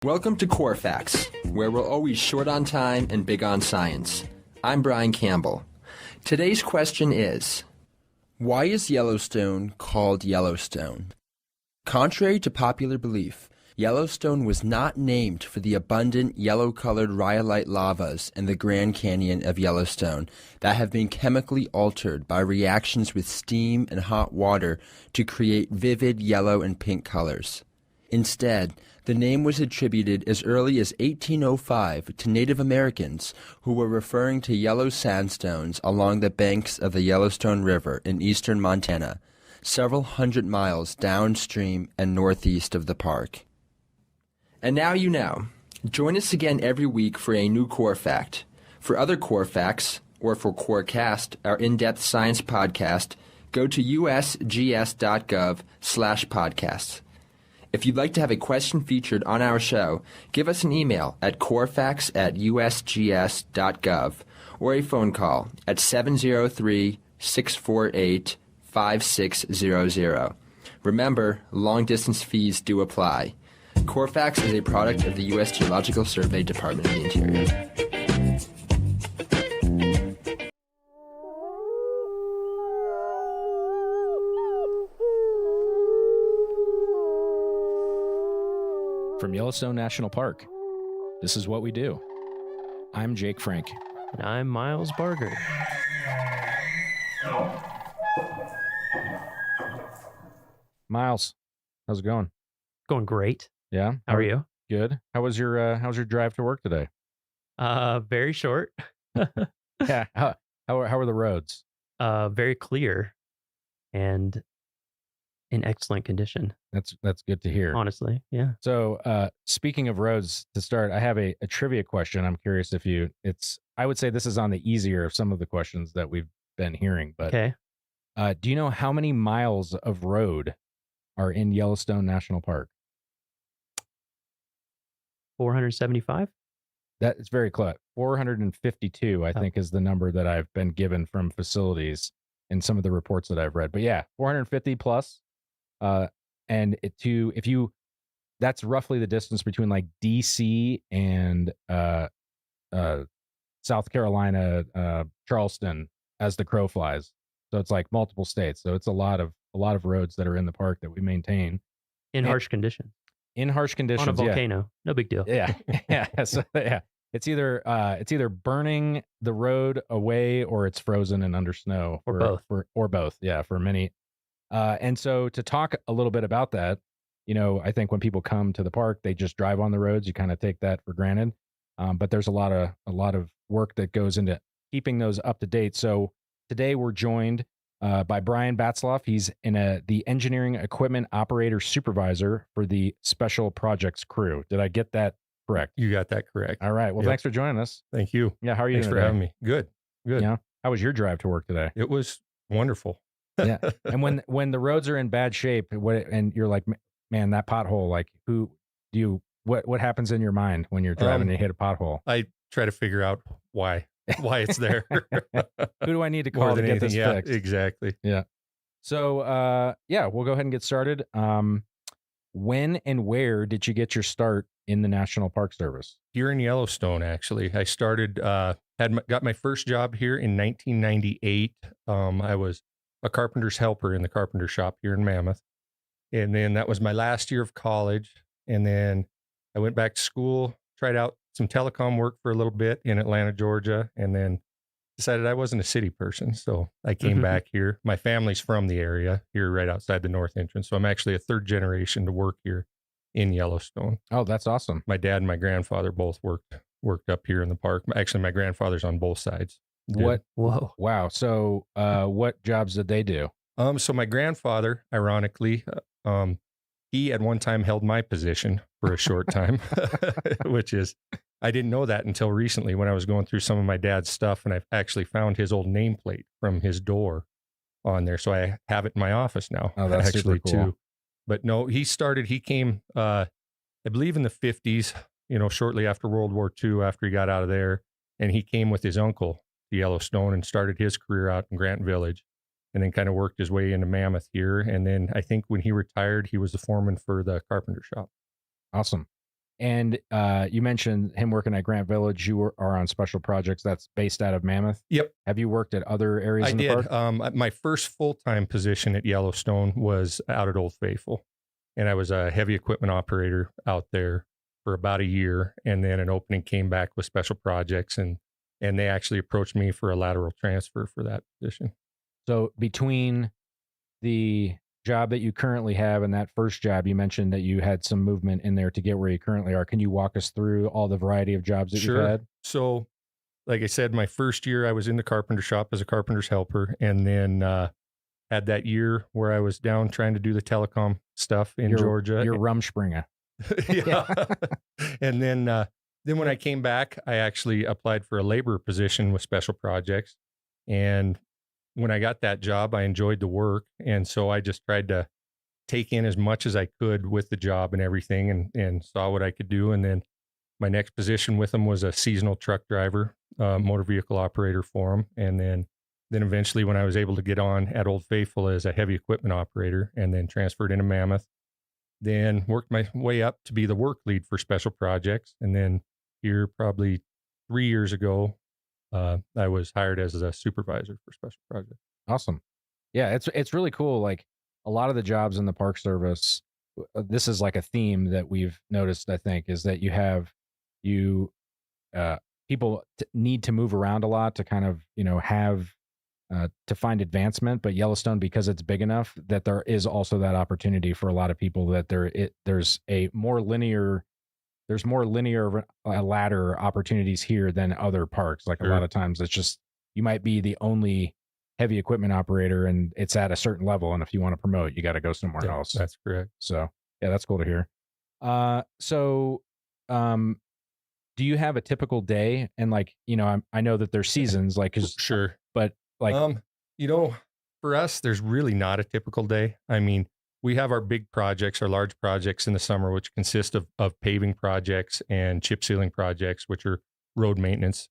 Welcome to Core Facts, where we're always short on time and big on science. I'm Brian Campbell. Today's question is, why is Yellowstone called Yellowstone? Contrary to popular belief, Yellowstone was not named for the abundant yellow-colored rhyolite lavas in the Grand Canyon of Yellowstone that have been chemically altered by reactions with steam and hot water to create vivid yellow and pink colors. Instead, the name was attributed as early as 1805 to Native Americans who were referring to yellow sandstones along the banks of the Yellowstone River in eastern Montana, several hundred miles downstream and northeast of the park. And now you know. Join us again every week for a new core fact. For other core facts, or for Corecast, our in-depth science podcast, go to usgs.gov/podcasts. If you'd like to have a question featured on our show, give us an email at corefacts@usgs.gov or a phone call at 703-648-5600. Remember, long-distance fees do apply. Corefacts is a product of the U.S. Geological Survey, Department of the Interior. From Yellowstone National Park, this is what we do. I'm Jake Frank. And I'm Miles Barger. Miles, how's it going? Going great. Yeah? How are you? Good. How's your drive to work today? Very short. Yeah. How are the roads? Very clear and in excellent condition. That's good to hear. Honestly, yeah. So, speaking of roads, to start, I have a trivia question. I'm curious if I would say this is on the easier of some of the questions that we've been hearing, but Okay. Do you know how many miles of road are in Yellowstone National Park? 475? That is very close. 452, I think, is the number that I've been given from facilities in some of the reports that I've read. But yeah, 450 plus. And that's roughly the distance between like DC and South Carolina, Charleston, as the crow flies. So it's like multiple states. So it's a lot of roads that are in the park that we maintain In harsh conditions. In harsh conditions, On a volcano. No big deal. Yeah, yeah, so, yeah. It's either burning the road away or it's frozen and under snow, Or both. Or both. Yeah, for many. And so to talk a little bit about that, I think when people come to the park, they just drive on the roads. You kind of take that for granted, but there's a lot of work that goes into keeping those up to date. So today we're joined by Brian Batzloff. He's the engineering equipment operator supervisor for the special projects crew. Did I get that correct? You got that correct. All right. Well, Thanks for joining us. Thank you. Yeah. How are you Thanks doing for today? having me. Good. Yeah. How was your drive to work today? It was wonderful. Yeah. And when the roads are in bad shape, and you're like, man, that pothole, like what happens in your mind when you're driving and hit a pothole? I try to figure out why it's there. Who do I need to call to get this fixed? Exactly. Yeah. So, we'll go ahead and get started. When and where did you get your start in the National Park Service? Here in Yellowstone, actually. I started, got my first job here in 1998. I was a carpenter's helper in the carpenter shop here in Mammoth. And then that was my last year of college. And then I went back to school, tried out some telecom work for a little bit in Atlanta, Georgia, and then decided I wasn't a city person. So I came back here. My family's from the area here right outside the north entrance. So I'm actually a third generation to work here in Yellowstone. Oh, that's awesome. My dad and my grandfather both worked up here in the park. Actually, my grandfather's on both sides. What? Whoa. Wow. So what jobs did they do? So my grandfather, ironically, he at one time held my position for a short time, which is, I didn't know that until recently when I was going through some of my dad's stuff, and I actually found his old nameplate from his door on there. So I have it in my office now. Oh, that's actually super cool. too. But no, he came, I believe in the 50s, shortly after World War II, after he got out of there, and he came with his uncle to Yellowstone and started his career out in Grant Village, and then kind of worked his way into Mammoth here. And then I think when he retired, he was the foreman for the carpenter shop. Awesome. And you mentioned him working at Grant Village. Are on special projects that's based out of Mammoth. Yep. Have you worked at other areas I in the did. park? My first full-time position at Yellowstone was out at Old Faithful, and I was a heavy equipment operator out there for about a year. And then an opening came back with special projects, and they actually approached me for a lateral transfer for that position. So between the job that you currently have and that first job, you mentioned that you had some movement in there to get where you currently are. Can you walk us through all the variety of jobs that you've had? So, like I said, my first year I was in the carpenter shop as a carpenter's helper, and then had that year where I was down trying to do the telecom stuff in Georgia. You're Rumspringa. Yeah. And then when I came back, I actually applied for a labor position with special projects. And when I got that job, I enjoyed the work. And so I just tried to take in as much as I could with the job and everything, and saw what I could do. And then my next position with them was a seasonal truck driver, motor vehicle operator for them. And then eventually when I was able to get on at Old Faithful as a heavy equipment operator, and then transferred into Mammoth, then worked my way up to be the work lead for special projects. And then here probably 3 years ago, I was hired as a supervisor for special projects. Awesome. Yeah, it's really cool. Like a lot of the jobs in the Park Service, this is like a theme that we've noticed, I think, is that people need to move around a lot to kind of, have to find advancement. But Yellowstone, because it's big enough, that there is also that opportunity for a lot of people, that there's more linear ladder opportunities here than other parks. Like a lot of times it's just, you might be the only heavy equipment operator and it's at a certain level. And if you want to promote, you got to go somewhere else. That's correct. So yeah, that's cool to hear. Do you have a typical day? And like, I know that there's seasons, like, Sure. But like, for us, there's really not a typical day. I mean, we have our big projects, our large projects in the summer, which consist of paving projects and chip sealing projects, which are road maintenance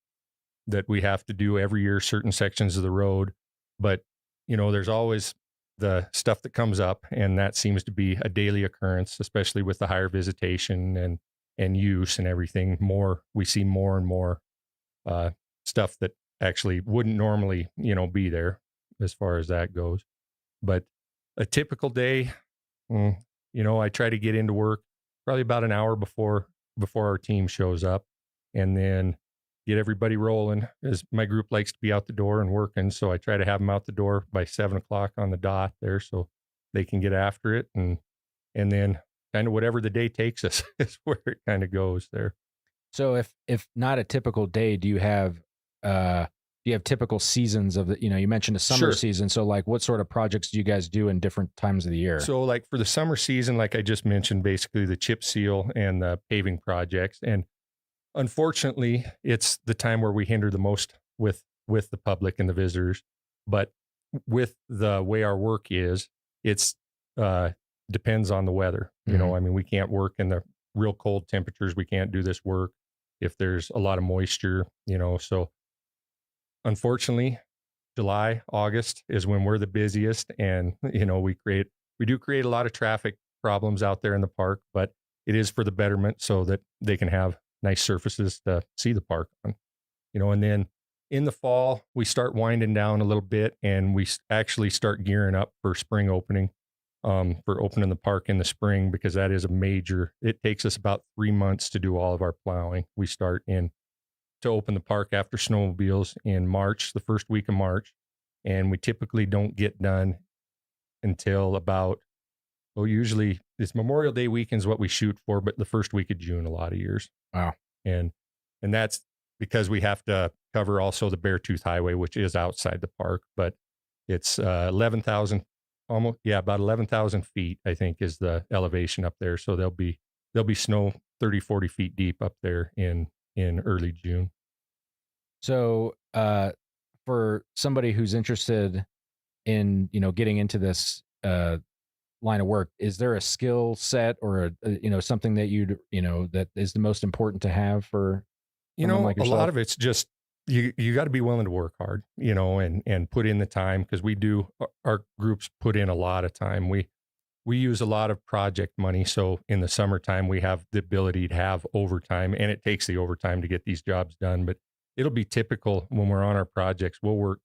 that we have to do every year, certain sections of the road. But, there's always the stuff that comes up, and that seems to be a daily occurrence, especially with the higher visitation and use and everything. We see more and more stuff that actually wouldn't normally, be there as far as that goes. But a typical day, I try to get into work probably about an hour before our team shows up, and then get everybody rolling, as my group likes to be out the door and working. So I try to have them out the door by 7:00 on the dot there, so they can get after it. And then kind of whatever the day takes us is where it kind of goes there. So if not a typical day, do you have typical seasons of the, you mentioned a summer season. So like what sort of projects do you guys do in different times of the year? So like for the summer season, like I just mentioned, basically the chip seal and the paving projects. And unfortunately, it's the time where we hinder the most with the public and the visitors. But with the way our work is, it's depends on the weather. Mm-hmm. I mean, we can't work in the real cold temperatures. We can't do this work if there's a lot of moisture, so unfortunately, July, August is when we're the busiest. And, we do create a lot of traffic problems out there in the park, but it is for the betterment so that they can have nice surfaces to see the park on, and then in the fall, we start winding down a little bit, and we actually start gearing up for spring opening, for opening the park in the spring, because that is it takes us about 3 months to do all of our plowing. We start to open the park after snowmobiles in March, the first week of March. And we typically don't get done until about, usually it's Memorial Day weekend is what we shoot for, but the first week of June, a lot of years. Wow. And that's because we have to cover also the Beartooth Highway, which is outside the park, but it's 11,000, about 11,000 feet, I think, is the elevation up there. So there'll be snow 30, 40 feet deep up there in early June. So for somebody who's interested in, getting into this line of work, is there a skill set or something that that is the most important to have for someone like yourself? A lot of it's just you got to be willing to work hard, and put in the time, because our groups put in a lot of time. We we use a lot of project money. So in the summertime, we have the ability to have overtime, and it takes the overtime to get these jobs done. But it'll be typical when we're on our projects. We'll work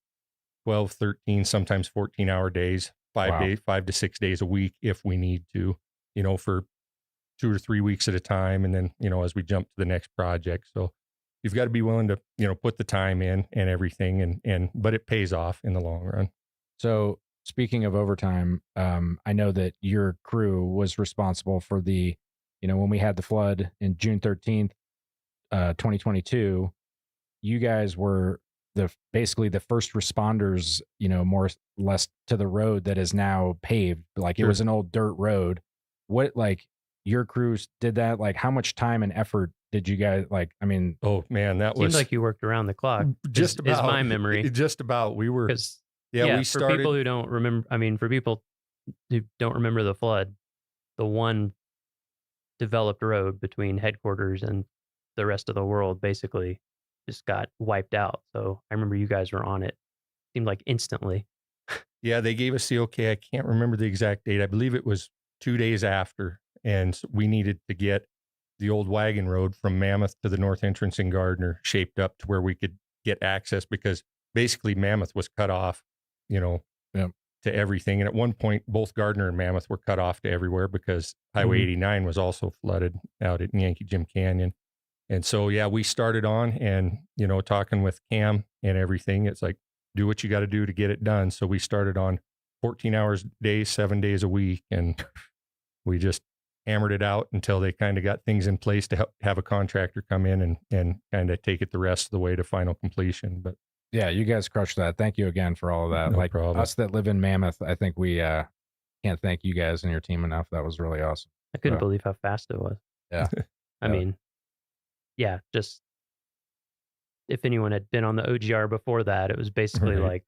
12, 13, sometimes 14-hour days, 5 to 6 days a week if we need to, for 2 or 3 weeks at a time. And then, as we jump to the next project. So you've got to be willing to, put the time in and everything, but it pays off in the long run. So speaking of overtime, I know that your crew was responsible for the, when we had the flood in June 13th, 2022, you guys were basically the first responders, more or less to the road that is now paved. Like Sure. It was an old dirt road. What, your crews did that? Like, how much time and effort did you guys Oh man, that Seemed was like you worked around the clock. just is my memory. Just about. We were, Because we started. For people who don't remember, for people who don't remember the flood, the one developed road between headquarters and the rest of the world basically just got wiped out. So I remember you guys were on it. Seemed like instantly. Yeah, they gave us the okay. I can't remember the exact date. I believe it was 2 days after. And we needed to get the old wagon road from Mammoth to the north entrance in Gardner shaped up to where we could get access, because basically Mammoth was cut off, to everything. And at one point, both Gardner and Mammoth were cut off to everywhere because Highway 89 was also flooded out at Yankee Jim Canyon. And so, we started on and, talking with Cam and everything. It's like, do what you got to do to get it done. So we started on 14 hours a day, 7 days a week. And we just hammered it out until they kind of got things in place to have a contractor come in and kind of take it the rest of the way to final completion. But yeah, you guys crushed that. Thank you again for all of that. No problem. Us that live in Mammoth, I think we can't thank you guys and your team enough. That was really awesome. I couldn't believe how fast it was. Yeah. I mean, just if anyone had been on the OGR before that, it was basically like,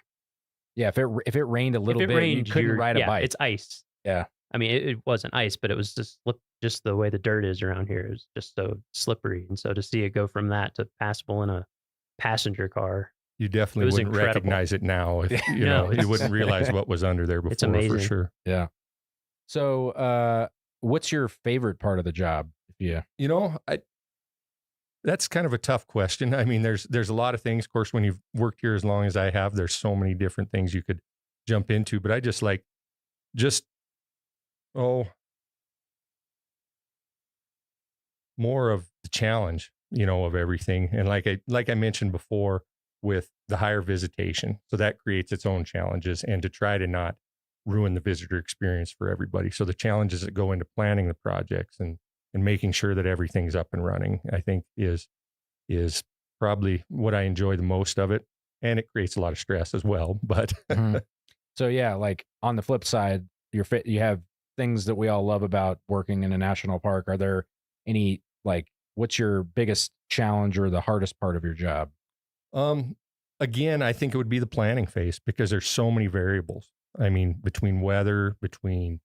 yeah, if it rained a little bit, you couldn't ride a bike. It's ice. Yeah. I mean, it wasn't ice, but it was just the way the dirt is around here is just so slippery. And so to see it go from that to passable in a passenger car, you definitely wouldn't recognize it now. If, you wouldn't realize what was under there before. It's amazing. For sure. Yeah. So, what's your favorite part of the job? That's kind of a tough question. I mean, there's a lot of things. Of course, when you've worked here as long as I have, there's so many different things you could jump into. But I just like, more of the challenge, of everything. And like I mentioned before, with the higher visitation, so that creates its own challenges, and to try to not ruin the visitor experience for everybody. So the challenges that go into planning the projects and making sure that everything's up and running, I think is probably what I enjoy the most of it. And it creates a lot of stress as well. But So like on the flip side, you have things that we all love about working in a national park. Are there any, what's your biggest challenge or the hardest part of your job? Again, I think it would be the planning phase, because there's so many variables. I mean, between weather, between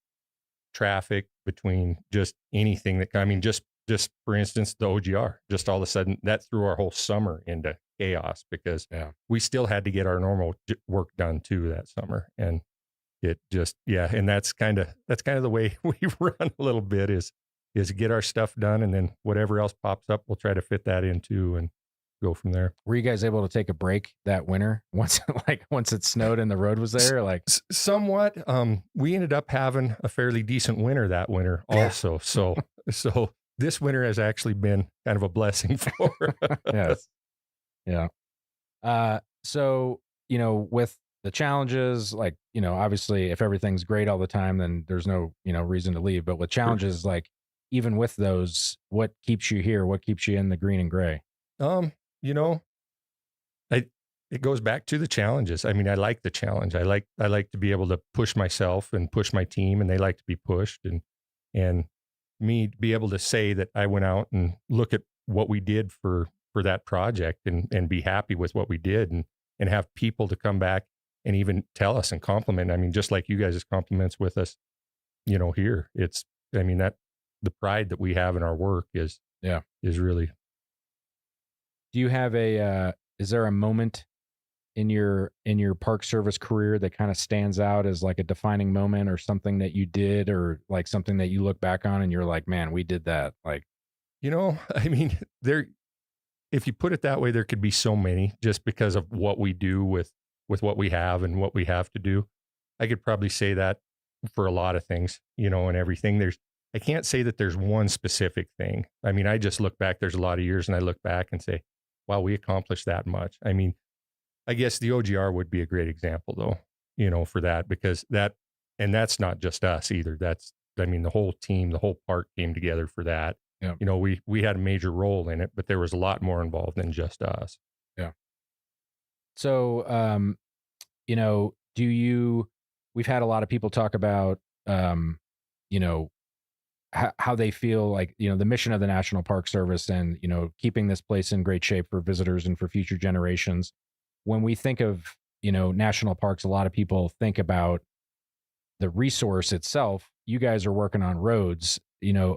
traffic, between just anything just for instance, the OGR, just all of a sudden that threw our whole summer into chaos, because we still had to get our normal work done too that summer. And it just, and that's kind of the way we run a little bit is get our stuff done, and then whatever else pops up, we'll try to fit that into and go from there. Were you guys able to take a break that winter once it snowed and the road was there? Somewhat. We ended up having a fairly decent winter that winter also. So this winter has actually been kind of a blessing for us. Yes. Yeah. So, with the challenges, obviously if everything's great all the time, then there's no, reason to leave. But with challenges, even with those, what keeps you here? What keeps you in the green and gray? It goes back to the challenges. I mean, I like the challenge. I like to be able to push myself and push my team, and they like to be pushed, and me to be able to say that I went out and look at what we did for that project and be happy with what we did, and have people to come back and even tell us and compliment. I mean, just like you guys' compliments with us, here, that the pride that we have in our work is really. Do you have is there a moment in your Park Service career that kind of stands out as like a defining moment or something that you did, or like something that you look back on and you're like, man, we did that? Like, I mean, if you put it that way, there could be so many, just because of what we do with what we have and what we have to do. I could probably say that for a lot of things, and everything. I can't say that there's one specific thing. I mean, I just look back, there's a lot of years, and I look back and say, wow, we accomplished that much. I mean, I guess the OGR would be a great example though, for that, because that's not just us either. The whole team, the whole park came together for that. Yeah. We had a major role in it, but there was a lot more involved than just us. Yeah. So, we've had a lot of people talk about, how they feel like, the mission of the National Park Service and, keeping this place in great shape for visitors and for future generations. When we think of, national parks, a lot of people think about the resource itself. You guys are working on roads.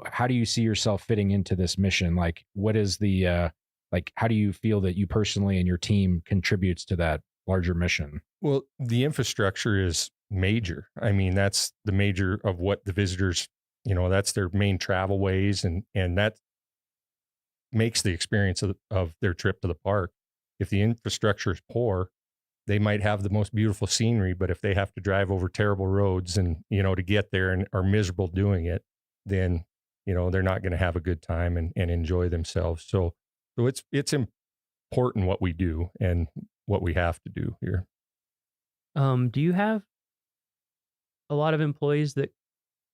How do you see yourself fitting into this mission? Like, what is the, how do you feel that you personally and your team contributes to that larger mission? Well, the infrastructure is major. I mean, that's the major of what the visitors, that's their main travel ways, and that makes the experience of their trip to the park. If the infrastructure is poor, they might have the most beautiful scenery, but if they have to drive over terrible roads and, to get there and are miserable doing it, then, they're not going to have a good time and enjoy themselves. So it's important what we do and what we have to do here. Do you have a lot of employees that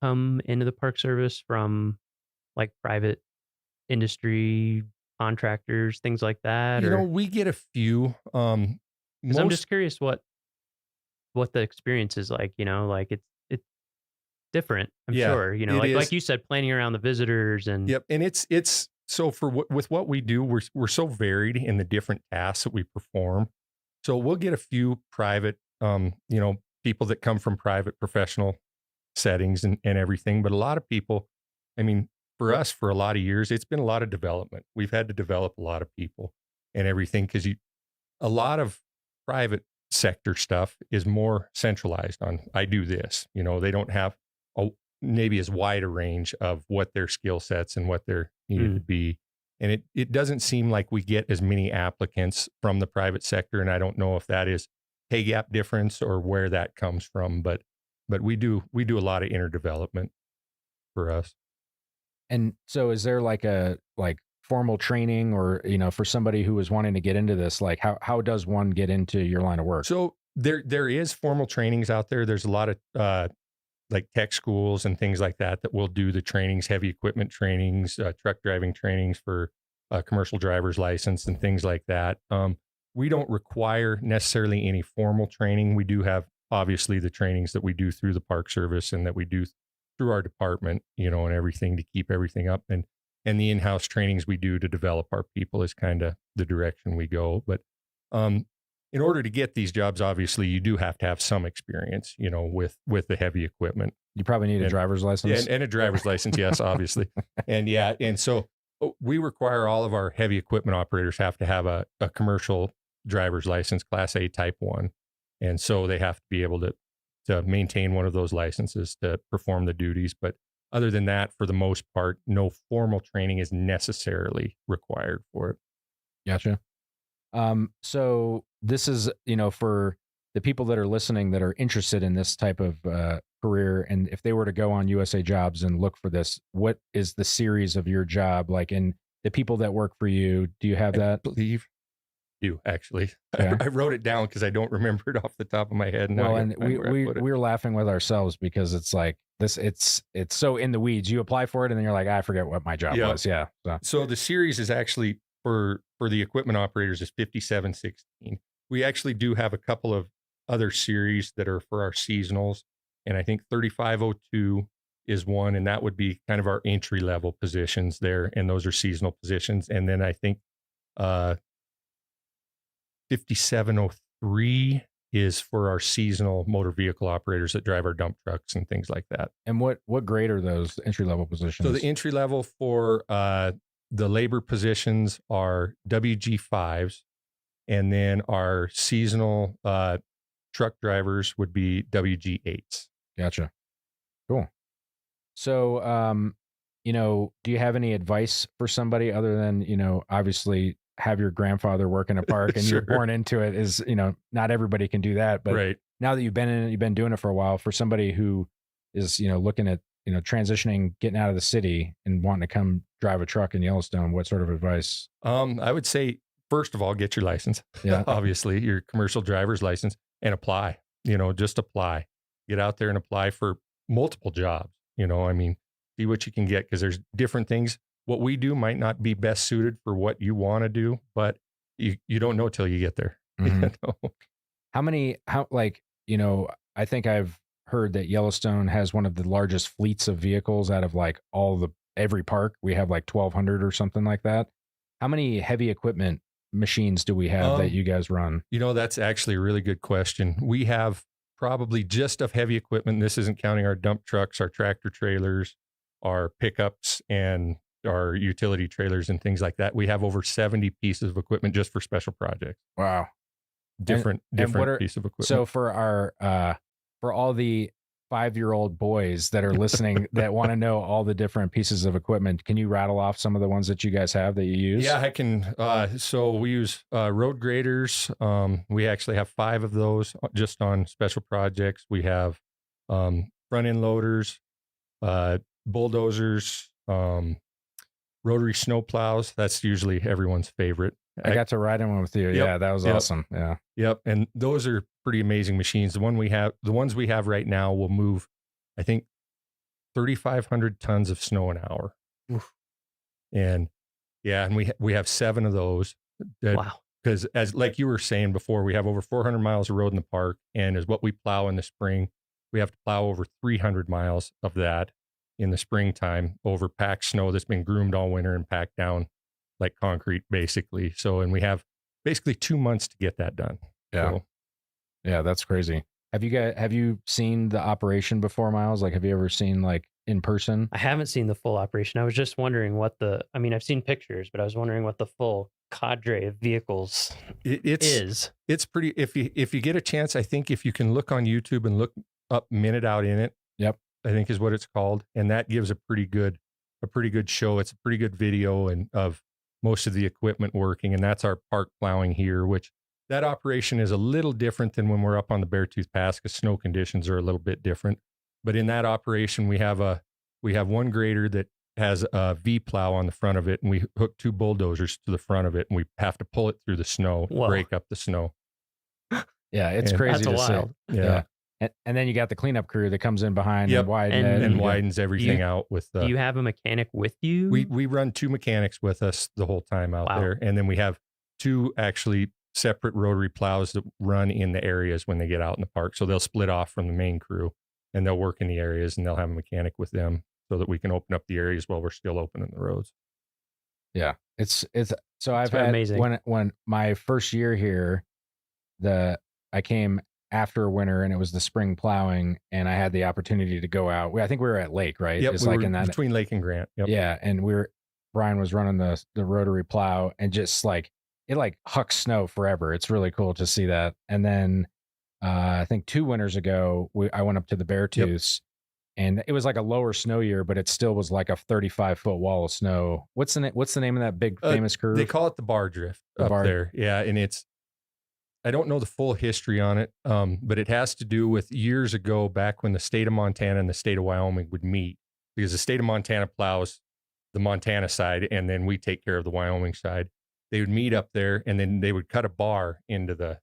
come into the Park Service from like private industry, contractors, things like that? We get a few. Because I'm just curious what the experience is like. Like it's different. I'm sure. Like you said, planning around the visitors and yep. And it's so with what we do, we're so varied in the different tasks that we perform. So we'll get a few private, people that come from private professional settings and everything. But a lot of people, I mean, for us, for a lot of years, it's been a lot of development. We've had to develop a lot of people and everything, because a lot of private sector stuff is more centralized on, I do this. They don't have maybe as wide a range of what their skill sets and what they're needed to be. And it doesn't seem like we get as many applicants from the private sector. And I don't know if that is pay gap difference or where that comes from, but we do a lot of interdevelopment for us. And so is there like a formal training or, for somebody who is wanting to get into this, like how does one get into your line of work? So there is formal trainings out there. There's a lot of like tech schools and things like that will do the trainings, heavy equipment trainings, truck driving trainings for commercial driver's license and things like that. We don't require necessarily any formal training. We do have obviously the trainings that we do through the Park Service and that we do through our department, and everything to keep everything up. And the in-house trainings we do to develop our people is kind of the direction we go. But in order to get these jobs, obviously, you do have to have some experience, with the heavy equipment. You probably need a driver's license. And a driver's license, yes, obviously. And so we require all of our heavy equipment operators have to have a commercial driver's license, Class A Type 1. And so they have to be able to maintain one of those licenses to perform the duties. But other than that, for the most part, no formal training is necessarily required for it. Gotcha. So this is, for the people that are listening that are interested in this type of career, and if they were to go on USA Jobs and look for this, what is the series of your job like? And the people that work for you, do you have that? I believe you actually. Yeah. I wrote it down because I don't remember it off the top of my head. Well, and we're laughing with ourselves because it's like this. It's so in the weeds. You apply for it and then you're like, I forget what my job was. Yeah. So the series is actually for the equipment operators is 5716. We actually do have a couple of other series that are for our seasonals, and I think 3502 is one, and that would be kind of our entry level positions there, and those are seasonal positions. And then I think 5703 is for our seasonal motor vehicle operators that drive our dump trucks and things like that. And what grade are those entry level positions? So the entry level for the labor positions are WG5s, And then our seasonal truck drivers would be WG8s. Gotcha. Cool. So, do you have any advice for somebody other than, obviously have your grandfather work in a park and you're Sure. born into it is, not everybody can do that. But Right. now that you've been in it, you've been doing it for a while, for somebody who is, looking at, transitioning, getting out of the city and wanting to come drive a truck in Yellowstone, what sort of advice? I would say, first of all, get your license. Yeah. Obviously, your commercial driver's license, and apply. Just apply. Get out there and apply for multiple jobs. See what you can get, because there's different things. What we do might not be best suited for what you want to do, but you don't know till you get there. Mhm. I think I've heard that Yellowstone has one of the largest fleets of vehicles out of like every park. We have like 1,200 or something like that. How many heavy equipment machines do we have that you guys run? That's actually a really good question. We have probably just of heavy equipment. This isn't counting our dump trucks, our tractor trailers, our pickups, and our utility trailers and things like that. We have over 70 pieces of equipment just for special projects. Wow. Different piece of equipment. So for all the 5-year-old boys that are listening that want to know all the different pieces of equipment, can you rattle off some of the ones that you guys have that you use? Yeah, I can. So we use road graders. We actually have 5 of those just on special projects. We have front end loaders, bulldozers, rotary snow plows. That's usually everyone's favorite. I got to ride in one with you. Yep, Yeah, that was yep. awesome. Yeah. Yep. And those are pretty amazing machines. The ones we have right now will move, I think, 3,500 tons of snow an hour. Oof. And we have 7 of those. Wow. Because like you were saying before, we have over 400 miles of road in the park, and as what we plow in the spring, we have to plow over 300 miles of that in the springtime over packed snow that's been groomed all winter and packed down like concrete, basically. And we have basically 2 months to get that done. Yeah. So, Yeah, that's crazy. Have you seen the operation before, Miles? Like, have you ever seen like in person? I haven't seen the full operation. I was just wondering I've seen pictures, but I was wondering what the full cadre of vehicles is. It's pretty, if you get a chance, I think if you can look on YouTube and look up Minute Out in It. Yep. I think is what it's called. And that gives a pretty good show. It's a pretty good video of most of the equipment working. And that's our park plowing here, which that operation is a little different than when we're up on the Beartooth Pass, because snow conditions are a little bit different. But in that operation, we have one grader that has a V plow on the front of it, and we hook 2 bulldozers to the front of it, and we have to pull it through the snow, Whoa. break up the snow. Yeah, it's crazy That's to wild. see. Yeah. And then you got the cleanup crew that comes in behind Yep. and widens it. And widens everything out with Do you have a mechanic with you? we run 2 mechanics with us the whole time out Wow. there. And then we have 2 actually separate rotary plows that run in the areas when they get out in the park. So they'll split off from the main crew and they'll work in the areas, and they'll have a mechanic with them so that we can open up the areas while we're still opening the roads. Yeah, it's so I've quite had amazing. when my first year here, I came after winter and it was the spring plowing, and I had the opportunity to go out. I think we were at Lake, right? Yep, It's we like were in that. between Lake and Grant. Yep. Yeah, and Brian was running the rotary plow, and just like it like hucks snow forever. It's really cool to see that. And then I think 2 winters ago, I went up to the Beartooths. And it was like a lower snow year, but it still was like a 35-foot wall of snow. What's the name of that big famous curve? They call it the bar drift The up bar- there. Yeah, and I don't know the full history on it, but it has to do with years ago, back when the state of Montana and the state of Wyoming would meet, because the state of Montana plows the Montana side, and then we take care of the Wyoming side. They would meet up there, and then they would cut a bar into the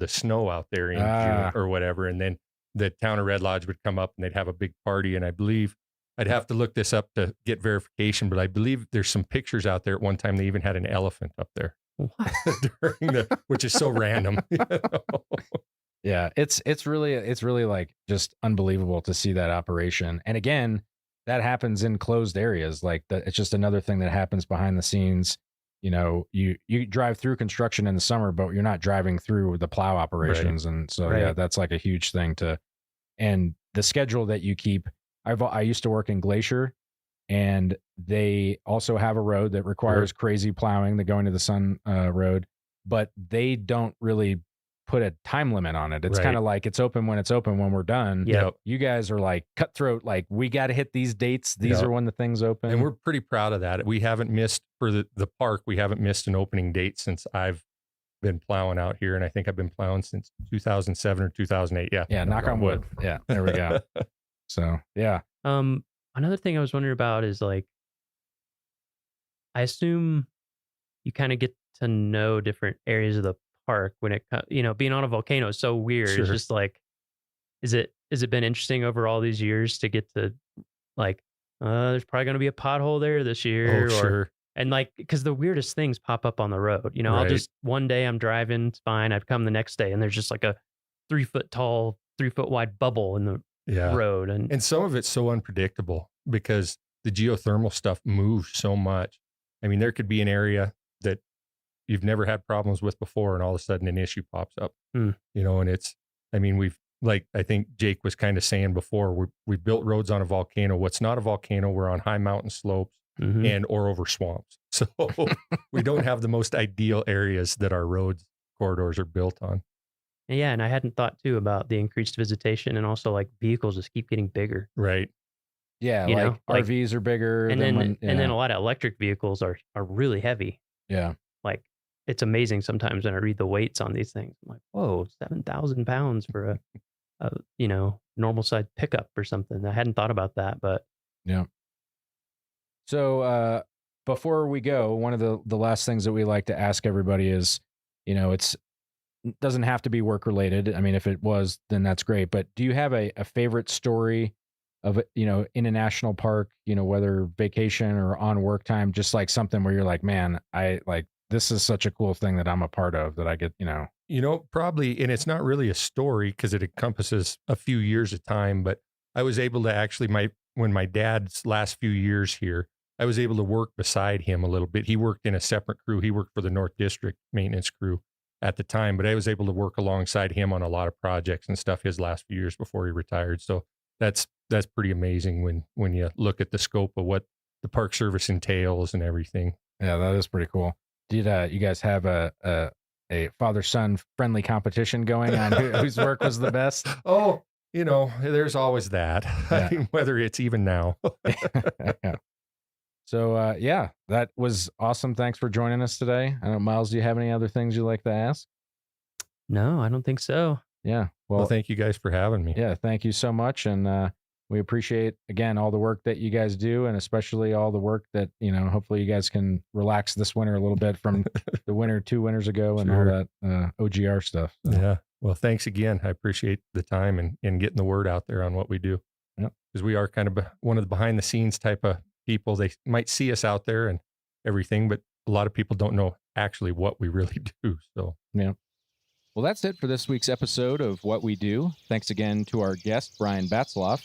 snow out there in June or whatever, and then the town of Red Lodge would come up and they'd have a big party. And I believe, I'd have to look this up to get verification, but I believe there's some pictures out there. At one time, they even had an elephant up there which is so random. Yeah, it's really like just unbelievable to see that operation. And again, that happens in closed areas. Like it's just another thing that happens behind the scenes. You drive through construction in the summer, but you're not driving through the plow operations. Right. And so, yeah, that's like a huge thing and the schedule that you keep. I used to work in Glacier, and they also have a road that requires crazy plowing, the Going to the Sun road. but they don't really put a time limit on it. It's Right. kind of like it's open when it's open. When we're done, Yep. you guys are like cutthroat. Like, we got to hit these dates. These Yep. are when the things open. And we're pretty proud of that. We haven't missed for the park. We haven't missed an opening date since I've been plowing out here. And I think I've been plowing since 2007 or 2008. Yeah. yeah, knock on wood. Yeah, there we go. So yeah, Another thing I was wondering about is like, I assume you kind of get to know different areas of the park when it, being on a volcano is so weird. Sure. It's just like, has it been interesting over all these years to get to like, there's probably going to be a pothole there this year, Oh, sure. and like, because the weirdest things pop up on the road. I'll Right. just one day I'm driving, it's fine. I'd come the next day and there's just like a 3 foot tall, 3 foot wide bubble in the Yeah. road, and And some of it's so unpredictable because the geothermal stuff moves so much. I mean, there could be an area that you've never had problems with before, and all of a sudden an issue pops up. Hmm. And it's, I mean, I think Jake was kind of saying before, we built roads on a volcano. What's not a volcano, we're on high mountain slopes Mhm. or over swamps. So we don't have the most ideal areas that our roads corridors are built on. Yeah, and I hadn't thought too about the increased visitation, and also like vehicles just keep getting bigger. Right. yeah, You know, like- RVs are bigger, And than then when, and then a lot of electric vehicles are really heavy. yeah, Like, it's amazing sometimes when I read the weights on these things. I'm like, whoa, 7,000 pounds for a normal size pickup or something. I hadn't thought about that, but So before we go, one of the last things that we like to ask everybody is, it doesn't have to be work related. I mean, if it was, then that's great. But do you have a favorite story of, in a national park, whether vacation or on work time, just like something where you're like, man, this is such a cool thing that I'm a part of that I get, Probably, and it's not really a story because it encompasses a few years of time, but I was able to actually, when my dad's last few years here, I was able to work beside him a little bit. He worked in a separate crew. He worked for the North District maintenance crew at the time, but I was able to work alongside him on a lot of projects and stuff his last few years before he retired. So that's pretty amazing when you look at the scope of what the Park Service entails and everything. Yeah, that is pretty cool. Did you guys have a father-son friendly competition going on whose work was the best? Oh, there's always that, Yeah. I mean, whether it's even now. Yeah. So, that was awesome. Thanks for joining us today. I don't know, Miles, do you have any other things you'd like to ask? no, I don't think so. Yeah. Well, thank you guys for having me. Yeah, thank you so much. And we appreciate, again, all the work that you guys do, and especially all the work that, hopefully you guys can relax this winter a little bit from the winter 2 winters ago and all Sure. that OGR stuff. So, Yeah. Well, thanks again. I appreciate the time and getting the word out there on what we do. Yep. Because we are kind of one of the behind the scenes type of people. They might see us out there and everything, but a lot of people don't know actually what we really do. So, yeah. Well, that's it for this week's episode of What We Do. Thanks again to our guest, Brian Batzloff.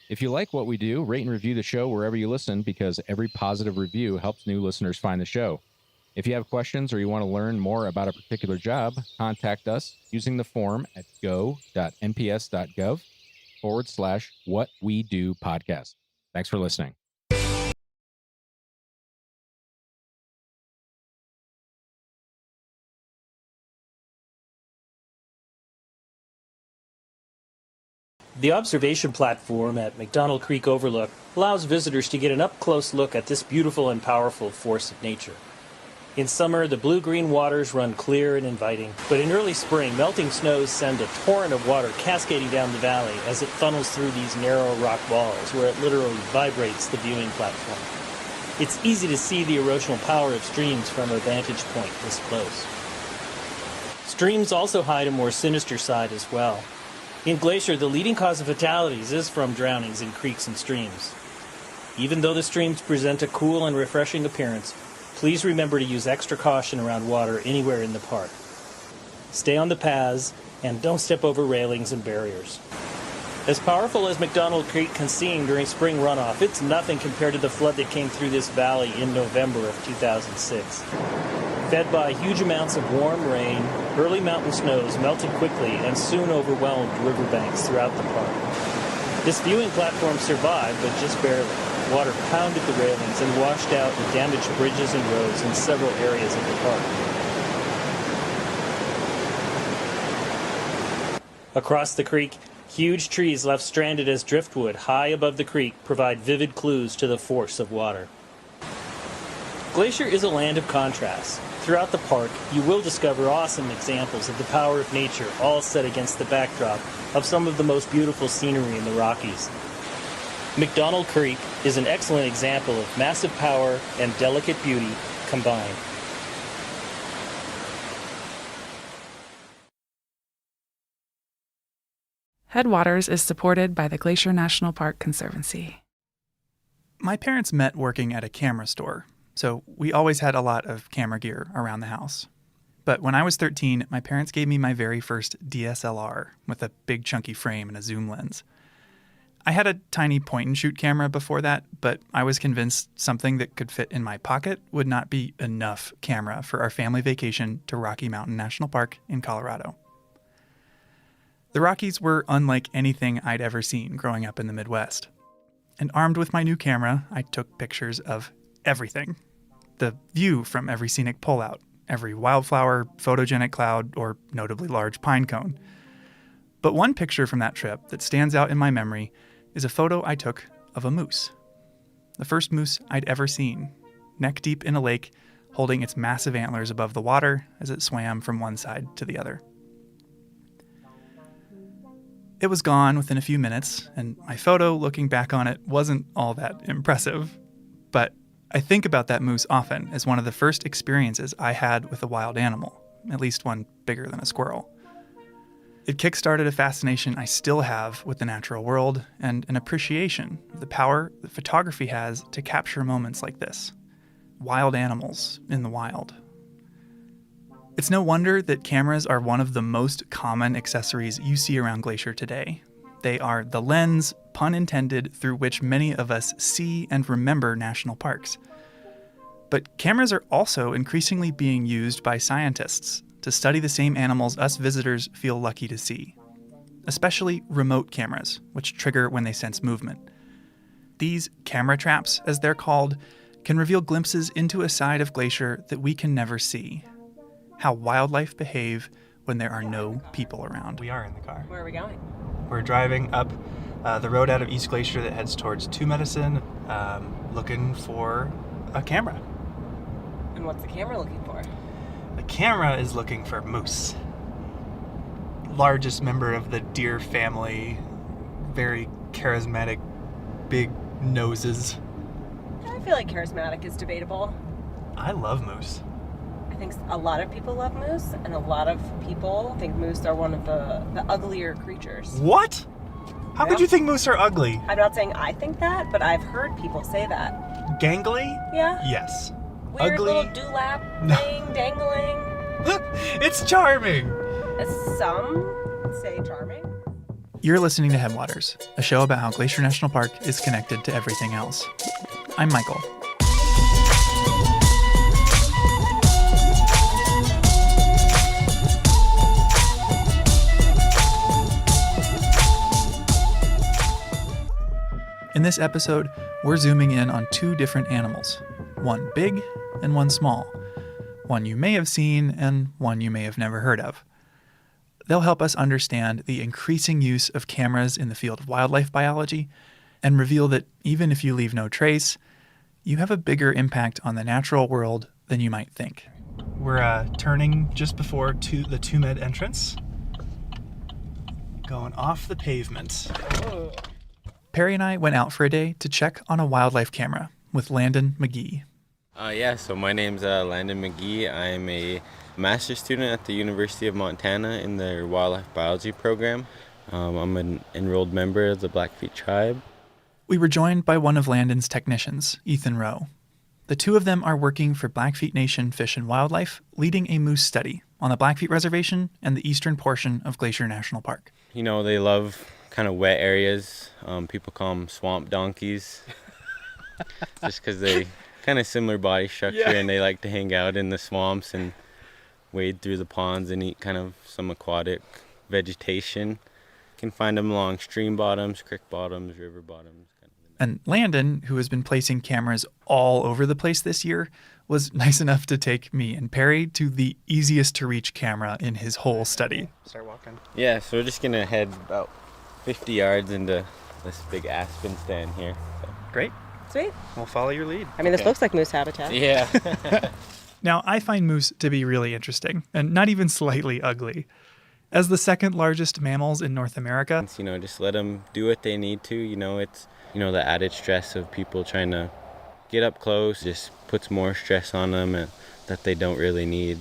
If you like what we do, rate and review the show wherever you listen, because every positive review helps new listeners find the show. If you have questions or you want to learn more about a particular job, contact us using the form at go.nps.gov/whatwedopodcast. Thanks for listening. The observation platform at McDonald Creek Overlook allows visitors to get an up-close look at this beautiful and powerful force of nature. In summer, the blue-green waters run clear and inviting, but in early spring, melting snows send a torrent of water cascading down the valley as it funnels through these narrow rock walls, where it literally vibrates the viewing platform. It's easy to see the erosional power of streams from a vantage point this close. Streams also hide a more sinister side as well. In Glacier, the leading cause of fatalities is from drownings in creeks and streams. Even though the streams present a cool and refreshing appearance, please remember to use extra caution around water anywhere in the park. Stay on the paths and don't step over railings and barriers. As powerful as McDonald Creek can seem during spring runoff, it's nothing compared to the flood that came through this valley in November of 2006. Fed by huge amounts of warm rain, early mountain snows melted quickly and soon overwhelmed riverbanks throughout the park. This viewing platform survived, but just barely. Water pounded the railings and washed out and damaged bridges and roads in several areas of the park. Across the creek, huge trees left stranded as driftwood high above the creek provide vivid clues to the force of water. Glacier is a land of contrasts. Throughout the park, you will discover awesome examples of the power of nature, all set against the backdrop of some of the most beautiful scenery in the Rockies. McDonald Creek is an excellent example of massive power and delicate beauty combined. Headwaters is supported by the Glacier National Park Conservancy. My parents met working at a camera store, so we always had a lot of camera gear around the house. But when I was 13, my parents gave me my very first DSLR with a big chunky frame and a zoom lens. I had a tiny point-and-shoot camera before that, but I was convinced something that could fit in my pocket would not be enough camera for our family vacation to Rocky Mountain National Park in Colorado. The Rockies were unlike anything I'd ever seen growing up in the Midwest. And armed with my new camera, I took pictures of everything. The view from every scenic pullout, every wildflower, photogenic cloud, or notably large pine cone. But one picture from that trip that stands out in my memory is a photo I took of a moose. The first moose I'd ever seen, neck deep in a lake, holding its massive antlers above the water as it swam from one side to the other. It was gone within a few minutes, and my photo, looking back on it, wasn't all that impressive. But I think about that moose often as one of the first experiences I had with a wild animal, at least one bigger than a squirrel. It kickstarted a fascination I still have with the natural world and an appreciation of the power that photography has to capture moments like this. Wild animals in the wild. It's no wonder that cameras are one of the most common accessories you see around Glacier today. They are the lens, pun intended, through which many of us see and remember national parks. But cameras are also increasingly being used by scientists to study the same animals us visitors feel lucky to see, especially remote cameras, which trigger when they sense movement. These camera traps, as they're called, can reveal glimpses into a side of Glacier that we can never see. How wildlife behave when there are no people around. We are in the car. Where are we going? We're driving up the road out of East Glacier that heads towards Two Medicine, looking for a camera. And what's the camera looking for? The camera is looking for moose. Largest member of the deer family, very charismatic, big noses. I feel like charismatic is debatable. I love moose. I think a lot of people love moose, and a lot of people think moose are one of the uglier creatures. What? How could you think moose are ugly? I'm not saying I think that, but I've heard people say that. Gangly? Yeah. Yes. Weird ugly? little dewlap thing, dangling. It's charming. Some say charming. You're listening to Headwaters, a show about how Glacier National Park is connected to everything else. I'm Michael. In this episode, we're zooming in on two different animals, one big and one small, one you may have seen and one you may have never heard of. They'll help us understand the increasing use of cameras in the field of wildlife biology and reveal that even if you leave no trace, you have a bigger impact on the natural world than you might think. We're turning just before the Two Med entrance, going off the pavement. Ooh. Perry and I went out for a day to check on a wildlife camera with Landon McGee. So my name's Landon McGee. I'm a master's student at the University of Montana in their wildlife biology program. I'm an enrolled member of the Blackfeet tribe. We were joined by one of Landon's technicians, Ethan Rowe. The two of them are working for Blackfeet Nation Fish and Wildlife, leading a moose study on the Blackfeet Reservation and the eastern portion of Glacier National Park. You know, they love kind of wet areas. People call them swamp donkeys just because they kind of similar body structure and they like to hang out in the swamps and wade through the ponds and eat kind of some aquatic vegetation. You can find them along stream bottoms, creek bottoms, river bottoms. And Landon, who has been placing cameras all over the place this year, was nice enough to take me and Perry to the easiest to reach camera in his whole study. Start walking. Yeah, so we're just gonna head about 50 yards into this big aspen stand here. So. Great. Sweet. We'll follow your lead. I mean, this looks like moose habitat. Yeah. Now, I find moose to be really interesting and not even slightly ugly. As the second largest mammals in North America, Just let them do what they need to. It's, the added stress of people trying to get up close just puts more stress on them and that they don't really need.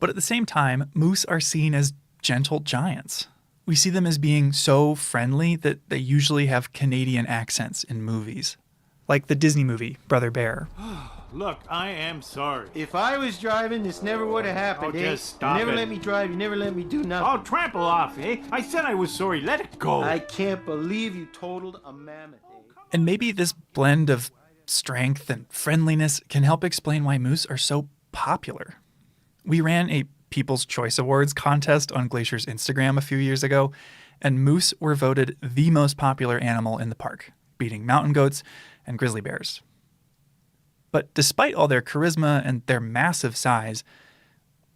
But at the same time, moose are seen as gentle giants. We see them as being so friendly that they usually have Canadian accents in movies. Like the Disney movie, Brother Bear. Look, I am sorry. If I was driving, this never would have happened, Oh, eh? just stop You never it. let me drive, you never let me do nothing. Oh, trample off, eh? I said I was sorry. Let it go. I can't believe you totaled a mammoth, eh? And maybe this blend of strength and friendliness can help explain why moose are so popular. We ran a People's Choice Awards contest on Glacier's Instagram a few years ago, and moose were voted the most popular animal in the park, beating mountain goats and grizzly bears. But despite all their charisma and their massive size,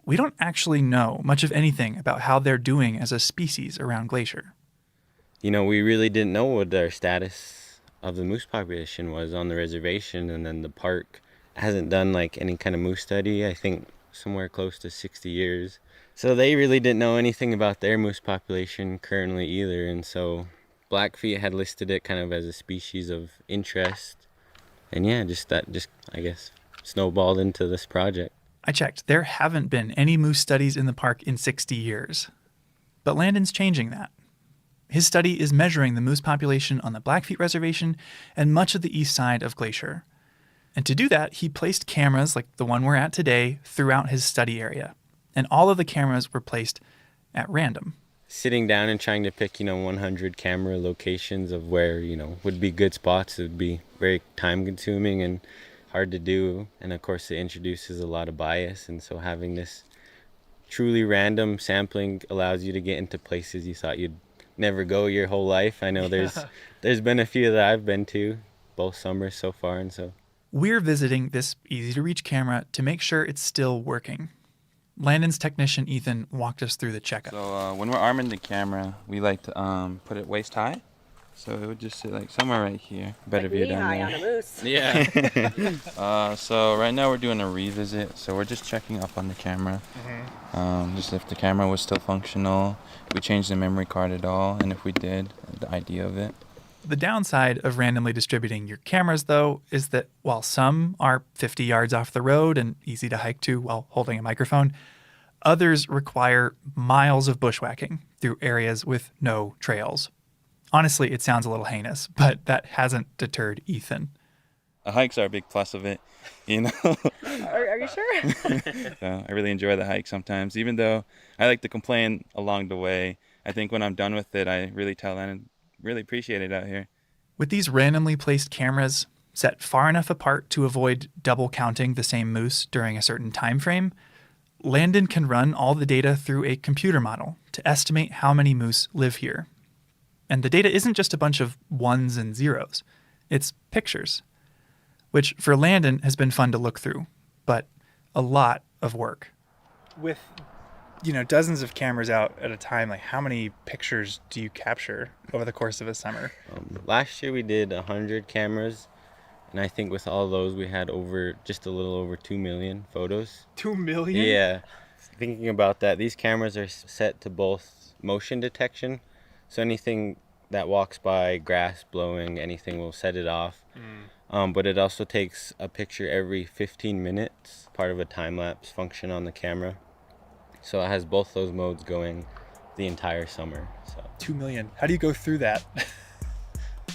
we don't actually know much of anything about how they're doing as a species around Glacier. We really didn't know what their status of the moose population was on the reservation, and then the park hasn't done any kind of moose study, I think somewhere close to 60 years. So they really didn't know anything about their moose population currently either, and so Blackfeet had listed it kind of as a species of interest. And yeah, I guess, snowballed into this project. I checked. There haven't been any moose studies in the park in 60 years. But Landon's changing that. His study is measuring the moose population on the Blackfeet Reservation and much of the east side of Glacier. And to do that, he placed cameras like the one we're at today throughout his study area. And all of the cameras were placed at random. Sitting down and trying to pick, 100 camera locations of where, would be good spots, it would be very time consuming and hard to do. And of course, it introduces a lot of bias. And so having this truly random sampling allows you to get into places you thought you'd never go your whole life. I know there's been a few that I've been to, both summers so far. And so we're visiting this easy-to-reach camera to make sure it's still working. Landon's technician, Ethan, walked us through the checkup. So when we're arming the camera, we like to put it waist high. So it would just sit somewhere right here. Better view down there. On a moose. Yeah. So right now we're doing a revisit. So we're just checking up on the camera. Just if the camera was still functional, if we changed the memory card at all, and if we did, the idea of it. The downside of randomly distributing your cameras, though, is that while some are 50 yards off the road and easy to hike to while holding a microphone, others require miles of bushwhacking through areas with no trails. Honestly, it sounds a little heinous, but that hasn't deterred Ethan. The hikes are a big plus of it, Are you sure? So I really enjoy the hike sometimes, even though I like to complain along the way. I think when I'm done with it, I really tell and really appreciate it out here. With these randomly placed cameras set far enough apart to avoid double counting the same moose during a certain time frame, Landon can run all the data through a computer model to estimate how many moose live here. And the data isn't just a bunch of ones and zeros. It's pictures, which for Landon has been fun to look through, but a lot of work. With, dozens of cameras out at a time, how many pictures do you capture over the course of a summer? Last year we did 100 cameras, and I think with all those we had just a little over 2 million photos. 2 million? Yeah. Thinking about that, these cameras are set to both motion detection, so anything that walks by, grass blowing, anything will set it off. But it also takes a picture every 15 minutes, part of a time-lapse function on the camera. So it has both those modes going the entire summer. So 2 million. How do you go through that?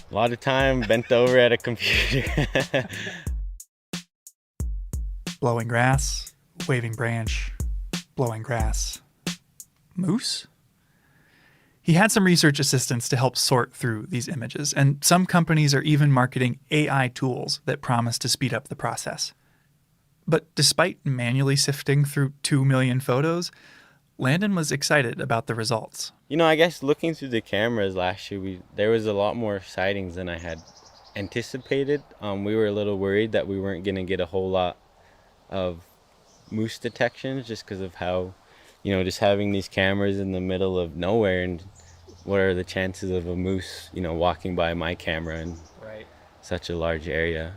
A lot of time bent over at a computer. Blowing grass, waving branch, blowing grass. Moose? He had some research assistants to help sort through these images, and some companies are even marketing AI tools that promise to speed up the process. But despite manually sifting through 2 million photos, Landon was excited about the results. I guess looking through the cameras last year, there was a lot more sightings than I had anticipated. We were a little worried that we weren't going to get a whole lot of moose detections just because of how, just having these cameras in the middle of nowhere, and what are the chances of a moose, walking by my camera in such a large area.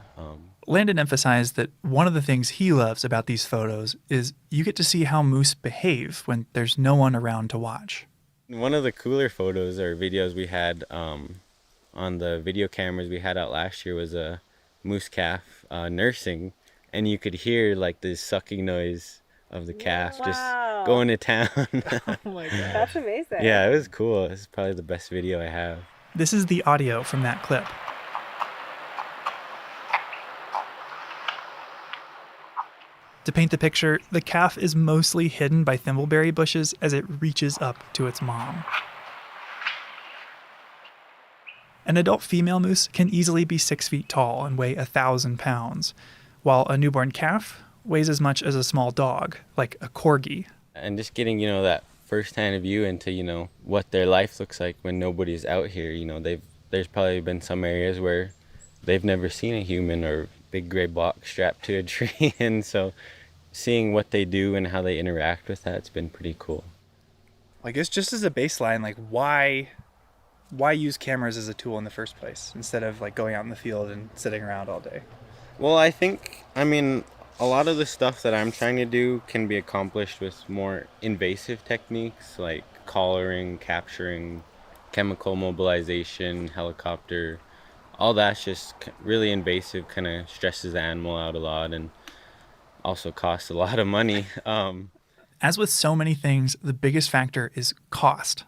Landon emphasized that one of the things he loves about these photos is you get to see how moose behave when there's no one around to watch. One of the cooler photos or videos we had on the video cameras we had out last year was a moose calf nursing, and you could hear like the sucking noise of the calf just going to town. Oh my God. That's amazing. Yeah, it was cool. It's probably the best video I have. This is the audio from that clip. To paint the picture, the calf is mostly hidden by thimbleberry bushes as it reaches up to its mom. An adult female moose can easily be 6 feet tall and weigh 1,000 pounds, while a newborn calf weighs as much as a small dog, like a corgi. And just getting, that first-hand view into, what their life looks like when nobody's out here. There's probably been some areas where they've never seen a human or big gray block strapped to a tree, and so seeing what they do and how they interact with that's been pretty cool. I guess just as a baseline, like why use cameras as a tool in the first place instead of like going out in the field and sitting around all day? Well, I mean, a lot of the stuff that I'm trying to do can be accomplished with more invasive techniques like collaring, capturing, chemical mobilization, helicopter. All that's just really invasive, kind of stresses the animal out a lot and also costs a lot of money. As with so many things, the biggest factor is cost.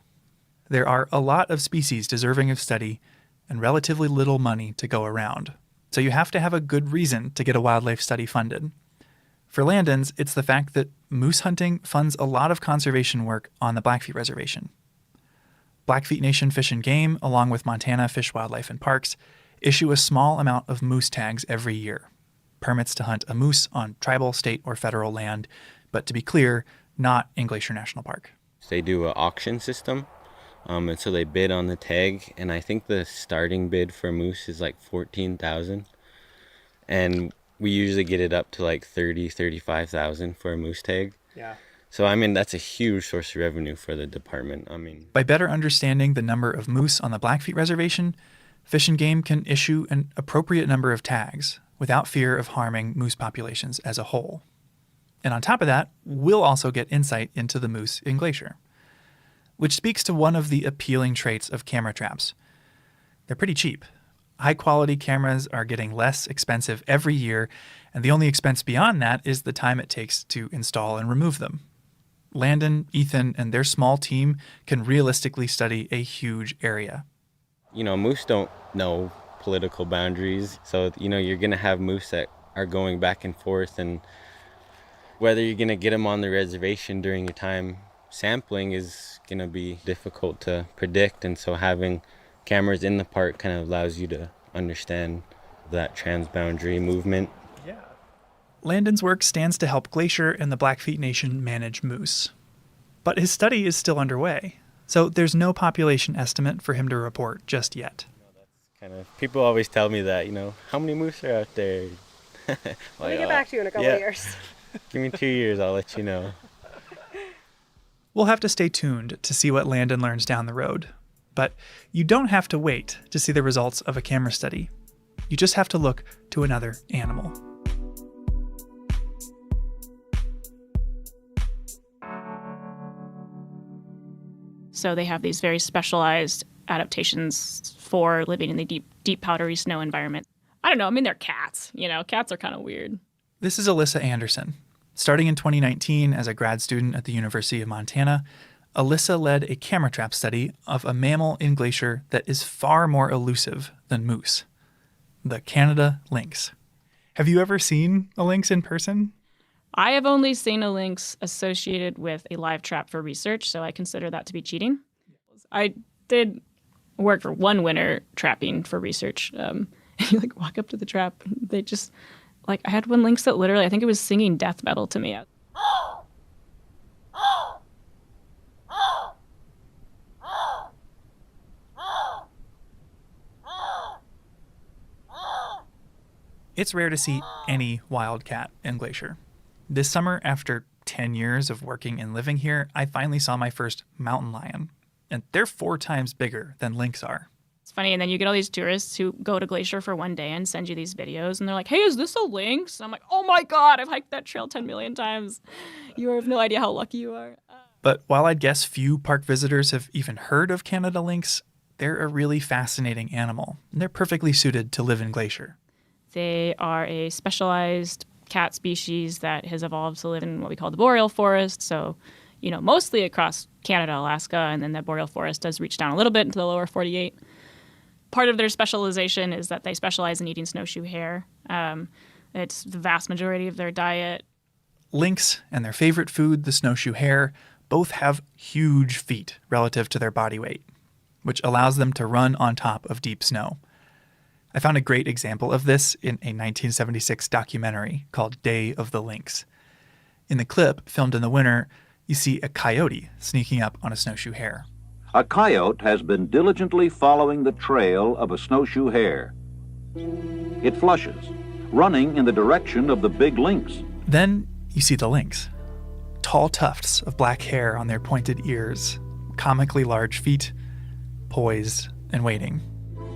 There are a lot of species deserving of study and relatively little money to go around. So you have to have a good reason to get a wildlife study funded. For Landon's, it's the fact that moose hunting funds a lot of conservation work on the Blackfeet Reservation. Blackfeet Nation Fish and Game, along with Montana Fish, Wildlife, and Parks, issue a small amount of moose tags every year. Permits to hunt a moose on tribal, state, or federal land, but to be clear, not in Glacier National Park. They do an auction system, and so they bid on the tag, and I think the starting bid for moose is like $14,000, and we usually get it up to like $35,000 for a moose tag. Yeah. So, I mean, that's a huge source of revenue for the department. By better understanding the number of moose on the Blackfeet Reservation, Fish and Game can issue an appropriate number of tags without fear of harming moose populations as a whole. And on top of that, we'll also get insight into the moose in Glacier, which speaks to one of the appealing traits of camera traps. They're pretty cheap. High-quality cameras are getting less expensive every year, and the only expense beyond that is the time it takes to install and remove them. Landon, Ethan, and their small team can realistically study a huge area. Moose don't know political boundaries, so you're going to have moose that are going back and forth, and whether you're going to get them on the reservation during your time sampling is going to be difficult to predict, and so having cameras in the park kind of allows you to understand that transboundary movement. Yeah. Landon's work stands to help Glacier and the Blackfeet Nation manage moose. But his study is still underway, so there's no population estimate for him to report just yet. People always tell me that, how many moose are out there? We'll get back to you in a couple of years. Give me 2 years, I'll let you know. We'll have to stay tuned to see what Landon learns down the road. But you don't have to wait to see the results of a camera study. You just have to look to another animal. So they have these very specialized adaptations for living in the deep powdery snow environment. I don't know. I mean, they're cats. Cats are kind of weird. This is Alyssa Anderson. Starting in 2019 as a grad student at the University of Montana, Alyssa led a camera trap study of a mammal in Glacier that is far more elusive than moose, the Canada lynx. Have you ever seen a lynx in person? I have only seen a lynx associated with a live trap for research, so I consider that to be cheating. I did work for one winter trapping for research. You walk up to the trap, and they just, I had one lynx that literally, I think it was singing death metal to me. It's rare to see any wildcat in Glacier. This summer, after 10 years of working and living here, I finally saw my first mountain lion. And they're 4 times bigger than lynx are. It's funny, and then you get all these tourists who go to Glacier for one day and send you these videos, and they're like, hey, is this a lynx? And I'm like, oh my God, I've hiked that trail 10 million times. You have no idea how lucky you are. But while I'd guess few park visitors have even heard of Canada lynx, they're a really fascinating animal, and they're perfectly suited to live in Glacier. They are a specialized cat species that has evolved to live in what we call the boreal forest. So, mostly across Canada, Alaska, and then the boreal forest does reach down a little bit into the lower 48. Part of their specialization is that they specialize in eating snowshoe hare. It's the vast majority of their diet. Lynx and their favorite food, the snowshoe hare, both have huge feet relative to their body weight, which allows them to run on top of deep snow. I found a great example of this in a 1976 documentary called Day of the Lynx. In the clip, filmed in the winter, you see a coyote sneaking up on a snowshoe hare. A coyote has been diligently following the trail of a snowshoe hare. It flushes, running in the direction of the big lynx. Then you see the lynx. Tall tufts of black hair on their pointed ears, comically large feet, poised and waiting.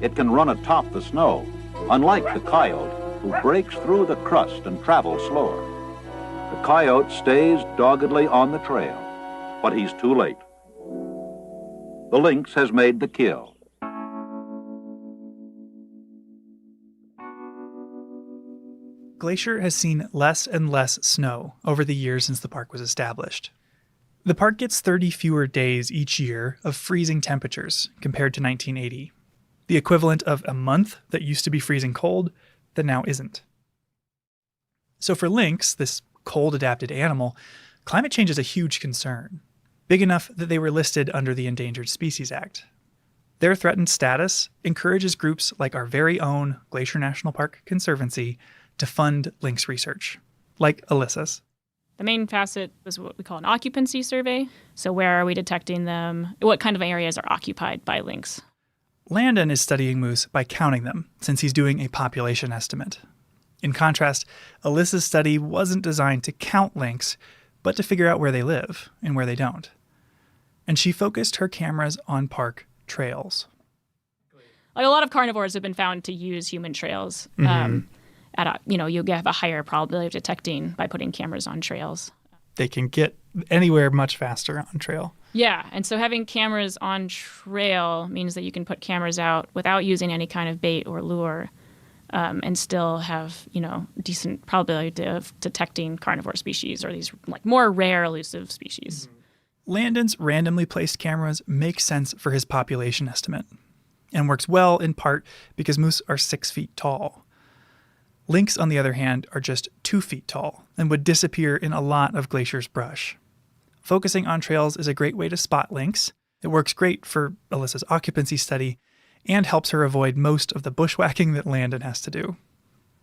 It can run atop the snow, unlike the coyote, who breaks through the crust and travels slower. The coyote stays doggedly on the trail, but he's too late. The lynx has made the kill. Glacier has seen less and less snow over the years since the park was established. The park gets 30 fewer days each year of freezing temperatures compared to 1980, the equivalent of a month that used to be freezing cold that now isn't. So for lynx, this cold-adapted animal, climate change is a huge concern, big enough that they were listed under the Endangered Species Act. Their threatened status encourages groups like our very own Glacier National Park Conservancy to fund lynx research, like Alyssa's. The main facet was what we call an occupancy survey. So where are we detecting them? What kind of areas are occupied by lynx? Landon is studying moose by counting them, since he's doing a population estimate. In contrast, Alyssa's study wasn't designed to count lynx, but to figure out where they live and where they don't. And she focused her cameras on park trails. Like a lot of carnivores have been found to use human trails. You have a higher probability of detecting by putting cameras on trails. They can get anywhere much faster on trail. Yeah, and so having cameras on trail means that you can put cameras out without using any kind of bait or lure, and still have, decent probability of detecting carnivore species or these more rare elusive species. Landon's randomly placed cameras make sense for his population estimate and works well in part because moose are 6 feet tall. Lynx, on the other hand, are just 2 feet tall and would disappear in a lot of Glacier's brush. Focusing on trails is a great way to spot lynx. It works great for Alyssa's occupancy study and helps her avoid most of the bushwhacking that Landon has to do.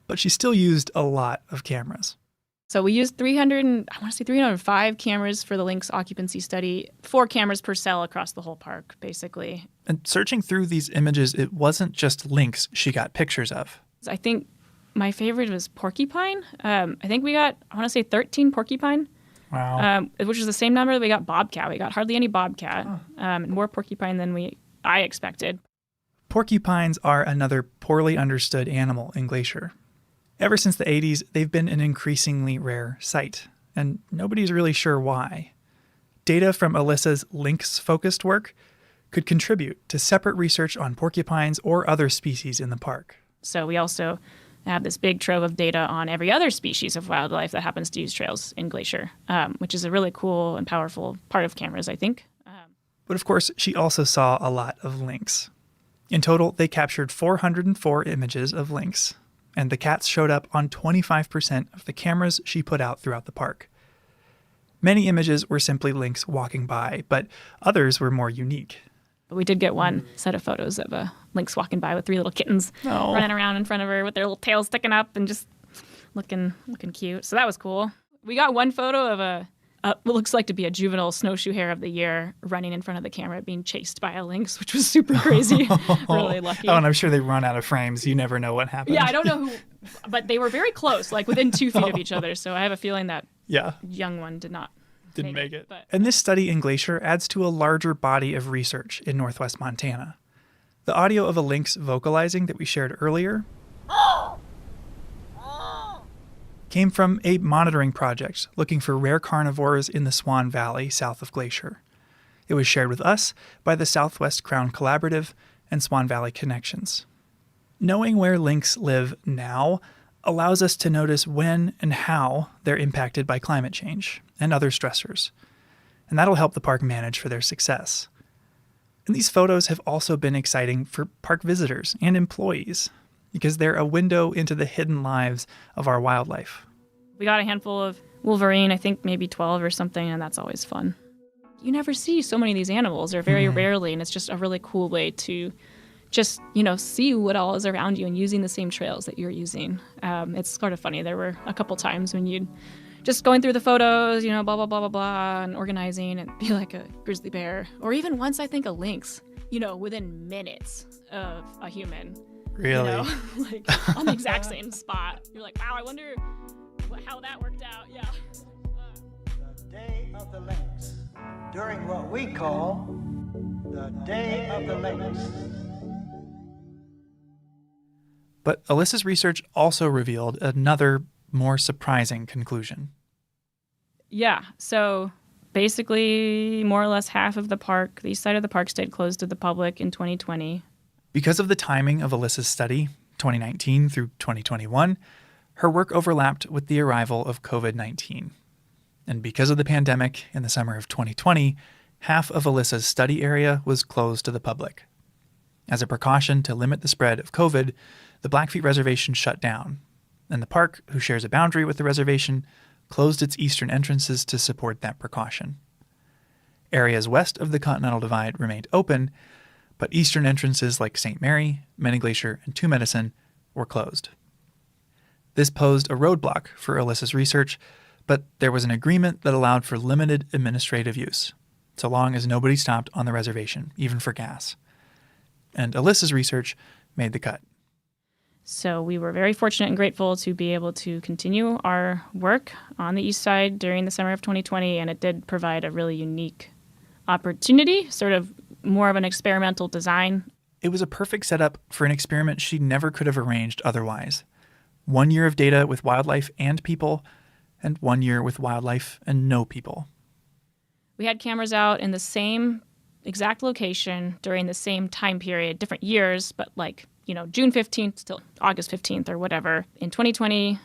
But she still used a lot of cameras. So we used 305 cameras for the lynx occupancy study, 4 cameras per cell across the whole park, basically. And searching through these images, it wasn't just lynx she got pictures of. I think my favorite was porcupine. I think we got, 13 porcupine. Wow. Which is the same number that we got bobcat. We got hardly any bobcat, more porcupine than I expected. Porcupines are another poorly understood animal in Glacier. Ever since the 80s, they've been an increasingly rare sight, and nobody's really sure why. Data from Alyssa's lynx-focused work could contribute to separate research on porcupines or other species in the park. So we also have this big trove of data on every other species of wildlife that happens to use trails in Glacier, which is a really cool and powerful part of cameras, I think. But of course, she also saw a lot of lynx. In total, they captured 404 images of lynx, and the cats showed up on 25% of the cameras she put out throughout the park. Many images were simply lynx walking by, but others were more unique. But we did get one set of photos of a lynx walking by with 3 little kittens running around in front of her with their little tails sticking up and just looking cute. So that was cool. We got one photo of what looks like to be a juvenile snowshoe hare of the year running in front of the camera being chased by a lynx, which was super crazy. Really lucky. Oh, and I'm sure they run out of frames. You never know what happened. Yeah, I don't know who, but they were very close, like within 2 feet of each other. So I have a feeling that young one didn't make it. But. And this study in Glacier adds to a larger body of research in northwest Montana. The audio of a lynx vocalizing that we shared earlier came from a monitoring project looking for rare carnivores in the Swan Valley south of Glacier. It was shared with us by the Southwest Crown Collaborative and Swan Valley Connections. Knowing where lynx live now allows us to notice when and how they're impacted by climate change and other stressors, and that'll help the park manage for their success. And these photos have also been exciting for park visitors and employees because they're a window into the hidden lives of our wildlife. We got a handful of wolverine, I think maybe 12 or something, and that's always fun. You never see so many of these animals, or very rarely, and it's just a really cool way to just, see what all is around you and using the same trails that you're using. It's sort of funny. There were a couple times when you'd just going through the photos, blah, blah, blah, blah, blah, and organizing and be like a grizzly bear. Or even once, I think, a lynx, within minutes of a human. Really? Like on the exact same spot. You're like, wow, I wonder how that worked out. Yeah. The Day of the Lynx, during what we call the Day of the Lynx. But Alyssa's research also revealed another, more surprising conclusion. Yeah, so basically more or less half of the east side of the park stayed closed to the public in 2020. Because of the timing of Alyssa's study, 2019 through 2021, her work overlapped with the arrival of COVID-19. And because of the pandemic in the summer of 2020, half of Alyssa's study area was closed to the public. As a precaution to limit the spread of COVID, the Blackfeet Reservation shut down, and the park, who shares a boundary with the reservation, closed its eastern entrances to support that precaution. Areas west of the Continental Divide remained open, but eastern entrances like St. Mary, Many Glacier, and Two Medicine were closed. This posed a roadblock for Alyssa's research, but there was an agreement that allowed for limited administrative use, so long as nobody stopped on the reservation, even for gas. And Alyssa's research made the cut. So we were very fortunate and grateful to be able to continue our work on the east side during the summer of 2020, and it did provide a really unique opportunity, sort of more of an experimental design. It was a perfect setup for an experiment she never could have arranged otherwise. 1 year of data with wildlife and people, and 1 year with wildlife and no people. We had cameras out in the same exact location during the same time period, different years, but June 15th till August 15th or whatever in 2020,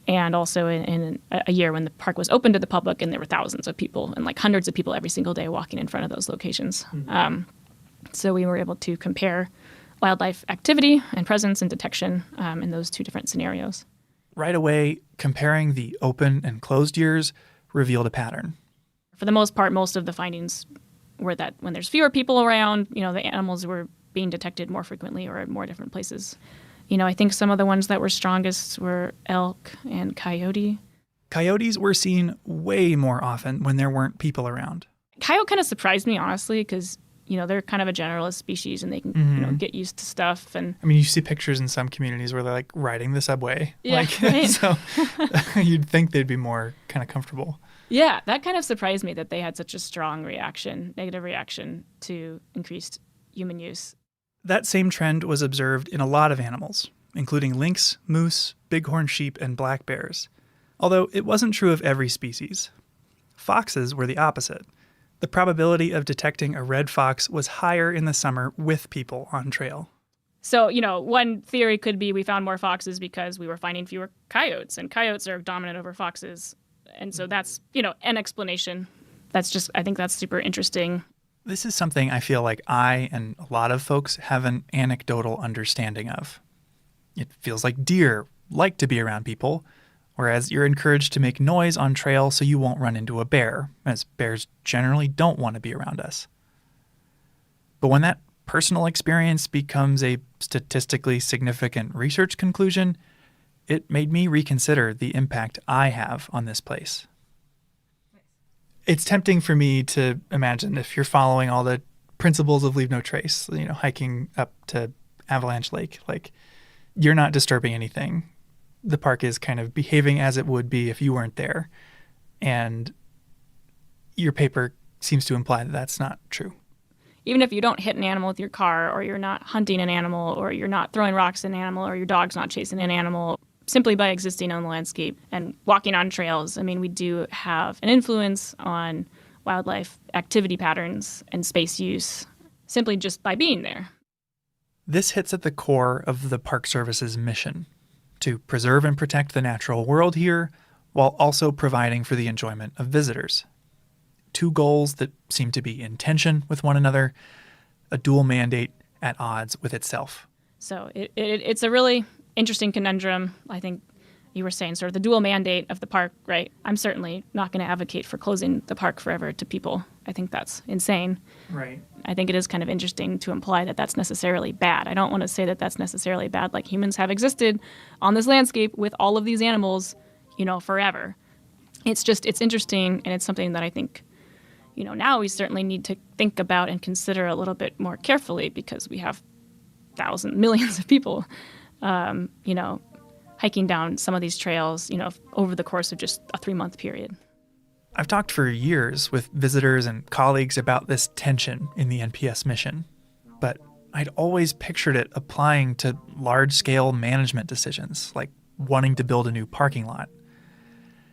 and also in a year when the park was open to the public and there were thousands of people and hundreds of people every single day walking in front of those locations. Mm-hmm. So we were able to compare wildlife activity and presence and detection in those two different scenarios. Right away, comparing the open and closed years revealed a pattern. For the most part, most of the findings were that when there's fewer people around, the animals were being detected more frequently or at more different places. I think some of the ones that were strongest were elk and coyote. Coyotes were seen way more often when there weren't people around. Coyote kind of surprised me, honestly, because, they're kind of a generalist species and they can, get used to stuff. And you see pictures in some communities where they're riding the subway. Yeah, right. So you'd think they'd be more kind of comfortable. Yeah, that kind of surprised me that they had such a strong negative reaction to increased human use. That same trend was observed in a lot of animals, including lynx, moose, bighorn sheep, and black bears. Although it wasn't true of every species. Foxes were the opposite. The probability of detecting a red fox was higher in the summer with people on trail. So, one theory could be we found more foxes because we were finding fewer coyotes, and coyotes are dominant over foxes. And so that's, an explanation. I think that's super interesting. This is something I feel like I and a lot of folks have an anecdotal understanding of. It feels like deer like to be around people, whereas you're encouraged to make noise on trail so you won't run into a bear, as bears generally don't want to be around us. But when that personal experience becomes a statistically significant research conclusion, it made me reconsider the impact I have on this place. It's tempting for me to imagine if you're following all the principles of leave no trace, hiking up to Avalanche Lake, like you're not disturbing anything. The park is kind of behaving as it would be if you weren't there. And your paper seems to imply that that's not true. Even if you don't hit an animal with your car, or you're not hunting an animal, or you're not throwing rocks at an animal, or your dog's not chasing an animal, simply by existing on the landscape and walking on trails, I mean, we do have an influence on wildlife activity patterns and space use simply just by being there. This hits at the core of the Park Service's mission, to preserve and protect the natural world here while also providing for the enjoyment of visitors. Two goals that seem to be in tension with one another, a dual mandate at odds with itself. So it's a really interesting conundrum. I think you were saying sort of the dual mandate of the park, right? I'm certainly not going to advocate for closing the park forever to people. I think that's insane. Right. I think it is kind of interesting to imply that that's necessarily bad. I don't want to say that that's necessarily bad, like humans have existed on this landscape with all of these animals, forever. It's interesting, and it's something that I think, now we certainly need to think about and consider a little bit more carefully, because we have millions of people, hiking down some of these trails, over the course of just a 3-month period. I've talked for years with visitors and colleagues about this tension in the NPS mission, but I'd always pictured it applying to large-scale management decisions, like wanting to build a new parking lot.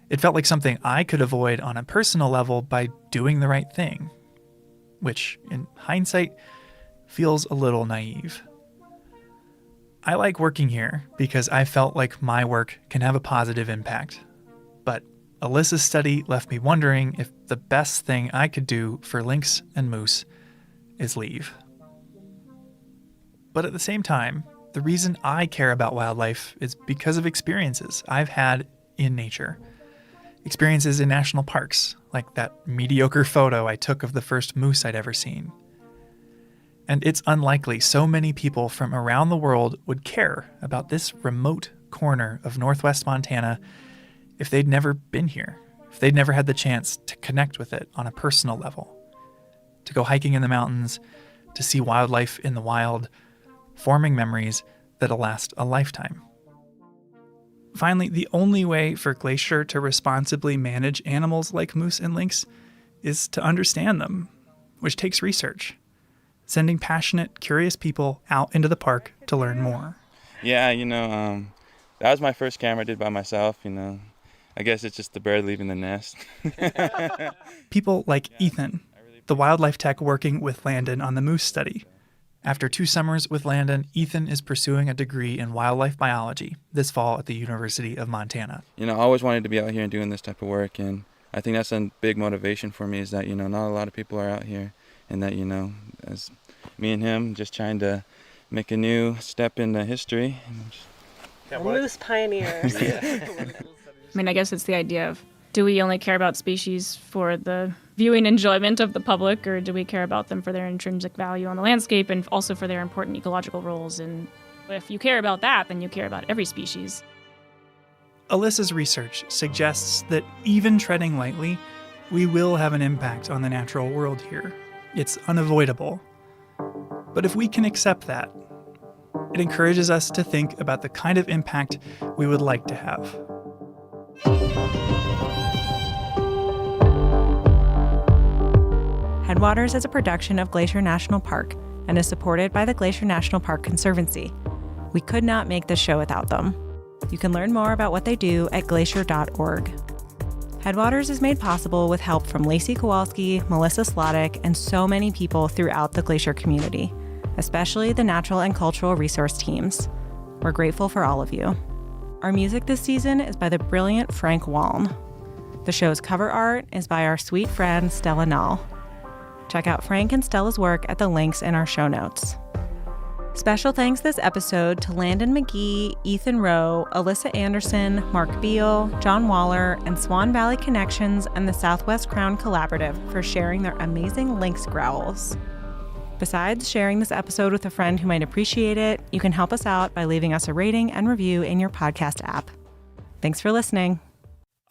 It felt like something I could avoid on a personal level by doing the right thing, which, in hindsight, feels a little naive. I like working here because I felt like my work can have a positive impact. But Alyssa's study left me wondering if the best thing I could do for lynx and moose is leave. But at the same time, the reason I care about wildlife is because of experiences I've had in nature. Experiences in national parks, like that mediocre photo I took of the first moose I'd ever seen. And it's unlikely so many people from around the world would care about this remote corner of northwest Montana if they'd never been here, if they'd never had the chance to connect with it on a personal level, to go hiking in the mountains, to see wildlife in the wild, forming memories that'll last a lifetime. Finally, the only way for Glacier to responsibly manage animals like moose and lynx is to understand them, which takes research. Sending passionate, curious people out into the park to learn more. Yeah, that was my first camera I did by myself, I guess it's just the bird leaving the nest. People like Ethan, the wildlife tech working with Landon on the moose study. After 2 summers with Landon, Ethan is pursuing a degree in wildlife biology this fall at the University of Montana. I always wanted to be out here and doing this type of work, and I think that's a big motivation for me is that, not a lot of people are out here, and that, as me and him just trying to make a new step into history. Moose pioneers. I guess it's the idea of, do we only care about species for the viewing enjoyment of the public, or do we care about them for their intrinsic value on the landscape and also for their important ecological roles? And if you care about that, then you care about every species. Alyssa's research suggests that even treading lightly, we will have an impact on the natural world here. It's unavoidable. But if we can accept that, it encourages us to think about the kind of impact we would like to have. Headwaters is a production of Glacier National Park and is supported by the Glacier National Park Conservancy. We could not make this show without them. You can learn more about what they do at glacier.org. Headwaters is made possible with help from Lacey Kowalski, Melissa Slottick, and so many people throughout the Glacier community, especially the natural and cultural resource teams. We're grateful for all of you. Our music this season is by the brilliant Frank Waln. The show's cover art is by our sweet friend Stella Nall. Check out Frank and Stella's work at the links in our show notes. Special thanks this episode to Landon McGee, Ethan Rowe, Alyssa Anderson, Mark Beal, John Waller, and Swan Valley Connections and the Southwest Crown Collaborative for sharing their amazing lynx growls. Besides sharing this episode with a friend who might appreciate it, you can help us out by leaving us a rating and review in your podcast app. Thanks for listening.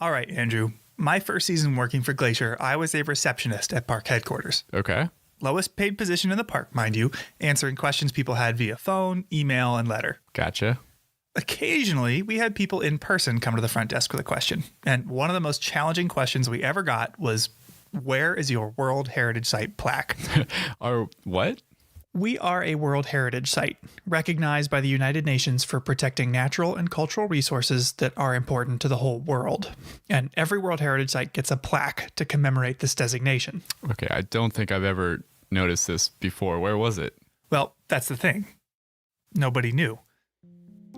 All right, Andrew, My first season working for Glacier, I was a receptionist at park headquarters. Okay. Lowest paid position in the park, mind you, answering questions people had via phone, email, and letter. Gotcha. Occasionally, we had people in person come to the front desk with a question. And one of the most challenging questions we ever got was, where is your World Heritage Site plaque? Our what? We are a World Heritage Site, recognized by the United Nations for protecting natural and cultural resources that are important to the whole world. And every World Heritage Site gets a plaque to commemorate this designation. Okay, I don't think I've ever noticed this before. Where was it? Well, that's the thing. Nobody knew.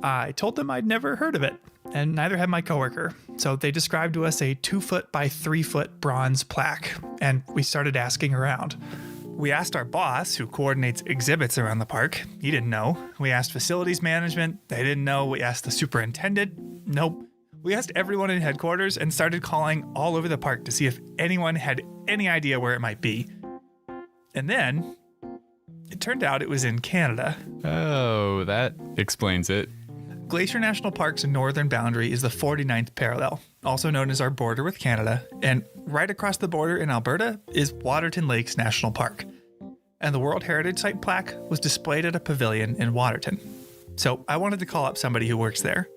I told them I'd never heard of it, and neither had my coworker. So they described to us a 2-foot by 3-foot bronze plaque, and we started asking around. We asked our boss, who coordinates exhibits around the park. He didn't know. We asked facilities management. They didn't know. We asked the superintendent. Nope. We asked everyone in headquarters and started calling all over the park to see if anyone had any idea where it might be. And then it turned out it was in Canada. Oh, that explains it. Glacier National Park's northern boundary is the 49th parallel, also known as our border with Canada, and right across the border in Alberta is Waterton Lakes National Park. And the World Heritage Site plaque was displayed at a pavilion in Waterton. So I wanted to call up somebody who works there.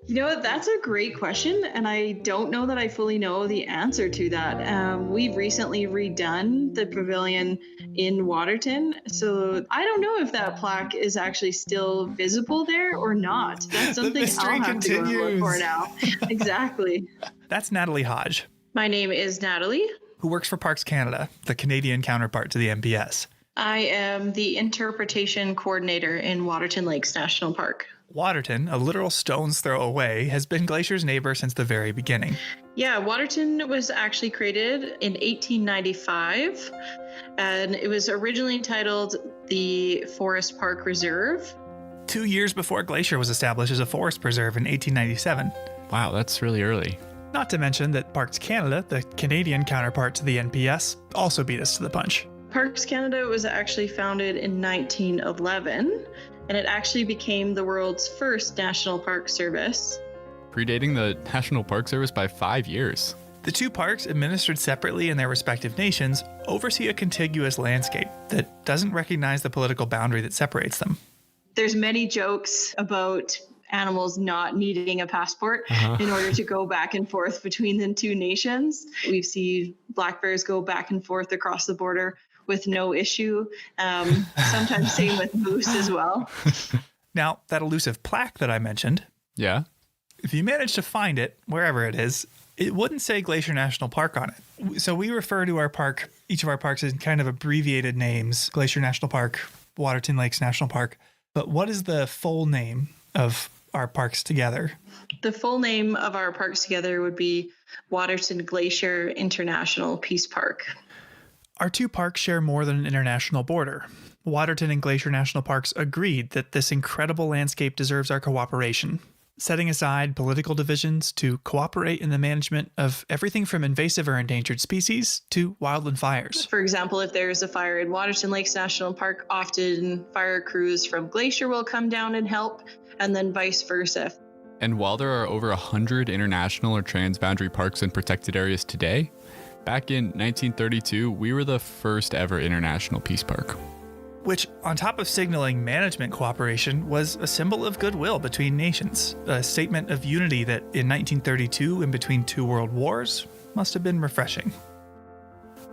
You know, that's a great question, and I don't know that I fully know the answer to that. We've recently redone the pavilion in Waterton, so I don't know if that plaque is actually still visible there or not. That's something I'll have to go look for now. Exactly. That's Natalie Hodge. My name is Natalie, who works for Parks Canada, the Canadian counterpart to the MPS. I am the interpretation coordinator in Waterton Lakes National Park. Waterton, a literal stone's throw away, has been Glacier's neighbor since the very beginning. Yeah, Waterton was actually created in 1895, and it was originally titled the Forest Park Reserve. 2 years before Glacier was established as a forest preserve in 1897. Wow, that's really early. Not to mention that Parks Canada, the Canadian counterpart to the NPS, also beat us to the punch. Parks Canada was actually founded in 1911, and it actually became the world's first national park service. Predating the National Park Service by 5 years. The two parks, administered separately in their respective nations, oversee a contiguous landscape that doesn't recognize the political boundary that separates them. There's many jokes about animals not needing a passport in order to go back and forth between the two nations. We've seen black bears go back and forth across the border with no issue. Sometimes same with moose as well. Now, that elusive plaque that I mentioned. Yeah. If you manage to find it, wherever it is, it wouldn't say Glacier National Park on it. So we refer to our park, each of our parks, in kind of abbreviated names. Glacier National Park, Waterton Lakes National Park. But what is the full name of our parks together? The full name of our parks together would be Waterton Glacier International Peace Park. Our two parks share more than an international border. Waterton and Glacier National Parks agreed that this incredible landscape deserves our cooperation, setting aside political divisions to cooperate in the management of everything from invasive or endangered species to wildland fires. For example, if there's a fire in Waterton Lakes National Park, often fire crews from Glacier will come down and help, and then vice versa. And while there are over 100 international or transboundary parks and protected areas today, back in 1932, we were the first ever international peace park. Which, on top of signaling management cooperation, was a symbol of goodwill between nations, a statement of unity that in 1932, in between two world wars, must have been refreshing.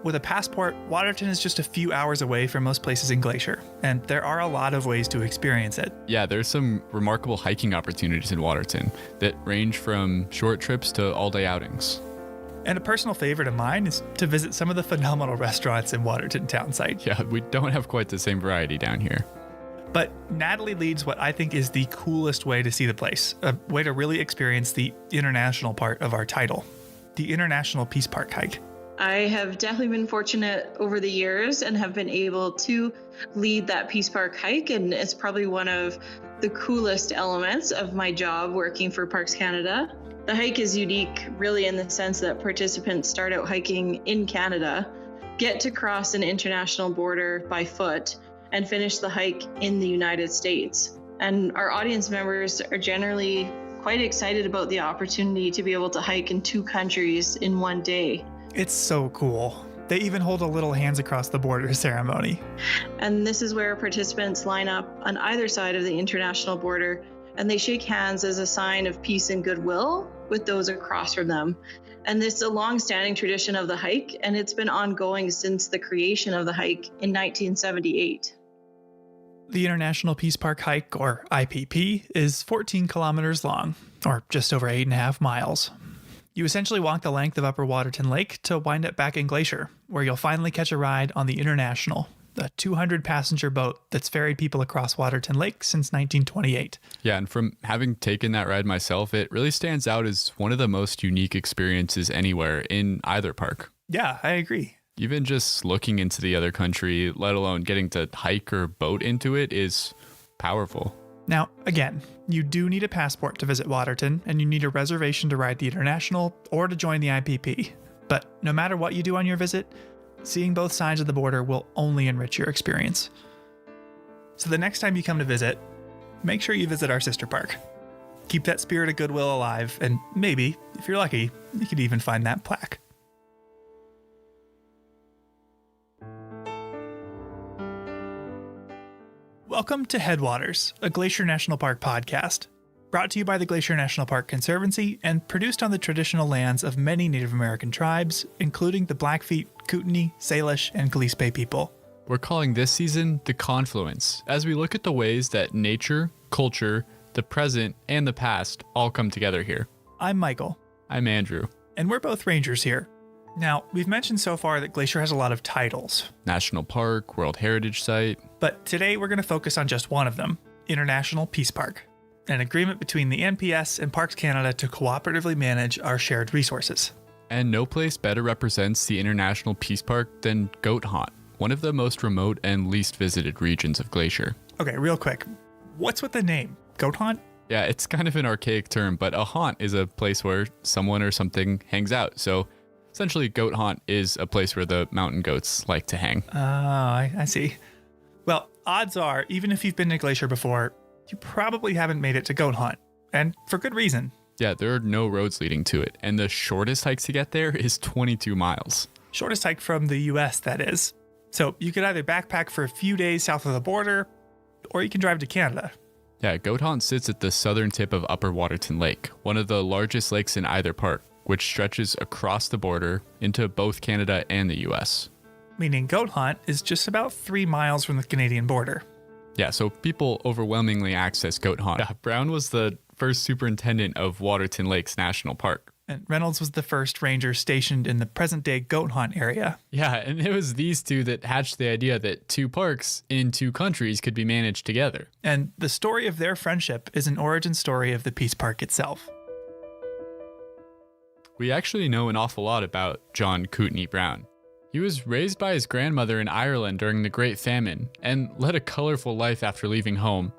With a passport, Waterton is just a few hours away from most places in Glacier, and there are a lot of ways to experience it. Yeah, there's some remarkable hiking opportunities in Waterton that range from short trips to all-day outings. And a personal favorite of mine is to visit some of the phenomenal restaurants in Waterton townsite. Yeah, we don't have quite the same variety down here. But Natalie leads what I think is the coolest way to see the place, a way to really experience the international part of our title, the International Peace Park hike. I have definitely been fortunate over the years and have been able to lead that Peace Park hike, and it's probably one of the coolest elements of my job working for Parks Canada. The hike is unique really in the sense that participants start out hiking in Canada, get to cross an international border by foot, and finish the hike in the United States. And our audience members are generally quite excited about the opportunity to be able to hike in 2 countries in one day. It's so cool. They even hold a little hands across the border ceremony. And this is where participants line up on either side of the international border, and they shake hands as a sign of peace and goodwill with those across from them. And this is a long-standing tradition of the hike, and it's been ongoing since the creation of the hike in 1978. The International Peace Park Hike, or IPP, is 14 kilometers long, or just over 8.5 miles. You essentially walk the length of Upper Waterton Lake to wind up back in Glacier, where you'll finally catch a ride on the International, the 200-passenger boat that's ferried people across Waterton Lake since 1928. Yeah, and from having taken that ride myself, it really stands out as one of the most unique experiences anywhere in either park. Yeah, I agree. Even just looking into the other country, let alone getting to hike or boat into it, is powerful. Now, again, you do need a passport to visit Waterton, and you need a reservation to ride the International or to join the IPP. But no matter what you do on your visit, seeing both sides of the border will only enrich your experience. So the next time you come to visit, make sure you visit our sister park. Keep that spirit of goodwill alive, and maybe, if you're lucky, you could even find that plaque. Welcome to Headwaters, a Glacier National Park podcast, brought to you by the Glacier National Park Conservancy and produced on the traditional lands of many Native American tribes, including the Blackfeet, Kootenai, Salish, and Gillespie people. We're calling this season The Confluence, as we look at the ways that nature, culture, the present, and the past all come together here. I'm Michael. I'm Andrew. And we're both rangers here. Now, we've mentioned so far that Glacier has a lot of titles. National Park, World Heritage Site. But today we're going to focus on just one of them, International Peace Park, an agreement between the NPS and Parks Canada to cooperatively manage our shared resources. And no place better represents the International Peace Park than Goat Haunt, one of the most remote and least visited regions of Glacier. Okay, real quick, what's with the name? Goat Haunt? Yeah, it's kind of an archaic term, but a haunt is a place where someone or something hangs out. So essentially, Goat Haunt is a place where the mountain goats like to hang. Oh, I see. Well, odds are, even if you've been to Glacier before, you probably haven't made it to Goat Haunt, and for good reason. Yeah, there are no roads leading to it, and the shortest hike to get there is 22 miles. Shortest hike from the US, that is. So you could either backpack for a few days south of the border, or you can drive to Canada. Yeah, Goat Haunt sits at the southern tip of Upper Waterton Lake, one of the largest lakes in either park, which stretches across the border into both Canada and the US. Meaning Goat Haunt is just about 3 miles from the Canadian border. Yeah, so people overwhelmingly access Goat Haunt. Yeah, Brown was the first superintendent of Waterton Lakes National Park. And Reynolds was the first ranger stationed in the present-day Goat Haunt area. Yeah, and it was these two that hatched the idea that 2 parks in 2 countries could be managed together. And the story of their friendship is an origin story of the Peace Park itself. We actually know an awful lot about John Kootenai Brown. He was raised by his grandmother in Ireland during the Great Famine and led a colorful life after leaving home.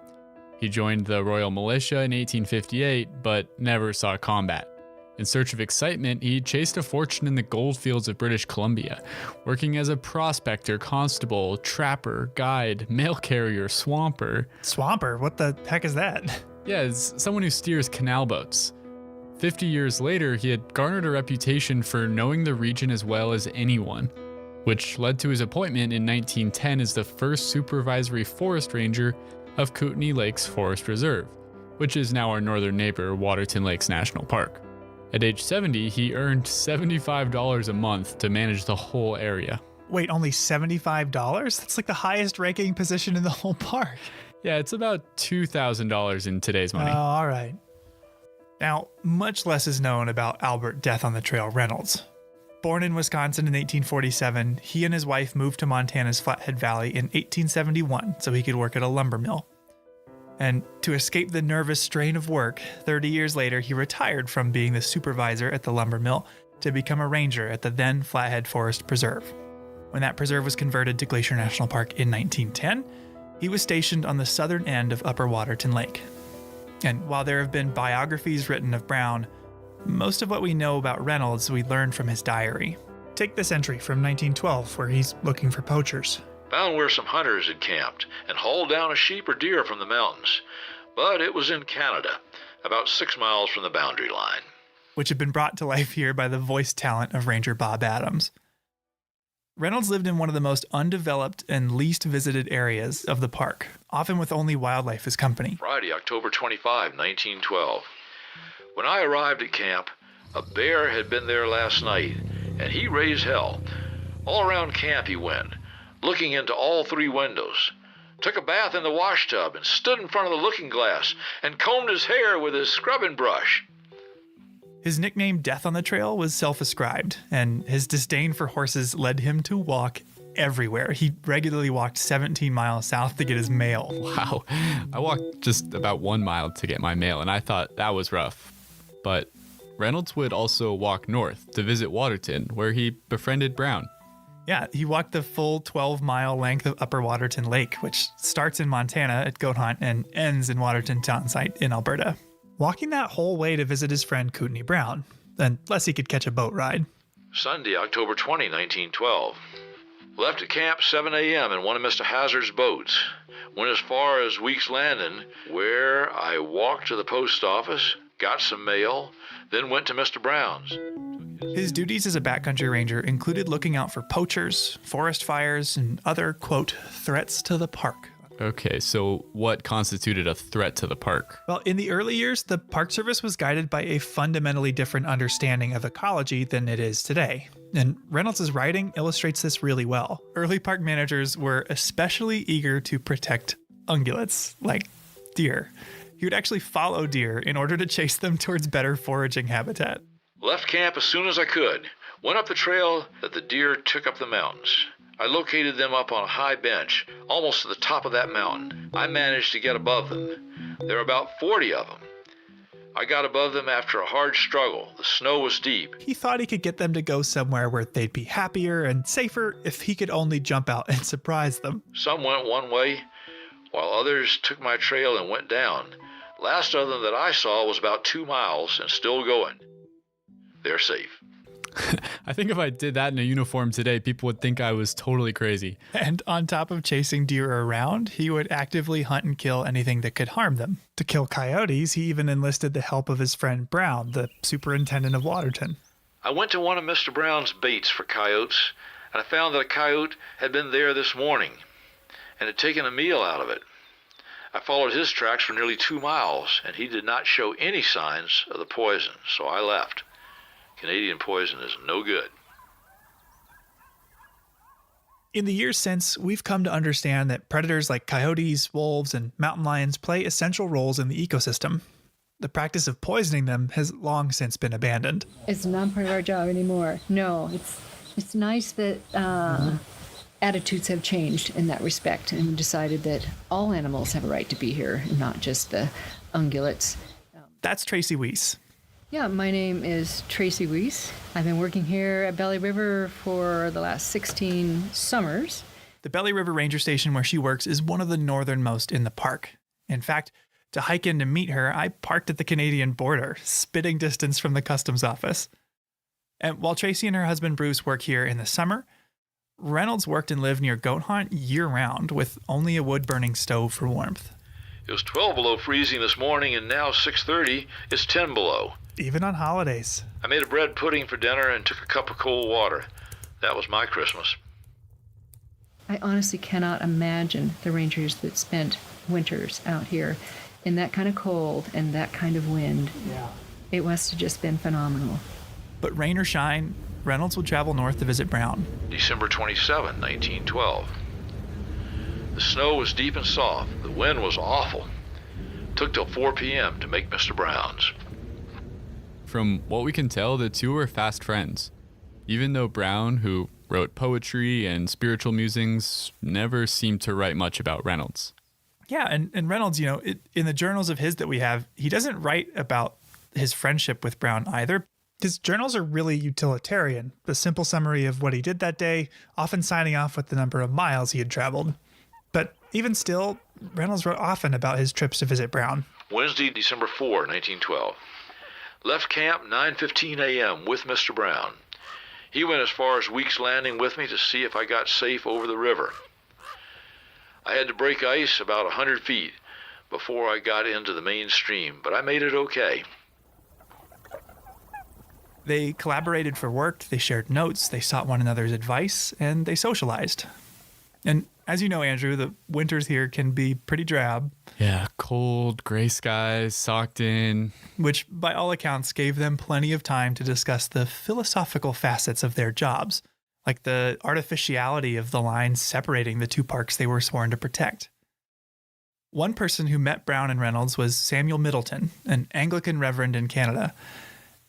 He joined the Royal Militia in 1858, but never saw combat. In search of excitement, he chased a fortune in the gold fields of British Columbia, working as a prospector, constable, trapper, guide, mail carrier, swamper. Swamper? What the heck is that? Yeah, it's someone who steers canal boats. 50 years later, he had garnered a reputation for knowing the region as well as anyone, which led to his appointment in 1910 as the first supervisory forest ranger of Kootenai Lakes Forest Reserve, which is now our northern neighbor, Waterton Lakes National Park. At age 70, he earned $75 a month to manage the whole area. Wait, only $75? That's like the highest ranking position in the whole park. Yeah, it's about $2,000 in today's money. Oh, all right. Now, much less is known about Albert Death on the Trail Reynolds. Born in Wisconsin in 1847, he and his wife moved to Montana's Flathead Valley in 1871 so he could work at a lumber mill. And to escape the nervous strain of work, 30 years later, he retired from being the supervisor at the lumber mill to become a ranger at the then Flathead Forest Preserve. When that preserve was converted to Glacier National Park in 1910, he was stationed on the southern end of Upper Waterton Lake. And while there have been biographies written of Brown, most of what we know about Reynolds we learned from his diary. Take this entry from 1912 where he's looking for poachers. Found where some hunters had camped and hauled down a sheep or deer from the mountains. But it was in Canada. about 6 miles from the boundary line. Which had been brought to life here by the voice talent of Ranger Bob Adams. Reynolds lived in one of the most undeveloped and least visited areas of the park, often with only wildlife as company. Friday, October 25, 1912. When I arrived at camp, a bear had been there last night, and he raised hell. All around camp he went, looking into all 3 windows. Took a bath in the wash tub and stood in front of the looking glass and combed his hair with his scrubbing brush. His nickname Death on the Trail was self-ascribed, and his disdain for horses led him to walk everywhere. He regularly walked 17 miles south to get his mail. Wow. I walked just about 1 mile to get my mail, and I thought that was rough. But Reynolds would also walk north to visit Waterton, where he befriended Brown. Yeah, he walked the full 12-mile length of Upper Waterton Lake, which starts in Montana at Goat Hunt and ends in Waterton Town Site in Alberta. Walking that whole way to visit his friend Kootenai Brown, unless he could catch a boat ride. Sunday, October 20, 1912. Left at camp 7 a.m. in one of Mr. Hazard's boats. Went as far as Weeks Landing, where I walked to the post office, got some mail, then went to Mr. Brown's. His duties as a backcountry ranger included looking out for poachers, forest fires, and other, quote, threats to the park. Okay, so what constituted a threat to the park? Well, in the early years, the Park Service was guided by a fundamentally different understanding of ecology than it is today. And Reynolds' writing illustrates this really well. Early park managers were especially eager to protect ungulates, like deer. He would actually follow deer in order to chase them towards better foraging habitat. Left camp as soon as I could. Went up the trail that the deer took up the mountains. I located them up on a high bench, almost to the top of that mountain. I managed to get above them. There were about 40 of them. I got above them after a hard struggle. The snow was deep. He thought he could get them to go somewhere where they'd be happier and safer if he could only jump out and surprise them. Some went one way, while others took my trail and went down. Last of them that I saw was about 2 miles and still going. They're safe. I think if I did that in a uniform today, people would think I was totally crazy. And on top of chasing deer around, he would actively hunt and kill anything that could harm them. To kill coyotes, he even enlisted the help of his friend Brown, the superintendent of Waterton. I went to one of Mr. Brown's baits for coyotes, and I found that a coyote had been there this morning and had taken a meal out of it. I followed his tracks for nearly 2 miles, and he did not show any signs of the poison, so I left. Canadian poison is no good. In the years since, we've come to understand that predators like coyotes, wolves, and mountain lions play essential roles in the ecosystem. The practice of poisoning them has long since been abandoned. It's not part of our job anymore. No, it's nice that attitudes have changed in that respect and decided that all animals have a right to be here and not just the ungulates. That's Tracy Weiss. Yeah, my name is Tracy Weiss. I've been working here at Belly River for the last 16 summers. The Belly River Ranger Station where she works is one of the northernmost in the park. In fact, to hike in to meet her, I parked at the Canadian border, spitting distance from the customs office. And while Tracy and her husband Bruce work here in the summer, Reynolds worked and lived near Goat Hunt year-round with only a wood-burning stove for warmth. It was 12 below freezing this morning, and now 6:30, it's 10 below. Even on holidays. I made a bread pudding for dinner and took a cup of cold water. That was my Christmas. I honestly cannot imagine the rangers that spent winters out here in that kind of cold and that kind of wind. Yeah. It must have just been phenomenal. But rain or shine, Reynolds would travel north to visit Brown. December 27, 1912. The snow was deep and soft. The wind was awful. Took till 4 p.m. to make Mr. Brown's. From what we can tell, the two were fast friends. Even though Brown, who wrote poetry and spiritual musings, never seemed to write much about Reynolds. Yeah, and Reynolds, in the journals of his that we have, he doesn't write about his friendship with Brown either. His journals are really utilitarian, a simple summary of what he did that day, often signing off with the number of miles he had traveled. But even still, Reynolds wrote often about his trips to visit Brown. Wednesday, December 4, 1912. Left camp 9:15 a.m. with Mr. Brown. He went as far as Weeks Landing with me to see if I got safe over the river. I had to break ice about 100 feet, before I got into the main stream, but I made it okay. They collaborated for work, they shared notes, they sought one another's advice, and they socialized. And as you know, Andrew, the winters here can be pretty drab. Yeah, cold, gray skies, socked in. Which, by all accounts, gave them plenty of time to discuss the philosophical facets of their jobs, like the artificiality of the lines separating the two parks they were sworn to protect. One person who met Brown and Reynolds was Samuel Middleton, an Anglican reverend in Canada.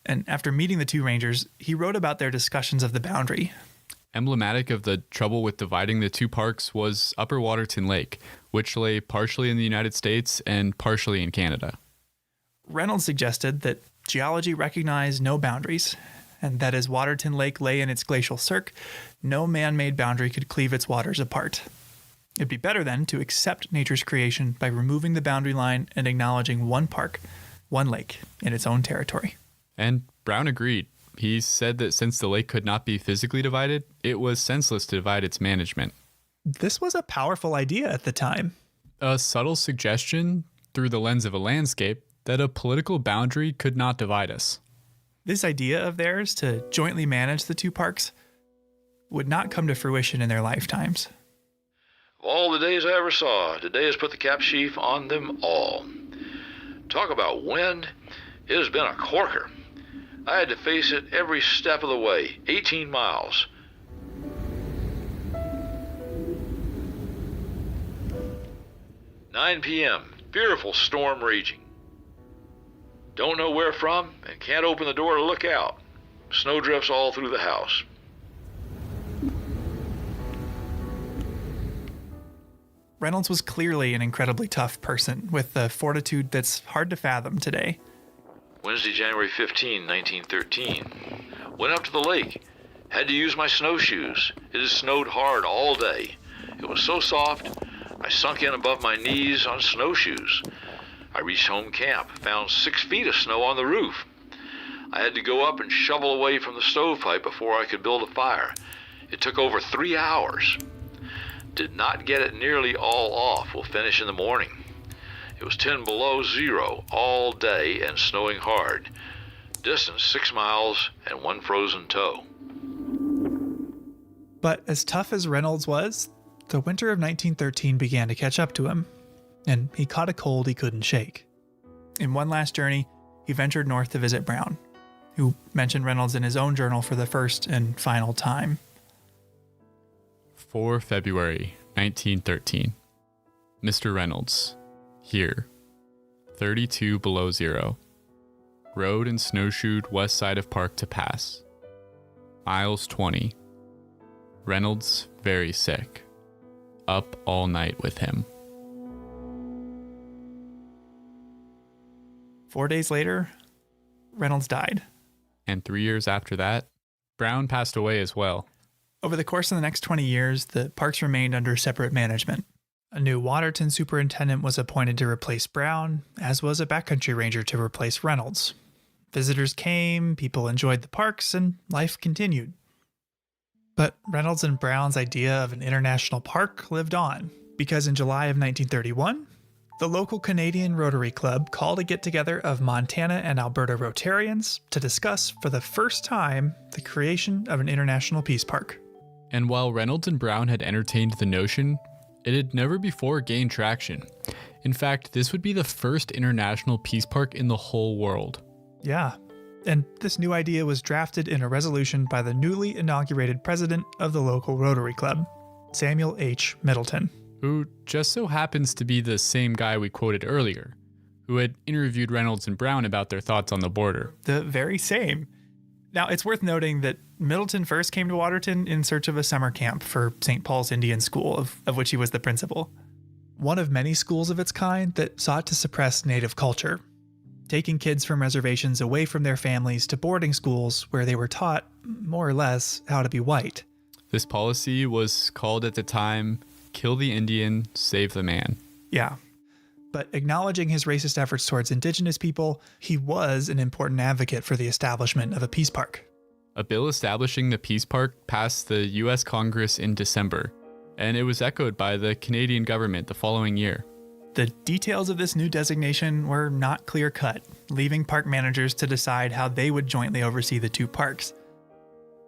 And after meeting the two rangers, he wrote about their discussions of the boundary. Emblematic of the trouble with dividing the two parks was Upper Waterton Lake, which lay partially in the United States and partially in Canada. Reynolds suggested that geology recognized no boundaries, and that as Waterton Lake lay in its glacial cirque, no man-made boundary could cleave its waters apart. It'd be better then to accept nature's creation by removing the boundary line and acknowledging one park, one lake, in its own territory. And Brown agreed. He said that since the lake could not be physically divided, it was senseless to divide its management. This was a powerful idea at the time. A subtle suggestion, through the lens of a landscape, that a political boundary could not divide us. This idea of theirs to jointly manage the two parks would not come to fruition in their lifetimes. Of all the days I ever saw, today has put the cap sheaf on them all. Talk about wind. It has been a corker. I had to face it every step of the way, 18 miles. "9 p.m., fearful storm raging. Don't know where from and can't open the door to look out. Snow drifts all through the house." Reynolds was clearly an incredibly tough person with a fortitude that's hard to fathom today. Wednesday, January 15, 1913. Went up to the lake. Had to use my snowshoes. It has snowed hard all day. It was so soft, I sunk in above my knees on snowshoes. I reached home camp, found 6 feet of snow on the roof. I had to go up and shovel away from the stovepipe before I could build a fire. It took over 3 hours. Did not get it nearly all off. We'll finish in the morning. It was 10 below zero all day and snowing hard. Distance 6 miles and 1 frozen toe. But as tough as Reynolds was, the winter of 1913 began to catch up to him, and he caught a cold he couldn't shake. In one last journey, he ventured north to visit Brown, who mentioned Reynolds in his own journal for the first and final time. 4 February 1913. Mr. Reynolds. Here, 32 below zero. Rode and snowshoed west side of park to pass. Miles 20. Reynolds very sick. Up all night with him. 4 days later, Reynolds died. And 3 years after that, Brown passed away as well. Over the course of the next 20 years, the parks remained under separate management. A new Waterton superintendent was appointed to replace Brown, as was a backcountry ranger to replace Reynolds. Visitors came, people enjoyed the parks, and life continued. But Reynolds and Brown's idea of an international park lived on, because in July of 1931, the local Canadian Rotary Club called a get-together of Montana and Alberta Rotarians to discuss, for the first time, the creation of an international peace park. And while Reynolds and Brown had entertained the notion, it had never before gained traction. In fact, this would be the first international peace park in the whole world. Yeah, and this new idea was drafted in a resolution by the newly inaugurated president of the local Rotary Club, Samuel H. Middleton. Who just so happens to be the same guy we quoted earlier, who had interviewed Reynolds and Brown about their thoughts on the border. The very same. Now, it's worth noting that Middleton first came to Waterton in search of a summer camp for St. Paul's Indian School, of which he was the principal. One of many schools of its kind that sought to suppress native culture, taking kids from reservations away from their families to boarding schools where they were taught, more or less, how to be white. This policy was called at the time, "Kill the Indian, Save the Man." Yeah. But acknowledging his racist efforts towards indigenous people, he was an important advocate for the establishment of a peace park. A bill establishing the peace park passed the U.S. Congress in December, and it was echoed by the Canadian government the following year. The details of this new designation were not clear-cut, leaving park managers to decide how they would jointly oversee the two parks.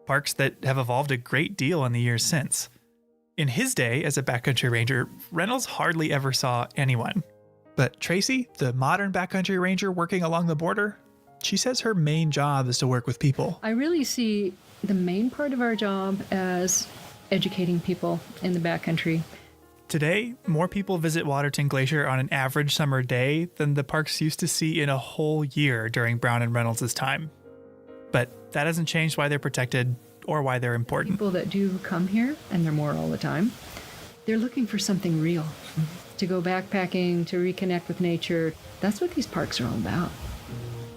Parks that have evolved a great deal in the years since. In his day as a backcountry ranger, Reynolds hardly ever saw anyone. But Tracy, the modern backcountry ranger working along the border, she says her main job is to work with people. I really see the main part of our job as educating people in the backcountry. Today, more people visit Waterton Glacier on an average summer day than the parks used to see in a whole year during Brown and Reynolds' time. But that hasn't changed why they're protected or why they're important. People that do come here, and they're more all the time, they're looking for something real. To go backpacking, to reconnect with nature. That's what these parks are all about.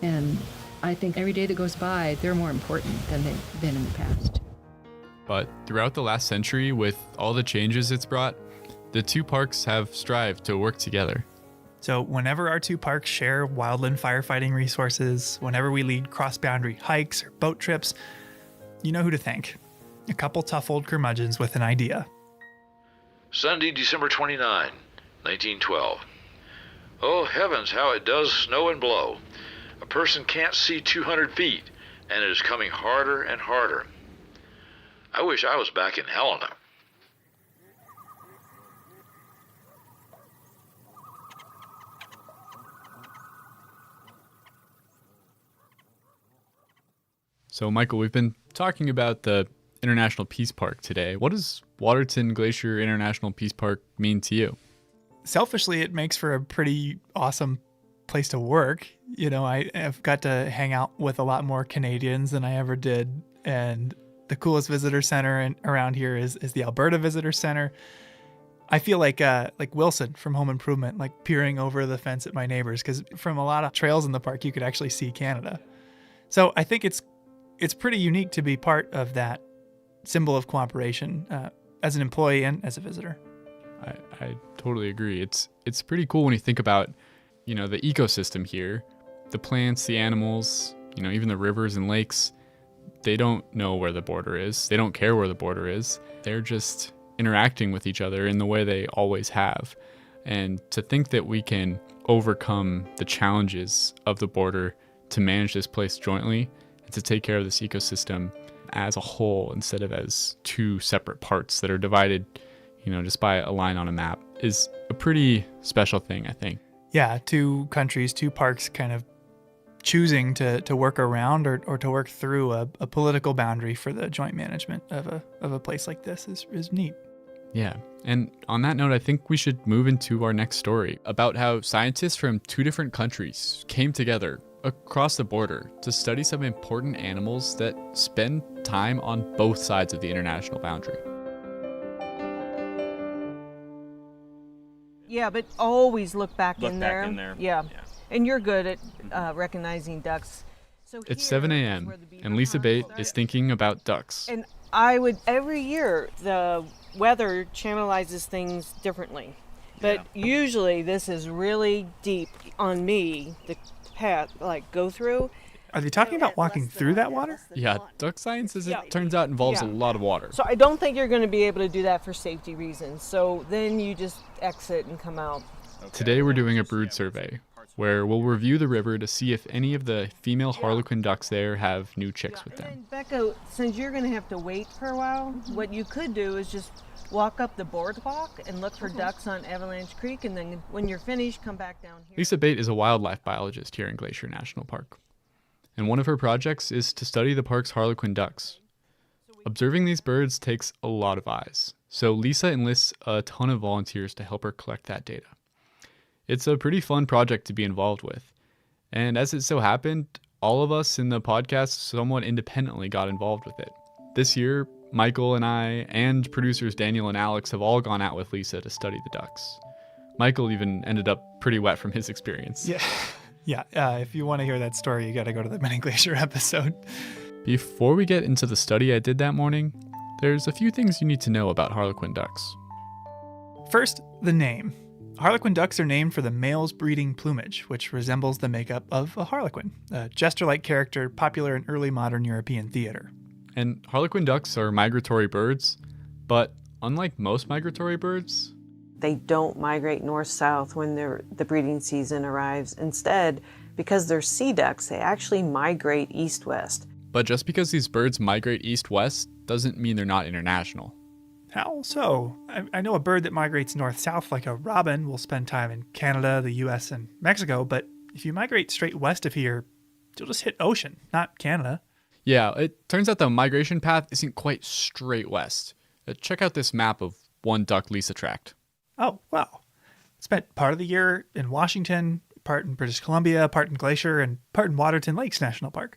And I think every day that goes by, they're more important than they've been in the past. But throughout the last century, with all the changes it's brought, the two parks have strived to work together. So whenever our two parks share wildland firefighting resources, whenever we lead cross-boundary hikes or boat trips, you know who to thank. A couple tough old curmudgeons with an idea. Sunday, December 29, 1912. Oh, heavens, how it does snow and blow. A person can't see 200 feet, and it is coming harder and harder. I wish I was back in Helena. So, Michael, we've been talking about the International Peace Park today. What does Waterton Glacier International Peace Park mean to you? Selfishly, it makes for a pretty awesome place to work. You know, I've got to hang out with a lot more Canadians than I ever did. And the coolest visitor center around here is the Alberta Visitor Center. I feel like Wilson from Home Improvement, like peering over the fence at my neighbors, because from a lot of trails in the park, you could actually see Canada. So I think it's pretty unique to be part of that symbol of cooperation as an employee and as a visitor. I totally agree. It's pretty cool when you think about, the ecosystem here, the plants, the animals, even the rivers and lakes. They don't know where the border is. They don't care where the border is. They're just interacting with each other in the way they always have. And to think that we can overcome the challenges of the border to manage this place jointly and to take care of this ecosystem as a whole instead of as two separate parts that are divided, just by a line on a map is a pretty special thing, I think. Yeah, two countries, two parks kind of choosing to work around or to work through a political boundary for the joint management of a place like this is neat. Yeah, and on that note, I think we should move into our next story about how scientists from two different countries came together across the border to study some important animals that spend time on both sides of the international boundary. Yeah, but always look back Look in back there. in there. Yeah. And you're good at recognizing ducks. So It's 7 a.m., and Lisa Bate is thinking about ducks. And every year, the weather channelizes things differently. But usually this is really deep on me, the path, go through. Are they talking about walking through that water? Yeah, duck science, as it turns out, involves a lot of water. So I don't think you're going to be able to do that for safety reasons. So then you just exit and come out. Today we're doing a brood survey, where we'll review the river to see if any of the female harlequin ducks there have new chicks with them. And Becca, since you're going to have to wait for a while, what you could do is just walk up the boardwalk and look for ducks on Avalanche Creek, and then when you're finished, come back down here. Lisa Bate is a wildlife biologist here in Glacier National Park, and one of her projects is to study the park's harlequin ducks. Observing these birds takes a lot of eyes, so Lisa enlists a ton of volunteers to help her collect that data. It's a pretty fun project to be involved with, and as it so happened, all of us in the podcast somewhat independently got involved with it. This year, Michael and I and producers Daniel and Alex have all gone out with Lisa to study the ducks. Michael even ended up pretty wet from his experience. Yeah. If you want to hear that story, you got to go to the Mini Glacier episode. Before we get into the study I did that morning, there's a few things you need to know about harlequin ducks. First, the name. Harlequin ducks are named for the male's breeding plumage, which resembles the makeup of a harlequin, a jester-like character popular in early modern European theater. And harlequin ducks are migratory birds, but unlike most migratory birds, They don't migrate north-south when the breeding season arrives. Instead, because they're sea ducks, they actually migrate east-west. But just because these birds migrate east-west doesn't mean they're not international. How so? I know a bird that migrates north-south, like a robin, will spend time in Canada, the US, and Mexico, but if you migrate straight west of here, you'll just hit ocean, not Canada. Yeah, it turns out the migration path isn't quite straight west. Check out this map of one duck Lisa tracked. Oh, wow. Spent part of the year in Washington, part in British Columbia, part in Glacier, and part in Waterton Lakes National Park.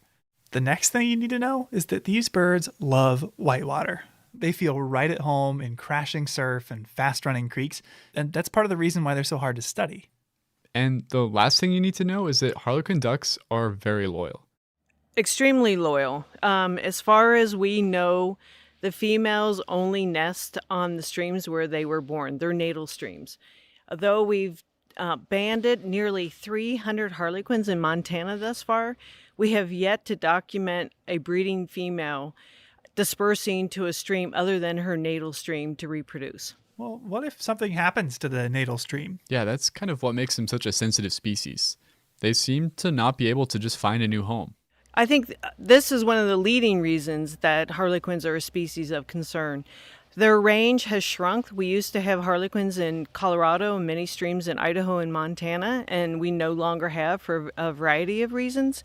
The next thing you need to know is that these birds love whitewater. They feel right at home in crashing surf and fast-running creeks, and that's part of the reason why they're so hard to study. And the last thing you need to know is that harlequin ducks are very loyal. Extremely loyal. As far as we know, the females only nest on the streams where they were born, their natal streams. Though we've banded nearly 300 harlequins in Montana thus far, we have yet to document a breeding female dispersing to a stream other than her natal stream to reproduce. Well, what if something happens to the natal stream? Yeah, that's kind of what makes them such a sensitive species. They seem to not be able to just find a new home. I think this is one of the leading reasons that harlequins are a species of concern. Their range has shrunk. We used to have harlequins in Colorado and many streams in Idaho and Montana, and we no longer have for a variety of reasons.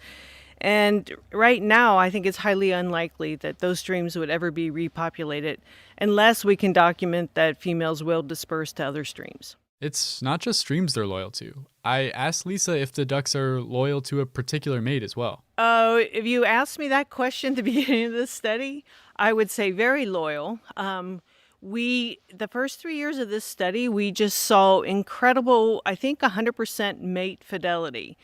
And right now, I think it's highly unlikely that those streams would ever be repopulated unless we can document that females will disperse to other streams. It's not just streams they're loyal to. I asked Lisa if the ducks are loyal to a particular mate as well. Oh, if you asked me that question at the beginning of this study, I would say very loyal. The first 3 years of this study, we just saw incredible, I think 100% mate fidelity.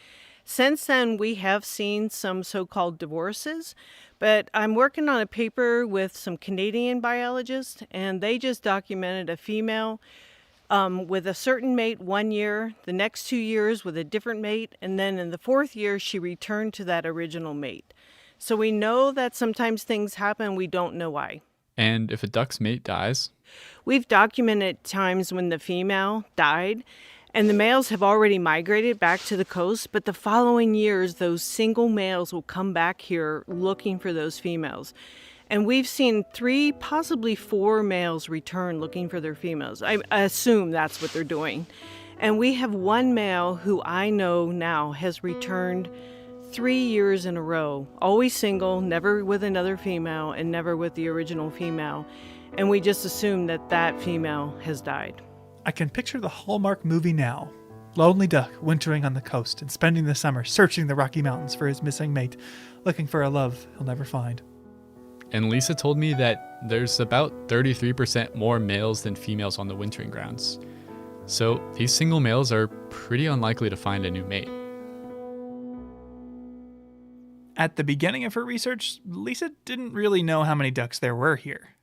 Since then, we have seen some so-called divorces, but I'm working on a paper with some Canadian biologists, and they just documented a female with a certain mate 1 year, the next 2 years with a different mate, and then in the 4th year, she returned to that original mate. So we know that sometimes things happen, we don't know why. And if a duck's mate dies? We've documented times when the female died, and the males have already migrated back to the coast, but the following years, those single males will come back here looking for those females. And we've seen 3, possibly 4 males return looking for their females. I assume that's what they're doing. And we have one male who I know now has returned 3 years in a row, always single, never with another female, and never with the original female. And we just assume that that female has died. I can picture the Hallmark movie now. Lonely duck wintering on the coast and spending the summer searching the Rocky Mountains for his missing mate, looking for a love he'll never find. And Lisa told me that there's about 33% more males than females on the wintering grounds. So these single males are pretty unlikely to find a new mate. At the beginning of her research, Lisa didn't really know how many ducks there were here.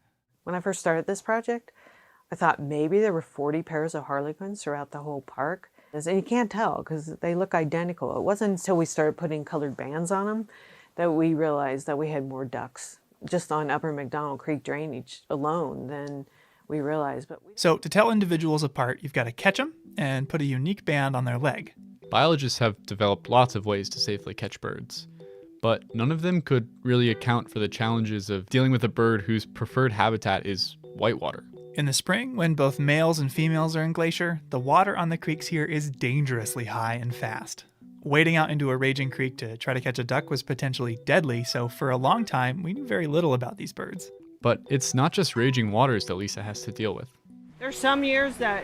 When I first started this project, I thought maybe there were 40 pairs of harlequins throughout the whole park. And you can't tell because they look identical. It wasn't until we started putting colored bands on them that we realized that we had more ducks just on Upper McDonald Creek drainage alone than we realized. So to tell individuals apart, you've got to catch them and put a unique band on their leg. Biologists have developed lots of ways to safely catch birds, but none of them could really account for the challenges of dealing with a bird whose preferred habitat is whitewater. In the spring, when both males and females are in Glacier, the water on the creeks here is dangerously high and fast. Wading out into a raging creek to try to catch a duck was potentially deadly, so for a long time, we knew very little about these birds. But it's not just raging waters that Lisa has to deal with. There's some years that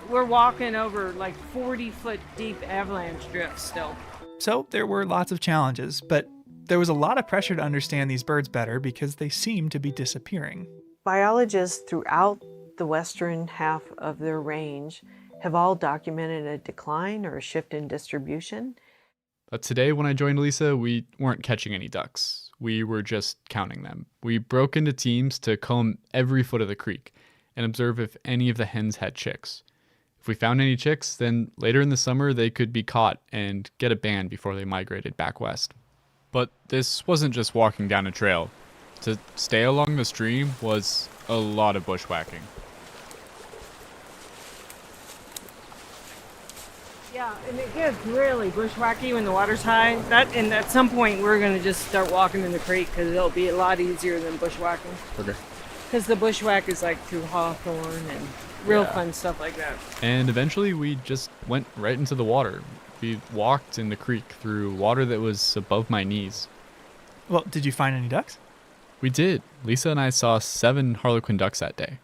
we're walking over like 40-foot deep avalanche drifts still. So there were lots of challenges, but there was a lot of pressure to understand these birds better because they seemed to be disappearing. Biologists throughout the western half of their range have all documented a decline or a shift in distribution. But today when I joined Lisa, we weren't catching any ducks. We were just counting them. We broke into teams to comb every foot of the creek and observe if any of the hens had chicks. If we found any chicks, then later in the summer they could be caught and get a band before they migrated back west. But this wasn't just walking down a trail. To stay along the stream was a lot of bushwhacking. Yeah, and it gets really bushwhacky when the water's high. And at some point, we're going to just start walking in the creek because it'll be a lot easier than bushwhacking. Okay. Because the bushwhack is like through hawthorn and real fun stuff like that. And eventually we just went right into the water. We walked in the creek through water that was above my knees. Well, did you find any ducks? We did. Lisa and I saw 7 harlequin ducks that day.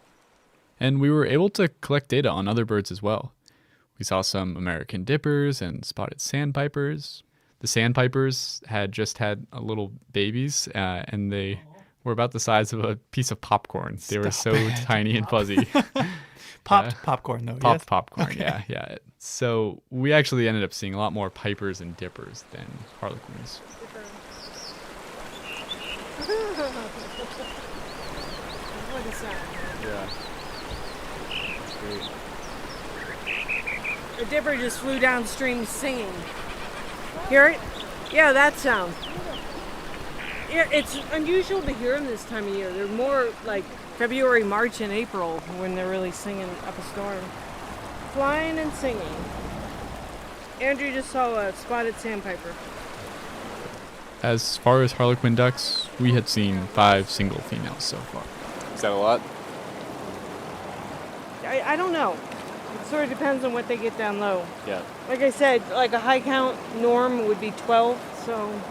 And we were able to collect data on other birds as well. We saw some American dippers and spotted sandpipers. The sandpipers had just had little babies, and they were about the size of a piece of popcorn. They were so tiny and fuzzy. Popped popcorn, though. Popped yes? popcorn, Okay. yeah. So we actually ended up seeing a lot more pipers and dippers than harlequins. What is that? Yeah. That's great. The dipper just flew downstream singing. Hear it? Yeah, that sound. Yeah, it's unusual to hear them this time of year. They're more like February, March, and April when they're really singing up a storm. Flying and singing. Andrew just saw a spotted sandpiper. As far as harlequin ducks, we had seen 5 single females so far. Is that a lot? I don't know. It sort of depends on what they get down low. Yeah. Like I said, like a high count norm would be 12, so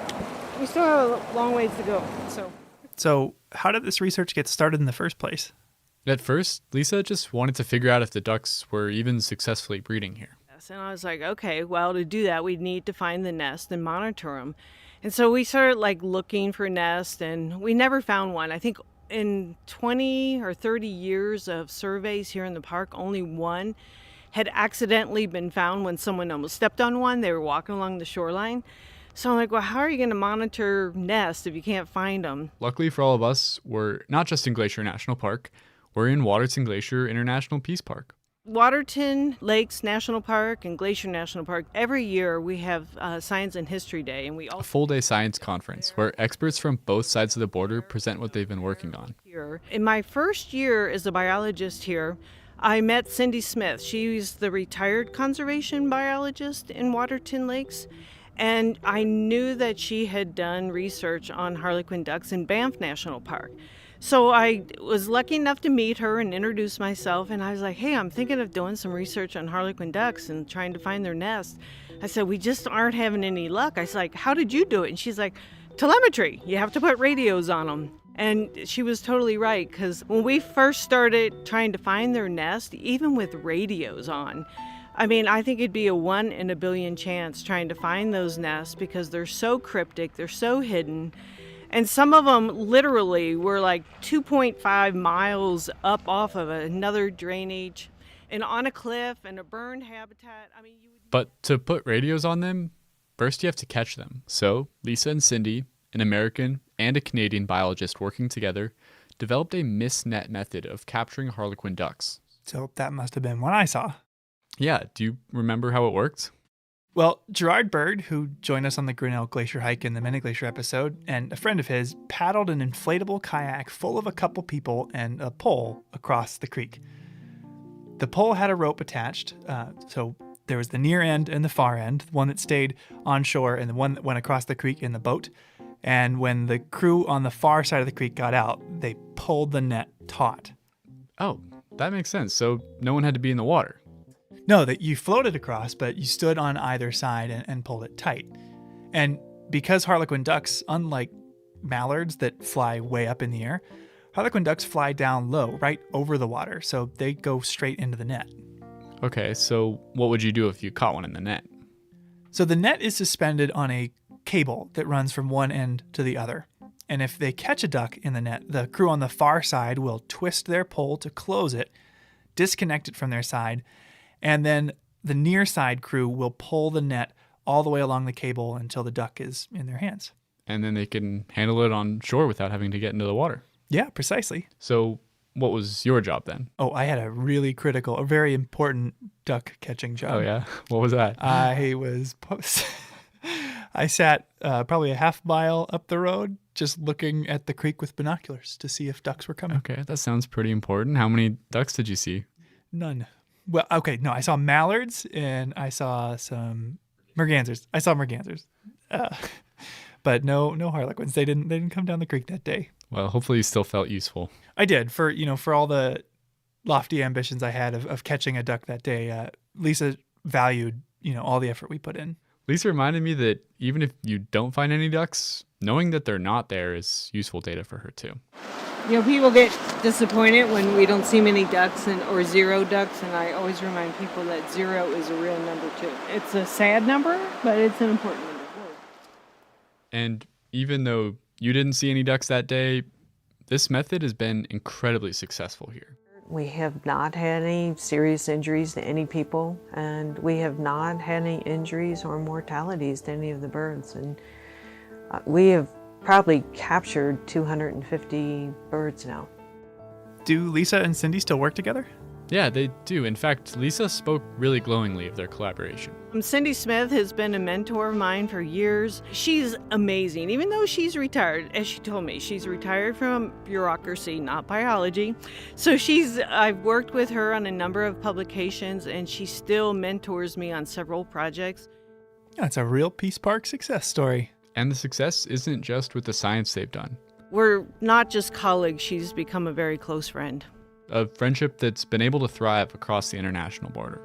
we still have a long ways to go. So how did this research get started in the first place? At first, Lisa just wanted to figure out if the ducks were even successfully breeding here. Yes, and I was like, okay, well, to do that, we'd need to find the nest and monitor them. And so we started like looking for nests, and we never found one. I think in 20 or 30 years of surveys here in the park, only one had accidentally been found when someone almost stepped on one. They were walking along the shoreline. So I'm like, well, how are you going to monitor nests if you can't find them? Luckily for all of us, we're not just in Glacier National Park, we're in Waterton Glacier International Peace Park. Waterton Lakes National Park and Glacier National Park, every year we have Science and History Day, and we A full-day science conference where experts from both sides of the border present what they've been working on. here. In my first year as a biologist here, I met Cindy Smith. She's the retired conservation biologist in Waterton Lakes, and I knew that she had done research on harlequin ducks in Banff National Park. So I was lucky enough to meet her and introduce myself, and I was like, hey, I'm thinking of doing some research on harlequin ducks and trying to find their nests. I said, we just aren't having any luck. I was like, how did you do it? And she's like, telemetry. You have to put radios on them. And she was totally right, because when we first started trying to find their nest, even with radios on, I mean, I think it'd be a 1 in a billion chance trying to find those nests because they're so cryptic, they're so hidden. And some of them literally were like 2.5 miles up off of another drainage and on a cliff and a burned habitat. I mean, But to put radios on them, first you have to catch them. So Lisa and Cindy, an American and a Canadian biologist working together, developed a mist net method of capturing harlequin ducks. So that must have been what I saw. Yeah, do you remember how it worked? Well, Gerard Bird, who joined us on the Grinnell Glacier hike in the Mini Glacier episode, and a friend of his paddled an inflatable kayak full of a couple people and a pole across the creek. The pole had a rope attached, so there was the near end and the far end, the one that stayed on shore and the one that went across the creek in the boat. And when the crew on the far side of the creek got out, they pulled the net taut. Oh, that makes sense. So no one had to be in the water. No, that you floated across, but you stood on either side and pulled it tight. And because harlequin ducks, unlike mallards that fly way up in the air, harlequin ducks fly down low, right over the water, so they go straight into the net. Okay, so what would you do if you caught one in the net? So the net is suspended on a cable that runs from one end to the other. And if they catch a duck in the net, the crew on the far side will twist their pole to close it, disconnect it from their side, and then the near side crew will pull the net all the way along the cable until the duck is in their hands. And then they can handle it on shore without having to get into the water. Yeah, precisely. So what was your job then? Oh, I had a really critical, a very important duck catching job. Oh, yeah? What was that? I sat probably a half mile up the road just looking at the creek with binoculars to see if ducks were coming. Okay, that sounds pretty important. How many ducks did you see? None. Well, okay, no, I saw mallards and I saw some mergansers. I saw mergansers, but no harlequins. They didn't come down the creek that day. Well, hopefully you still felt useful. I did for all the lofty ambitions I had of catching a duck that day. Lisa valued all the effort we put in. Lisa reminded me that even if you don't find any ducks, knowing that they're not there is useful data for her too. People get disappointed when we don't see many ducks or zero ducks, and I always remind people that 0 is a real number too. It's a sad number, but it's an important number. And even though you didn't see any ducks that day, this method has been incredibly successful here. We have not had any serious injuries to any people, and we have not had any injuries or mortalities to any of the birds. And we have probably captured 250 birds now. Do Lisa and Cindy still work together? Yeah, they do. In fact, Lisa spoke really glowingly of their collaboration. Cindy Smith has been a mentor of mine for years. She's amazing, even though she's retired. As she told me, she's retired from bureaucracy, not biology. So I've worked with her on a number of publications, and she still mentors me on several projects. That's a real Peace Park success story. And the success isn't just with the science they've done. We're not just colleagues, she's become a very close friend. A friendship that's been able to thrive across the international border.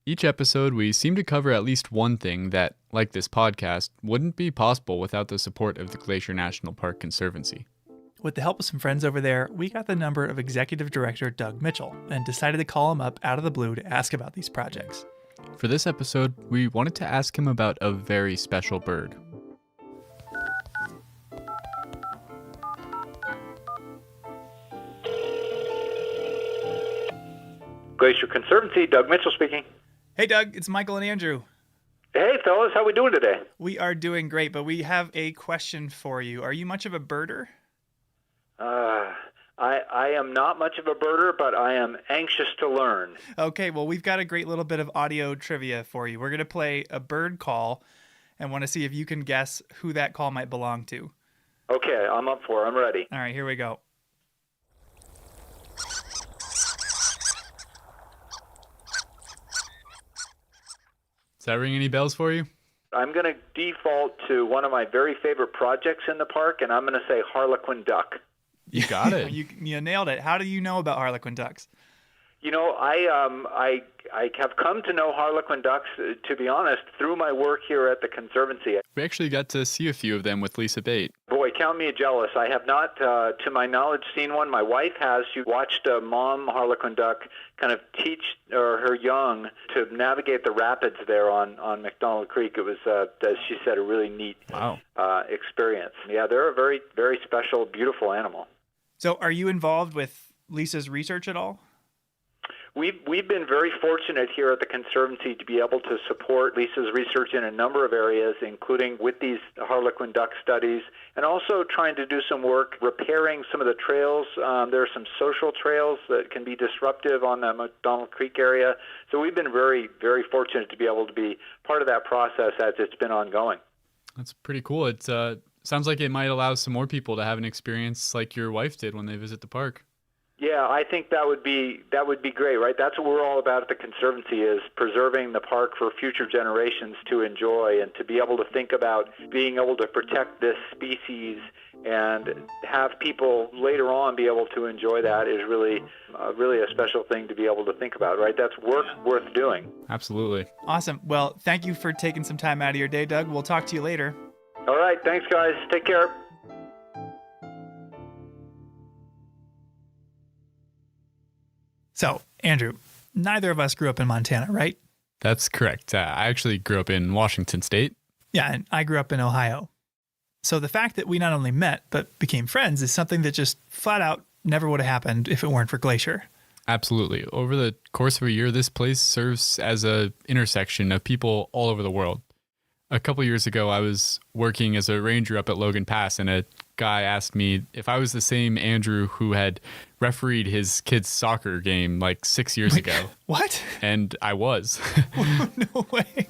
Each episode, we seem to cover at least one thing that, like this podcast, wouldn't be possible without the support of the Glacier National Park Conservancy. With the help of some friends over there, we got the number of Executive Director Doug Mitchell and decided to call him up out of the blue to ask about these projects. For this episode, we wanted to ask him about a very special bird. Glacier Conservancy, Doug Mitchell speaking. Hey, Doug, it's Michael and Andrew. Hey, fellas, how we doing today? We are doing great, but we have a question for you. Are you much of a birder? I am not much of a birder, but I am anxious to learn. Okay, well, we've got a great little bit of audio trivia for you. We're going to play a bird call and want to see if you can guess who that call might belong to. Okay, I'm up for it. I'm ready. All right, here we go. Does that ring any bells for you? I'm going to default to one of my very favorite projects in the park, and I'm going to say harlequin duck. You got it. You nailed it. How do you know about harlequin ducks? I have come to know harlequin ducks, to be honest, through my work here at the Conservancy. We actually got to see a few of them with Lisa Bate. Boy, count me jealous. I have not, to my knowledge, seen one. My wife has. She watched a mom harlequin duck kind of teach her young to navigate the rapids there on McDonald Creek. It was, as she said, a really neat experience. Yeah, they're a very, very special, beautiful animal. So are you involved with Lisa's research at all? We've been very fortunate here at the Conservancy to be able to support Lisa's research in a number of areas, including with these harlequin duck studies, and also trying to do some work repairing some of the trails. There are some social trails that can be disruptive on the McDonald Creek area. So we've been very, very fortunate to be able to be part of that process as it's been ongoing. That's pretty cool. It sounds like it might allow some more people to have an experience like your wife did when they visit the park. Yeah, I think that would be great, right? That's what we're all about at the Conservancy, is preserving the park for future generations to enjoy, and to be able to think about being able to protect this species and have people later on be able to enjoy that is really a special thing to be able to think about, right? That's work worth doing. Absolutely. Awesome. Well, thank you for taking some time out of your day, Doug. We'll talk to you later. All right. Thanks, guys. Take care. So, Andrew, neither of us grew up in Montana, right? That's correct. I actually grew up in Washington State. Yeah, and I grew up in Ohio. So the fact that we not only met, but became friends is something that just flat out never would have happened if it weren't for Glacier. Absolutely. Over the course of a year, this place serves as an intersection of people all over the world. A couple years ago, I was working as a ranger up at Logan Pass, and a guy asked me if I was the same Andrew who had refereed his kid's soccer game like 6 years ago. What? And I was. No way.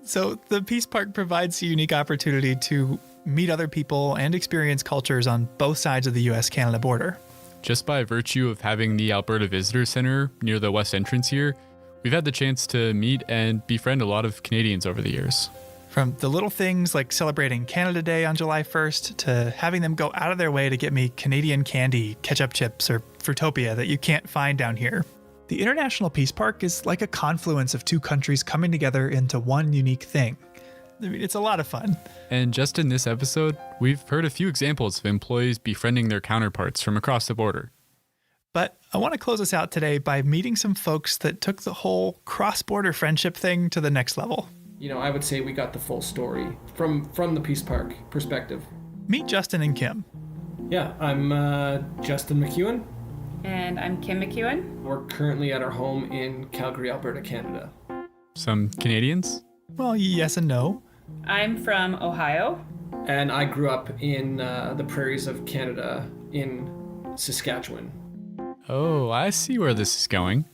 So the Peace Park provides a unique opportunity to meet other people, and experience cultures on both sides of the US-Canada border. Just by virtue of having the Alberta Visitor Center near the west entrance here, we've had the chance to meet and befriend a lot of Canadians over the years. From the little things like celebrating Canada Day on July 1st to having them go out of their way to get me Canadian candy, ketchup chips, or Fruitopia that you can't find down here. The International Peace Park is like a confluence of two countries coming together into one unique thing. I mean, it's a lot of fun. And just in this episode, we've heard a few examples of employees befriending their counterparts from across the border. But I want to close us out today by meeting some folks that took the whole cross-border friendship thing to the next level. You know, I would say we got the full story from the Peace Park perspective. Meet Justin and Kim. Yeah, I'm Justin McEwen. And I'm Kim McEwen. We're currently at our home in Calgary, Alberta, Canada. Some Canadians? Well, yes and no. I'm from Ohio. And I grew up in the prairies of Canada in Saskatchewan. Oh, I see where this is going.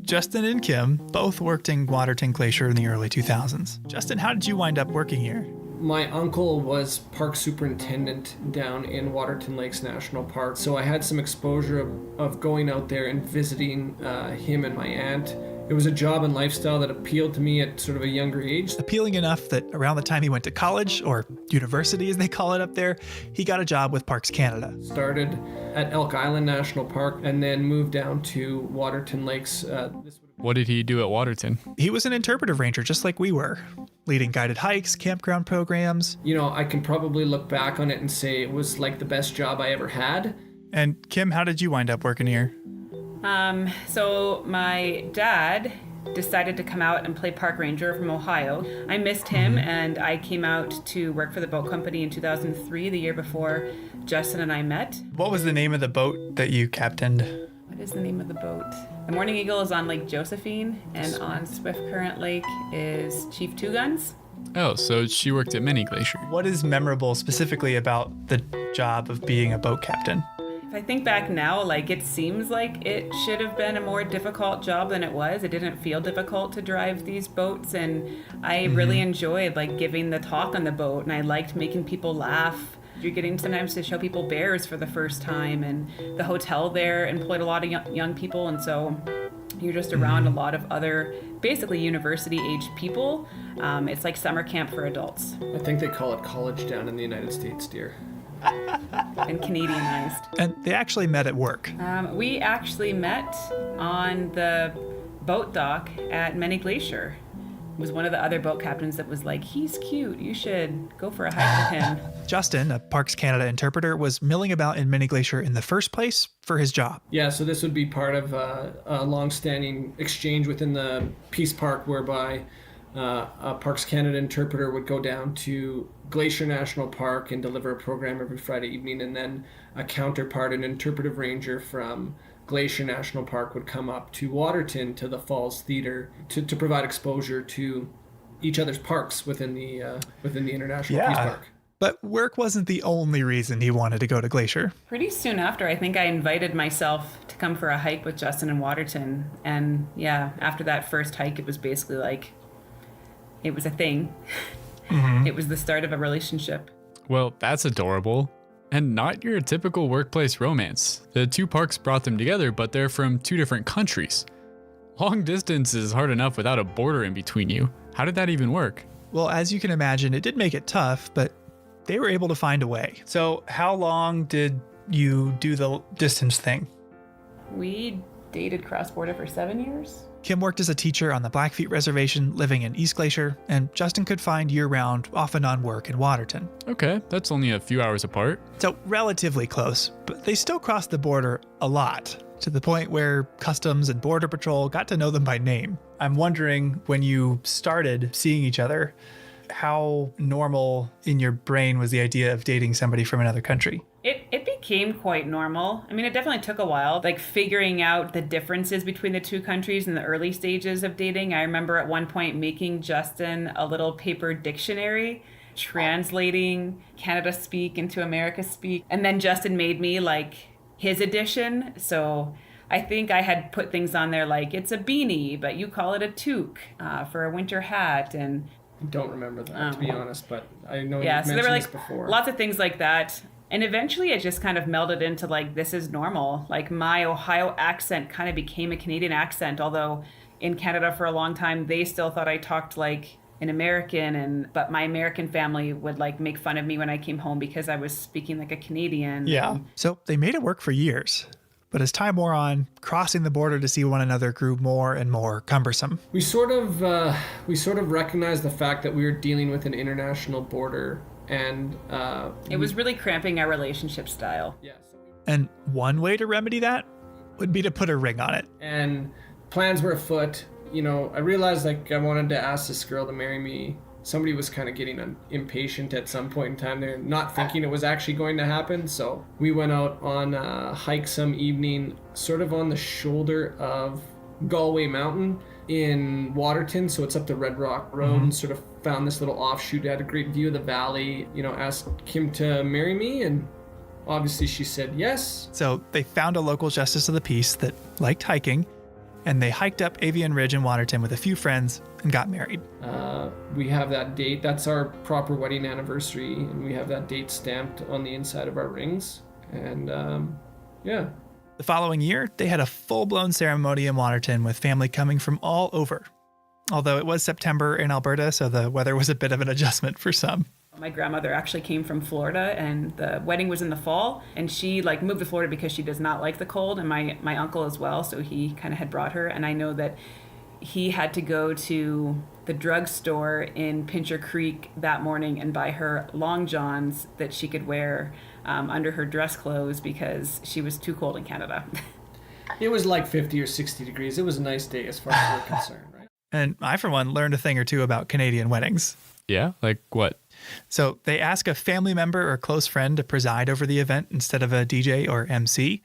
Justin and Kim both worked in Waterton Glacier in the early 2000s. Justin, how did you wind up working here? My uncle was park superintendent down in Waterton Lakes National Park, so I had some exposure of going out there and visiting him and my aunt. It was a job and lifestyle that appealed to me at sort of a younger age. Appealing enough that around the time he went to college, or university as they call it up there, he got a job with Parks Canada. Started at Elk Island National Park and then moved down to Waterton Lakes. What did he do at Waterton? He was an interpretive ranger just like we were, leading guided hikes, campground programs. You know, I can probably look back on it and say it was like the best job I ever had. And Kim, how did you wind up working here? So my dad decided to come out and play park ranger from Ohio. I missed him and I came out to work for the boat company in 2003, the year before Justin and I met. What was the name of the boat that you captained? What is the name of the boat? The Morning Eagle is on Lake Josephine, and on Swift Current Lake is Chief Two Guns. Oh, so she worked at Many Glacier. What is memorable specifically about the job of being a boat captain? If I think back now, like, it seems like it should have been a more difficult job than it was. It didn't feel difficult to drive these boats, and I really enjoyed like giving the talk on the boat, and I liked making people laugh. You're getting sometimes to show people bears for the first time, and the hotel there employed a lot of young people, and so you're just around a lot of other basically university-aged people. It's like summer camp for adults. I think they call it college down in the United States, dear. And Canadianized. And they actually met at work. We actually met on the boat dock at Many Glacier. Was one of the other boat captains that was like, he's cute, you should go for a hike with him. Justin, a Parks Canada interpreter, was milling about in Many Glacier in the first place for his job. Yeah, so this would be part of a long-standing exchange within the Peace Park whereby a Parks Canada interpreter would go down to Glacier National Park and deliver a program every Friday evening, and then a counterpart, an interpretive ranger from Glacier National Park, would come up to Waterton to the Falls Theater to provide exposure to each other's parks within the International Peace Park. But work wasn't the only reason he wanted to go to Glacier. Pretty soon after, I think I invited myself to come for a hike with Justin in Waterton. And yeah, after that first hike, it was basically like, it was a thing. It was the start of a relationship. Well, that's adorable. And not your typical workplace romance. The two parks brought them together, but they're from two different countries. Long distance is hard enough without a border in between you. How did that even work? Well, as you can imagine, it did make it tough, but they were able to find a way. So how long did you do the distance thing? We dated cross-border for 7 years. Kim worked as a teacher on the Blackfeet Reservation living in East Glacier, and Justin could find year-round, off and on work in Waterton. Okay, that's only a few hours apart. So relatively close, but they still crossed the border a lot, to the point where Customs and Border Patrol got to know them by name. I'm wondering, when you started seeing each other, how normal in your brain was the idea of dating somebody from another country? It became quite normal. I mean, it definitely took a while, like figuring out the differences between the two countries in the early stages of dating. I remember at one point making Justin a little paper dictionary, translating Canada speak into America speak. And then Justin made me like his edition. So I think I had put things on there like, it's a beanie, but you call it a toque for a winter hat. And I don't remember that, to be honest, but I know Yeah, you've so mentioned there were this like before. lots of things like that. And eventually it just kind of melded into like, this is normal. Like my Ohio accent kind of became a Canadian accent, although in Canada for a long time, they still thought I talked like an American, but my American family would like make fun of me when I came home because I was speaking like a Canadian. Yeah. So they made it work for years. But as time wore on, crossing the border to see one another grew more and more cumbersome. We sort of recognized the fact that we were dealing with an international border, and It was really cramping our relationship style. Yes. And one way to remedy that would be to put a ring on it. And plans were afoot. You know, I realized like I wanted to ask this girl to marry me. Somebody was kind of getting impatient at some point in time. They're not thinking it was actually going to happen. So we went out on a hike some evening, sort of on the shoulder of Galway Mountain in Waterton. So it's up the Red Rock Road, and sort of found this little offshoot. Had a great view of the valley. You know, asked Kim to marry me, and obviously she said yes. So they found a local justice of the peace that liked hiking, and they hiked up Avian Ridge in Waterton with a few friends and got married. We have that date. That's our proper wedding anniversary, and we have that date stamped on the inside of our rings. And yeah. The following year, they had a full-blown ceremony in Waterton with family coming from all over. Although it was September in Alberta, so the weather was a bit of an adjustment for some. My grandmother actually came from Florida, and the wedding was in the fall, and she like moved to Florida because she does not like the cold, and my uncle as well, so he kind of had brought her. And I know that he had to go to the drugstore in Pincher Creek that morning and buy her long johns that she could wear under her dress clothes because she was too cold in Canada. It was like 50 or 60 degrees. It was a nice day as far as we're concerned, right? And I, for one, learned a thing or two about Canadian weddings. Yeah? Like what? So they ask a family member or close friend to preside over the event instead of a DJ or MC.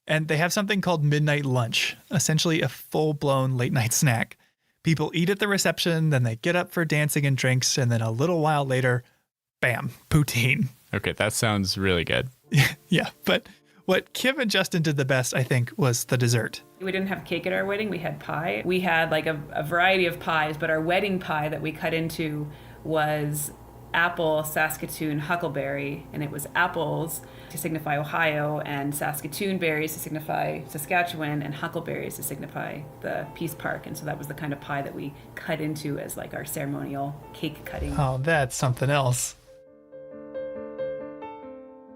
And they have something called midnight lunch, essentially a full-blown late-night snack. People eat at the reception, then they get up for dancing and drinks, and then a little while later, bam, poutine. Okay, that sounds really good. Yeah, but what Kim and Justin did the best, I think, was the dessert. We didn't have cake at our wedding, we had pie. We had like a variety of pies, but our wedding pie that we cut into was apple, Saskatoon, huckleberry, and it was apples to signify Ohio, and Saskatoon berries to signify Saskatchewan, and huckleberries to signify the Peace Park. And so that was the kind of pie that we cut into as like our ceremonial cake cutting. Oh, that's something else.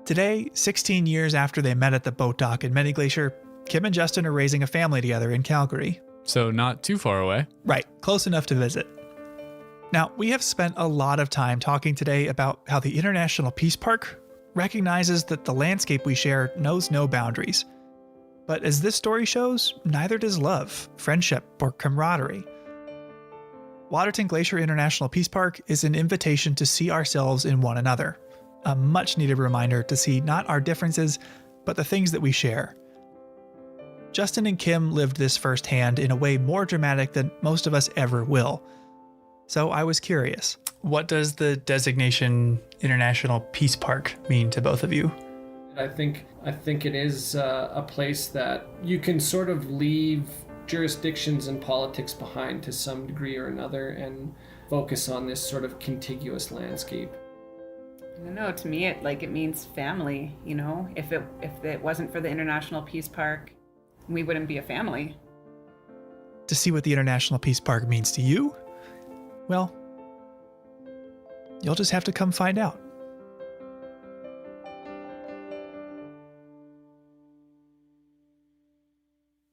Today, 16 years after they met at the boat dock in Many Glacier, Kim and Justin are raising a family together in Calgary. So not too far away. Right, close enough to visit. Now, we have spent a lot of time talking today about how the International Peace Park recognizes that the landscape we share knows no boundaries. But as this story shows, neither does love, friendship, or camaraderie. Waterton Glacier International Peace Park is an invitation to see ourselves in one another. A much-needed reminder to see not our differences, but the things that we share. Justin and Kim lived this firsthand in a way more dramatic than most of us ever will. So I was curious, what does the designation International Peace Park mean to both of you? I think it is a place that you can sort of leave jurisdictions and politics behind to some degree or another and focus on this sort of contiguous landscape. I don't know, to me it means family, you know? If it wasn't for the International Peace Park, we wouldn't be a family. To see what the International Peace Park means to you? Well, you'll just have to come find out.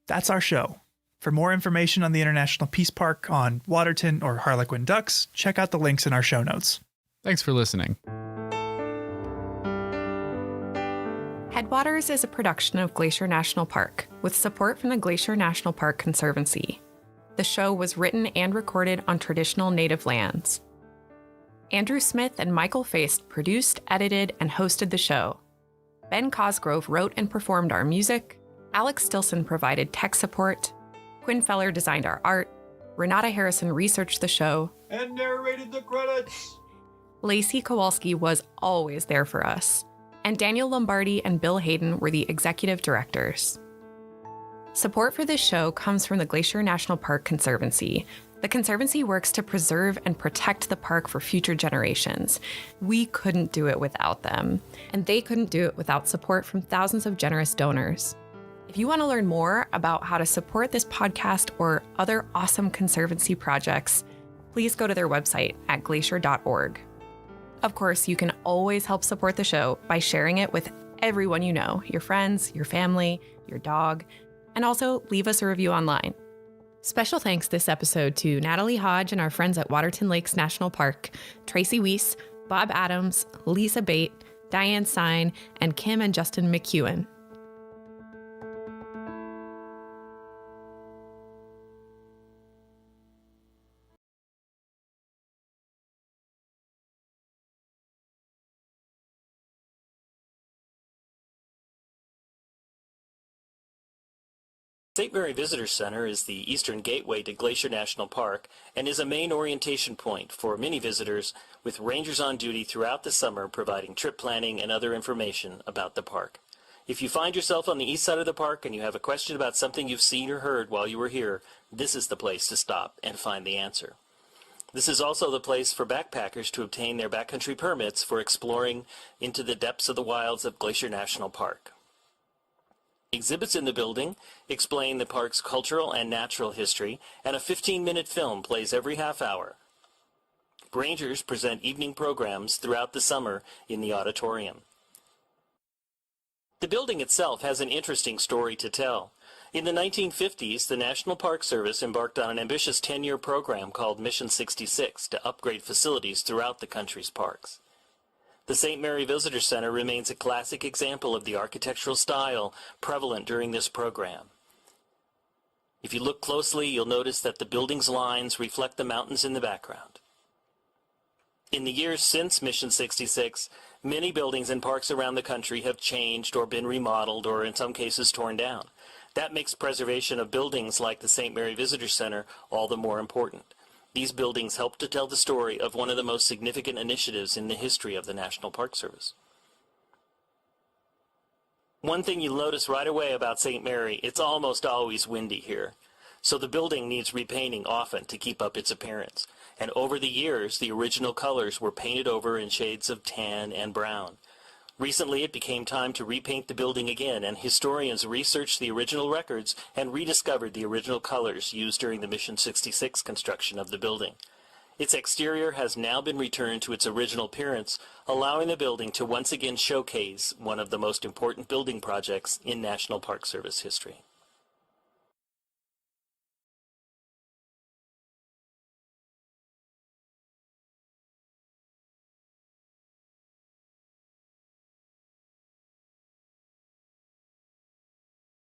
That's our show. For more information on the International Peace Park, on Waterton or Harlequin ducks, check out the links in our show notes. Thanks for listening. Headwaters is a production of Glacier National Park, with support from the Glacier National Park Conservancy. The show was written and recorded on traditional native lands. Andrew Smith and Michael Feist produced, edited, and hosted the show. Ben Cosgrove wrote and performed our music. Alex Stilson provided tech support. Quinn Feller designed our art. Renata Harrison researched the show. And narrated the credits. Lacey Kowalski was always there for us. And Daniel Lombardi and Bill Hayden were the executive directors. Support for this show comes from the Glacier National Park Conservancy, The Conservancy works to preserve and protect the park for future generations. We couldn't do it without them, and they couldn't do it without support from thousands of generous donors. If you want to learn more about how to support this podcast or other awesome Conservancy projects, please go to their website at glacier.org. Of course, you can always help support the show by sharing it with everyone you know, your friends, your family, your dog, and also leave us a review online. Special thanks this episode to Natalie Hodge and our friends at Waterton Lakes National Park, Tracy Weiss, Bob Adams, Lisa Bate, Diane Sine, and Kim and Justin McEwen. St. Mary Visitor Center is the eastern gateway to Glacier National Park and is a main orientation point for many visitors, with rangers on duty throughout the summer providing trip planning and other information about the park. If you find yourself on the east side of the park and you have a question about something you've seen or heard while you were here, this is the place to stop and find the answer. This is also the place for backpackers to obtain their backcountry permits for exploring into the depths of the wilds of Glacier National Park. Exhibits in the building explain the park's cultural and natural history, and a 15-minute film plays every half hour. Rangers present evening programs throughout the summer in the auditorium. The building itself has an interesting story to tell. In the 1950s, the National Park Service embarked on an ambitious 10-year program called Mission 66 to upgrade facilities throughout the country's parks. The St. Mary Visitor Center remains a classic example of the architectural style prevalent during this program. If you look closely, you'll notice that the building's lines reflect the mountains in the background. In the years since Mission 66, many buildings and parks around the country have changed or been remodeled or in some cases torn down. That makes preservation of buildings like the St. Mary Visitor Center all the more important. These buildings help to tell the story of one of the most significant initiatives in the history of the National Park Service. One thing you'll notice right away about St. Mary, it's almost always windy here. So the building needs repainting often to keep up its appearance. And over the years, the original colors were painted over in shades of tan and brown. Recently, it became time to repaint the building again, and historians researched the original records and rediscovered the original colors used during the Mission 66 construction of the building. Its exterior has now been returned to its original appearance, allowing the building to once again showcase one of the most important building projects in National Park Service history.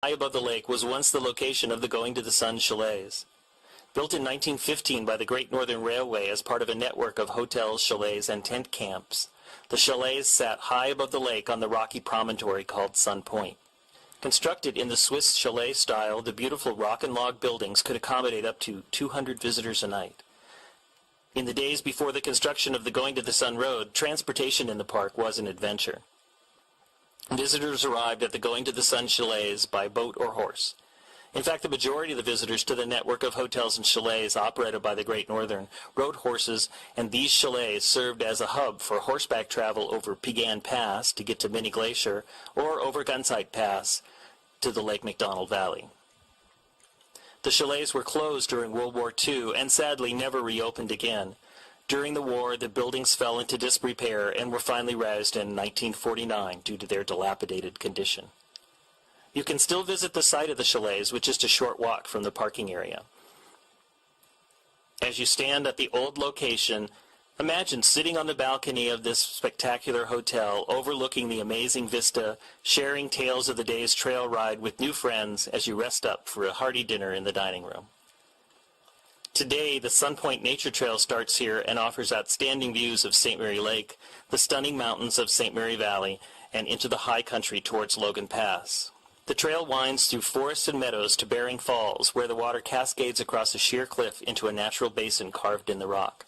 High above the lake was once the location of the Going to the Sun chalets. Built in 1915 by the Great Northern Railway as part of a network of hotels, chalets, and tent camps, the chalets sat high above the lake on the rocky promontory called Sun Point. Constructed in the Swiss chalet style, the beautiful rock and log buildings could accommodate up to 200 visitors a night. In the days before the construction of the Going to the Sun Road, transportation in the park was an adventure. Visitors arrived at the Going to the Sun chalets by boat or horse. In fact, the majority of the visitors to the network of hotels and chalets operated by the Great Northern rode horses, and these chalets served as a hub for horseback travel over Piegan Pass to get to Mini Glacier or over Gunsight Pass to the Lake McDonald Valley. The chalets were closed during World War II and sadly never reopened again. During the war, the buildings fell into disrepair and were finally razed in 1949 due to their dilapidated condition. You can still visit the site of the chalets, which is a short walk from the parking area. As you stand at the old location, imagine sitting on the balcony of this spectacular hotel, overlooking the amazing vista, sharing tales of the day's trail ride with new friends as you rest up for a hearty dinner in the dining room. Today, the Sun Point Nature Trail starts here and offers outstanding views of St. Mary Lake, the stunning mountains of St. Mary Valley, and into the high country towards Logan Pass. The trail winds through forests and meadows to Bering Falls, where the water cascades across a sheer cliff into a natural basin carved in the rock.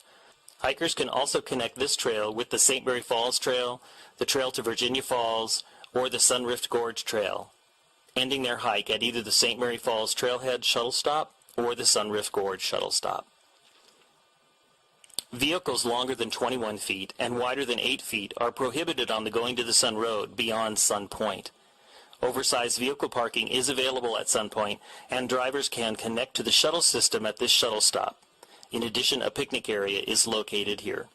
Hikers can also connect this trail with the St. Mary Falls Trail, the Trail to Virginia Falls, or the Sunrift Gorge Trail, ending their hike at either the St. Mary Falls Trailhead shuttle stop or the Sunrift Gorge shuttle stop. Vehicles longer than 21 feet and wider than 8 feet are prohibited on the Going to the Sun Road beyond Sun Point. Oversized vehicle parking is available at Sun Point, and drivers can connect to the shuttle system at this shuttle stop. In addition, a picnic area is located here.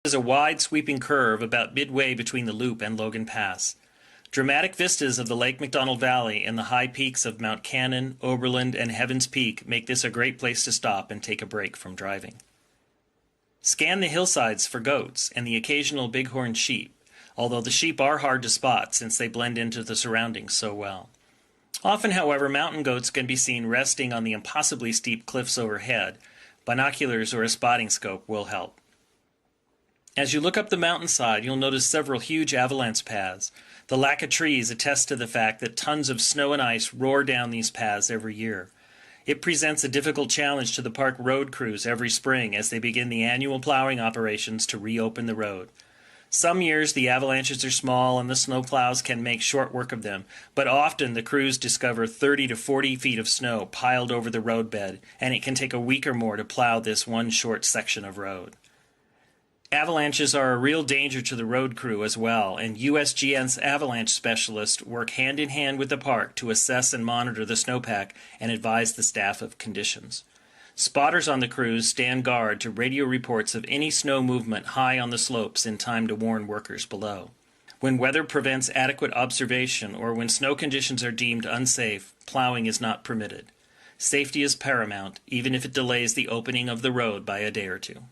Is a wide sweeping curve about midway between the Loop and Logan Pass. Dramatic vistas of the Lake McDonald Valley and the high peaks of Mount Cannon, Oberland, and Heavens Peak make this a great place to stop and take a break from driving. Scan the hillsides for goats and the occasional bighorn sheep, although the sheep are hard to spot since they blend into the surroundings so well. Often, however, mountain goats can be seen resting on the impossibly steep cliffs overhead. Binoculars or a spotting scope will help. As you look up the mountainside, you'll notice several huge avalanche paths. The lack of trees attests to the fact that tons of snow and ice roar down these paths every year. It presents a difficult challenge to the park road crews every spring as they begin the annual plowing operations to reopen the road. Some years the avalanches are small and the snowplows can make short work of them, but often the crews discover 30 to 40 feet of snow piled over the roadbed, and it can take a week or more to plow this one short section of road. Avalanches are a real danger to the road crew as well, and USGN's avalanche specialists work hand in hand with the park to assess and monitor the snowpack and advise the staff of conditions. Spotters on the crews stand guard to radio reports of any snow movement high on the slopes in time to warn workers below. When weather prevents adequate observation or when snow conditions are deemed unsafe, plowing is not permitted. Safety is paramount, even if it delays the opening of the road by a day or two.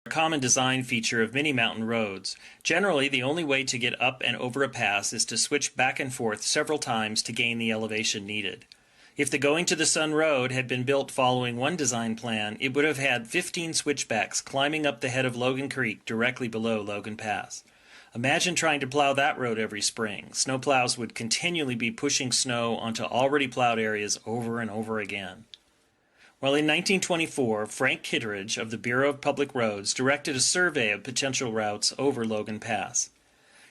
A common design feature of many mountain roads. Generally, the only way to get up and over a pass is to switch back and forth several times to gain the elevation needed. If the Going to the Sun Road had been built following one design plan, it would have had 15 switchbacks climbing up the head of Logan Creek directly below Logan Pass. Imagine trying to plow that road every spring. Snowplows would continually be pushing snow onto already plowed areas over and over again. Well, in 1924, Frank Kitteridge of the Bureau of Public Roads directed a survey of potential routes over Logan Pass.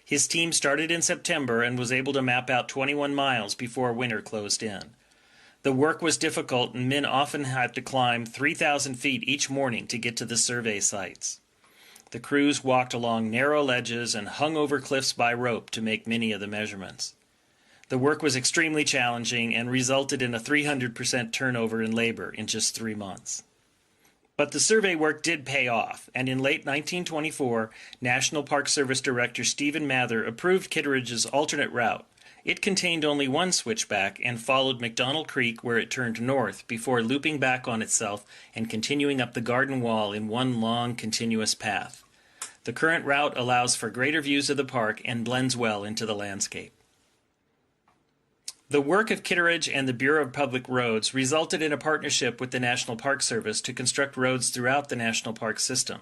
His team started in September and was able to map out 21 miles before winter closed in. The work was difficult, and men often had to climb 3,000 feet each morning to get to the survey sites. The crews walked along narrow ledges and hung over cliffs by rope to make many of the measurements. The work was extremely challenging and resulted in a 300% turnover in labor in just 3 months. But the survey work did pay off, and in late 1924, National Park Service Director Stephen Mather approved Kitteridge's alternate route. It contained only one switchback and followed McDonald Creek where it turned north before looping back on itself and continuing up the garden wall in one long, continuous path. The current route allows for greater views of the park and blends well into the landscape. The work of Kitteridge and the Bureau of Public Roads resulted in a partnership with the National Park Service to construct roads throughout the national park system.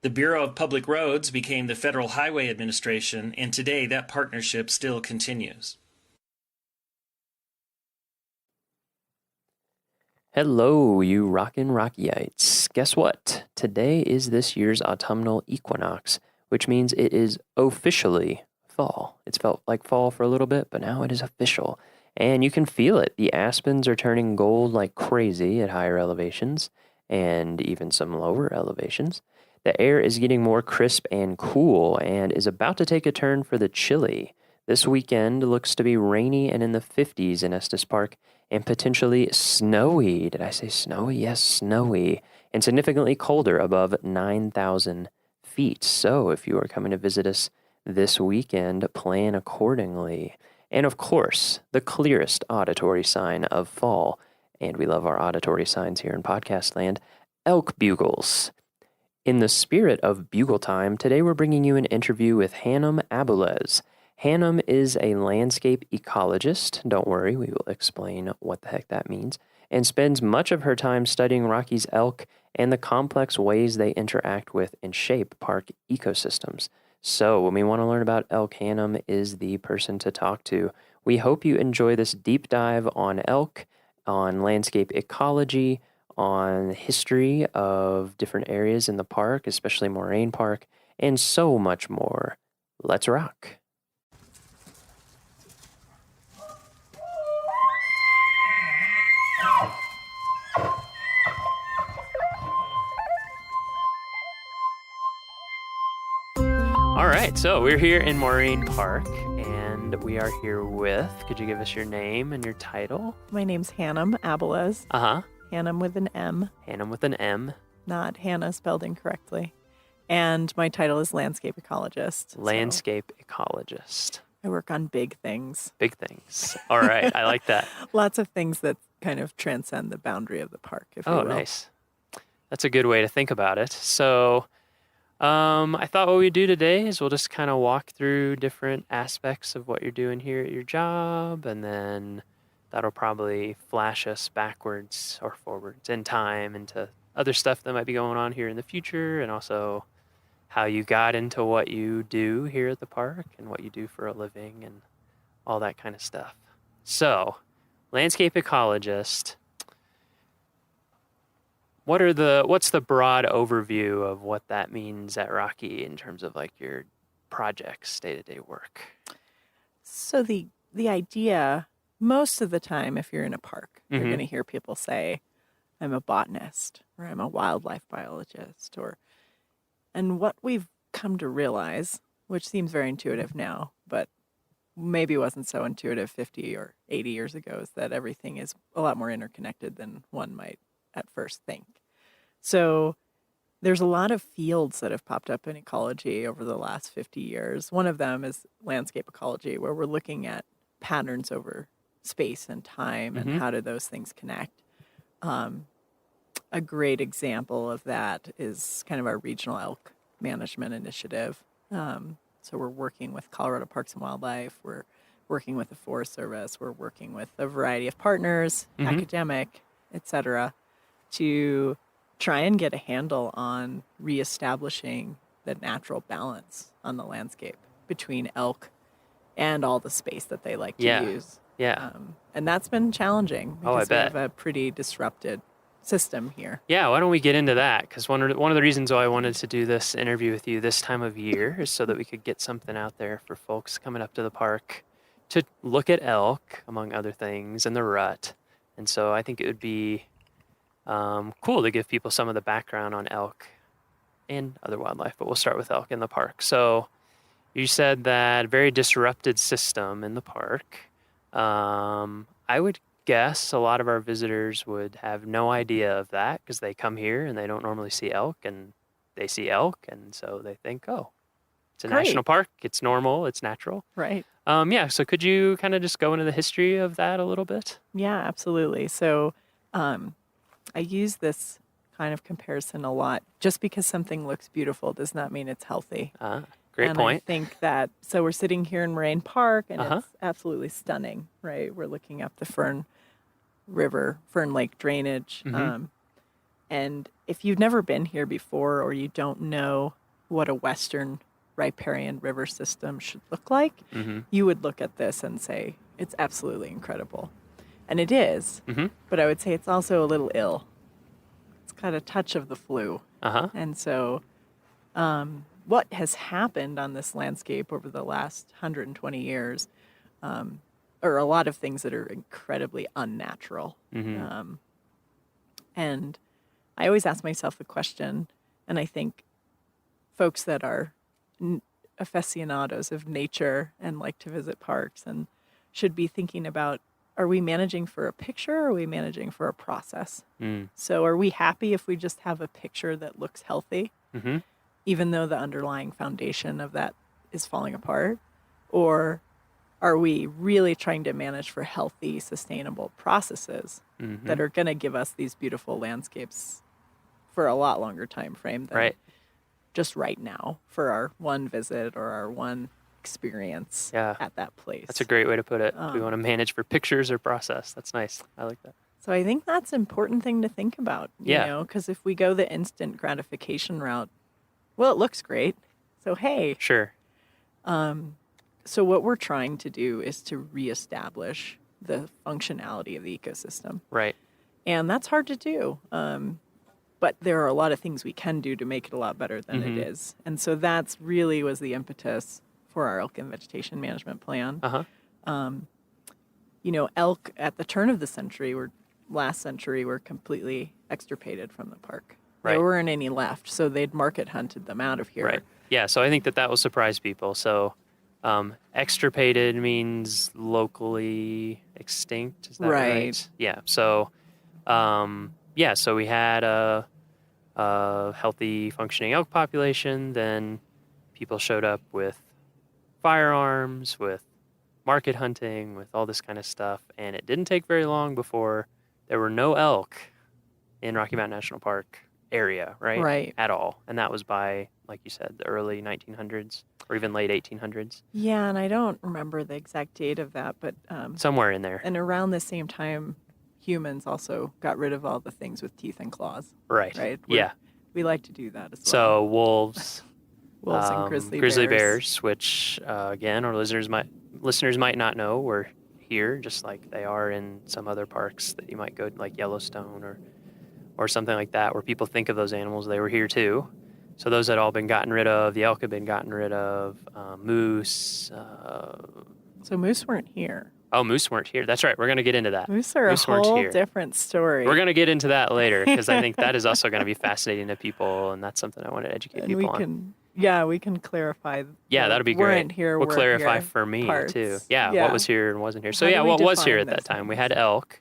The Bureau of Public Roads became the Federal Highway Administration, and today that partnership still continues. Hello, you rockin' Rockieites. Guess what? Today is this year's autumnal equinox, which means it is officially fall. It's felt like fall for a little bit, but now it is official. And you can feel it. The aspens are turning gold like crazy at higher elevations and even some lower elevations. The air is getting more crisp and cool and is about to take a turn for the chilly. This weekend looks to be rainy and in the 50s in Estes Park and potentially snowy. Did I say snowy? Yes, snowy. And significantly colder above 9,000 feet. So if you are coming to visit us this weekend, plan accordingly. And of course, the clearest auditory sign of fall, and we love our auditory signs here in podcast land, elk bugles. In the spirit of bugle time, today we're bringing you an interview with Hannum Abules. Hannum is a landscape ecologist. Don't worry, we will explain what the heck that means. and spends much of her time studying Rocky's elk and the complex ways they interact with and shape park ecosystems. So when we want to learn about elk, Hannum is the person to talk to. We hope you enjoy this deep dive on elk, on landscape ecology, on the history of different areas in the park, especially Moraine Park, and so much more. Let's rock. All right, so we're here in Moraine Park, and we are here with, could you give us your name and your title? My name's Hannum Abeles. Uh-huh. Hannum with an M. Hannum with an M. Not Hannah spelled incorrectly. And my title is landscape ecologist. Landscape ecologist. I work on big things. Big things. All right, I like that. Lots of things that kind of transcend the boundary of the park, if you will. Oh, nice. That's a good way to think about it. So, I thought what we'd do today is we'll just kind of walk through different aspects of what you're doing here at your job, and then that'll probably flash us backwards or forwards in time into other stuff that might be going on here in the future, and also how you got into what you do here at the park and what you do for a living and all that kind of stuff. So, landscape ecologist, what's the broad overview of what that means at Rocky in terms of like your projects, day-to-day work? So the idea, most of the time, if you're in a park, you're Mhm. going to hear people say, I'm a botanist, or I'm a wildlife biologist, and what we've come to realize, which seems very intuitive now, but maybe wasn't so intuitive 50 or 80 years ago, is that everything is a lot more interconnected than one might at first think. So there's a lot of fields that have popped up in ecology over the last 50 years. One of them is landscape ecology, where we're looking at patterns over space and time and Mhm. how do those things connect. A great example of that is kind of our regional elk management initiative. So we're working with Colorado Parks and Wildlife. We're working with the Forest Service. We're working with a variety of partners, Mhm. academic, etc., to try and get a handle on reestablishing the natural balance on the landscape between elk and all the space that they like to Yeah. use. Yeah. And that's been challenging Oh, I because we bet. have a pretty disrupted system here. Yeah, why don't we get into that? Because one of the reasons why I wanted to do this interview with you this time of year is so that we could get something out there for folks coming up to the park to look at elk, among other things, and the rut. And so I think it would be cool to give people some of the background on elk and other wildlife, but we'll start with elk in the park. So you said that very disrupted system in the park. I would guess a lot of our visitors would have no idea of that because they come here and they don't normally see elk, and they see elk, and so they think, oh, it's a Great. national park, it's normal, it's natural. Right. Yeah, so could you kind of just go into the history of that a little bit? Yeah, absolutely. So I use this kind of comparison a lot. Just because something looks beautiful does not mean it's healthy. Great and point. I think that, so we're sitting here in Moraine Park, and Uh-huh. it's absolutely stunning, right? We're looking up the Fern Lake drainage. Mhm. And if you've never been here before, or you don't know what a Western riparian river system should look like, Mhm. you would look at this and say, it's absolutely incredible. And it is, Mhm. but I would say it's also a little ill. It's got a touch of the flu. Uh-huh. And so what has happened on this landscape over the last 120 years are a lot of things that are incredibly unnatural. Mhm. And I always ask myself the question, and I think folks that are aficionados of nature and like to visit parks and should be thinking about, are we managing for a picture, or are we managing for a process? Mm. So are we happy if we just have a picture that looks healthy, Mhm. even though the underlying foundation of that is falling apart? Or are we really trying to manage for healthy, sustainable processes Mhm. that are going to give us these beautiful landscapes for a lot longer time frame than Right. just right now for our one visit or our one experience at that place? That's a great way to put it. We Um, want to manage for pictures or process. That's nice. I like that. So I think that's an important thing to think about, you Yeah. know, because if we go the instant gratification route, well, it looks great. So, hey. Sure. So what we're trying to do is to reestablish the functionality of the ecosystem. Right. And that's hard to do. But there are a lot of things we can do to make it a lot better than it is. And so that's really was the impetus for our elk and vegetation management plan. You know, elk at the turn of the century last century were completely extirpated from the park. Right. There weren't any left, so they'd market hunted them out of here. Right. Yeah, so I think that will surprise people. So extirpated means locally extinct, is that right? Yeah. So so we had a healthy functioning elk population, then people showed up with firearms, with market hunting, with all this kind of stuff, and it didn't take very long before there were no elk in Rocky Mountain National Park area, right? Right. At all. And that was by, like you said, the early 1900s or even late 1800s. Yeah, and I don't remember the exact date of that, but somewhere in there. And around the same time, humans also got rid of all the things with teeth and claws. Right. Right? Yeah. We like to do that as well. So wolves, and grizzly bears, which again, our listeners might not know were here, just like they are in some other parks that you might go to, like Yellowstone or something like that, where people think of those animals. They were here too. So those had all been gotten rid of. The elk had been gotten rid of. Moose. So moose weren't here. Oh, moose weren't here. That's right. We're going to get into that. Moose are a whole different story. We're going to get into that later because I think that is also going to be fascinating to people, and that's something I want to educate people on. We can clarify. Yeah, that'll be great. Here, we'll clarify here for me parts. too. Yeah, what was here and wasn't here. So what was here at that time? We had elk,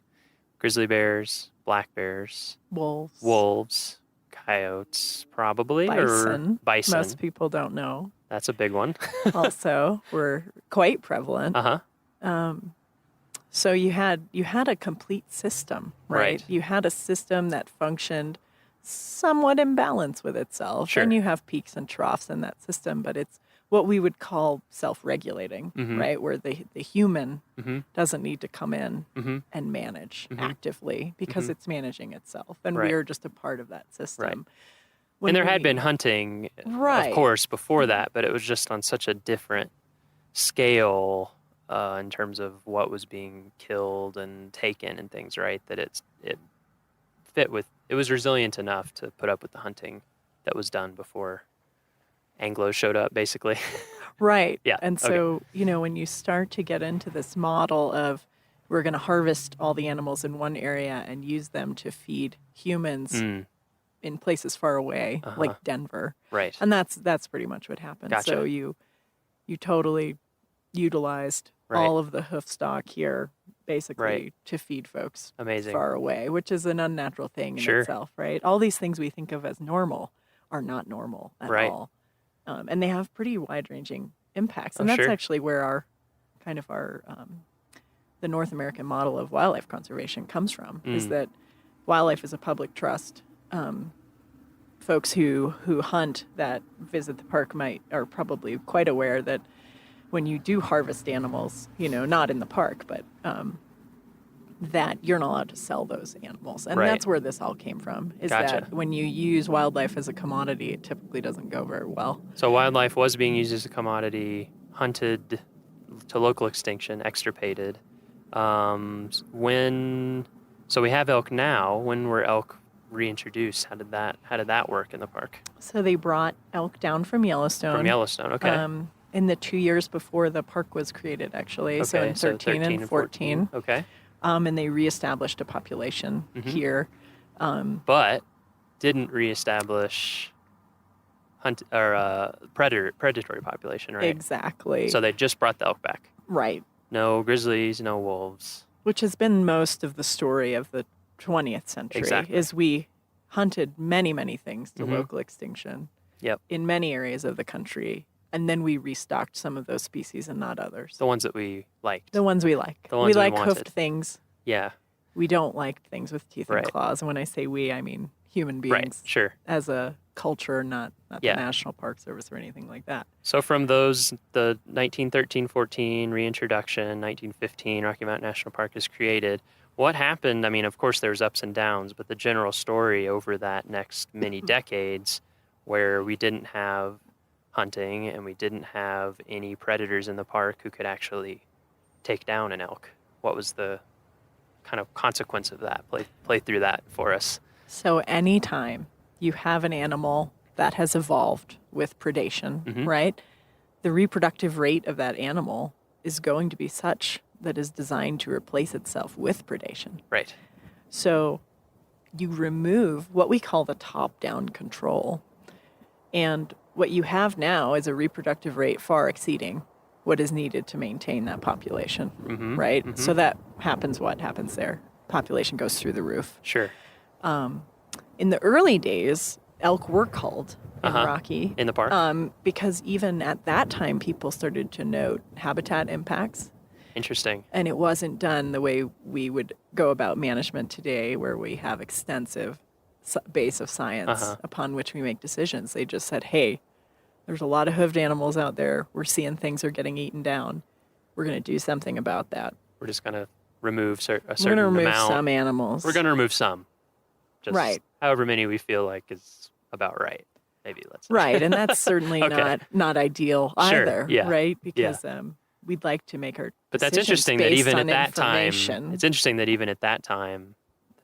grizzly bears, black bears, wolves, coyotes, probably, bison. Or bison. Most people don't know. That's a big one. Also, were quite prevalent. So you had a complete system, right? You had a system that functioned somewhat in balance with itself. Sure. And you have peaks and troughs in that system, but it's what we would call self-regulating, right? Where the human doesn't need to come in and manage actively because it's managing itself. And we are just a part of that system. Right. And there had been hunting, of course, before that, but it was just on such a different scale in terms of what was being killed and taken and things, right? That it fit with, it was resilient enough to put up with the hunting that was done before Anglos showed up, basically. Right. Yeah. And so, when you start to get into this model of we're going to harvest all the animals in one area and use them to feed humans in places far away, like Denver. Right. And that's pretty much what happened. Gotcha. So you totally utilized all of the hoof stock here basically to feed folks far away, which is an unnatural thing in itself, right? All these things we think of as normal are not normal at all. And they have pretty wide-ranging impacts. And that's actually where the North American model of wildlife conservation comes from, is that wildlife is a public trust. Folks who hunt that visit the park are probably quite aware that when you do harvest animals, not in the park, but that you're not allowed to sell those animals. And that's where this all came from, is that when you use wildlife as a commodity, it typically doesn't go very well. So wildlife was being used as a commodity, hunted to local extinction, extirpated. So we have elk now. When were elk reintroduced? How did that work in the park? So they brought elk down from Yellowstone. Okay. In the 2 years before the park was created, actually. So in 13 and 14. Okay. And they reestablished a population here. But didn't reestablish predatory population, right? Exactly. So they just brought the elk back. Right. No grizzlies, no wolves. Which has been most of the story of the 20th century. Exactly. Is we hunted many, many things to local extinction in many areas of the country. And then we restocked some of those species and not others. The ones that we liked. The ones we like. The ones we like wanted. hoofed things. Yeah. We don't like things with teeth and claws. And when I say we, I mean human beings. Right, sure. As a culture, not the National Park Service or anything like that. So from those, the 1913-14 reintroduction, 1915 Rocky Mountain National Park is created. What happened? I mean, of course, there's ups and downs, but the general story over that next many decades where we didn't have hunting and we didn't have any predators in the park who could actually take down an elk. What was the kind of consequence of that? Play through that for us. So anytime you have an animal that has evolved with predation, right? The reproductive rate of that animal is going to be such that is designed to replace itself with predation. Right. So you remove what we call the top-down control. And what you have now is a reproductive rate far exceeding what is needed to maintain that population, right? So that happens, what happens there? Population goes through the roof. Sure. In the early days, elk were culled in Rocky. In the park? Because even at that time, people started to note habitat impacts. Interesting. And it wasn't done the way we would go about management today, where we have extensive base of science upon which we make decisions. They just said, hey, there's a lot of hoofed animals out there. We're seeing things are getting eaten down. We're going to do something about that. We're just going to remove a certain amount. We're going to remove some animals. We're going to remove some. Just right. However many we feel like is about right. Maybe let's say. Right, and that's certainly not ideal either, right? Because we'd like to make our But that's interesting that even at that time, it's interesting that even at that time,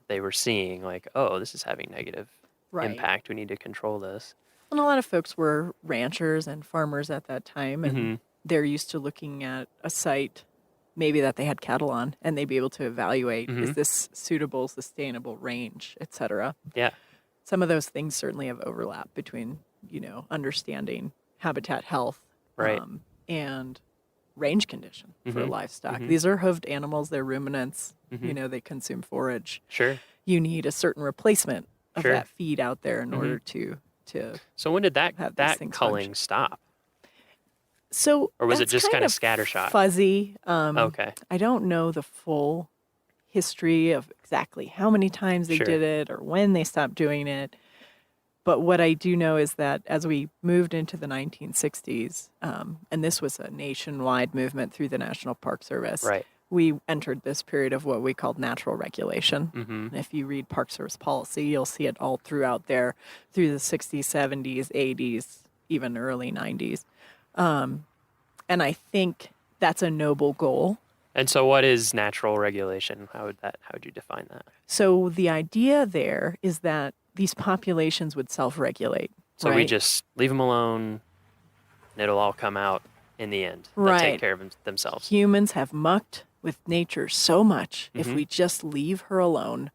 they were seeing like, oh, this is having negative impact. We need to control this. And a lot of folks were ranchers and farmers at that time, and they're used to looking at a site maybe that they had cattle on, and they'd be able to evaluate, is this suitable, sustainable range, et cetera. Yeah. Some of those things certainly have overlap between, understanding habitat health and range condition for livestock. These are hoofed animals. They're ruminants. They consume forage. Sure. You need a certain replacement of that feed out there in order to So when did that culling stop? So or was it just kind of scattershot? Fuzzy. Okay. I don't know the full history of exactly how many times they did it or when they stopped doing it. But what I do know is that as we moved into the 1960s, and this was a nationwide movement through the National Park Service, we entered this period of what we called natural regulation. And if you read Park Service policy, you'll see it all throughout there, through the 60s, 70s, 80s, even early 90s. And I think that's a noble goal. And so what is natural regulation? How would you define that? So the idea there is that these populations would self-regulate. So we just leave them alone and it'll all come out in the end. They'll take care of themselves. Humans have mucked with nature so much. If we just leave her alone,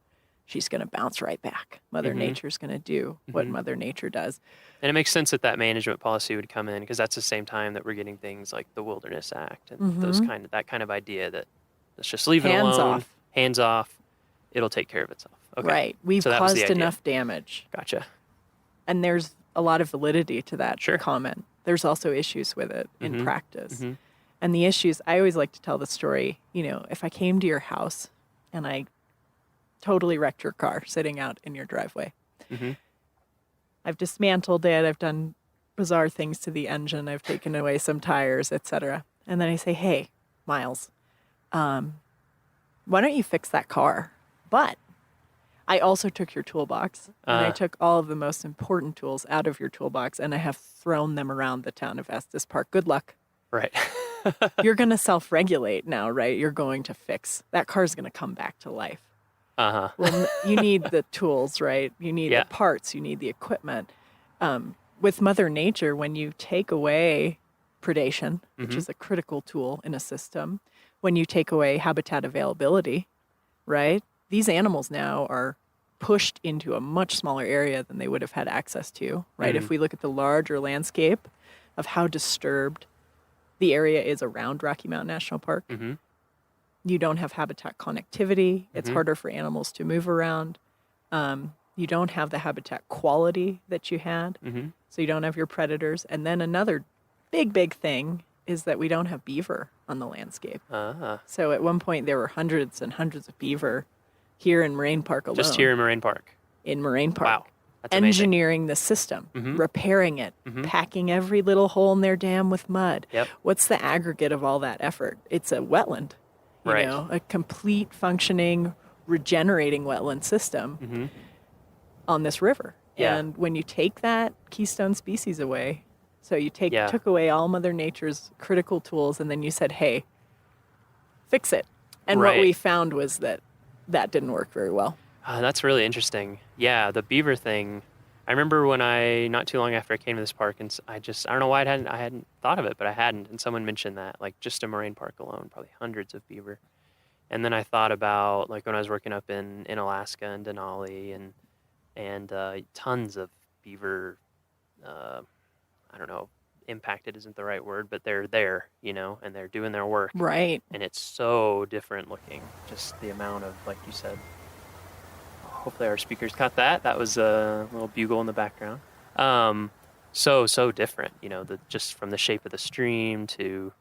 she's going to bounce right back. Mother Nature's going to do what Mother Nature does. And it makes sense that management policy would come in because that's the same time that we're getting things like the Wilderness Act and that kind of idea that let's just leave it alone. Hands off. It'll take care of itself. Okay. Right. We've caused enough damage. Gotcha. And there's a lot of validity to that comment. There's also issues with it in practice. And the issues, I always like to tell the story, if I came to your house and I totally wrecked your car sitting out in your driveway. I've dismantled it. I've done bizarre things to the engine. I've taken away some tires, etc. And then I say, hey, Miles, why don't you fix that car? But I also took your toolbox and I took all of the most important tools out of your toolbox and I have thrown them around the town of Estes Park. Good luck. Right. You're going to self-regulate now, right? You're going to fix. That car's going to come back to life. Well, you need the tools, right? You need the parts. You need the equipment. With Mother Nature, when you take away predation, which is a critical tool in a system, when you take away habitat availability, right? These animals now are pushed into a much smaller area than they would have had access to, right? If we look at the larger landscape of how disturbed the area is around Rocky Mountain National Park, you don't have habitat connectivity. It's harder for animals to move around. You don't have the habitat quality that you had. So you don't have your predators. And then another big thing is that we don't have beaver on the landscape. So at one point there were hundreds and hundreds of beaver here in Moraine Park alone. Just here in Moraine Park? In Moraine Park. Wow. That's amazing. Engineering the system, repairing it, packing every little hole in their dam with mud. What's the aggregate of all that effort? It's a wetland. You know, a complete functioning regenerating wetland system on this river. Yeah. And when you take that keystone species away, so you Yeah. took away all Mother Nature's critical tools, and then you said, hey, fix it. And what Right. we found was that didn't work very well. That's really interesting. Yeah, the beaver thing. I remember when not too long after I came to this park, and I don't know why I hadn't thought of it, but I hadn't. And someone mentioned that, like, just a moraine park alone, probably hundreds of beaver. And then I thought about, like, when I was working up in Alaska and Denali, and tons of beaver. I don't know, impacted isn't the right word, but they're there, and they're doing their work. Right. And it's so different looking. Just the amount of, like you said. Hopefully our speakers caught that. That was a little bugle in the background. So different, just from the shape of the stream to,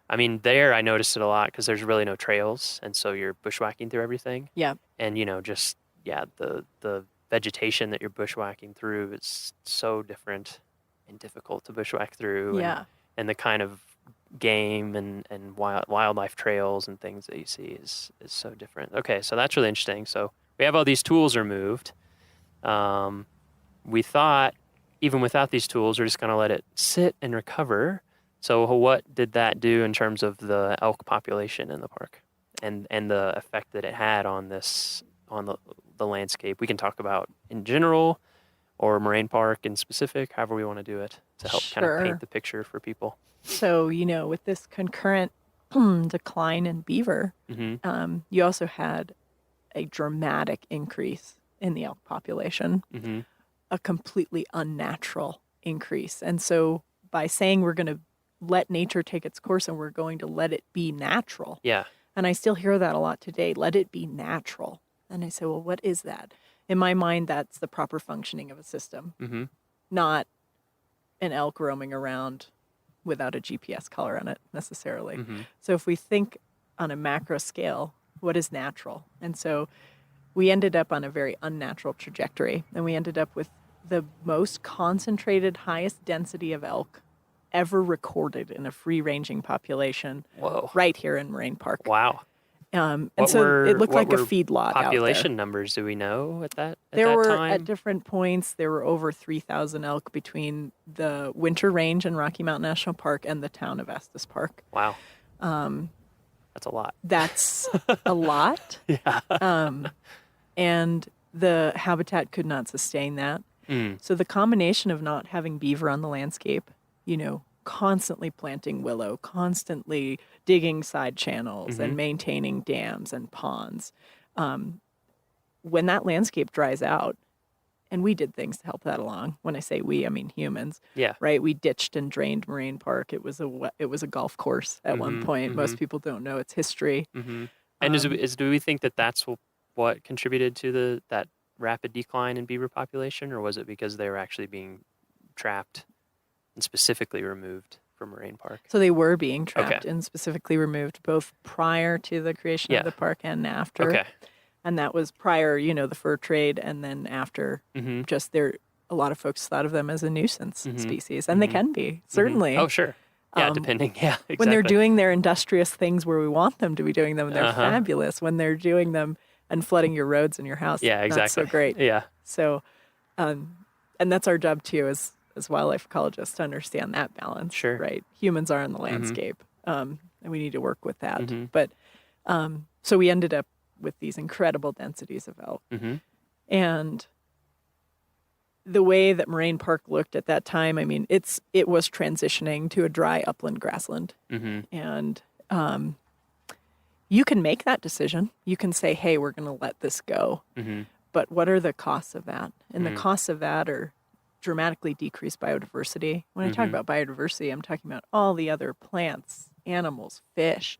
there I noticed it a lot because there's really no trails, and so you're bushwhacking through everything. Yeah. And the vegetation that you're bushwhacking through is so different and difficult to bushwhack through. Yeah. And the kind of game and wildlife trails and things that you see is so different. Okay, so that's really interesting. So we have all these tools removed. We thought, even without these tools, we're just going to let it sit and recover. So what did that do in terms of the elk population in the park and the effect that it had on the landscape? We can talk about in general or moraine park in specific, however we want to do it to help kind of paint the picture for people. So, with this concurrent decline in beaver, you also had a dramatic increase in the elk population, a completely unnatural increase. And so by saying we're going to let nature take its course and we're going to let it be natural. Yeah. And I still hear that a lot today, let it be natural. And I say, well, what is that? In my mind, that's the proper functioning of a system, not an elk roaming around without a GPS collar on it necessarily. So if we think on a macro scale, what is natural? And so we ended up on a very unnatural trajectory, and we ended up with the most concentrated, highest density of elk ever recorded in a free-ranging population. Whoa. Right here in Moraine Park. Wow. And so it looked like a feedlot population out there. numbers do we know at that There were, time? at different points, there were over 3,000 elk between the Winter Range in Rocky Mountain National Park and the town of Estes Park. Wow. That's a lot. That's a lot. Yeah. And the habitat could not sustain that. So the combination of not having beaver on the landscape, constantly planting willow, constantly digging side channels and maintaining dams and ponds. When that landscape dries out, and we did things to help that along. When I say we, I mean humans. Yeah. Right. We ditched and drained Moraine Park. It was a golf course at one point. Most people don't know its history. And do we think that that's what contributed to that rapid decline in beaver population, or was it because they were actually being trapped and specifically removed from Moraine Park? So they were being trapped and specifically removed both prior to the creation of the park and after. Okay. And that was prior, the fur trade, and then after just a lot of folks thought of them as a nuisance species, and they can be, certainly. Oh, sure. Yeah, depending. Yeah, exactly. When they're doing their industrious things where we want them to be doing them, they're fabulous. When they're doing them and flooding your roads and your house, not so great. Yeah. So, and that's our job too, as wildlife ecologists, to understand that balance. Sure. Right. Humans are in the landscape, and we need to work with that. But so we ended up with these incredible densities of elk, and the way that Moraine Park looked at that time, it was transitioning to a dry upland grassland, and you can make that decision. You can say, hey, we're going to let this go. But what are the costs of that? And the costs of that are dramatically decreased biodiversity. When I talk about biodiversity, I'm talking about all the other plants, animals, fish,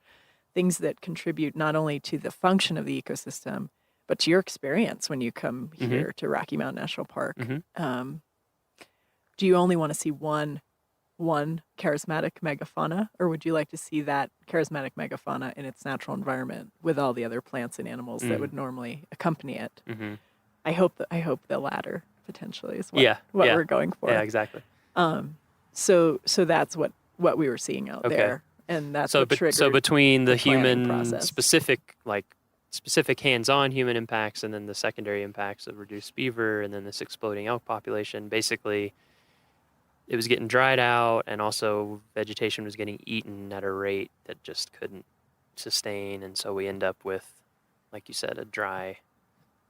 things that contribute not only to the function of the ecosystem, but to your experience when you come here to Rocky Mountain National Park. Do you only want to see one charismatic megafauna, or would you like to see that charismatic megafauna in its natural environment with all the other plants and animals that would normally accompany it? I hope the latter potentially is what we're going for. Yeah, exactly. So that's what we were seeing out there, and that's what triggered so between the planning human process. specific specific hands-on human impacts and then the secondary impacts of reduced beaver and then this exploding elk population. Basically, it was getting dried out, and also vegetation was getting eaten at a rate that just couldn't sustain, and so we end up with, like you said, a dry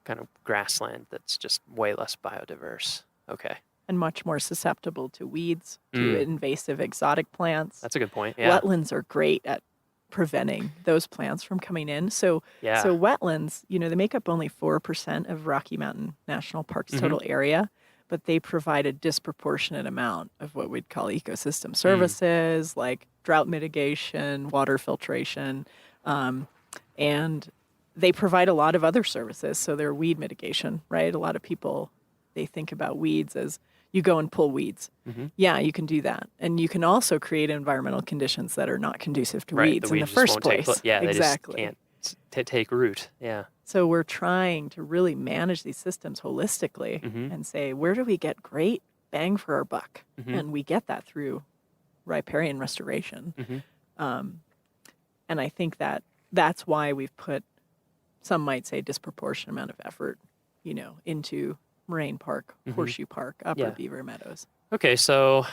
kind of grassland that's just way less biodiverse. Okay. And much more susceptible to weeds, to invasive exotic plants. That's a good point. Yeah. Wetlands are great at preventing those plants from coming in. So wetlands, they make up only 4% of Rocky Mountain National Park's total area, but they provide a disproportionate amount of what we'd call ecosystem services, like drought mitigation, water filtration, and they provide a lot of other services. So they're weed mitigation, right? A lot of people, they think about weeds as you go and pull weeds. Yeah, you can do that. And you can also create environmental conditions that are not conducive to weeds in the first place. Exactly. They just can't take root. Yeah. So we're trying to really manage these systems holistically and say, where do we get great bang for our buck? And we get that through riparian restoration. And I think that that's why we've put, some might say, disproportionate amount of effort, into Moraine Park, Horseshoe Park, Upper Beaver Meadows. Okay, so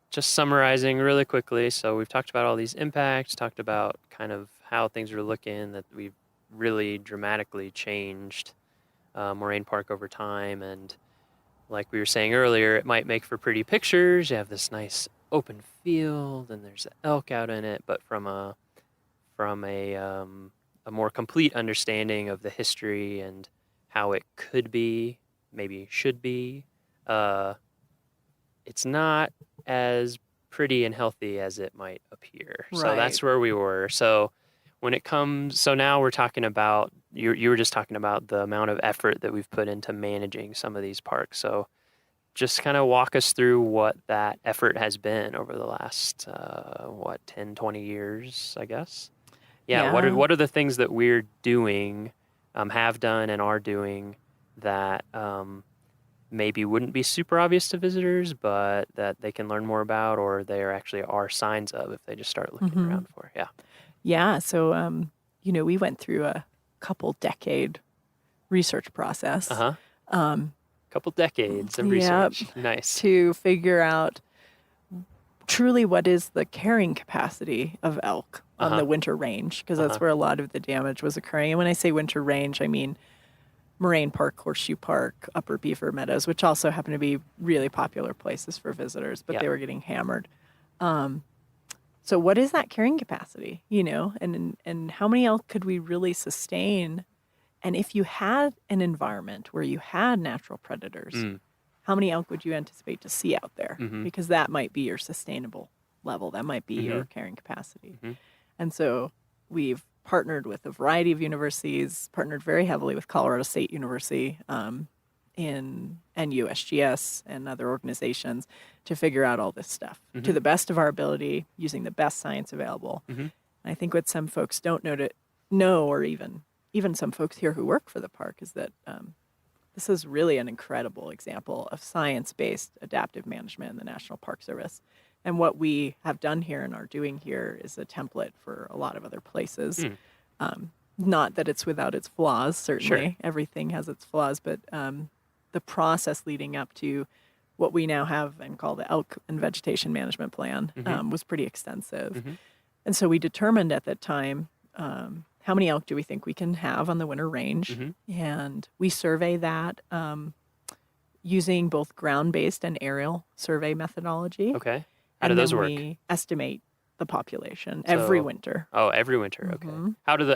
just summarizing really quickly. So we've talked about all these impacts, talked about kind of how things are looking, that we've really dramatically changed Moraine Park over time. And like we were saying earlier, it might make for pretty pictures. You have this nice open field and there's an elk out in it, but from a more complete understanding of the history and how it could be, maybe should be, it's not as pretty and healthy as it might appear. Right. So that's where we were. So when it comes, so now we're talking about, you were just talking about the amount of effort that we've put into managing some of these parks. So just kind of walk us through what that effort has been over the last, 10, 20 years, I guess. Yeah. What are the things that we're doing, have done and are doing that maybe wouldn't be super obvious to visitors, but that they can learn more about, or there actually are signs of if they just start looking around for? Yeah. Yeah. So, we went through a couple decade research process. Couple decades of research. Nice. To figure out truly what is the carrying capacity of elk on the winter range, because that's where a lot of the damage was occurring. And when I say winter range, I mean Moraine Park, Horseshoe Park, Upper Beaver Meadows, which also happen to be really popular places for visitors, but they were getting hammered. So what is that carrying capacity, and how many elk could we really sustain? And if you had an environment where you had natural predators, how many elk would you anticipate to see out there? Because that might be your sustainable level. That might be your carrying capacity. And so we've partnered with a variety of universities, partnered very heavily with Colorado State University and USGS and other organizations to figure out all this stuff to the best of our ability, using the best science available. And I think what some folks don't know, or even some folks here who work for the park, is that this is really an incredible example of science-based adaptive management in the National Park Service. And what we have done here and are doing here is a template for a lot of other places. Not that it's without its flaws, certainly. Sure. Everything has its flaws, but the process leading up to what we now have and call the Elk and Vegetation Management Plan was pretty extensive. And so we determined at that time, how many elk do we think we can have on the winter range? And we survey that using both ground-based and aerial survey methodology. Okay. How do those work? And we estimate the population every winter. Oh, every winter. Okay.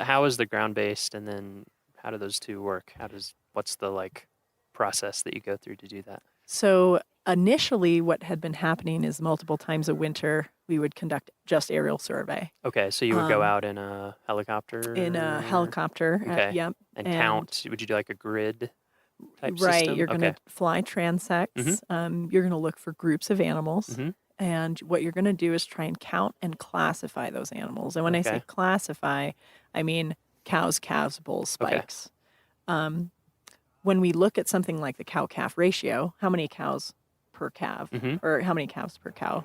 How is the ground-based, and then how do those two work? What's the process that you go through to do that? So initially what had been happening is multiple times a winter we would conduct just aerial survey. Okay, so you would go out in a helicopter? In a helicopter, okay. Yep. And count, would you do a grid type right, system? You're going to fly transects. You're going to look for groups of animals. And what you're going to do is try and count and classify those animals. And when I say classify, I mean cows, calves, bulls, spikes. When we look at something like the cow-calf ratio, how many cows per calf or how many calves per cow,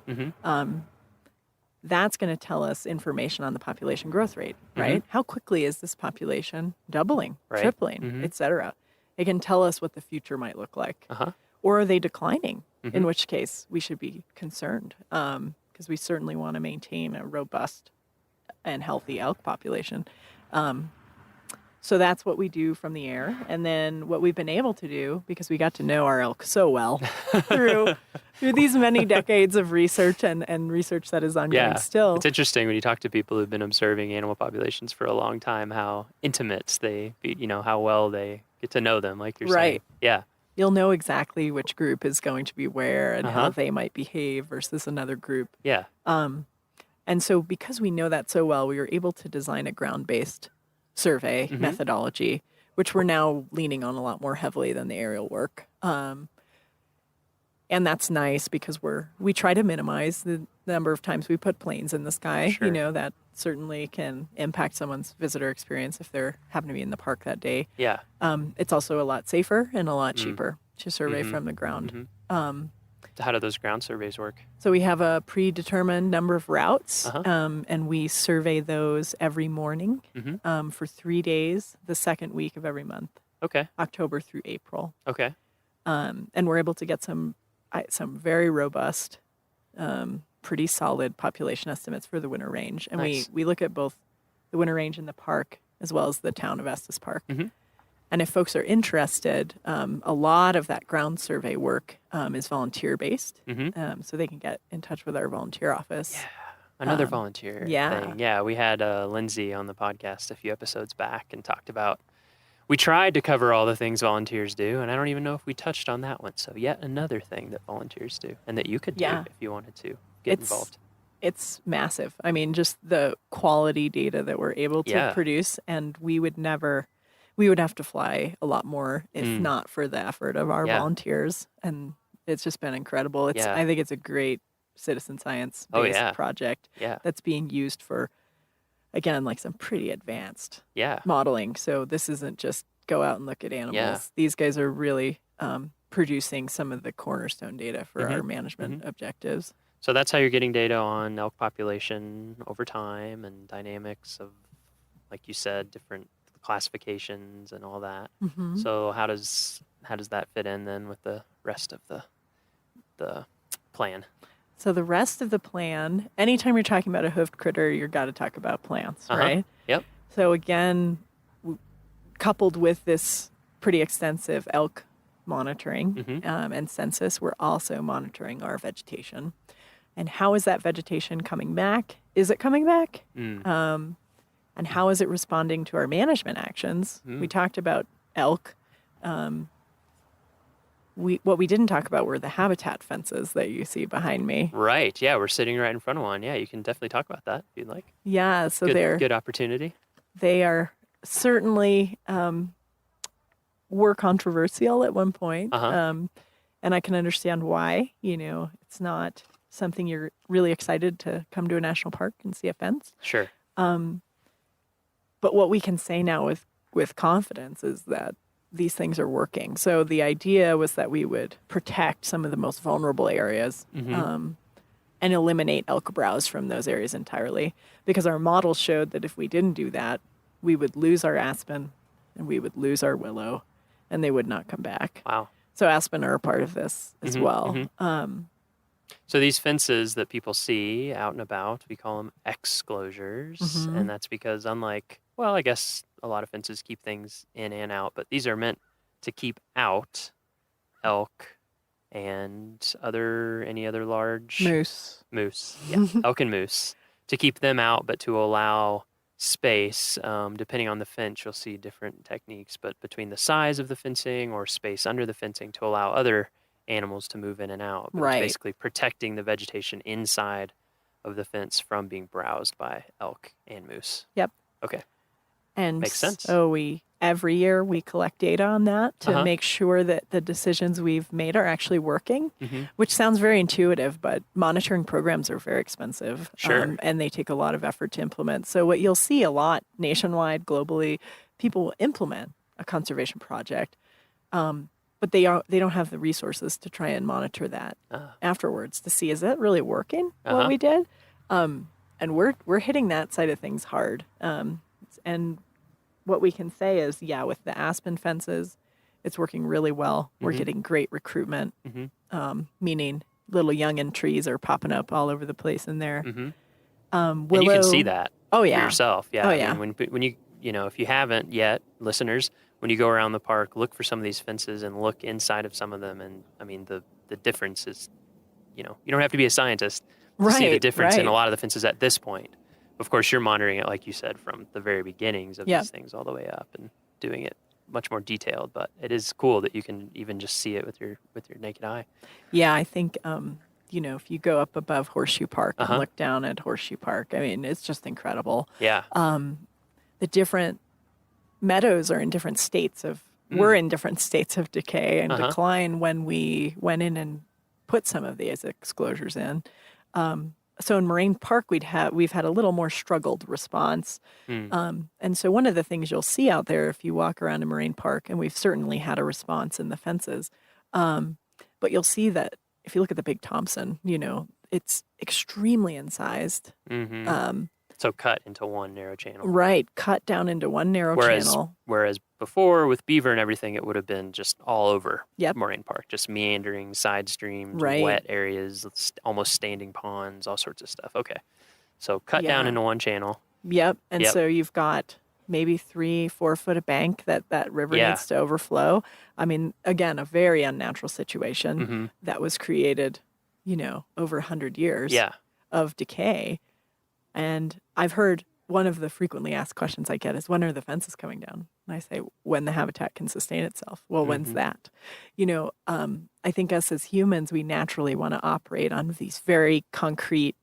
that's going to tell us information on the population growth rate, right? How quickly is this population doubling, tripling, et cetera? It can tell us what the future might look like. Or are they declining? In which case we should be concerned, because we certainly want to maintain a robust and healthy elk population. So that's what we do from the air. And then what we've been able to do, because we got to know our elk so well through these many decades of research and research that is ongoing still. It's interesting when you talk to people who've been observing animal populations for a long time, how intimate how well they get to know them, like you're saying. Yeah. You'll know exactly which group is going to be where and how they might behave versus another group. Yeah. And so because we know that so well, we were able to design a ground-based survey methodology, which we're now leaning on a lot more heavily than the aerial work. And that's nice because we try to minimize the number of times we put planes in the sky. Sure. That certainly can impact someone's visitor experience if they're happen to be in the park that day. Yeah. It's also a lot safer and a lot cheaper to survey from the ground. How do those ground surveys work? So we have a predetermined number of routes, and we survey those every morning for 3 days, the second week of every month. Okay. October through April. Okay. And we're able to get some very robust, pretty solid population estimates for the winter range. And Nice. we look at both the winter range in the park as well as the town of Estes Park. And if folks are interested, a lot of that ground survey work is volunteer-based, so they can get in touch with our volunteer office. Yeah, another volunteer thing. Yeah, we had Lindsay on the podcast a few episodes back and talked about, we tried to cover all the things volunteers do, and I don't even know if we touched on that one. So yet another thing that volunteers do and that you could do if you wanted to get involved. It's massive. I mean, just the quality data that we're able to produce, and we would have to fly a lot more if not for the effort of our volunteers. And it's just been incredible. I think it's a great citizen science-based project that's being used for, again, like some pretty advanced modeling. So this isn't just go out and look at animals. These guys are really producing some of the cornerstone data for our management objectives. So that's how you're getting data on elk population over time and dynamics of, like you said, different classifications and all that. So how does that fit in then with the rest of the plan? So the rest of the plan, anytime you're talking about a hoofed critter, you've got to talk about plants, right? Yep. So again, coupled with this pretty extensive elk monitoring and census, we're also monitoring our vegetation. And how is that vegetation coming back? Is it coming back? And how is it responding to our management actions? We talked about elk. What we didn't talk about were the habitat fences that you see behind me. Right. Yeah, we're sitting right in front of one. Yeah, you can definitely talk about that if you'd like. Yeah, so good opportunity. They are certainly were controversial at one point, and I can understand why. It's not something you're really excited to come to a national park and see a fence. Sure. But what we can say now with confidence is that these things are working. So the idea was that we would protect some of the most vulnerable areas and eliminate elk browse from those areas entirely, because our models showed that if we didn't do that, we would lose our aspen and we would lose our willow and they would not come back. Wow. So aspen are a part of this as well. So these fences that people see out and about, we call them exclosures. And that's because I guess a lot of fences keep things in and out, but these are meant to keep out elk and any other large... Moose. Yeah, elk and moose. To keep them out, but to allow space, depending on the fence, you'll see different techniques, but between the size of the fencing or space under the fencing to allow other animals to move in and out. But it's basically protecting the vegetation inside of the fence from being browsed by elk and moose. Yep. Okay. And makes sense. So every year we collect data on that to make sure that the decisions we've made are actually working, which sounds very intuitive, but monitoring programs are very expensive. Sure. And they take a lot of effort to implement. So what you'll see a lot nationwide, globally, people will implement a conservation project, but they don't have the resources to try and monitor that afterwards to see, is that really working, what we did? And we're hitting that side of things hard. And what we can say is, yeah, with the aspen fences, it's working really well. We're getting great recruitment, meaning little youngin trees are popping up all over the place in there. And Willow, you can see that for yourself. Yeah. Oh, I yeah. mean, when you, if you haven't yet, listeners, when you go around the park, look for some of these fences and look inside of some of them. And I mean, the difference is, you don't have to be a scientist to see the difference in a lot of the fences at this point. Of course, you're monitoring it, like you said, from the very beginnings of these things all the way up and doing it much more detailed. But it is cool that you can even just see it with your naked eye. Yeah, I think, if you go up above Horseshoe Park and look down at Horseshoe Park, I mean, it's just incredible. Yeah. The different meadows are in different states of, we're in different states of decay and decline when we went in and put some of these exclosures in. So in Moraine Park, we've had a little more struggled response. And so one of the things you'll see out there if you walk around in Moraine Park, and we've certainly had a response in the fences, but you'll see that if you look at the Big Thompson, it's extremely incised. So cut into one narrow channel. Right, cut down into one narrow channel. Whereas before, with beaver and everything, it would have been just all over Yep. Moraine Park, just meandering side streams, Right. wet areas, almost standing ponds, all sorts of stuff. Okay, so cut down Yeah. into one channel. Yep, and Yep. so you've got maybe 3-4 foot of bank that river Yeah. needs to overflow. I mean, again, a very unnatural situation that was created, over 100 years Yeah. of decay. And I've heard one of the frequently asked questions I get is, when are the fences coming down? And I say, when the habitat can sustain itself. Well, when's that? I think us as humans, we naturally want to operate on these very concrete,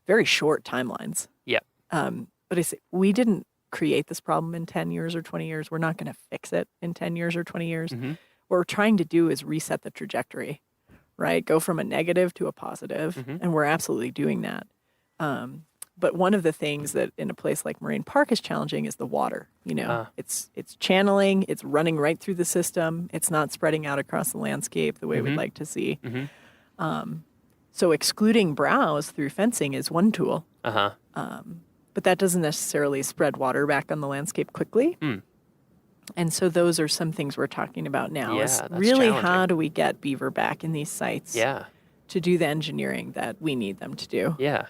very short timelines. Yep. But I say, we didn't create this problem in 10 years or 20 years. We're not going to fix it in 10 years or 20 years. What we're trying to do is reset the trajectory, right? Go from a negative to a positive, and we're absolutely doing that. But one of the things that in a place like Moraine Park is challenging is the water. It's channeling, it's running right through the system. It's not spreading out across the landscape the way we'd like to see. So excluding browse through fencing is one tool. But that doesn't necessarily spread water back on the landscape quickly. And so those are some things we're talking about now. Yeah, Is that's really challenging. how do we get beaver back in these sites Yeah. to do the engineering that we need them to do. Yeah.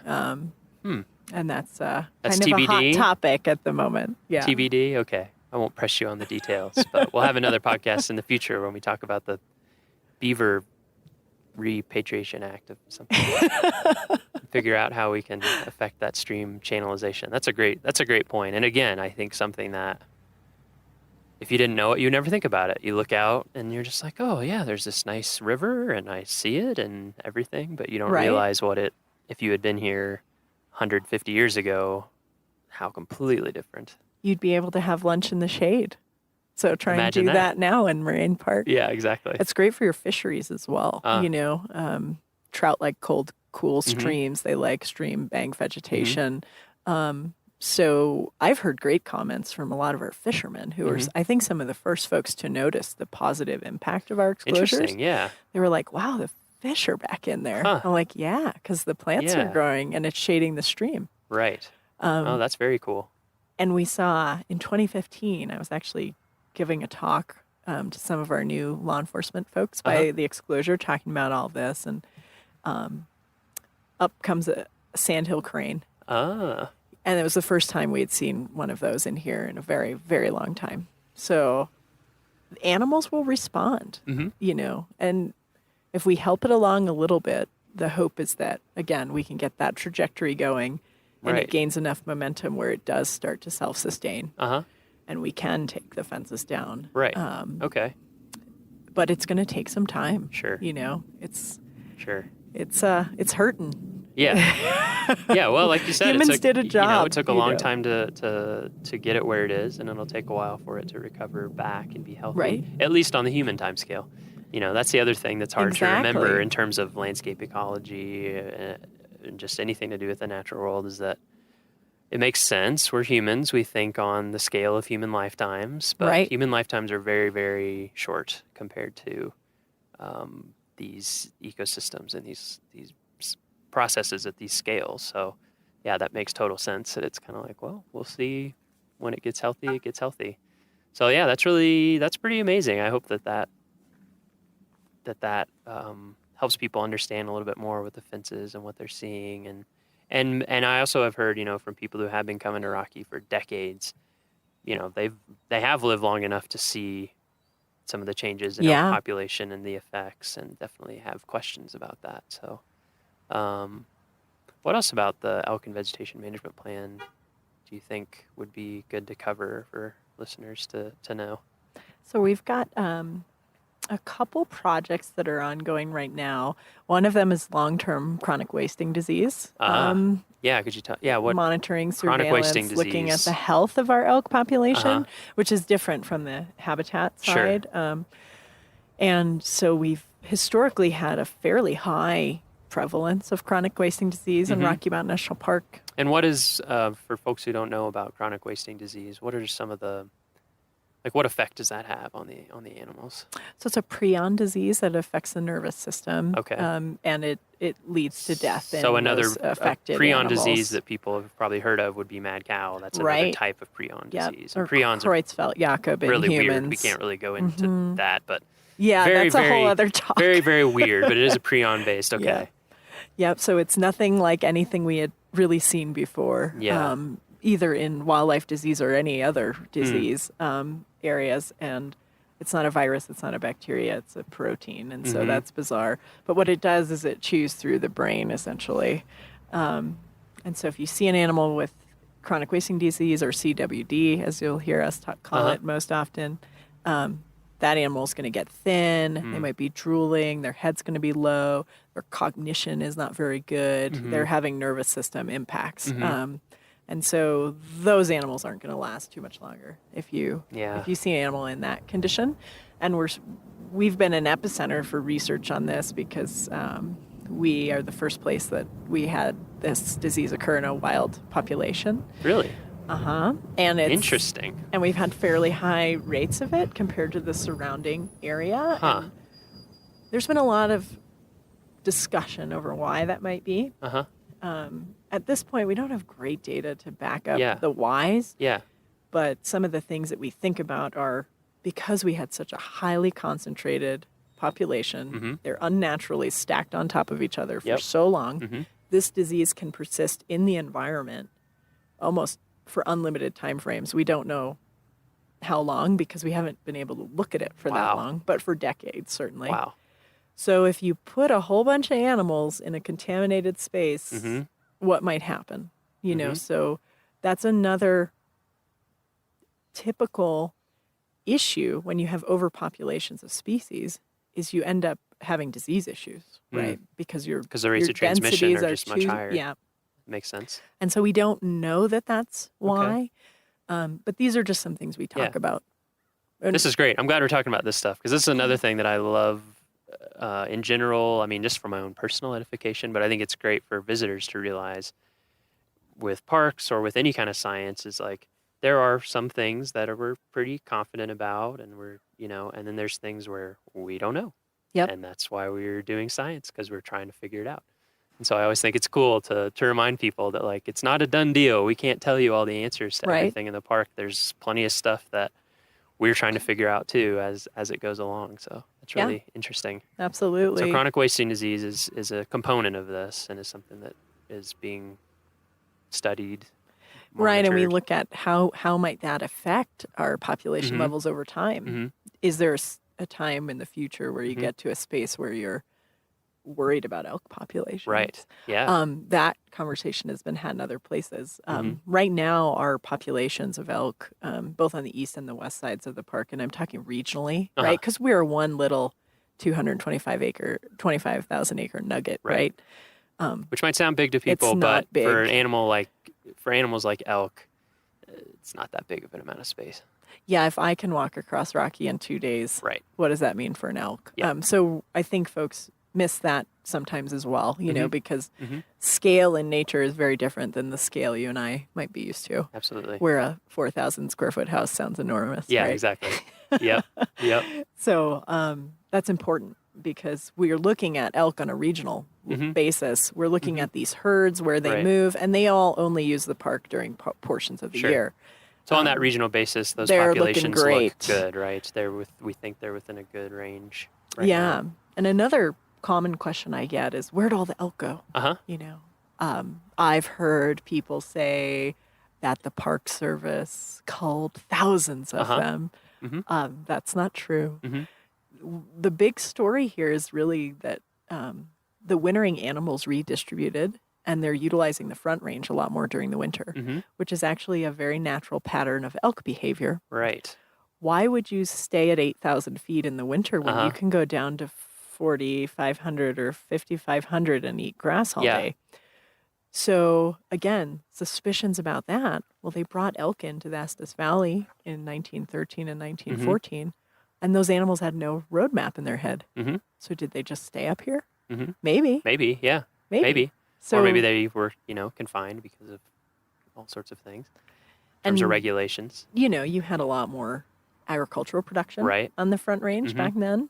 And that's That's kind of a hot TBD? topic at the moment. Yeah. TBD? Okay. I won't press you on the details, but we'll have another podcast in the future when we talk about the Beaver Repatriation Act of something. Figure out how we can affect that stream channelization. That's a great point. And again, I think something that if you didn't know it, you never think about it. You look out and you're just like, oh yeah, there's this nice river and I see it and everything, but you don't Right. realize if you had been here 150 years ago, how completely different. You'd be able to have lunch in the shade. So try Imagine and do that. that now in Moraine Park. Yeah, exactly. It's great for your fisheries as well. Trout like cold, cool Mhm. streams. They like stream bank vegetation. So I've heard great comments from a lot of our fishermen who are, I think, some of the first folks to notice the positive impact of our exclosures. Interesting, yeah. They were like, wow, the fish are back in there. Huh. I'm like, yeah, because the plants are Yeah. growing and it's shading the stream. Right. Oh, that's very cool. And we saw in 2015, I was actually giving a talk to some of our new law enforcement folks by the exclosure, talking about all this. And up comes a sandhill crane. Ah. And it was the first time we had seen one of those in here in a very, very long time. So animals will respond, and if we help it along a little bit, the hope is that, again, we can get that trajectory going and Right. it gains enough momentum where it does start to self-sustain. And we can take the fences down. Right. Okay. But it's going to take some time. Sure. It's Sure. it's hurting. Yeah. Yeah. Well, like you said, Humans it took, did a job. it took a long time to get it where it is, and it'll take a while for it to recover back and be healthy. Right. At least on the human time scale. That's the other thing that's hard to remember Exactly. in terms of landscape ecology and just anything to do with the natural world is that it makes sense. We're humans. We think on the scale of human lifetimes, but Right. human lifetimes are very, very short compared to these ecosystems and these processes at these scales. So yeah, that makes total sense. That it's kind of like, well, we'll see when it gets healthy. It gets healthy. So yeah, that's pretty amazing. I hope that helps people understand a little bit more what the fence is and what they're seeing. And I also have heard, from people who have been coming to Rocky for decades, they have lived long enough to see some of the changes in elk population and the effects, and definitely have questions about that. So, what else about the elk and vegetation management plan do you think would be good to cover for listeners to know? So we've got a couple projects that are ongoing right now. One of them is long-term chronic wasting disease. Yeah, could you tell? Yeah, what monitoring, chronic wasting surveillance, looking at disease? the health of our elk population, which is different from the habitat side. And so we've historically had a fairly high prevalence of chronic wasting disease in Rocky Mountain National Park. And what is, for folks who don't know about chronic wasting disease, what are some of the, what effect does that have on the animals? So it's a prion disease that affects the nervous system. Okay. And it leads to death in So another those affected prion animals. disease that people have probably heard of would be mad cow. That's another type of prion disease. Or And prions are Creutzfeldt-Jakob in really humans. weird. We can't really go into that, but yeah, very, that's a very, whole other talk. very, very weird, but it is a prion based. Okay. Yeah. Yep. So it's nothing like anything we had really seen before. Yeah. Either in wildlife disease or any other disease areas. And it's not a virus, it's not a bacteria, it's a protein. And so that's bizarre. But what it does is it chews through the brain, essentially. And so if you see an animal with chronic wasting disease, or CWD, as you'll hear us call it most often, that animal's going to get thin. They might be drooling. Their head's going to be low. Their cognition is not very good. They're having nervous system impacts. And so those animals aren't going to last too much longer if you see an animal in that condition. And we've been an epicenter for research on this because we are the first place that we had this disease occur in a wild population. Really? And it's interesting. And we've had fairly high rates of it compared to the surrounding area. And there's been a lot of discussion over why that might be. At this point, we don't have great data to back up the whys. Yeah. But some of the things that we think about are because we had such a highly concentrated population, they're unnaturally stacked on top of each other for so long. This disease can persist in the environment almost for unlimited time frames. We don't know how long because we haven't been able to look at it for that long, but for decades, certainly. Wow. So if you put a whole bunch of animals in a contaminated space, what might happen? You know, so that's another typical issue when you have overpopulations of species is you end up having disease issues, right? Because the rates of transmission are just much higher. Yeah. Makes sense. And so we don't know that that's why. But these are just some things we talk about. This is great. I'm glad we're talking about this stuff because this is another thing that I love in general. I mean, just for my own personal edification, but I think it's great for visitors to realize with parks or with any kind of science is like there are some things that we're pretty confident about and we're, and then there's things where we don't know. Yep. And that's why we're doing science because we're trying to figure it out. And so I always think it's cool to remind people that like it's not a done deal. We can't tell you all the answers to everything in the park. There's plenty of stuff that we're trying to figure out too as it goes along. So it's really interesting. Absolutely. So chronic wasting disease is a component of this and is something that is being studied. Right, and we look at how might that affect our population levels over time. Is there a time in the future where you get to a space where you're worried about elk populations? Right. Yeah. That conversation has been had in other places. Right now, our populations of elk, both on the east and the west sides of the park, and I'm talking regionally, right? Because we're one little 25,000 acre nugget, right? Which might sound big to people, but big. for animals like elk, it's not that big of an amount of space. Yeah, if I can walk across Rocky in 2 days, what does that mean for an elk? Yeah. So I think folks miss that sometimes as well, because scale in nature is very different than the scale you and I might be used to. Absolutely. Where a 4,000 square foot house sounds enormous. Yeah, right? exactly. Yep. So that's important. because we are looking at elk on a regional basis. We're looking at these herds where they Right. move, and they all only use the park during portions of the Sure. year. So on that regional basis, those they're looking populations great. look good, right? We think they're within a good range. Right Yeah. now. And another common question I get is, where'd all the elk go? Uh-huh. You know, I've heard people say that the Park Service culled thousands of them. That's not true. The big story here is really that the wintering animals redistributed, and they're utilizing the Front Range a lot more during the winter, which is actually a very natural pattern of elk behavior. Right. Why would you stay at 8,000 feet in the winter when you can go down to 4,500 or 5,500 and eat grass all day? So again, suspicions about that. Well, they brought elk into the Estes Valley in 1913 and 1914, and those animals had no roadmap in their head. So did they just stay up here? Maybe. Maybe, yeah. Maybe. So, or maybe they were, confined because of all sorts of things. In terms of regulations. You know, you had a lot more agricultural production on the Front Range back then.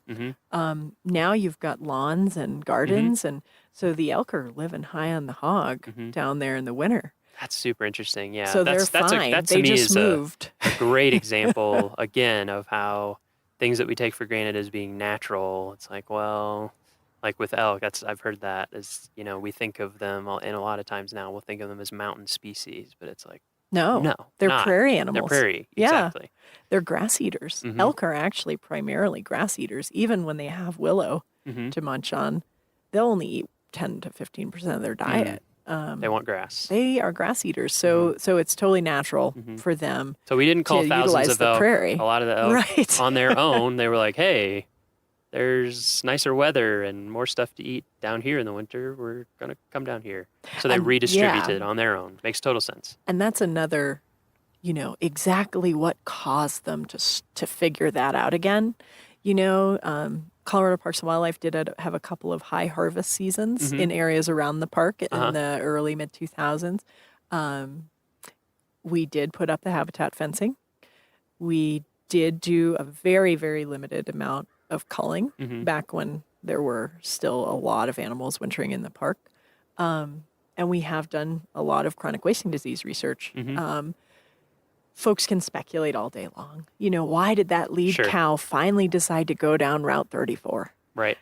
Now you've got lawns and gardens, and so the elk are living high on the hog down there in the winter. That's super interesting. Yeah. So that's, they're fine. That to They me just is moved. a great example, again, of how things that we take for granted as being natural, it's like, well, like with elk, I've heard that as, we think of them, and a lot of times now we'll think of them as mountain species, but it's like, No, they're not. prairie animals. They're prairie, yeah. exactly. They're grass eaters. Elk are actually primarily grass eaters. Even when they have willow to munch on, they'll only eat 10 to 15% of their diet. They want grass. They are grass eaters, so it's totally natural for them. So we didn't call to thousands utilize of the elk. prairie. A lot of the elk on their own, they were like, hey, there's nicer weather and more stuff to eat down here in the winter. We're going to come down here. So they redistributed on their own. Makes total sense. And that's another, exactly what caused them to figure that out again. Colorado Parks and Wildlife did have a couple of high harvest seasons in areas around the park in the early mid 2000s. We did put up the habitat fencing. We did do a very, very limited amount of culling back when there were still a lot of animals wintering in the park. And we have done a lot of chronic wasting disease research. Folks can speculate all day long. Why did that lead cow finally decide to go down Route 34? Right.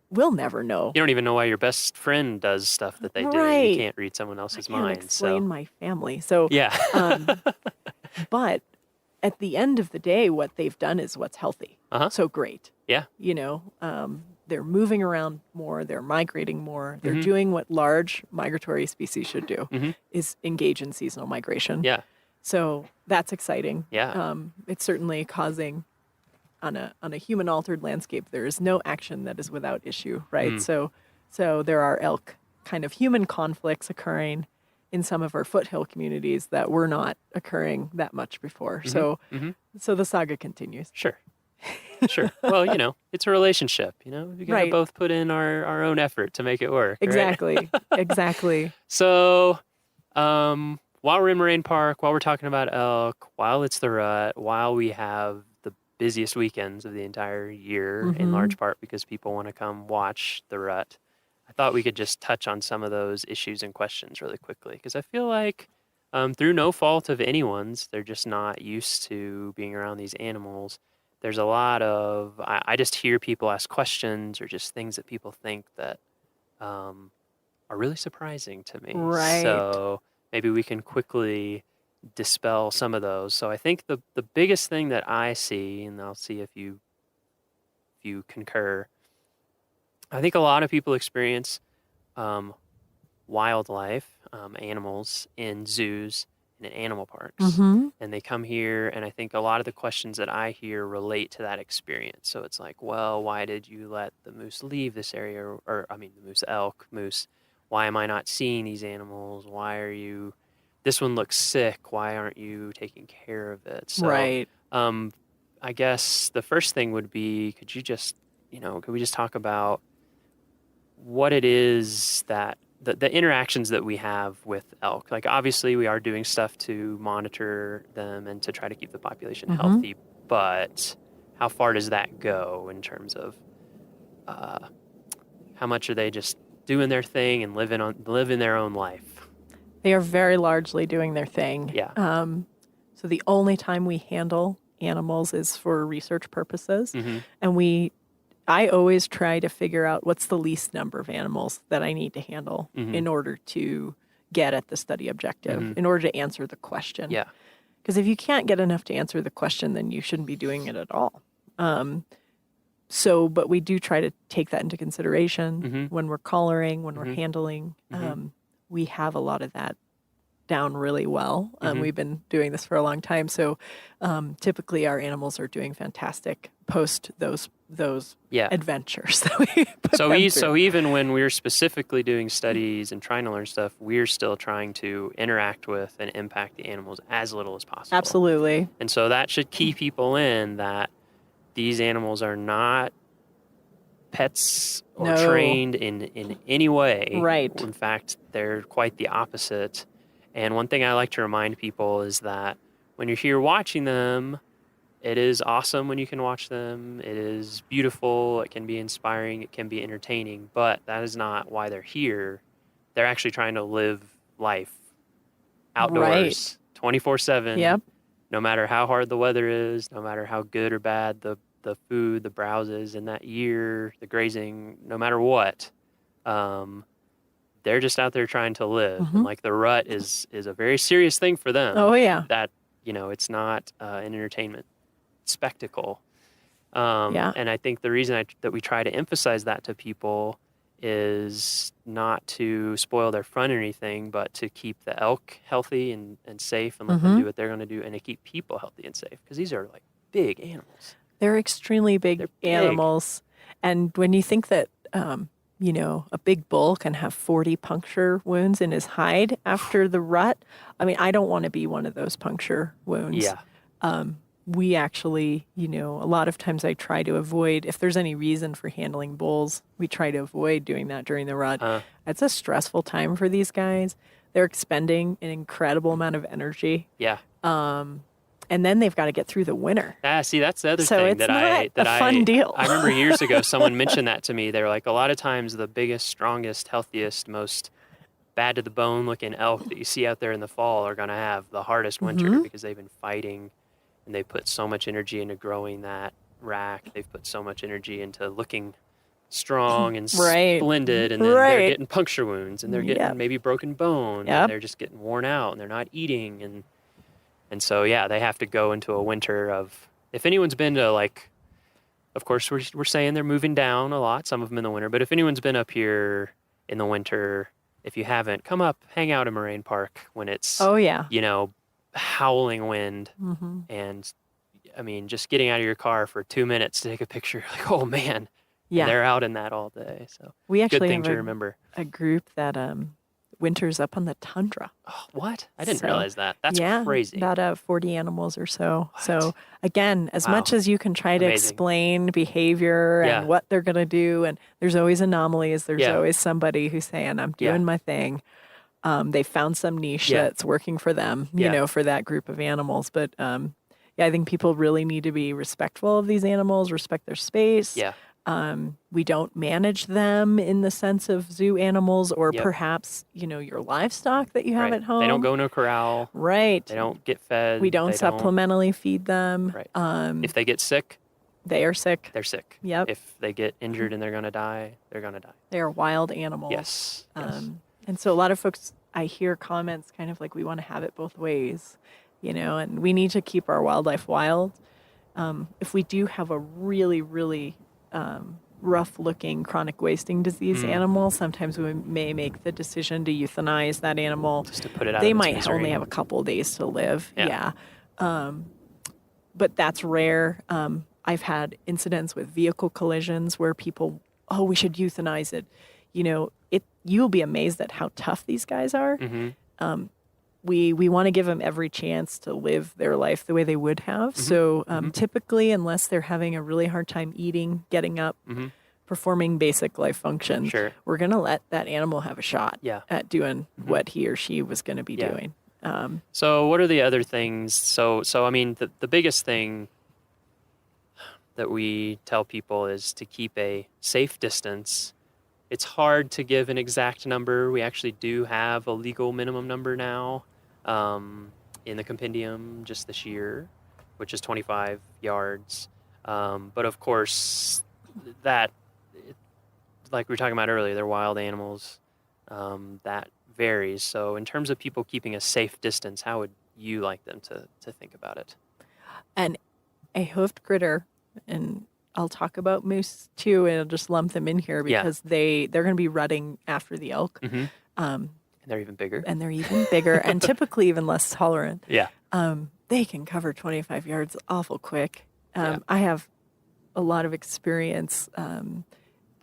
We'll never know. You don't even know why your best friend does stuff that they do. Right. You can't read someone else's mind. Explain my family. So yeah. But at the end of the day, what they've done is what's healthy. So great. Yeah. They're moving around more. They're migrating more. They're doing what large migratory species should do, is engage in seasonal migration. Yeah. So that's exciting. Yeah. It's certainly causing, on a human-altered landscape, there is no action that is without issue, right? So there are elk kind of human conflicts occurring in some of our foothill communities that were not occurring that much before. So the saga continues. Sure. Well, it's a relationship, we got to both put in our own effort to make it work. Exactly. Right? Exactly. So, while we're in Moraine Park, while we're talking about elk, while it's the rut, while we have the busiest weekends of the entire year, in large part because people want to come watch the rut, I thought we could just touch on some of those issues and questions really quickly, because I feel like through no fault of anyone's, they're just not used to being around these animals. There's a lot of, I just hear people ask questions or just things that people think that are really surprising to me. Right. So maybe we can quickly dispel some of those. So I think the biggest thing that I see, and I'll see if you concur, I think a lot of people experience wildlife, animals in zoos and in animal parks. And they come here, and I think a lot of the questions that I hear relate to that experience. So it's like, well, why did you let the moose leave this area? Or the moose, elk, moose. Why am I not seeing these animals? Why are you, this one looks sick. Why aren't you taking care of it? So, right. I guess the first thing would be, could we just talk about what it is that the interactions that we have with elk? Like, obviously we are doing stuff to monitor them and to try to keep the population healthy, but how far does that go in terms of how much are they just doing their thing and living their own life? They are very largely doing their thing. Yeah. So the only time we handle animals is for research purposes. Mhm. And I always try to figure out what's the least number of animals that I need to handle Mhm. in order to get at the study objective, Mhm. in order to answer the question. Yeah. Because if you can't get enough to answer the question, then you shouldn't be doing it at all. But we do try to take that into consideration Mhm. when we're collaring, when we're Mhm. handling. Mhm. We have a lot of that down really well. Mhm. We've been doing this for a long time. So typically our animals are doing fantastic post those Yeah. adventures that we put them through. So even when we're specifically doing studies and trying to learn stuff, we're still trying to interact with and impact the animals as little as possible. Absolutely. And so that should key people in that these animals are not pets or No. trained in any way. Right. In fact, they're quite the opposite. And one thing I like to remind people is that when you're here watching them, it is awesome when you can watch them. It is beautiful. It can be inspiring. It can be entertaining. But that is not why they're here. They're actually trying to live life outdoors 24/7. Yep. No matter how hard the weather is, no matter how good or bad the food, the browses in that year, the grazing, no matter what, they're just out there trying to live. Mhm. And like the rut is a very serious thing for them. Oh, yeah. That, it's not an entertainment spectacle. Yeah. And I think the reason that we try to emphasize that to people is not to spoil their fun or anything, but to keep the elk healthy and safe and let them Mhm. do what they're going to do, and to keep people healthy and safe, because these are like big animals. They're extremely big animals. And when you think that, a big bull can have 40 puncture wounds in his hide after the rut, I mean, I don't want to be one of those puncture wounds. Yeah. We actually, a lot of times I try to avoid, if there's any reason for handling bulls, we try to avoid doing that during the rut. It's a stressful time for these guys. They're expending an incredible amount of energy. Yeah. And then they've got to get through the winter. See, that's the other So thing it's that not a fun deal. I remember years ago someone mentioned that to me. They were like, a lot of times the biggest, strongest, healthiest, most bad to the bone looking elk that you see out there in the fall are going to have the hardest winter Mhm. because they've been fighting, and they put so much energy into growing that rack. They've put so much energy into looking strong and Right. splendid, and then Right. they're getting puncture wounds, and they're getting Yep. maybe broken bone, Yep. and they're just getting worn out, and they're not eating, and so yeah, they have to go into a winter of. If anyone's been to, like, of course we're saying they're moving down a lot, some of them in the winter, but if anyone's been up here in the winter, if you haven't, come up, hang out in Moraine Park when it's Oh, yeah. howling wind. Mhm. And I mean, just getting out of your car for 2 minutes to take a picture, like, oh man. Yeah. And they're out in that all day. So We actually good thing have to remember. a group that winters up on the tundra. Oh, what? I didn't realize that. That's yeah, crazy. About 40 animals or so. So again, as Wow. much as you can try to Amazing. explain behavior Yeah. and what they're going to do, and there's always anomalies. There's Yeah. always somebody who's saying, "I'm doing Yeah. my thing." They found some niche Yeah. that's working for them, Yeah. for that group of animals. But I think people really need to be respectful of these animals, respect their space. Yeah. We don't manage them in the sense of zoo animals or Yep. perhaps, your livestock that you have Right. at home. They don't go in a corral. Right. They don't get fed. We don't They supplementally feed them. Right. If they get sick, They are sick. they're sick. Yep. If they get injured and they're going to die, they're going to die. They are wild animals. Yes. And so a lot of folks, I hear comments kind of like, we want to have it both ways, and we need to keep our wildlife wild. If we do have a really, really rough looking chronic wasting disease animal, sometimes we may make the decision to euthanize that animal. Just to put it out They of its might misery. only have a couple days to live. Yeah. But that's rare. I've had incidents with vehicle collisions where people, we should euthanize it. You'll be amazed at how tough these guys are. Mm-hmm. We want to give them every chance to live their life the way they would have. Mm-hmm. So typically, unless they're having a really hard time eating, getting up, Mm-hmm. performing basic life functions, Sure. we're going to let that animal have a shot Yeah. at doing what he or she was going to be Yeah. doing. So what are the other things? So I mean, the biggest thing, that we tell people is to keep a safe distance. It's hard to give an exact number. We actually do have a legal minimum number now in the compendium just this year, which is 25 yards. But of course, that, like we were talking about earlier, they're wild animals. That varies. So in terms of people keeping a safe distance, how would you like them to think about it? And a hoofed critter, and I'll talk about moose too, and I'll just lump them in here because they're going to be rutting after the elk. Mm-hmm. And they're even bigger. And typically even less tolerant. Yeah. They can cover 25 yards awful quick. I have a lot of experience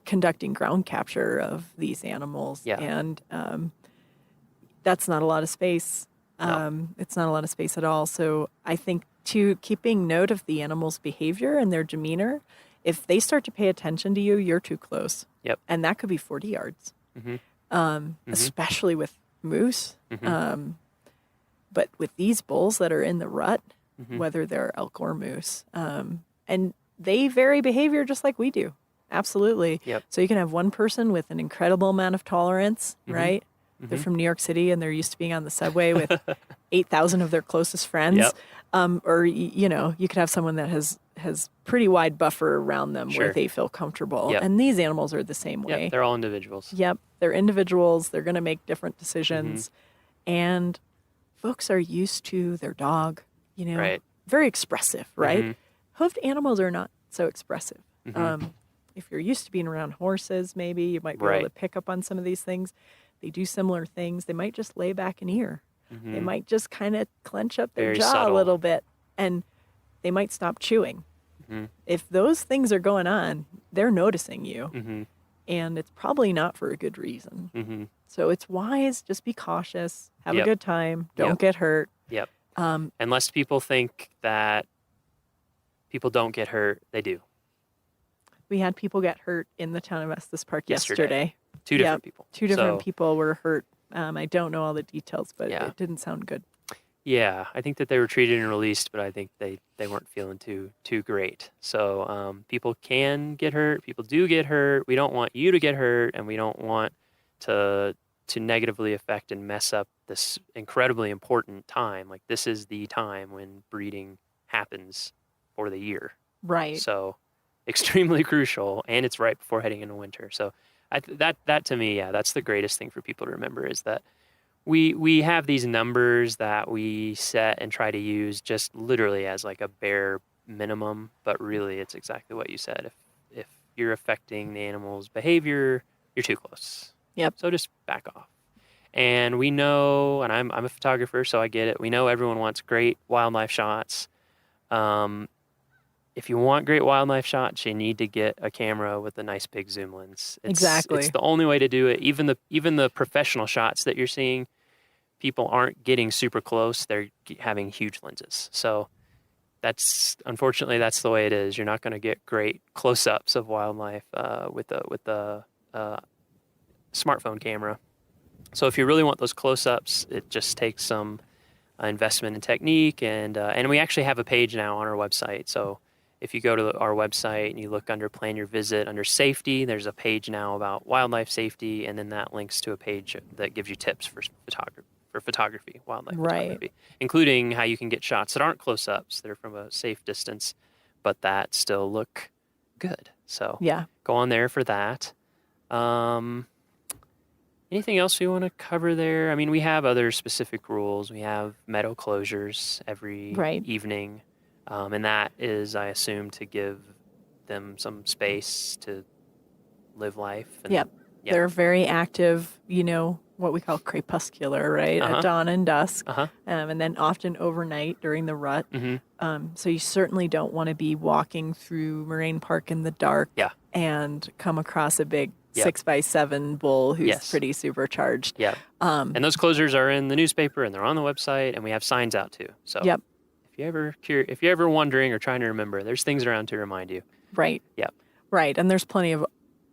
conducting ground capture of these animals, and that's not a lot of space. It's not a lot of space at all. So I think keeping note of the animal's behavior and their demeanor, if they start to pay attention to you, you're too close. Yep. And that could be 40 yards, Mm-hmm. especially with moose. Mm-hmm. But with these bulls that are in the rut, Mm-hmm. whether they're elk or moose, and they vary behavior just like we do. Absolutely. Yep. So you can have one person with an incredible amount of tolerance, Mhm. right? Mhm. They're from New York City and they're used to being on the subway with 8,000 of their closest friends. Yep. Or, you could have someone that has pretty wide buffer around them where Sure. they feel comfortable. Yep. And these animals are the same way. Yep, they're all individuals. Yep. They're individuals. They're going to make different decisions. Mm-hmm. And folks are used to their dog, Right. very expressive, right? Mhm. Hoofed animals are not so expressive. Mhm. If you're used to being around horses, maybe you might be Right. able to pick up on some of these things. They do similar things. They might just lay back an ear. They Mhm. might just kind of clench up their Very jaw subtle. a little bit, and they might stop chewing. Mhm. If those things are going on, they're noticing you, Mhm. and it's probably not for a good reason. Mhm. So it's wise, just be cautious, have Yep. a good time, don't Yep. get hurt. Yep. Um, And lest people think that people don't get hurt, they do. We had people get hurt in the town of Estes Park Yesterday. yesterday. Two different people. Two different So- people were hurt. I don't know all the details, but Yeah. it didn't sound good. Yeah, I think that they were treated and released, but I think they weren't feeling too great. So people can get hurt. People do get hurt. We don't want you to get hurt, and we don't want to negatively affect and mess up this incredibly important time. Like, this is the time when breeding happens for the year. Right. So extremely crucial, and it's right before heading into winter. So that to me, that's the greatest thing for people to remember, is that we have these numbers that we set and try to use just literally as like a bare minimum, but really it's exactly what you said. If you're affecting the animal's behavior, you're too close. Yep. So just back off. And we know, and I'm a photographer, so I get it. We know everyone wants great wildlife shots. If you want great wildlife shots, you need to get a camera with a nice big zoom lens. Exactly. It's the only way to do it. Even the professional shots that you're seeing, people aren't getting super close. They're having huge lenses. So unfortunately that's the way it is. You're not going to get great close-ups of wildlife with the smartphone camera. So if you really want those close-ups, it just takes some investment in technique, and we actually have a page now on our website. So if you go to our website and you look under Plan Your Visit, under Safety, there's a page now about wildlife safety, and then that links to a page that gives you tips for photography, wildlife Right. photography, including how you can get shots that aren't close-ups, that are from a safe distance, but that still look good. So Yeah. go on there for that. Anything else we want to cover there? I mean, we have other specific rules. We have meadow closures every Right. evening. And that is, I assume, to give them some space to live life. And, Yep. yeah. They're very active, what we call crepuscular, right? Uh-huh. At dawn and dusk. Uh-huh. And then often overnight during the rut. Mm-hmm. So you certainly don't want to be walking through Moraine Park in the dark Yeah. and come across a big Yep. 6x7 bull who's Yes. pretty supercharged. Yeah. And those closures are in the newspaper, and they're on the website, and we have signs out too. So Yep. if you're ever wondering or trying to remember, there's things around to remind you. Right. Yep. Right. And there's plenty of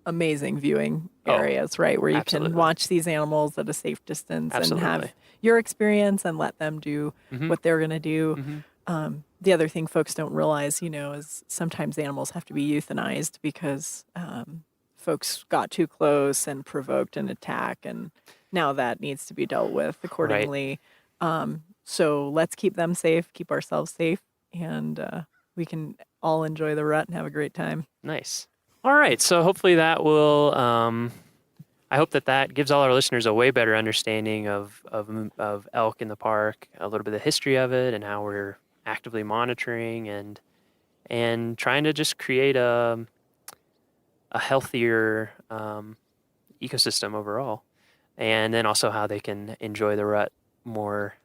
amazing viewing areas, right, where you absolutely. can watch these animals at a safe distance Absolutely. and have your experience and let them do Mhm. what they're going to do. Mhm. The other thing folks don't realize, is sometimes animals have to be euthanized because folks got too close and provoked an attack, and now that needs to be dealt with accordingly. So let's keep them safe, keep ourselves safe, and we can all enjoy the rut and have a great time. Nice. All right. So hopefully that will, I hope that gives all our listeners a way better understanding of elk in the park, a little bit of the history of it and how we're actively monitoring and trying to just create a healthier ecosystem overall. And then also how they can enjoy the rut more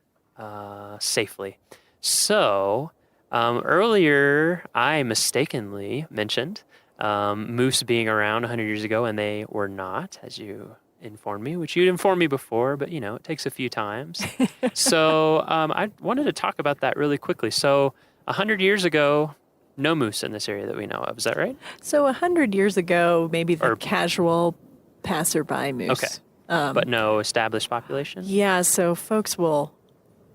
safely. So earlier I mistakenly mentioned moose being around 100 years ago, and they were not, as you informed me, which you'd informed me before, but it takes a few times. So I wanted to talk about that really quickly. So 100 years ago, no moose in this area that we know of. Is that right? So 100 years ago, maybe the casual passerby moose. Okay. But no established population? Yeah, so folks will,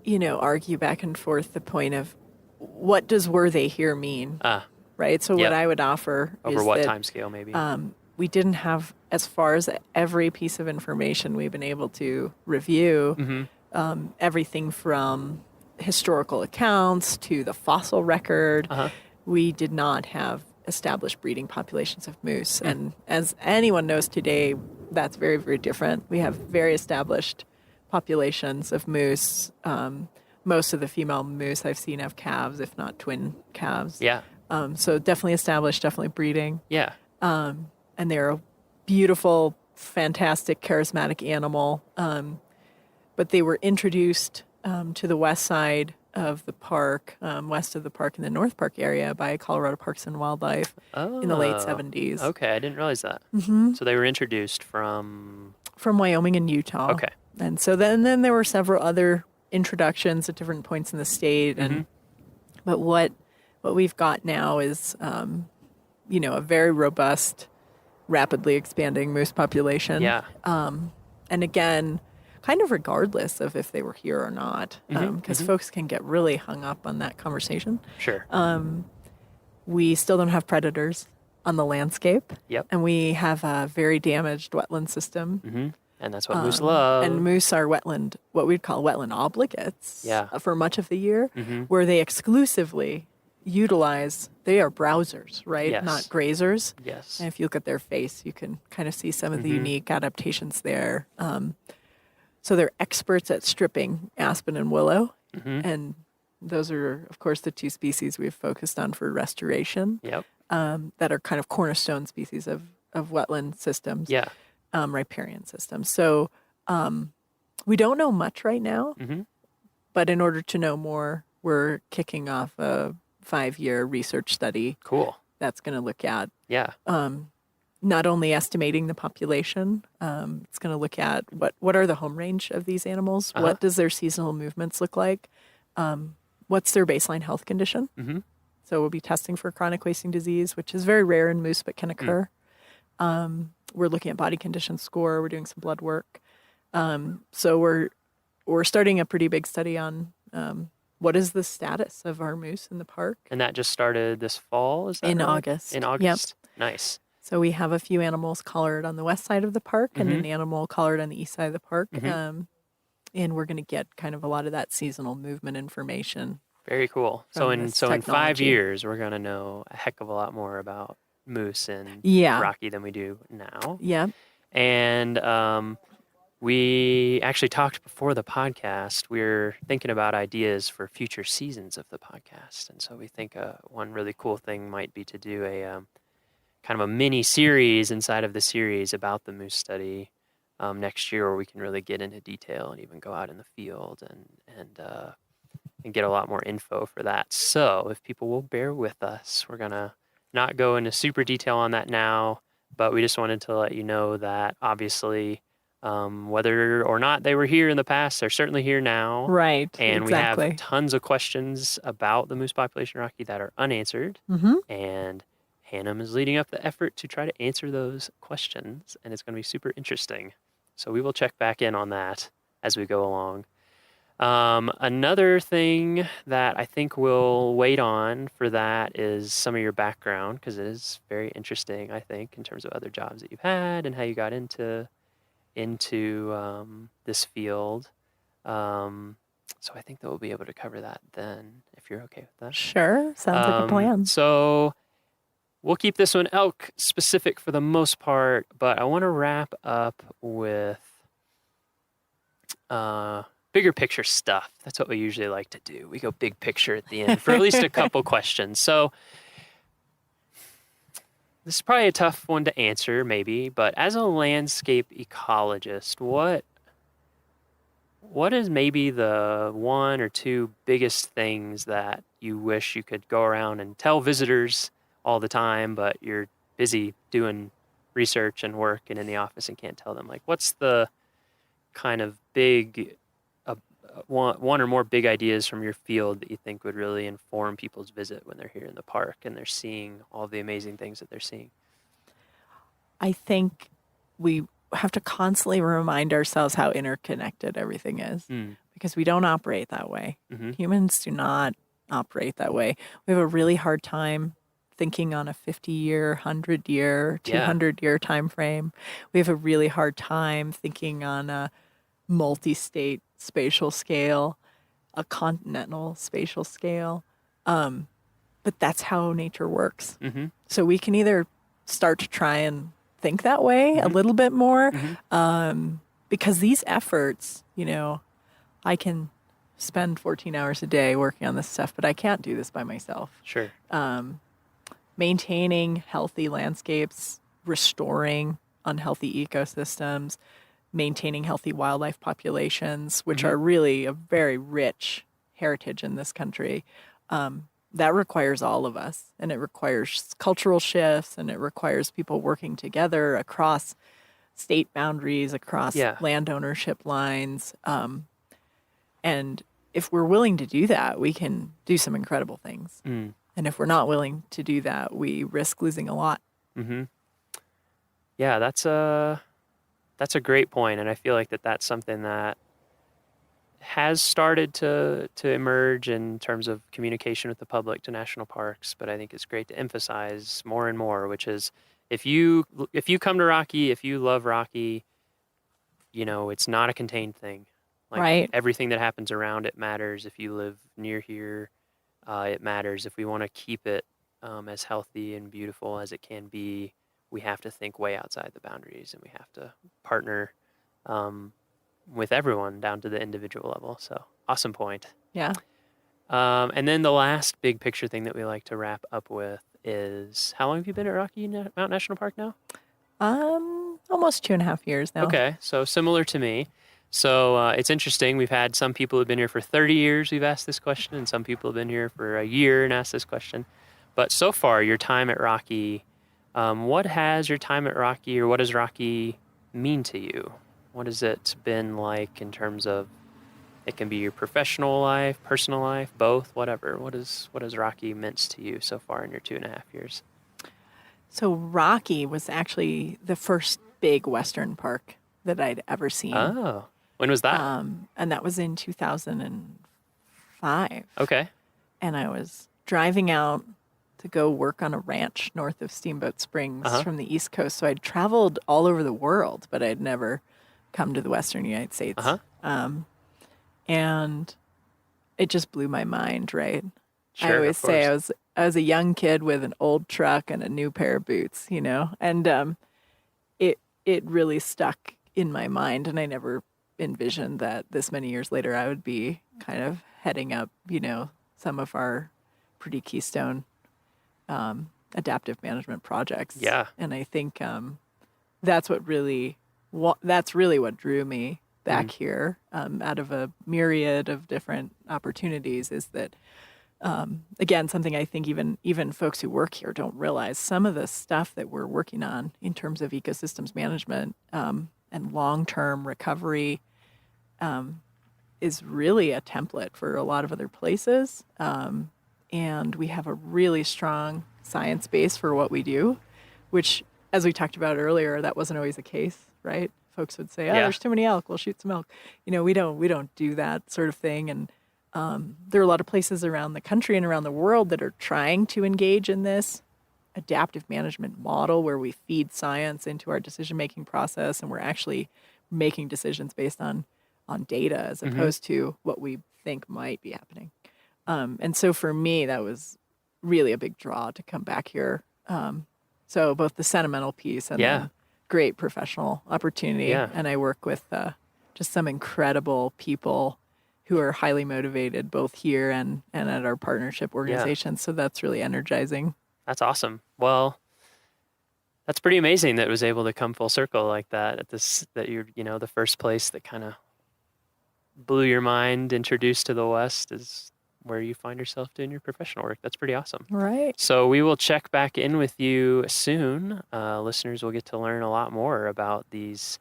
argue back and forth the point of what does were they here mean? Right? So what I would offer over is what that, time scale maybe? We didn't have, as far as every piece of information we've been able to review, everything from historical accounts to the fossil record, we did not have established breeding populations of moose. And as anyone knows today, that's very, very different. We have very established populations of moose. Most of the female moose I've seen have calves, if not twin calves. Yeah. So definitely established, definitely breeding. Yeah. And they're a beautiful, fantastic, charismatic animal. But they were introduced to the west side of the park, west of the park in the North Park area by Colorado Parks and Wildlife in the late 70s. Okay, I didn't realize that. So they were introduced from Wyoming and Utah. Okay. And so then there were several other introductions at different points in the state. But what we've got now is, a very robust, rapidly expanding moose population. Yeah. And again, kind of regardless of if they were here or not, because folks can get really hung up on that conversation. Sure. We still don't have predators on the landscape. Yep. And we have a very damaged wetland system. And that's what moose love. And moose are wetland, what we'd call wetland obligates for much of the year, where they exclusively utilize, they are browsers, right? Yes. Not grazers. Yes. And if you look at their face, you can kind of see some of the unique adaptations there. So they're experts at stripping aspen and willow. And those are, of course, the two species we've focused on for restoration. Yep. That are kind of cornerstone species of wetland systems. Yeah. Riparian systems. So we don't know much right now, but in order to know more, we're kicking off a 5-year research study. Cool. That's going to look at Yeah. not only estimating the population, it's going to look at what are the home range of these animals, what does their seasonal movements look like, what's their baseline health condition. So we'll be testing for chronic wasting disease, which is very rare in moose but can occur. We're looking at body condition score. We're doing some blood work. So we're starting a pretty big study on what is the status of our moose in the park. And that just started this fall, is that in right? August? In August. Yep. Nice. So we have a few animals collared on the west side of the park and an animal collared on the east side of the park. And we're going to get kind of a lot of that seasonal movement information. Very cool. So in technology. 5 years, we're going to know a heck of a lot more about moose in Rocky than we do now. Yeah. And we actually talked before the podcast. We're thinking about ideas for future seasons of the podcast. And so we think one really cool thing might be to do a kind of a mini series inside of the series about the moose study next year, where we can really get into detail and even go out in the field and get a lot more info for that. So if people will bear with us, we're going to not go into super detail on that now, but we just wanted to let you know that obviously whether or not they were here in the past, they're certainly here now. Right. And exactly. we have tons of questions about the moose population in Rocky that are unanswered. And Hannum is leading up the effort to try to answer those questions, and it's going to be super interesting. So we will check back in on that as we go along. Another thing that I think we'll wait on for that is some of your background, because it is very interesting, I think, in terms of other jobs that you've had and how you got into this field. So I think that we'll be able to cover that then, if you're okay with that. Sure. Sounds like a plan. So we'll keep this one elk specific for the most part, but I want to wrap up with bigger picture stuff. That's what we usually like to do. We go big picture at the end for at least a couple questions. So this is probably a tough one to answer, maybe, but as a landscape ecologist, what is maybe the one or two biggest things that you wish you could go around and tell visitors all the time, but you're busy doing research and work and in the office and can't tell them? Like, what's the kind of big, one or more big ideas from your field that you think would really inform people's visit when they're here in the park and they're seeing all the amazing things that they're seeing? I think we have to constantly remind ourselves how interconnected everything is, because we don't operate that way. Humans do not operate that way. We have a really hard time thinking on a 50-year, 100-year, 200-year time frame. We have a really hard time thinking on a multi-state spatial scale, a continental spatial scale. But that's how nature works. So we can either start to try and think that way a little bit more, because these efforts, I can spend 14 hours a day working on this stuff, but I can't do this by myself. Sure. Maintaining healthy landscapes, restoring unhealthy ecosystems, maintaining healthy wildlife populations, which are really a very rich heritage in this country. That requires all of us, and it requires cultural shifts, and it requires people working together across state boundaries, across land ownership lines. And if we're willing to do that, we can do some incredible things. And if we're not willing to do that, we risk losing a lot. Yeah, that's a great point, and I feel like that's something that has started to emerge in terms of communication with the public to national parks, but I think it's great to emphasize more and more, which is if you come to Rocky, if you love Rocky, it's not a contained thing. Right. Everything that happens around it matters. If you live near here, it matters. If we want to keep it as healthy and beautiful as it can be, we have to think way outside the boundaries, and we have to partner with everyone down to the individual level. So awesome point. Yeah. And then the last big picture thing that we like to wrap up with is, how long have you been at Rocky Mountain National Park now? Almost 2.5 years now. Okay, so similar to me. So it's interesting. We've had some people who've been here for 30 years who've asked this question, and some people have been here for a year and asked this question. But so far, your time at Rocky, what has your time at Rocky, or what does Rocky mean to you? What has it been like in terms of, it can be your professional life, personal life, both, whatever. What has Rocky meant to you so far in your 2.5 years? So Rocky was actually the first big Western park that I'd ever seen. Oh, when was that? And that was in 2005. Okay. And I was driving out to go work on a ranch north of Steamboat Springs from the East Coast. So I'd traveled all over the world, but I'd never come to the Western United States. And it just blew my mind, right? Sure, I always say I was a young kid with an old truck and a new pair of boots, and it really stuck in my mind, and I never envisioned that this many years later I would be kind of heading up, some of our pretty keystone adaptive management projects. Yeah. And I think that's really what drew me back here, out of a myriad of different opportunities, is that, again, something I think even folks who work here don't realize, some of the stuff that we're working on in terms of ecosystems management and long-term recovery is really a template for a lot of other places. And we have a really strong science base for what we do, which, as we talked about earlier, that wasn't always the case, right? folks would say, "Oh, Yeah. there's too many elk. We'll shoot some elk." We don't do that sort of thing. And there are a lot of places around the country and around the world that are trying to engage in this adaptive management model where we feed science into our decision-making process, and we're actually making decisions based on data as opposed to what we think might be happening. And so for me, that was really a big draw to come back here. So both the sentimental piece and then great professional opportunity. Yeah. And I work with just some incredible people who are highly motivated both here and at our partnership organizations. So that's really energizing. That's awesome. Well, that's pretty amazing that it was able to come full circle like that at this, that you're, the first place that kind of blew your mind, introduced to the West is where you find yourself doing your professional work. That's pretty awesome. Right. So we will check back in with you soon. Listeners will get to learn a lot more about these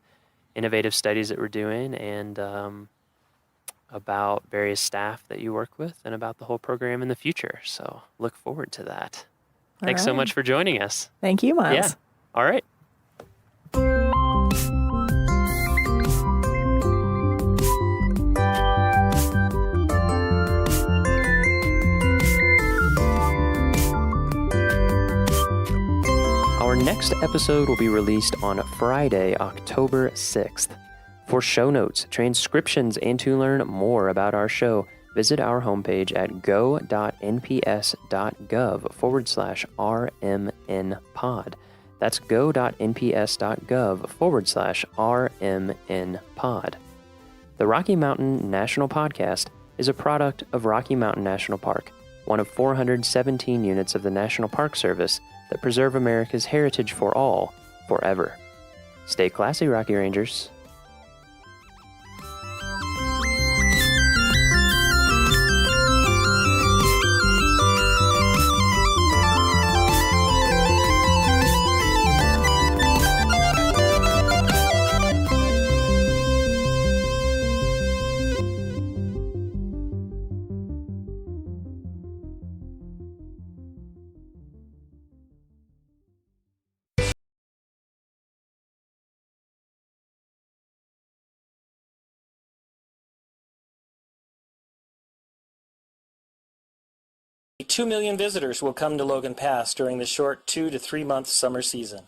innovative studies that we're doing and about various staff that you work with and about the whole program in the future. So look forward to that. Thanks so much for joining us. Thank you, Miles. Yeah. All right. Our next episode will be released on Friday, October 6th. For show notes, transcriptions, and to learn more about our show, visit our homepage at go.nps.gov/RMNpod. That's go.nps.gov/RMNpod. The Rocky Mountain National Podcast is a product of Rocky Mountain National Park, one of 417 units of the National Park Service that preserve America's heritage for all, forever. Stay classy, Rocky Rangers. Two million visitors will come to Logan Pass during the short 2 to 3 month summer season.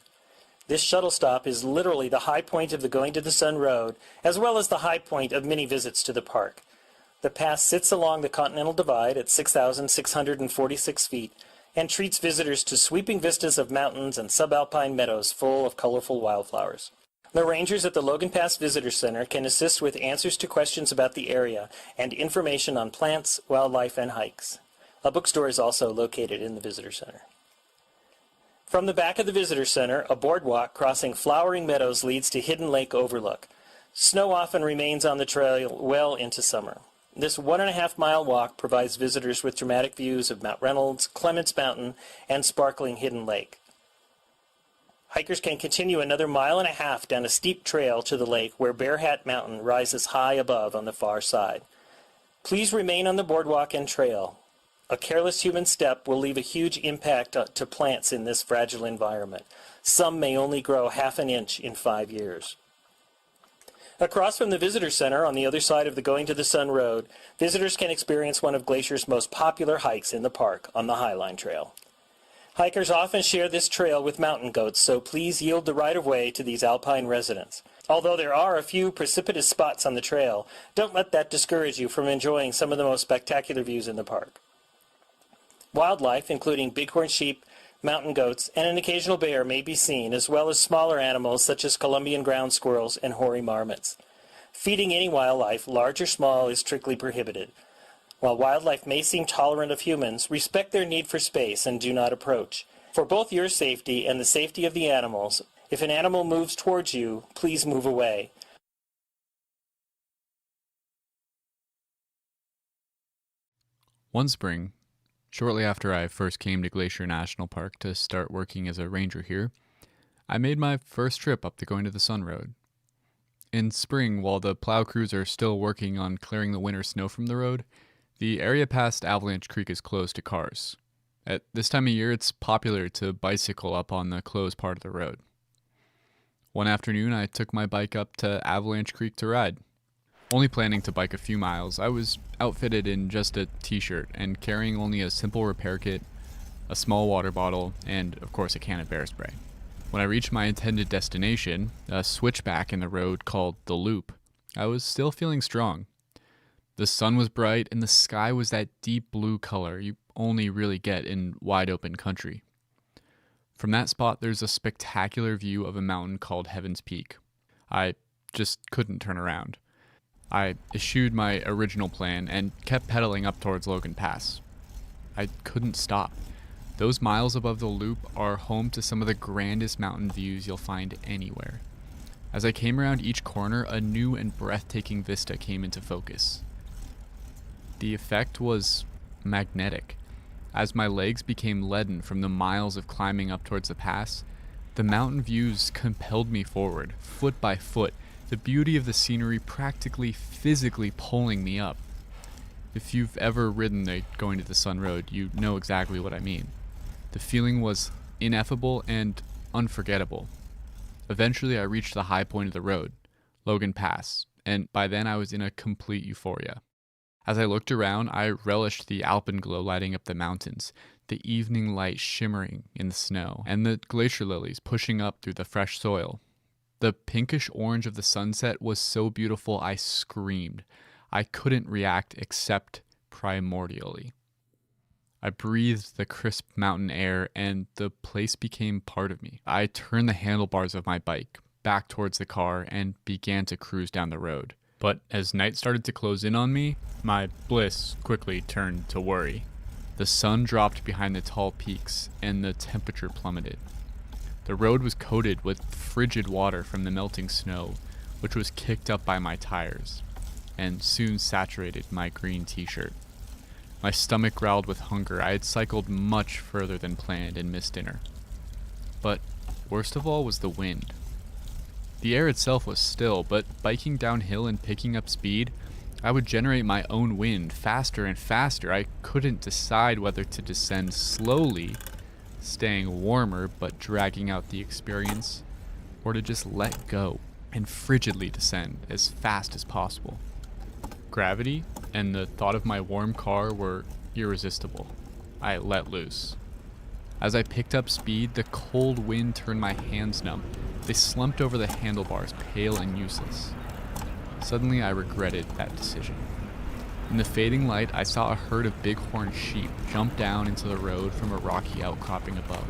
This shuttle stop is literally the high point of the Going to the Sun Road, as well as the high point of many visits to the park. The pass sits along the Continental Divide at 6,646 feet and treats visitors to sweeping vistas of mountains and subalpine meadows full of colorful wildflowers. The rangers at the Logan Pass Visitor Center can assist with answers to questions about the area and information on plants, wildlife, and hikes. A bookstore is also located in the Visitor Center. From the back of the Visitor Center, a boardwalk crossing flowering meadows leads to Hidden Lake Overlook. Snow often remains on the trail well into summer. This 1.5-mile walk provides visitors with dramatic views of Mount Reynolds, Clements Mountain, and sparkling Hidden Lake. Hikers can continue another 1.5 miles down a steep trail to the lake where Bear Hat Mountain rises high above on the far side. Please remain on the boardwalk and trail. A careless human step will leave a huge impact to plants in this fragile environment. Some may only grow 1/2 inch in 5 years. Across from the Visitor Center on the other side of the Going to the Sun Road, visitors can experience one of Glacier's most popular hikes in the park on the Highline Trail. Hikers often share this trail with mountain goats, so please yield the right-of-way to these alpine residents. Although there are a few precipitous spots on the trail, don't let that discourage you from enjoying some of the most spectacular views in the park. Wildlife, including bighorn sheep, mountain goats, and an occasional bear may be seen, as well as smaller animals such as Columbian ground squirrels and hoary marmots. Feeding any wildlife, large or small, is strictly prohibited. While wildlife may seem tolerant of humans, respect their need for space and do not approach. For both your safety and the safety of the animals, if an animal moves towards you, please move away. One spring, shortly after I first came to Glacier National Park to start working as a ranger here, I made my first trip up the Going to the Sun Road. In spring, while the plow crews are still working on clearing the winter snow from the road, the area past Avalanche Creek is closed to cars. At this time of year, it's popular to bicycle up on the closed part of the road. One afternoon, I took my bike up to Avalanche Creek to ride. Only planning to bike a few miles, I was outfitted in just a t-shirt and carrying only a simple repair kit, a small water bottle, and of course a can of bear spray. When I reached my intended destination, a switchback in the road called the Loop, I was still feeling strong. The sun was bright and the sky was that deep blue color you only really get in wide open country. From that spot, there's a spectacular view of a mountain called Heaven's Peak. I just couldn't turn around. I eschewed my original plan and kept pedaling up towards Logan Pass. I couldn't stop. Those miles above the Loop are home to some of the grandest mountain views you'll find anywhere. As I came around each corner, a new and breathtaking vista came into focus. The effect was magnetic. As my legs became leaden from the miles of climbing up towards the pass, the mountain views compelled me forward, foot by foot, the beauty of the scenery practically physically pulling me up. If you've ever ridden the Going to the Sun Road, you know exactly what I mean. The feeling was ineffable and unforgettable. Eventually, I reached the high point of the road, Logan Pass, and by then I was in a complete euphoria. As I looked around, I relished the alpenglow lighting up the mountains, the evening light shimmering in the snow, and the glacier lilies pushing up through the fresh soil. The pinkish orange of the sunset was so beautiful I screamed. I couldn't react except primordially. I breathed the crisp mountain air and the place became part of me. I turned the handlebars of my bike back towards the car and began to cruise down the road. But as night started to close in on me, my bliss quickly turned to worry. The sun dropped behind the tall peaks and the temperature plummeted. The road was coated with frigid water from the melting snow, which was kicked up by my tires, and soon saturated my green t-shirt. My stomach growled with hunger. I had cycled much further than planned and missed dinner. But worst of all was the wind. The air itself was still, but biking downhill and picking up speed, I would generate my own wind faster and faster. I couldn't decide whether to descend slowly, staying warmer but dragging out the experience, or to just let go and frigidly descend as fast as possible. Gravity and the thought of my warm car were irresistible. I let loose. As I picked up speed, the cold wind turned my hands numb. They slumped over the handlebars, pale and useless. Suddenly, I regretted that decision. In the fading light, I saw a herd of bighorn sheep jump down into the road from a rocky outcropping above,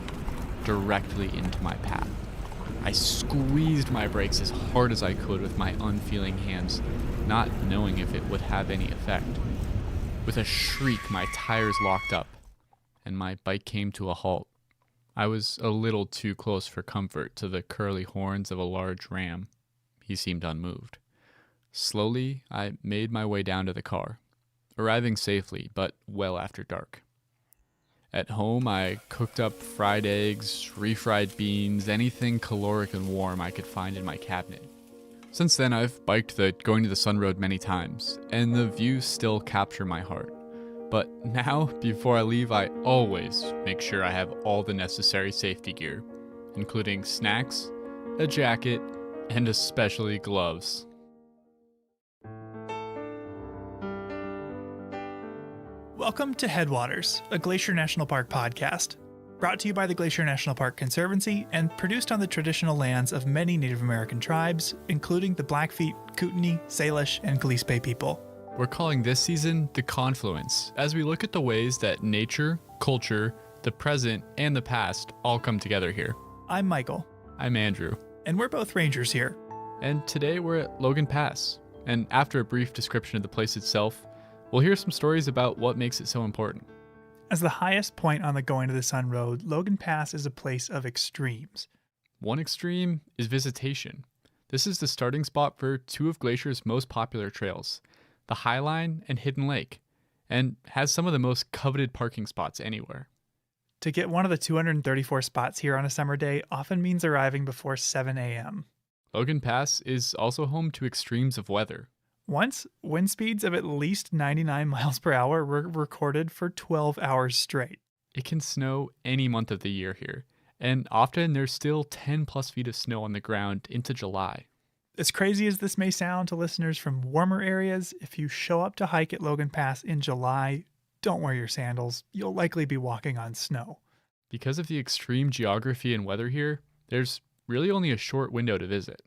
directly into my path. I squeezed my brakes as hard as I could with my unfeeling hands, not knowing if it would have any effect. With a shriek, my tires locked up, and my bike came to a halt. I was a little too close for comfort to the curly horns of a large ram. He seemed unmoved. Slowly, I made my way down to the car, arriving safely, but well after dark. At home, I cooked up fried eggs, refried beans, anything caloric and warm I could find in my cabinet. Since then, I've biked the Going to the Sun Road many times, and the views still capture my heart. But now, before I leave, I always make sure I have all the necessary safety gear, including snacks, a jacket, and especially gloves. Welcome to Headwaters, a Glacier National Park podcast, brought to you by the Glacier National Park Conservancy and produced on the traditional lands of many Native American tribes, including the Blackfeet, Kootenai, Salish, and Gillespie people. We're calling this season The Confluence, as we look at the ways that nature, culture, the present, and the past all come together here. I'm Michael. I'm Andrew. And we're both rangers here. And today we're at Logan Pass. And after a brief description of the place itself, we'll hear some stories about what makes it so important. As the highest point on the Going to the Sun Road, Logan Pass is a place of extremes. One extreme is visitation. This is the starting spot for two of Glacier's most popular trails, the Highline and Hidden Lake, and has some of the most coveted parking spots anywhere. To get one of the 234 spots here on a summer day often means arriving before 7 a.m. Logan Pass is also home to extremes of weather. Once, wind speeds of at least 99 miles per hour were recorded for 12 hours straight. It can snow any month of the year here, and often there's still 10 plus feet of snow on the ground into July. As crazy as this may sound to listeners from warmer areas, if you show up to hike at Logan Pass in July, don't wear your sandals. You'll likely be walking on snow. Because of the extreme geography and weather here, there's really only a short window to visit.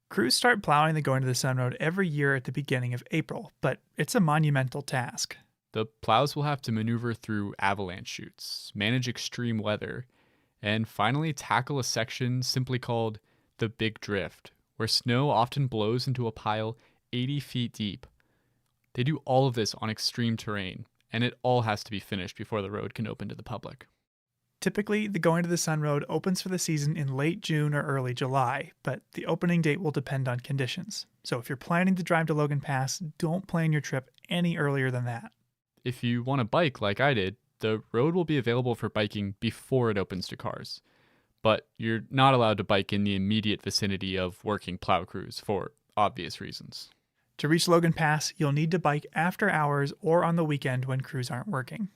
Crews start plowing the Going to the Sun Road every year at the beginning of April, but it's a monumental task. The plows will have to maneuver through avalanche chutes, manage extreme weather, and finally tackle a section simply called the Big Drift, where snow often blows into a pile 80 feet deep. They do all of this on extreme terrain, and it all has to be finished before the road can open to the public. Typically, the Going to the Sun Road opens for the season in late June or early July, but the opening date will depend on conditions. So if you're planning to drive to Logan Pass, don't plan your trip any earlier than that. If you want to bike like I did, the road will be available for biking before it opens to cars. But you're not allowed to bike in the immediate vicinity of working plow crews for obvious reasons. To reach Logan Pass, you'll need to bike after hours or on the weekend when crews aren't working.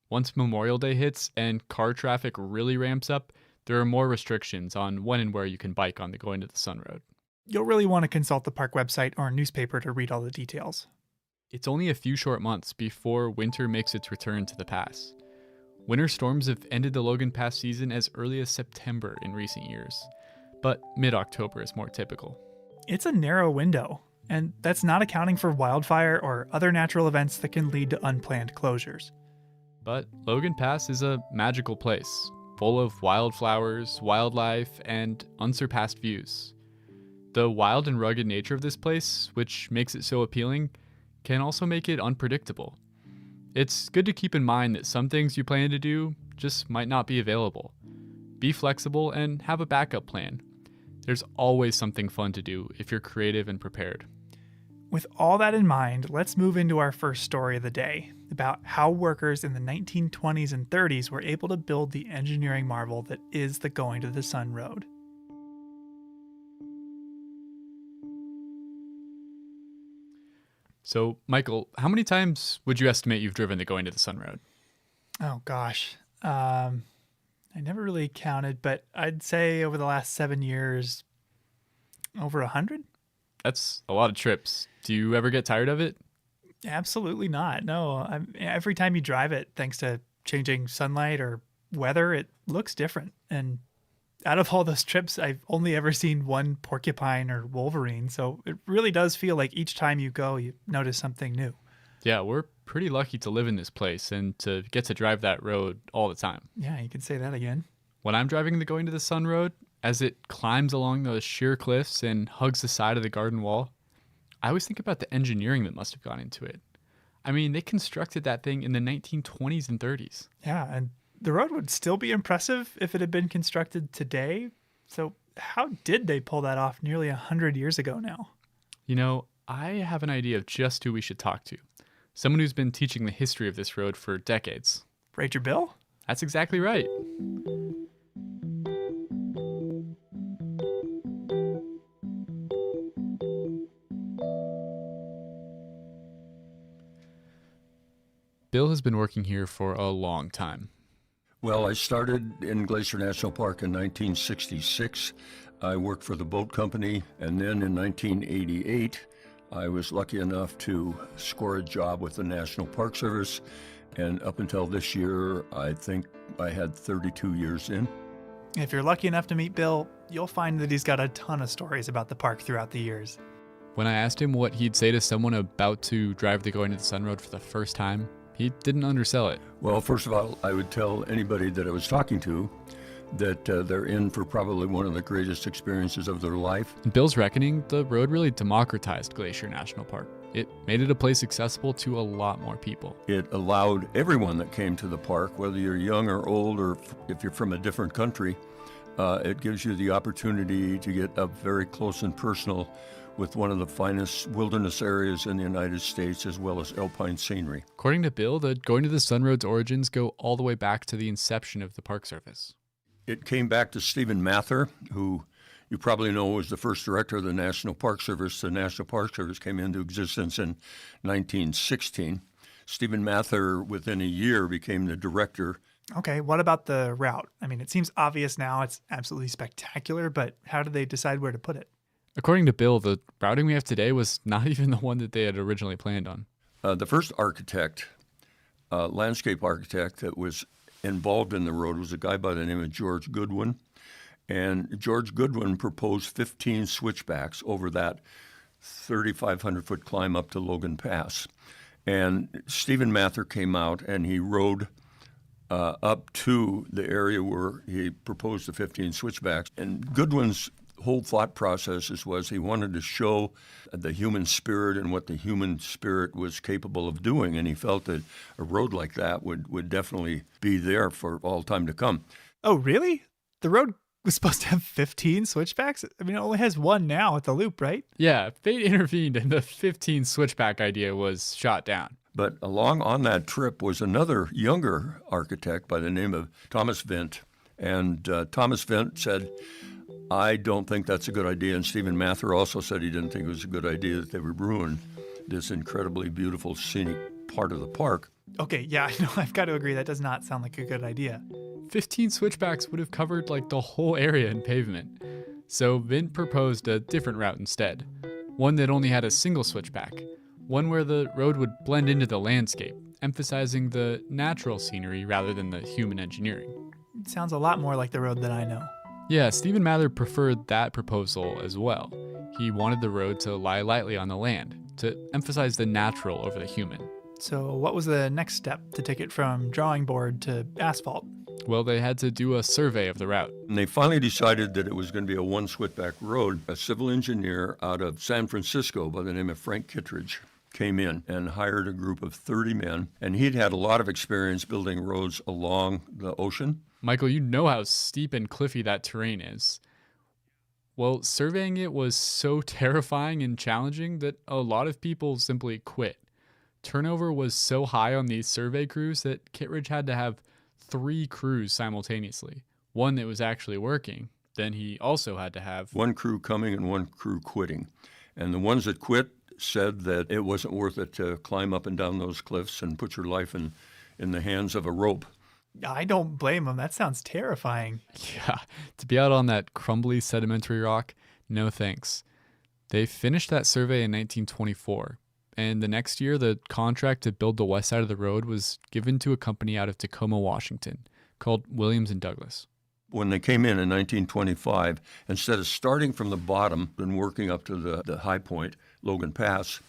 Once Memorial Day hits and car traffic really ramps up, there are more restrictions on when and where you can bike on the Going to the Sun Road. You'll really want to consult the park website or newspaper to read all the details. It's only a few short months before winter makes its return to the pass. Winter storms have ended the Logan Pass season as early as September in recent years, but mid-October is more typical. It's a narrow window, and that's not accounting for wildfire or other natural events that can lead to unplanned closures. But Logan Pass is a magical place, full of wildflowers, wildlife, and unsurpassed views. The wild and rugged nature of this place, which makes it so appealing, can also make it unpredictable. It's good to keep in mind that some things you plan to do just might not be available. Be flexible and have a backup plan. There's always something fun to do if you're creative and prepared. With all that in mind, let's move into our first story of the day, about how workers in the 1920s and 30s were able to build the engineering marvel that is the Going to the Sun Road. So, Michael, how many times would you estimate you've driven the Going to the Sun Road? Oh gosh, I never really counted, but I'd say over the last 7 years, over 100. That's a lot of trips. Do you ever get tired of it? Absolutely not. No, every time you drive it, thanks to changing sunlight or weather, it looks different. And out of all those trips, I've only ever seen one porcupine or wolverine. So it really does feel like each time you go, you notice something new. Yeah, we're pretty lucky to live in this place and to get to drive that road all the time. Yeah, you can say that again. When I'm driving the Going to the Sun Road, as it climbs along those sheer cliffs and hugs the side of the garden wall, I always think about the engineering that must have gone into it. I mean, they constructed that thing in the 1920s and 30s. Yeah, and the road would still be impressive if it had been constructed today. So how did they pull that off nearly 100 years ago now? You know, I have an idea of just who we should talk to. Someone who's been teaching the history of this road for decades. Ranger Bill? That's exactly right. Bill has been working here for a long time. Well, I started in Glacier National Park in 1966. I worked for the boat company, and then in 1988, I was lucky enough to score a job with the National Park Service, and up until this year, I think I had 32 years in. If you're lucky enough to meet Bill, you'll find that he's got a ton of stories about the park throughout the years. When I asked him what he'd say to someone about to drive the Going to the Sun Road for the first time, he didn't undersell it. Well, first of all, I would tell anybody that I was talking to that they're in for probably one of the greatest experiences of their life. In Bill's reckoning, the road really democratized Glacier National Park. It made it a place accessible to a lot more people. It allowed everyone that came to the park, whether you're young or old, or if you're from a different country, it gives you the opportunity to get up very close and personal with one of the finest wilderness areas in the United States, as well as alpine scenery. According to Bill, the Going to the Sun Road's origins go all the way back to the inception of the Park Service. It came back to Stephen Mather, who you probably know was the first director of the National Park Service. The National Park Service came into existence in 1916. Stephen Mather, within a year, became the director Okay, what about the route? I mean, it seems obvious now. It's absolutely spectacular, but how did they decide where to put it? According to Bill, the routing we have today was not even the one that they had originally planned on. The first architect, landscape architect that was involved in the road was a guy by the name of George Goodwin. And George Goodwin proposed 15 switchbacks over that 3,500-foot climb up to Logan Pass. And Stephen Mather came out and he rode up to the area where he proposed the 15 switchbacks. And Goodwin's whole thought process was he wanted to show the human spirit and what the human spirit was capable of doing. And he felt that a road like that would definitely be there for all time to come. Oh, really? The road was supposed to have 15 switchbacks? I mean, it only has one now at the loop, right? Yeah, fate intervened and the 15 switchback idea was shot down. But along on that trip was another younger architect by the name of Thomas Vint. And Thomas Vint said, I don't think that's a good idea. And Stephen Mather also said he didn't think it was a good idea, that they would ruin this incredibly beautiful scenic part of the park. Okay, yeah, I know. I've got to agree. That does not sound like a good idea. 15 switchbacks would have covered like the whole area in pavement. So Vint proposed a different route instead. One that only had a single switchback. One where the road would blend into the landscape, emphasizing the natural scenery rather than the human engineering. It sounds a lot more like the road that I know. Yeah, Stephen Mather preferred that proposal as well. He wanted the road to lie lightly on the land, to emphasize the natural over the human. So what was the next step to take it from drawing board to asphalt? Well, they had to do a survey of the route. And they finally decided that it was going to be a one switchback road. A civil engineer out of San Francisco by the name of Frank Kittredge came in and hired a group of 30 men. And he'd had a lot of experience building roads along the ocean. Michael, you know how steep and cliffy that terrain is. Well, surveying it was so terrifying and challenging that a lot of people simply quit. Turnover was so high on these survey crews that Kittredge had to have 3 crews simultaneously. One that was actually working. Then he also had to have one crew coming and one crew quitting. And the ones that quit said that it wasn't worth it to climb up and down those cliffs and put your life in the hands of a rope. I don't blame them. That sounds terrifying. Yeah, to be out on that crumbly sedimentary rock, no thanks. They finished that survey in 1924, and the next year the contract to build the west side of the road was given to a company out of Tacoma, Washington, called Williams & Douglas. When they came in 1925, instead of starting from the bottom and working up to the high point, Logan Pass,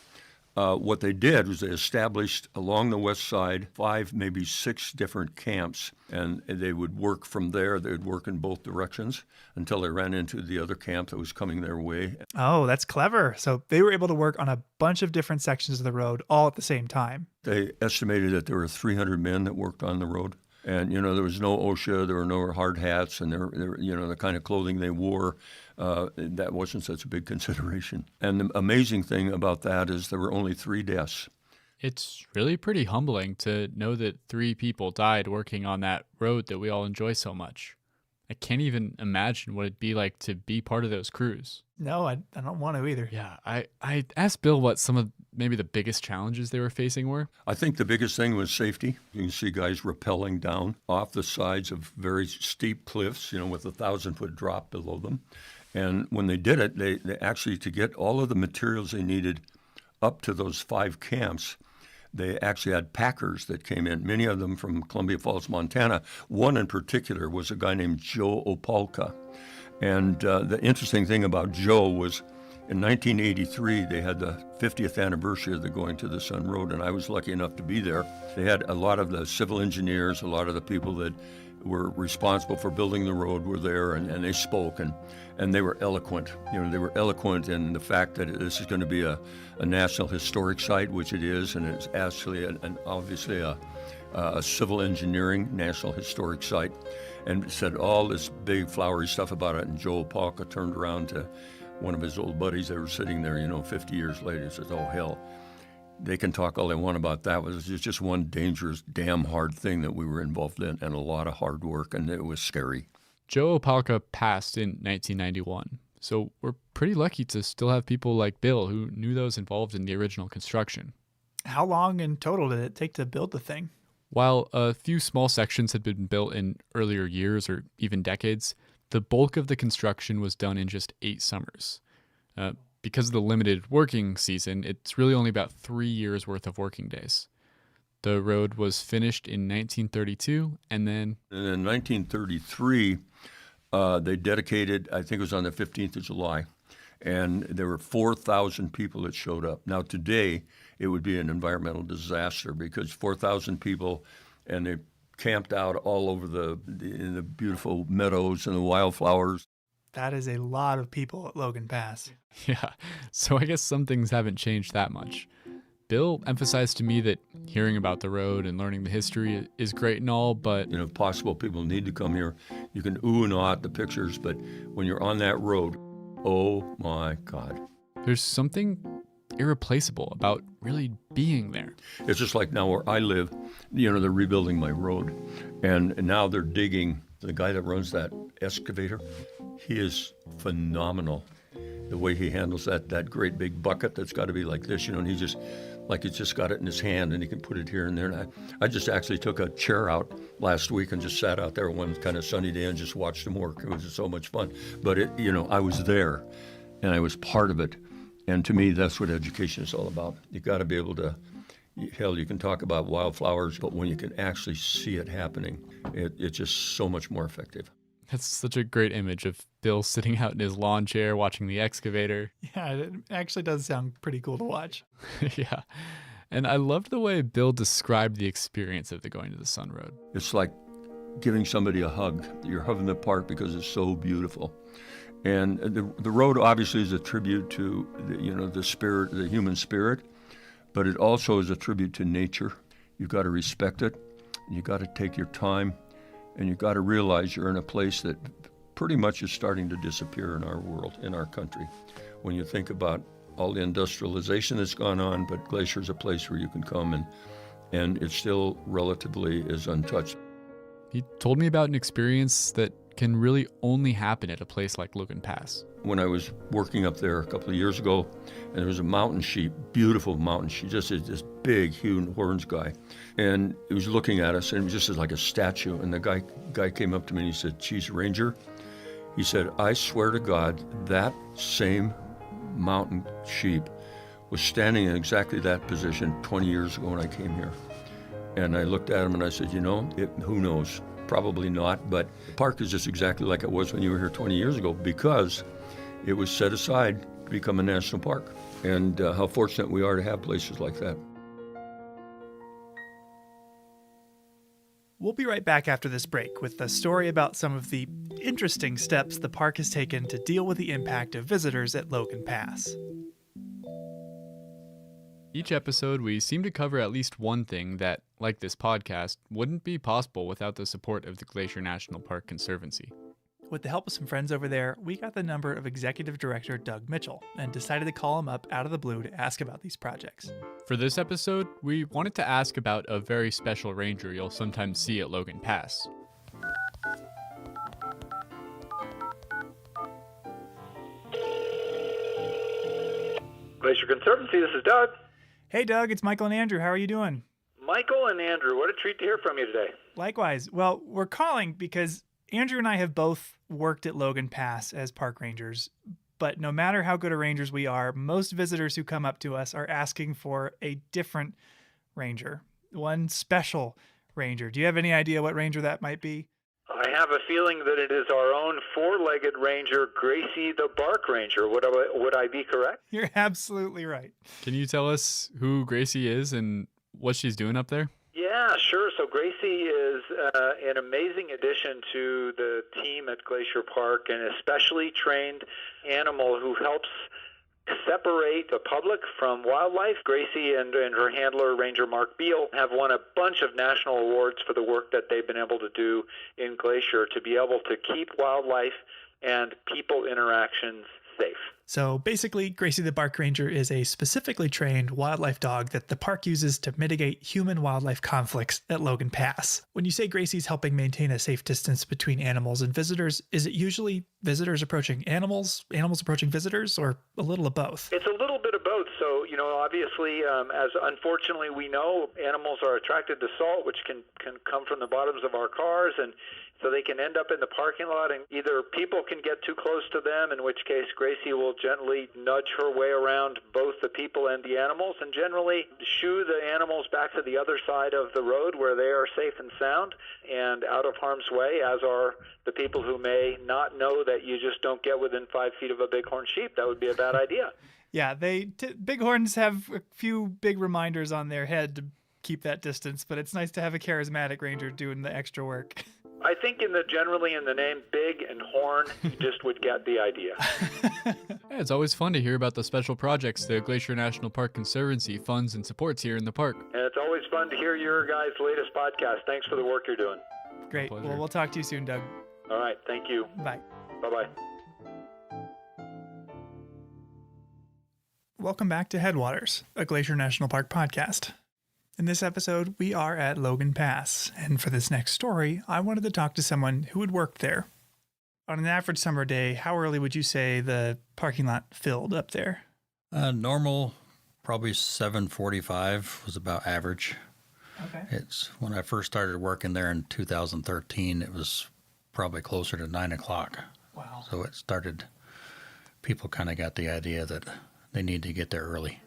what they did was they established along the west side 5, maybe 6 different camps, and they would work from there. They would work in both directions until they ran into the other camp that was coming their way. Oh, that's clever. So they were able to work on a bunch of different sections of the road all at the same time. They estimated that there were 300 men that worked on the road. And, you know, there was no OSHA, there were no hard hats, and there you know, the kind of clothing they wore, that wasn't such a big consideration. And the amazing thing about that is there were only 3 deaths. It's really pretty humbling to know that 3 people died working on that road that we all enjoy so much. I can't even imagine what it'd be like to be part of those crews. No, I don't want to either. Yeah, I asked Bill what some of maybe the biggest challenges they were facing were. I think the biggest thing was safety. You can see guys rappelling down off the sides of very steep cliffs, you know, with a 1,000-foot drop below them. And when they did it, they actually, to get all of the materials they needed up to those 5 camps, they actually had packers that came in, many of them from Columbia Falls, Montana. One in particular was a guy named Joe Opalka. And the interesting thing about Joe was in 1983, they had the 50th anniversary of the Going to the Sun Road, and I was lucky enough to be there. They had a lot of the civil engineers, a lot of the people that were responsible for building the road were there, and they spoke, and they were eloquent. You know, they were eloquent in the fact that this is going to be a National Historic Site, which it is, and it's actually obviously a civil engineering National Historic Site, and said all this big flowery stuff about it. And Joe Opalka turned around to one of his old buddies that were sitting there, you know, 50 years later, and says, "Oh, hell, they can talk all they want about that. It was just one dangerous, damn hard thing that we were involved in, and a lot of hard work, and it was scary." Joe Opalka passed in 1991, so we're pretty lucky to still have people like Bill who knew those involved in the original construction. How long in total did it take to build the thing? While a few small sections had been built in earlier years or even decades, the bulk of the construction was done in just 8 summers. Because of the limited working season, it's really only about 3 years worth of working days. The road was finished in 1932, and then... And in 1933, they dedicated, I think it was on the 15th of July, and there were 4,000 people that showed up. Now today, it would be an environmental disaster because 4,000 people, and they camped out all over in the beautiful meadows and the wildflowers. That is a lot of people at Logan Pass. Yeah, so I guess some things haven't changed that much. Bill emphasized to me that hearing about the road and learning the history is great and all, but... If possible, people need to come here. You can ooh and ah at the pictures, but when you're on that road, oh my God. There's something irreplaceable about really being there. It's just like now where I live, they're rebuilding my road, and now they're digging. The guy that runs that excavator, he is phenomenal. The way he handles that great big bucket that's got to be like this, and he's just got it in his hand and he can put it here and there. And I just actually took a chair out last week and just sat out there one kind of sunny day and just watched him work. It was just so much fun. But I was there and I was part of it. And to me, that's what education is all about. You got to be able to, hell, you can talk about wildflowers, but when you can actually see it happening, it's just so much more effective. That's such a great image of Bill sitting out in his lawn chair watching the excavator. Yeah, it actually does sound pretty cool to watch. Yeah. And I loved the way Bill described the experience of the Going to the Sun Road. It's like giving somebody a hug. You're hugging the park because it's so beautiful. And the road obviously is a tribute to the spirit, the human spirit, but it also is a tribute to nature. You've got to respect it. You've got to take your time. And you've got to realize you're in a place that pretty much is starting to disappear in our world, in our country. When you think about all the industrialization that's gone on, but Glacier is a place where you can come and it still relatively is untouched. He told me about an experience that can really only happen at a place like Logan Pass. When I was working up there a couple of years ago, and there was a mountain sheep, beautiful mountain sheep, just this big, huge horns guy. And he was looking at us, and it was just like a statue. And the guy came up to me and he said, "Geez, Ranger," he said, "I swear to God, that same mountain sheep was standing in exactly that position 20 years ago when I came here." And I looked at him and I said, who knows? Probably not, but the park is just exactly like it was when you were here 20 years ago because it was set aside to become a national park. And how fortunate we are to have places like that. We'll be right back after this break with a story about some of the interesting steps the park has taken to deal with the impact of visitors at Logan Pass. Each episode, we seem to cover at least one thing that, like this podcast, wouldn't be possible without the support of the Glacier National Park Conservancy. With the help of some friends over there, we got the number of Executive Director Doug Mitchell and decided to call him up out of the blue to ask about these projects. For this episode, we wanted to ask about a very special ranger you'll sometimes see at Logan Pass. Glacier Conservancy, this is Doug. Hey Doug, it's Michael and Andrew. How are you doing? Michael and Andrew, what a treat to hear from you today. Likewise. Well, we're calling because Andrew and I have both worked at Logan Pass as park rangers, but no matter how good a rangers we are, most visitors who come up to us are asking for a different ranger, one special ranger. Do you have any idea what ranger that might be? I have a feeling that it is our own four-legged ranger, Gracie the Bark Ranger. Would I be correct? You're absolutely right. Can you tell us who Gracie is and what she's doing up there? Yeah, sure. So Gracie is an amazing addition to the team at Glacier Park, an especially trained animal who helps separate the public from wildlife. Gracie and her handler, Ranger Mark Beal, have won a bunch of national awards for the work that they've been able to do in Glacier to be able to keep wildlife and people interactions safe. So basically, Gracie the Bark Ranger is a specifically trained wildlife dog that the park uses to mitigate human-wildlife conflicts at Logan Pass. When you say Gracie's helping maintain a safe distance between animals and visitors, is it usually visitors approaching animals, animals approaching visitors, or a little of both? It's a little bit of both. So, Obviously, as unfortunately we know, animals are attracted to salt, which can come from the bottoms of our cars, and so they can end up in the parking lot, and either people can get too close to them, in which case Gracie will gently nudge her way around both the people and the animals, and generally shoo the animals back to the other side of the road where they are safe and sound and out of harm's way, as are the people who may not know that you just don't get within 5 feet of a bighorn sheep. That would be a bad idea. Yeah, bighorns have a few big reminders on their head to keep that distance, but it's nice to have a charismatic ranger doing the extra work. I think generally in the name big and horn, you just would get the idea. Yeah, it's always fun to hear about the special projects the Glacier National Park Conservancy funds and supports here in the park. And it's always fun to hear your guys' latest podcast. Thanks for the work you're doing. Great. Well, we'll talk to you soon, Doug. All right. Thank you. Bye. Bye-bye. Welcome back to Headwaters, a Glacier National Park podcast. In this episode, we are at Logan Pass, and for this next story, I wanted to talk to someone who had worked there. On an average summer day, how early would you say the parking lot filled up there? Normal, probably 7:45 was about average. Okay. It's when I first started working there in 2013, it was probably closer to 9 o'clock. Wow. So it started, people kind of got the idea that they need to get there early.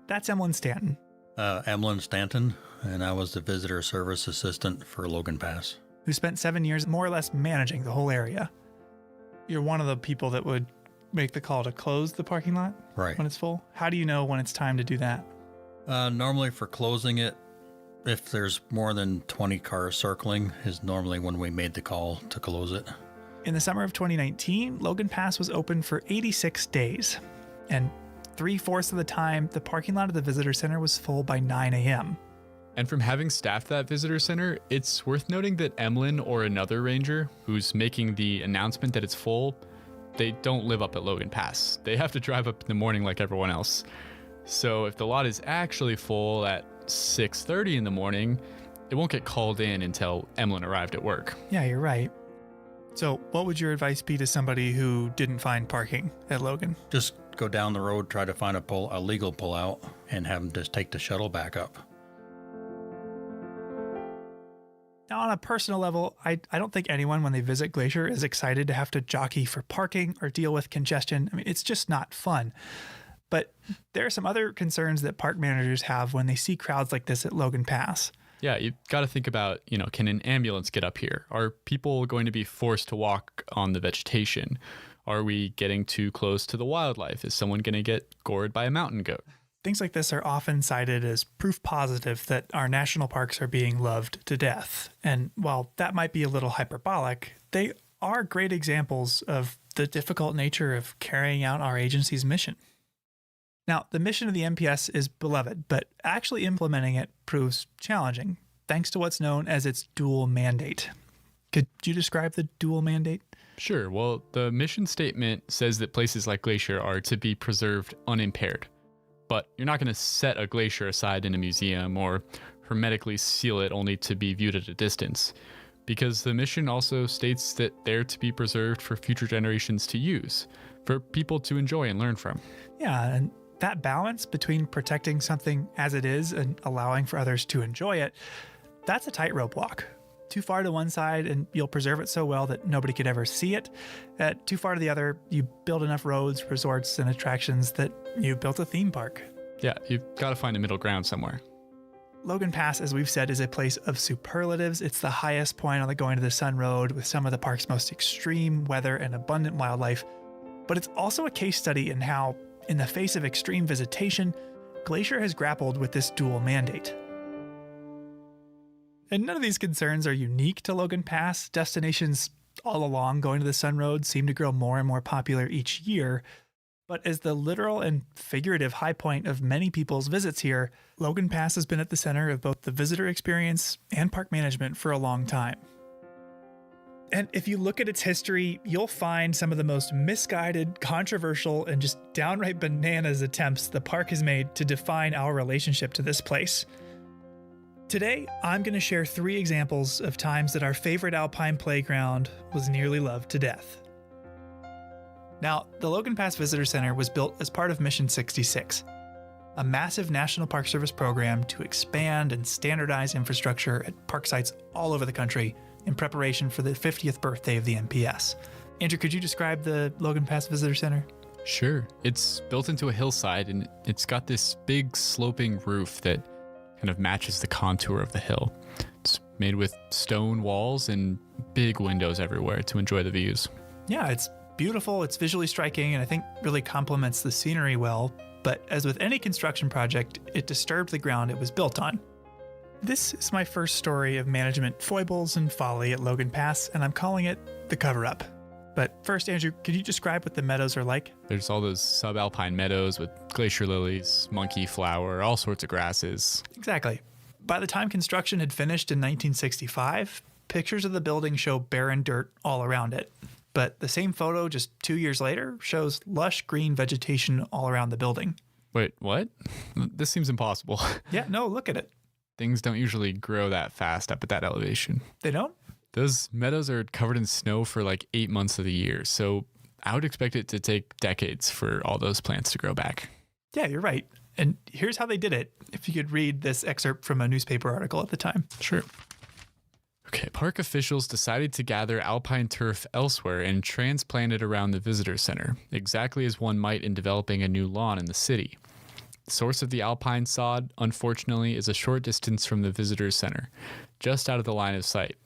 That's Emlyn Stanton. Emlyn Stanton, and I was the visitor service assistant for Logan Pass. Who spent 7 years more or less managing the whole area. You're one of the people that would make the call to close the parking lot right when it's full. How do you know when it's time to do that? Normally for closing it, if there's more than 20 cars circling, is normally when we made the call to close it. In the summer of 2019, Logan Pass was open for 86 days. And 3/4 of the time, the parking lot of the visitor center was full by 9 a.m. And from having staffed that visitor center, it's worth noting that Emlyn or another ranger who's making the announcement that it's full, they don't live up at Logan Pass. They have to drive up in the morning like everyone else. So if the lot is actually full at 6:30 in the morning, it won't get called in until Emlyn arrived at work. Yeah, you're right. So what would your advice be to somebody who didn't find parking at Logan? Just go down the road, try to find a legal pullout, and have them just take the shuttle back up. Now, on a personal level, I don't think anyone, when they visit Glacier, is excited to have to jockey for parking or deal with congestion. I mean, it's just not fun. But there are some other concerns that park managers have when they see crowds like this at Logan Pass. Yeah, you've got to think about, can an ambulance get up here? Are people going to be forced to walk on the vegetation? Are we getting too close to the wildlife? Is someone going to get gored by a mountain goat? Things like this are often cited as proof positive that our national parks are being loved to death. And while that might be a little hyperbolic, they are great examples of the difficult nature of carrying out our agency's mission. Now, the mission of the NPS is beloved, but actually implementing it proves challenging, thanks to what's known as its dual mandate. Could you describe the dual mandate? Sure. Well, the mission statement says that places like Glacier are to be preserved unimpaired. But you're not going to set a glacier aside in a museum or hermetically seal it only to be viewed at a distance, because the mission also states that they're to be preserved for future generations to use, for people to enjoy and learn from. Yeah, and that balance between protecting something as it is and allowing for others to enjoy it, that's a tightrope walk. Too far to one side and you'll preserve it so well that nobody could ever see it. Too far to the other, you build enough roads, resorts, and attractions that you built a theme park. Yeah, you've got to find a middle ground somewhere. Logan Pass, as we've said, is a place of superlatives. It's the highest point on the Going to the Sun Road with some of the park's most extreme weather and abundant wildlife. But it's also a case study in how, in the face of extreme visitation, Glacier has grappled with this dual mandate. And none of these concerns are unique to Logan Pass. Destinations all along Going to the Sun Road seem to grow more and more popular each year. But as the literal and figurative high point of many people's visits here, Logan Pass has been at the center of both the visitor experience and park management for a long time. And if you look at its history, you'll find some of the most misguided, controversial, and just downright bananas attempts the park has made to define our relationship to this place. Today, I'm going to share 3 examples of times that our favorite alpine playground was nearly loved to death. Now, the Logan Pass Visitor Center was built as part of Mission 66. a massive National Park Service program to expand and standardize infrastructure at park sites all over the country in preparation for the 50th birthday of the NPS. Andrew, could you describe the Logan Pass Visitor Center? Sure. It's built into a hillside, and it's got this big sloping roof that kind of matches the contour of the hill. It's made with stone walls and big windows everywhere to enjoy the views. Yeah, it's beautiful, it's visually striking, and I think really complements the scenery well. But as with any construction project, it disturbed the ground it was built on. This is my first story of management foibles and folly at Logan Pass, and I'm calling it The Cover-Up. But first, Andrew, could you describe what the meadows are like? There's all those subalpine meadows with glacier lilies, monkey flower, all sorts of grasses. Exactly. By the time construction had finished in 1965, pictures of the building show barren dirt all around it. But the same photo just 2 years later shows lush green vegetation all around the building. Wait, what? This seems impossible. Yeah, no, look at it. Things don't usually grow that fast up at that elevation. They don't? Those meadows are covered in snow for like 8 months of the year, so I would expect it to take decades for all those plants to grow back. Yeah, you're right. And here's how they did it, if you could read this excerpt from a newspaper article at the time. Sure. Okay, park officials decided to gather alpine turf elsewhere and transplant it around the visitor center, exactly as one might in developing a new lawn in the city. The source of the alpine sod, unfortunately, is a short distance from the visitor center, just out of the line of sight.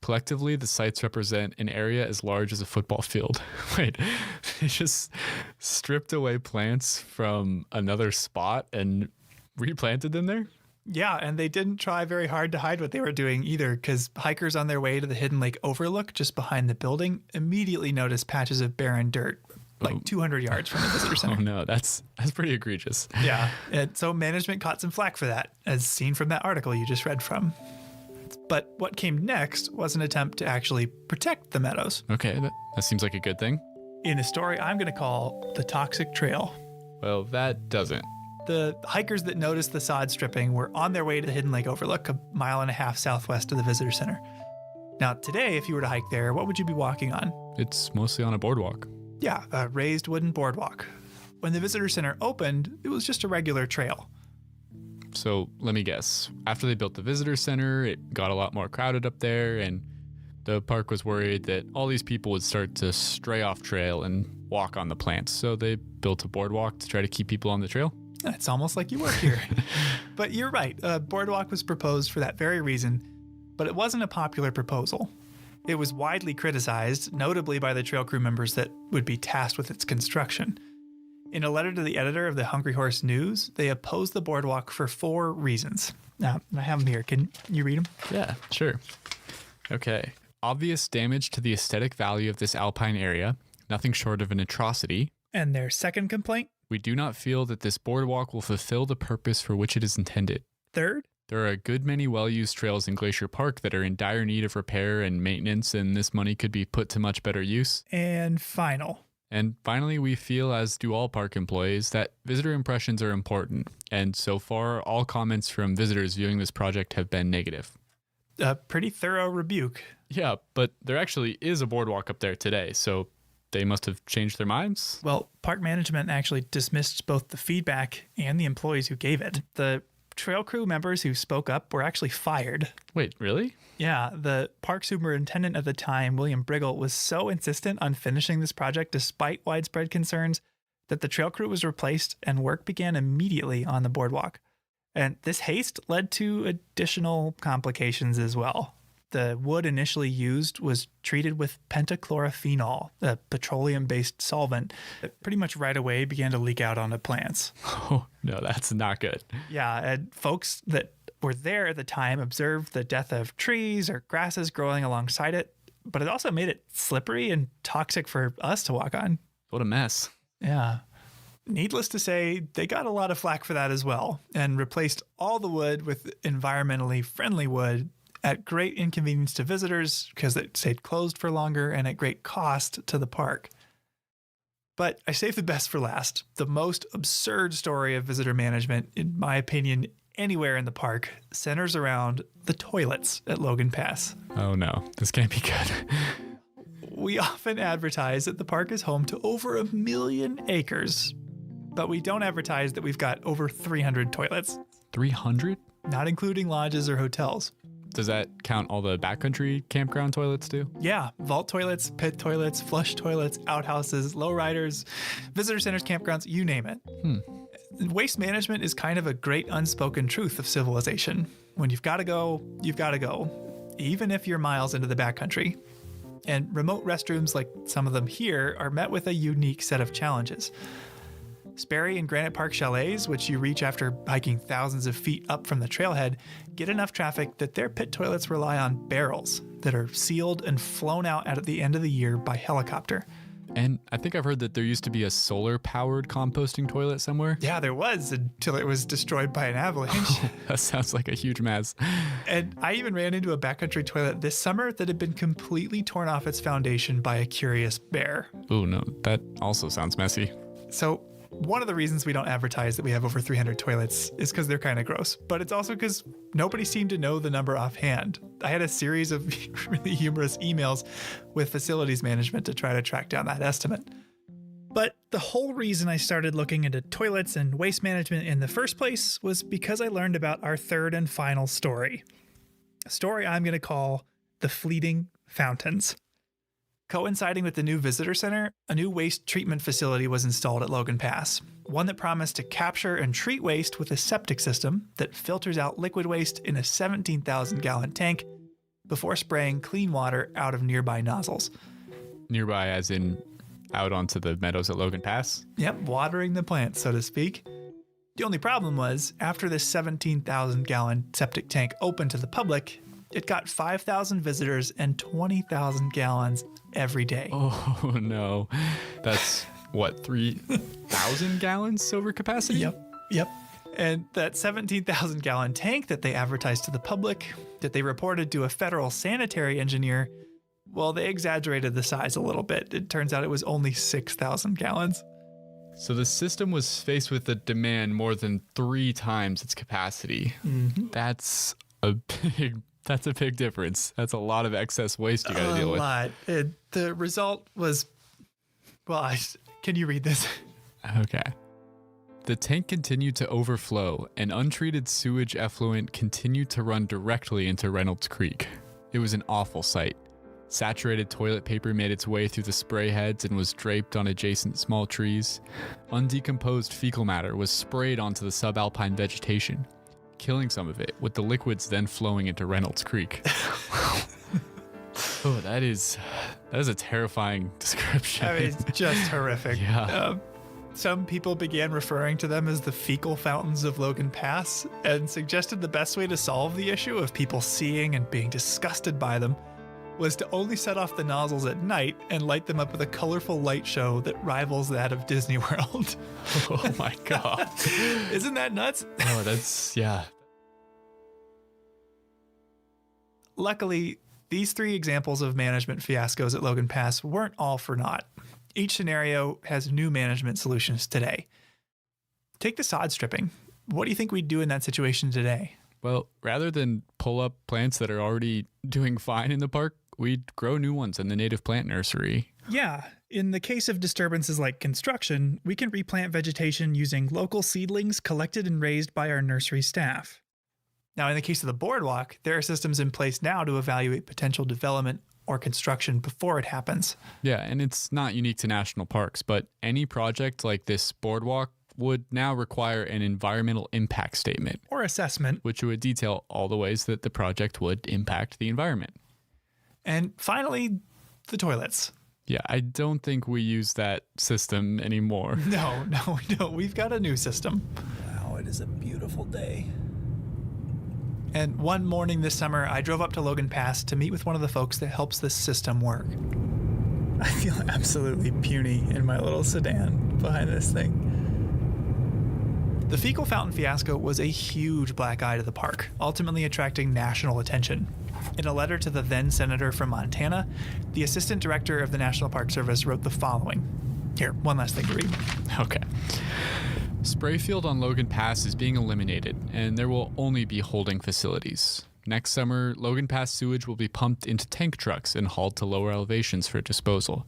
Collectively, the sites represent an area as large as a football field. Wait, they just stripped away plants from another spot and replanted them there? Yeah, and they didn't try very hard to hide what they were doing either, because hikers on their way to the Hidden Lake Overlook just behind the building immediately noticed patches of barren dirt, like 200 yards from the visitor center. Oh no, that's pretty egregious. Yeah, and so management caught some flack for that, as seen from that article you just read from. But what came next was an attempt to actually protect the meadows. Okay, that seems like a good thing. In a story I'm going to call The Toxic Trail. Well, that doesn't. The hikers that noticed the sod stripping were on their way to the Hidden Lake Overlook, 1.5 miles southwest of the visitor center. Now, today, if you were to hike there, what would you be walking on? It's mostly on a boardwalk. Yeah, a raised wooden boardwalk. When the visitor center opened, it was just a regular trail. So let me guess. After they built the visitor center, it got a lot more crowded up there, and the park was worried that all these people would start to stray off trail and walk on the plants. So they built a boardwalk to try to keep people on the trail. It's almost like you work here. But you're right. A boardwalk was proposed for that very reason, but it wasn't a popular proposal. It was widely criticized, notably by the trail crew members that would be tasked with its construction. In a letter to the editor of the Hungry Horse News, they opposed the boardwalk for 4 reasons. Now, I have them here. Can you read them? Yeah, sure. Okay. Obvious damage to the aesthetic value of this alpine area, nothing short of an atrocity. And their second complaint? We do not feel that this boardwalk will fulfill the purpose for which it is intended. Third? There are a good many well-used trails in Glacier Park that are in dire need of repair and maintenance, and this money could be put to much better use. And finally, we feel, as do all park employees, that visitor impressions are important, and so far, all comments from visitors viewing this project have been negative. A pretty thorough rebuke. Yeah, but there actually is a boardwalk up there today, so they must have changed their minds? Well, park management actually dismissed both the feedback and the employees who gave it. The trail crew members who spoke up were actually fired. Wait, really? Yeah, the park superintendent at the time, William Briggle, was so insistent on finishing this project despite widespread concerns that the trail crew was replaced and work began immediately on the boardwalk. And this haste led to additional complications as well. The wood initially used was treated with pentachlorophenol, a petroleum-based solvent that pretty much right away began to leak out onto plants. Oh, no, that's not good. Yeah, and folks that were there at the time observed the death of trees or grasses growing alongside it, but it also made it slippery and toxic for us to walk on. What a mess. Yeah. Needless to say, they got a lot of flack for that as well, and replaced all the wood with environmentally friendly wood at great inconvenience to visitors because it stayed closed for longer and at great cost to the park. But I saved the best for last. The most absurd story of visitor management, in my opinion, anywhere in the park, centers around the toilets at Logan Pass. Oh no, this can't be good. We often advertise that the park is home to over 1 million acres. But we don't advertise that we've got over 300 toilets. 300? Not including lodges or hotels. Does that count all the backcountry campground toilets too? Yeah, vault toilets, pit toilets, flush toilets, outhouses, lowriders, visitor centers, campgrounds, you name it. Waste management is kind of a great unspoken truth of civilization. When you've got to go, you've got to go, even if you're miles into the backcountry. And remote restrooms like some of them here are met with a unique set of challenges. Sperry and Granite Park chalets, which you reach after hiking thousands of feet up from the trailhead, get enough traffic that their pit toilets rely on barrels that are sealed and flown out at the end of the year by helicopter. And I think I've heard that there used to be a solar-powered composting toilet somewhere. Yeah, there was, until it was destroyed by an avalanche. That sounds like a huge mess. And I even ran into a backcountry toilet this summer that had been completely torn off its foundation by a curious bear. Oh no, that also sounds messy. So one of the reasons we don't advertise that we have over 300 toilets is because they're kind of gross, but it's also because nobody seemed to know the number offhand. I had a series of really humorous emails with facilities management to try to track down that estimate. But the whole reason I started looking into toilets and waste management in the first place was because I learned about our third and final story. A story I'm going to call The Fleeting Fountains. Coinciding with the new visitor center, a new waste treatment facility was installed at Logan Pass, one that promised to capture and treat waste with a septic system that filters out liquid waste in a 17,000-gallon tank before spraying clean water out of nearby nozzles. Nearby as in out onto the meadows at Logan Pass? Yep, watering the plants, so to speak. The only problem was, after this 17,000-gallon septic tank opened to the public, it got 5,000 visitors and 20,000 gallons every day. Oh no. That's what, 3,000 gallons over capacity? Yep. And that 17,000 gallon tank that they advertised to the public, that they reported to a federal sanitary engineer, well, they exaggerated the size a little bit. It turns out it was only 6,000 gallons. So the system was faced with a demand more than 3 times its capacity. Mm-hmm. That's a big difference. That's a lot of excess waste you got to deal with. A lot. The result was, well, can you read this? Okay. The tank continued to overflow, and untreated sewage effluent continued to run directly into Reynolds Creek. It was an awful sight. Saturated toilet paper made its way through the spray heads and was draped on adjacent small trees. Undecomposed fecal matter was sprayed onto the subalpine vegetation, killing some of it, with the liquids then flowing into Reynolds Creek. Oh, that is a terrifying description. I mean, it's just horrific. Yeah. Some people began referring to them as the fecal fountains of Logan Pass and suggested the best way to solve the issue of people seeing and being disgusted by them was to only set off the nozzles at night and light them up with a colorful light show that rivals that of Disney World. Oh my God. Isn't that nuts? Oh, that's, yeah. Luckily, these 3 examples of management fiascos at Logan Pass weren't all for naught. Each scenario has new management solutions today. Take the sod stripping. What do you think we'd do in that situation today? Well, rather than pull up plants that are already doing fine in the park, we'd grow new ones in the native plant nursery. Yeah. In the case of disturbances like construction, we can replant vegetation using local seedlings collected and raised by our nursery staff. Now, in the case of the boardwalk, there are systems in place now to evaluate potential development or construction before it happens. Yeah, and it's not unique to national parks, but any project like this boardwalk would now require an environmental impact statement. Or assessment. Which would detail all the ways that the project would impact the environment. And finally, the toilets. Yeah, I don't think we use that system anymore. No, we don't. We've got a new system. Wow, it is a beautiful day. And one morning this summer, I drove up to Logan Pass to meet with one of the folks that helps this system work. I feel absolutely puny in my little sedan behind this thing. The fecal fountain fiasco was a huge black eye to the park, ultimately attracting national attention. In a letter to the then senator from Montana, the assistant director of the National Park Service wrote the following. Here, one last thing to read. Okay. Sprayfield on Logan Pass is being eliminated, and there will only be holding facilities. Next summer, Logan Pass sewage will be pumped into tank trucks and hauled to lower elevations for disposal.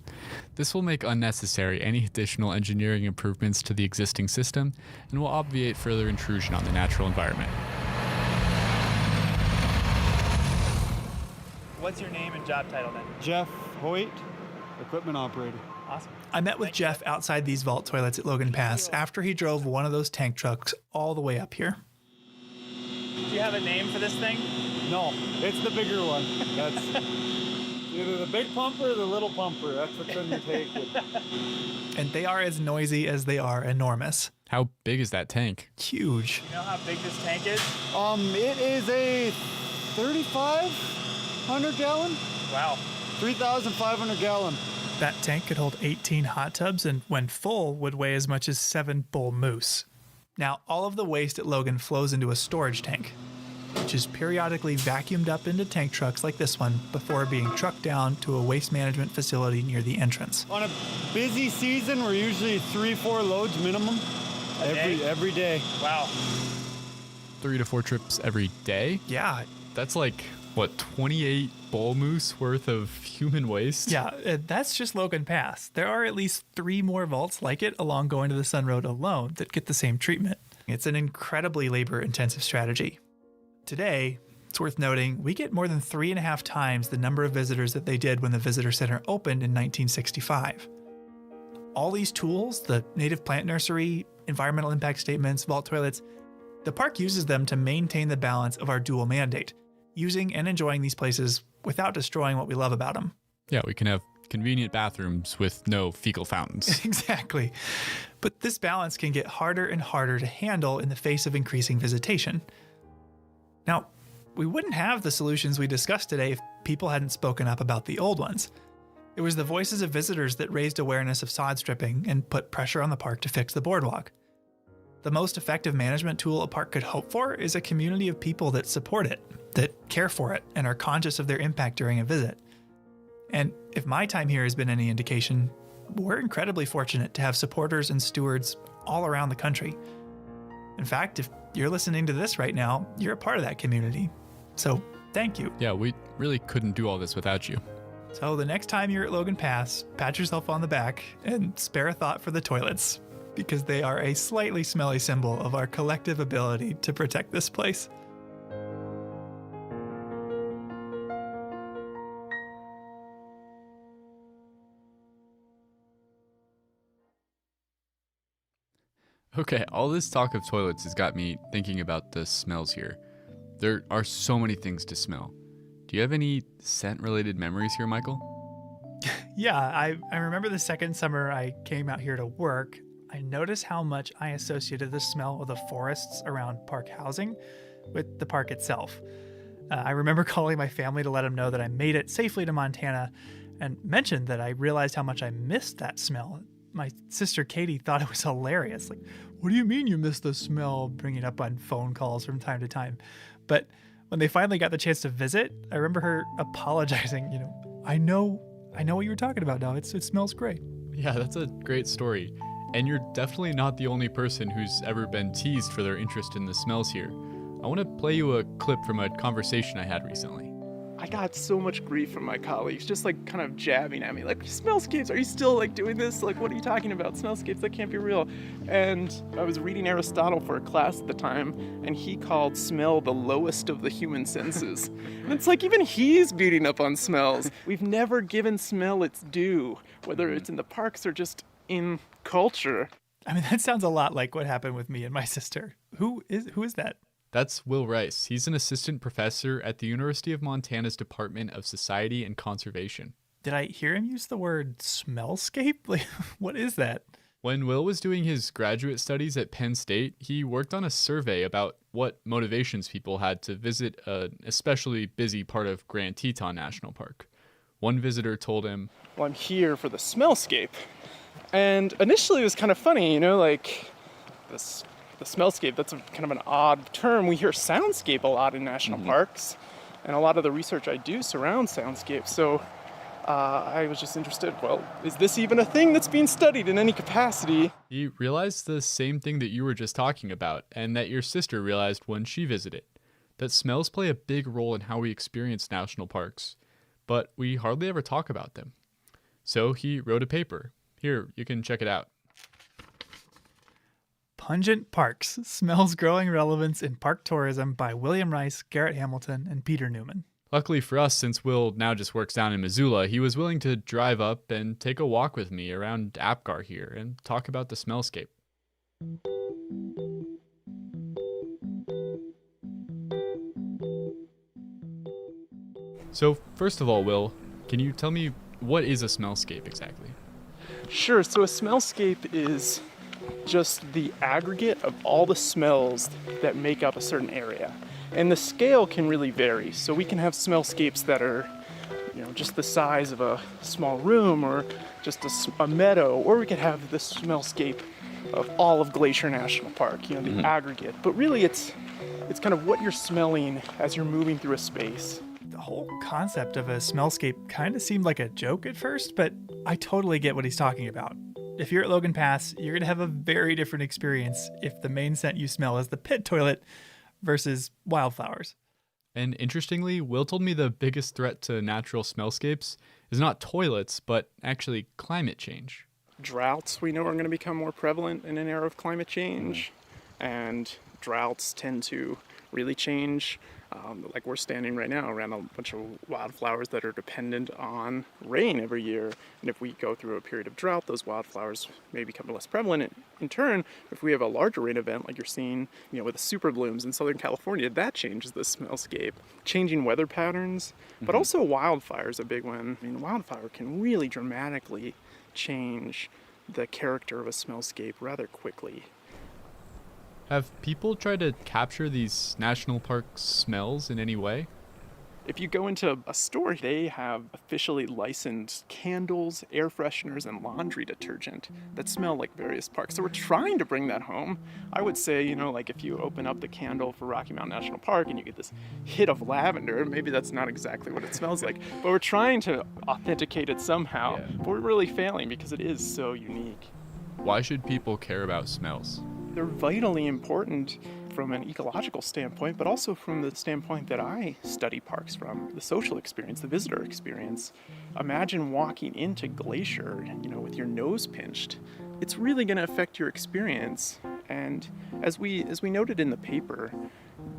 This will make unnecessary any additional engineering improvements to the existing system and will obviate further intrusion on the natural environment. What's your name and job title then? Jeff Hoyt, equipment operator. Awesome. I met with Jeff outside these vault toilets at Logan Pass after he drove one of those tank trucks all the way up here. Do you have a name for this thing? No, it's the bigger one. That's either the big pumper or the little pumper. That's what's in the tank. And they are as noisy as they are enormous. How big is that tank? Huge. You know how big this tank is? It is a 3,500 gallon. Wow. 3,500 gallon. That tank could hold 18 hot tubs and when full would weigh as much as 7 bull moose. Now, all of the waste at Logan flows into a storage tank, which is periodically vacuumed up into tank trucks like this one before being trucked down to a waste management facility near the entrance. On a busy season, we're usually 3-4 loads minimum every day. Wow. 3 to 4 trips every day? Yeah. That's like, what, 28 bull moose worth of human waste? Yeah, that's just Logan Pass. There are at least 3 more vaults like it along Going to the Sun Road alone that get the same treatment. It's an incredibly labor-intensive strategy. Today, it's worth noting, we get more than 3.5 times the number of visitors that they did when the visitor center opened in 1965. All these tools, the native plant nursery, environmental impact statements, vault toilets, the park uses them to maintain the balance of our dual mandate, using and enjoying these places without destroying what we love about them. Yeah, we can have convenient bathrooms with no fecal fountains. Exactly. But this balance can get harder and harder to handle in the face of increasing visitation. Now, we wouldn't have the solutions we discussed today if people hadn't spoken up about the old ones. It was the voices of visitors that raised awareness of sod stripping and put pressure on the park to fix the boardwalk. The most effective management tool a park could hope for is a community of people that support it, that care for it, and are conscious of their impact during a visit. And if my time here has been any indication, we're incredibly fortunate to have supporters and stewards all around the country. In fact, if you're listening to this right now, you're a part of that community. So thank you. Yeah, we really couldn't do all this without you. So the next time you're at Logan Pass, pat yourself on the back and spare a thought for the toilets, because they are a slightly smelly symbol of our collective ability to protect this place. Okay, all this talk of toilets has got me thinking about the smells here. There are so many things to smell. Do you have any scent-related memories here, Michael? Yeah, I remember the second summer I came out here to work, I noticed how much I associated the smell of the forests around park housing with the park itself. I remember calling my family to let them know that I made it safely to Montana and mentioned that I realized how much I missed that smell. My sister Katie thought it was hilarious. Like, what do you mean you miss the smell? Bringing it up on phone calls from time to time. But when they finally got the chance to visit, I remember her apologizing. I know what you were talking about now. It smells great. Yeah, that's a great story. And you're definitely not the only person who's ever been teased for their interest in the smells here. I want to play you a clip from a conversation I had recently. I got so much grief from my colleagues, just kind of jabbing at me, smellscapes, are you still doing this? What are you talking about? Smellscapes, that can't be real. And I was reading Aristotle for a class at the time, and he called smell the lowest of the human senses. And it's even he's beating up on smells. We've never given smell its due, whether it's in the parks or just in culture. I mean, that sounds a lot like what happened with me and my sister. Who is that? That's Will Rice. He's an assistant professor at the University of Montana's Department of Society and Conservation. Did I hear him use the word smellscape? What is that? When Will was doing his graduate studies at Penn State, he worked on a survey about what motivations people had to visit an especially busy part of Grand Teton National Park. One visitor told him, "Well, I'm here for the smellscape." And initially it was kind of funny, this the smellscape, that's kind of an odd term. We hear soundscape a lot in national parks, and a lot of the research I do surrounds soundscape. So I was just interested, is this even a thing that's being studied in any capacity? He realized the same thing that you were just talking about, and that your sister realized when she visited, that smells play a big role in how we experience national parks, but we hardly ever talk about them. So he wrote a paper. Here, you can check it out. Pungent Parks, Smells Growing Relevance in Park Tourism by William Rice, Garrett Hamilton, and Peter Newman. Luckily for us, since Will now just works down in Missoula, he was willing to drive up and take a walk with me around Apgar here and talk about the smellscape. So first of all, Will, can you tell me what is a smellscape exactly? Sure, so a smellscape is just the aggregate of all the smells that make up a certain area. And the scale can really vary. So we can have smellscapes that are, just the size of a small room or just a meadow, or we could have the smellscape of all of Glacier National Park, the aggregate. But really it's kind of what you're smelling as you're moving through a space. The whole concept of a smellscape kind of seemed like a joke at first, but I totally get what he's talking about. If you're at Logan Pass, you're going to have a very different experience if the main scent you smell is the pit toilet versus wildflowers. And interestingly, Will told me the biggest threat to natural smellscapes is not toilets, but actually climate change. Droughts we know are going to become more prevalent in an era of climate change, and droughts tend to really change. Like we're standing right now around a bunch of wildflowers that are dependent on rain every year. And if we go through a period of drought, those wildflowers may become less prevalent. In turn, if we have a larger rain event like you're seeing, with the super blooms in Southern California, that changes the smellscape. Changing weather patterns, but also wildfires, a big one. I mean, wildfire can really dramatically change the character of a smellscape rather quickly. Have people tried to capture these national park smells in any way? If you go into a store, they have officially licensed candles, air fresheners, and laundry detergent that smell like various parks. So we're trying to bring that home. I would say, like if you open up the candle for Rocky Mountain National Park and you get this hit of lavender, maybe that's not exactly what it smells like. But we're trying to authenticate it somehow. But we're really failing because it is so unique. Why should people care about smells? They're vitally important from an ecological standpoint, but also from the standpoint that I study parks from, the social experience, the visitor experience. Imagine walking into Glacier, with your nose pinched. It's really going to affect your experience. And as we noted in the paper,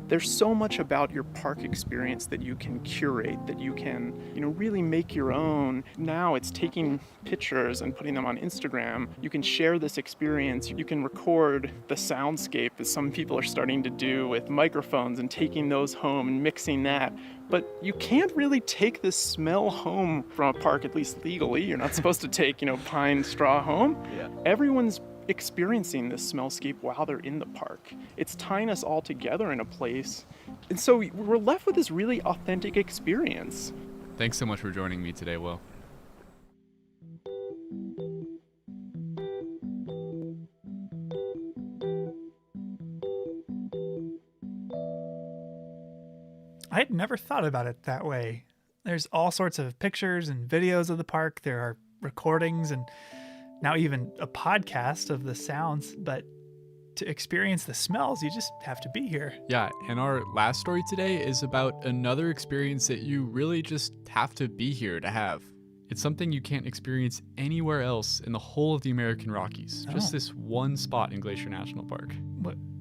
there's so much about your park experience that you can curate, that you can, really make your own. Now it's taking pictures and putting them on Instagram. You can share this experience. You can record the soundscape, as some people are starting to do with microphones and taking those home and mixing that. But you can't really take this smell home from a park, at least legally. You're not supposed to take, pine straw home. Yeah. Everyone's experiencing this smellscape while they're in the park. It's tying us all together in a place. And so we're left with this really authentic experience. Thanks so much for joining me today, Will. I had never thought about it that way. There's all sorts of pictures and videos of the park. There are recordings and now even a podcast of the sounds, but to experience the smells, you just have to be here. Yeah, and our last story today is about another experience that you really just have to be here to have. It's something you can't experience anywhere else in the whole of the American Rockies. Just this one spot in Glacier National Park.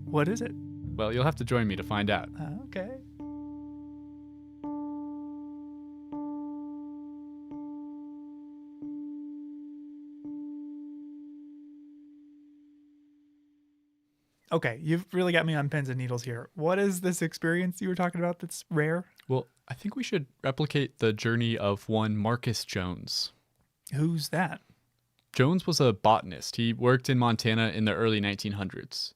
What is it? Well, you'll have to join me to find out. Okay. Okay, you've really got me on pins and needles here. What is this experience you were talking about that's rare? Well, I think we should replicate the journey of one Marcus Jones. Who's that? Jones was a botanist. He worked in Montana in the early 1900s.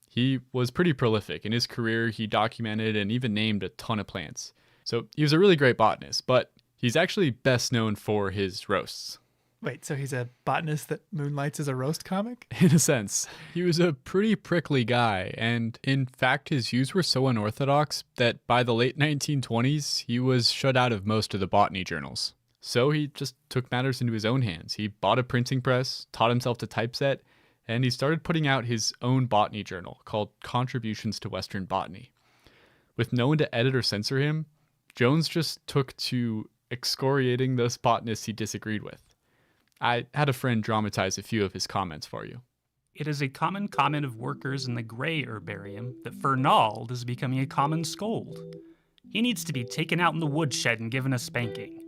He was pretty prolific. In his career, he documented and even named a ton of plants. So he was a really great botanist, but he's actually best known for his roasts. Wait, so he's a botanist that moonlights as a roast comic? In a sense. He was a pretty prickly guy, and in fact his views were so unorthodox that by the late 1920s he was shut out of most of the botany journals. So he just took matters into his own hands. He bought a printing press, taught himself to typeset, and he started putting out his own botany journal called Contributions to Western Botany. With no one to edit or censor him, Jones just took to excoriating those botanists he disagreed with. I had a friend dramatize a few of his comments for you. It is a common comment of workers in the gray herbarium that Fernald is becoming a common scold. He needs to be taken out in the woodshed and given a spanking.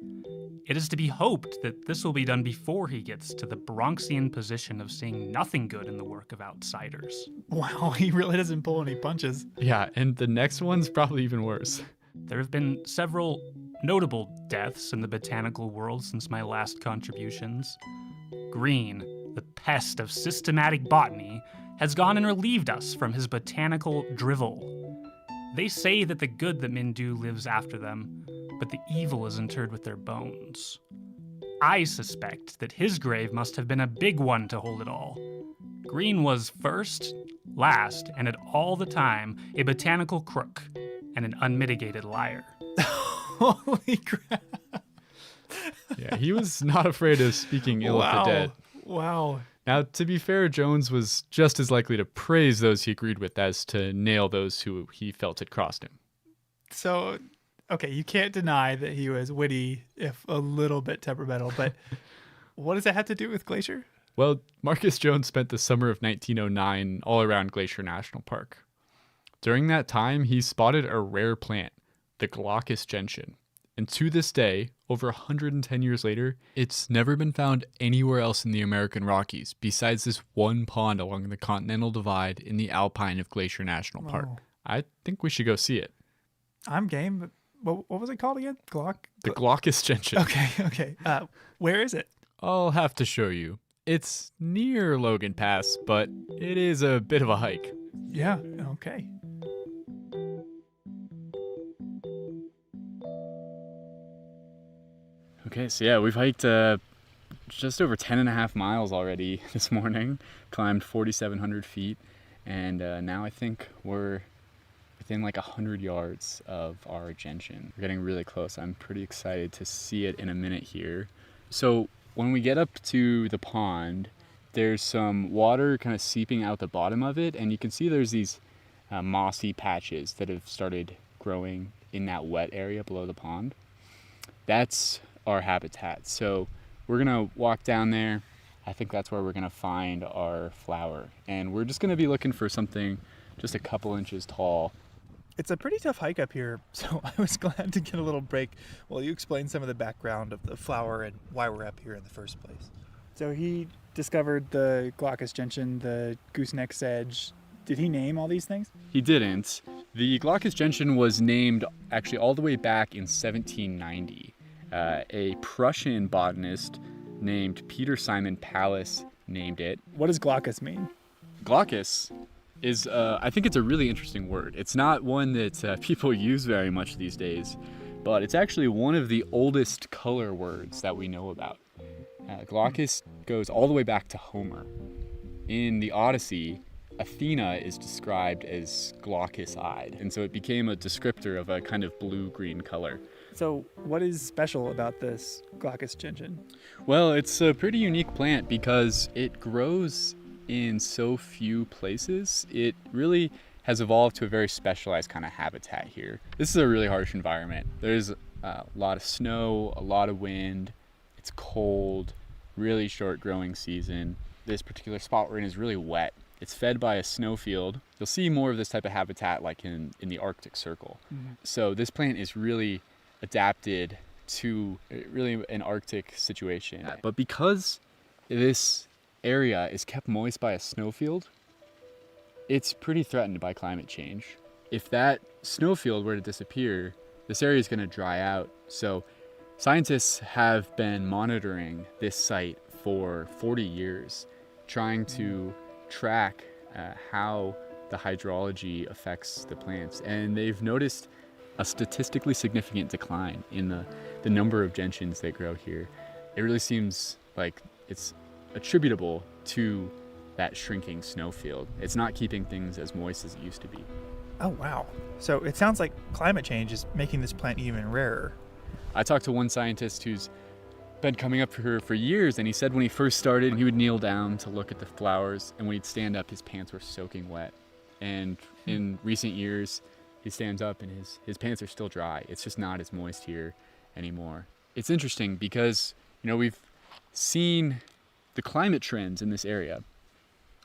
It is to be hoped that this will be done before he gets to the Bronxian position of seeing nothing good in the work of outsiders. Wow, he really doesn't pull any punches. Yeah, and the next one's probably even worse. There have been several notable deaths in the botanical world since my last contributions. Green, the pest of systematic botany, has gone and relieved us from his botanical drivel. They say that the good that men do lives after them, but the evil is interred with their bones. I suspect that his grave must have been a big one to hold it all. Green was first, last, and at all the time a botanical crook and an unmitigated liar. Holy crap. Yeah, he was not afraid of speaking ill of the dead. Wow. Now, to be fair, Jones was just as likely to praise those he agreed with as to nail those who he felt had crossed him. So, okay, you can't deny that he was witty, if a little bit temperamental, but what does that have to do with Glacier? Well, Marcus Jones spent the summer of 1909 all around Glacier National Park. During that time, he spotted a rare plant, the Glaucus gentian. And to this day, over 110 years later, it's never been found anywhere else in the American Rockies besides this one pond along the Continental Divide in the Alpine of Glacier National Park. Oh. I think we should go see it. I'm game, but what was it called again? The Glaucus gentian. Okay. Where is it? I'll have to show you. It's near Logan Pass, but it is a bit of a hike. Yeah, okay. Okay, so yeah, we've hiked just over 10 and a half miles already this morning, climbed 4,700 feet, and now I think we're within like 100 yards of our gentian. We're getting really close. I'm pretty excited to see it in a minute here. So when we get up to the pond, there's some water kind of seeping out the bottom of it, and you can see there's these mossy patches that have started growing in that wet area below the pond. That's our habitat. So we're gonna walk down there. I think that's where we're gonna find our flower, and we're just gonna be looking for something just a couple inches tall. It's a pretty tough hike up here, so I was glad to get a little break while you explain some of the background of the flower and why we're up here in the first place. So he discovered the Glaucus gentian, the gooseneck sedge. Did he name all these things? He didn't. The Glaucus gentian was named actually all the way back in 1790. A Prussian botanist named Peter Simon Pallas named it. What does Glaucus mean? Glaucus is, I think it's a really interesting word. It's not one that people use very much these days, but it's actually one of the oldest color words that we know about. Glaucus goes all the way back to Homer. In the Odyssey, Athena is described as glaucous-eyed, and so it became a descriptor of a kind of blue-green color. So what is special about this Glaucus gentian? Well, it's a pretty unique plant because it grows in so few places. It really has evolved to a very specialized kind of habitat here. This is a really harsh environment. There's a lot of snow, a lot of wind, it's cold, really short growing season. This particular spot we're in is really wet. It's fed by a snowfield. You'll see more of this type of habitat like in the Arctic Circle. Mm-hmm. So this plant is really adapted to really an Arctic situation. But because this area is kept moist by a snowfield, it's pretty threatened by climate change. If that snowfield were to disappear, this area is going to dry out. So scientists have been monitoring this site for 40 years, trying to track how the hydrology affects the plants. And they've noticed a statistically significant decline in the number of gentians that grow here. It really seems like it's attributable to that shrinking snowfield. It's not keeping things as moist as it used to be. Oh, wow. So it sounds like climate change is making this plant even rarer. I talked to one scientist who's been coming up here for years, and he said when he first started, he would kneel down to look at the flowers, and when he'd stand up, his pants were soaking wet. And in recent years, he stands up and his pants are still dry. It's just not as moist here anymore. It's interesting because, we've seen the climate trends in this area.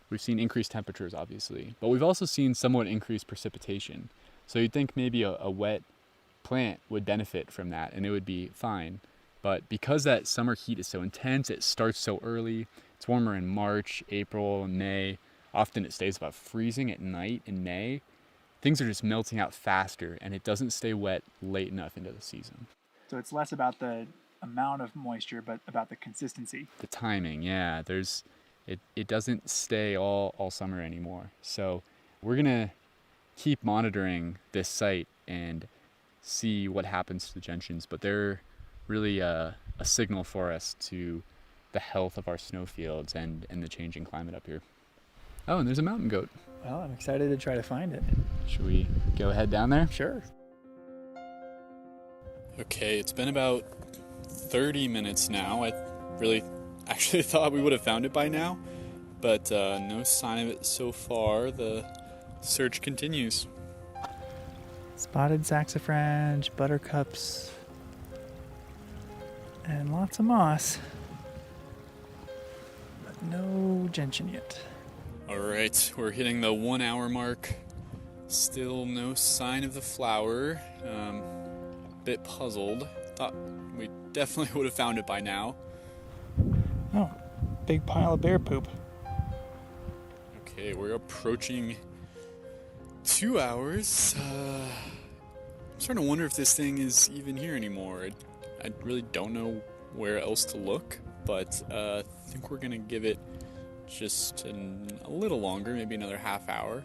We've seen increased temperatures, obviously, but we've also seen somewhat increased precipitation. So you'd think maybe a wet plant would benefit from that and it would be fine. But because that summer heat is so intense, it starts so early. It's warmer in March, April, and May. Often it stays about freezing at night in May. Things are just melting out faster and it doesn't stay wet late enough into the season. So it's less about the amount of moisture, but about the consistency. The timing, yeah. It doesn't stay all summer anymore. So we're gonna keep monitoring this site and see what happens to the gentians, but they're really a signal for us to the health of our snowfields and the changing climate up here. Oh, and there's a mountain goat. Well, I'm excited to try to find it. Should we go head down there? Sure. Okay, it's been about 30 minutes now. I really actually thought we would have found it by now, but no sign of it so far. The search continues. Spotted saxifrage, buttercups, and lots of moss. But no gentian yet. All right, we're hitting the 1 hour mark. Still no sign of the flower. Bit puzzled. Thought we definitely would have found it by now. Oh, big pile of bear poop. Okay, we're approaching 2 hours. I'm starting to wonder if this thing is even here anymore. I really don't know where else to look, but I think we're gonna give it just a little longer, maybe another half hour.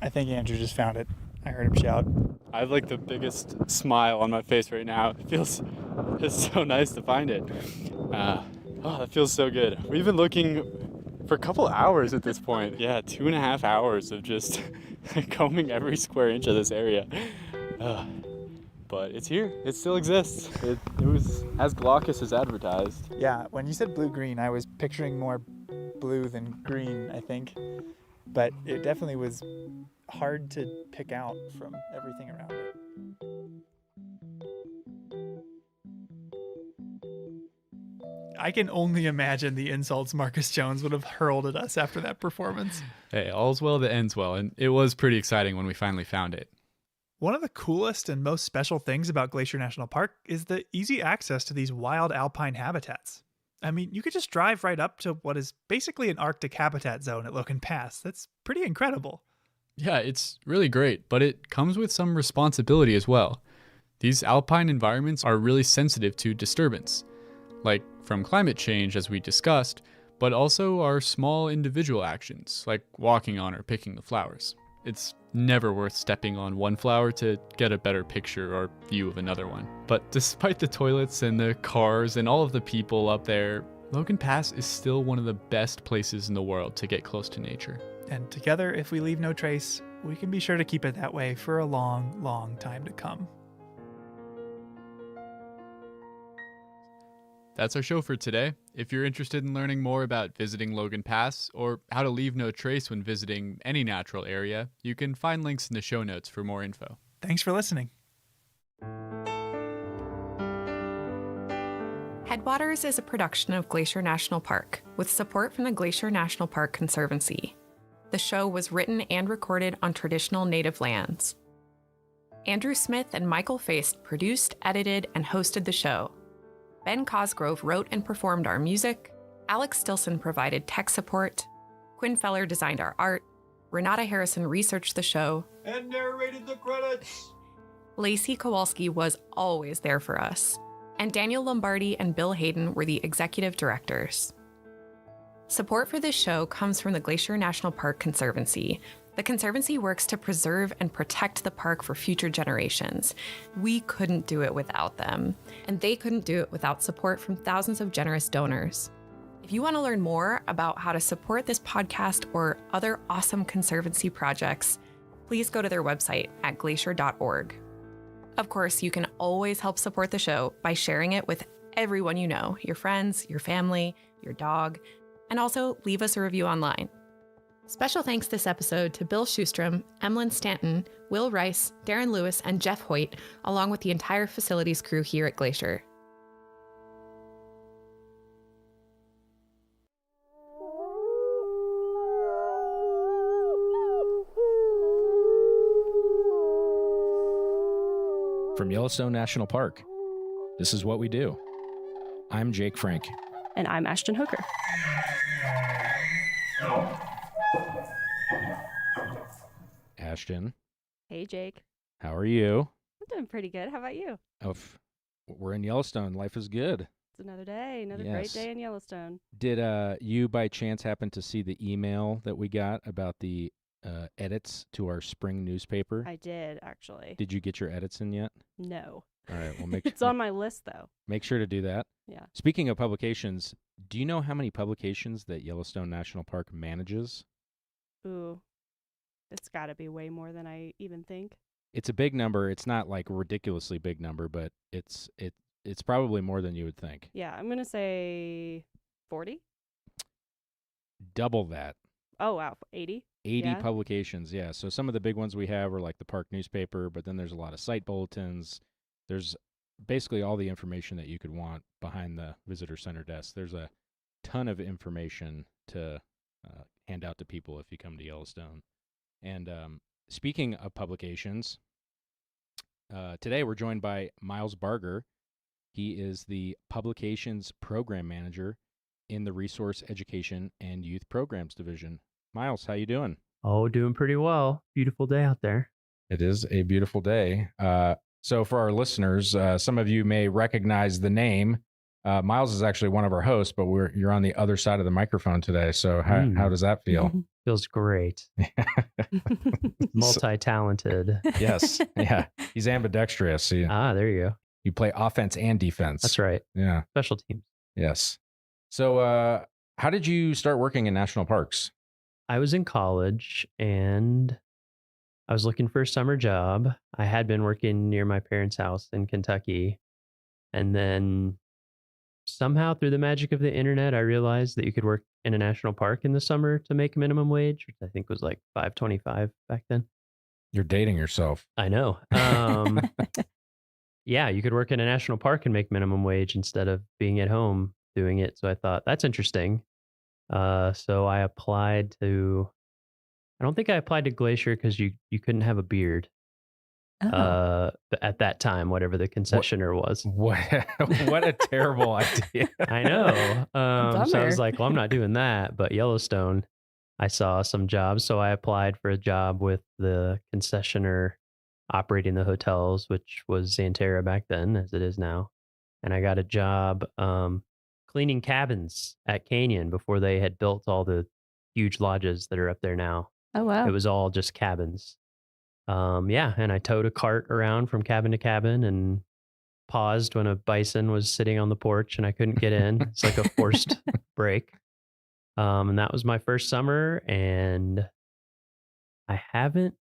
I think Andrew just found it. I heard him shout. I have like the biggest smile on my face right now. It's so nice to find it. That feels so good. We've been looking for a couple hours at this point. Yeah, 2.5 hours of just combing every square inch of this area. But it's here. It still exists. It was as glaucous as advertised. Yeah, when you said blue-green, I was picturing more blue than green, I think. But it definitely was hard to pick out from everything around it. I can only imagine the insults Marcus Jones would have hurled at us after that performance. Hey, all's well that ends well, and it was pretty exciting when we finally found it. One of the coolest and most special things about Glacier National Park is the easy access to these wild alpine habitats. I mean, you could just drive right up to what is basically an Arctic habitat zone at Logan Pass. That's pretty incredible. Yeah, it's really great, but it comes with some responsibility as well. These alpine environments are really sensitive to disturbance, like from climate change, as we discussed, but also our small individual actions, like walking on or picking the flowers. It's never worth stepping on one flower to get a better picture or view of another one. But despite the toilets and the cars and all of the people up there, Logan Pass is still one of the best places in the world to get close to nature. And together, if we leave no trace, we can be sure to keep it that way for a long, long time to come. That's our show for today. If you're interested in learning more about visiting Logan Pass or how to leave no trace when visiting any natural area, you can find links in the show notes for more info. Thanks for listening. Headwaters is a production of Glacier National Park with support from the Glacier National Park Conservancy. The show was written and recorded on traditional native lands. Andrew Smith and Michael Feist produced, edited, and hosted the show. Ben Cosgrove wrote and performed our music. Alex Stilson provided tech support. Quinn Feller designed our art. Renata Harrison researched the show. And narrated the credits. Lacey Kowalski was always there for us. And Daniel Lombardi and Bill Hayden were the executive directors. Support for this show comes from the Glacier National Park Conservancy. The Conservancy works to preserve and protect the park for future generations. We couldn't do it without them, and they couldn't do it without support from thousands of generous donors. If you want to learn more about how to support this podcast or other awesome Conservancy projects, please go to their website at glacier.org. Of course, you can always help support the show by sharing it with everyone you know, your friends, your family, your dog, and also leave us a review online. Special thanks this episode to Bill Schustrom, Emlyn Stanton, Will Rice, Darren Lewis, and Jeff Hoyt, along with the entire facilities crew here at Glacier. From Yellowstone National Park, this is what we do. I'm Jake Frank. And I'm Ashton Hooker. Ashton, Hey, Jake. how are you? I'm doing pretty good. How about you? We're in Yellowstone. Life is good. It's another day, another Yes. great day in Yellowstone. Did you by chance happen to see the email that we got about the edits to our spring newspaper? I did, actually. Did you get your edits in yet? No. All right, well, make It's on my list, though. make sure to do that. Yeah. Speaking of publications, do you know how many publications that Yellowstone National Park manages? Ooh. It's got to be way more than I even think. It's a big number. It's not like a ridiculously big number, but it's probably more than you would think. Yeah, I'm going to say 40. Double that. Oh, wow. 80? 80 Yeah. publications, yeah. So some of the big ones we have are like the park newspaper, but then there's a lot of site bulletins. There's basically all the information that you could want behind the visitor center desk. There's a ton of information to hand out to people if you come to Yellowstone. And speaking of publications, today we're joined by Miles Barger. He is the Publications Program Manager in the Resource Education and Youth Programs Division. Miles, how you doing? Oh, doing pretty well. Beautiful day out there. It is a beautiful day. So for our listeners, some of you may recognize the name. Miles is actually one of our hosts, but you're on the other side of the microphone today. So how does that feel? Feels great. Multi-talented. Yes. Yeah. He's ambidextrous. There you go. You play offense and defense. That's right. Yeah. Special teams. Yes. So how did you start working in national parks? I was in college and I was looking for a summer job. I had been working near my parents' house in Kentucky. And then somehow through the magic of the internet, I realized that you could work in a national park in the summer to make minimum wage, which I think was like $5.25 back then. You're dating yourself. I know. Yeah, you could work in a national park and make minimum wage instead of being at home doing it. So I thought that's interesting. So I applied to, I don't think I applied to Glacier because you couldn't have a beard. At that time, whatever the concessioner was. What a terrible idea. I know. So I was like, well, I'm not doing that. But Yellowstone, I saw some jobs. So I applied for a job with the concessioner operating the hotels, which was Xanterra back then, as it is now. And I got a job cleaning cabins at Canyon before they had built all the huge lodges that are up there now. Oh, wow. It was all just cabins. And I towed a cart around from cabin to cabin and paused when a bison was sitting on the porch and I couldn't get in. It's like a forced break. And that was my first summer, and I haven't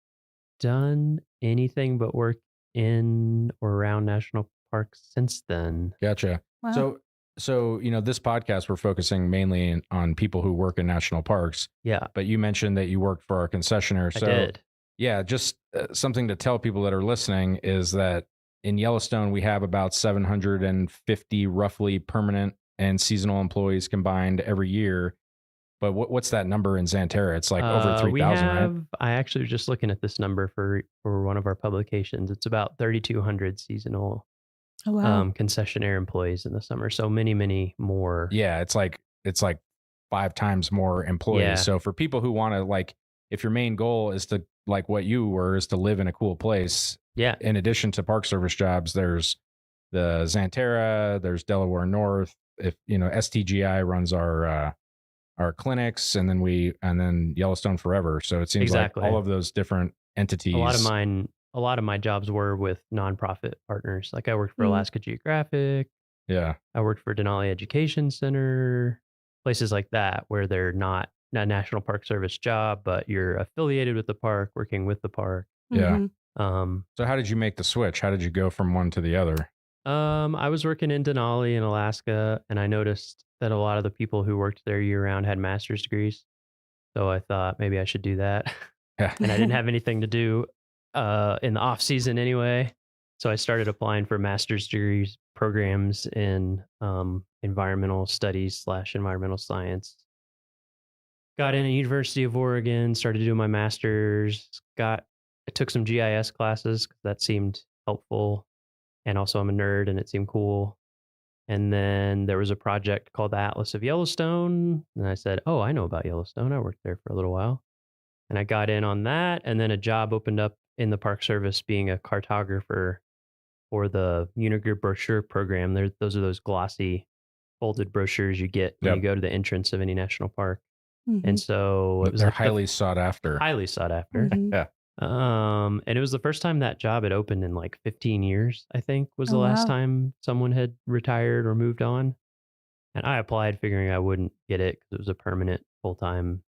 done anything but work in or around national parks since then. Gotcha. Wow. So, this podcast, we're focusing mainly on people who work in national parks. Yeah. But you mentioned that you worked for our concessioner. So, I did. Yeah, just something to tell people that are listening is that in Yellowstone, we have about 750 roughly permanent and seasonal employees combined every year. But what's that number in Xanterra? It's like over 3,000, right? I actually was just looking at this number for one of our publications. It's about 3,200 seasonal concessionaire employees in the summer. So many more. Yeah, it's like 5 times more employees. Yeah. So for people who want to, if your main goal is to, like what you were, is to live in a cool place. Yeah. In addition to Park Service jobs, there's the Xanterra, there's Delaware North. If STGI runs our clinics, and then Yellowstone Forever. So it seems like all of those different entities. A lot of my jobs were with nonprofit partners. Like I worked for Alaska Geographic. Yeah. I worked for Denali Education Center, places like that where they're not a National Park Service job, but you're affiliated with the park, working with the park. Yeah. So how did you make the switch? How did you go from one to the other? I was working in Denali in Alaska, and I noticed that a lot of the people who worked there year round had master's degrees. So I thought maybe I should do that. Yeah. And I didn't have anything to do in the off season anyway. So I started applying for master's degrees programs in environmental studies / environmental science. Got in at University of Oregon, started doing my master's. I took some GIS classes because that seemed helpful. And also I'm a nerd and it seemed cool. And then there was a project called the Atlas of Yellowstone. And I said, oh, I know about Yellowstone. I worked there for a little while. And I got in on that. And then a job opened up in the Park Service being a cartographer for the Unigrid brochure program. Those are those glossy folded brochures you get when you go to the entrance of any national park. Mm-hmm. And so it was they're like highly sought after. Highly sought after. Mm-hmm. Yeah. And it was the first time that job had opened in like 15 years, I think was the Oh, last wow. time someone had retired or moved on. And I applied figuring I wouldn't get it because it was a permanent, full-time,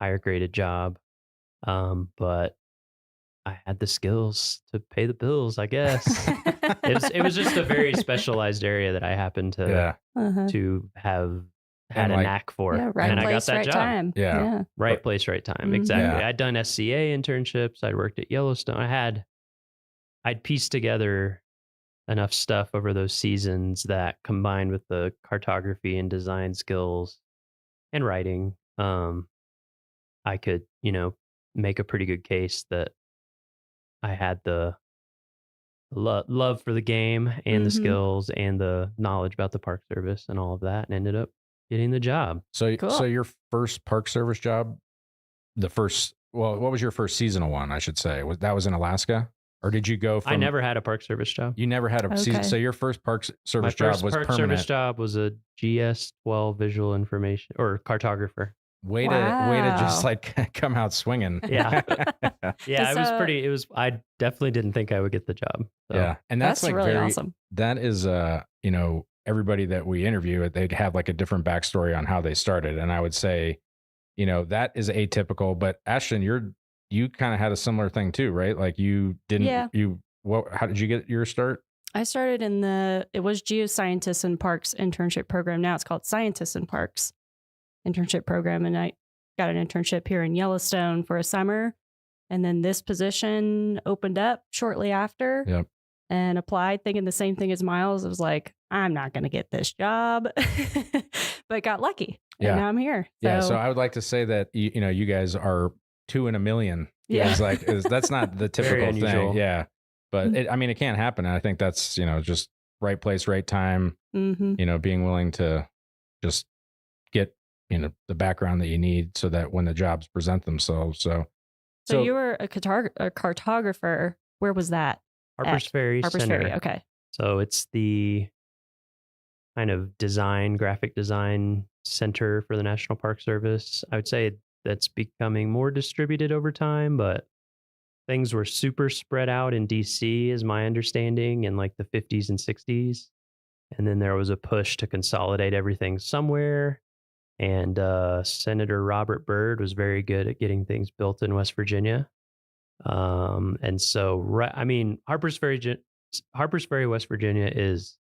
higher graded job. But I had the skills to pay the bills, I guess. It was just a very specialized area that I happened to Uh-huh. to have had And a like- knack for. Yeah, right and I got place, that right job. time. Yeah. Right place, right time. Mhm. Exactly. Yeah. I'd done SCA internships. I'd worked at Yellowstone. I'd pieced together enough stuff over those seasons that combined with the cartography and design skills and writing, I could, make a pretty good case that I had the love for the game and the Mhm. skills and the knowledge about the Park Service and all of that, and ended up getting the job. So Cool. your first Park Service job, what was your first seasonal one, I should say? That was in Alaska? Or did you go from... I never had a Park Service job. You never had a season. Okay. So your first Park Service My job first was Park permanent. Service job was a GS-12 visual information or cartographer. Way to just Wow. like come out swinging. Yeah. Yeah, So- I definitely didn't think I would get the job. So. Yeah. And that's like really very awesome. That is everybody that we interview, they'd have like a different backstory on how they started. And I would say, that is atypical. But Ashton, you kind of had a similar thing too, right? Like you didn't Yeah. how did you get your start? I started it was Geoscientists in Parks internship program. Now it's called Scientists in Parks internship program. And I got an internship here in Yellowstone for a summer. And then this position opened up shortly after. Yep. And applied thinking the same thing as Miles. I was like, I'm not going to get this job, but got lucky. Yeah. And now I'm here. Yeah. So I would like to say that, you guys are 2 in a million. Yeah. That's not the typical unusual. thing. Yeah. But it can't happen. And I think that's, just right place, right time, Mm-hmm. being willing to just get, the background that you need so that when the jobs present themselves. So you were a cartographer. Where was that? Harper's Ferry Harper's Center. Ferry. Okay. So it's the kind of graphic design center for the National Park Service. I would say that's becoming more distributed over time, but things were super spread out in DC, is my understanding, in like the 50s and 60s. And then there was a push to consolidate everything somewhere. And Senator Robert Byrd was very good at getting things built in West Virginia. And so, Harper's Ferry, West Virginia is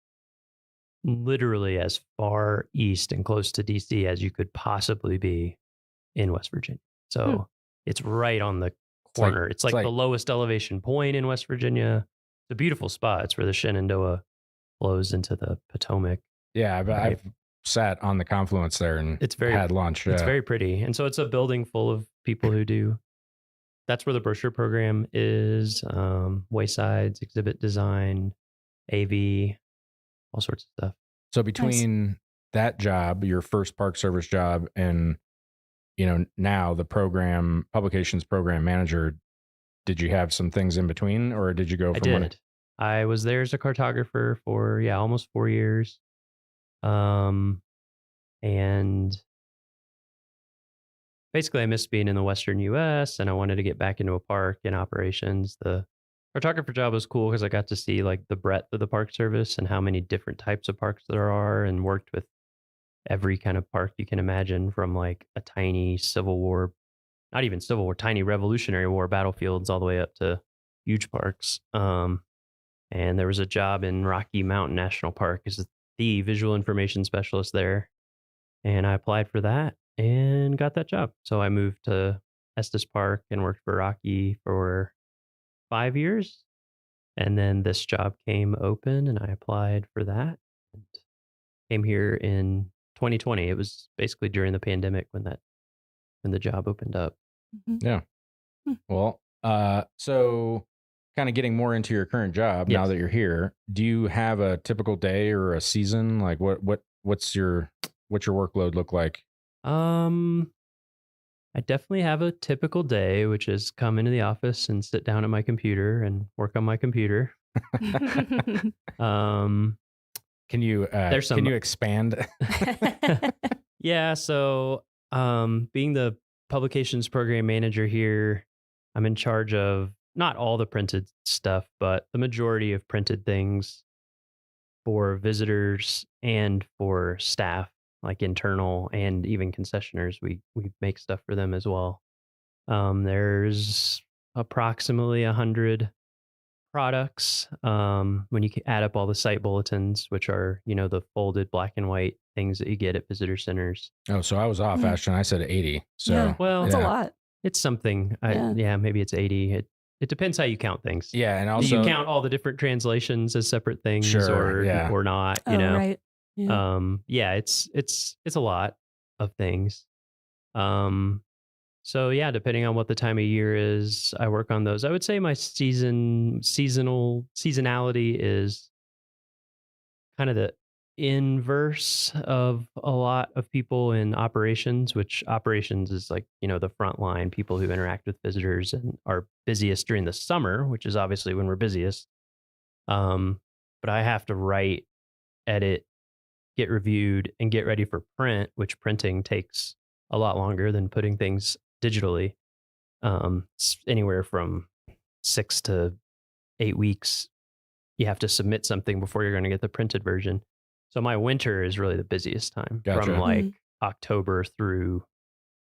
literally as far east and close to DC as you could possibly be in West Virginia. So it's right on the corner. It's like the lowest elevation point in West Virginia. It's a beautiful spot. It's where the Shenandoah flows into the Potomac. yeah, but Right. I've sat on the confluence there and had lunch. It's Yeah. very pretty. And so it's a building full of people who do. That's where the brochure program is, waysides, exhibit design, AV, all sorts of stuff. So between that job, your first Park Service job, and now the publications program manager, did you have some things in between, or did you go from I did. I was there as a cartographer for almost 4 years. And basically I missed being in the Western US and I wanted to get back into a park and operations. The cartographer job was cool because I got to see like the breadth of the Park Service and how many different types of parks there are, and worked with every kind of park you can imagine, from like a tiny Civil War, not even Civil War, tiny Revolutionary War battlefields, all the way up to huge parks. And there was a job in Rocky Mountain National Park as the visual information specialist there. And I applied for that and got that job. So I moved to Estes Park and worked for Rocky for 5 years. And then this job came open and I applied for that. And came here in 2020. It was basically during the pandemic when the job opened up. Yeah. Well, so kind of getting more into your current job now that you're here, do you have a typical day or a season? Like what's your workload look like? I definitely have a typical day, which is come into the office and sit down at my computer and work on my computer. Can you expand? Yeah, so being the publications program manager here, I'm in charge of not all the printed stuff, but the majority of printed things for visitors and for staff, like internal and even concessioners. We make stuff for them as well. There's approximately 100 products when you add up all the site bulletins, which are, the folded black and white things that you get at visitor centers. Oh, so I was off, Ashton. I said 80. So it's a lot. It's something. Maybe it's 80. It depends how you count things. Yeah, and do you also count all the different translations as separate things, or not? Right. Yeah. It's a lot of things. So yeah, depending on what the time of year is, I work on those. I would say my seasonality is kind of the inverse of a lot of people in operations, which operations is like, the front line, people who interact with visitors and are busiest during the summer, which is obviously when we're busiest. But I have to write, edit, get reviewed, and get ready for print, which printing takes a lot longer than putting things digitally. It's anywhere from 6 to 8 weeks. You have to submit something before you're going to get the printed version. So my winter is really the busiest time from like October through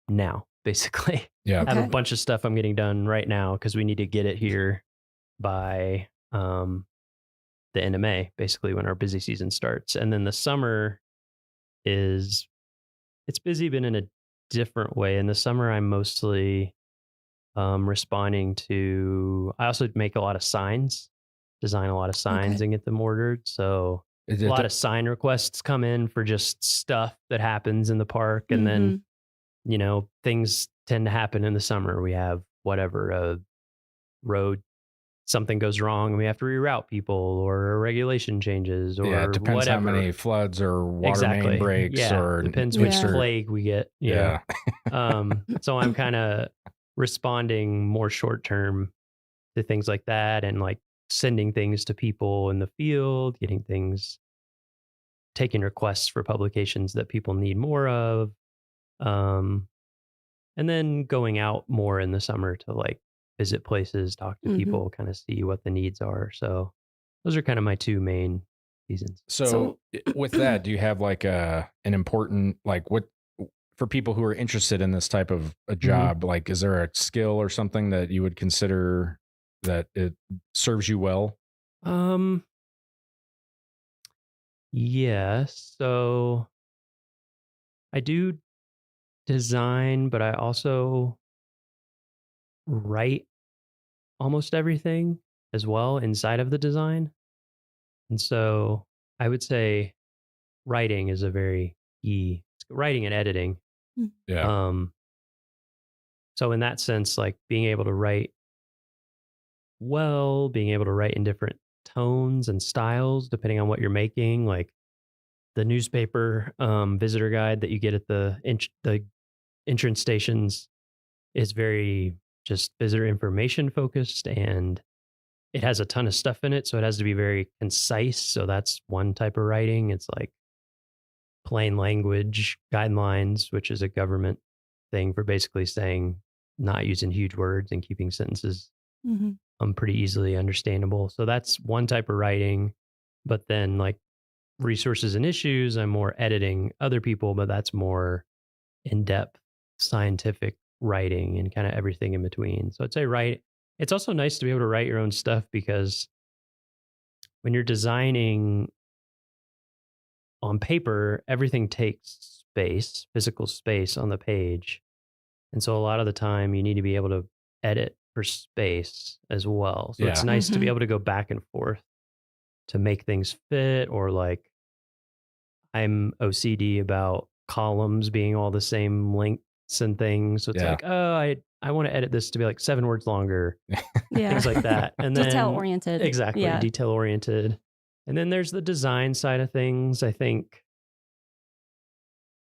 now, basically. Yeah. I have a bunch of stuff I'm getting done right now because we need to get it here by the end of May, basically when our busy season starts. And then the summer it's busy, but in a different way. In the summer, I'm mostly responding to, I also make a lot of signs, design a lot of signs and get them ordered. So a lot of sign requests come in for just stuff that happens in the park. And then, things tend to happen in the summer. We have a road, something goes wrong and we have to reroute people, or a regulation changes, or it depends whatever. how many floods or water main breaks, or depends which plague we get. So I'm kind of responding more short term to things like that, and like sending things to people in the field, taking requests for publications that people need more of. And then going out more in the summer to like visit places, talk to people, kind of see what the needs are. So those are kind of my two main seasons. So with that, do you have like an important, like what, for people who are interested in this type of a job, like, is there a skill or something that you would consider that it serves you well? Yes. So I do design, but I also write almost everything as well inside of the design. And so I would say writing is a very key, writing and editing. Yeah. So in that sense, like being able to write well, being able to write in different tones and styles, depending on what you're making, like the newspaper visitor guide that you get at the entrance stations is very just visitor information focused, and it has a ton of stuff in it. So it has to be very concise. So that's one type of writing. It's like plain language guidelines, which is a government thing for basically saying not using huge words and keeping sentences pretty easily understandable. So that's one type of writing. But then like resources and issues, I'm more editing other people, but that's more in-depth scientific writing and kind of everything in between. So I'd say it's also nice to be able to write your own stuff, because when you're designing on paper, everything takes space, physical space on the page. And so a lot of the time you need to be able to edit for space as well. So it's Yeah. nice to be Mhm. able to go back and forth to make things fit, or like I'm OCD about columns being all the same lengths and things. So it's Yeah. like, oh, I want to edit this to be like 7 words longer, Yeah. things like that. And then Detail oriented. Exactly, Yeah. detail oriented. And then there's the design side of things. I think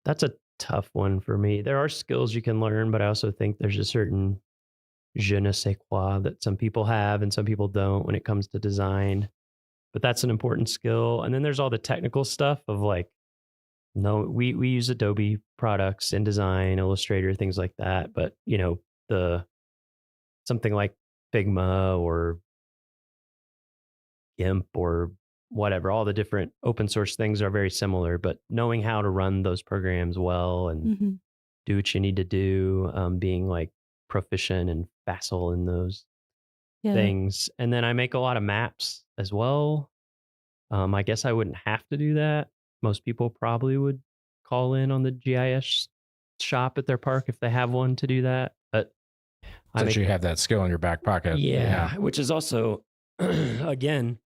that's a tough one for me. There are skills you can learn, but I also think there's a certain je ne sais quoi that some people have and some people don't when it comes to design. But that's an important skill. And then there's all the technical stuff of like, no, we use Adobe products in design, Illustrator, things like that. But you know, the something like Figma or GIMP or whatever, all the different open source things are very similar, but knowing how to run those programs well and Mm-hmm. do what you need to do, being like proficient and facile in those Yeah. things. And then I make a lot of maps as well. I guess I wouldn't have to do that. Most people probably would call in on the GIS shop at their park if they have one to do that. But Since you have that skill in your back pocket. yeah, which is also, again,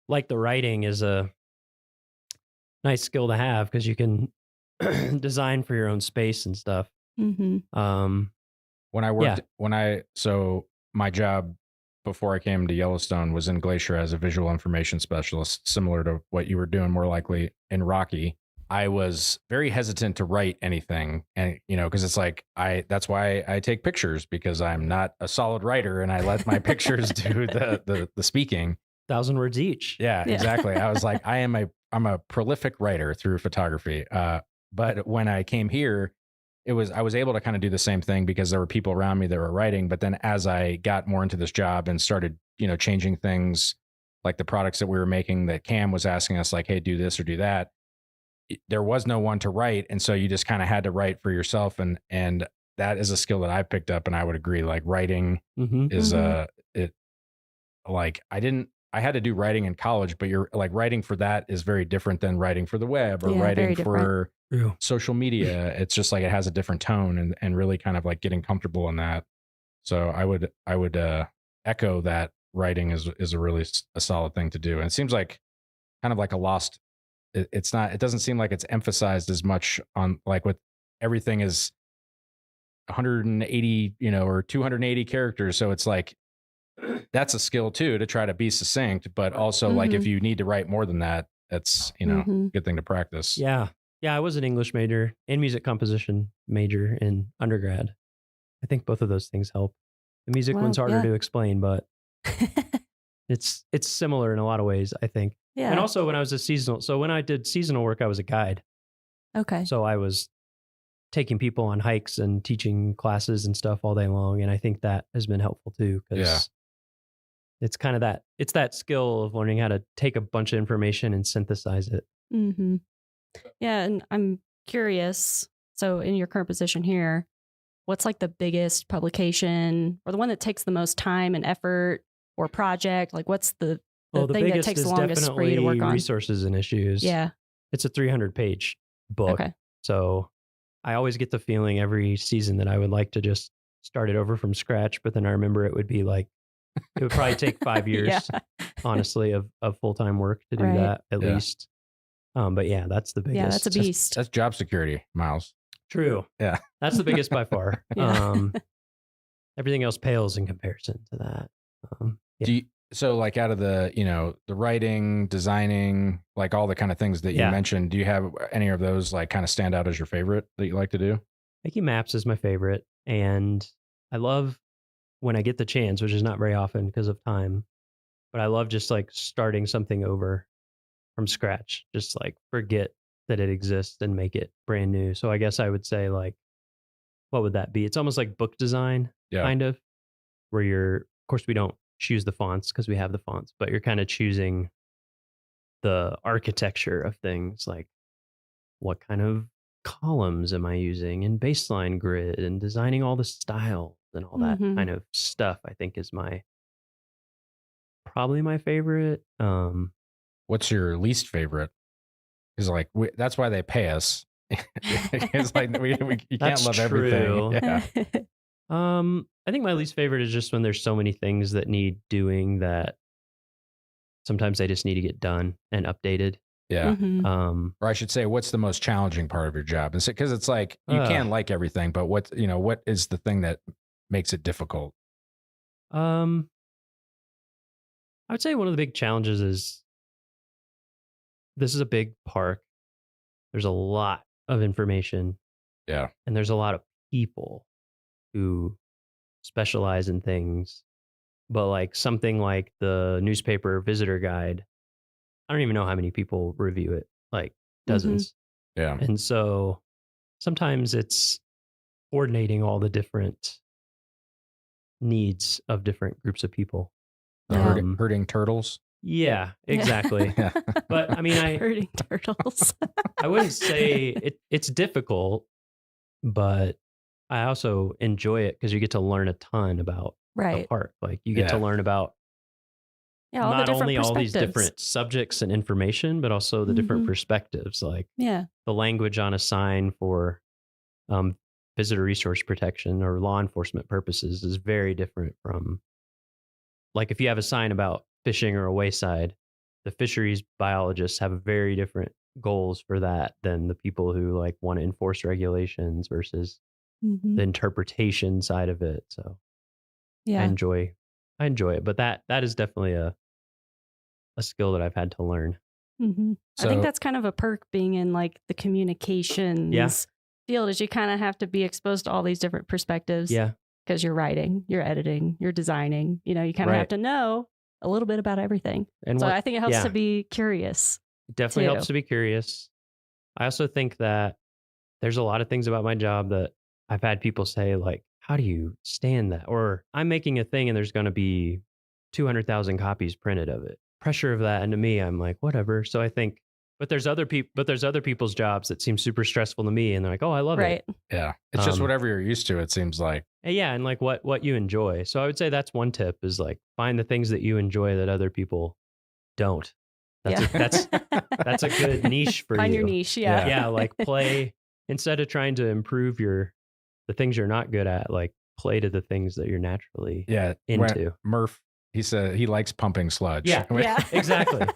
like the writing is a nice skill to have because you can design for your own space and stuff. Mm-hmm. When I worked, so my job before I came to Yellowstone was in Glacier as a visual information specialist, similar to what you were doing, more likely in Rocky. I was very hesitant to write anything, and because it's like that's why I take pictures, because I'm not a solid writer and I let my pictures do the speaking. 1,000 words each. Yeah, exactly. I was like, I'm a prolific writer through photography. But when I came here, I was able to kind of do the same thing because there were people around me that were writing. But then as I got more into this job and started, changing things like the products that we were making, that Cam was asking us like, hey, do this or do that. There was no one to write. And so you just kind of had to write for yourself. And that is a skill that I picked up. And I would agree, like writing is I had to do writing in college, but you're like writing for that is very different than writing for the web or writing for social media. It's just like it has a different tone and really kind of like getting comfortable in that. So I would echo that writing is a really a solid thing to do. And it seems like kind of like a lost. It doesn't seem like it's emphasized as much on like with everything is 180 or 280 characters. So it's like that's a skill too, to try to be succinct, but also like if you need to write more than that, that's good thing to practice. Yeah. I was an English major and music composition major in undergrad. I think both of those things help. The music one's harder to explain, but it's similar in a lot of ways, I think. Yeah. And also when I did seasonal work, I was a guide. Okay. So I was taking people on hikes and teaching classes and stuff all day long. And I think that has been helpful too, because it's kind of it's that skill of learning how to take a bunch of information and synthesize it. Mm-hmm. Yeah. And I'm curious. So in your current position here, what's like the biggest publication or the one that takes the most time and effort or project? Like what's the thing that takes the longest for you to work on? Resources and issues. Yeah. It's a 300-page book. Okay. So I always get the feeling every season that I would like to just start it over from scratch, but then I remember it would probably take 5 years, honestly, of full-time work to do that at least. But yeah, that's the biggest. Yeah, that's a beast. That's job security, Miles. True. Yeah. That's the biggest by far. Everything else pales in comparison to that. So like out of the, the writing, designing, like all the kind of things that you mentioned, do you have any of those like kind of stand out as your favorite that you like to do? Making maps is my favorite. And I love when I get the chance, which is not very often because of time, but I love just like starting something over from scratch, just like forget that it exists and make it brand new. So I guess I would say like, what would that be? It's almost like book design, kind of, where of course we don't choose the fonts because we have the fonts, but you're kind of choosing the architecture of things, like what kind of columns am I using and baseline grid and designing all the styles and all that kind of stuff. I think is probably my favorite. What's your least favorite? Is like that's why they pay us. It's like you can't That's love true. everything. Yeah. I think my least favorite is just when there's so many things that need doing that sometimes they just need to get done and updated. Yeah. Mm-hmm. Or I should say, what's the most challenging part of your job? And because it's like you can't like everything, but what is the thing that makes it difficult? I would say one of the big challenges is this is a big park. There's a lot of information. Yeah. And there's a lot of people who specialize in things. But like something like the newspaper visitor guide, I don't even know how many people review it, like dozens. Yeah. And so sometimes it's coordinating all the different needs of different groups of people. Herding turtles. Yeah, exactly. Yeah. But I mean, herding turtles. I wouldn't say it's difficult, but I also enjoy it because you get to learn a ton about the park. Like you get to learn about all the not different only all these perspectives. different subjects and information, but also the different Mhm. perspectives. Like Yeah. the language on a sign for visitor resource protection or law enforcement purposes is very different from, like, if you have a sign about fishing or a wayside, the fisheries biologists have very different goals for that than the people who like want to enforce regulations versus Mhm. the interpretation side of it. So Yeah. I enjoy it, but that is definitely a skill that I've had to learn. Mm-hmm. I So- think that's kind of a perk being in like the communications field, is you kind of have to be exposed to all these different perspectives. Yeah. Because you're writing, you're editing, you're designing. You know, you kind of Right. have to know a little bit about everything. And so what- I think it helps yeah. to be curious. It definitely too. helps to be curious. I also think that there's a lot of things about my job that I've had people say, like, how do you stand that? Or I'm making a thing and there's going to be 200,000 copies printed of it. Pressure of that. And to me, I'm like, whatever. So I think, but there's other people's jobs that seem super stressful to me. And they're like, oh, I love Right. it. Yeah. It's just whatever you're used to, it seems like. Yeah. And like what you enjoy. So I would say that's one tip is like find the things that you enjoy that other people don't. That's a good niche for Find you. your niche, yeah. Yeah, like play instead of trying to improve the things you're not good at, like play to the things that you're naturally into. Murph, he said he likes pumping sludge. Yeah, exactly.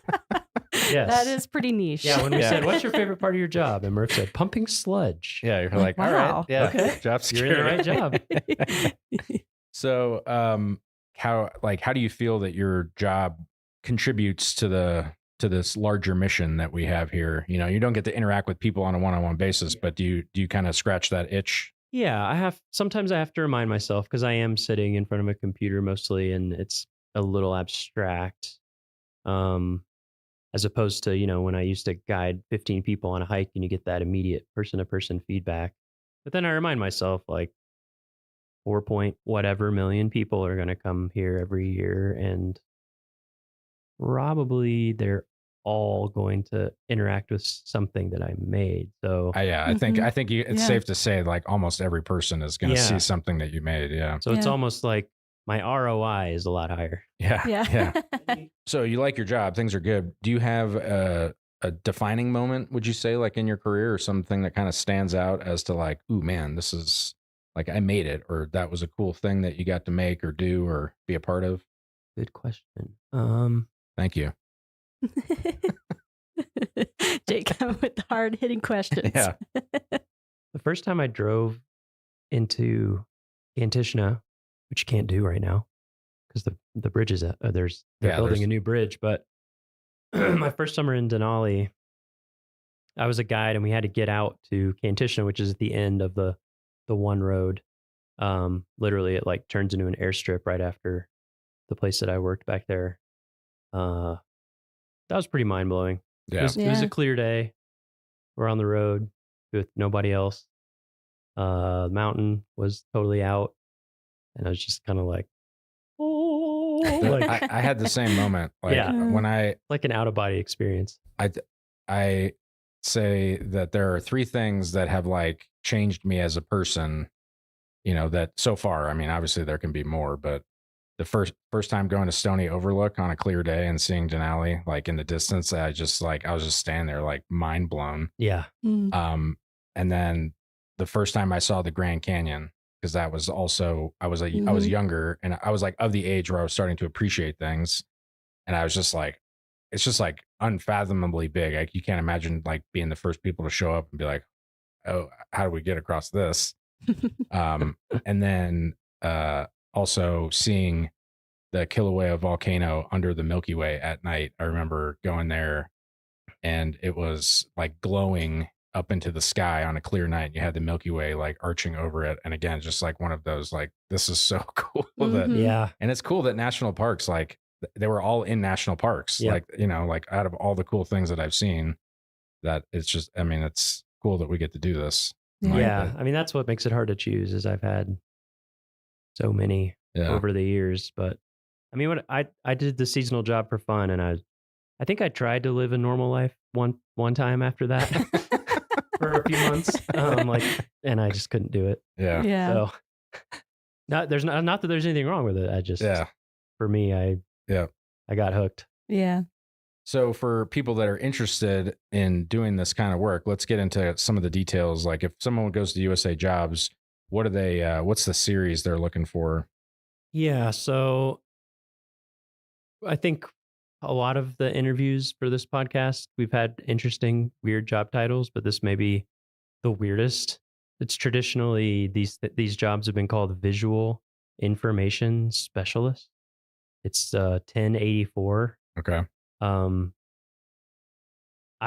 Yes. That is pretty niche. Yeah, when we said, what's your favorite part of your job? And Murph said, pumping sludge. Yeah, you're like, all right. Wow. Yeah. Okay. Job You're in the right security. job. So, how do you feel that your job contributes to this larger mission that we have here? You know, you don't get to interact with people on a one-on-one basis, but do you kind of scratch that itch? Yeah, sometimes I have to remind myself because I am sitting in front of a computer mostly and it's a little abstract. As opposed to, when I used to guide 15 people on a hike and you get that immediate person-to-person feedback. But then I remind myself, like, 4 point whatever million people are going to come here every year, and probably they're all going to interact with something that I made. So I think it's safe to say like almost every person is going to see something that you made. Yeah. So it's almost like my ROI is a lot higher. Yeah. Yeah. So you like your job, things are good. Do you have a defining moment, would you say, like in your career, or something that kind of stands out as to like, ooh, man, this is like I made it, or that was a cool thing that you got to make or do or be a part of? Good question. Thank you. Jake coming with the hard hitting questions. Yeah. The first time I drove into Kantishna, which you can't do right now because the bridge is they're building a new bridge. But my first summer in Denali, I was a guide and we had to get out to Kantishna, which is at the end of the one road. Literally, it like turns into an airstrip right after the place that I worked back there. That was pretty mind blowing. Yeah. It was a clear day. We're on the road with nobody else. The mountain was totally out. And I was just kind of like, oh, like, I had the same moment. Like when I like an out of body experience. I say that there are 3 things that have like changed me as a person, that so far, I mean, obviously there can be more, but the first time going to Stony Overlook on a clear day and seeing Denali like in the distance, I was just standing there like mind blown. Yeah. And then the first time I saw the Grand Canyon, because that was also, I was younger, and I was like of the age where I was starting to appreciate things. And I was just like, it's just like unfathomably big. Like you can't imagine like being the first people to show up and be like, oh, how do we get across this? And then also seeing the Kilauea volcano under the Milky Way at night. I remember going there and it was like glowing up into the sky on a clear night. You had the Milky Way like arching over it. And again, just like one of those, like, this is so cool. Yeah. And it's cool that national parks, like they were all in national parks. Yep. Like, you know, like out of all the cool things that I've seen, that it's just, I mean, it's cool that we get to do this. Yeah. I mean, that's what makes it hard to choose is I've had so many over the years, but I mean, what I did the seasonal job for fun, and I think I tried to live a normal life one time after that for a few months, and I just couldn't do it. Yeah. So, not that there's anything wrong with it. I just for me, I got hooked. Yeah. So for people that are interested in doing this kind of work, let's get into some of the details. Like if someone goes to USA Jobs, what are they? What's the series they're looking for? Yeah. So I think a lot of the interviews for this podcast, we've had interesting, weird job titles, but this may be the weirdest. It's traditionally these jobs have been called visual information specialist. It's 1084. Okay. I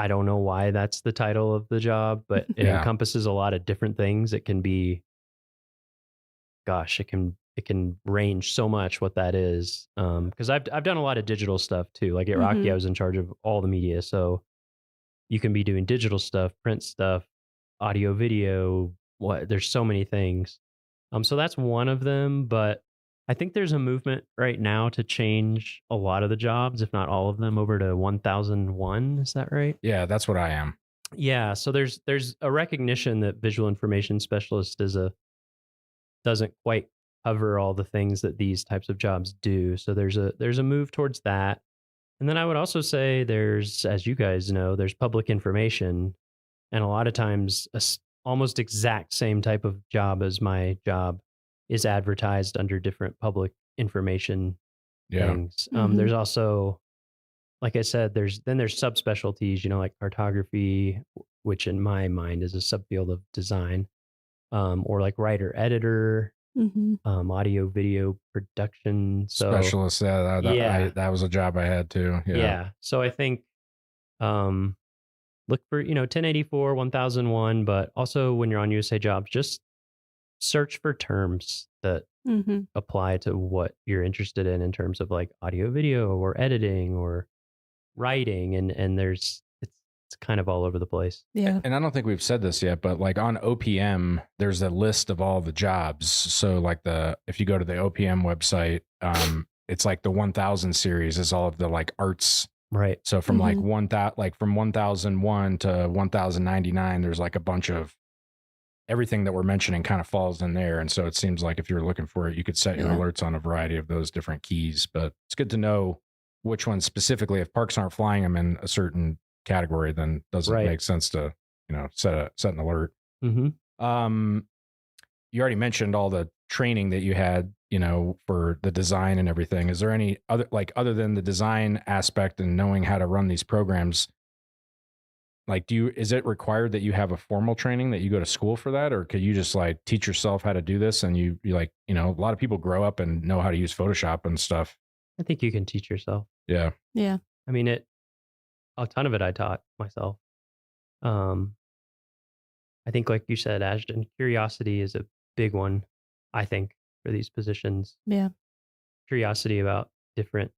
don't know why that's the title of the job, but it encompasses a lot of different things. It can be, gosh, it can range so much what that is. Because I've done a lot of digital stuff too. Like at Rocky, I was in charge of all the media, so you can be doing digital stuff, print stuff, audio, video. There's so many things. So that's one of them, but I think there's a movement right now to change a lot of the jobs, if not all of them, over to 1001. Is that right? Yeah, that's what I am. Yeah. So there's a recognition that visual information specialist doesn't quite cover all the things that these types of jobs do. So there's a move towards that. And then I would also say there's, as you guys know, there's public information, and a lot of times almost exact same type of job as my job is advertised under different public information things. There's also, like I said, there's subspecialties, like cartography, which in my mind is a subfield of design, or like writer editor, audio video production Specialist. That was a job I had too. Yeah. So I think look for 1084, 1001, but also when you're on USA Jobs, just search for terms that apply to what you're interested in terms of like audio video or editing or writing, and it's kind of all over the place. Yeah. And I don't think we've said this yet, but like on OPM, there's a list of all the jobs. So like if you go to the OPM website, it's like the 1000 series is all of the like arts. Right. So from from 1001 to 1099, there's like a bunch of everything that we're mentioning kind of falls in there. And so it seems like if you're looking for it, you could set your alerts on a variety of those different keys, but it's good to know which ones specifically. If parks aren't flying them in a certain category, then doesn't make sense to, set an alert. You already mentioned all the training that you had, for the design and everything. Is there any other than the design aspect and knowing how to run these programs, like, is it required that you have a formal training, that you go to school for that? Or could you just like teach yourself how to do this? And you like, a lot of people grow up and know how to use Photoshop and stuff. I think you can teach yourself. Yeah. Yeah. I mean, a ton of it I taught myself. I think like you said, Ashton, curiosity is a big one, I think, for these positions. Yeah. Curiosity about different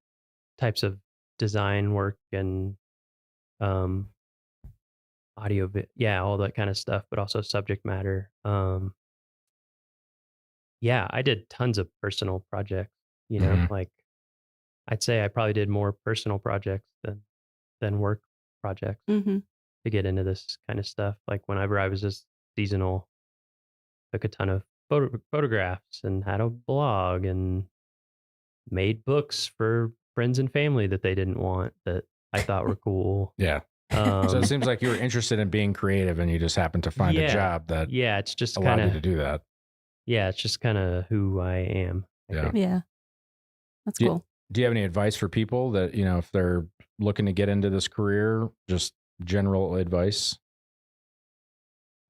types of design work and audio, all that kind of stuff, but also subject matter. I did tons of personal projects, like I'd say I probably did more personal projects than work projects to get into this kind of stuff. Like whenever I was just seasonal, took a ton of photographs and had a blog and made books for friends and family that they didn't want that I thought were cool. Yeah. So it seems like you were interested in being creative, and you just happened to find a job that it's just allowed kind you to of do that. Yeah, it's just kind of who I am. I Yeah. think. Yeah. That's cool. Do you have any advice for people that, if they're looking to get into this career, just general advice?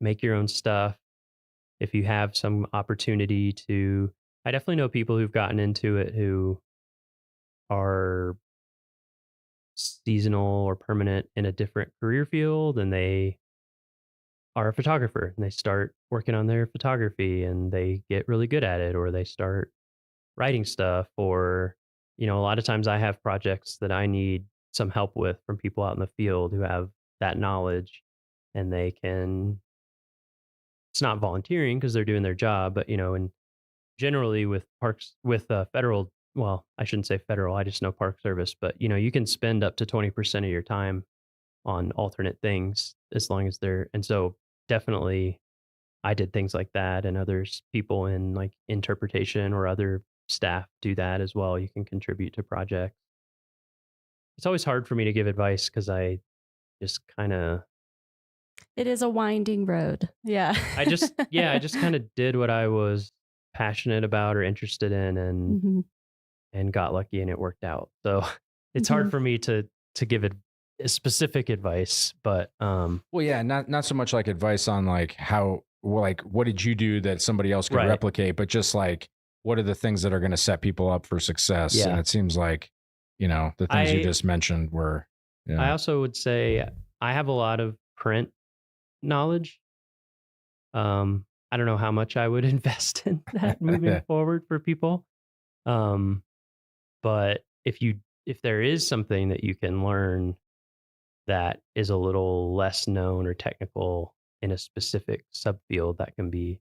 Make your own stuff. If you have some opportunity to, I definitely know people who've gotten into it who are seasonal or permanent in a different career field, and they are a photographer and they start working on their photography and they get really good at it, or they start writing stuff, or a lot of times I have projects that I need some help with from people out in the field who have that knowledge, and they can, it's not volunteering because they're doing their job, but and generally with parks, with federal, well, I shouldn't say federal, I just know Park Service, but you can spend up to 20% of your time on alternate things as long as they're, and so definitely I did things like that, and others, people in like interpretation or other staff do that as well. You can contribute to projects. It's always hard for me to give advice because I just kind of, It is a winding road. Yeah. I just kind of did what I was passionate about or interested in, and got lucky and it worked out. So it's hard for me to give it specific advice, but well, yeah, not so much like advice on like how, like what did you do that somebody else could replicate, but just like what are the things that are going to set people up for success. Yeah. And it seems like the things you just mentioned were. I also would say I have a lot of print knowledge. I don't know how much I would invest in that moving forward for people. But if there is something that you can learn that is a little less known or technical in a specific subfield, that can be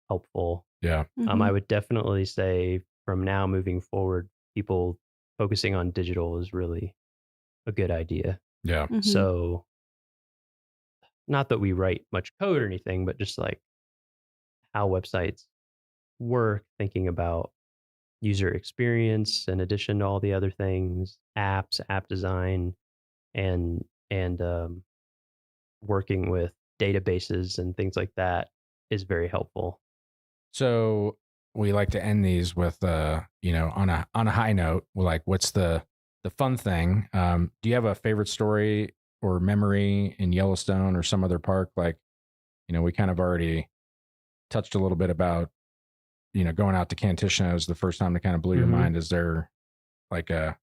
helpful. Yeah. I would definitely say from now moving forward, people focusing on digital is really a good idea. Yeah. So not that we write much code or anything, but just like how websites work, thinking about user experience in addition to all the other things, apps, app design, and working with databases and things like that is very helpful. So we like to end these with on a high note. Like, what's the fun thing? Do you have a favorite story or memory in Yellowstone or some other park? Like, we kind of already touched a little bit about, going out to Kantishna was the first time that kind of blew your mind. Is there like a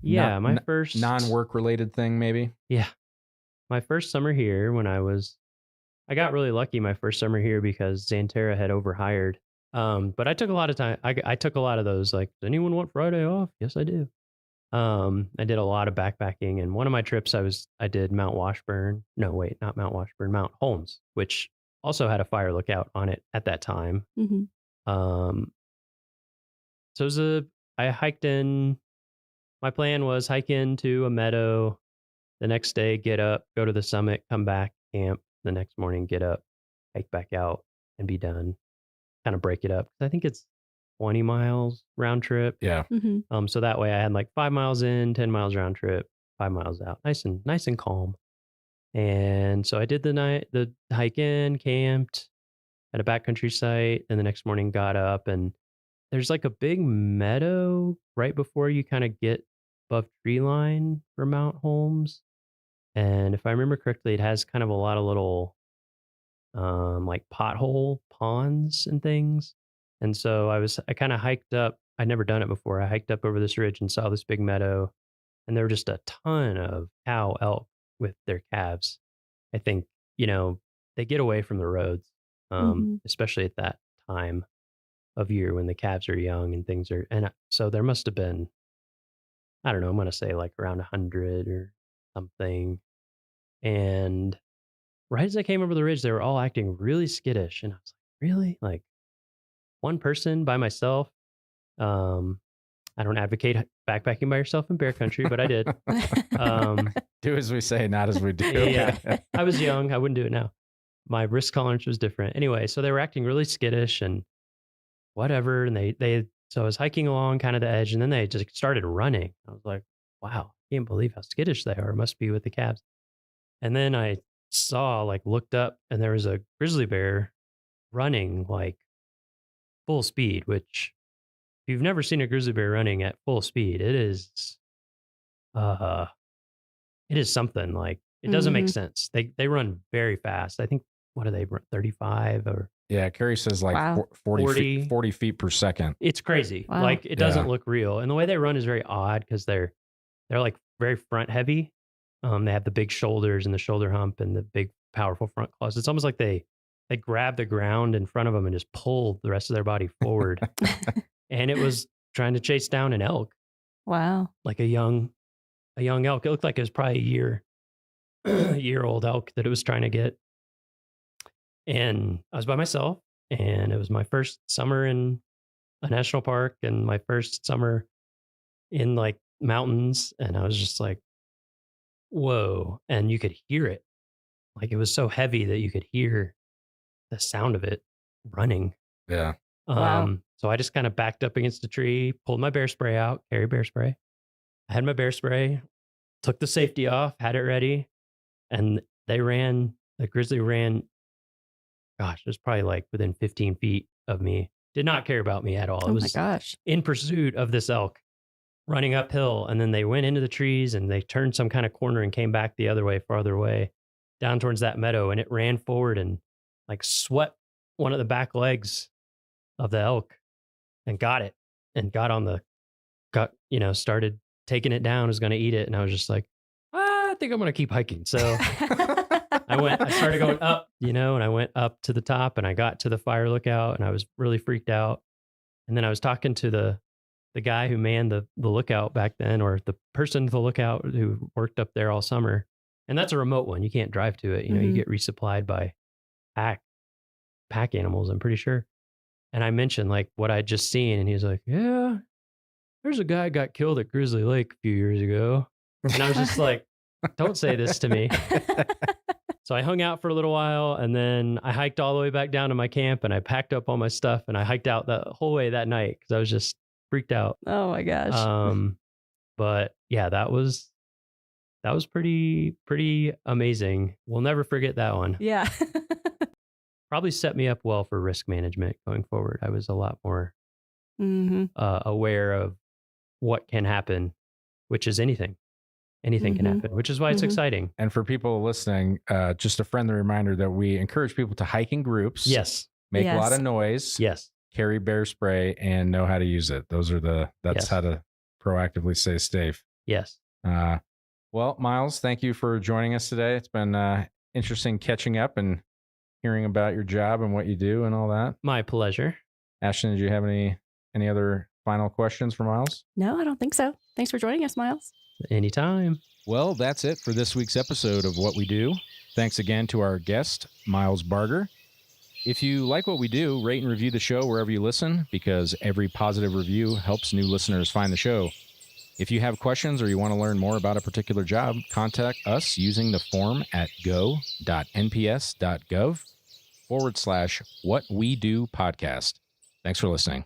my first non-work related thing maybe? Yeah. My first summer here I got really lucky my first summer here because Xanterra had overhired. But I took a lot of time. I took a lot of those, like, does anyone want Friday off? Yes, I do. I did a lot of backpacking, and one of my trips I did Mount Washburn. No, wait, not Mount Washburn, Mount Holmes, which also had a fire lookout on it at that time. So I hiked in. My plan was hike into a meadow the next day, get up, go to the summit, come back, camp the next morning, get up, hike back out, and be done. Kind of break it up. I think it's 20 miles round trip. Yeah. So that way I had like 5 miles in, 10 miles round trip, 5 miles out. Nice and calm. And so I did the hike in, camped at a backcountry site, and the next morning got up, and there's like a big meadow right before you kind of get above tree line for Mount Holmes. And if I remember correctly, it has kind of a lot of little like pothole ponds and things. And so I kind of hiked up. I'd never done it before. I hiked up over this ridge and saw this big meadow, and there were just a ton of cow elk with their calves. I think, they get away from the roads, especially at that time of year when the calves are young and things are, and so there must have been, I don't know, I'm going to say like around 100 or something. And right as I came over the ridge, they were all acting really skittish. And I was like, really? Like one person by myself? I don't advocate backpacking by yourself in bear country, but I did. Do as we say, not as we do. Yeah. I was young. I wouldn't do it now. My risk tolerance was different. Anyway, so they were acting really skittish and whatever. And so I was hiking along kind of the edge, and then they just started running. I was like, wow, can't believe how skittish they are. It must be with the calves. And then I looked up, and there was a grizzly bear running like full speed, which if you've never seen a grizzly bear running at full speed, uh it is something. Like, it doesn't make sense. They run very fast. I think, what do they run, 35 or Yeah, Carrie says like Wow. 40 feet per second. it's crazy. Wow. Like, it doesn't Yeah. look real. And the way they run is very odd because they're like very front heavy. They have the big shoulders and the shoulder hump and the big powerful front claws. It's almost like they grab the ground in front of them and just pull the rest of their body forward. And it was trying to chase down an elk, Wow. like a young elk. It looked like it was probably a year old elk that it was trying to get. And I was by myself, and it was my first summer in a national park and my first summer in like mountains. And I was just like, whoa. And you could hear it. Like, it was so heavy that you could hear the sound of it running. Yeah. Wow. So I just kind of backed up against a tree, pulled my bear spray out, carry bear spray. I had my bear spray, took the safety off, had it ready. And the grizzly ran, gosh, it was probably like within 15 feet of me. Did not care about me at all. Oh It my was gosh. in pursuit of this elk running uphill. And then they went into the trees and they turned some kind of corner and came back the other way, farther away, down towards that meadow. And it ran forward and like swept one of the back legs of the elk and got it and started taking it down, was going to eat it. And I was just like, I think I'm going to keep hiking. So I started going up, and I went up to the top and I got to the fire lookout and I was really freaked out. And then I was talking to the guy who manned the lookout back then, or the person at the lookout who worked up there all summer. And that's a remote one. You can't drive to it. You get resupplied by pack animals, I'm pretty sure. And I mentioned like what I'd just seen, and he was like, yeah, there's a guy got killed at Grizzly Lake a few years ago. And I was just like, don't say this to me. So I hung out for a little while, and then I hiked all the way back down to my camp, and I packed up all my stuff, and I hiked out the whole way that night because I was just freaked out. Oh my gosh. But yeah, that was pretty amazing. We'll never forget that one. Yeah. Probably set me up well for risk management going forward. I was a lot more aware of what can happen, which is anything. Anything can happen, which is why it's exciting. And for people listening, just a friendly reminder that we encourage people to hike in groups. Yes. Make a lot of noise. Yes. Carry bear spray and know how to use it. That's how to proactively stay safe. Yes. Well, Miles, thank you for joining us today. It's been interesting catching up and hearing about your job and what you do and all that. My pleasure. Ashton, did you have any other final questions for Miles? No, I don't think so. Thanks for joining us, Miles. Anytime. Well, that's it for this week's episode of What We Do. Thanks again to our guest, Miles Barger. If you like what we do, rate and review the show wherever you listen, because every positive review helps new listeners find the show. If you have questions or you want to learn more about a particular job, contact us using the form at go.nps.gov/whatwedopodcast. Thanks for listening.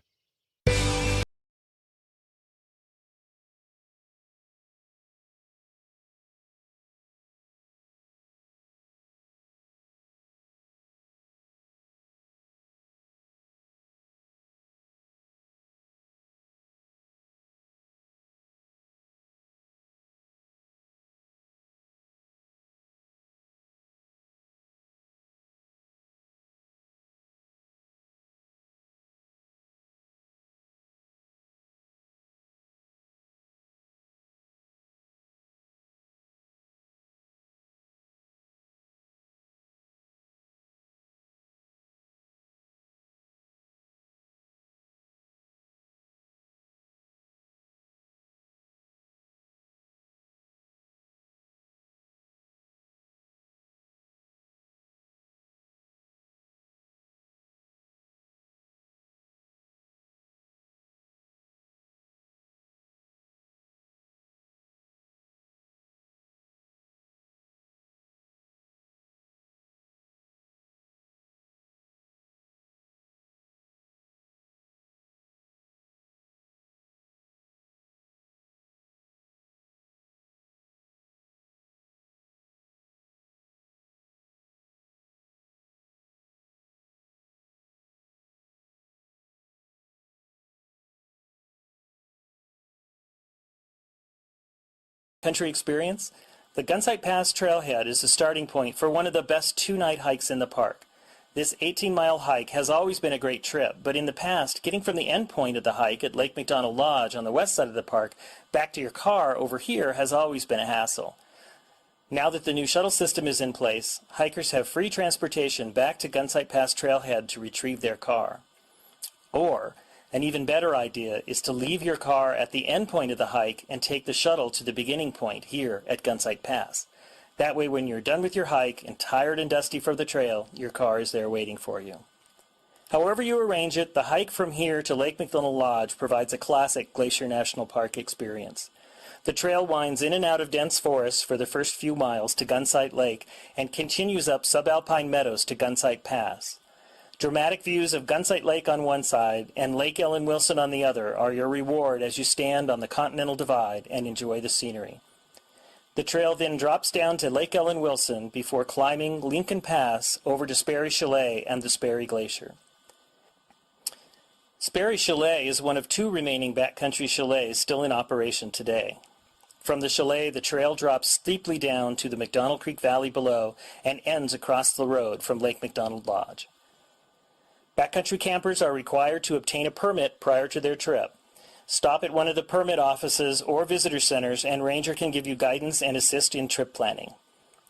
backcountry experience? The Gunsight Pass trailhead is the starting point for one of the best two-night hikes in the park. This 18-mile hike has always been a great trip, but in the past, getting from the end point of the hike at Lake McDonald Lodge on the west side of the park back to your car over here has always been a hassle. Now that the new shuttle system is in place, hikers have free transportation back to Gunsight Pass trailhead to retrieve their car. Or, an even better idea is to leave your car at the end point of the hike and take the shuttle to the beginning point here at Gunsight Pass. That way, when you're done with your hike and tired and dusty from the trail, your car is there waiting for you. However you arrange it, the hike from here to Lake McDonald Lodge provides a classic Glacier National Park experience. The trail winds in and out of dense forests for the first few miles to Gunsight Lake and continues up subalpine meadows to Gunsight Pass. Dramatic views of Gunsight Lake on one side and Lake Ellen Wilson on the other are your reward as you stand on the Continental Divide and enjoy the scenery. The trail then drops down to Lake Ellen Wilson before climbing Lincoln Pass over to Sperry Chalet and the Sperry Glacier. Sperry Chalet is one of two remaining backcountry chalets still in operation today. From the chalet, the trail drops steeply down to the McDonald Creek Valley below and ends across the road from Lake McDonald Lodge. Backcountry campers are required to obtain a permit prior to their trip. Stop at one of the permit offices or visitor centers and ranger can give you guidance and assist in trip planning.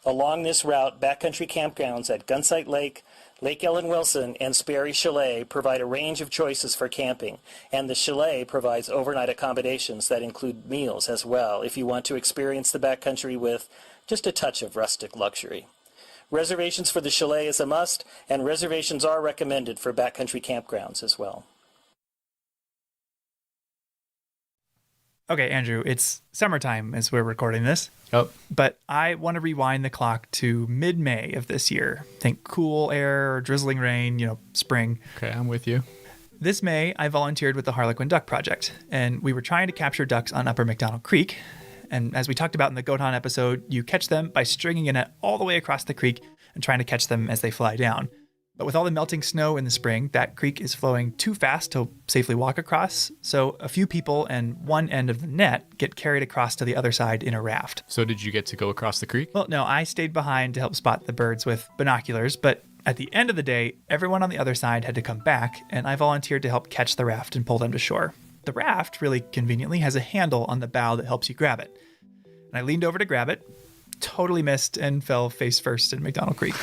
Along this route, backcountry campgrounds at Gunsight Lake, Lake Ellen Wilson, and Sperry Chalet provide a range of choices for camping, and the chalet provides overnight accommodations that include meals as well if you want to experience the backcountry with just a touch of rustic luxury. Reservations for the chalet is a must, and reservations are recommended for backcountry campgrounds as well. Okay, Andrew, it's summertime as we're recording this. Yep. But I want to rewind the clock to mid-May of this year. Think cool air, drizzling rain, spring. Okay, I'm with you. This May, I volunteered with the Harlequin Duck Project, and we were trying to capture ducks on Upper McDonald Creek. And as we talked about in the Goat Hunt episode, you catch them by stringing a net all the way across the creek and trying to catch them as they fly down. But with all the melting snow in the spring, that creek is flowing too fast to safely walk across, so a few people and one end of the net get carried across to the other side in a raft. So did you get to go across the creek? Well, no, I stayed behind to help spot the birds with binoculars, but at the end of the day, everyone on the other side had to come back, and I volunteered to help catch the raft and pull them to shore. The raft, really conveniently, has a handle on the bow that helps you grab it. And I leaned over to grab it, totally missed, and fell face first in McDonald Creek.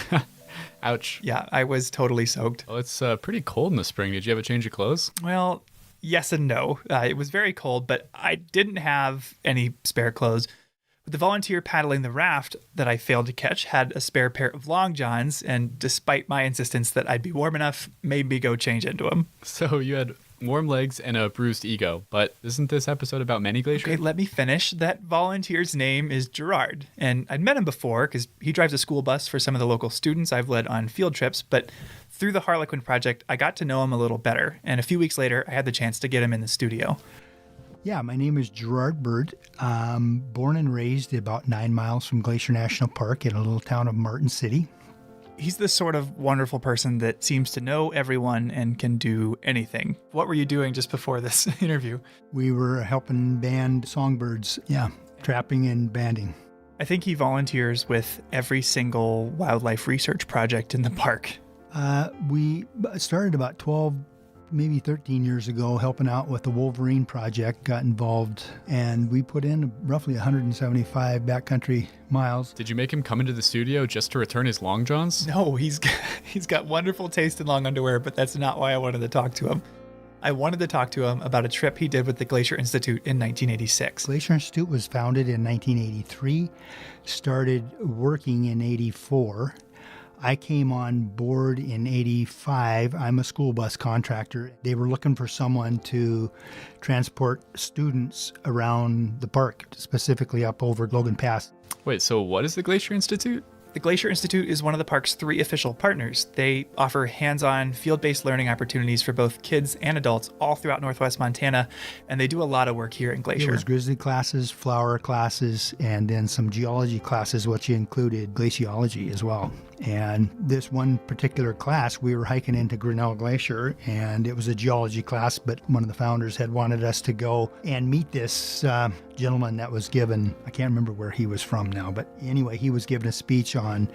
Ouch. Yeah, I was totally soaked. Well, it's pretty cold in the spring. Did you have a change of clothes? Well, yes and no. It was very cold, but I didn't have any spare clothes. But the volunteer paddling the raft that I failed to catch had a spare pair of long johns, and despite my insistence that I'd be warm enough, made me go change into them. So you had warm legs and a bruised ego, but isn't this episode about many glaciers? Okay, let me finish. That volunteer's name is Gerard, and I'd met him before because he drives a school bus for some of the local students I've led on field trips, but through the Harlequin Project, I got to know him a little better, and a few weeks later, I had the chance to get him in the studio. Yeah, my name is Gerard Bird. I'm born and raised about 9 miles from Glacier National Park in a little town of Martin City. He's the sort of wonderful person that seems to know everyone and can do anything. What were you doing just before this interview? We were helping band songbirds, trapping and banding. I think he volunteers with every single wildlife research project in the park. We started about 12, maybe 13 years ago, helping out with the Wolverine Project, got involved, and we put in roughly 175 backcountry miles. Did you make him come into the studio just to return his long johns? No, he's got wonderful taste in long underwear, but that's not why I wanted to talk to him. I wanted to talk to him about a trip he did with the Glacier Institute in 1986. Glacier Institute was founded in 1983, started working in 84. I came on board in 85. I'm a school bus contractor. They were looking for someone to transport students around the park, specifically up over Logan Pass. Wait, so what is the Glacier Institute? The Glacier Institute is one of the park's 3 official partners. They offer hands-on, field-based learning opportunities for both kids and adults all throughout Northwest Montana, and they do a lot of work here in Glacier. There was grizzly classes, flower classes, and then some geology classes, which included glaciology as well. And this one particular class, we were hiking into Grinnell Glacier, and it was a geology class, but one of the founders had wanted us to go and meet this gentleman that was given, I can't remember where he was from now, but anyway, he was giving a speech on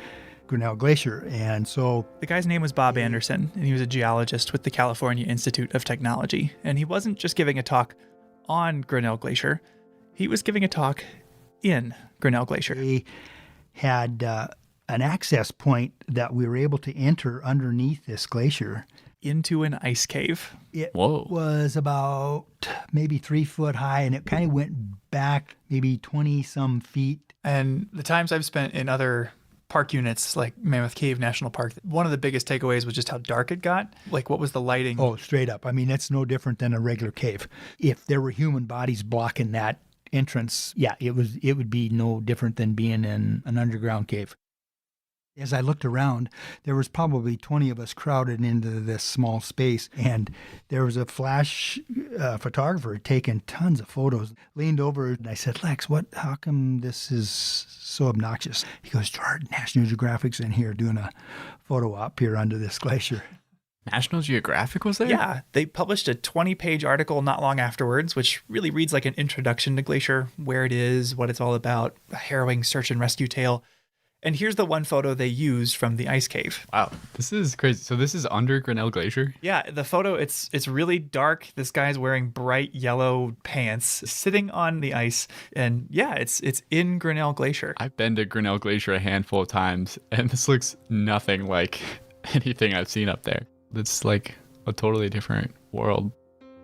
Grinnell Glacier. And so the guy's name was Bob Anderson, and he was a geologist with the California Institute of Technology. And he wasn't just giving a talk on Grinnell Glacier, he was giving a talk in Grinnell Glacier. He had an access point that we were able to enter underneath this glacier. Into an ice cave. It was about maybe 3 foot high, and it kind of went back maybe 20 some feet. And the times I've spent in other park units like Mammoth Cave National Park, one of the biggest takeaways was just how dark it got. Like, what was the lighting? Oh, straight up. I mean, it's no different than a regular cave. If there were human bodies blocking that entrance, yeah, it would be no different than being in an underground cave. As I looked around, there was probably 20 of us crowded into this small space, and there was a flash photographer taking tons of photos. Leaned over, and I said, Lex, how come this is so obnoxious? He goes, Gerard, National Geographic's in here doing a photo op here under this glacier. National Geographic was there? Yeah, they published a 20-page article not long afterwards, which really reads like an introduction to Glacier, where it is, what it's all about, a harrowing search and rescue tale. And here's the one photo they used from the ice cave. Wow, this is crazy. So this is under Grinnell Glacier? Yeah, the photo, it's really dark. This guy's wearing bright yellow pants, sitting on the ice. And yeah, it's in Grinnell Glacier. I've been to Grinnell Glacier a handful of times, and this looks nothing like anything I've seen up there. It's like a totally different world.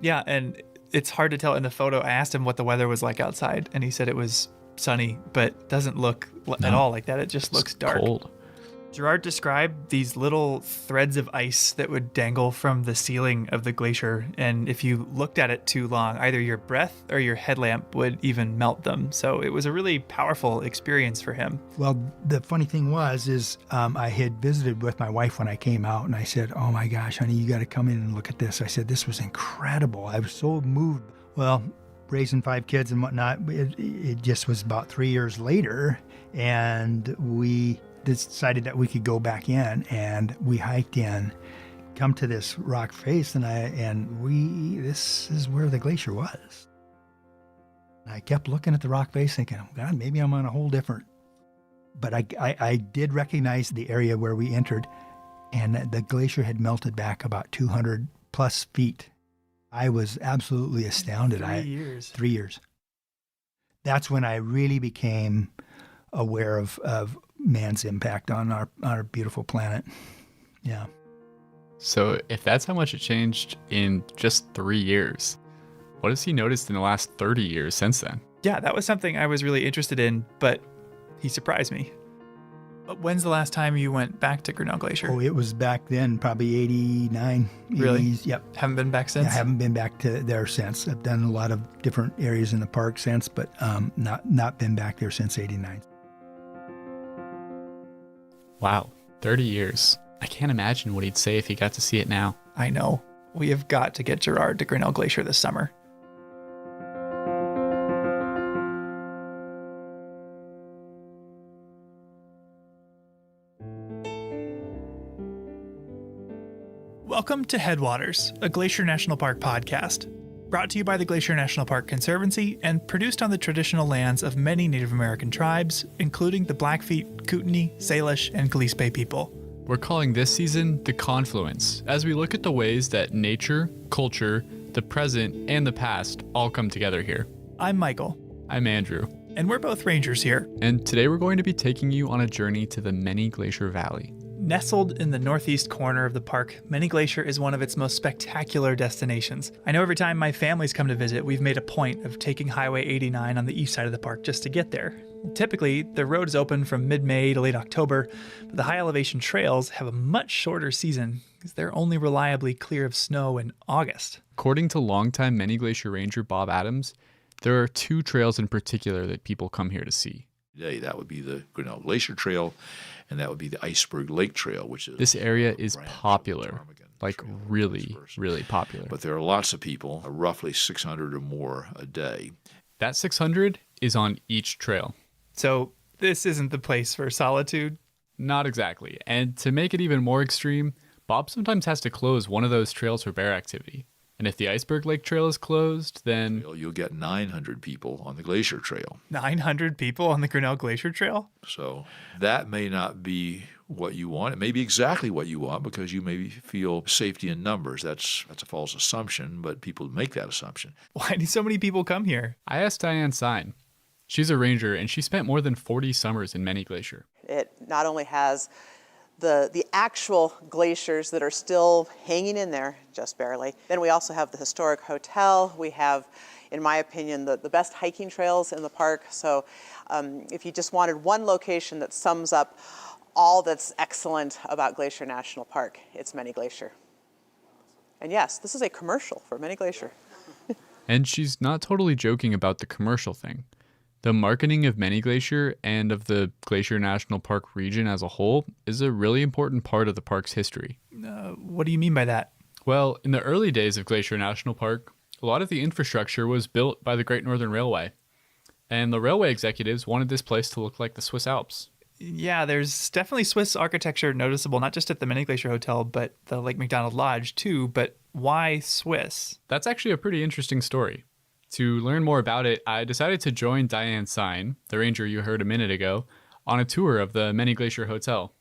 Yeah, and it's hard to tell in the photo. I asked him what the weather was like outside, and he said it was sunny, but doesn't look at all like that. It just looks dark. Cold. Gerard described these little threads of ice that would dangle from the ceiling of the glacier, and if you looked at it too long, either your breath or your headlamp would even melt them. So it was a really powerful experience for him. Well, the funny thing was I had visited with my wife when I came out, and I said, oh my gosh, honey, you got to come in and look at this. I said, this was incredible. I was so moved. Well, raising 5 kids and whatnot, it just was about 3 years later, and we decided that we could go back in, and we hiked in, come to this rock face, this is where the glacier was. I kept looking at the rock face thinking, oh God, maybe I'm on a whole different, but I did recognize the area where we entered, and the glacier had melted back about 200 plus feet. I was absolutely astounded. 3 years. That's when I really became aware of man's impact on our beautiful planet. Yeah. So if that's how much it changed in just 3 years, what has he noticed in the last 30 years since then? Yeah, that was something I was really interested in, but he surprised me. When's the last time you went back to Grinnell Glacier? Oh, it was back then, probably 89. Really? 80s, yep. Haven't been back since? I haven't been back to there since. I've done a lot of different areas in the park since, but not been back there since 89. Wow, 30 years. I can't imagine what he'd say if he got to see it now. I know. We have got to get Gerard to Grinnell Glacier this summer. Welcome to Headwaters, a Glacier National Park podcast, brought to you by the Glacier National Park Conservancy and produced on the traditional lands of many Native American tribes, including the Blackfeet, Kootenai, Salish, and Gillespie people. We're calling this season The Confluence, as we look at the ways that nature, culture, the present, and the past all come together here. I'm Michael. I'm Andrew. And we're both rangers here. And today we're going to be taking you on a journey to the Many Glacier Valley. Nestled in the northeast corner of the park, Many Glacier is one of its most spectacular destinations. I know every time my family's come to visit, we've made a point of taking Highway 89 on the east side of the park just to get there. Typically, the road is open from mid-May to late October, but the high elevation trails have a much shorter season because they're only reliably clear of snow in August. According to longtime Many Glacier Ranger Bob Adams, there are 2 trails in particular that people come here to see. Today, that would be the Grinnell Glacier Trail, and that would be the Iceberg Lake Trail, which is... This area is popular, like really, really popular. But there are lots of people, roughly 600 or more a day. That 600 is on each trail. So this isn't the place for solitude? Not exactly. And to make it even more extreme, Bob sometimes has to close one of those trails for bear activity. And if the Iceberg Lake Trail is closed, then... You'll get 900 people on the Glacier Trail. 900 people on the Grinnell Glacier Trail? So that may not be what you want. It may be exactly what you want because you maybe feel safety in numbers. That's a false assumption, but people make that assumption. Why do so many people come here? I asked Diane Sine. She's a ranger, and she spent more than 40 summers in Many Glacier. It not only has the actual glaciers that are still hanging in there, just barely. Then we also have the historic hotel. We have, in my opinion, the best hiking trails in the park. So if you just wanted one location that sums up all that's excellent about Glacier National Park, it's Many Glacier. And yes, this is a commercial for Many Glacier. And she's not totally joking about the commercial thing. The marketing of Many Glacier and of the Glacier National Park region as a whole is a really important part of the park's history. What do you mean by that? Well, in the early days of Glacier National Park, a lot of the infrastructure was built by the Great Northern Railway. And the railway executives wanted this place to look like the Swiss Alps. Yeah, there's definitely Swiss architecture noticeable, not just at the Many Glacier Hotel, but the Lake McDonald Lodge too. But why Swiss? That's actually a pretty interesting story. To learn more about it, I decided to join Diane Sine, the ranger you heard a minute ago, on a tour of the Many Glacier Hotel.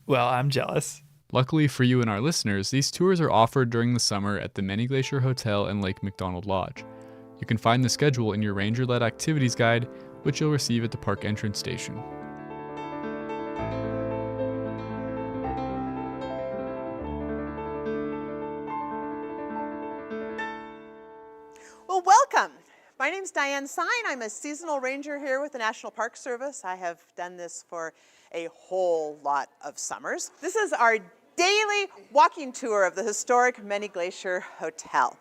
Well, I'm jealous. Luckily for you and our listeners, these tours are offered during the summer at the Many Glacier Hotel and Lake McDonald Lodge. You can find the schedule in your ranger-led activities guide, which you'll receive at the park entrance station. Well, welcome. My name's Diane Sine. I'm a seasonal ranger here with the National Park Service. I have done this for a whole lot of summers. This is our daily walking tour of the historic Many Glacier Hotel.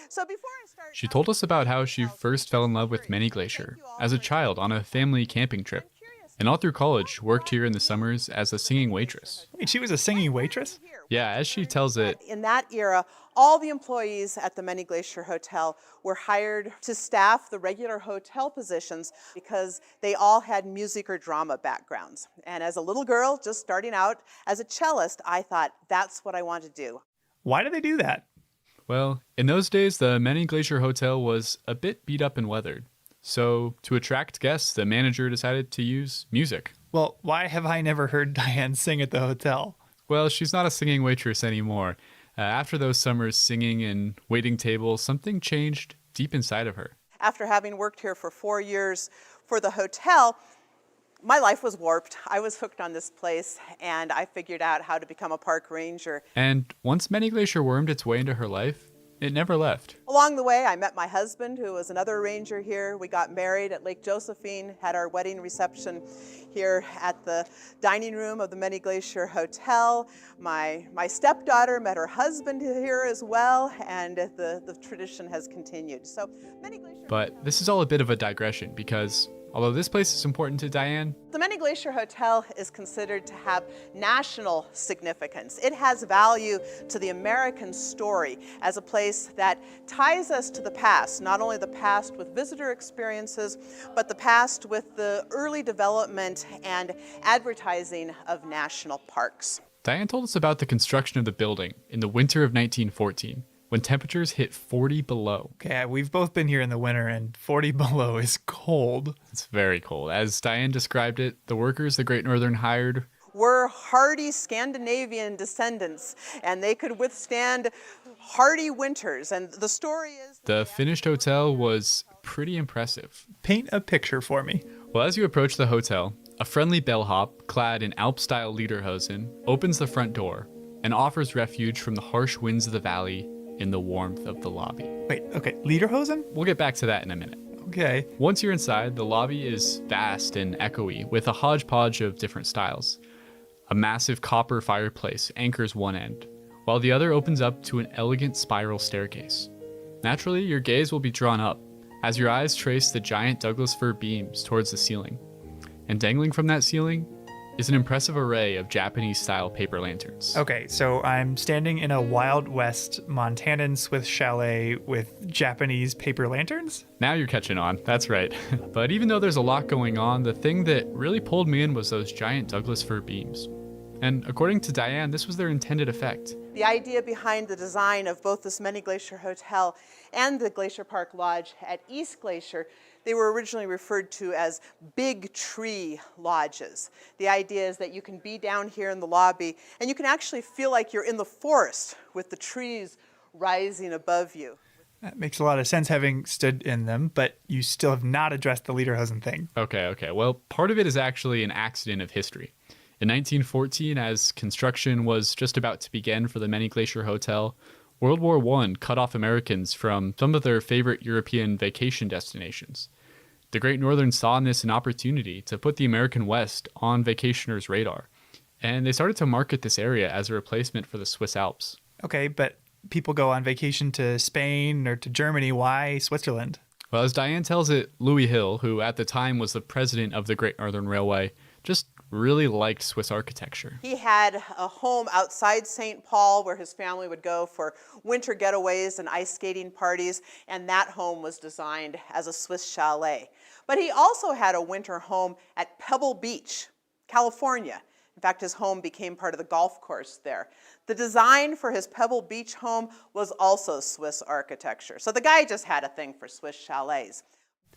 So before I start... She told us about how she first fell in love with Many Glacier as a child on a family camping trip. And all through college, worked here in the summers as a singing waitress. Wait, she was a singing waitress? Yeah, as she tells it... In that era, all the employees at the Many Glacier Hotel were hired to staff the regular hotel positions because they all had music or drama backgrounds. And as a little girl, just starting out as a cellist, I thought, that's what I want to do. Why do they do that? Well, in those days, the Many Glacier Hotel was a bit beat up and weathered. So, to attract guests, the manager decided to use music. Well, why have I never heard Diane sing at the hotel? Well, she's not a singing waitress anymore. After those summers singing and waiting tables, something changed deep inside of her. After having worked here for 4 years for the hotel, my life was warped. I was hooked on this place, and I figured out how to become a park ranger. And once Many Glacier wormed its way into her life, it never left. Along the way, I met my husband, who was another ranger here. We got married at Lake Josephine, had our wedding reception here at the dining room of the Many Glacier Hotel. My stepdaughter met her husband here as well, and the tradition has continued. So, Many Glacier. But this is all a bit of a digression because although this place is important to Diane, the Many Glacier Hotel is considered to have national significance. It has value to the American story as a place that ties us to the past, not only the past with visitor experiences, but the past with the early development and advertising of national parks. Diane told us about the construction of the building in the winter of 1914. When temperatures hit 40 below. Okay, we've both been here in the winter, and 40 below is cold. It's very cold. As Diane described it, the workers the Great Northern hired were hardy Scandinavian descendants, and they could withstand hardy winters. And the story is... The finished hotel was pretty impressive. Paint a picture for me. Well, as you approach the hotel, a friendly bellhop, clad in Alp-style lederhosen, opens the front door and offers refuge from the harsh winds of the valley in the warmth of the lobby. Wait, okay, lederhosen? We'll get back to that in a minute. Okay. Once you're inside, the lobby is vast and echoey with a hodgepodge of different styles. A massive copper fireplace anchors one end, while the other opens up to an elegant spiral staircase. Naturally, your gaze will be drawn up as your eyes trace the giant Douglas fir beams towards the ceiling. And dangling from that ceiling is an impressive array of Japanese-style paper lanterns. Okay, so I'm standing in a Wild West Montanan Swiss chalet with Japanese paper lanterns? Now you're catching on, that's right. But even though there's a lot going on, the thing that really pulled me in was those giant Douglas fir beams. And according to Diane, this was their intended effect. The idea behind the design of both this Many Glacier Hotel and the Glacier Park Lodge at East Glacier, they were originally referred to as big tree lodges. The idea is that you can be down here in the lobby and you can actually feel like you're in the forest with the trees rising above you. That makes a lot of sense having stood in them, but you still have not addressed the lederhosen thing. Okay. Well, part of it is actually an accident of history. In 1914, as construction was just about to begin for the Many Glacier Hotel, World War I cut off Americans from some of their favorite European vacation destinations. The Great Northern saw in this an opportunity to put the American West on vacationers' radar, and they started to market this area as a replacement for the Swiss Alps. Okay, but people go on vacation to Spain or to Germany. Why Switzerland? Well, as Diane tells it, Louis Hill, who at the time was the president of the Great Northern Railway, just really liked Swiss architecture. He had a home outside St. Paul where his family would go for winter getaways and ice skating parties, and that home was designed as a Swiss chalet. But he also had a winter home at Pebble Beach, California. In fact, his home became part of the golf course there. The design for his Pebble Beach home was also Swiss architecture. So the guy just had a thing for Swiss chalets.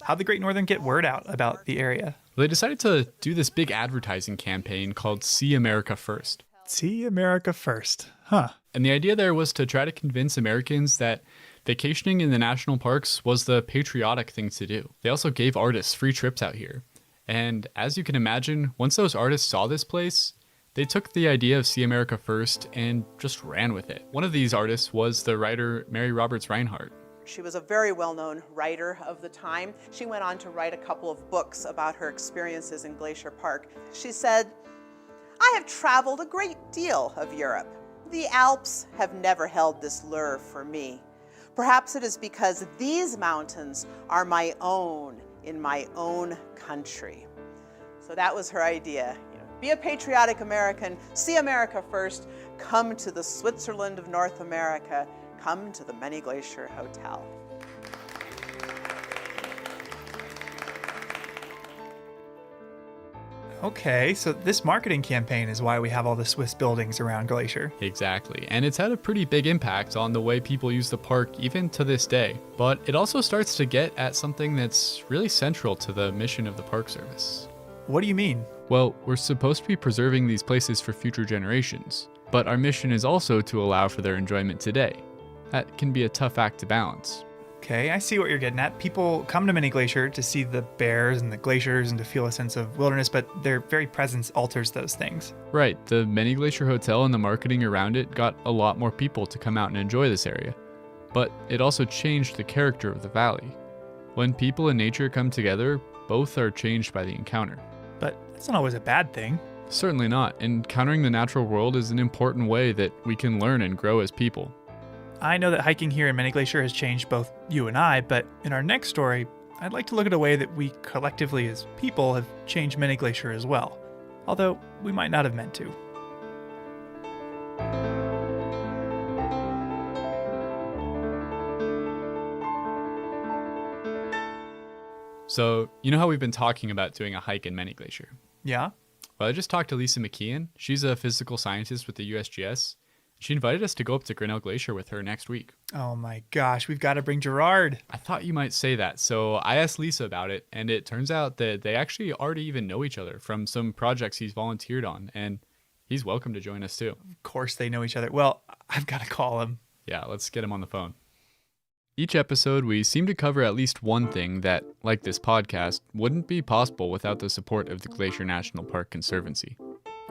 How'd the Great Northern get word out about the area? Well, they decided to do this big advertising campaign called See America First. See America First. Huh. And the idea there was to try to convince Americans that vacationing in the national parks was the patriotic thing to do. They also gave artists free trips out here. And as you can imagine, once those artists saw this place, they took the idea of See America First and just ran with it. One of these artists was the writer Mary Roberts Reinhardt. She was a very well-known writer of the time. She went on to write a couple of books about her experiences in Glacier Park. She said, "I have traveled a great deal of Europe. The Alps have never held this lure for me. Perhaps it is because these mountains are my own in my own country." So that was her idea. Be a patriotic American, see America first, come to the Switzerland of North America, come to the Many Glacier Hotel. Okay, so this marketing campaign is why we have all the Swiss buildings around Glacier. Exactly, and it's had a pretty big impact on the way people use the park even to this day. But it also starts to get at something that's really central to the mission of the Park Service. What do you mean? Well, we're supposed to be preserving these places for future generations, but our mission is also to allow for their enjoyment today. That can be a tough act to balance. Okay, I see what you're getting at. People come to Many Glacier to see the bears and the glaciers and to feel a sense of wilderness, but their very presence alters those things. Right, the Many Glacier Hotel and the marketing around it got a lot more people to come out and enjoy this area. But it also changed the character of the valley. When people and nature come together, both are changed by the encounter. But that's not always a bad thing. Certainly not. Encountering the natural world is an important way that we can learn and grow as people. I know that hiking here in Many Glacier has changed both you and I, but in our next story, I'd like to look at a way that we collectively as people have changed Many Glacier as well, although we might not have meant to. So, you know how we've been talking about doing a hike in Many Glacier? Yeah? Well, I just talked to Lisa McKeon. She's a physical scientist with the USGS. She invited us to go up to Grinnell Glacier with her next week. Oh my gosh, we've got to bring Gerard. I thought you might say that, so I asked Lisa about it, and it turns out that they actually already even know each other from some projects he's volunteered on, and he's welcome to join us too. Of course they know each other. Well, I've got to call him. Yeah, let's get him on the phone. Each episode, we seem to cover at least one thing that, like this podcast, wouldn't be possible without the support of the Glacier National Park Conservancy.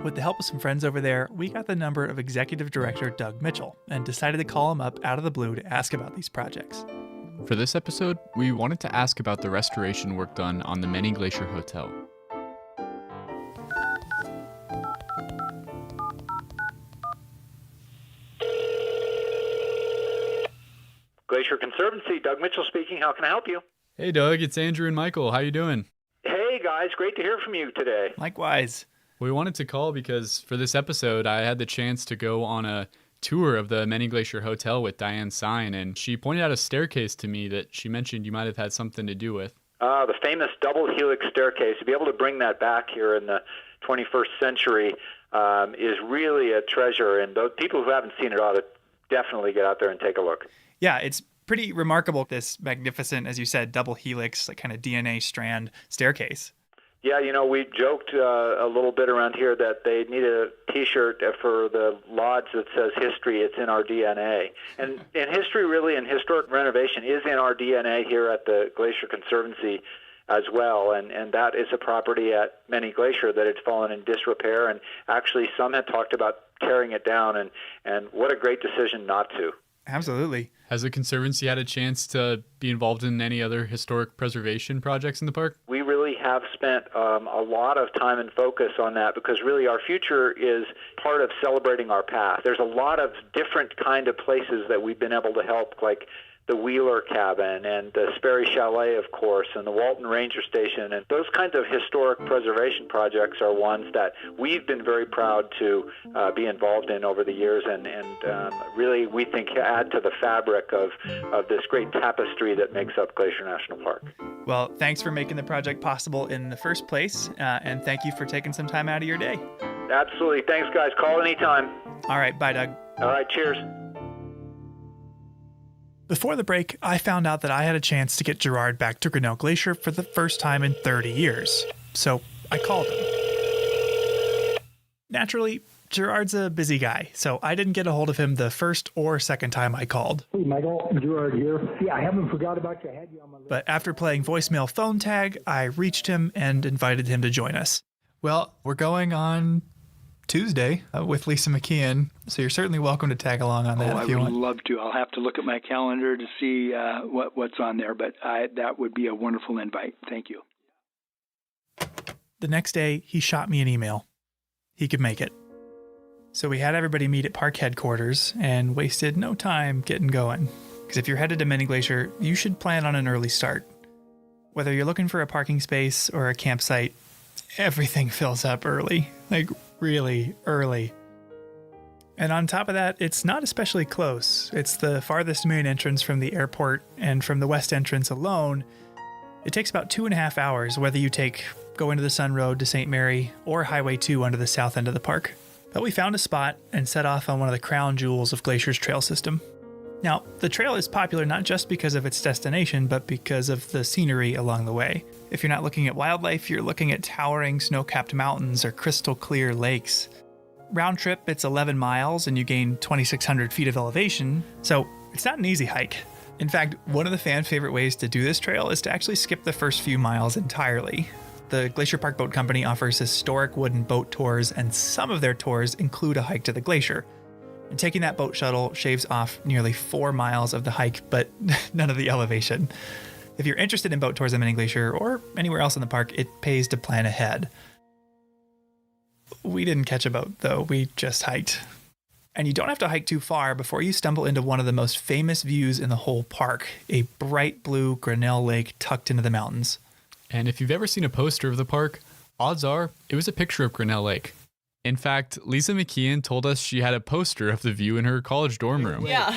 With the help of some friends over there, we got the number of Executive Director Doug Mitchell and decided to call him up out of the blue to ask about these projects. For this episode, we wanted to ask about the restoration work done on the Many Glacier Hotel. Glacier Conservancy, Doug Mitchell speaking. How can I help you? Hey Doug, it's Andrew and Michael. How you doing? Hey, Hey, guys. Great to hear from you today. Likewise. We wanted to call because for this episode, I had the chance to go on a tour of the Many Glacier Hotel with Diane Sine, and she pointed out a staircase to me that she mentioned you might have had something to do with. The famous double helix staircase. To be able to bring that back here in the 21st century is really a treasure, and those people who haven't seen it ought to definitely get out there and take a look. Yeah, it's pretty remarkable, this magnificent, as you said, double helix, like kind of DNA strand staircase. Yeah, we joked a little bit around here that they need a T-shirt for the lodge that says history, it's in our DNA. And history really, and historic renovation is in our DNA here at the Glacier Conservancy as well. And that is a property at Many Glacier that had fallen in disrepair. And actually some had talked about tearing it down. And what a great decision not to. Absolutely. Has the Conservancy had a chance to be involved in any other historic preservation projects in the park? We really have spent a lot of time and focus on that because really our future is part of celebrating our past. There's a lot of different kind of places that we've been able to help, like the Wheeler Cabin and the Sperry Chalet, of course, and the Walton Ranger Station. And those kinds of historic preservation projects are ones that we've been very proud to be involved in over the years and really, we think, add to the fabric of this great tapestry that makes up Glacier National Park. Well, thanks for making the project possible in the first place, and thank you for taking some time out of your day. Absolutely. Thanks, guys. Call anytime. All right. Bye, Doug. All right. Cheers. Before the break, I found out that I had a chance to get Gerard back to Grinnell Glacier for the first time in 30 years. So I called him. Naturally, Gerard's a busy guy, so I didn't get a hold of him the first or second time I called. Hey, Michael, Gerard here. Yeah, I haven't forgot about you. I had you on my list. But after playing voicemail phone tag, I reached him and invited him to join us. Well, we're going on Tuesday with Lisa McKeon, so you're certainly welcome to tag along on that if you want. I would love to. I'll have to look at my calendar to see what's on there, but that would be a wonderful invite. Thank you. The next day, he shot me an email. He could make it. So we had everybody meet at park headquarters and wasted no time getting going. Because if you're headed to Many Glacier, you should plan on an early start. Whether you're looking for a parking space or a campsite, everything fills up early. Like, really early. And on top of that, it's not especially close. It's the farthest main entrance from the airport, and from the west entrance alone, it takes about 2.5 hours whether you take Go Into the Sun Road to St. Mary or Highway 2 onto the south end of the park. But we found a spot and set off on one of the crown jewels of Glacier's trail system. Now, the trail is popular not just because of its destination, but because of the scenery along the way. If you're not looking at wildlife, you're looking at towering snow-capped mountains or crystal clear lakes. Round trip, it's 11 miles and you gain 2,600 feet of elevation, so it's not an easy hike. In fact, one of the fan favorite ways to do this trail is to actually skip the first few miles entirely. The Glacier Park Boat Company offers historic wooden boat tours, and some of their tours include a hike to the glacier. And taking that boat shuttle shaves off nearly 4 miles of the hike, but none of the elevation. If you're interested in boat tours at Many Glacier or anywhere else in the park, it pays to plan ahead. We didn't catch a boat, though. We just hiked. And you don't have to hike too far before you stumble into one of the most famous views in the whole park, a bright blue Grinnell Lake tucked into the mountains. And if you've ever seen a poster of the park, odds are it was a picture of Grinnell Lake. In fact, Lisa McKeon told us she had a poster of the view in her college dorm room. Yeah.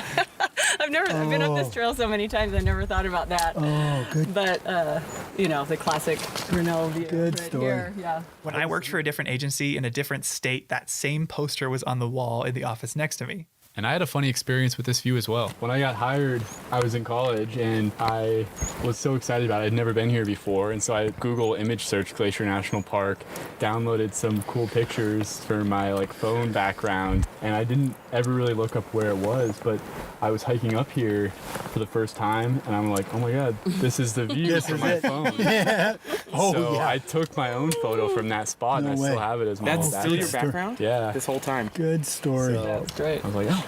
I've been up this trail so many times, I never thought about that. Oh, good. But, the classic Grinnell view. Good right story. Here. Yeah. When I worked for a different agency in a different state, that same poster was on the wall in the office next to me. And I had a funny experience with this view as well. When I got hired, I was in college and I was so excited about it. I'd never been here before. And so I Google image searched Glacier National Park, downloaded some cool pictures for my phone background. And I didn't ever really look up where it was, but I was hiking up here for the first time and I'm like, oh my God, this is the view from my phone. Yeah. So I took my own photo from that spot and I still have it as my That's still your background? Yeah. This whole time. Good story. So That's great. I was like, oh,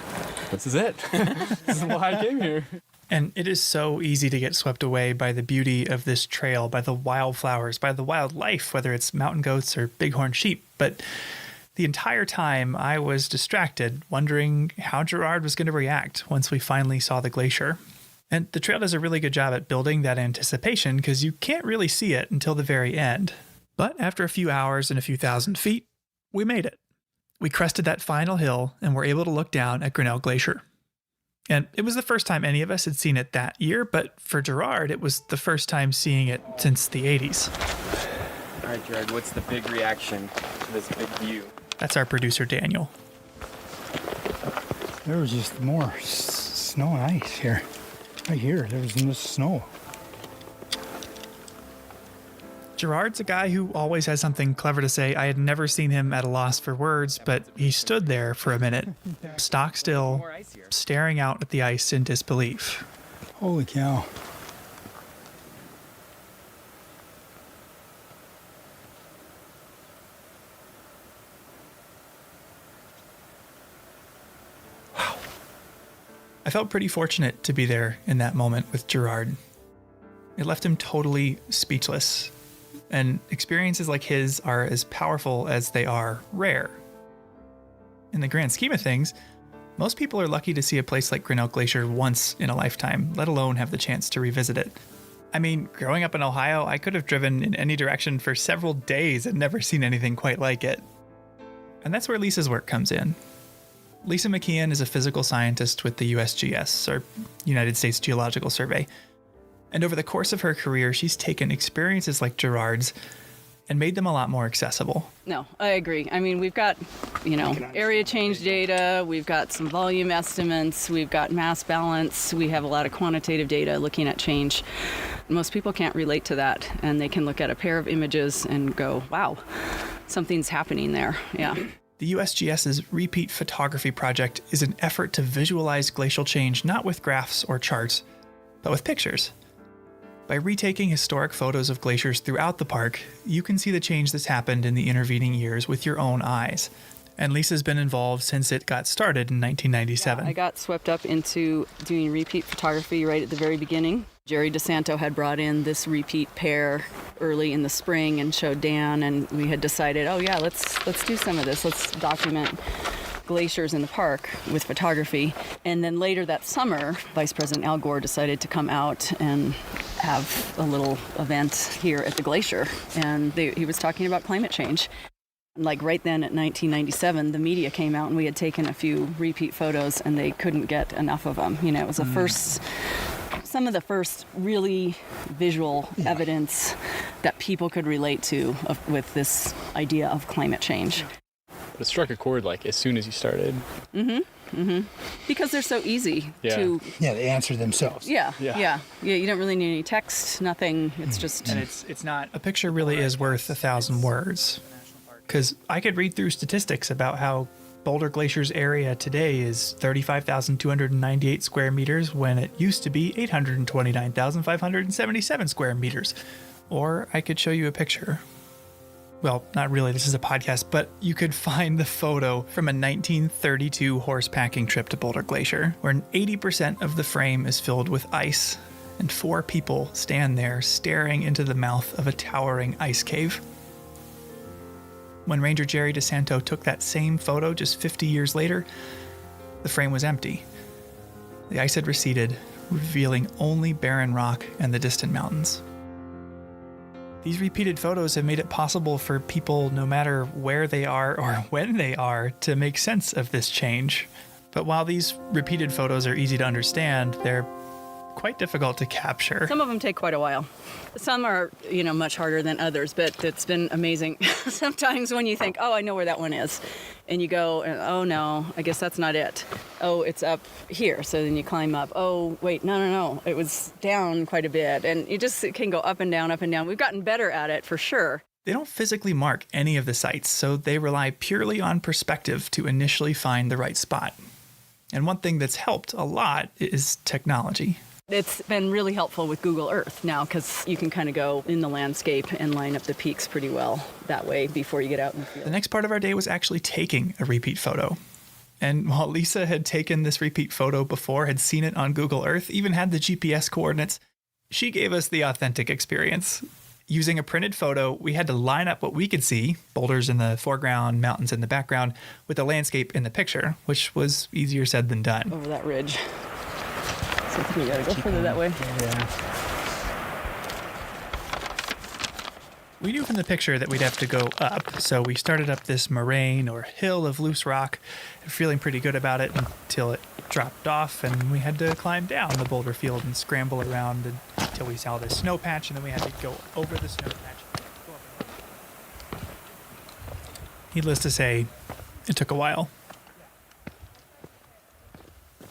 this is it. This is why I came here. And it is so easy to get swept away by the beauty of this trail, by the wildflowers, by the wildlife, whether it's mountain goats or bighorn sheep. But the entire time I was distracted, wondering how Gerard was going to react once we finally saw the glacier. And the trail does a really good job at building that anticipation because you can't really see it until the very end. But after a few hours and a few thousand feet, we made it. We crested that final hill and were able to look down at Grinnell Glacier. And it was the first time any of us had seen it that year, but for Gerard, it was the first time seeing it since the 80s. All right, Gerard, what's the big reaction to this big view? That's our producer, Daniel. There was just more snow and ice here. Right here, there was no snow. Gerard's a guy who always has something clever to say. I had never seen him at a loss for words, but he stood there for a minute, stock still, staring out at the ice in disbelief. Holy cow. I felt pretty fortunate to be there in that moment with Gerard. It left him totally speechless. And experiences like his are as powerful as they are rare. In the grand scheme of things, most people are lucky to see a place like Grinnell Glacier once in a lifetime, let alone have the chance to revisit it. I mean, growing up in Ohio, I could have driven in any direction for several days and never seen anything quite like it. And that's where Lisa's work comes in. Lisa McKeon is a physical scientist with the USGS, or United States Geological Survey. And over the course of her career, she's taken experiences like Gerard's and made them a lot more accessible. No, I agree. I mean, we've got, area change data, we've got some volume estimates, we've got mass balance, we have a lot of quantitative data looking at change. Most people can't relate to that, and they can look at a pair of images and go, wow, something's happening there. Yeah. The USGS's Repeat Photography Project is an effort to visualize glacial change not with graphs or charts, but with pictures. By retaking historic photos of glaciers throughout the park, you can see the change that's happened in the intervening years with your own eyes. And Lisa's been involved since it got started in 1997. Yeah, I got swept up into doing repeat photography right at the very beginning. Jerry DeSanto had brought in this repeat pair early in the spring and showed Dan, and we had decided, oh yeah, let's do some of this. Let's document glaciers in the park with photography. And then later that summer, Vice President Al Gore decided to come out and have a little event here at the glacier. And he was talking about climate change. Like right then at 1997, the media came out and we had taken a few repeat photos and they couldn't get enough of them. It was some of the first really visual evidence that people could relate to with this idea of climate change. But it struck a chord as soon as you started. Because they're so easy to... Yeah, they answer themselves. Yeah. You don't really need any text, nothing. It's just... And it's not... A picture really is worth 1,000 words. Because I could read through statistics about how Boulder Glacier's area today is 35,298 square meters when it used to be 829,577 square meters. Or I could show you a picture. Well, not really, this is a podcast, but you could find the photo from a 1932 horse packing trip to Boulder Glacier, where 80% of the frame is filled with ice, and 4 people stand there staring into the mouth of a towering ice cave. When Ranger Jerry DeSanto took that same photo just 50 years later, the frame was empty. The ice had receded, revealing only barren rock and the distant mountains. These repeated photos have made it possible for people, no matter where they are or when they are, to make sense of this change. But while these repeated photos are easy to understand, they're quite difficult to capture. Some of them take quite a while. Some are, much harder than others, but it's been amazing. Sometimes when you think, oh, I know where that one is, and you go, oh no, I guess that's not it. Oh, it's up here. So then you climb up. Oh, wait, no. It was down quite a bit. And it can go up and down, up and down. We've gotten better at it for sure. They don't physically mark any of the sites, so they rely purely on perspective to initially find the right spot. And one thing that's helped a lot is technology. It's been really helpful with Google Earth now because you can kind of go in the landscape and line up the peaks pretty well that way before you get out in the field. The next part of our day was actually taking a repeat photo. And while Lisa had taken this repeat photo before, had seen it on Google Earth, even had the GPS coordinates, she gave us the authentic experience. Using a printed photo, we had to line up what we could see, boulders in the foreground, mountains in the background, with the landscape in the picture, which was easier said than done. Over that ridge. So I think we gotta go further that way. Yeah. We knew from the picture that we'd have to go up, so we started up this moraine or hill of loose rock, feeling pretty good about it until it dropped off and we had to climb down the boulder field and scramble around until we saw this snow patch, and then we had to go over the snow patch. Needless to say, it took a while.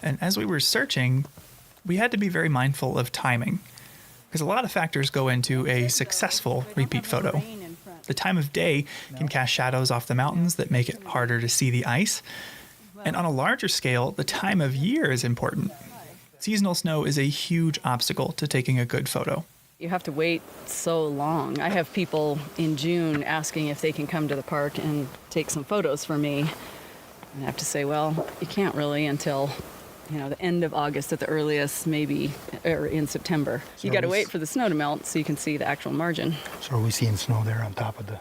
And as we were searching, we had to be very mindful of timing, because a lot of factors go into a successful repeat photo. The time of day can cast shadows off the mountains that make it harder to see the ice. And on a larger scale, the time of year is important. Seasonal snow is a huge obstacle to taking a good photo. You have to wait so long. I have people in June asking if they can come to the park and take some photos for me. And I have to say, well, you can't really until, the end of August at the earliest, maybe, or in September. So you got to wait for the snow to melt so you can see the actual margin. So are we seeing snow there on top of the...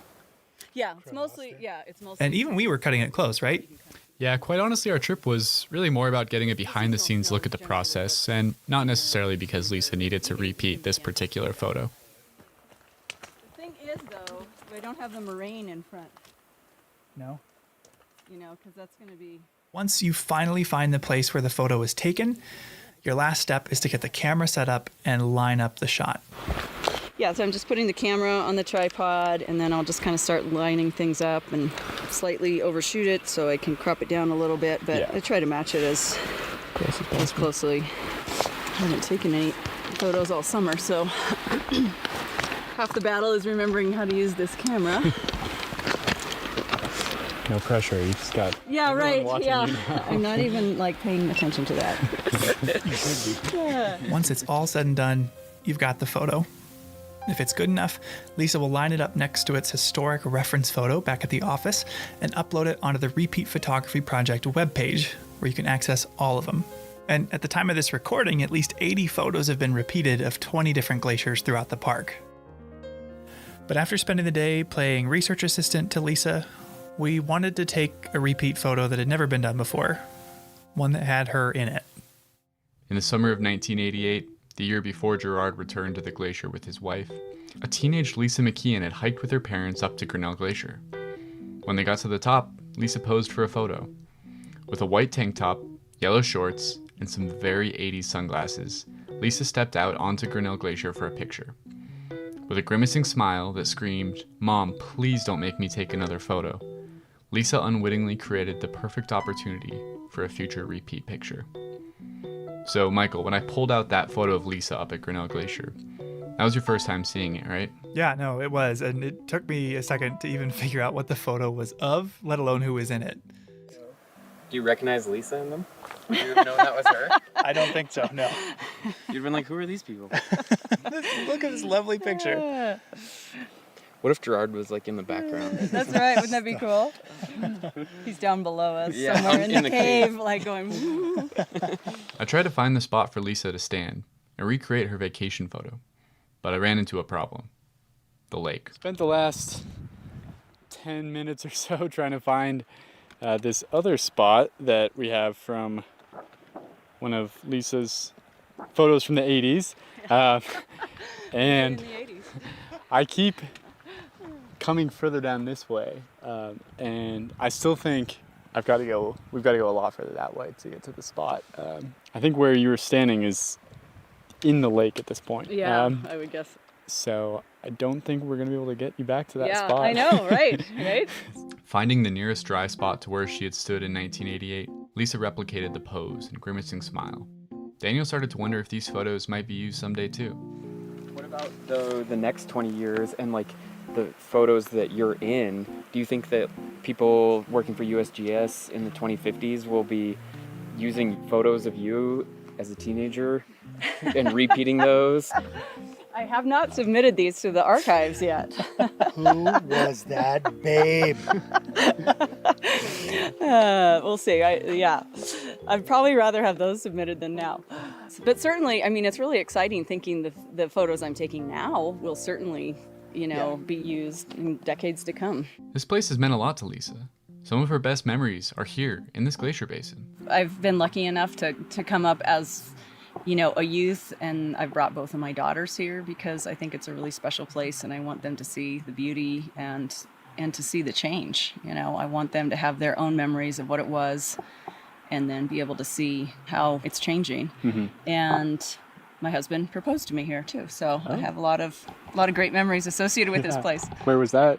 Yeah, it's mostly. And even we were cutting it close, right? Yeah, quite honestly, our trip was really more about getting a behind-the-scenes look at the process, and not necessarily because Lisa needed to repeat this particular photo. The thing is, though, we don't have the moraine in front. No? Because that's going to be... Once you finally find the place where the photo was taken, your last step is to get the camera set up and line up the shot. Yeah, so I'm just putting the camera on the tripod, and then I'll just kind of start lining things up and slightly overshoot it so I can crop it down a little bit, but I try to match it as closely. I haven't taken any photos all summer, so half the battle is remembering how to use this camera. No pressure, you just got... Yeah, right, yeah. I'm not even, paying attention to that. You should be. Yeah. Once it's all said and done, you've got the photo. If it's good enough, Lisa will line it up next to its historic reference photo back at the office and upload it onto the Repeat Photography Project webpage, where you can access all of them. And at the time of this recording, at least 80 photos have been repeated of 20 different glaciers throughout the park. But after spending the day playing research assistant to Lisa, we wanted to take a repeat photo that had never been done before, one that had her in it. In the summer of 1988, the year before Gerard returned to the glacier with his wife, a teenage Lisa McKeon had hiked with her parents up to Grinnell Glacier. When they got to the top, Lisa posed for a photo. With a white tank top, yellow shorts, and some very 80s sunglasses, Lisa stepped out onto Grinnell Glacier for a picture. With a grimacing smile that screamed, "Mom, please don't make me take another photo," Lisa unwittingly created the perfect opportunity for a future repeat picture. So, Michael, when I pulled out that photo of Lisa up at Grinnell Glacier, that was your first time seeing it, right? Yeah, no, it was. And it took me a second to even figure out what the photo was of, let alone who was in it. Do you recognize Lisa in them? Would you have known that was her? I don't think so, no. You'd have been like, who are these people? Look at this lovely picture. What if Gerard was in the background? That's right, wouldn't that be cool? He's down below us, somewhere in the cave, going... I tried to find the spot for Lisa to stand and recreate her vacation photo, but I ran into a problem. The lake. Spent the last 10 minutes or so trying to find this other spot that we have from one of Lisa's photos from the 80s. And in the 80s. I keep coming further down this way, and I still think we've got to go a lot further that way to get to the spot. I think where you were standing is in the lake at this point. Yeah, I would guess. So I don't think we're going to be able to get you back to that spot. Yeah, I know, right? Finding the nearest dry spot to where she had stood in 1988, Lisa replicated the pose and grimacing smile. Daniel started to wonder if these photos might be used someday too. What about the next 20 years and the photos that you're in? Do you think that people working for USGS in the 2050s will be using photos of you as a teenager and repeating those? I have not submitted these to the archives yet. Who was that babe? We'll see. I'd probably rather have those submitted than now. But certainly, it's really exciting thinking the photos I'm taking now will certainly, be used in decades to come. This place has meant a lot to Lisa. Some of her best memories are here in this glacier basin. I've been lucky enough to come up as a youth, and I've brought both of my daughters here because I think it's a really special place and I want them to see the beauty and to see the change. I want them to have their own memories of what it was and then be able to see how it's changing. Mm-hmm. And my husband proposed to me here too, so I have a lot of great memories associated with this place. Where was that?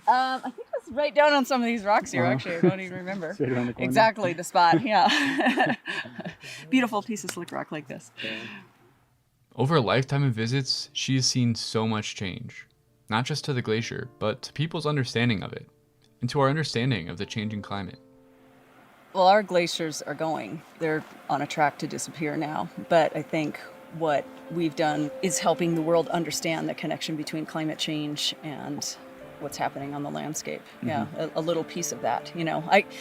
I think it was right down on some of these rocks here, actually. I don't even remember. Right around the corner. Exactly the spot, yeah. Beautiful piece of slick rock like this. Over a lifetime of visits, she has seen so much change, not just to the glacier, but to people's understanding of it, and to our understanding of the changing climate. Well, our glaciers are going. They're on a track to disappear now, but I think what we've done is helping the world understand the connection between climate change and what's happening on the landscape. Yeah, a little piece of that.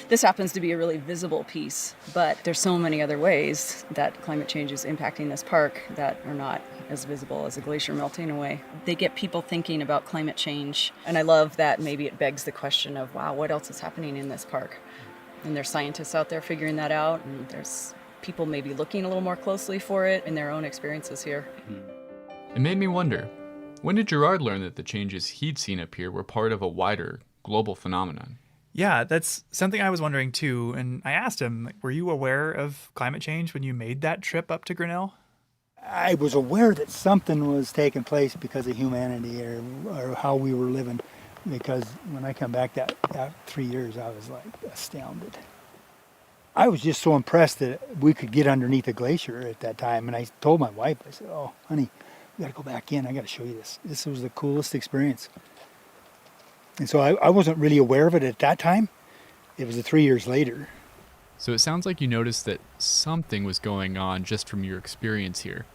This happens to be a really visible piece, but there's so many other ways that climate change is impacting this park that are not as visible as a glacier melting away. They get people thinking about climate change, and I love that maybe it begs the question of, wow, what else is happening in this park? And there's scientists out there figuring that out, and there's people maybe looking a little more closely for it in their own experiences here. It made me wonder, when did Gerard learn that the changes he'd seen up here were part of a wider, global phenomenon? Yeah, that's something I was wondering too. And I asked him, were you aware of climate change when you made that trip up to Grinnell? I was aware that something was taking place because of humanity or how we were living. Because when I come back that 3 years, I was like astounded. I was just so impressed that we could get underneath a glacier at that time. And I told my wife, I said, oh, honey, we got to go back in. I got to show you this. This was the coolest experience. And so I wasn't really aware of it at that time. It was 3 years later. So it sounds like you noticed that something was going on just from your experience here.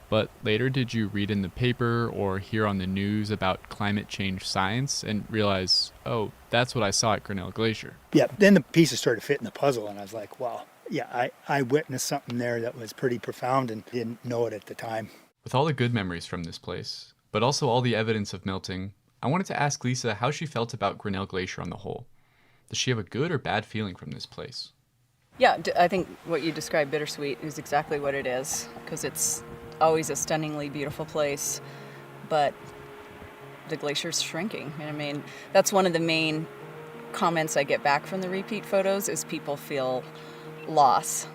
But later, did you read in the paper or hear on the news about climate change science and realize, oh, that's what I saw at Grinnell Glacier? Yeah, then the pieces started fitting the puzzle, and I was like, wow, yeah, I witnessed something there that was pretty profound and didn't know it at the time. With all the good memories from this place, but also all the evidence of melting, I wanted to ask Lisa how she felt about Grinnell Glacier on the whole. Does she have a good or bad feeling from this place? Yeah, I think what you described, bittersweet, is exactly what it is, because it's always a stunningly beautiful place, but the glacier's shrinking. And I mean, that's one of the main comments I get back from the repeat photos is people feel loss.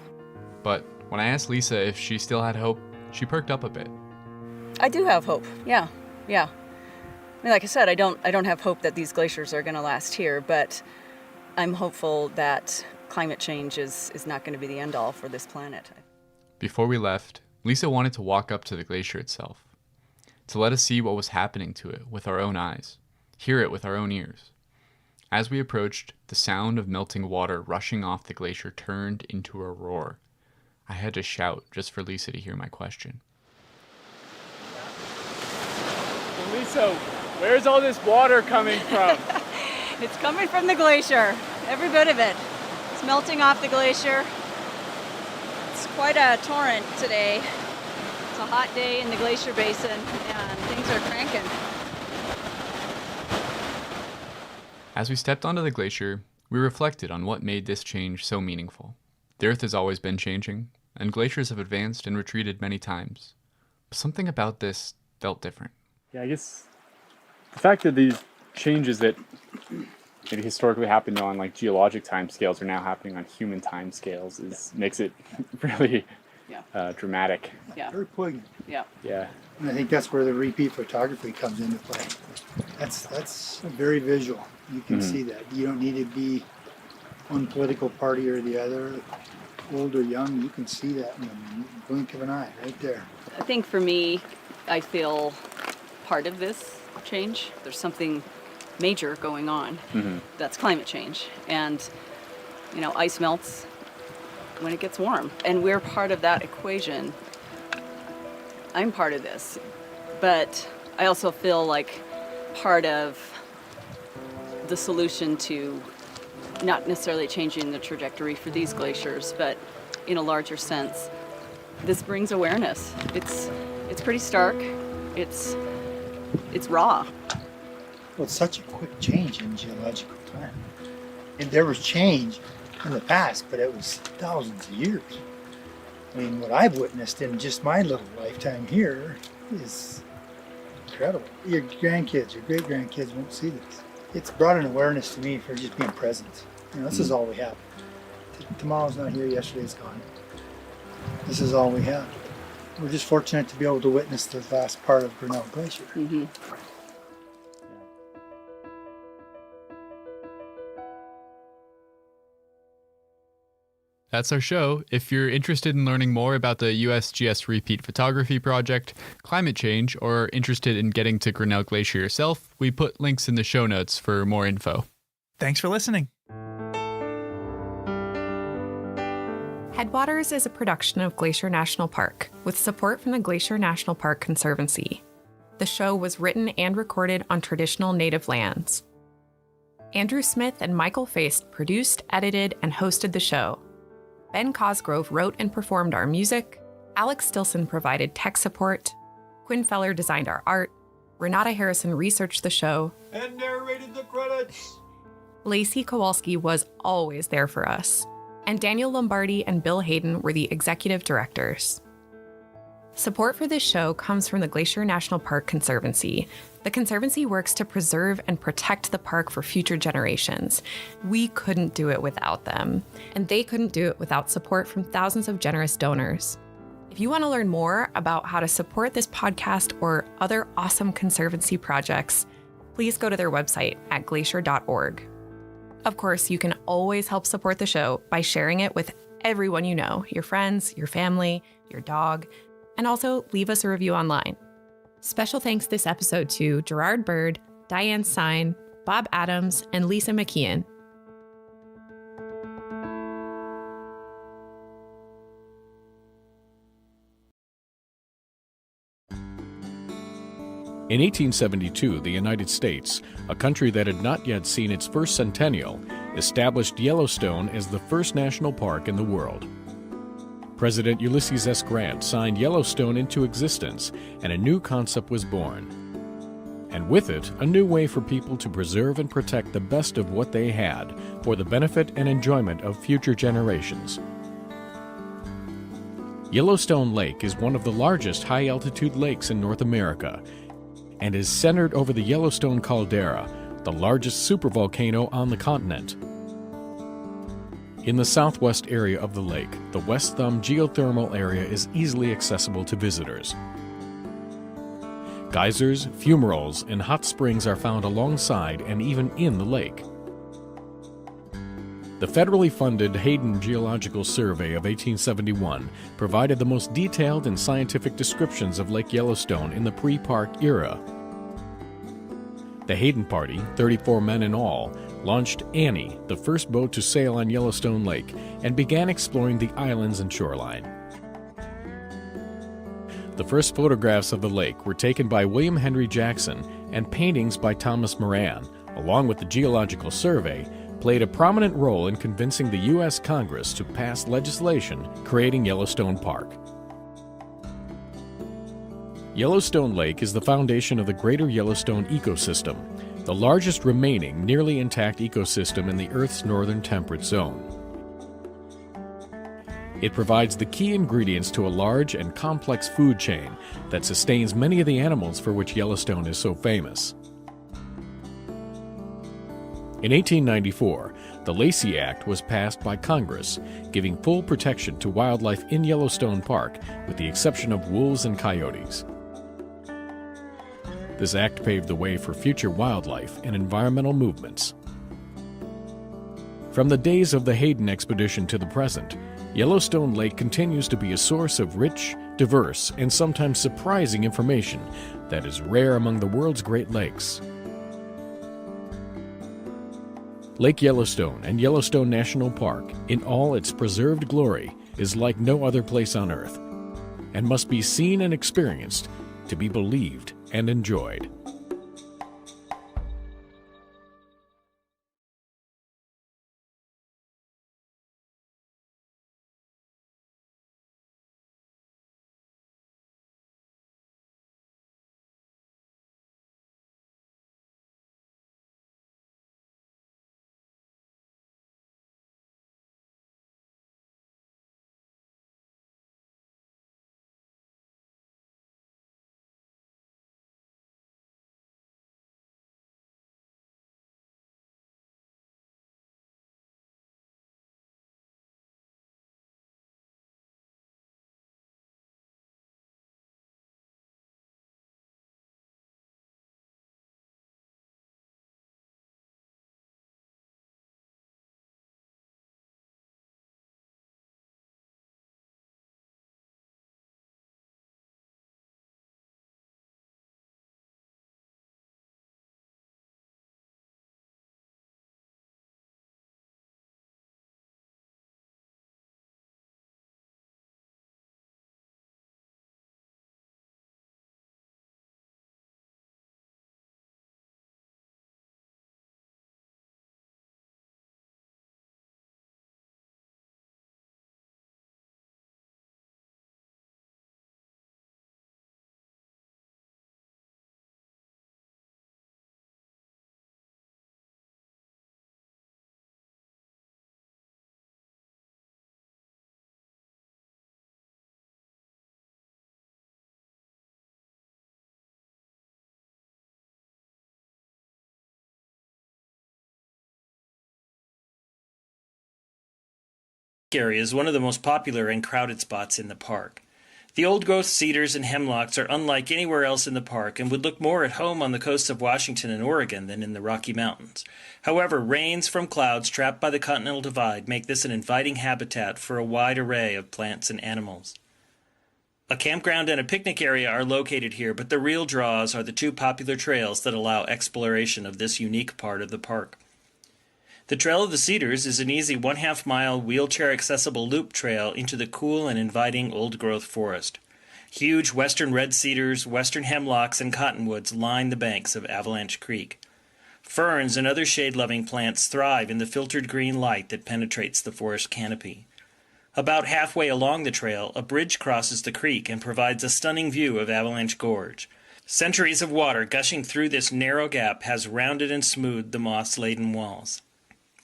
But when I asked Lisa if she still had hope, she perked up a bit. I do have hope. Yeah. I mean, like I said, I don't have hope that these glaciers are going to last here, but I'm hopeful that climate change is not going to be the end all for this planet. Before we left, Lisa wanted to walk up to the glacier itself, to let us see what was happening to it with our own eyes, hear it with our own ears. As we approached, the sound of melting water rushing off the glacier turned into a roar. I had to shout just for Lisa to hear my question. Well, Lisa, where's all this water coming from? It's coming from the glacier, every bit of it. It's melting off the glacier. It's quite a torrent today. It's a hot day in the Glacier Basin and things are cranking. As we stepped onto the glacier, we reflected on what made this change so meaningful. The Earth has always been changing, and glaciers have advanced and retreated many times. But something about this felt different. Yeah, I guess the fact that these changes that maybe historically happened on like geologic timescales are now happening on human timescales makes it really dramatic. Yeah. Very poignant. Yeah. Yeah. And I think that's where the repeat photography comes into play. That's very visual. You can see that. You don't need to be one political party or the other, old or young. You can see that in the blink of an eye right there. I think for me, I feel part of this change. There's something major going on. That's climate change. And, ice melts when it gets warm. And we're part of that equation. I'm part of this. But I also feel like part of the solution to not necessarily changing the trajectory for these glaciers, but in a larger sense, this brings awareness. It's pretty stark. It's raw. Well, it's such a quick change in geological time. And there was change in the past, but it was thousands of years. I mean, what I've witnessed in just my little lifetime here is incredible. Your grandkids, your great-grandkids won't see this. It's brought an awareness to me for just being present. You know, this is all we have. Tomorrow's not here, yesterday's gone. This is all we have. We're just fortunate to be able to witness the last part of Grinnell Glacier. Mm-hmm. That's our show. If you're interested in learning more about the USGS Repeat Photography Project, climate change, or interested in getting to Grinnell Glacier yourself, we put links in the show notes for more info. Thanks for listening. Headwaters is a production of Glacier National Park with support from the Glacier National Park Conservancy. The show was written and recorded on traditional native lands. Andrew Smith and Michael Feist produced, edited, and hosted the show. Ben Cosgrove wrote and performed our music. Alex Stilson provided tech support. Quinn Feller designed our art. Renata Harrison researched the show. And narrated the credits. Lacey Kowalski was always there for us. And Daniel Lombardi and Bill Hayden were the executive directors. Support for this show comes from the Glacier National Park Conservancy. The Conservancy works to preserve and protect the park for future generations. We couldn't do it without them, and they couldn't do it without support from thousands of generous donors. If you want to learn more about how to support this podcast or other awesome Conservancy projects, please go to their website at glacier.org. Of course, you can always help support the show by sharing it with everyone you know, your friends, your family, your dog, and also leave us a review online. Special thanks this episode to Gerard Bird, Diane Sine, Bob Adams, and Lisa McKeon. In 1872, the United States, a country that had not yet seen its first centennial, established Yellowstone as the first national park in the world. President Ulysses S. Grant signed Yellowstone into existence, and a new concept was born. And with it, a new way for people to preserve and protect the best of what they had for the benefit and enjoyment of future generations. Yellowstone Lake is one of the largest high-altitude lakes in North America and is centered over the Yellowstone caldera, the largest supervolcano on the continent. In the southwest area of the lake, the West Thumb geothermal area is easily accessible to visitors. Geysers, fumaroles, and hot springs are found alongside and even in the lake. The federally funded Hayden Geological Survey of 1871 provided the most detailed and scientific descriptions of Lake Yellowstone in the pre-park era. The Hayden Party, 34 men in all, launched Annie, the first boat to sail on Yellowstone Lake, and began exploring the islands and shoreline. The first photographs of the lake were taken by William Henry Jackson, and paintings by Thomas Moran, along with the Geological Survey, played a prominent role in convincing the U.S. Congress to pass legislation creating Yellowstone Park. Yellowstone Lake is the foundation of the Greater Yellowstone ecosystem, the largest remaining nearly intact ecosystem in the Earth's northern temperate zone. It provides the key ingredients to a large and complex food chain that sustains many of the animals for which Yellowstone is so famous. In 1894, the Lacey Act was passed by Congress, giving full protection to wildlife in Yellowstone Park, with the exception of wolves and coyotes. This act paved the way for future wildlife and environmental movements. From the days of the Hayden expedition to the present, Yellowstone Lake continues to be a source of rich, diverse, and sometimes surprising information that is rare among the world's Great Lakes. Lake Yellowstone and Yellowstone National Park, in all its preserved glory, is like no other place on Earth, and must be seen and experienced to be believed and enjoyed. area is one of the most popular and crowded spots in the park. The old-growth cedars and hemlocks are unlike anywhere else in the park and would look more at home on the coasts of Washington and Oregon than in the Rocky Mountains. However, rains from clouds trapped by the Continental Divide make this an inviting habitat for a wide array of plants and animals. A campground and a picnic area are located here, but the real draws are the two popular trails that allow exploration of this unique part of the park. The Trail of the Cedars is an easy 1/2 mile wheelchair-accessible loop trail into the cool and inviting old-growth forest. Huge western red cedars, western hemlocks, and cottonwoods line the banks of Avalanche Creek. Ferns and other shade-loving plants thrive in the filtered green light that penetrates the forest canopy. About halfway along the trail, a bridge crosses the creek and provides a stunning view of Avalanche Gorge. Centuries of water gushing through this narrow gap has rounded and smoothed the moss-laden walls.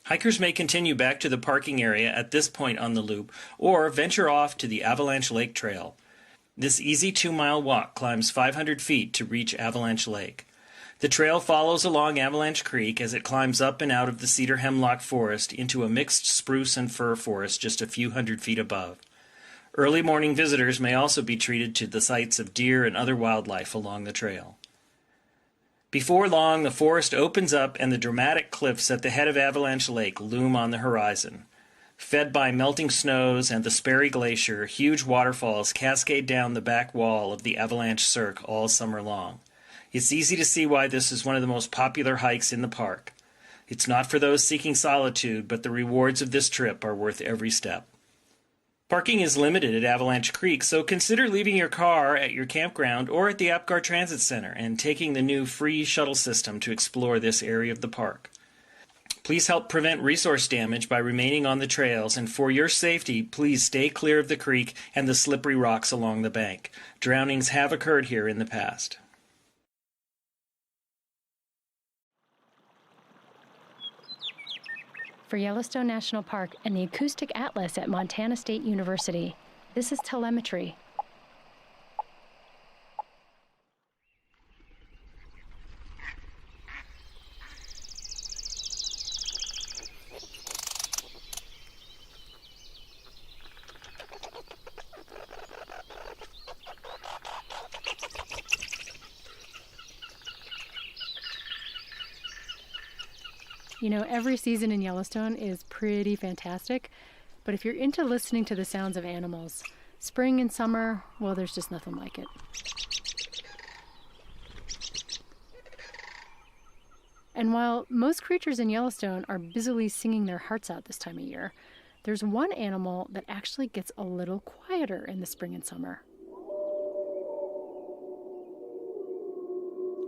Hikers may continue back to the parking area at this point on the loop, or venture off to the Avalanche Lake Trail. This easy 2-mile walk climbs 500 feet to reach Avalanche Lake. The trail follows along Avalanche Creek as it climbs up and out of the cedar hemlock forest into a mixed spruce and fir forest just a few hundred feet above. Early morning visitors may also be treated to the sights of deer and other wildlife along the trail. Before long, the forest opens up and the dramatic cliffs at the head of Avalanche Lake loom on the horizon. Fed by melting snows and the Sperry Glacier, huge waterfalls cascade down the back wall of the Avalanche Cirque all summer long. It's easy to see why this is one of the most popular hikes in the park. It's not for those seeking solitude, but the rewards of this trip are worth every step. Parking is limited at Avalanche Creek, so consider leaving your car at your campground or at the Apgar Transit Center and taking the new free shuttle system to explore this area of the park. Please help prevent resource damage by remaining on the trails, and for your safety, please stay clear of the creek and the slippery rocks along the bank. Drownings have occurred here in the past. For Yellowstone National Park and the Acoustic Atlas at Montana State University, this is telemetry. You know, every season in Yellowstone is pretty fantastic, but if you're into listening to the sounds of animals, spring and summer, well, there's just nothing like it. And while most creatures in Yellowstone are busily singing their hearts out this time of year, there's one animal that actually gets a little quieter in the spring and summer.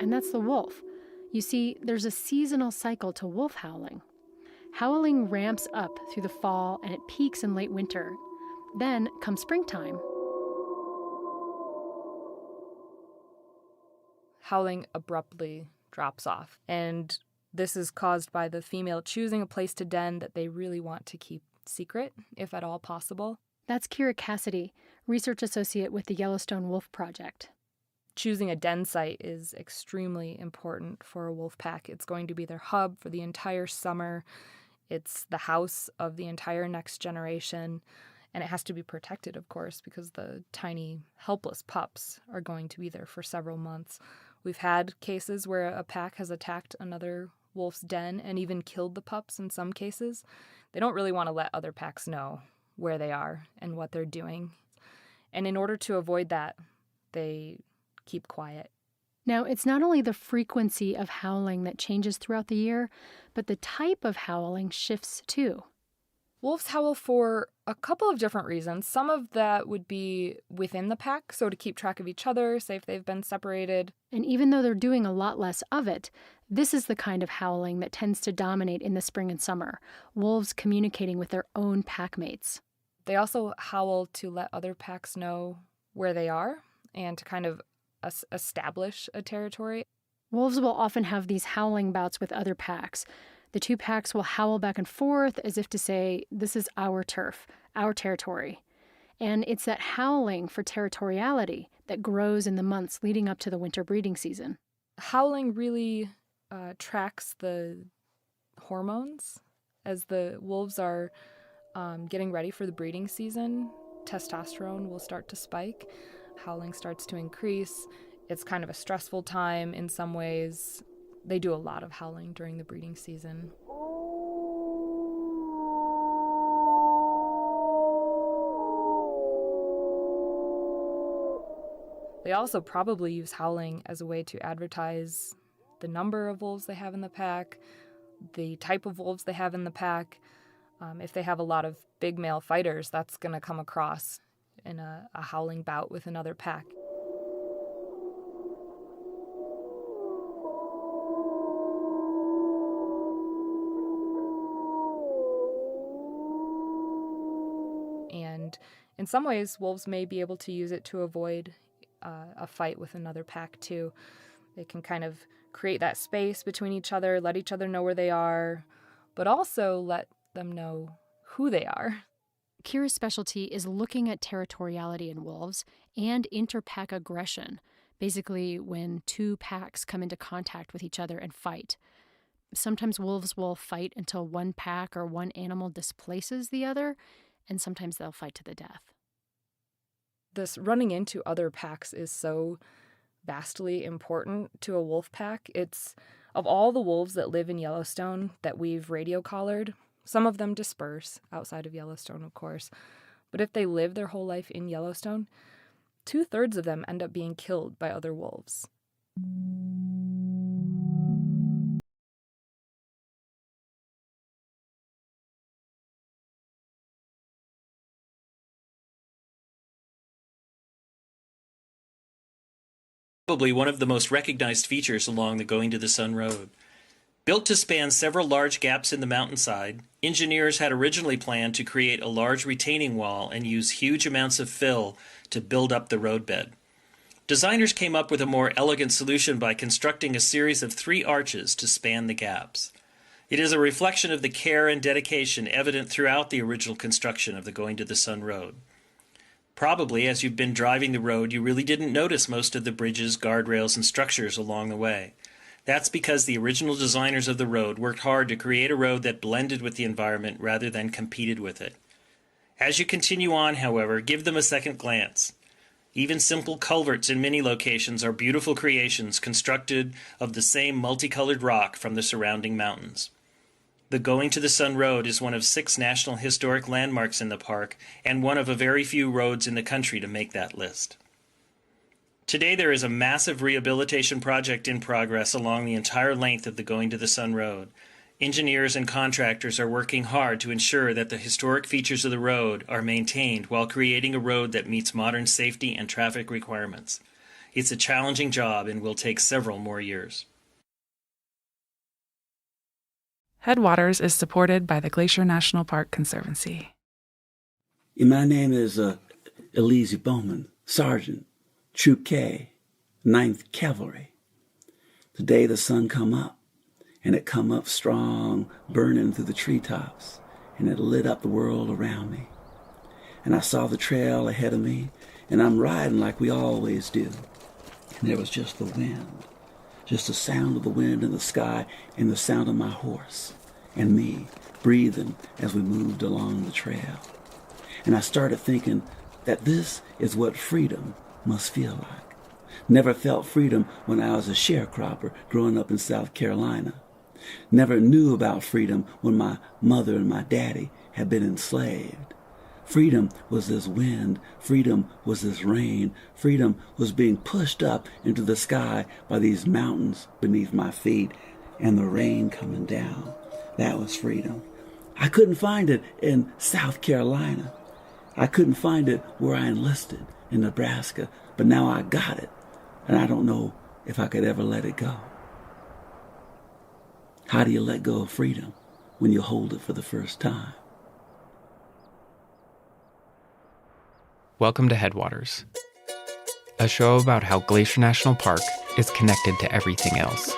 And that's the wolf. You see, there's a seasonal cycle to wolf howling. Howling ramps up through the fall and it peaks in late winter. Then comes springtime. Howling abruptly drops off, and this is caused by the female choosing a place to den that they really want to keep secret, if at all possible. That's Kira Cassidy, research associate with the Yellowstone Wolf Project. Choosing a den site is extremely important for a wolf pack. It's going to be their hub for the entire summer. It's the house of the entire next generation. And it has to be protected, of course, because the tiny, helpless pups are going to be there for several months. We've had cases where a pack has attacked another wolf's den and even killed the pups in some cases. They don't really want to let other packs know where they are and what they're doing. And in order to avoid that, they keep quiet. Now, it's not only the frequency of howling that changes throughout the year, but the type of howling shifts too. Wolves howl for a couple of different reasons. Some of that would be within the pack, so to keep track of each other, say if they've been separated. And even though they're doing a lot less of it, this is the kind of howling that tends to dominate in the spring and summer, wolves communicating with their own pack mates. They also howl to let other packs know where they are and to kind of establish a territory. Wolves will often have these howling bouts with other packs. The two packs will howl back and forth as if to say, this is our turf, our territory. And it's that howling for territoriality that grows in the months leading up to the winter breeding season. Howling really tracks the hormones as the wolves are Getting ready for the breeding season, testosterone will start to spike, howling starts to increase. It's kind of a stressful time in some ways. They do a lot of howling during the breeding season. They also probably use howling as a way to advertise the number of wolves they have in the pack, the type of wolves they have in the pack. If they have a lot of big male fighters, that's going to come across in a howling bout with another pack. And in some ways, wolves may be able to use it to avoid a fight with another pack too. They can kind of create that space between each other, let each other know where they are, but also let them know who they are. Kira's specialty is looking at territoriality in wolves and interpack aggression, basically when two packs come into contact with each other and fight. Sometimes wolves will fight until one pack or one animal displaces the other, and sometimes they'll fight to the death. This running into other packs is so vastly important to a wolf pack. It's, of all the wolves that live in Yellowstone that we've radio collared, some of them disperse outside of Yellowstone, of course. But if they live their whole life in Yellowstone, 2/3 of them end up being killed by other wolves. Probably one of the most recognized features along the Going to the Sun Road. Built to span several large gaps in the mountainside, engineers had originally planned to create a large retaining wall and use huge amounts of fill to build up the roadbed. Designers came up with a more elegant solution by constructing a series of 3 arches to span the gaps. It is a reflection of the care and dedication evident throughout the original construction of the Going to the Sun Road. Probably, as you've been driving the road, you really didn't notice most of the bridges, guardrails, and structures along the way. That's because the original designers of the road worked hard to create a road that blended with the environment rather than competed with it. As you continue on, however, give them a second glance. Even simple culverts in many locations are beautiful creations constructed of the same multicolored rock from the surrounding mountains. The Going to the Sun Road is one of 6 National Historic Landmarks in the park and one of a very few roads in the country to make that list. Today there is a massive rehabilitation project in progress along the entire length of the Going to the Sun Road. Engineers and contractors are working hard to ensure that the historic features of the road are maintained while creating a road that meets modern safety and traffic requirements. It's a challenging job and will take several more years. Headwaters is supported by the Glacier National Park Conservancy. My name is Elise Bowman, Sergeant, Troop K, 9th Cavalry. Today the sun come up, and it come up strong, burning through the treetops, and it lit up the world around me. And I saw the trail ahead of me, and I'm riding like we always do. And there was just the wind. Just the sound of the wind in the sky and the sound of my horse and me breathing as we moved along the trail. And I started thinking that this is what freedom must feel like. Never felt freedom when I was a sharecropper growing up in South Carolina. Never knew about freedom when my mother and my daddy had been enslaved. Freedom was this wind. Freedom was this rain. Freedom was being pushed up into the sky by these mountains beneath my feet and the rain coming down. That was freedom. I couldn't find it in South Carolina. I couldn't find it where I enlisted in Nebraska, but now I got it, and I don't know if I could ever let it go. How do you let go of freedom when you hold it for the first time? Welcome to Headwaters, a show about how Glacier National Park is connected to everything else.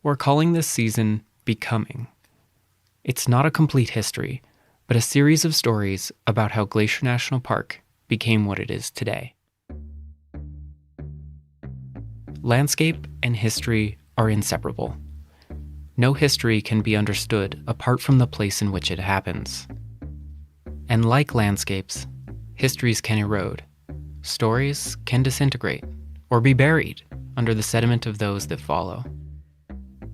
We're calling this season becoming. It's not a complete history, but a series of stories about how Glacier National Park became what it is today. Landscape and history are inseparable. No history can be understood apart from the place in which it happens. And like landscapes, histories can erode. Stories can disintegrate or be buried under the sediment of those that follow.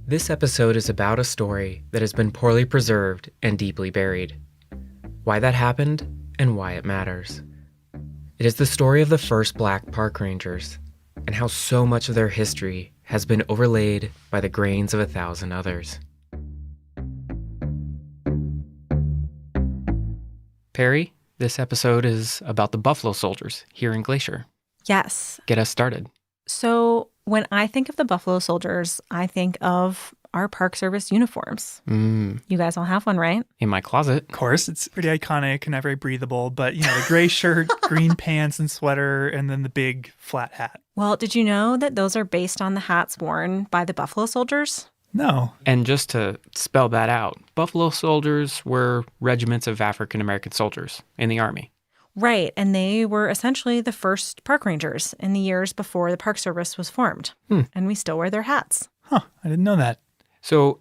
This episode is about a story that has been poorly preserved and deeply buried. Why that happened and why it matters. It is the story of the first Black park rangers and how so much of their history has been overlaid by the grains of 1,000 others. Perry, this episode is about the Buffalo Soldiers here in Glacier. Yes. Get us started. So when I think of the Buffalo Soldiers, I think of our Park Service uniforms. You guys all have one, right? In my closet. Of course, it's pretty iconic and not very breathable, but the gray shirt, green pants and sweater, and then the big flat hat. Well, did you know that those are based on the hats worn by the Buffalo Soldiers? No. And just to spell that out, Buffalo Soldiers were regiments of African American soldiers in the Army. Right, and they were essentially the first park rangers in the years before the Park Service was formed. And we still wear their hats. Huh, I didn't know that. So,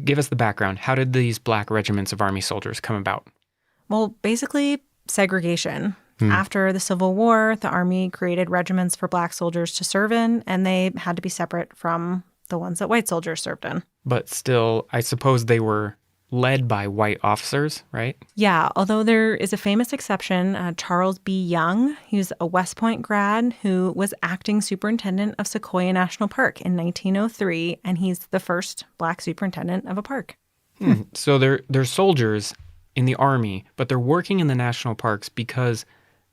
give us the background. How did these Black regiments of Army soldiers come about? Well, basically, segregation. After the Civil War, the Army created regiments for Black soldiers to serve in, and they had to be separate from the ones that white soldiers served in. But still, I suppose they were led by white officers, right? Yeah, although there is a famous exception, Charles B. Young. He was a West Point grad who was acting superintendent of Sequoia National Park in 1903, and he's the first Black superintendent of a park. So they're soldiers in the Army, but they're working in the national parks because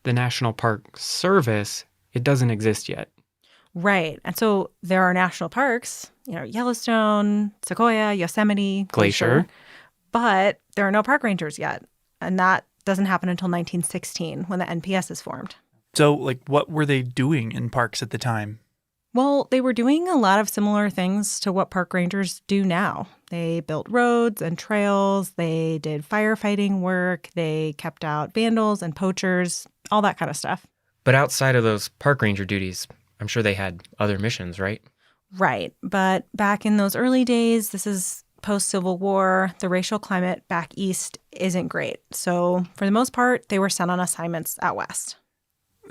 the National Park Service, it doesn't exist yet. Right. And so there are national parks, Yellowstone, Sequoia, Yosemite, Glacier. But there are no park rangers yet. And that doesn't happen until 1916 when the NPS is formed. So, what were they doing in parks at the time? Well, they were doing a lot of similar things to what park rangers do now. They built roads and trails. They did firefighting work. They kept out vandals and poachers, all that kind of stuff. But outside of those park ranger duties, I'm sure they had other missions, right? Right. But back in those early days, this is post-Civil War, the racial climate back east isn't great. So for the most part, they were sent on assignments out west.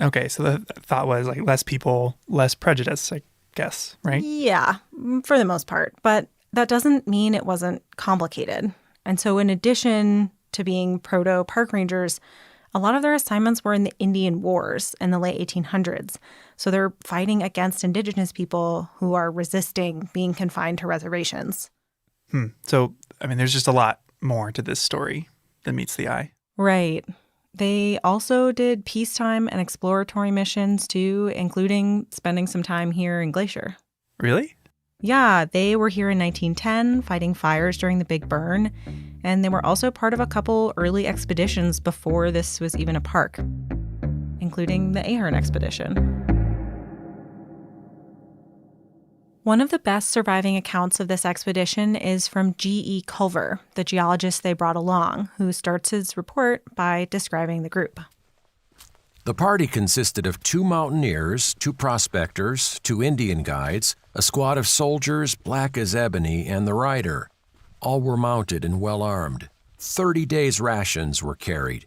Okay, so the thought was less people, less prejudice, I guess, right? Yeah, for the most part. But that doesn't mean it wasn't complicated. And so in addition to being proto-park rangers, a lot of their assignments were in the Indian Wars in the late 1800s. So they're fighting against indigenous people who are resisting being confined to reservations. So, there's just a lot more to this story than meets the eye. Right. They also did peacetime and exploratory missions too, including spending some time here in Glacier. Really? Yeah, they were here in 1910 fighting fires during the Big Burn, and they were also part of a couple early expeditions before this was even a park, including the Ahern expedition. One of the best surviving accounts of this expedition is from G.E. Culver, the geologist they brought along, who starts his report by describing the group. The party consisted of 2 mountaineers, 2 prospectors, 2 Indian guides, a squad of soldiers, black as ebony, and the rider. All were mounted and well armed. 30 days' rations were carried.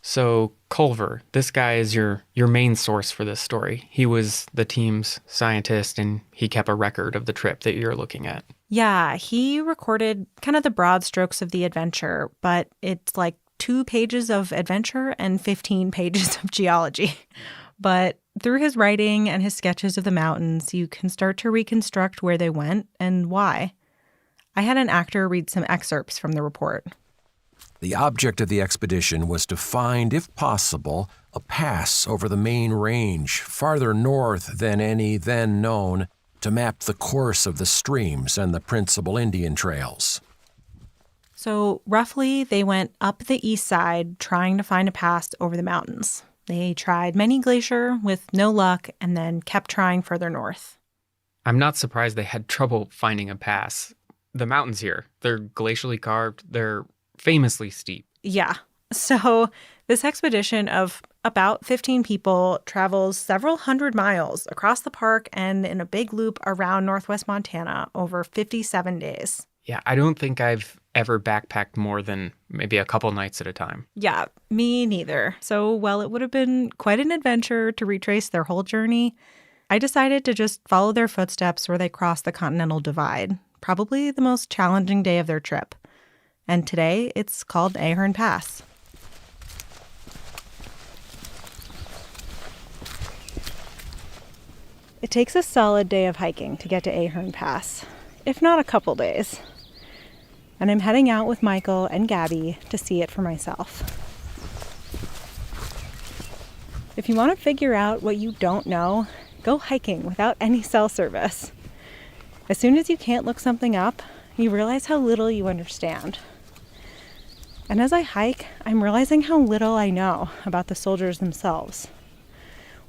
So Culver, this guy is your main source for this story. He was the team's scientist, and he kept a record of the trip that you're looking at. Yeah, he recorded kind of the broad strokes of the adventure, but it's 2 pages of adventure and 15 pages of geology. But through his writing and his sketches of the mountains, you can start to reconstruct where they went and why. I had an actor read some excerpts from the report. The object of the expedition was to find, if possible, a pass over the main range, farther north than any then known, to map the course of the streams and the principal Indian trails. So roughly, they went up the east side trying to find a pass over the mountains. They tried Many Glacier with no luck and then kept trying further north. I'm not surprised they had trouble finding a pass. the mountains here. They're glacially carved. They're famously steep. Yeah. So this expedition of about 15 people travels several hundred miles across the park and in a big loop around northwest Montana over 57 days. Yeah, I don't think I've ever backpacked more than maybe a couple nights at a time. Yeah, me neither. So while it would have been quite an adventure to retrace their whole journey, I decided to just follow their footsteps where they crossed the Continental Divide, probably the most challenging day of their trip. And today, it's called Ahern Pass. It takes a solid day of hiking to get to Ahern Pass, if not a couple days. And I'm heading out with Michael and Gabby to see it for myself. If you want to figure out what you don't know, go hiking without any cell service. As soon as you can't look something up, you realize how little you understand. And as I hike, I'm realizing how little I know about the soldiers themselves.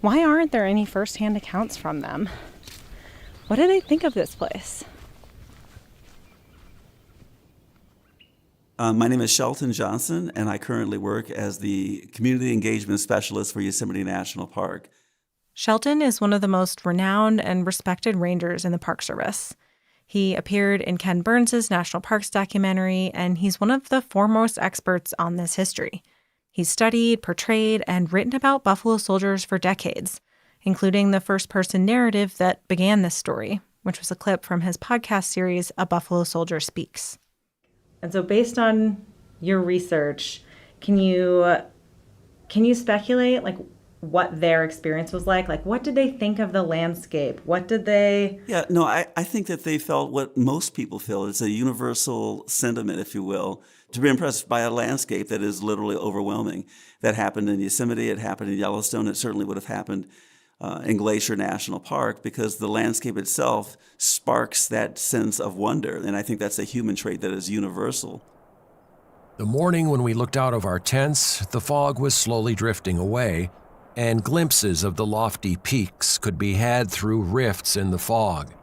Why aren't there any first-hand accounts from them? What do they think of this place? My name is Shelton Johnson, and I currently work as the Community Engagement Specialist for Yosemite National Park. Shelton is one of the most renowned and respected rangers in the Park Service. He appeared in Ken Burns' National Parks documentary, and he's one of the foremost experts on this history. He's studied, portrayed, and written about buffalo soldiers for decades, including the first-person narrative that began this story, which was a clip from his podcast series, A Buffalo Soldier Speaks. And so based on your research, can you speculate like what their experience was like? Like, what did they think of the landscape? What did they... Yeah, no, I think that they felt what most people feel. It's a universal sentiment, if you will, to be impressed by a landscape that is literally overwhelming. That happened in Yosemite, it happened in Yellowstone, it certainly would have happened in Glacier National Park, because the landscape itself sparks that sense of wonder. And I think that's a human trait that is universal. The morning when we looked out of our tents, the fog was slowly drifting away, and glimpses of the lofty peaks could be had through rifts in the fog.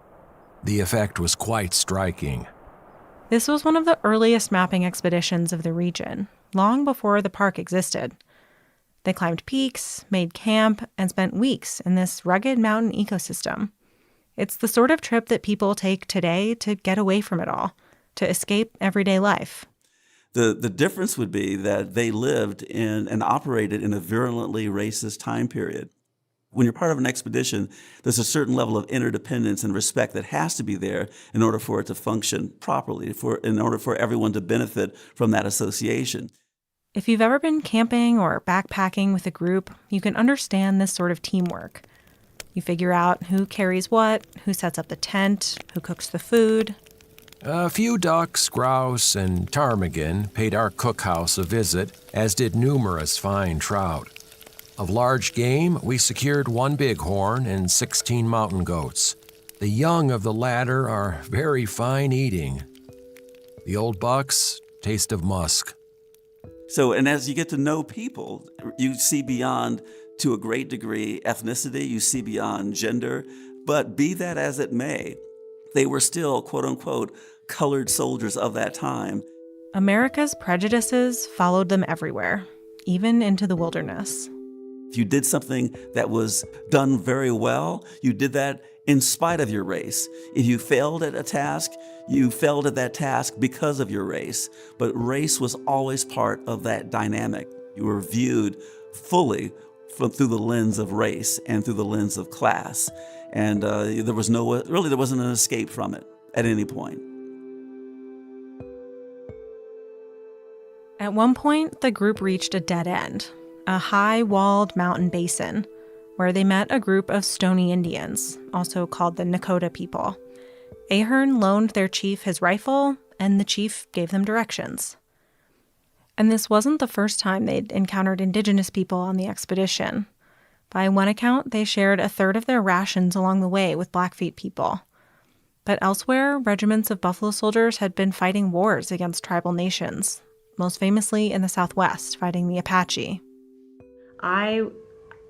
The effect was quite striking. This was one of the earliest mapping expeditions of the region, long before the park existed. They climbed peaks, made camp, and spent weeks in this rugged mountain ecosystem. It's the sort of trip that people take today to get away from it all, to escape everyday life. The difference would be that they lived in and operated in a virulently racist time period. When you're part of an expedition, there's a certain level of interdependence and respect that has to be there in order for it to function properly, in order for everyone to benefit from that association. If you've ever been camping or backpacking with a group, you can understand this sort of teamwork. You figure out who carries what, who sets up the tent, who cooks the food. A few ducks, grouse, and ptarmigan paid our cookhouse a visit, as did numerous fine trout. Of large game, we secured 1 bighorn and 16 mountain goats. The young of the latter are very fine eating. The old bucks taste of musk. So, and as you get to know people, you see beyond, to a great degree, ethnicity, you see beyond gender, but be that as it may, they were still, quote unquote, colored soldiers of that time. America's prejudices followed them everywhere, even into the wilderness. If you did something that was done very well, you did that in spite of your race. If you failed at a task, you failed at that task because of your race. But race was always part of that dynamic. You were viewed fully through the lens of race and through the lens of class. And there wasn't an escape from it at any point. At one point, the group reached a dead end, a high-walled mountain basin, where they met a group of Stoney Indians, also called the Nakota people. Ahern loaned their chief his rifle, and the chief gave them directions. And this wasn't the first time they'd encountered indigenous people on the expedition. By one account, they shared a third of their rations along the way with Blackfeet people. But elsewhere, regiments of buffalo soldiers had been fighting wars against tribal nations, most famously in the Southwest, fighting the Apache. I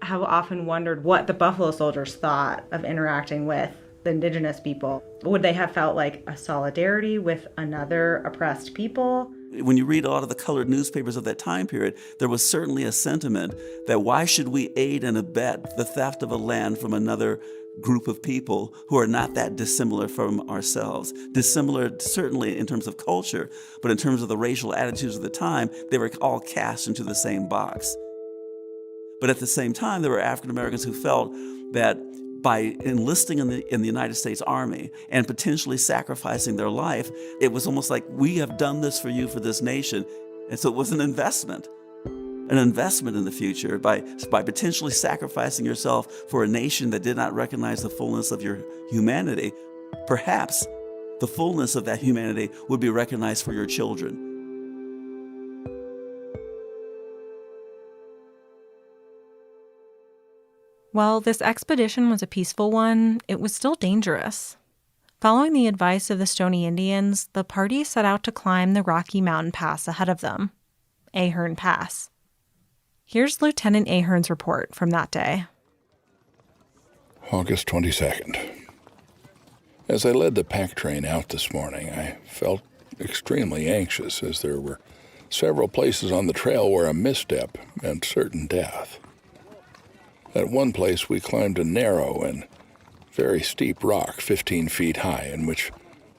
have often wondered what the buffalo soldiers thought of interacting with the indigenous people? Would they have felt like a solidarity with another oppressed people? When you read a lot of the colored newspapers of that time period, there was certainly a sentiment that why should we aid and abet the theft of a land from another group of people who are not that dissimilar from ourselves. Dissimilar certainly in terms of culture, but in terms of the racial attitudes of the time, they were all cast into the same box. But at the same time, there were African Americans who felt that by enlisting in the United States Army and potentially sacrificing their life, it was almost like, we have done this for you, for this nation. And so it was an investment in the future by potentially sacrificing yourself for a nation that did not recognize the fullness of your humanity. Perhaps the fullness of that humanity would be recognized for your children. While this expedition was a peaceful one, it was still dangerous. Following the advice of the Stoney Indians, the party set out to climb the Rocky Mountain Pass ahead of them, Ahern Pass. Here's Lieutenant Ahern's report from that day. August 22nd. As I led the pack train out this morning, I felt extremely anxious as there were several places on the trail where a misstep meant certain death. At one place, we climbed a narrow and very steep rock 15 feet high in which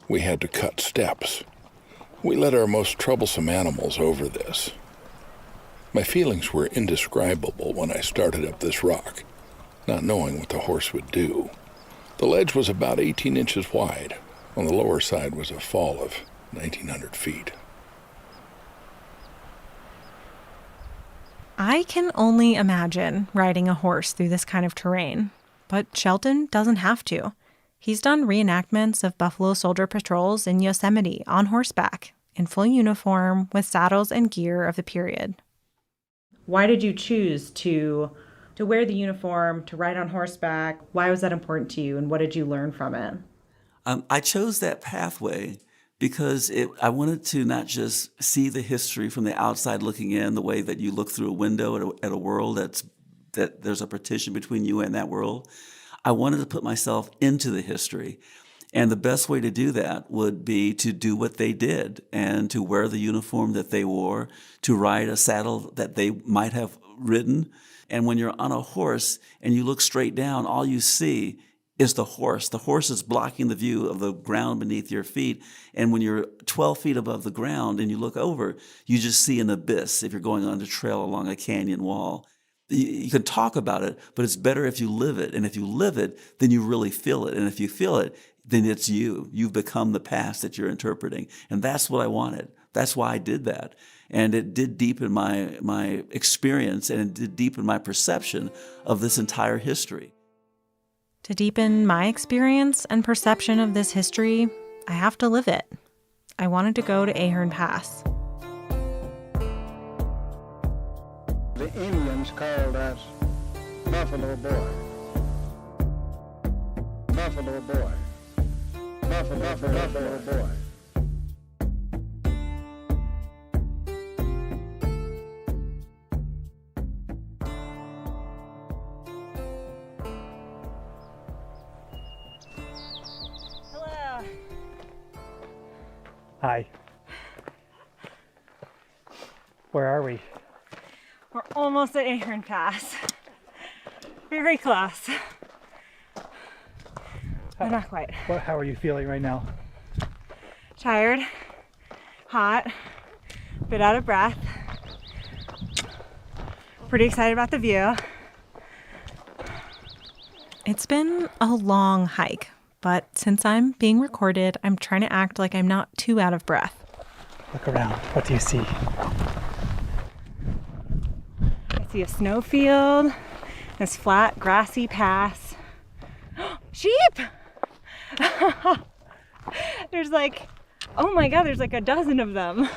we had to cut steps. We led our most troublesome animals over this. My feelings were indescribable when I started up this rock, not knowing what the horse would do. The ledge was about 18 inches wide. On the lower side was a fall of 1,900 feet. I can only imagine riding a horse through this kind of terrain, but Shelton doesn't have to. He's done reenactments of Buffalo Soldier patrols in Yosemite on horseback, in full uniform with saddles and gear of the period. Why did you choose to wear the uniform, to ride on horseback? Why was that important to you, and what did you learn from it? I chose that pathway because I wanted to not just see the history from the outside looking in, the way that you look through a window at a world that there's a partition between you and that world. I wanted to put myself into the history. And the best way to do that would be to do what they did and to wear the uniform that they wore, to ride a saddle that they might have ridden. And when you're on a horse and you look straight down, all you see is the horse. The horse is blocking the view of the ground beneath your feet. And when you're 12 feet above the ground and you look over, you just see an abyss if you're going on a trail along a canyon wall. You can talk about it, but it's better if you live it. And if you live it, then you really feel it. And if you feel it, then it's you. You've become the past that you're interpreting. And that's what I wanted. That's why I did that. And it did deepen my experience, and it did deepen my perception of this entire history. To deepen my experience and perception of this history, I have to live it. I wanted to go to Ahern Pass. The Indians called us Buffalo Boy. Buffalo Boy. Buffalo Boy. Hello. Hi. Where are we? We're almost at Ahern Pass. Very close. But not quite. How are you feeling right now? Tired, hot, a bit out of breath. Pretty excited about the view. It's been a long hike, but since I'm being recorded, I'm trying to act like I'm not too out of breath. Look around. What do you see? I see a snowfield, this flat, grassy pass. Sheep! There's oh my God, there's like a dozen of them.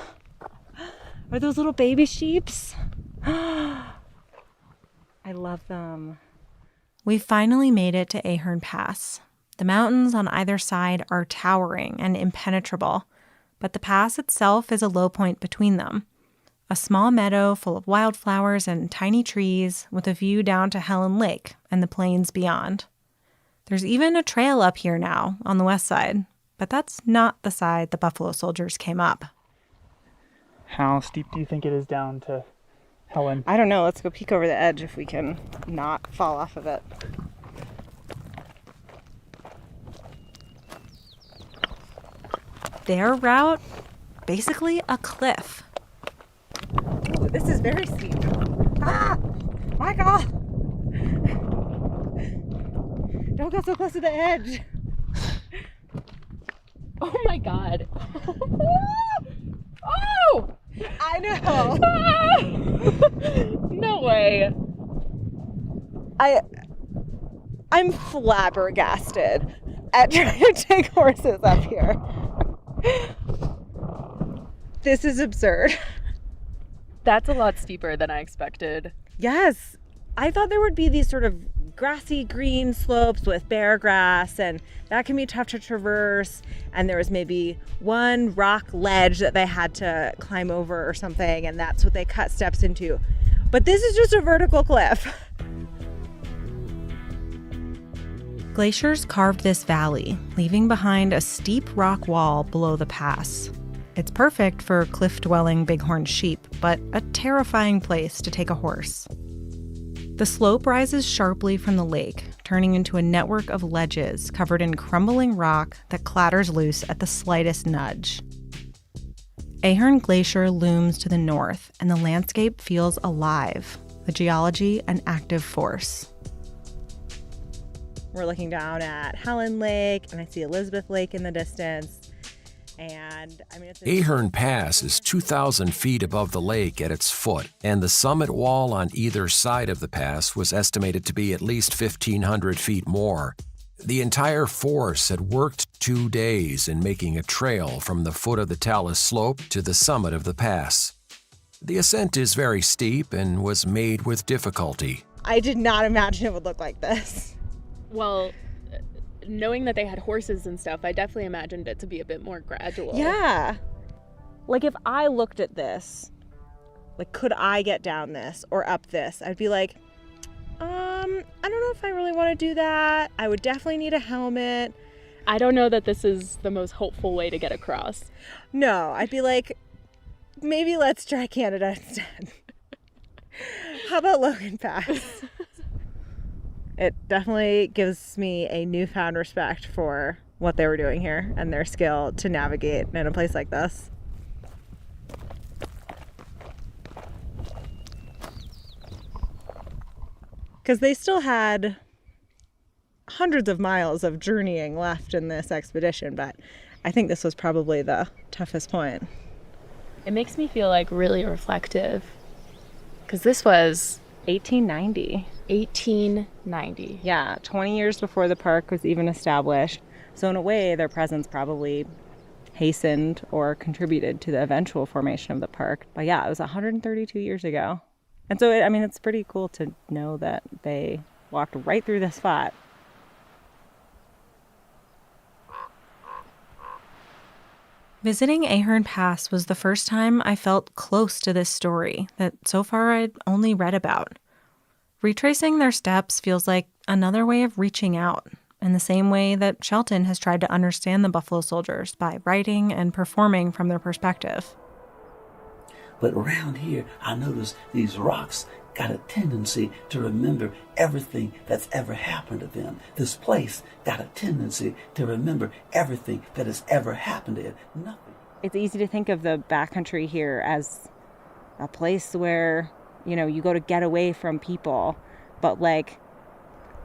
Are those little baby sheeps? I love them. We finally made it to Ahern Pass. The mountains on either side are towering and impenetrable, but the pass itself is a low point between them. A small meadow full of wildflowers and tiny trees with a view down to Helen Lake and the plains beyond. There's even a trail up here now on the west side, but that's not the side the buffalo soldiers came up. How steep do you think it is down to Helen? I don't know. Let's go peek over the edge if we can not fall off of it. Their route, basically a cliff. Ooh, this is very steep. Ah! Michael! Don't go so close to the edge. Oh my God. Oh! I know. No way. I'm flabbergasted at trying to take horses up here. This is absurd. That's a lot steeper than I expected. Yes. I thought there would be these sort of grassy green slopes with bare grass, and that can be tough to traverse. And there was maybe one rock ledge that they had to climb over or something, and that's what they cut steps into. But this is just a vertical cliff. Glaciers carved this valley, leaving behind a steep rock wall below the pass. It's perfect for cliff-dwelling bighorn sheep, but a terrifying place to take a horse. The slope rises sharply from the lake, turning into a network of ledges covered in crumbling rock that clatters loose at the slightest nudge. Ahern Glacier looms to the north, and the landscape feels alive, the geology an active force. We're looking down at Helen Lake, and I see Elizabeth Lake in the distance. And I mean, Ahern Pass is 2,000 feet above the lake at its foot, and the summit wall on either side of the pass was estimated to be at least 1,500 feet more. The entire force had worked 2 days in making a trail from the foot of the talus slope to the summit of the pass. The ascent is very steep and was made with difficulty. I did not imagine it would look like this. Well, knowing that they had horses and stuff, I definitely imagined it to be a bit more gradual. Yeah. Like if I looked at this, like could I get down this or up this? I'd be like, I don't know if I really want to do that. I would definitely need a helmet. I don't know that this is the most hopeful way to get across. No, I'd be like, maybe let's try Canada instead. How about Logan Pass? It definitely gives me a newfound respect for what they were doing here and their skill to navigate in a place like this. Because they still had hundreds of miles of journeying left in this expedition, but I think this was probably the toughest point. It makes me feel like really reflective, because this was 1890. 1890. Yeah, 20 years before the park was even established. So in a way, their presence probably hastened or contributed to the eventual formation of the park. But yeah, it was 132 years ago. And so, it's pretty cool to know that they walked right through this spot. Visiting Ahern Pass was the first time I felt close to this story that so far I'd only read about. Retracing their steps feels like another way of reaching out, in the same way that Shelton has tried to understand the Buffalo Soldiers by writing and performing from their perspective. But around here, I notice these rocks got a tendency to remember everything that's ever happened to them. This place got a tendency to remember everything that has ever happened to it. Nothing. It's easy to think of the backcountry here as a place where, you go to get away from people. But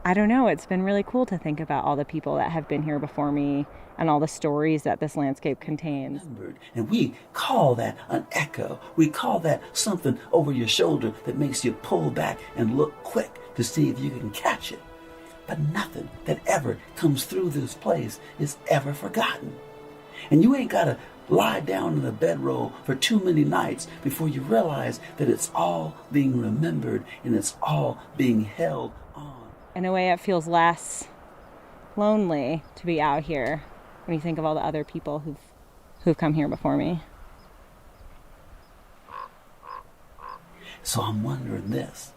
I don't know, it's been really cool to think about all the people that have been here before me and all the stories that this landscape contains. And we call that an echo. We call that something over your shoulder that makes you pull back and look quick to see if you can catch it. But nothing that ever comes through this place is ever forgotten. And you ain't got to lie down in the bedroll for too many nights before you realize that it's all being remembered and it's all being held on. In a way, it feels less lonely to be out here when you think of all the other people who've come here before me. So I'm wondering this.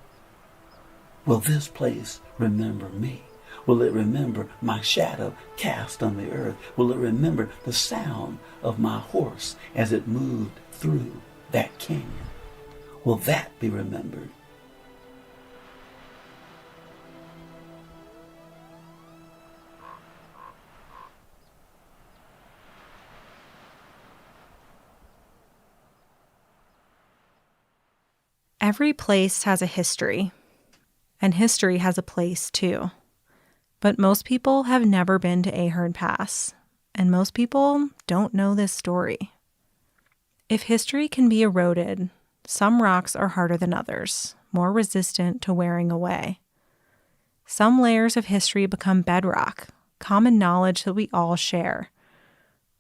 Will this place remember me? Will it remember my shadow cast on the earth? Will it remember the sound of my horse as it moved through that canyon? Will that be remembered? Every place has a history, and history has a place too. But most people have never been to Ahern Pass, and most people don't know this story. If history can be eroded, some rocks are harder than others, more resistant to wearing away. Some layers of history become bedrock, common knowledge that we all share.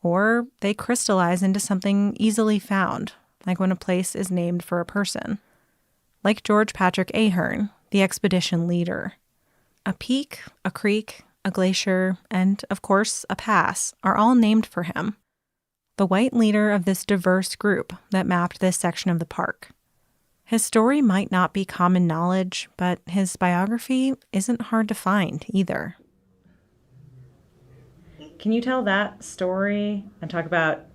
Or they crystallize into something easily found, like when a place is named for a person. Like George Patrick Ahern, the expedition leader. A peak, a creek, a glacier, and, of course, a pass are all named for him. The white leader of this diverse group that mapped this section of the park. His story might not be common knowledge, but his biography isn't hard to find either. Can you tell that story and talk about,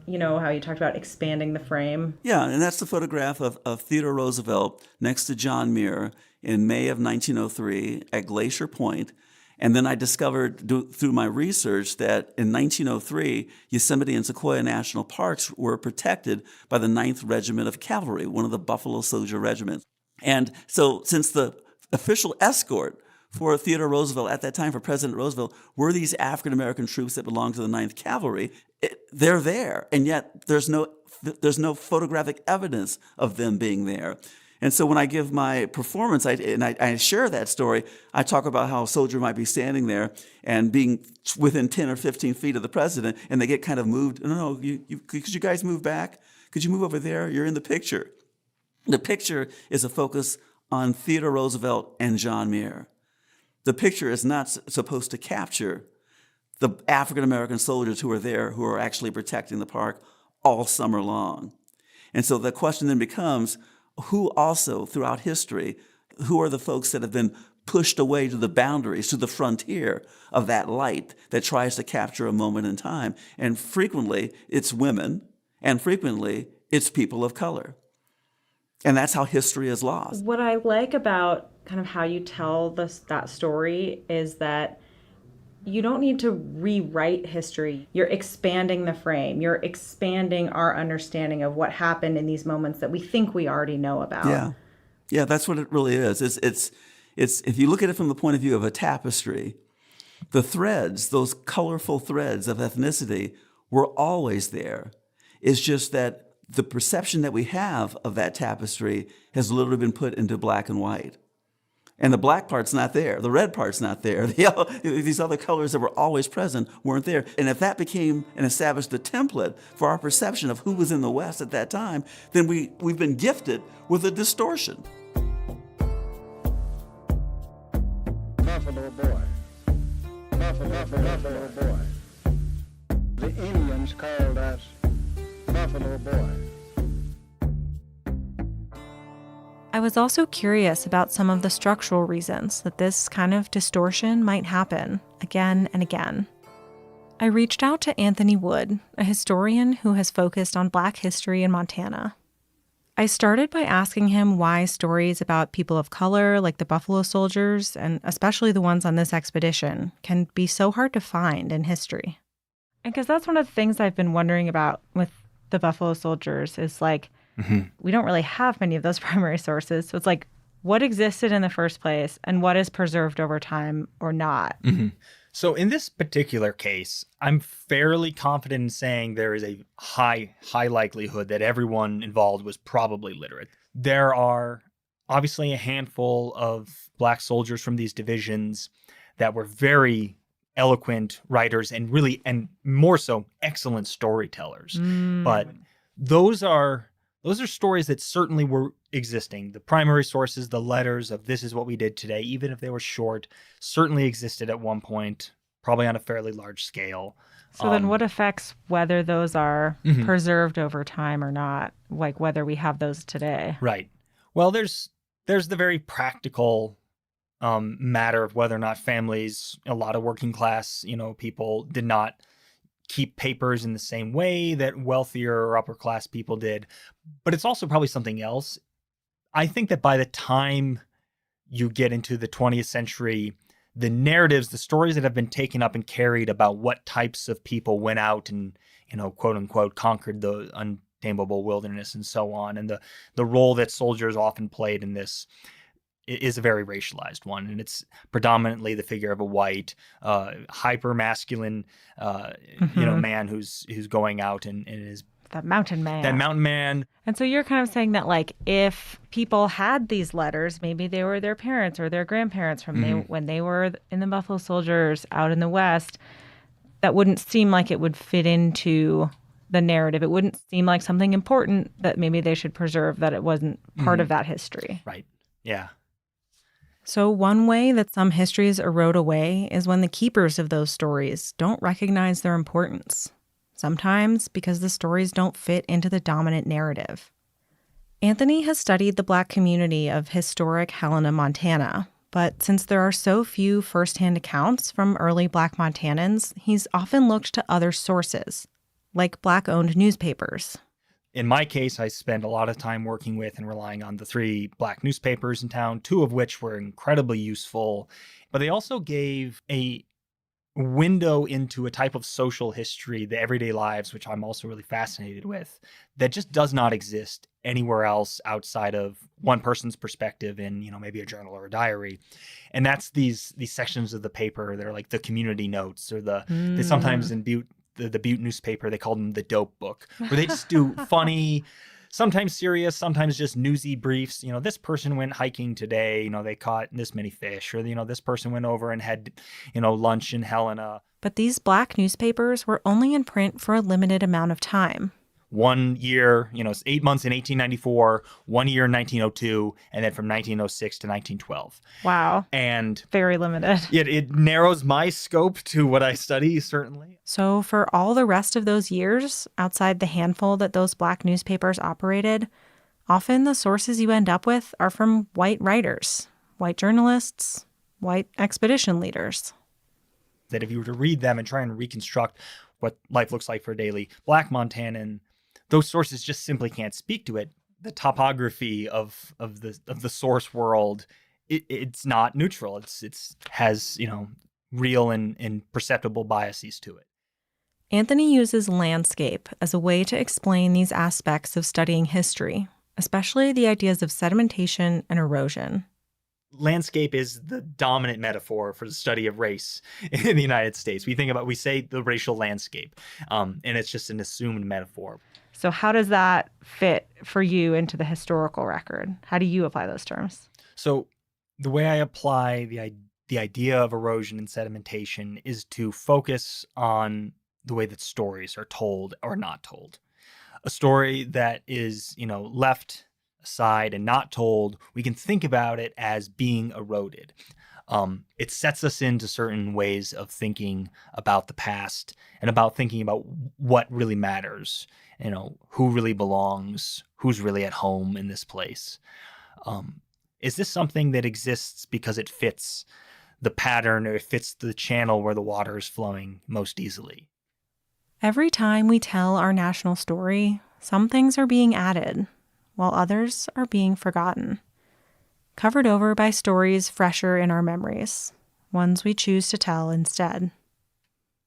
how you talked about expanding the frame? Yeah, and that's the photograph of Theodore Roosevelt next to John Muir in May of 1903 at Glacier Point. And then I discovered through my research that in 1903, Yosemite and Sequoia National Parks were protected by the 9th Regiment of Cavalry, one of the Buffalo Soldier regiments. And so since the official escort for Theodore Roosevelt at that time, for President Roosevelt, were these African-American troops that belonged to the 9th Cavalry, they're there, and yet there's no photographic evidence of them being there. And so when I give my performance, I share that story, I talk about how a soldier might be standing there and being within 10 or 15 feet of the president, and they get kind of moved. No, could you guys move back? Could you move over there? You're in the picture. The picture is a focus on Theodore Roosevelt and John Muir. The picture is not supposed to capture the African-American soldiers who are there, who are actually protecting the park all summer long. And so the question then becomes, who also, throughout history, who are the folks that have been pushed away to the boundaries, to the frontier of that light that tries to capture a moment in time? And frequently, it's women, and frequently, it's people of color. And that's how history is lost. What I like about kind of how you tell that story is that you don't need to rewrite history. You're expanding the frame. You're expanding our understanding of what happened in these moments that we think we already know about. Yeah, that's what it really is. It's if you look at it from the point of view of a tapestry, the threads, those colorful threads of ethnicity, were always there. It's just that the perception that we have of that tapestry has literally been put into black and white. And the black part's not there. The red part's not there. The yellow, these other colors that were always present weren't there. And if that became and established the template for our perception of who was in the West at that time, then we've been gifted with a distortion. Buffalo boy. Buffalo boy. The Indians called us Buffalo boy. I was also curious about some of the structural reasons that this kind of distortion might happen again and again. I reached out to Anthony Wood, a historian who has focused on Black history in Montana. I started by asking him why stories about people of color, like the Buffalo Soldiers, and especially the ones on this expedition, can be so hard to find in history. And because that's one of the things I've been wondering about with the Buffalo Soldiers is we don't really have many of those primary sources. So it's what existed in the first place and what is preserved over time or not. So in this particular case, I'm fairly confident in saying there is a high likelihood that everyone involved was probably literate. There are obviously a handful of Black soldiers from these divisions that were very eloquent writers and more so excellent storytellers. But those are stories that certainly were existing. The primary sources, the letters of this is what we did today, even if they were short, certainly existed at one point, probably on a fairly large scale. So then what affects whether those are preserved over time or not, whether we have those today? Right. Well, there's the very practical matter of whether or not families, a lot of working class, people did not keep papers in the same way that wealthier or upper class people did. But it's also probably something else. I think that by the time you get into the 20th century, the narratives, the stories that have been taken up and carried about what types of people went out and, quote unquote, conquered the untamable wilderness and so on, and the role that soldiers often played in this is a very racialized one, and it's predominantly the figure of a white, hyper masculine, man who's going out and is that mountain man. That mountain man. And so you're kind of saying that, like, if people had these letters, maybe they were their parents or their grandparents from when they were in the Buffalo Soldiers out in the West, that wouldn't seem like it would fit into the narrative. It wouldn't seem like something important that maybe they should preserve, that it wasn't part of that history. Right. Yeah. So one way that some histories erode away is when the keepers of those stories don't recognize their importance. Sometimes because the stories don't fit into the dominant narrative. Anthony has studied the Black community of historic Helena, Montana, but since there are so few firsthand accounts from early Black Montanans, he's often looked to other sources, like Black-owned newspapers. In my case, I spent a lot of time working with and relying on the 3 Black newspapers in town, 2 of which were incredibly useful, but they also gave a window into a type of social history, the everyday lives, which I'm also really fascinated with, that just does not exist anywhere else outside of one person's perspective in, maybe a journal or a diary. And that's these sections of the paper that are like the community notes, or they sometimes in the Butte newspaper, they call them the dope book, where they just do funny, sometimes serious, sometimes just newsy briefs. This person went hiking today, they caught this many fish, or, this person went over and had, lunch in Helena. But these Black newspapers were only in print for a limited amount of time. 1 year, 8 months in 1894, 1 year in 1902, and then from 1906 to 1912. Wow. And very limited. It narrows my scope to what I study, certainly. So for all the rest of those years, outside the handful that those Black newspapers operated, often the sources you end up with are from white writers, white journalists, white expedition leaders. That if you were to read them and try and reconstruct what life looks like for a daily Black Montanan, those sources just simply can't speak to it. The topography of the source world, it's not neutral. It has real and perceptible biases to it. Anthony uses landscape as a way to explain these aspects of studying history, especially the ideas of sedimentation and erosion. Landscape is the dominant metaphor for the study of race in the United States. We say the racial landscape, and it's just an assumed metaphor. So how does that fit for you into the historical record? How do you apply those terms? So the way I apply the idea of erosion and sedimentation is to focus on the way that stories are told or not told. A story that is, left aside and not told, we can think about it as being eroded. It sets us into certain ways of thinking about the past and about thinking about what really matters, who really belongs, who's really at home in this place. Is this something that exists because it fits the pattern or it fits the channel where the water is flowing most easily? Every time we tell our national story, some things are being added, while others are being forgotten. Covered over by stories fresher in our memories, ones we choose to tell instead.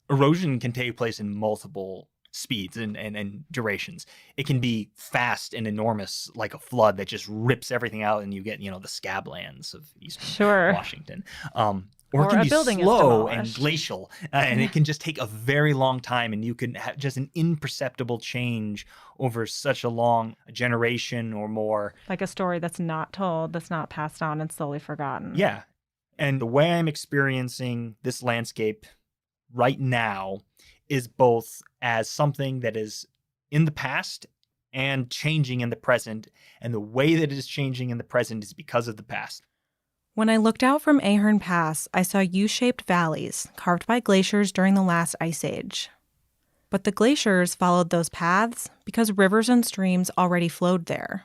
Erosion can take place in multiple speeds and durations. It can be fast and enormous, like a flood that just rips everything out, and you get, the scablands of eastern Washington. Or it can be slow and glacial, and it can just take a very long time, and you can have just an imperceptible change over such a long generation or more. Like a story that's not told, that's not passed on and slowly forgotten. Yeah. And the way I'm experiencing this landscape right now is both as something that is in the past and changing in the present. And the way that it is changing in the present is because of the past. When I looked out from Ahern Pass, I saw U-shaped valleys carved by glaciers during the last ice age. But the glaciers followed those paths because rivers and streams already flowed there.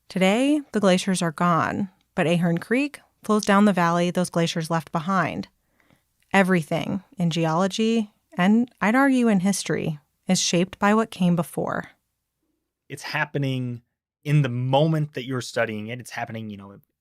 Today, the glaciers are gone, but Ahern Creek flows down the valley those glaciers left behind. Everything in geology, and I'd argue in history, is shaped by what came before. It's happening in the moment that you're studying it. It's happening,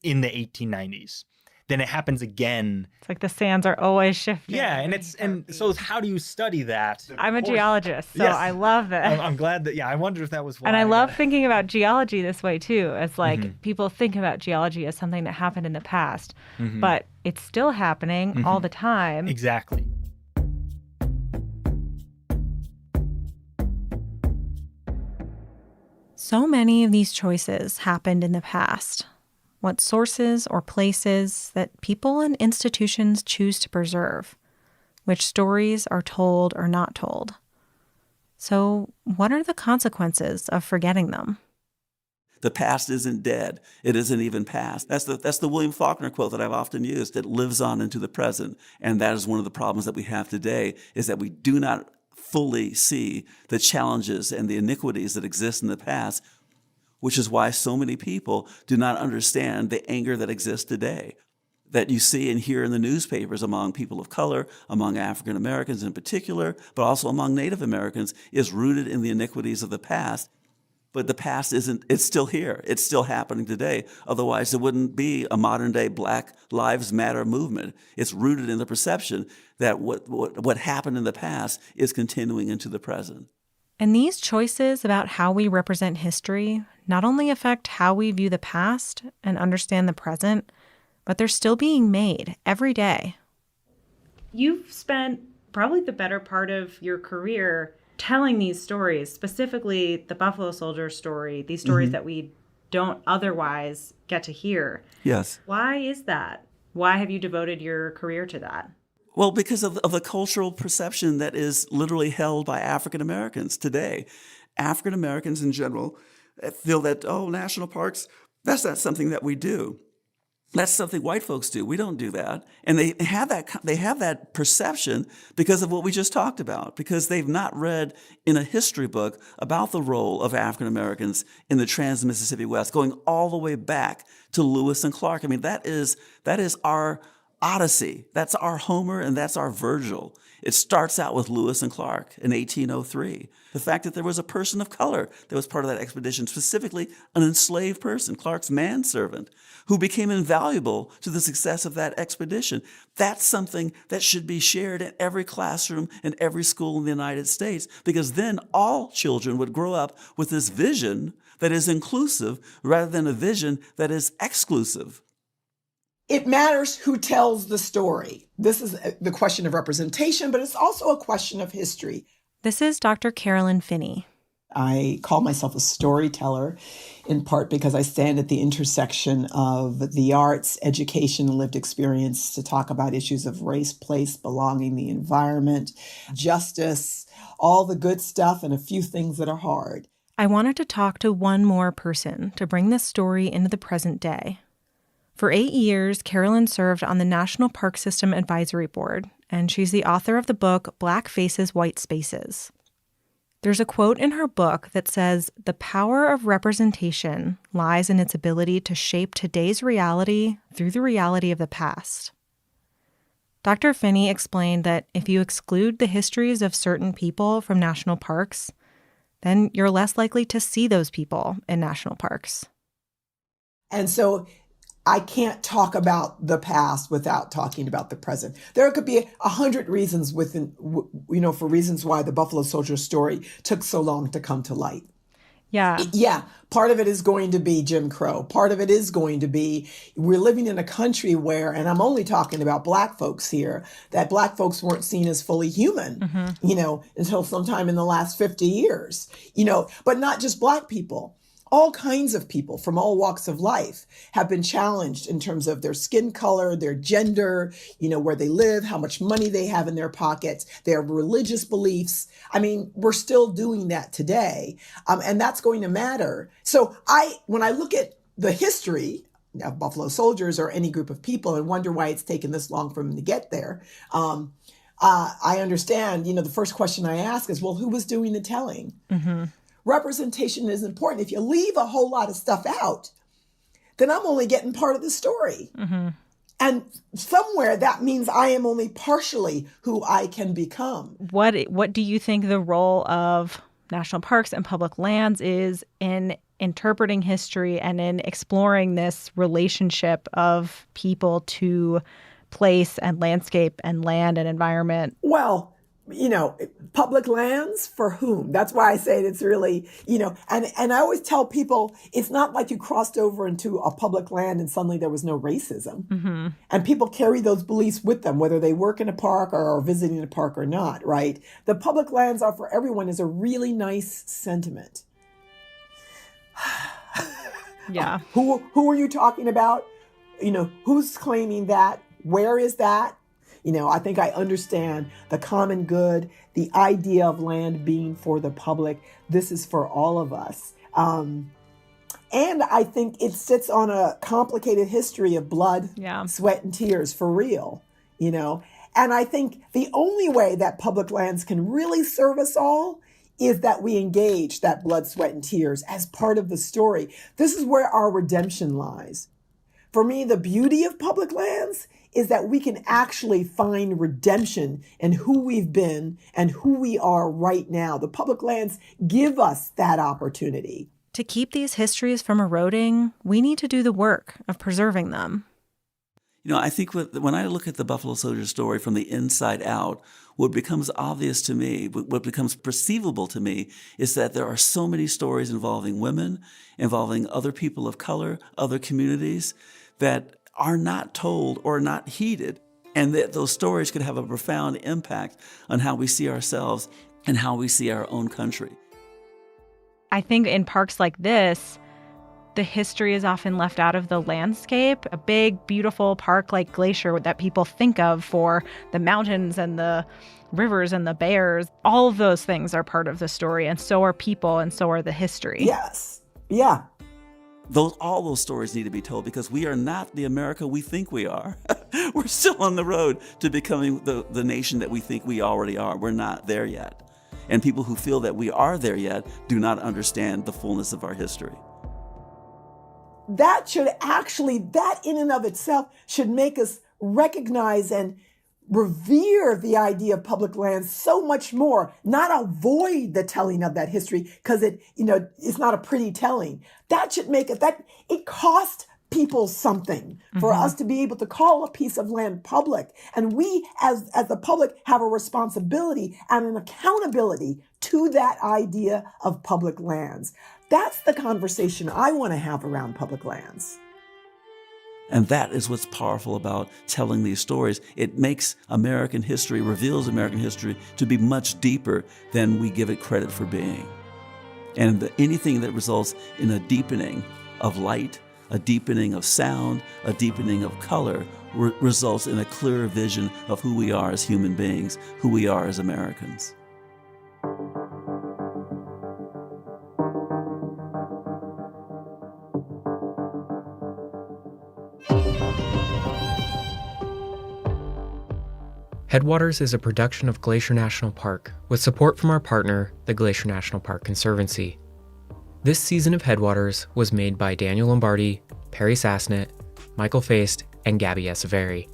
in the 1890s. Then it happens again. It's like the sands are always shifting. Yeah, and so how do you study that? I'm a geologist, so Yes. I love it. I'm glad that, I wondered if that was why. And I love thinking about geology this way, too. As like people think about geology as something that happened in the past, but it's still happening all the time. Exactly. So many of these choices happened in the past. What sources or places that people and institutions choose to preserve, which stories are told or not told. So, what are the consequences of forgetting them? The past isn't dead. It isn't even past. That's the William Faulkner quote that I've often used. It lives on into the present. And that is one of the problems that we have today, is that we do not fully see the challenges and the iniquities that exist in the past, which is why so many people do not understand the anger that exists today, that you see and hear in the newspapers among people of color, among African Americans in particular, but also among Native Americans, is rooted in the iniquities of the past. But the past it's still here. It's still happening today. Otherwise, there wouldn't be a modern-day Black Lives Matter movement. It's rooted in the perception that what happened in the past is continuing into the present. And these choices about how we represent history not only affect how we view the past and understand the present, but they're still being made every day. You've spent probably the better part of your career telling these stories, specifically the Buffalo Soldier story, these stories that we don't otherwise get to hear. Yes. Why is that? Why have you devoted your career to that? Well, because of the cultural perception that is literally held by African Americans today. African Americans in general feel that, national parks, that's not something that we do. That's something white folks do. We don't do that. And they have that perception because of what we just talked about, because they've not read in a history book about the role of African Americans in the Trans-Mississippi West, going all the way back to Lewis and Clark. I mean, that is our Odyssey. That's our Homer and that's our Virgil. It starts out with Lewis and Clark in 1803. The fact that there was a person of color that was part of that expedition, specifically an enslaved person, Clark's manservant, who became invaluable to the success of that expedition. That's something that should be shared in every classroom and every school in the United States, because then all children would grow up with this vision that is inclusive rather than a vision that is exclusive. It matters who tells the story. This is the question of representation, but it's also a question of history. This is Dr. Carolyn Finney. I call myself a storyteller, in part because I stand at the intersection of the arts, education, and lived experience to talk about issues of race, place, belonging, the environment, justice, all the good stuff, and a few things that are hard. I wanted to talk to one more person to bring this story into the present day. For 8 years, Carolyn served on the National Park System Advisory Board, and she's the author of the book Black Faces, White Spaces. There's a quote in her book that says, "The power of representation lies in its ability to shape today's reality through the reality of the past." Dr. Finney explained that if you exclude the histories of certain people from national parks, then you're less likely to see those people in national parks. And so I can't talk about the past without talking about the present. There could be 100 reasons for reasons why the Buffalo Soldier story took so long to come to light. Yeah. Yeah. Part of it is going to be Jim Crow. Part of it is going to be we're living in a country where, and I'm only talking about Black folks here, that Black folks weren't seen as fully human, until sometime in the last 50 years, but not just Black people. All kinds of people from all walks of life have been challenged in terms of their skin color, their gender, where they live, how much money they have in their pockets, their religious beliefs. I mean, we're still doing that today. And that's going to matter. So when I look at the history of Buffalo Soldiers or any group of people and wonder why it's taken this long for them to get there, I understand, the first question I ask is, well, who was doing the telling? Mm-hmm. Representation is important. If you leave a whole lot of stuff out, then I'm only getting part of the story. Mm-hmm. And somewhere that means I am only partially who I can become. What do you think the role of national parks and public lands is in interpreting history and in exploring this relationship of people to place and landscape and land and environment? Well, public lands for whom? That's why I say it's really, and I always tell people it's not like you crossed over into a public land and suddenly there was no racism. Mm-hmm. And people carry those beliefs with them, whether they work in a park or are visiting a park or not, right? The public lands are for everyone is a really nice sentiment. Yeah. Who are you talking about? Who's claiming that? Where is that? I think I understand the common good, the idea of land being for the public. This is for all of us. And I think it sits on a complicated history of blood, sweat, and tears for real, And I think the only way that public lands can really serve us all is that we engage that blood, sweat, and tears as part of the story. This is where our redemption lies. For me, the beauty of public lands is that we can actually find redemption in who we've been and who we are right now. The public lands give us that opportunity. To keep these histories from eroding, we need to do the work of preserving them. I think when I look at the Buffalo Soldier story from the inside out, what becomes obvious to me, what becomes perceivable to me, is that there are so many stories involving women, involving other people of color, other communities, that are not told or not heeded, and that those stories could have a profound impact on how we see ourselves and how we see our own country. I think in parks like this, the history is often left out of the landscape. A big, beautiful park like Glacier that people think of for the mountains and the rivers and the bears, all of those things are part of the story, and so are people, and so are the history. Yes. Yeah. All those stories need to be told because we are not the America we think we are. We're still on the road to becoming the nation that we think we already are. We're not there yet. And people who feel that we are there yet do not understand the fullness of our history. That in and of itself should make us recognize and revere the idea of public lands so much more, not avoid the telling of that history because it's not a pretty telling. That should make it cost people something for us to be able to call a piece of land public. And we as the public have a responsibility and an accountability to that idea of public lands. That's the conversation I want to have around public lands. And that is what's powerful about telling these stories. It makes American history, reveals American history to be much deeper than we give it credit for being. And anything that results in a deepening of light, a deepening of sound, a deepening of color, results in a clearer vision of who we are as human beings, who we are as Americans. Headwaters is a production of Glacier National Park with support from our partner, the Glacier National Park Conservancy. This season of Headwaters was made by Daniel Lombardi, Perry Sassnett, Michael Feist, and Gabby Esavari.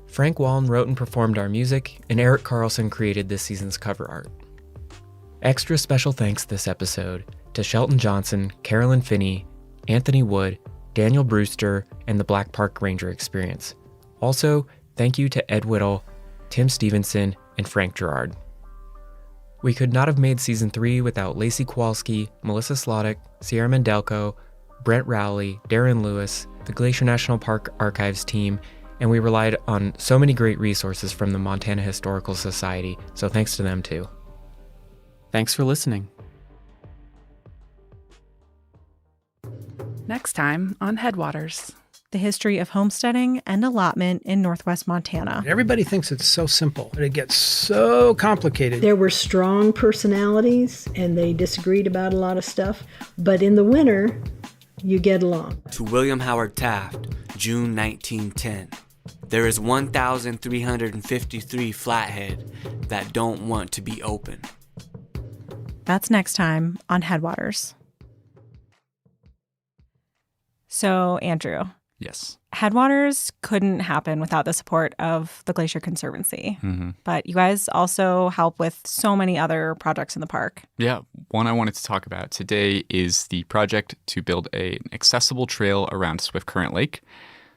Frank Wallen wrote and performed our music, and Eric Carlson created this season's cover art. Extra special thanks this episode to Shelton Johnson, Carolyn Finney, Anthony Wood, Daniel Brewster, and the Black Park Ranger Experience. Also, thank you to Ed Whittle, Tim Stevenson, and Frank Gerard. We could not have made Season 3 without Lacey Kowalski, Melissa Sloddick, Sierra Mendelko, Brent Rowley, Darren Lewis, the Glacier National Park Archives team, and we relied on so many great resources from the Montana Historical Society, so thanks to them too. Thanks for listening. Next time on Headwaters. The history of homesteading and allotment in Northwest Montana. Everybody thinks it's so simple, but it gets so complicated. There were strong personalities, and they disagreed about a lot of stuff, but in the winter, you get along. To William Howard Taft, June 1910. There is 1,353 flathead that don't want to be open. That's next time on Headwaters. So, Andrew, Yes. Headwaters couldn't happen without the support of the Glacier Conservancy. Mm-hmm. But you guys also help with so many other projects in the park. Yeah, one I wanted to talk about today is the project to build an accessible trail around Swift Current Lake.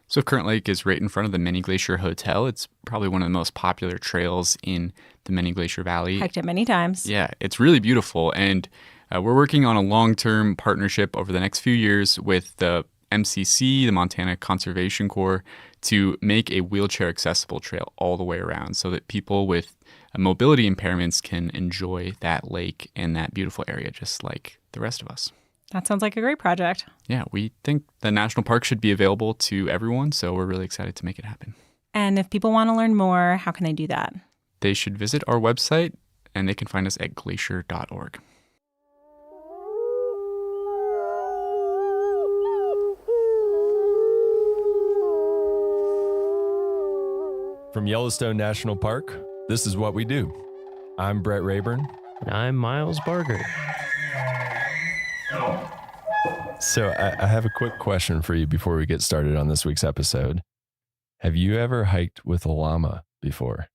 Swift Current Lake is right in front of the Many Glacier Hotel. It's probably one of the most popular trails in the Many Glacier Valley. Hiked it many times. Yeah, it's really beautiful. And we're working on a long-term partnership over the next few years with the MCC, the Montana Conservation Corps, to make a wheelchair accessible trail all the way around so that people with mobility impairments can enjoy that lake and that beautiful area just like the rest of us. That sounds like a great project. Yeah, we think the national park should be available to everyone, so we're really excited to make it happen. And if people want to learn more, how can they do that? They should visit our website, and they can find us at glacier.org. From Yellowstone National Park, this is What We Do. I'm Brett Rayburn. And I'm Miles Barger. So I have a quick question for you before we get started on this week's episode. Have you ever hiked with a llama before?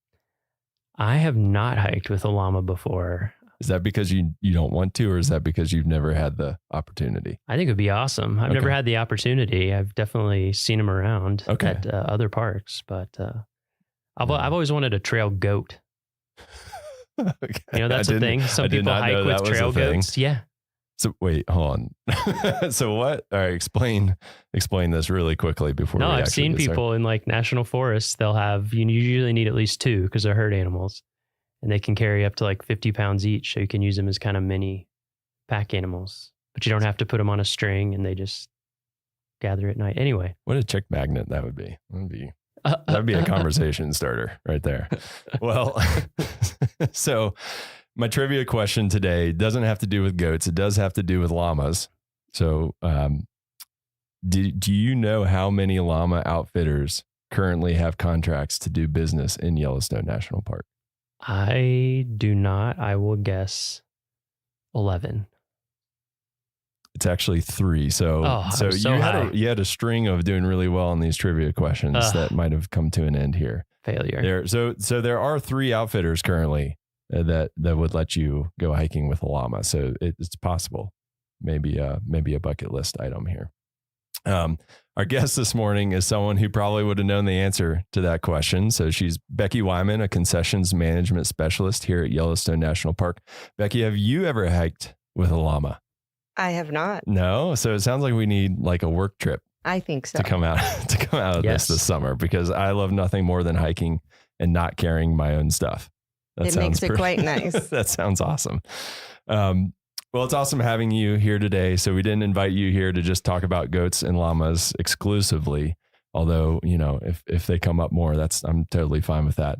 I have not hiked with a llama before. Is that because you don't want to, or is that because you've never had the opportunity? I think it would be awesome. I've never had the opportunity. I've definitely seen them around at other parks, but I've always wanted a trail goat. You know, that's a thing. Some people hike with trail goats. Yeah. So wait, hold on. So what? All right, explain this really quickly before. No, I've seen people in like national forests. They'll have, you usually need at least two because they're herd animals, and they can carry up to like 50 pounds each. So you can use them as kind of mini pack animals, but you don't have to put them on a string, and they just gather at night. Anyway, what a chick magnet that would be. That'd be a conversation starter right there. Well, so my trivia question today doesn't have to do with goats. It does have to do with llamas. So do you know how many llama outfitters currently have contracts to do business in Yellowstone National Park? I do not. I will guess 11. It's actually 3. So you had a string of doing really well on these trivia questions that might have come to an end here. Failure. So there are 3 outfitters currently that would let you go hiking with a llama. So it's possible. Maybe a bucket list item here. Our guest this morning is someone who probably would have known the answer to that question. So she's Becky Wyman, a concessions management specialist here at Yellowstone National Park. Becky, have you ever hiked with a llama? I have not. No. So it sounds like we need like a work trip. I think so. To come out of this summer, because I love nothing more than hiking and not carrying my own stuff. It makes it quite nice. That sounds awesome. Well, it's awesome having you here today. So we didn't invite you here to just talk about goats and llamas exclusively. Although, you know, if they come up more, I'm totally fine with that.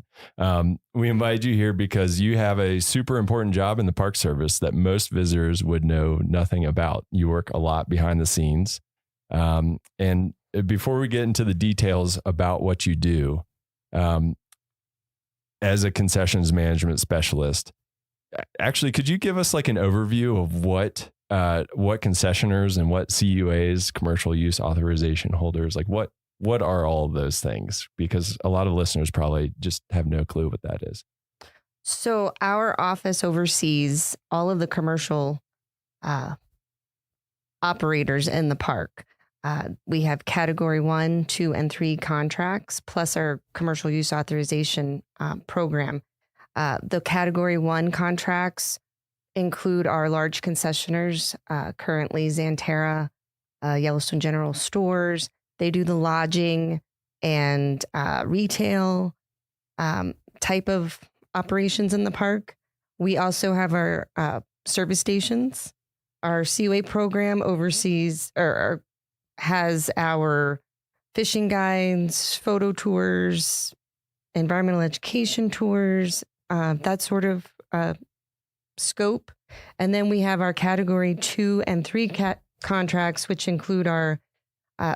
We invited you here because you have a super important job in the Park Service that most visitors would know nothing about. You work a lot behind the scenes. And before we get into the details about what you do, as a concessions management specialist, actually, could you give us like an overview of what concessioners and what CUAs, commercial use authorization holders, like what are all of those things? Because a lot of listeners probably just have no clue what that is. So our office oversees all of the commercial operators in the park. We have category 1, 2, and 3 contracts, plus our commercial use authorization program. The category 1 contracts include our large concessioners, currently Xanterra, Yellowstone General Stores. They do the lodging and retail type of operations in the park. We also have our service stations. Our CUA program oversees or has our fishing guides, photo tours, environmental education tours, that sort of scope. And then we have our category 2 and 3 contracts, which include our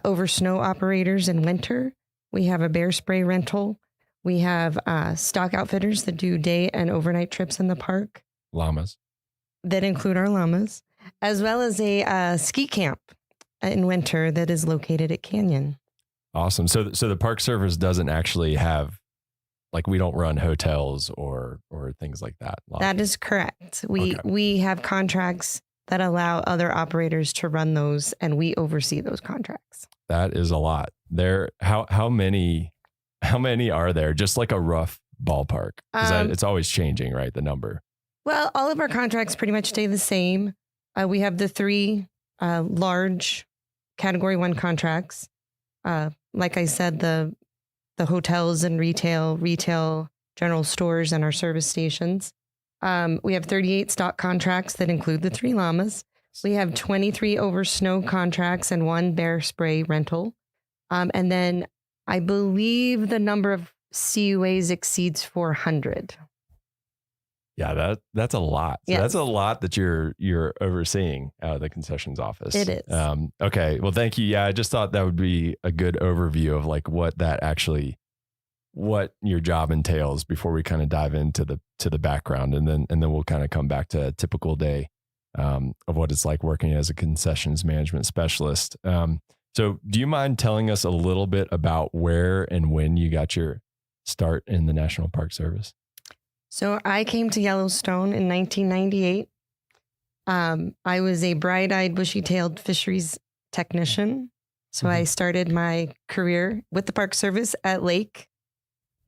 over snow operators in winter. We have a bear spray rental. We have stock outfitters that do day and overnight trips in the park. Llamas. That include our llamas, as well as a ski camp in winter that is located at Canyon. Awesome. So the Park Service doesn't actually have, like, we don't run hotels or things like that. That is correct. We have contracts that allow other operators to run those, and we oversee those contracts. That is a lot. How many are there? Just like a rough ballpark. It's always changing, right? The number. Well, all of our contracts pretty much stay the same. We have the 3 large Category 1 contracts. Like I said, the hotels and retail, general stores, and our service stations. We have 38 stock contracts that include the 3 llamas. We have 23 over snow contracts and 1 bear spray rental. And then I believe the number of CUAs exceeds 400. Yeah, that's a lot. So yes. That's a lot that you're overseeing out of the concessions office. It is. Okay. Well, thank you. Yeah, I just thought that would be a good overview of like what your job entails before we kind of dive into the background, and then we'll kind of come back to a typical day of what it's like working as a concessions management specialist. So do you mind telling us a little bit about where and when you got your start in the National Park Service? So I came to Yellowstone in 1998. I was a bright-eyed, bushy-tailed fisheries technician. So I started my career with the Park Service at Lake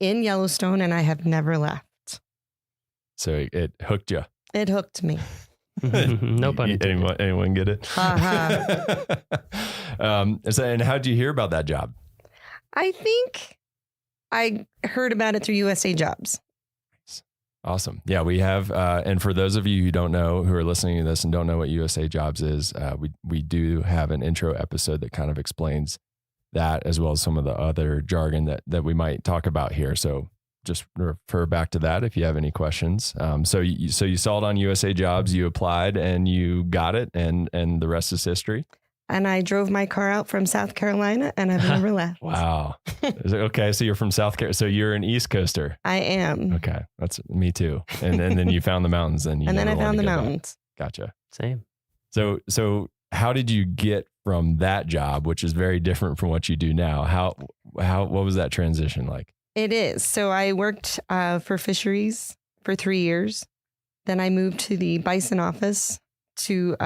in Yellowstone, and I have never left. So it hooked you. It hooked me. No pun intended. Anyone get it? And how'd you hear about that job? I think I heard about it through USA Jobs. Awesome. Yeah, we have. And for those of you who don't know, who are listening to this and don't know what USA Jobs is, we do have an intro episode that kind of explains that, as well as some of the other jargon that we might talk about here. So just refer back to that if you have any questions. So you saw it on USA Jobs, you applied and you got it, and the rest is history. And I drove my car out from South Carolina, and I've never left. Wow. Okay, so you're from South Carolina. So you're an East Coaster. I am. Okay, that's me too. And then you found the mountains, and then I found the mountains. Gotcha. Same. So how did you get from that job, which is very different from what you do now? What was that transition like? It is. So I worked for fisheries for 3 years. Then I moved to the bison office to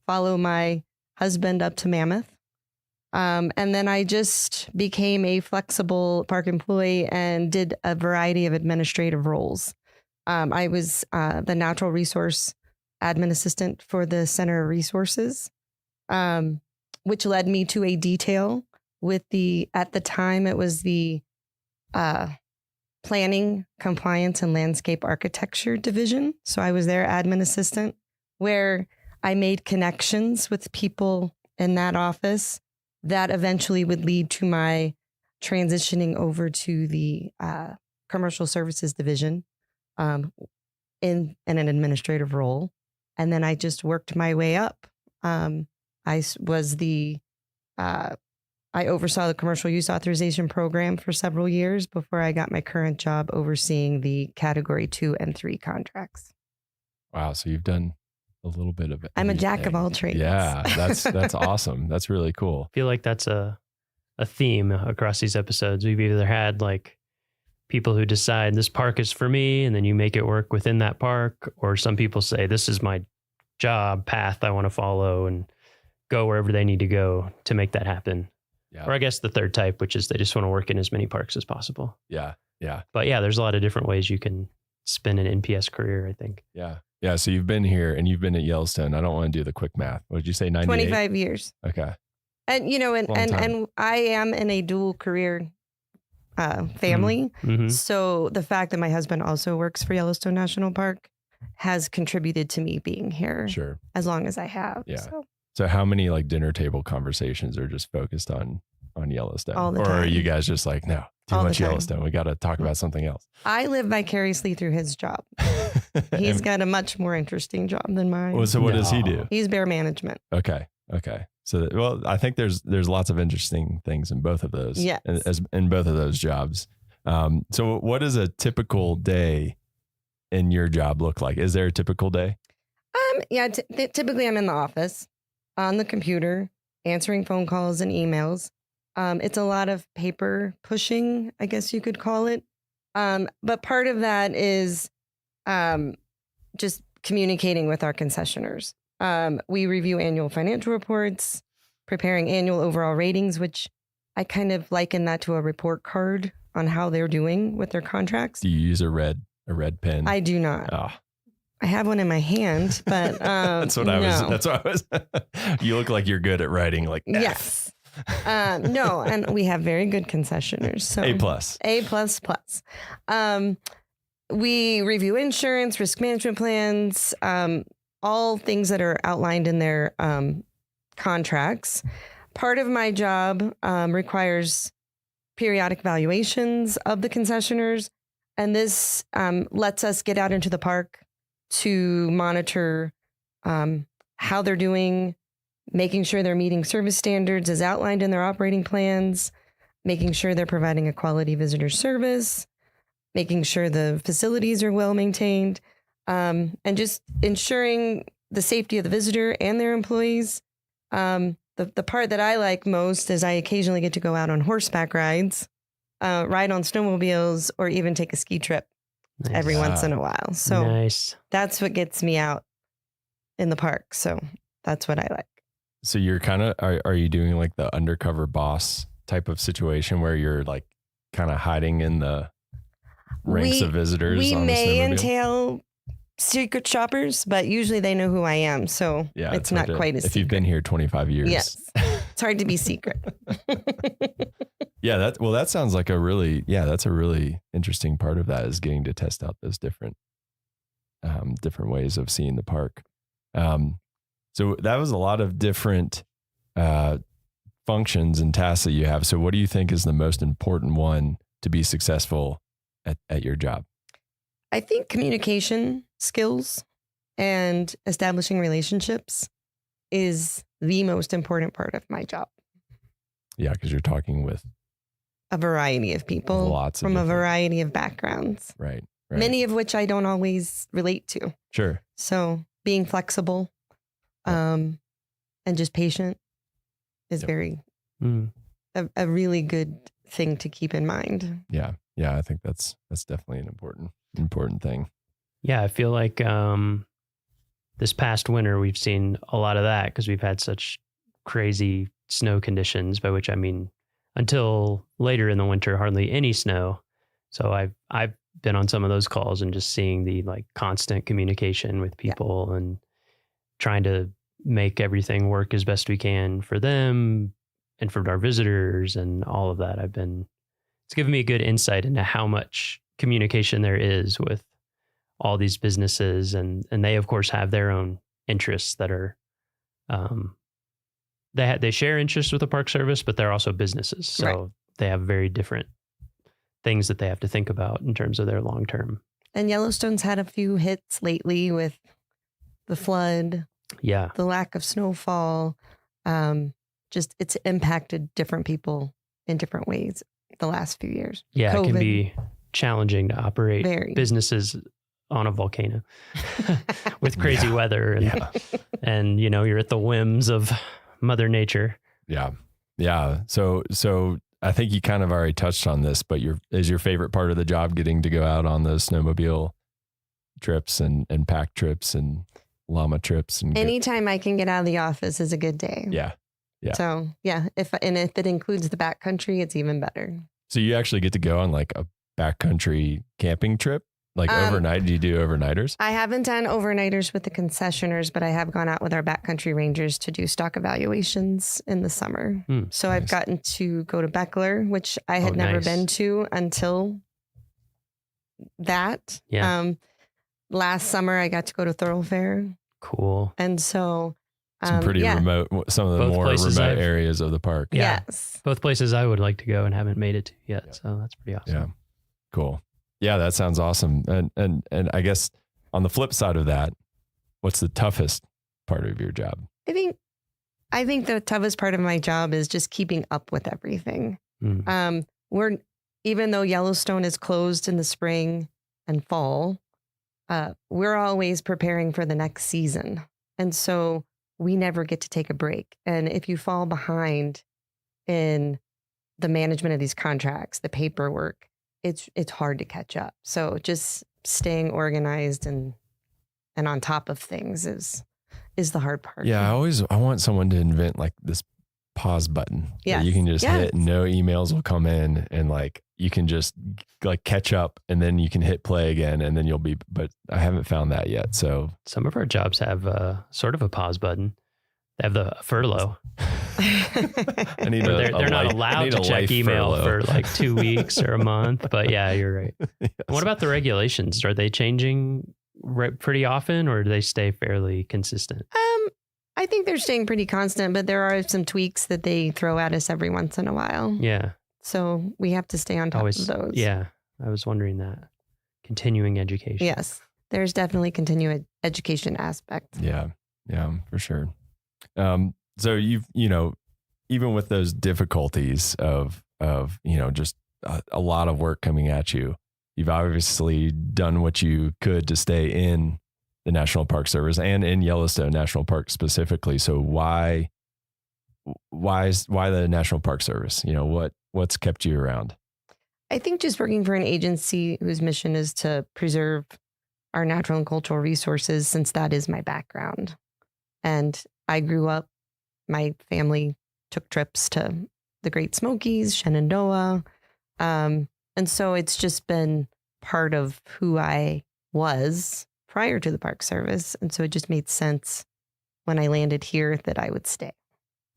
follow my husband up to Mammoth. And then I just became a flexible park employee and did a variety of administrative roles. I was the natural resource admin assistant for the Center of Resources, which led me to a detail with at the time, it was the Planning, Compliance, and Landscape Architecture Division. So I was their admin assistant, where I made connections with people in that office that eventually would lead to my transitioning over to the Commercial Services Division in an administrative role. And then I just worked my way up. I oversaw the Commercial Use Authorization Program for several years before I got my current job overseeing the Category 2 and 3 contracts. Wow. So you've done a little bit of it. I'm a jack of all trades. Yeah, that's awesome. That's really cool. I feel like that's a theme across these episodes. We've either had like people who decide this park is for me, and then you make it work within that park, or some people say this is my job path I want to follow and go wherever they need to go to make that happen. Yeah. Or I guess the third type, which is they just want to work in as many parks as possible. Yeah. Yeah. But yeah, there's a lot of different ways you can spin an NPS career, I think. Yeah. Yeah. So you've been here and you've been at Yellowstone. I don't want to do the quick math. What did you say? 98? 25 years. Okay. And, and I am in a dual career family. Mm-hmm. So the fact that my husband also works for Yellowstone National Park has contributed to me being here as long as I have. Yeah. So how many like dinner table conversations are just focused on Yellowstone? All the or time. are you guys just like, no, too All the much time. Yellowstone. We got to talk about something else. I live vicariously through his job. He's got a much more interesting job than mine. Well, so what does he do? He's bear management. Okay. So, well, I think there's lots of interesting things in both of those. Yes. In both of those jobs. So what does a typical day in your job look like? Is there a typical day? Yeah. Typically I'm in the office on the computer, answering phone calls and emails. It's a lot of paper pushing, I guess you could call it. But part of that is just communicating with our concessioners. We review annual financial reports, preparing annual overall ratings, which I kind of liken that to a report card on how they're doing with their contracts. Do you use a red pen? I do not. Oh. I have one in my hand, but That's what I was. You look like you're good at writing like F. Yes. No, and we have very good concessioners. So A++. We review insurance, risk management plans, all things that are outlined in their contracts. Part of my job requires periodic evaluations of the concessioners, and this lets us get out into the park to monitor how they're doing, making sure they're meeting service standards as outlined in their operating plans, making sure they're providing a quality visitor service, making sure the facilities are well maintained, and just ensuring the safety of the visitor and their employees. The part that I like most is I occasionally get to go out on horseback rides, ride on snowmobiles, or even take a ski trip every once in a while. So that's what gets me out in the park. So that's what I like. So you're kind of, are you doing like the undercover boss type of situation where you're like kind of hiding in the ranks of visitors? We on may the snowmobile? entail secret shoppers, but usually they know who I am. So Yeah, it's not quite as if you've been here 25 years. Yes. It's hard to be secret. Yeah, that sounds like that's a really interesting part of that, is getting to test out those different ways of seeing the park. So that was a lot of different functions and tasks that you have. So what do you think is the most important one to be successful at your job? I think communication skills and establishing relationships is the most important part of my job. Yeah, because you're talking with a variety of people from a variety of backgrounds. Right. Many of which I don't always relate to. Sure. So being flexible and just patient is a really good thing to keep in mind. Yeah. Yeah. I think that's definitely an important thing. Yeah. I feel like this past winter, we've seen a lot of that because we've had such crazy snow conditions, by which I mean, until later in the winter, hardly any snow. So I've been on some of those calls and just seeing the like constant communication with people and trying to make everything work as best we can for them and for our visitors and all of that. It's given me a good insight into how much communication there is with all these businesses, and they of course have their own interests that are, they share interests with the Park Service, but they're also businesses. So they have very different things that they have to think about in terms of their long-term. And Yellowstone's had a few hits lately with the flood, the lack of snowfall. Just it's impacted different people in different ways the last few years. Yeah, COVID. It can be challenging to operate businesses on a volcano with crazy weather and you're at the whims of Mother Nature. Yeah. Yeah. So I think you kind of already touched on this, but is your favorite part of the job getting to go out on those snowmobile trips and pack trips and llama trips? And anytime I can get out of the office is a good day. Yeah. Yeah. So if it includes the backcountry, it's even better. So you actually get to go on like a backcountry camping trip? Like overnight? Do you do overnighters? I haven't done overnighters with the concessioners, but I have gone out with our backcountry rangers to do stock evaluations in the summer. So I've gotten to go to Beckler, which I had never been to until that. Yeah. Last summer, I got to go to Thoroughfare. Cool. And so some pretty remote, some of the Both more places remote areas of the park. Yeah. Yes. Both places I would like to go and haven't made it to yet. So that's pretty awesome. Yeah. Cool. Yeah, that sounds awesome. And I guess on the flip side of that, what's the toughest part of your job? I think the toughest part of my job is just keeping up with everything. Even though Yellowstone is closed in the spring and fall, we're always preparing for the next season. And so we never get to take a break. And if you fall behind in the management of these contracts, the paperwork, it's hard to catch up. So just staying organized and on top of things is the hard part. Yeah, I want someone to invent like this pause button that you can just hit and no emails will come in, and like you can just like catch up and then you can hit play again and then you'll be, but I haven't found that yet. So some of our jobs have sort of a pause button. They have the furlough. They're not allowed to check email for like 2 weeks or a month, but yeah, you're right. Yes. What about the regulations? Are they changing pretty often, or do they stay fairly consistent? I think they're staying pretty constant, but there are some tweaks that they throw at us every once in a while. Yeah. So we have to stay on top of those. Yeah. I was wondering that. Continuing education. Yes. There's definitely continuing education aspect. Yeah. Yeah, for sure. So even with those difficulties of just a lot of work coming at you, you've obviously done what you could to stay in the National Park Service and in Yellowstone National Park specifically. So why the National Park Service? What's kept you around? I think just working for an agency whose mission is to preserve our natural and cultural resources, since that is my background. And I grew up, my family took trips to the Great Smokies, Shenandoah. And so it's just been part of who I was prior to the Park Service. And so it just made sense when I landed here that I would stay.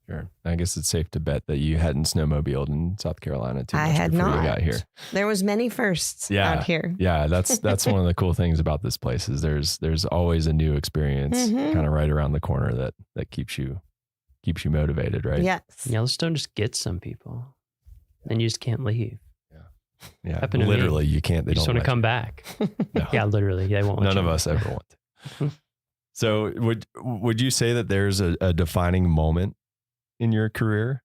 Sure. I guess it's safe to bet that you hadn't snowmobiled in South Carolina too much I had before not. you got here. There was many firsts out here. Yeah, that's one of the cool things about this place is there's always a new experience kind of right around the corner that keeps you motivated, right? Yes. Yellowstone just gets some people, and you just can't leave. Yeah, literally, you can't. They just don't want to come back. No. Yeah, literally, they won't. None of us ever want to. So, would you say that there's a defining moment in your career?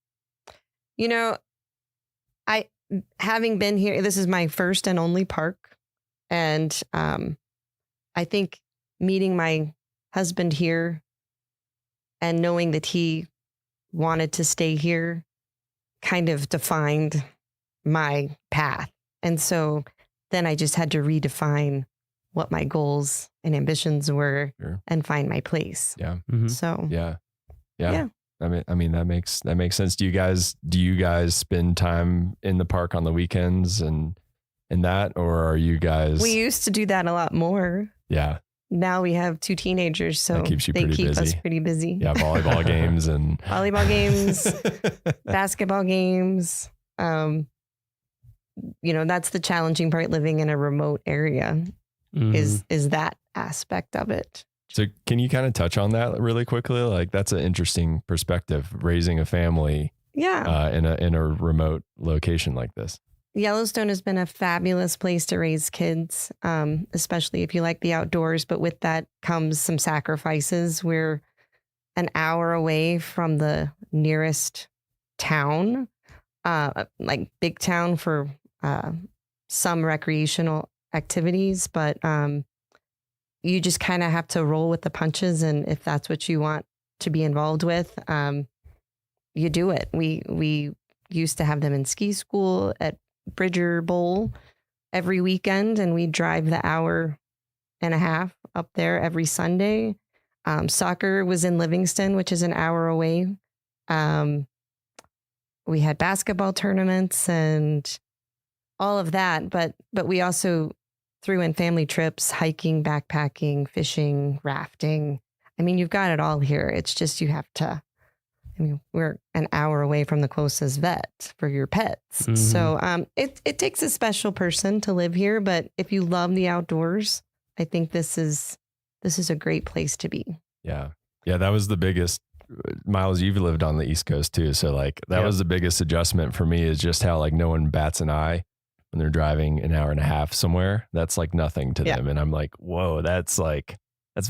I having been here, this is my first and only park, and I think meeting my husband here and knowing that he wanted to stay here kind of defined my path. And so then I just had to redefine what my goals and ambitions were and find my place. Yeah. Mm-hmm. So yeah. I mean that makes sense. Do you guys spend time in the park on the weekends and that, or are you guys? We used to do that a lot more. Yeah. Now we have 2 teenagers, so that keeps you they keep us pretty busy. Yeah, volleyball games and volleyball games, basketball games. That's the challenging part living in a remote area is that aspect of it. So can you kind of touch on that really quickly? Like that's an interesting perspective, raising a family in a remote location like this. Yellowstone has been a fabulous place to raise kids, especially if you like the outdoors. But with that comes some sacrifices. We're an hour away from the nearest town, like big town for some recreational activities. But you just kind of have to roll with the punches. And if that's what you want to be involved with, you do it. We used to have them in ski school at Bridger Bowl every weekend, and we drive the hour and a half up there every Sunday. Soccer was in Livingston, which is an hour away. We had basketball tournaments and all of that, but we also threw in family trips, hiking, backpacking, fishing, rafting. I mean, you've got it all here. It's just you have to. We're an hour away from the closest vet for your pets. Mm-hmm. So it takes a special person to live here. But if you love the outdoors, I think this is a great place to be. Yeah. Yeah. That was the biggest. Miles, you've lived on the East Coast too. So like that was the biggest adjustment for me is just how like no one bats an eye when they're driving an hour and a half somewhere. That's like nothing to them. And I'm like, whoa, that's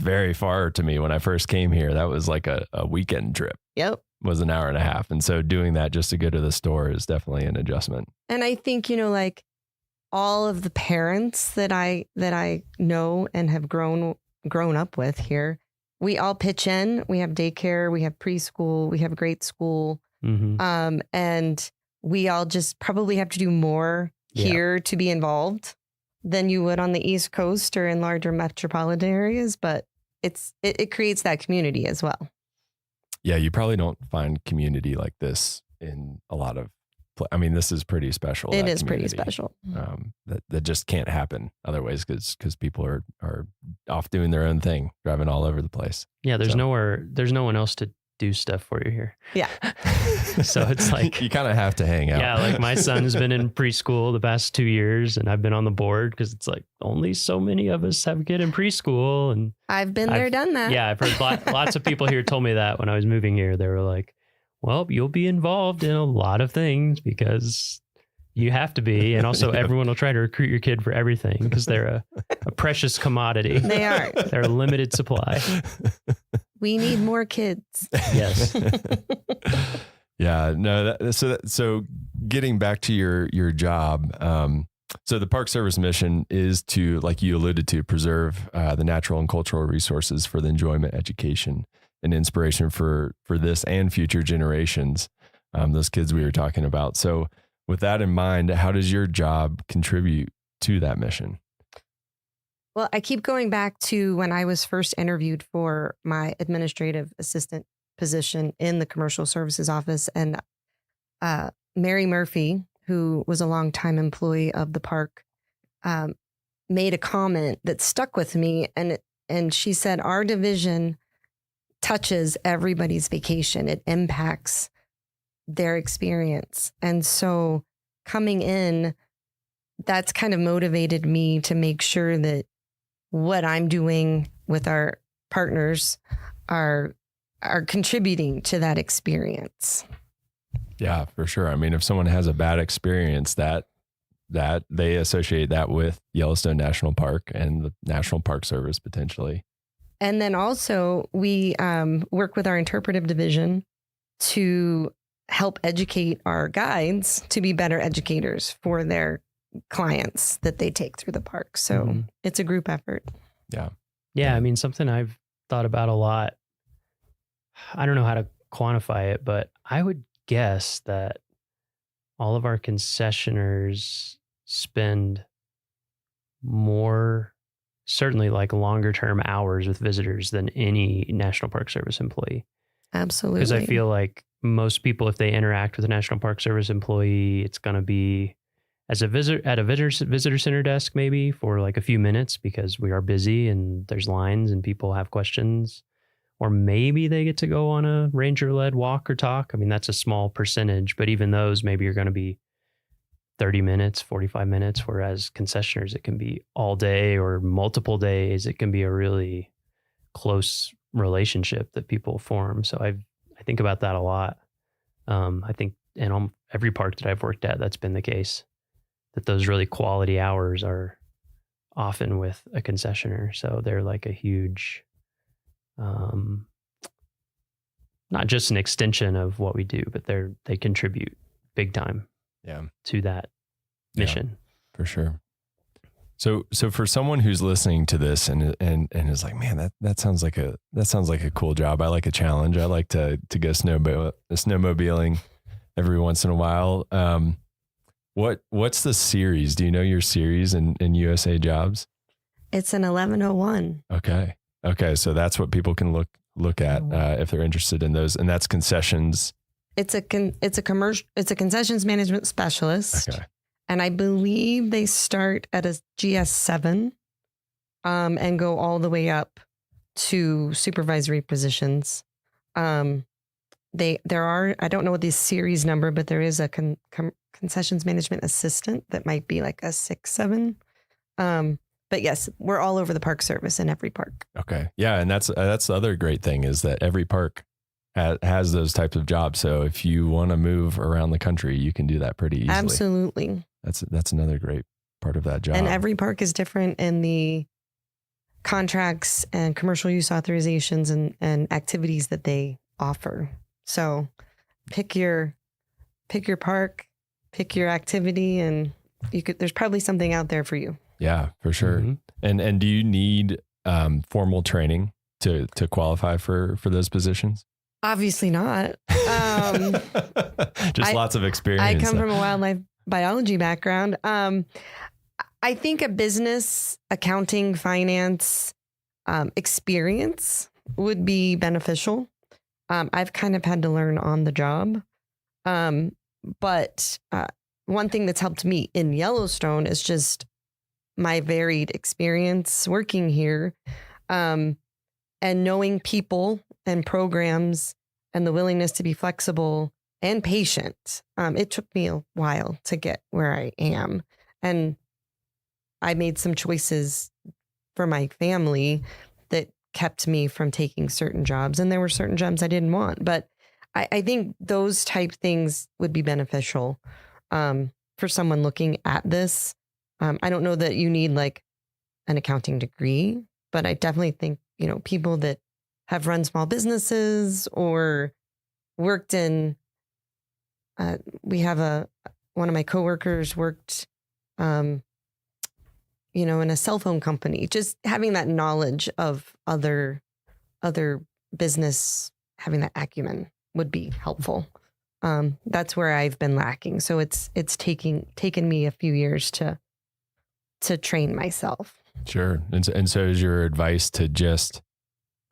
very far to me. When I first came here, that was like a weekend trip. Yep. Was an hour and a half. And so doing that just to go to the store is definitely an adjustment. And I think, like all of the parents that I know and have grown up with here, we all pitch in. We have daycare, we have preschool, we have grade school. Mm-hmm. And we all just probably have to do more here to be involved than you would on the East Coast or in larger metropolitan areas, but it creates that community as well. Yeah, you probably don't find community like this in a lot of, I mean, this is pretty special. It is pretty special. That just can't happen otherwise because people are off doing their own thing, driving all over the place. Yeah, there's no one else to do stuff for you here. Yeah. So it's like you kind of have to hang out. Yeah, like my son's been in preschool the past 2 years, and I've been on the board because it's like only so many of us have a kid in preschool, and I've been there, done that. Yeah, I've heard lots of people here told me that when I was moving here. They were like, "Well, you'll be involved in a lot of things because you have to be, and also everyone will try to recruit your kid for everything because they're a precious commodity. They are. They're a limited supply." We need more kids. Yes. Yeah. No. So getting back to your job. So the Park Service mission is to, like you alluded to, preserve the natural and cultural resources for the enjoyment, education, and inspiration for this and future generations. Those kids we were talking about. So with that in mind, how does your job contribute to that mission? Well, I keep going back to when I was first interviewed for my administrative assistant position in the commercial services office, and Mary Murphy, who was a longtime employee of the park, made a comment that stuck with me, and she said, "Our division touches everybody's vacation. It impacts their experience." And so coming in, that's kind of motivated me to make sure that what I'm doing with our partners are contributing to that experience. Yeah, for sure. I mean, if someone has a bad experience, that they associate that with Yellowstone National Park and the National Park Service potentially. And then also we work with our interpretive division to help educate our guides to be better educators for their clients that they take through the park. So it's a group effort. Yeah. Yeah. I mean, something I've thought about a lot. I don't know how to quantify it, but I would guess that all of our concessioners spend more, certainly like longer term hours with visitors than any National Park Service employee. Absolutely. Because I feel like most people, if they interact with a National Park Service employee, it's going to be as a visitor center desk, maybe for like a few minutes because we are busy and there's lines and people have questions. Or maybe they get to go on a ranger-led walk or talk. I mean, that's a small percentage, but even those maybe are going to be 30 minutes, 45 minutes, whereas concessioners, it can be all day or multiple days. It can be a really close relationship that people form. So I think about that a lot. I think in every park that I've worked at, that's been the case, that those really quality hours are often with a concessioner. So they're like a huge, not just an extension of what we do, but they contribute big time to that mission. Yeah, for sure. So for someone who's listening to this and is like, man, that sounds like a cool job. I like a challenge. I like to go snowmobiling every once in a while. What's the series? Do you know your series in USA Jobs? It's an 1101. Okay. So that's what people can look at if they're interested in those, and that's concessions. It's a concessions management specialist. Okay. And I believe they start at a GS7 and go all the way up to supervisory positions. There are, I don't know what the series number, but there is a concessions management assistant that might be like a 6-7. But yes, we're all over the Park Service in every park. Okay. Yeah. And that's the other great thing is that every park has those types of jobs. So if you want to move around the country, you can do that pretty easily. Absolutely. That's another great part of that job. And every park is different in the contracts and commercial use authorizations and activities that they offer. So pick your park, pick your activity, and there's probably something out there for you. Yeah, for sure. Mm-hmm. And do you need formal training to qualify for those positions? Obviously not. Just lots of experience. I come from a wildlife biology background. I think a business, accounting, finance experience would be beneficial. I've kind of had to learn on the job. But one thing that's helped me in Yellowstone is just my varied experience working here, and knowing people and programs and the willingness to be flexible and patient. It took me a while to get where I am. And I made some choices for my family that kept me from taking certain jobs. And there were certain jobs I didn't want. But I think those type things would be beneficial for someone looking at this. I don't know that you need like an accounting degree, but I definitely think, people that have run small businesses or worked in, we have one of my coworkers worked, in a cell phone company, just having that knowledge of other business, having that acumen would be helpful. That's where I've been lacking. So it's taken me a few years to train myself. Sure. And so is your advice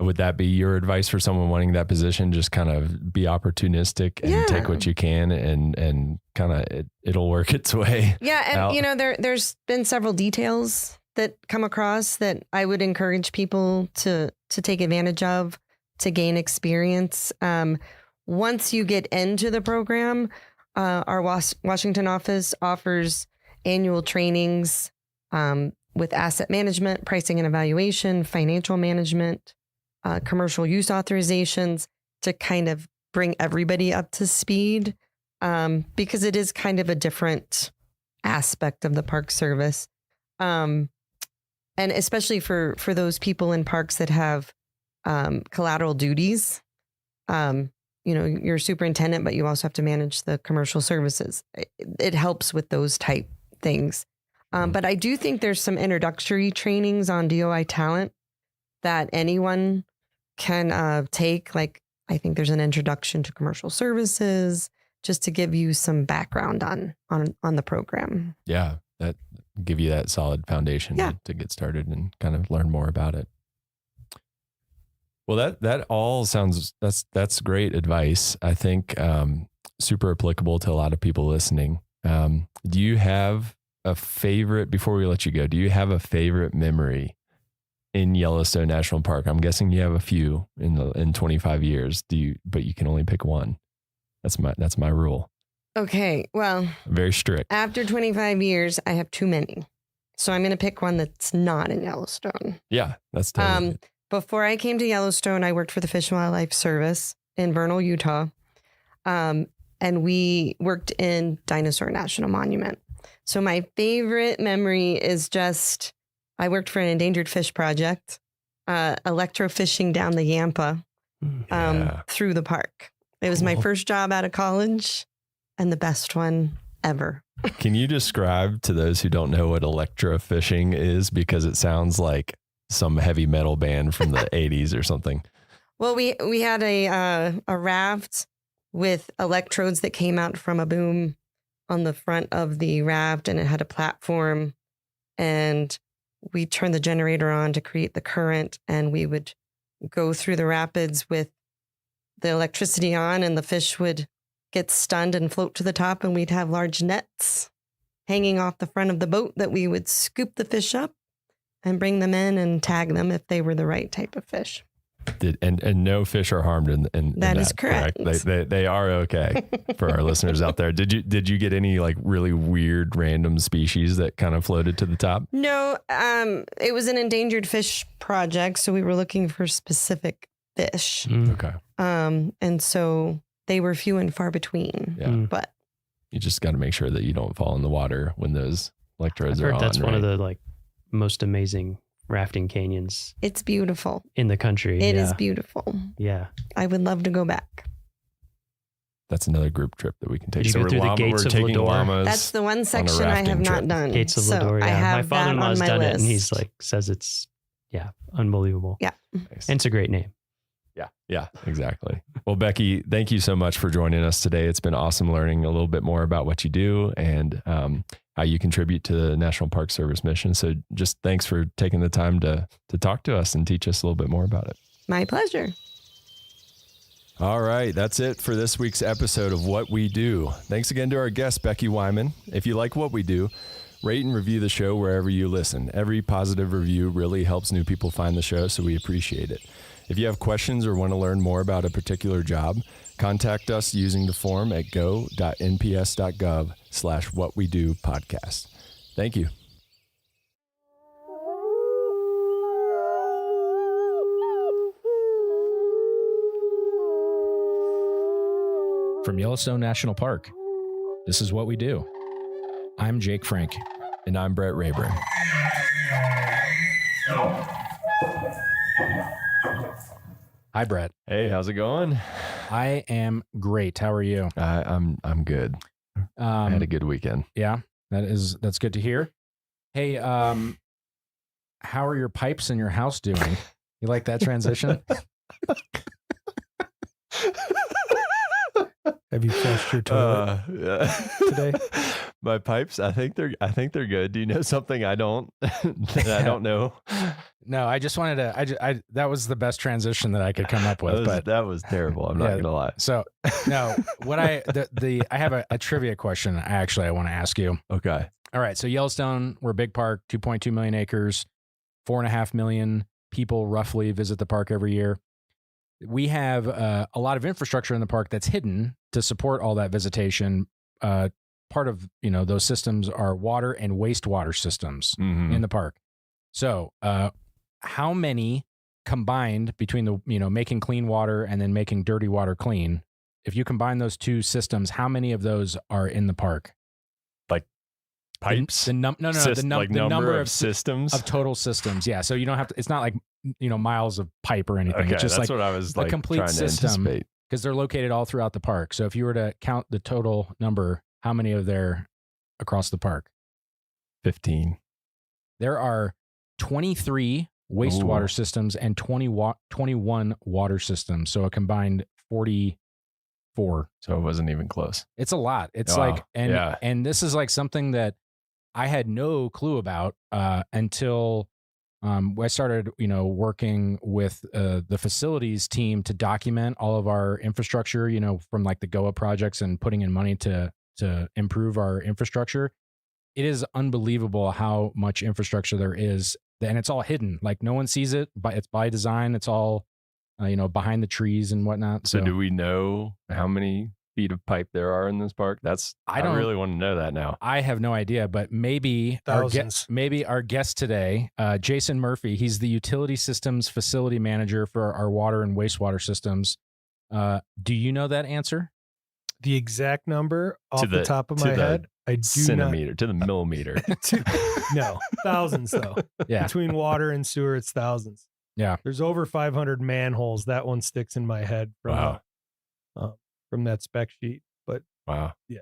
would that be your advice for someone wanting that position? Just kind of be opportunistic and take what you can and kind of it'll work its way. Yeah. And there's been several details that come across that I would encourage people to take advantage of to gain experience. Once you get into the program, our Washington office offers annual trainings with asset management, pricing and evaluation, financial management, commercial use authorizations to kind of bring everybody up to speed, because it is kind of a different aspect of the Park Service. And especially for those people in parks that have collateral duties, you're a superintendent, but you also have to manage the commercial services. It helps with those type things. But I do think there's some introductory trainings on DOI talent that anyone can take. Like, I think there's an introduction to commercial services, just to give you some background on the program. Yeah, that give you that solid foundation to get started and kind of learn more about it. Well, that all sounds, that's great advice. I think super applicable to a lot of people listening. Do you have a favorite, before we let you go, do you have a favorite memory in Yellowstone National Park? I'm guessing you have a few in 25 years. But you can only pick one. That's my rule. Okay. Well, very strict. After 25 years, I have too many. So I'm going to pick one that's not in Yellowstone. Yeah, that's totally good. Before I came to Yellowstone, I worked for the Fish and Wildlife Service in Vernal, Utah. And we worked in Dinosaur National Monument. So my favorite memory is I worked for an endangered fish project, electrofishing down the Yampa through the park. It was my first job out of college and the best one ever. Can you describe to those who don't know what electrofishing is? Because it sounds like some heavy metal band from the 80s or something. Well, we had a raft with electrodes that came out from a boom on the front of the raft, and it had a platform, and we turned the generator on to create the current, and we would go through the rapids with the electricity on, and the fish would get stunned and float to the top, and we'd have large nets hanging off the front of the boat that we would scoop the fish up and bring them in and tag them if they were the right type of fish. And no fish are harmed in that is correct. They are okay for our listeners out there. Did you get any like really weird random species that kind of floated to the top? No, it was an endangered fish project, so we were looking for specific fish. Okay. And so they were few and far between. Yeah. But you just got to make sure that you don't fall in the water when those electrodes are on. That's one of the most amazing rafting canyons. It's beautiful in the country. It is beautiful. Yeah. I would love to go back. That's another group trip that we can take. Did you go through the gates of Lador? That's the one section I have not done. Gates of so Lador, yeah. I have my father-in-law's that on my done list. it, and he's says it's unbelievable. Yeah. And it's a great name. Yeah, exactly. Well, Becky, thank you so much for joining us today. It's been awesome learning a little bit more about what you do and how you contribute to the National Park Service mission. So just thanks for taking the time to talk to us and teach us a little bit more about it. My pleasure. All right, that's it for this week's episode of What We Do. Thanks again to our guest, Becky Wyman. If you like what we do, rate and review the show wherever you listen. Every positive review really helps new people find the show, so we appreciate it. If you have questions or want to learn more about a particular job, contact us using the form at go.nps.gov/whatwedopodcast. Thank you. From Yellowstone National Park, this is What We Do. I'm Jake Frank. And I'm Brett Rayburn. Hi, Brett. Hey, how's it going? I am great. How are you? I'm good. I had a good weekend. Yeah, that's good to hear. Hey, how are your pipes in your house doing? You like that transition? Have you flushed your toilet today? My pipes, I think they're good. Do you know something I don't that I don't know? No, I just wanted to. That was the best transition that I could come up with. That was terrible. I'm not gonna lie. So no, what I have a trivia question. I want to ask you. Okay. All right. So Yellowstone, we're a big park, 2.2 million acres, 4.5 million people roughly visit the park every year. We have a lot of infrastructure in the park that's hidden to support all that visitation. Part of those systems are water and wastewater systems in the park. So, how many combined between the making clean water and then making dirty water clean? If you combine those two systems, how many of those are in the park? Like pipes? The number of systems of total systems. Yeah. So you don't have to. It's not like miles of pipe or anything. Okay, it's just that's like what I was a complete trying system to anticipate. because they're located all throughout the park. So if you were to count the total number, how many are there across the park? 15. There are 23 wastewater systems and 21 water systems. So a combined 44. So it wasn't even close. It's a lot. It's Wow. and this is like something that I had no clue about until I started, working with the facilities team to document all of our infrastructure, from like the GOA projects and putting in money to improve our infrastructure. It is unbelievable how much infrastructure there is, and it's all hidden. Like no one sees it, but it's by design. It's all, behind the trees and whatnot. So do we know how many feet of pipe there are in this park? I really want to know that now. I have no idea, but maybe our guest today, Jason Murphy, he's the utility systems facility manager for our water and wastewater systems. Do you know that answer? The exact number off the top of my head, I do centimeter not. to the millimeter. No, thousands though. Yeah. Between water and sewer, it's thousands. Yeah. There's over 500 manholes. That one sticks in my head from from that spec sheet. But wow, yeah,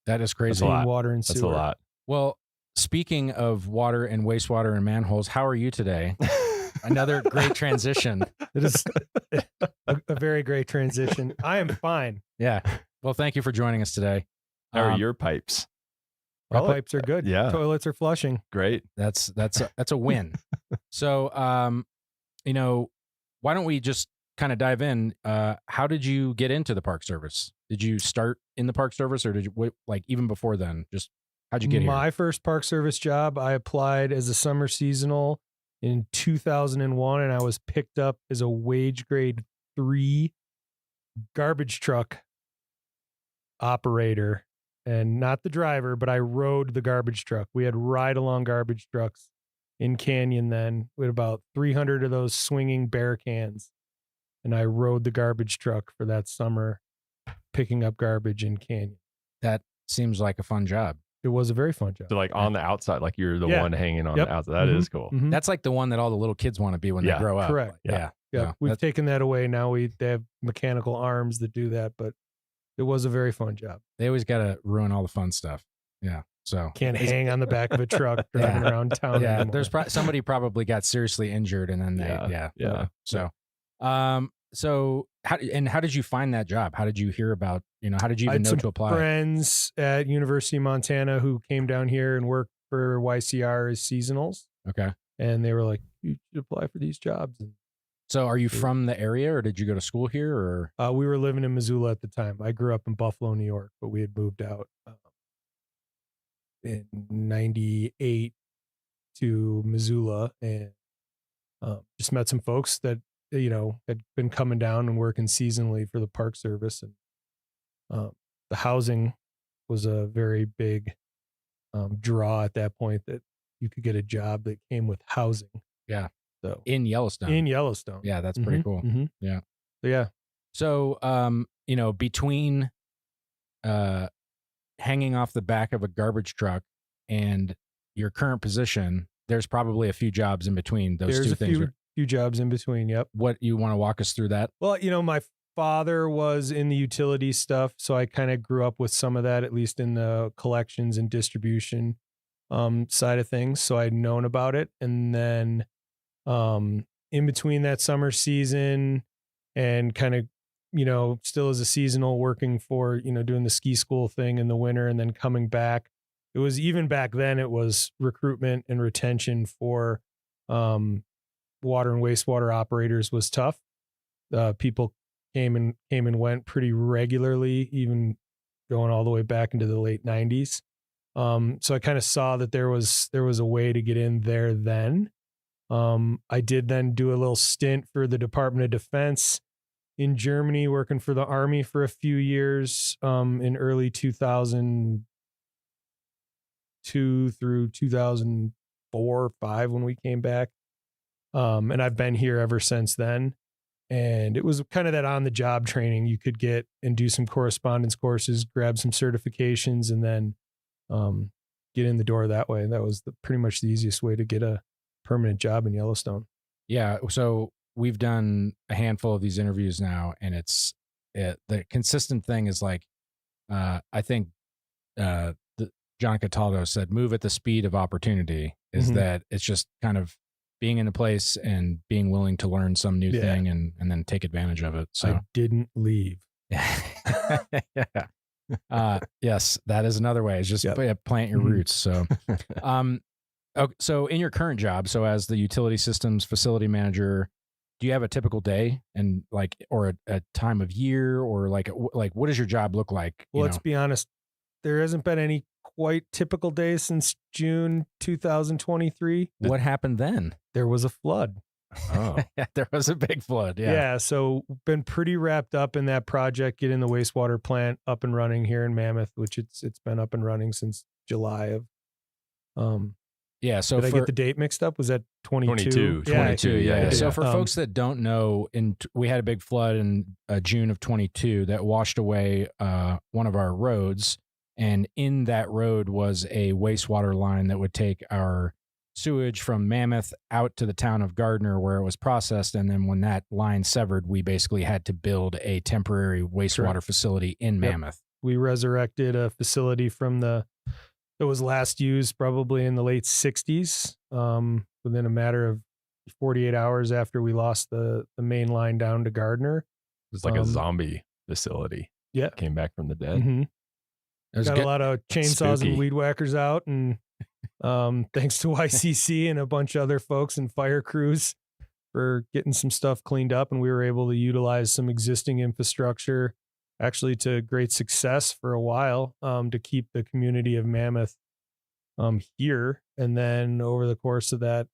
that is crazy. That's a lot. Water and sewer. That's a lot. Well, speaking of water and wastewater and manholes, how are you today? Another great transition. It is a very great transition. I am fine. Yeah. Well, thank you for joining us today. How are your pipes? Our pipes are good. Yeah. Toilets are flushing. Great. That's a win. So, why don't we just kind of dive in? How did you get into the Park Service? Did you start in the Park Service, or did you even before then? Just how'd you get here? My first Park Service job, I applied as a summer seasonal in 2001, and I was picked up as a wage grade 3 garbage truck operator, and not the driver, but I rode the garbage truck. We had ride-along garbage trucks in Canyon then. We had about 300 of those swinging bear cans, and I rode the garbage truck for that summer, picking up garbage in Canyon. That seems like a fun job. It was a very fun job. So like on the outside, like you're the one hanging on the outside. That is cool. Mm-hmm. That's like the one that all the little kids want to be when they grow up. Correct. Yeah. Yeah. We've taken that away. Now they have mechanical arms that do that, but it was a very fun job. They always got to ruin all the fun stuff. Yeah. So can't hang on the back of a truck driving around town. Yeah. Anymore. There's somebody probably got seriously injured and then they, So, So how did you find that job? How did you hear about, how did you even know to apply? Friends at University of Montana who came down here and worked for YCR as seasonals. Okay. And they were like, you should apply for these jobs. And so are you from the area, or did you go to school here, or? We were living in Missoula at the time. I grew up in Buffalo, New York, but we had moved out in 98 to Missoula, and just met some folks that, had been coming down and working seasonally for the Park Service. And the housing was a very big draw at that point, that you could get a job that came with housing. Yeah. So in Yellowstone. Yeah, that's pretty cool. Mm-hmm. Yeah. Yeah. So, between hanging off the back of a garbage truck and your current position, there's probably a few jobs in between those two things. There's a few jobs in between. Yep. What, you want to walk us through that? Well, my father was in the utility stuff, so I kind of grew up with some of that, at least in the collections and distribution side of things. So I'd known about it. And then in between that summer season and kind of, still as a seasonal, working for, doing the ski school thing in the winter and then coming back, it was, even back then, it was recruitment and retention for water and wastewater operators was tough. People came and went pretty regularly, even going all the way back into the late 90s. So I kind of saw that there was a way to get in there then. I did then do a little stint for the Department of Defense in Germany, working for the Army for a few years in early 2002 through 2004 or 5 when we came back. And I've been here ever since then. And it was kind of that on the job training. You could get and do some correspondence courses, grab some certifications, and then get in the door that way. That was pretty much the easiest way to get a permanent job in Yellowstone. Yeah. So we've done a handful of these interviews now, and the consistent thing is like, I think John Cataldo said, move at the speed of opportunity, is that it's just kind of being in a place and being willing to learn some new thing and then take advantage of it. So I didn't leave. Yeah. Yes, that is another way. It's just plant your roots. So, so in your current job, so as the utility systems facility manager, do you have a typical day and or a time of year, or like what does your job look like? Well, let's be honest. There hasn't been any quite typical days since June 2023. What happened then? There was a flood. Oh, there was a big flood. Yeah. Yeah. So been pretty wrapped up in that project, getting the wastewater plant up and running here in Mammoth, which it's been up and running since July of. Yeah. So did I get the date mixed up? Was that 22? 22. Yeah. So for folks that don't know, we had a big flood in June of 22 that washed away one of our roads. And in that road was a wastewater line that would take our sewage from Mammoth out to the town of Gardner, where it was processed. And then when that line severed, we basically had to build a temporary wastewater facility in Mammoth. We resurrected a facility that was last used probably in the late 60s, within a matter of 48 hours after we lost the main line down to Gardner. It was like a zombie facility. Yeah. Came back from the dead. Mm-hmm. Got a lot of chainsaws and weed whackers out, and thanks to YCC and a bunch of other folks and fire crews for getting some stuff cleaned up, and we were able to utilize some existing infrastructure actually to great success for a while to keep the community of Mammoth here. And then over the course of that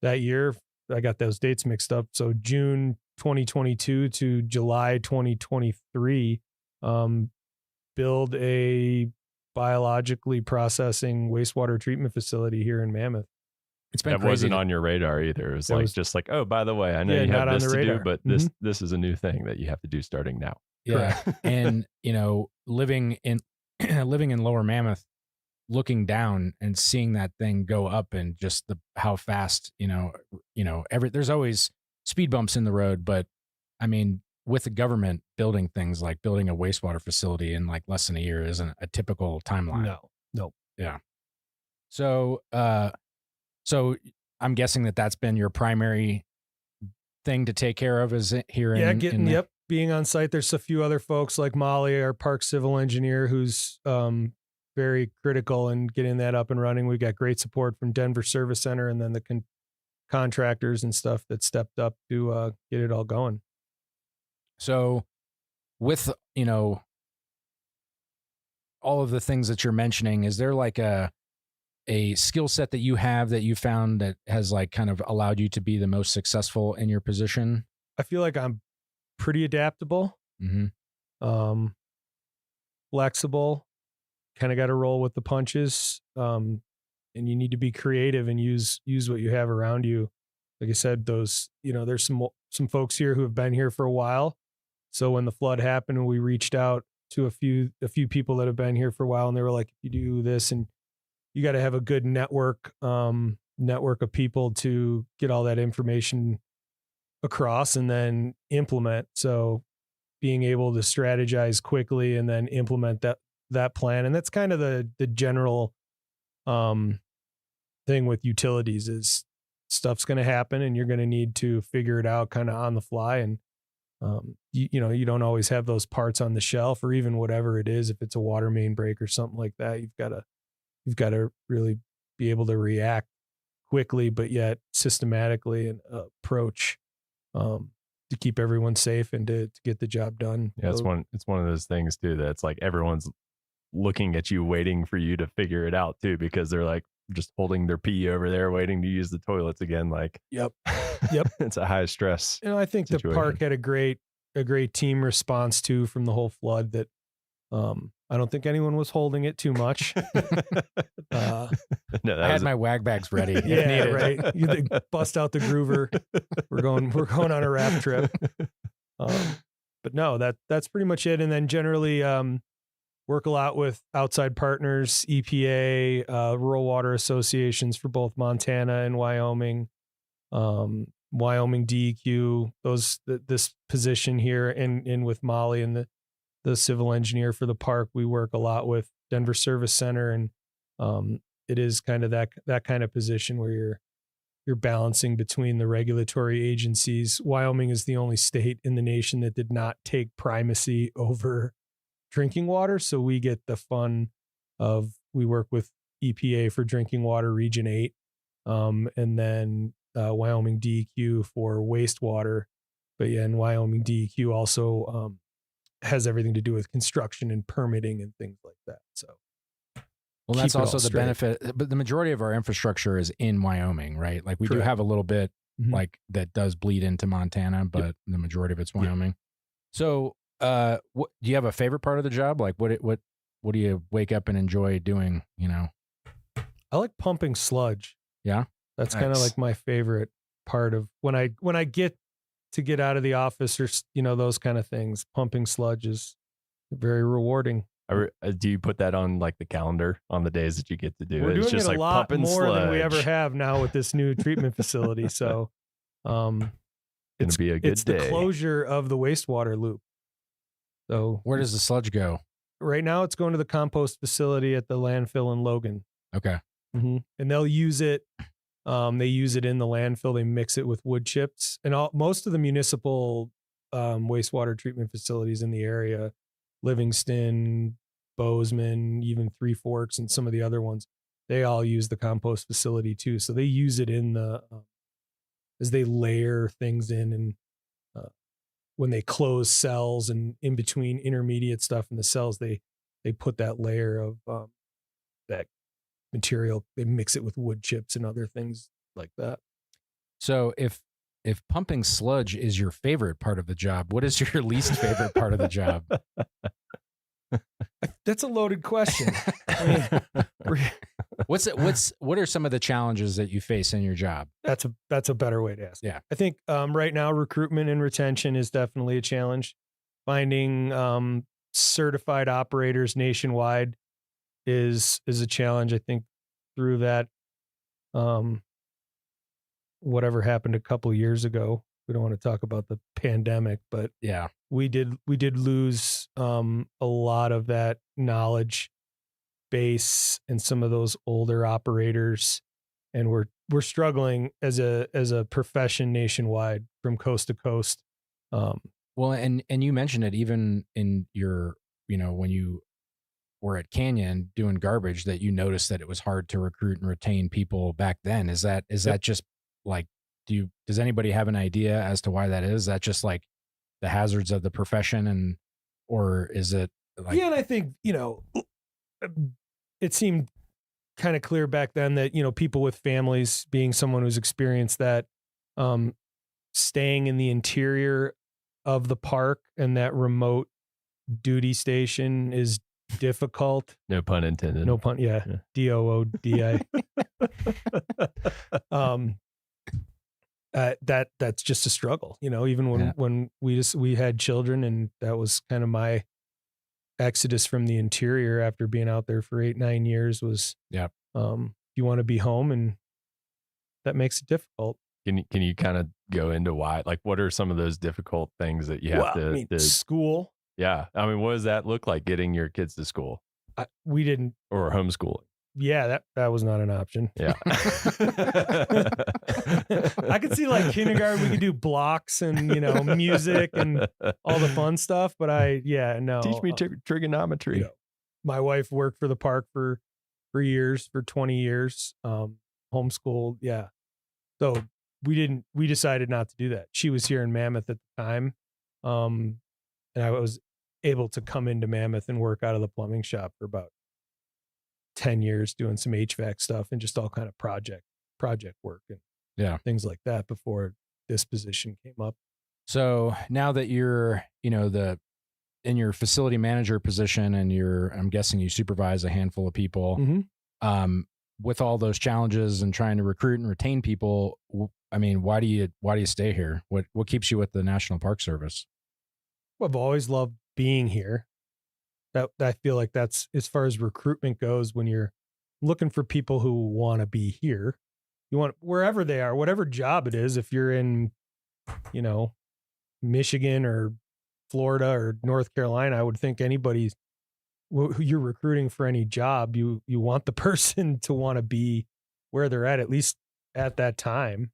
year, I got those dates mixed up. So June 2022 to July 2023, build a biologically processing wastewater treatment facility here in Mammoth. It's been that crazy. Wasn't on your radar either. It was like just like, oh, by the way, I know you have this to do, but this is a new thing that you have to do starting now. Yeah. And living in Lower Mammoth, looking down and seeing that thing go up, and just how fast, there's always speed bumps in the road, but I mean, with the government building things like building a wastewater facility in like less than a year isn't a typical timeline. No. Yeah. So I'm guessing that's been your primary thing to take care of is here in yep, being on site. There's a few other folks like Molly, our park civil engineer, who's very critical in getting that up and running. We got great support from Denver Service Center, and then the contractors and stuff that stepped up to get it all going. So with, all of the things that you're mentioning, is there like a skill set that you have that you found that has like kind of allowed you to be the most successful in your position? I feel like I'm pretty adaptable, flexible, kind of got to roll with the punches. And you need to be creative and use what you have around you. Like I said, there's some folks here who have been here for a while. So when the flood happened, we reached out to a few people that have been here for a while, and they were like, if you do this, and you got to have a good network of people to get all that information across and then implement. So being able to strategize quickly and then implement that plan. And that's kind of the general thing with utilities is stuff's going to happen and you're going to need to figure it out kind of on the fly. And you don't always have those parts on the shelf, or even whatever it is. If it's a water main break or something like that, you've got to really be able to react quickly, but yet systematically and approach to keep everyone safe and to get the job done. Yeah, it's one of those things too that's like everyone's looking at you, waiting for you to figure it out too, because they're like just holding their pee over there, waiting to use the toilets again. Like, yep. It's a high stress. And I think situation. The park had a great team response too from the whole flood. That I don't think anyone was holding it too much. I had my wag bags ready. Yeah, right. You bust out the groover. We're going on a raft trip. But no, that's pretty much it. And then generally work a lot with outside partners, EPA, rural water associations for both Montana and Wyoming, Wyoming DEQ. This position here, and with Molly and the civil engineer for the park, we work a lot with Denver Service Center, and it is kind of that kind of position where you're balancing between the regulatory agencies. Wyoming is the only state in the nation that did not take primacy over drinking water, so we get the fun of, we work with EPA for drinking water Region 8, and then Wyoming DEQ for wastewater. But yeah, and Wyoming DEQ also has everything to do with construction and permitting and things like that. So, well, that's also the benefit. But the majority of our infrastructure is in Wyoming, right? Like we do have a little bit like that does bleed into Montana, but the majority of it's Wyoming. So, do you have a favorite part of the job? Like what do you wake up and enjoy doing? I like pumping sludge. Yeah. That's kind of like my favorite part of when I get out of the office, or those kind of things. Pumping sludge is very rewarding. Do you put that on like the calendar on the days that you get to do We're it? doing It's just it a like lot pumping more sludge. than we ever have now with this new treatment facility. So, it's gonna be a good it's day. The closure of the wastewater loop. So where does the sludge go? Right now, it's going to the compost facility at the landfill in Logan. Okay, and they'll use it. They use it in the landfill. They mix it with wood chips, and most of the municipal wastewater treatment facilities in the area, Livingston, Bozeman, even Three Forks, and some of the other ones, they all use the compost facility too. So they use it in the as they layer things in, and when they close cells and in between intermediate stuff in the cells, they put that layer of that material. They mix it with wood chips and other things like that. So if pumping sludge is your favorite part of the job, what is your least favorite part of the job? That's a loaded question. What are some of the challenges that you face in your job? That's a better way to ask. Yeah. I think right now recruitment and retention is definitely a challenge. Finding certified operators nationwide is a challenge. I think through that whatever happened a couple of years ago, we don't want to talk about the pandemic, but yeah, we did lose a lot of that knowledge base and some of those older operators, and we're we're struggling as a profession nationwide from coast to coast. Well, and you mentioned it even in your, when you were at Canyon doing garbage, that you noticed that it was hard to recruit and retain people back then. Is that just like, does anybody have an idea as to why that is? Is that just like the hazards of the profession, or is it like? Yeah, and I think, it seemed kind of clear back then that, people with families, being someone who's experienced that, staying in the interior of the park and that remote duty station is difficult. No pun intended. No pun. Yeah. DOODI. That's just a struggle, even when we had children, and that was kind of my exodus from the interior after being out there for 8-9 years was, you want to be home, and that makes it difficult. Can you kind of go into why, like, what are some of those difficult things that you have to school? Yeah. I mean, what does that look like, getting your kids to school? We didn't. Or homeschooling. Yeah, that was not an option. Yeah. I could see like kindergarten, we could do blocks and, music and all the fun stuff. But no. Teach me trigonometry. My wife worked for the park for years, for 20 years, homeschooled. Yeah. So we decided not to do that. She was here in Mammoth at the time. And I was able to come into Mammoth and work out of the plumbing shop for about 10 years, doing some HVAC stuff and just all kind of project work and things like that before this position came up. So now that you're, in your facility manager position, and I'm guessing you supervise a handful of people, with all those challenges and trying to recruit and retain people, I mean, why do you stay here? What keeps you with the National Park Service? Well, I've always loved being here. I feel like that's, as far as recruitment goes, when you're looking for people who want to be here, you want wherever they are, whatever job it is. If you're in, Michigan or Florida or North Carolina, I would think anybody who you're recruiting for any job, you want the person to want to be where they're at least at that time.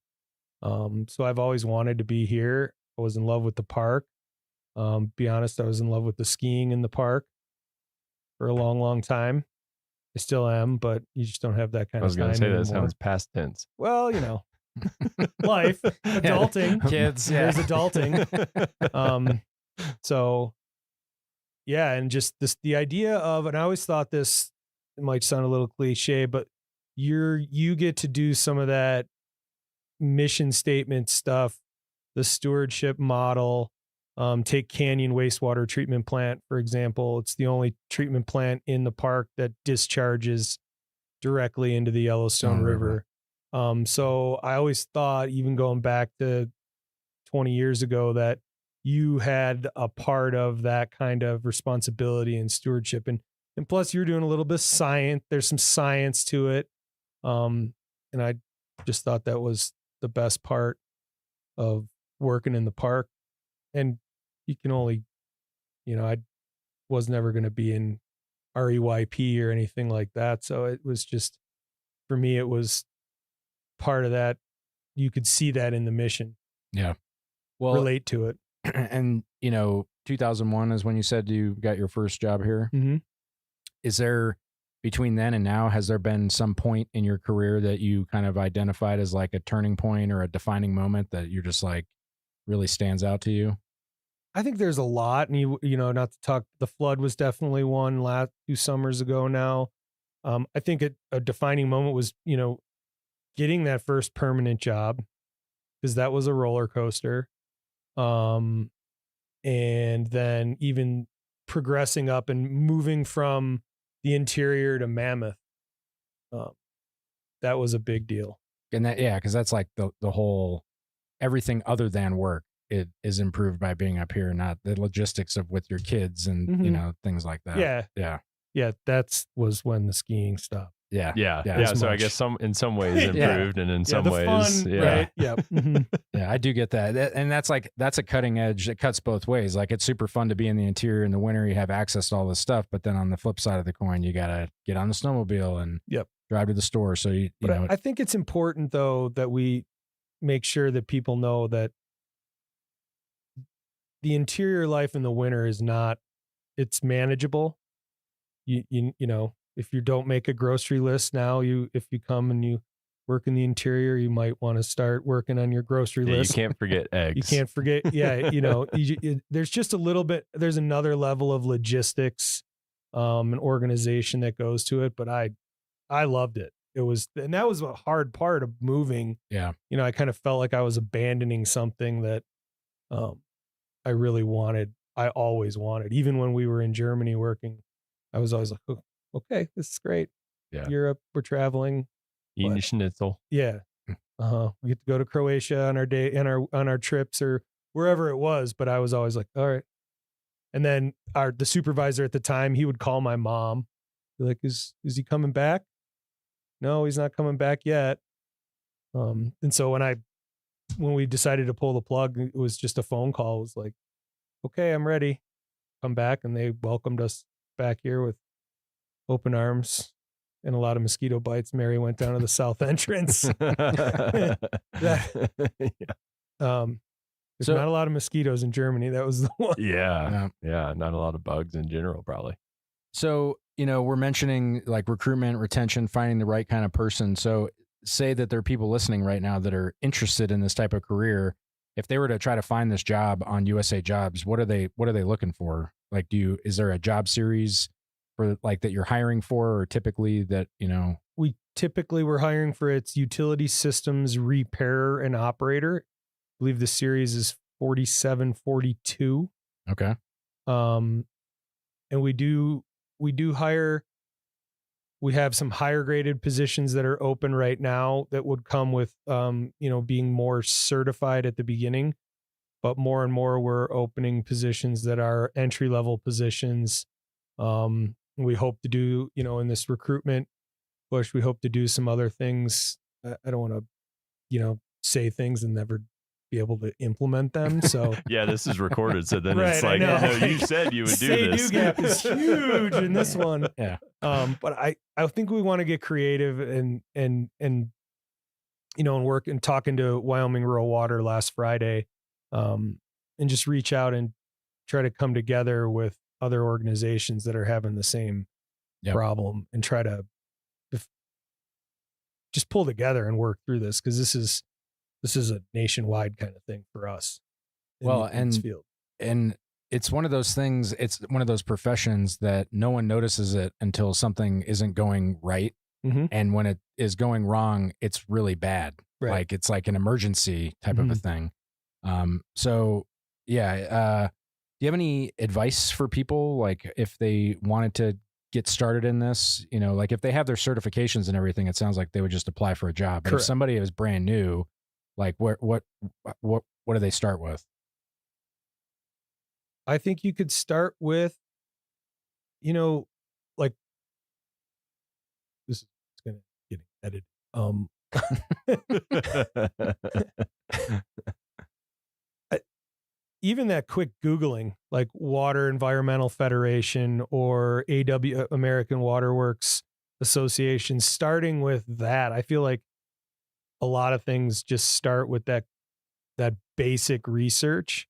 So I've always wanted to be here. I was in love with the park. Be honest, I was in love with the skiing in the park for a long, long time. I still am, but you just don't have that kind of time. I was going to say, that anymore. sounds past tense. Well, life, adulting, kids, there's adulting. So yeah. And just the idea of, and I always thought this, it might sound a little cliche, but you get to do some of that mission statement stuff, the stewardship model. Take Canyon Wastewater Treatment Plant, for example. It's the only treatment plant in the park that discharges directly into the Yellowstone River. So I always thought, even going back to 20 years ago, that you had a part of that kind of responsibility and stewardship. And plus you're doing a little bit of science. There's some science to it. And I just thought that was the best part of working in the park. And you can only, I was never going to be in REYP or anything like that. So it was just, for me, it was part of that. You could see that in the mission. Yeah. Well, relate to it. And, 2001 is when you said you got your first job here. Mm-hmm. Is there, between then and now, has there been some point in your career that you kind of identified as like a turning point or a defining moment that you're just like, really stands out to you? I think there's a lot, and not to talk, the flood was definitely one 2 summers ago now. I think a defining moment was, getting that first permanent job, because that was a roller coaster. And then even progressing up and moving from the interior to Mammoth. That was a big deal. And that, because that's like the whole, everything other than work, it is improved by being up here, not the logistics of with your kids and, things like that. Yeah. That was when the skiing stopped. Yeah. So I guess in some ways improved, and in some ways, fun, right? Yeah. Yeah, I do get that. And that's a cutting edge. It cuts both ways. Like, it's super fun to be in the interior in the winter. You have access to all this stuff, but then on the flip side of the coin, you got to get on the snowmobile and drive to the store. So you know, I think it's important though that we make sure that people know that the interior life in the winter is not, it's manageable. You know, if you don't make a grocery list now, if you come and you work in the interior, you might want to start working on your grocery list. You can't forget eggs. You can't forget. Yeah. You know, there's just a little bit, there's another level of logistics, and organization that goes to it. But I loved it. And that was a hard part of moving. Yeah. You know, I kind of felt like I was abandoning something that, I really wanted. I always wanted, even when we were in Germany working, I was always like, oh, okay, this is great. Yeah. Europe, we're traveling. Eating schnitzel. Yeah. We get to go to Croatia on our day on our trips or wherever it was. But I was always like, all right. And then the supervisor at the time, he would call my mom, be like, is he coming back? No, he's not coming back yet. And so when we decided to pull the plug, it was just a phone call. It was like, okay, I'm ready. Come back. And they welcomed us back here with open arms and a lot of mosquito bites. Mary went down to the south entrance. There's not a lot of mosquitoes in Germany. That was the one. Yeah. Not a lot of bugs in general, probably. So, you know, we're mentioning like recruitment, retention, finding the right kind of person. So say that there are people listening right now that are interested in this type of career. If they were to try to find this job on USA Jobs, what are they looking for? Like, is there a job series for like that you're hiring for, or typically that, you know? We typically were hiring for its utility systems repairer and operator. I believe the series is 4742. Okay. And we do hire. We have some higher graded positions that are open right now that would come with, being more certified at the beginning, but more and more we're opening positions that are entry level positions. We hope to do, in this recruitment push, we hope to do some other things. I don't want to, say things and never be able to implement them. So yeah, this is recorded. So then right, it's like, no, you said you would do this. Say-do gap is huge in this one. Yeah. But I think we want to get creative and work and talking to Wyoming Rural Water last Friday, and just reach out and try to come together with other organizations that are having the same problem and try to just pull together and work through this. Cause this is a nationwide kind of thing for us. In this field. And it's one of those things, it's one of those professions that no one notices it until something isn't going right. Mm-hmm. And when it is going wrong, it's really bad. Right. Like it's like an emergency type of a thing. Do you have any advice for people? Like if they wanted to get started in this, like if they have their certifications and everything, it sounds like they would just apply for a job. But if somebody is brand new, like what do they start with? I think you could start with, like this is going to get edited. Even that quick Googling, like Water Environmental Federation or American Water Works Association, starting with that, I feel like a lot of things just start with that basic research,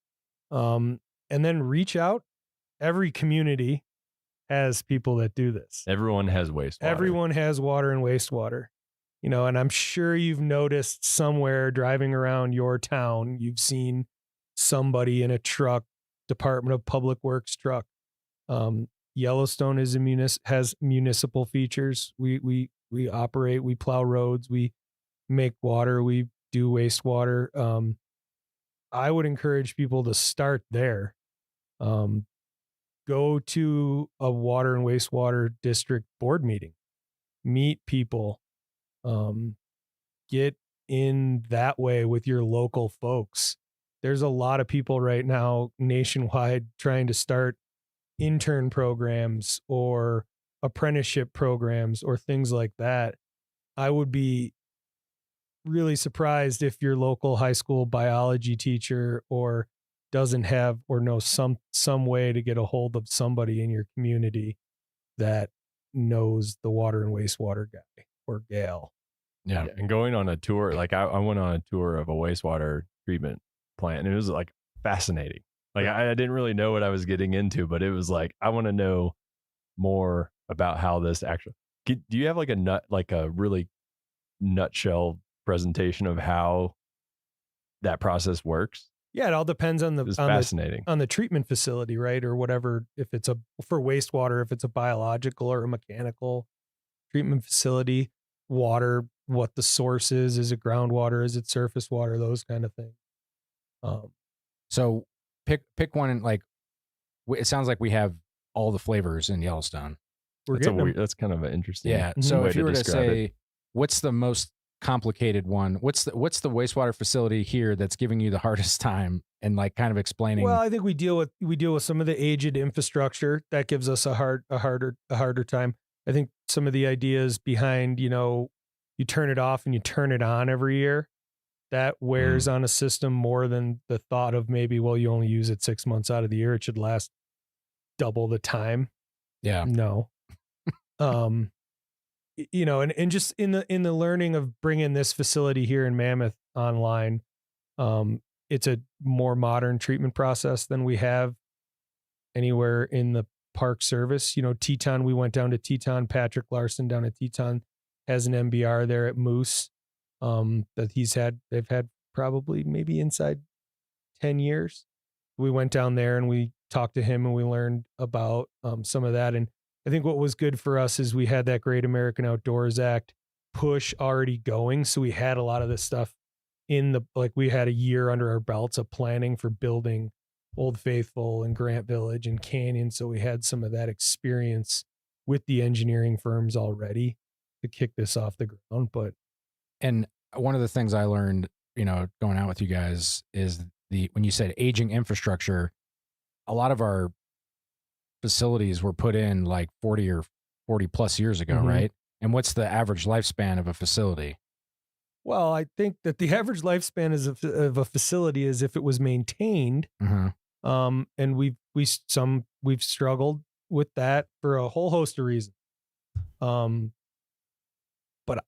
and then reach out. Every community has people that do this. Everyone has wastewater. Everyone has water and wastewater, and I'm sure you've noticed somewhere driving around your town, you've seen somebody in a truck, Department of Public Works truck. Yellowstone has municipal features. We operate, we plow roads, we make water, we do wastewater. I would encourage people to start there. Go to a water and wastewater district board meeting, meet people, get in that way with your local folks. There's a lot of people right now nationwide trying to start intern programs or apprenticeship programs or things like that, I would be really surprised if your local high school biology teacher or doesn't have or knows some way to get a hold of somebody in your community that knows the water and wastewater guy or gal. Yeah. And going on a tour, like I went on a tour of a wastewater treatment plant, and it was like fascinating. Like I didn't really know what I was getting into, but it was like, I want to know more about how this actually, do you have like a really nutshell presentation of how that process works? Yeah, it all depends on fascinating. On the treatment facility, right? Or whatever, if it's for wastewater, if it's a biological or a mechanical treatment facility, water, what the source is it groundwater, is it surface water, those kind of things. So pick one, and like, it sounds like we have all the flavors in Yellowstone. That's kind of an interesting. Yeah. So way if you were to say, it. what's the most complicated one? What's the wastewater facility here that's giving you the hardest time, and like kind of explaining? Well, I think we deal with some of the aged infrastructure that gives us a harder time. I think some of the ideas behind, you turn it off and you turn it on every year, that wears on a system more than the thought of maybe, well, you only use it 6 months out of the year. It should last double the time. Yeah. No. And just in the learning of bringing this facility here in Mammoth online, it's a more modern treatment process than we have anywhere in the Park Service. Teton, we went down to Teton. Patrick Larson down at Teton has an MBR there at Moose that they've had probably maybe inside 10 years. We went down there and we talked to him and we learned about some of that. And I think what was good for us is we had that Great American Outdoors Act push already going. So we had a lot of this stuff we had a year under our belts of planning for building Old Faithful and Grant Village and Canyon. So we had some of that experience with the engineering firms already to kick this off the ground. And one of the things I learned, going out with you guys is when you said aging infrastructure, a lot of our facilities were put in like 40 or 40 plus years ago, right? And what's the average lifespan of a facility? Well, I think that the average lifespan of a facility is if it was maintained. And we've struggled with that for a whole host of reasons. But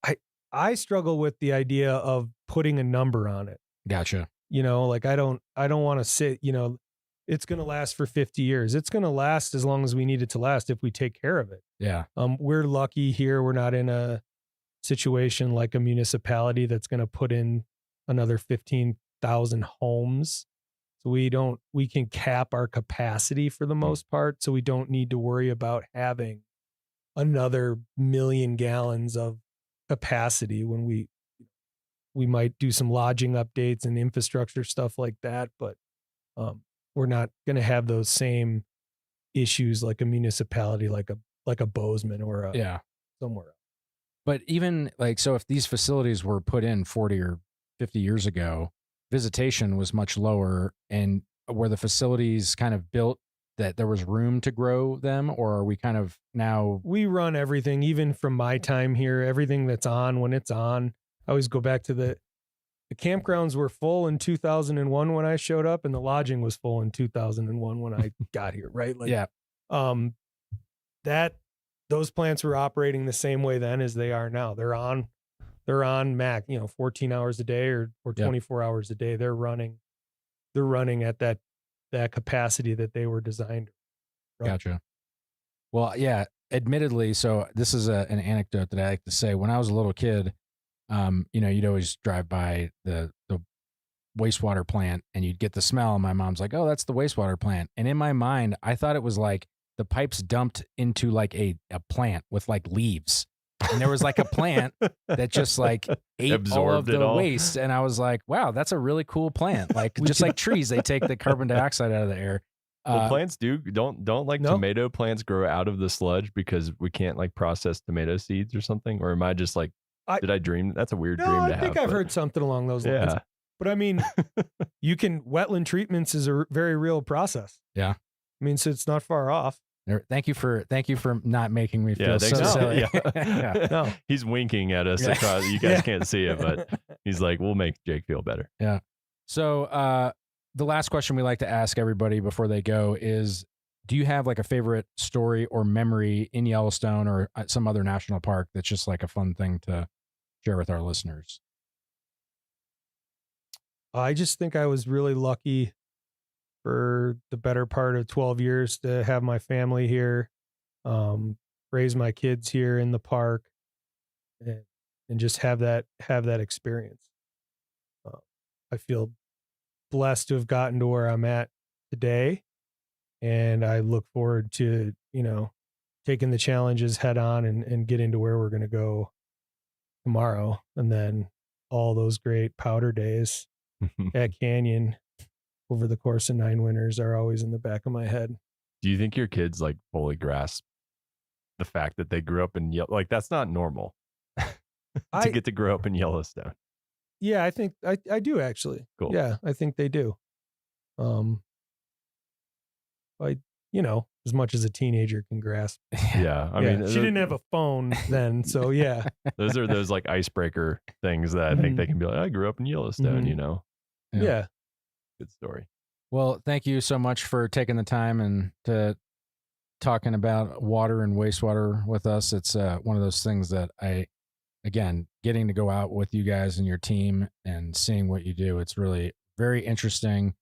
I struggle with the idea of putting a number on it. Gotcha. I don't want to sit, it's going to last for 50 years. It's going to last as long as we need it to last if we take care of it. Yeah. We're lucky here. We're not in a situation like a municipality that's going to put in another 15,000 homes. So we can cap our capacity for the most part. So we don't need to worry about having another 1 million gallons of capacity when we might do some lodging updates and infrastructure stuff like that. But we're not going to have those same issues like a municipality, like a Bozeman or somewhere else. But even so if these facilities were put in 40 or 50 years ago, visitation was much lower, and were the facilities kind of built that there was room to grow them, or are we kind of now? We run everything, even from my time here, everything that's on when it's on. I always go back to the campgrounds were full in 2001 when I showed up, and the lodging was full in 2001 when I got here, right? Those plants were operating the same way then as they are now. They're on MAC, 14 hours a day or 24 hours a day. They're running at that capacity that they were designed. Right? Gotcha. Well, yeah, admittedly. So this is an anecdote that I like to say. When I was a little kid, you'd always drive by the wastewater plant and you'd get the smell. And my mom's like, "Oh, that's the wastewater plant." And in my mind, I thought it was like the pipes dumped into like a plant with like leaves. And there was like a plant that just like ate absorbed all of the waste. And I was like, wow, that's a really cool plant. Like just like trees, they take the carbon dioxide out of the air. Well, plants don't tomato plants grow out of the sludge because we can't like process tomato seeds or something? Or am I just like, did I dream? That's a weird dream to have. I think I've heard something along those lines. Yeah. But I mean, wetland treatments is a very real process. Yeah. I mean, so it's not far off. Thank you for not making me feel so thanks. silly. Yeah. No. He's winking at us across. You guys can't see it, but he's like, we'll make Jake feel better. Yeah. So the last question we like to ask everybody before they go is, do you have like a favorite story or memory in Yellowstone or some other national park that's just like a fun thing to share with our listeners? I just think I was really lucky for the better part of 12 years to have my family here, raise my kids here in the park, and just have that experience. I feel blessed to have gotten to where I'm at today, and I look forward to, taking the challenges head on and getting to where we're going to go tomorrow. And then all those great powder days at Canyon over the course of 9 winters are always in the back of my head. Do you think your kids like fully grasp the fact that they grew up in like that's not normal to get to grow up in Yellowstone? Yeah, I think I do actually. Cool. Yeah, I think they do. As much as a teenager can grasp. Yeah, I mean, she didn't have a phone then, so yeah. Those are those like icebreaker things that I think they can be like, I grew up in Yellowstone, Yeah. Good story. Well, thank you so much for taking the time and to talking about water and wastewater with us. It's one of those things that again, getting to go out with you guys and your team and seeing what you do, it's really very interesting.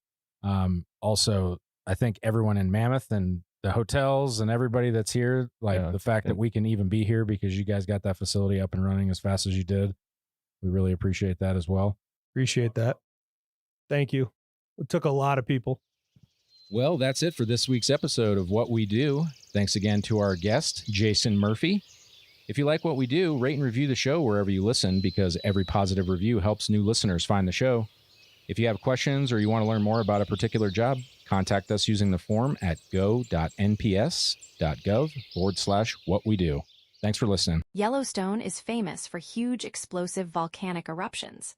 Also, I think everyone in Mammoth and the hotels and everybody that's here, the fact that we can even be here because you guys got that facility up and running as fast as you did, we really appreciate that as well. Appreciate that. Thank you. It took a lot of people. Well, that's it for this week's episode of What We Do. Thanks again to our guest, Jason Murphy. If you like what we do, rate and review the show wherever you listen, because every positive review helps new listeners find the show. If you have questions or you want to learn more about a particular job, contact us using the form at go.nps.gov/whatwedo. Thanks for listening. Yellowstone is famous for huge explosive volcanic eruptions.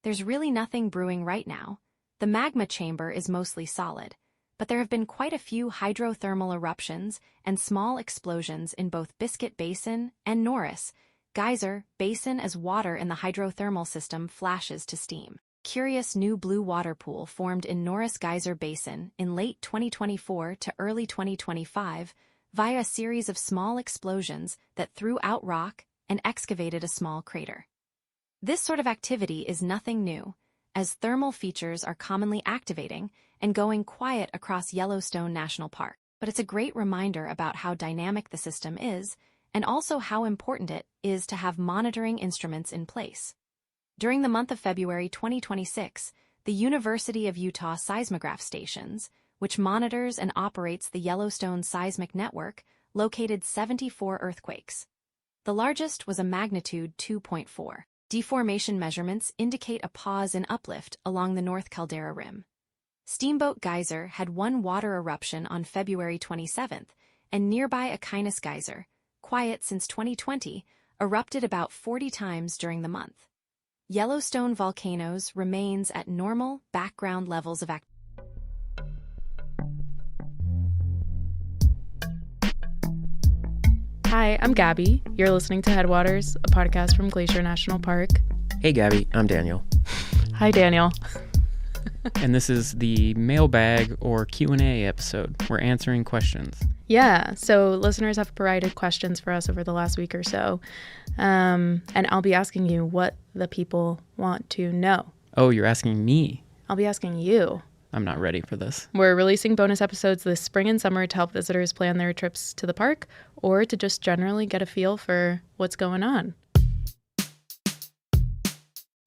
There's really nothing brewing right now. The magma chamber is mostly solid, but there have been quite a few hydrothermal eruptions and small explosions in both Biscuit Basin and Norris Geyser Basin as water in the hydrothermal system flashes to steam. Curious new blue water pool formed in Norris Geyser Basin in late 2024 to early 2025 via a series of small explosions that threw out rock and excavated a small crater. This sort of activity is nothing new, as thermal features are commonly activating and going quiet across Yellowstone National Park. But it's a great reminder about how dynamic the system is, and also how important it is to have monitoring instruments in place. During the month of February 2026, the University of Utah seismograph stations, which monitors and operates the Yellowstone seismic network, located 74 earthquakes. The largest was a magnitude 2.4. Deformation measurements indicate a pause in uplift along the North Caldera Rim. Steamboat Geyser had one water eruption on February 27th, and nearby Aquinas Geyser, quiet since 2020, erupted about 40 times during the month. Yellowstone volcanoes remains at normal background levels of activity. Hi, I'm Gabby. You're listening to Headwaters, a podcast from Glacier National Park. Hey, Gabby. I'm Daniel. Hi, Daniel. And this is the mailbag or Q&A episode. We're answering questions. Yeah, so listeners have provided questions for us over the last week or so. And I'll be asking you what the people want to know. Oh, you're asking me? I'll be asking you. I'm not ready for this. We're releasing bonus episodes this spring and summer to help visitors plan their trips to the park or to just generally get a feel for what's going on.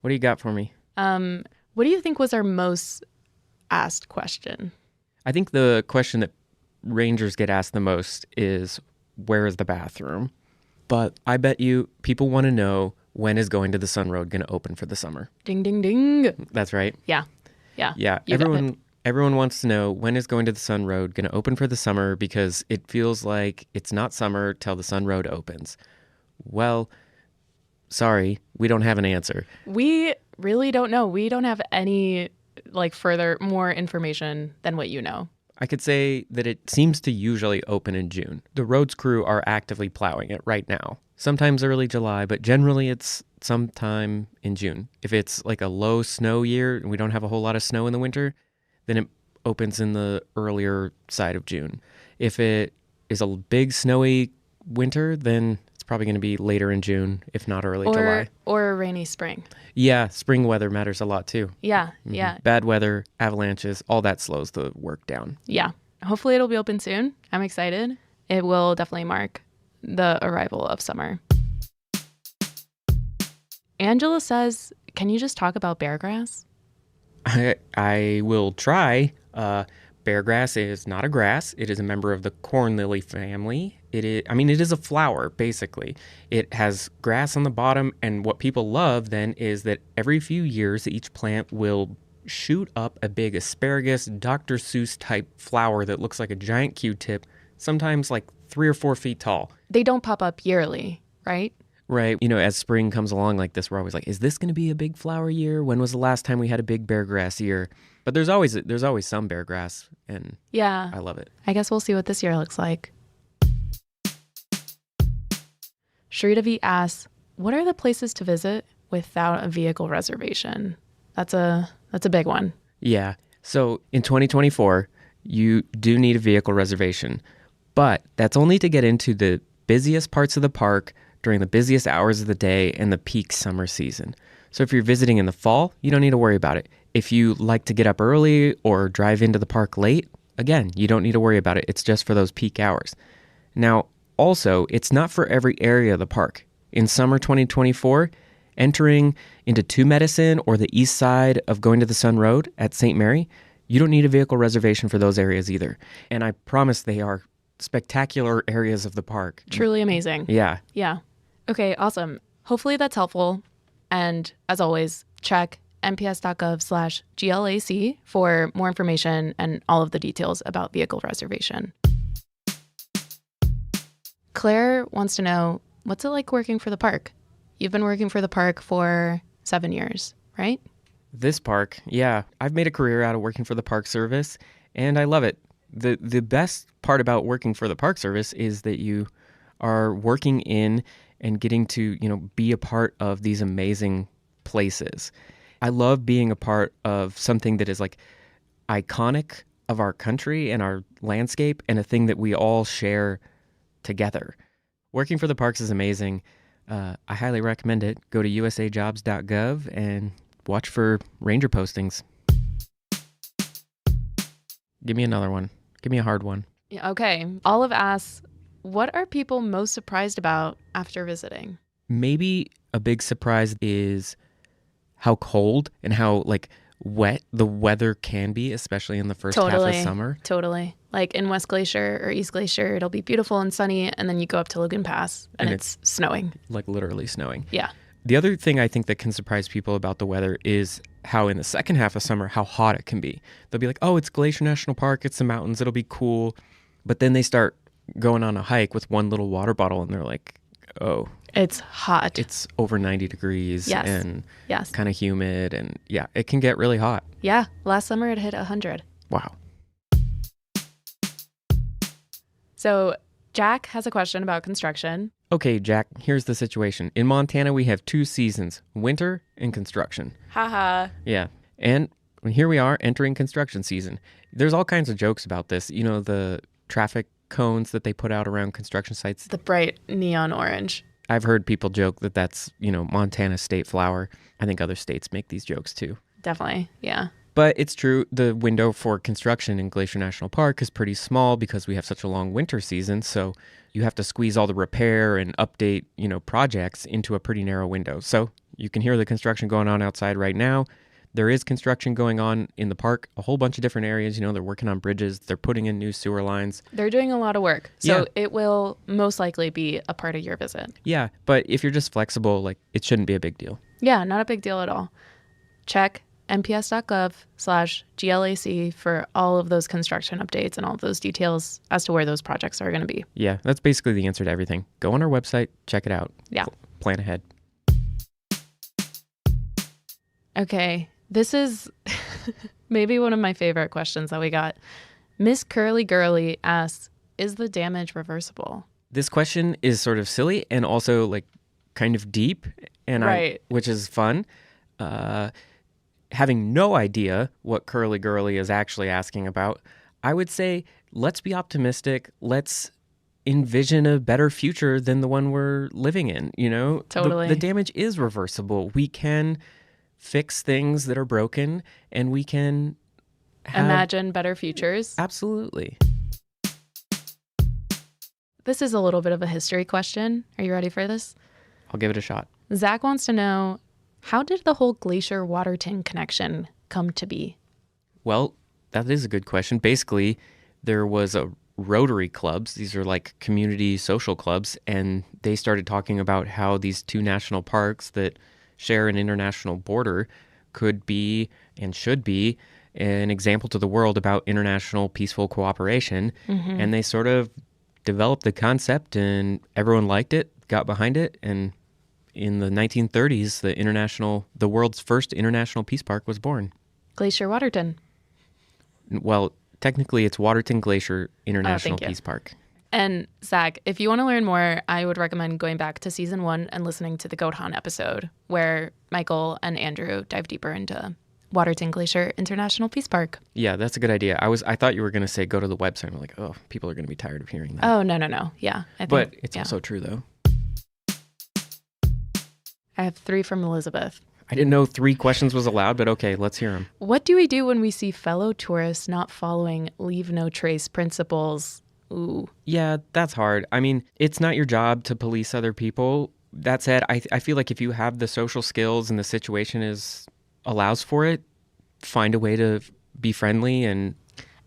What do you got for me? What do you think was our most asked question? I think the question that rangers get asked the most is, where is the bathroom? But I bet you people want to know, when is Going to the Sun Road going to open for the summer? Ding, ding, ding. That's right. Yeah. Everyone wants to know, when is Going to the Sun Road going to open for the summer, because it feels like it's not summer till the Sun Road opens. Well, sorry, we don't have an answer. We really don't know. We don't have any more information than what you know. I could say that it seems to usually open in June. The roads crew are actively plowing it right now. Sometimes early July, but generally it's sometime in June. If it's like a low snow year and we don't have a whole lot of snow in the winter, then it opens in the earlier side of June. If it is a big snowy winter, then it's probably going to be later in June, if not early July. Or a rainy spring. Yeah, spring weather matters a lot too. Yeah, yeah. Bad weather, avalanches, all that slows the work down. Yeah. Hopefully it'll be open soon. I'm excited. It will definitely mark the arrival of summer. Angela says, can you just talk about bear grass? I will try. Bear grass is not a grass. It is a member of the corn lily family. It is a flower, basically. It has grass on the bottom, and what people love then is that every few years, each plant will shoot up a big asparagus, Dr. Seuss type flower that looks like a giant Q-tip, sometimes like 3 or 4 feet tall. They don't pop up yearly, right? Right. As spring comes along like this, we're always like, is this going to be a big flower year? When was the last time we had a big bear grass year? But there's always some bear grass, and yeah, I love it. I guess we'll see what this year looks like. Shritavi asks, what are the places to visit without a vehicle reservation? That's a big one. Yeah. So in 2024, you do need a vehicle reservation, but that's only to get into the busiest parts of the park during the busiest hours of the day and the peak summer season. So if you're visiting in the fall, you don't need to worry about it. If you like to get up early or drive into the park late, again, you don't need to worry about it. It's just for those peak hours. Now, also, it's not for every area of the park. In summer 2024, entering into Two Medicine or the east side of Going to the Sun Road at St. Mary, you don't need a vehicle reservation for those areas either. And I promise they are spectacular areas of the park. Truly amazing. Yeah. Yeah. Okay, awesome. Hopefully that's helpful. And as always, check nps.gov/GLAC for more information and all of the details about vehicle reservation. Claire wants to know, what's it like working for the park? You've been working for the park for 7 years, right? This park, yeah. I've made a career out of working for the Park Service, and I love it. The best part about working for the Park Service is that you are working in and getting to, be a part of these amazing places. I love being a part of something that is like iconic of our country and our landscape and a thing that we all share together. Working for the parks is amazing. I highly recommend it. Go to usajobs.gov and watch for ranger postings. Give me another one. Give me a hard one. Yeah, okay. Olive asks, what are people most surprised about after visiting? Maybe a big surprise is how cold and how wet the weather can be, especially in the first half of summer. Totally. Like in West Glacier or East Glacier, it'll be beautiful and sunny, and then you go up to Logan Pass and it's snowing. Like literally snowing. Yeah. The other thing I think that can surprise people about the weather is how in the second half of summer, how hot it can be. They'll be like, oh, it's Glacier National Park, it's the mountains, it'll be cool. But then they start going on a hike with one little water bottle and they're like, oh. It's hot. It's over 90 degrees and yes. kind of humid, and yeah, it can get really hot. Yeah, last summer it hit 100. Wow. So Jack has a question about construction. Okay, Jack, here's the situation. In Montana, we have 2 seasons, winter and construction. Haha. Yeah, and here we are entering construction season. There's all kinds of jokes about this. The traffic cones that they put out around construction sites. The bright neon orange. I've heard people joke that that's, Montana's state flower. I think other states make these jokes too. Definitely, yeah. But it's true, the window for construction in Glacier National Park is pretty small because we have such a long winter season. So you have to squeeze all the repair and update, projects into a pretty narrow window. So you can hear the construction going on outside right now. There is construction going on in the park, a whole bunch of different areas. They're working on bridges. They're putting in new sewer lines. They're doing a lot of work. So it will most likely be a part of your visit. Yeah, but if you're just flexible, it shouldn't be a big deal. Yeah, not a big deal at all. Check nps.gov/GLAC for all of those construction updates and all of those details as to where those projects are going to be. Yeah, that's basically the answer to everything. Go on our website, check it out. Yeah. Plan ahead. Okay. This is maybe one of my favorite questions that we got. Miss Curly Girly asks, is the damage reversible? This question is sort of silly and also like kind of deep, and Right. which is fun. Having no idea what Curly Girly is actually asking about, I would say let's be optimistic. Let's envision a better future than the one we're living in. You know, Totally. The damage is reversible. We can fix things that are broken, and we can Imagine better futures. Absolutely. This is a little bit of a history question. Are you ready for this? I'll give it a shot. Zach wants to know, how did the whole Glacier-Waterton connection come to be? Well, that is a good question. Basically, there was a Rotary clubs. These are like community social clubs, and they started talking about how these two national parks that share an international border could be and should be an example to the world about international peaceful cooperation. Mhm. And they sort of developed the concept, and everyone liked it, got behind it, and in the 1930s, the world's first international peace park was born. Glacier-Waterton. Well, technically, it's Waterton Glacier International thank you. Peace Park. And Zach, if you want to learn more, I would recommend going back to season 1 and listening to the Goat Hunt episode, where Michael and Andrew dive deeper into Waterton Glacier International Peace Park. Yeah, that's a good idea. I thought you were going to say go to the website. I'm like, oh, people are going to be tired of hearing that. Oh, no. Yeah. I think, But it's yeah. also true, though. I have 3 from Elizabeth. I didn't know 3 questions was allowed, but okay, let's hear them. What do we do when we see fellow tourists not following leave no trace principles? Ooh. Yeah, that's hard. I mean, it's not your job to police other people. That said, I feel like if you have the social skills and the situation allows for it, find a way to be friendly and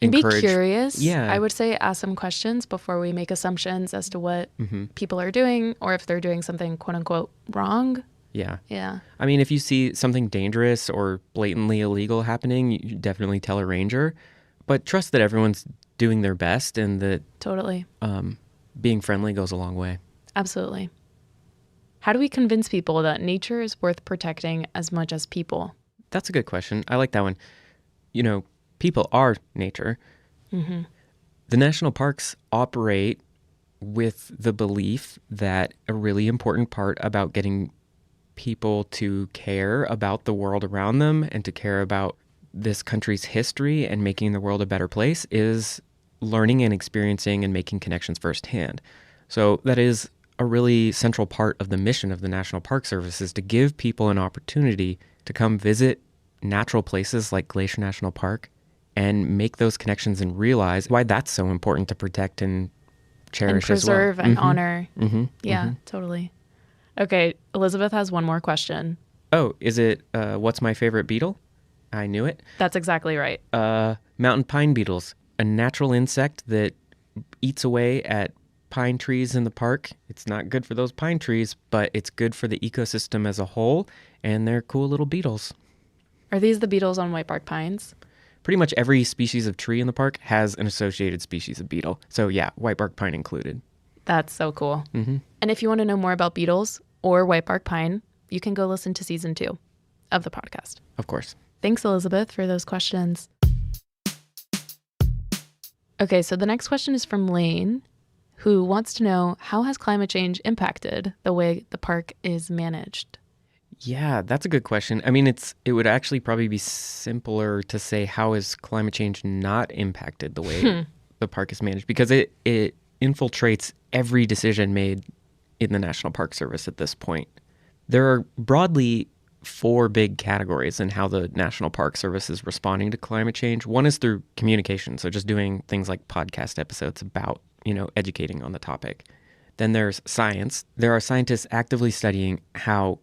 encourage. Be curious. Yeah. I would say ask some questions before we make assumptions as to what Mm-hmm. people are doing or if they're doing something quote unquote wrong. Yeah. Yeah. I mean, if you see something dangerous or blatantly illegal happening, you definitely tell a ranger. But trust that everyone's doing their best and that Totally. Being friendly goes a long way. Absolutely. How do we convince people that nature is worth protecting as much as people? That's a good question. I like that one. You know, people are nature. Mm-hmm. The national parks operate with the belief that a really important part about getting people to care about the world around them and to care about this country's history and making the world a better place is learning and experiencing and making connections firsthand. So that is a really central part of the mission of the National Park Service, is to give people an opportunity to come visit natural places like Glacier National Park and make those connections and realize why that's so important to protect and cherish and preserve as well. and Mhm. honor. Mm-hmm. Yeah, totally. Okay, Elizabeth has one more question. Oh, is it what's my favorite beetle? I knew it. That's exactly right. Mountain pine beetles, a natural insect that eats away at pine trees in the park. It's not good for those pine trees, but it's good for the ecosystem as a whole, and they're cool little beetles. Are these the beetles on whitebark pines? Pretty much every species of tree in the park has an associated species of beetle. So yeah, whitebark pine included. That's so cool. Mm-hmm. And if you want to know more about beetles or whitebark pine, you can go listen to season 2 of the podcast. Of course. Thanks, Elizabeth, for those questions. Okay, so the next question is from Lane, who wants to know, how has climate change impacted the way the park is managed? Yeah, that's a good question. I mean, it would actually probably be simpler to say, how has climate change not impacted the way the park is managed? Because it infiltrates every decision made in the National Park Service at this point. There are broadly 4 big categories in how the National Park Service is responding to climate change. One is through communication, so just doing things like podcast episodes about, educating on the topic. Then there's science. There are scientists actively studying how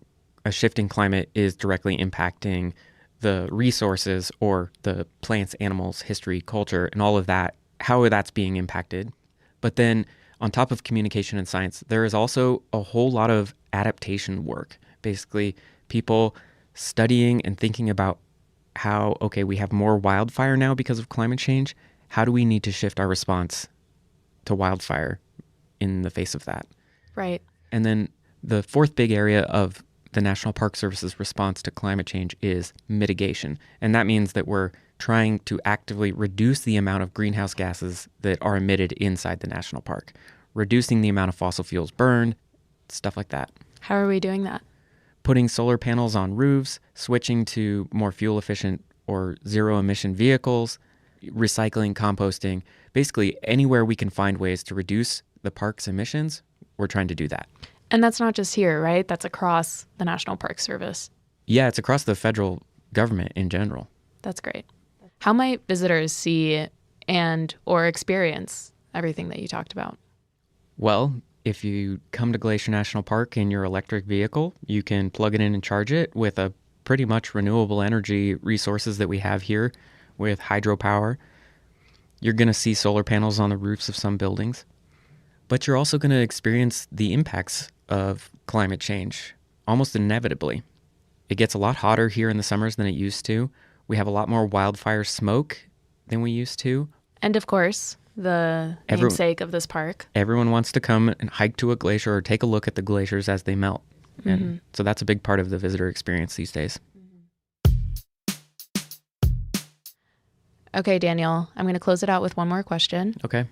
a shifting climate is directly impacting the resources or the plants, animals, history, culture, and all of that, how that's being impacted. But then on top of communication and science, there is also a whole lot of adaptation work. Basically, people studying and thinking about how, okay, we have more wildfire now because of climate change. How do we need to shift our response to wildfire in the face of that? Right. And then the 4th big area of the National Park Service's response to climate change is mitigation. And that means that we're trying to actively reduce the amount of greenhouse gases that are emitted inside the national park, reducing the amount of fossil fuels burned, stuff like that. How are we doing that? Putting solar panels on roofs, switching to more fuel efficient or zero emission vehicles, recycling, composting, basically anywhere we can find ways to reduce the park's emissions, we're trying to do that. And that's not just here, right? That's across the National Park Service. Yeah, it's across the federal government in general. That's great. How might visitors see and or experience everything that you talked about? Well, if you come to Glacier National Park in your electric vehicle, you can plug it in and charge it with a pretty much renewable energy resources that we have here with hydropower. You're going to see solar panels on the roofs of some buildings, but you're also going to experience the impacts of climate change almost inevitably. It gets a lot hotter here in the summers than it used to. We have a lot more wildfire smoke than we used to. And of course, the namesake of this park. Everyone wants to come and hike to a glacier or take a look at the glaciers as they melt. And so that's a big part of the visitor experience these days. Okay, Daniel, I'm going to close it out with one more question. Okay.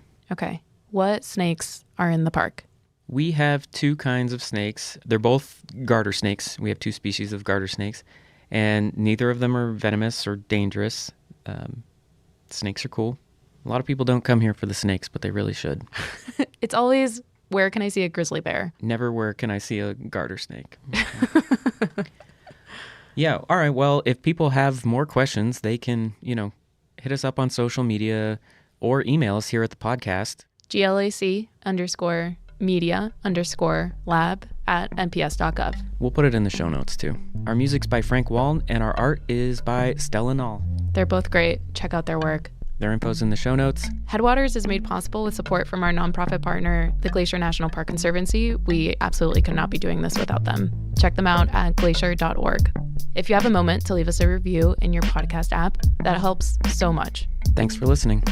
What snakes are in the park? We have two kinds of snakes. They're both garter snakes. We have two species of garter snakes, and neither of them are venomous or dangerous. Snakes are cool. A lot of people don't come here for the snakes, but they really should. It's always, where can I see a grizzly bear? Never where can I see a garter snake. Yeah, all right. Well, if people have more questions, they can, hit us up on social media or email us here at the podcast. GLAC_media_lab@nps.gov. We'll put it in the show notes too. Our music's by Frank Wall and our art is by Stella Nall. They're both great. Check out their work. Their info's in the show notes. Headwaters is made possible with support from our nonprofit partner, the Glacier National Park Conservancy. We absolutely could not be doing this without them. Check them out at glacier.org. If you have a moment to leave us a review in your podcast app, that helps so much. Thanks for listening.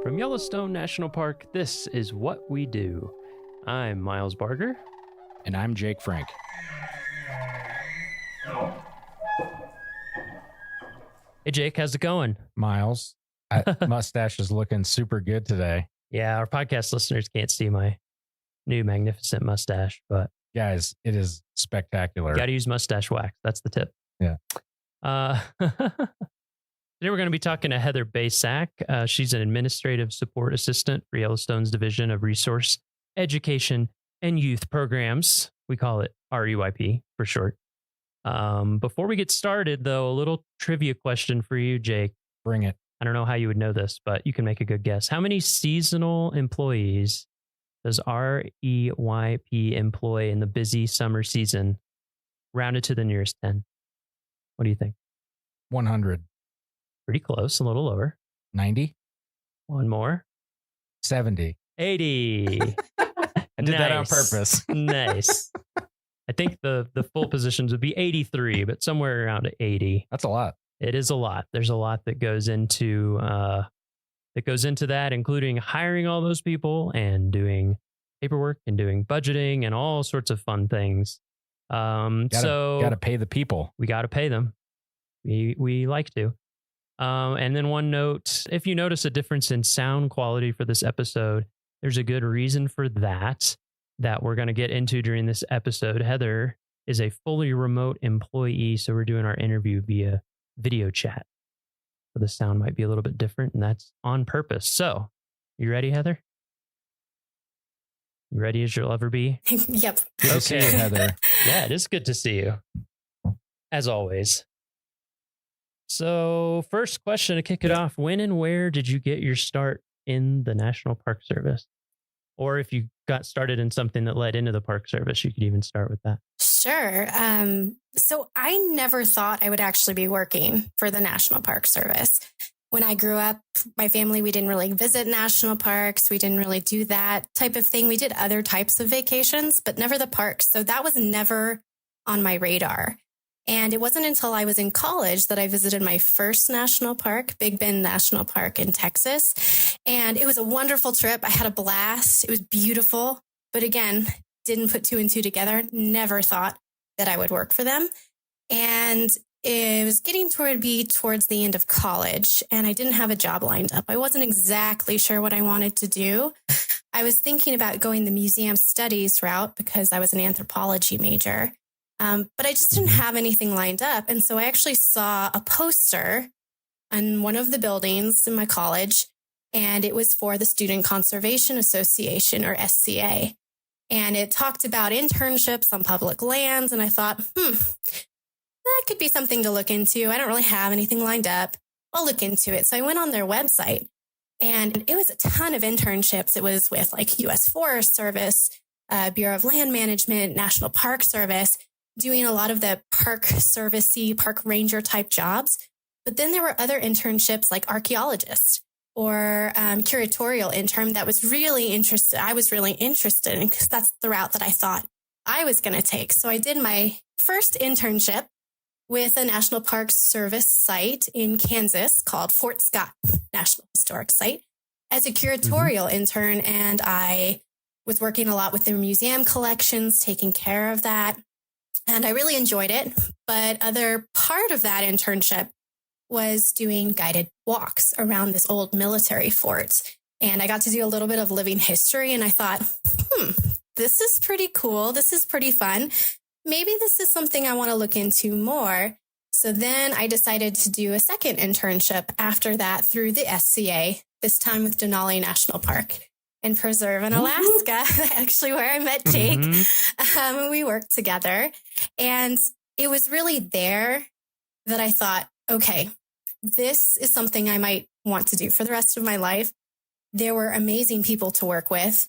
From Yellowstone National Park, this is What We Do. I'm Miles Barger. And I'm Jake Frank. Hey, Jake, how's it going? Miles, mustache is looking super good today. Yeah, our podcast listeners can't see my new magnificent mustache, but guys, it is spectacular. Got to use mustache wax. That's the tip. Yeah. Today we're going to be talking to Heather Basak. She's an administrative support assistant for Yellowstone's Division of Resource Education and Youth Programs. We call it REYP for short. Before we get started, though, a little trivia question for you, Jake. Bring it. I don't know how you would know this, but you can make a good guess. How many seasonal employees does REYP employ in the busy summer season, rounded to the nearest 10? What do you think? 100. Pretty close, a little lower. 90. One more. 70. 80. I did that on purpose. Nice. I think the full positions would be 83, but somewhere around 80. That's a lot. It is a lot. There's a lot that goes into that, including hiring all those people and doing paperwork and doing budgeting and all sorts of fun things. Gotta pay the people. We got to pay them. We like to. And then one note, if you notice a difference in sound quality for this episode, there's a good reason for that we're going to get into during this episode. Heather is a fully remote employee, so we're doing our interview via video chat. So the sound might be a little bit different, and that's on purpose. So, you ready, Heather? You ready as you'll ever be? Yep. Good to see you, Heather. Yeah, it is good to see you. As always. So, first question to kick it off. When and where did you get your start in the National Park Service? Or if you got started in something that led into the Park Service, you could even start with that. Sure. So I never thought I would actually be working for the National Park Service. when I grew up, my family, we didn't really visit national parks. We didn't really do that type of thing. We did other types of vacations, but never the parks. So that was never on my radar. And it wasn't until I was in college that I visited my first national park, Big Bend National Park in Texas. And it was a wonderful trip. I had a blast. It was beautiful. But again, didn't put two and two together. Never thought that I would work for them. And it was getting towards the end of college, and I didn't have a job lined up. I wasn't exactly sure what I wanted to do. I was thinking about going the museum studies route because I was an anthropology major, but I just didn't have anything lined up. And so I actually saw a poster on one of the buildings in my college, and it was for the Student Conservation Association, or SCA. And it talked about internships on public lands, and I thought, that could be something to look into. I don't really have anything lined up. I'll look into it. So I went on their website, and it was a ton of internships. It was with like U.S. Forest Service, Bureau of Land Management, National Park Service, doing a lot of the park servicey, park ranger type jobs. But then there were other internships like archaeologist or curatorial intern that was really interested. I was really interested in, because that's the route that I thought I was going to take. So I did my first internship with a National Park Service site in Kansas called Fort Scott National Historic Site as a curatorial intern. And I was working a lot with their museum collections, taking care of that. And I really enjoyed it. But other part of that internship was doing guided walks around this old military fort. And I got to do a little bit of living history. And I thought, this is pretty cool. This is pretty fun. Maybe this is something I want to look into more. So then I decided to do a second internship after that through the SCA, this time with Denali National Park and Preserve in Alaska, actually where I met Jake. We worked together. And it was really there that I thought, okay, this is something I might want to do for the rest of my life. There were amazing people to work with.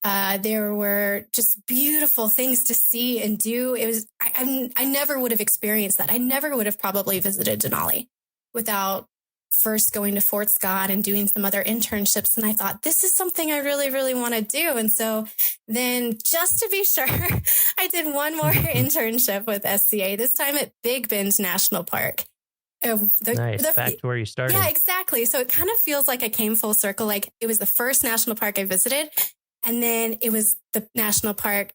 There were just beautiful things to see and do. It was, I never would have experienced that. I never would have probably visited Denali without first going to Fort Scott and doing some other internships. And I thought, this is something I really, really want to do. And so then just to be sure, I did one more internship with SCA, this time at Big Bend National Park. Nice. Back to where you started. Yeah, exactly. So it kind of feels like I came full circle. Like it was the first national park I visited. And then it was the national park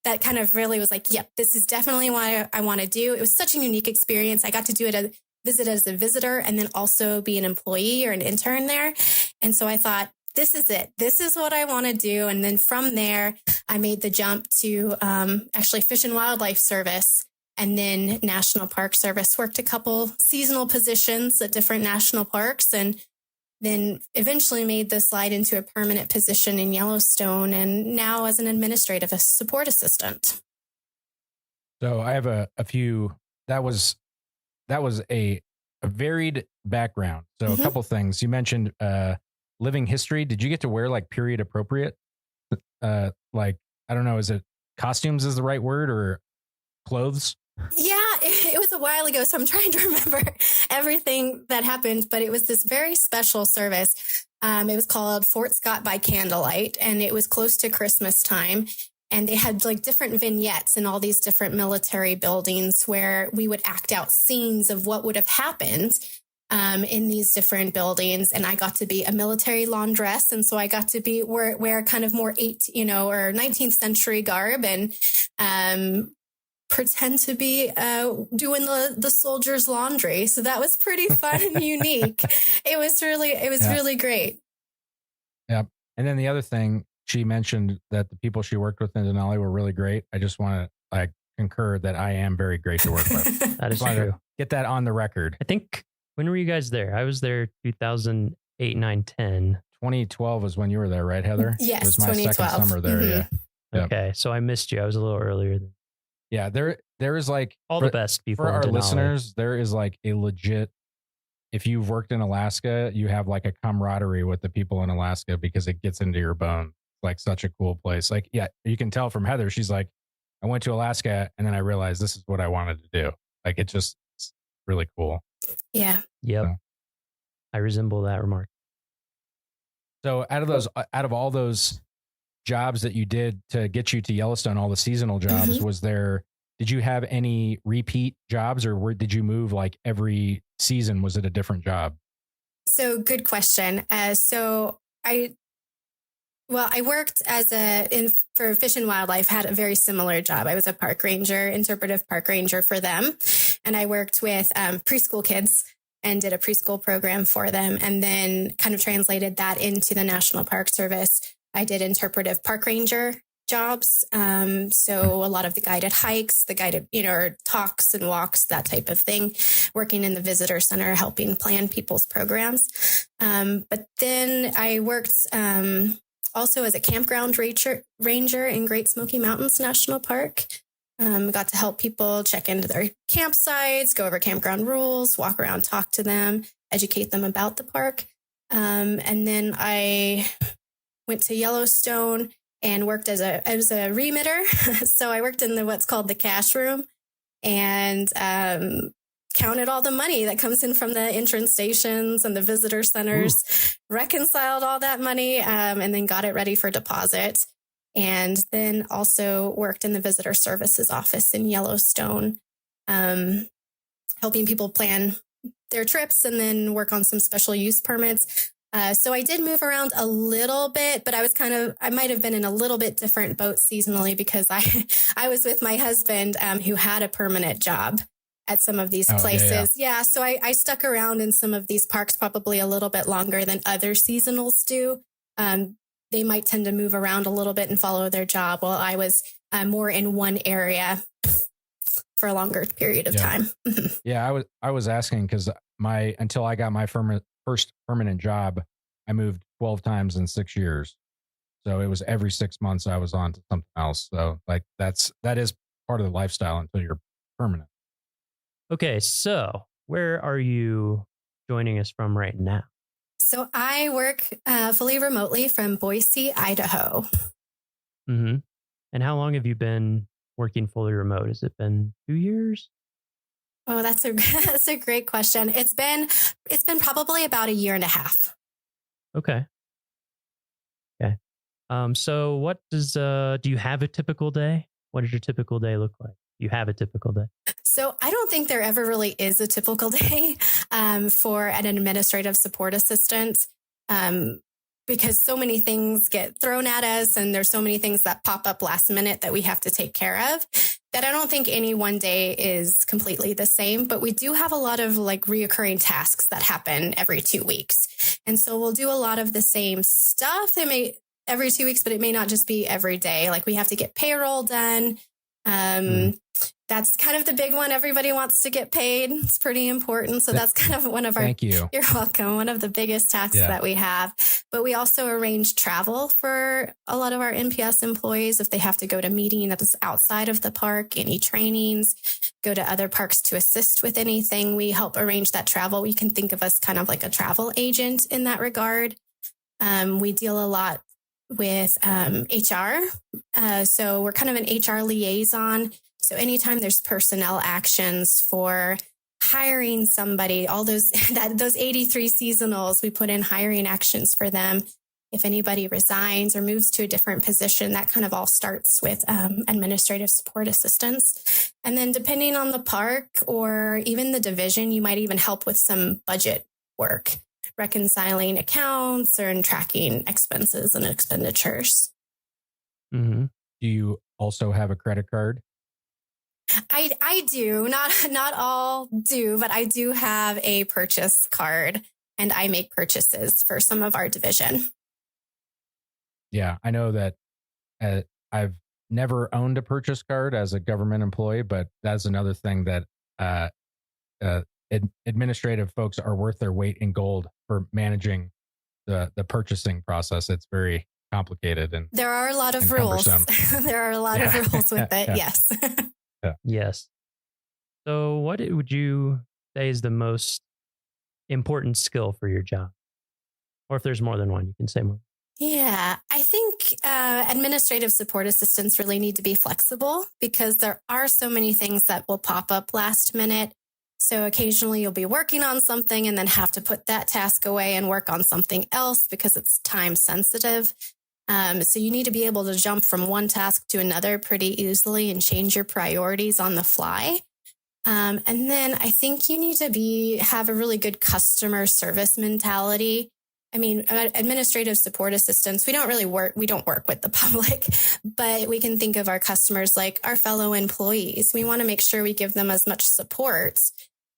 that kind of really was like, yep, this is definitely what I want to do. It was such a unique experience. I got to do it visit as a visitor and then also be an employee or an intern there. And so I thought, this is it. This is what I want to do. And then from there, I made the jump to actually Fish and Wildlife Service and then National Park Service. Worked a couple seasonal positions at different national parks, and then eventually made the slide into a permanent position in Yellowstone, and now as an administrative support assistant. So I have a few. That was a varied background. So a couple things. You mentioned living history. Did you get to wear like period appropriate? Like, I don't know, is it costumes is the right word, or clothes? Yeah, it was a while ago, so I'm trying to remember everything that happened, but it was this very special service. It was called Fort Scott by Candlelight, and it was close to Christmas time. And they had like different vignettes in all these different military buildings where we would act out scenes of what would have happened in these different buildings. And I got to be a military laundress. And so I got to be wear kind of more or 19th century garb and pretend to be doing the soldiers' laundry. So that was pretty fun and unique. It was really great. Yeah. And then the other thing, she mentioned that the people she worked with in Denali were really great. I just want to concur that I am very great to work with. That is true. Get that on the record. I think, when were you guys there? I was there 2008, 9, 10. 2012 was when you were there, right, Heather? Yes, it was my 2012. second summer there. Yeah. Yep. Okay, so I missed you. I was a little earlier. Yeah, there is like all the best people for in our Denali. listeners. There is like a legit. If you've worked in Alaska, you have like a camaraderie with the people in Alaska because it gets into your bones. Like such a cool place. Like, yeah, you can tell from Heather. She's like, I went to Alaska and then I realized this is what I wanted to do. Like, it's really cool. Yeah. Yep. So. I resemble that remark. So out of all those jobs that you did to get you to Yellowstone, all the seasonal jobs, did you have any repeat jobs, or did you move like every season? Was it a different job? So good question. I worked for Fish and Wildlife, had a very similar job. I was a park ranger, interpretive park ranger for them. And I worked with preschool kids and did a preschool program for them, and then kind of translated that into the National Park Service. I did interpretive park ranger jobs. So a lot of the guided hikes, the guided, talks and walks, that type of thing, working in the visitor center, helping plan people's programs. But then I worked also as a campground ranger in Great Smoky Mountains National Park. Got to help people check into their campsites, go over campground rules, walk around, talk to them, educate them about the park. And then I went to Yellowstone and worked as a remitter. So I worked in what's called the cash room, and counted all the money that comes in from the entrance stations and the visitor centers, reconciled all that money, and then got it ready for deposit. And then also worked in the visitor services office in Yellowstone, helping people plan their trips and then work on some special use permits. So I did move around a little bit, but I might have been in a little bit different boat seasonally, because I was with my husband, who had a permanent job at some of these places. Yeah. So I stuck around in some of these parks probably a little bit longer than other seasonals do. They might tend to move around a little bit and follow their job, while I was more in one area for a longer period of time. Yeah, I was asking because until I got my first permanent job, I moved 12 times in 6 years. So it was every 6 months I was on to something else. So like that is part of the lifestyle until you're permanent. Okay, so where are you joining us from right now? So I work fully remotely from Boise, Idaho. Mm-hmm. And how long have you been working fully remote? Has it been 2 years? Oh, that's a great question. It's been probably about 1.5 years. Okay. So what do you have a typical day? What does your typical day look like? You have a typical day? So I don't think there ever really is a typical day for an administrative support assistant, because so many things get thrown at us, and there's so many things that pop up last minute that we have to take care of, that I don't think any one day is completely the same. But we do have a lot of like reoccurring tasks that happen every 2 weeks. And so we'll do a lot of the same stuff. Every 2 weeks, but it may not just be every day. Like we have to get payroll done. That's kind of the big one. Everybody wants to get paid. It's pretty important. So that's kind of one of our, Thank you. You're welcome. One of the biggest tasks that we have. But we also arrange travel for a lot of our NPS employees. If they have to go to meetings that's outside of the park, any trainings, go to other parks to assist with anything, we help arrange that travel. You can think of us kind of like a travel agent in that regard. We deal a lot with HR. So we're kind of an HR liaison. So anytime there's personnel actions for hiring somebody, all those 83 seasonals, we put in hiring actions for them. If anybody resigns or moves to a different position, that kind of all starts with administrative support assistance. And then depending on the park or even the division, you might even help with some budget work, reconciling accounts or tracking expenses and expenditures. Mm-hmm. Do you also have a credit card? I do. Not all do, but I do have a purchase card, and I make purchases for some of our division. Yeah, I know that I've never owned a purchase card as a government employee, but that's another thing that administrative folks are worth their weight in gold for managing the purchasing process. It's very complicated, and there are a lot of rules. There are a lot of rules with it. Yes. Yes. So what would you say is the most important skill for your job? Or if there's more than one, you can say more. Yeah, I think administrative support assistants really need to be flexible, because there are so many things that will pop up last minute. So occasionally you'll be working on something and then have to put that task away and work on something else because it's time sensitive. So you need to be able to jump from one task to another pretty easily and change your priorities on the fly. And then I think you need to have a really good customer service mentality. I mean, administrative support assistants, we don't work with the public, but we can think of our customers like our fellow employees. We want to make sure we give them as much support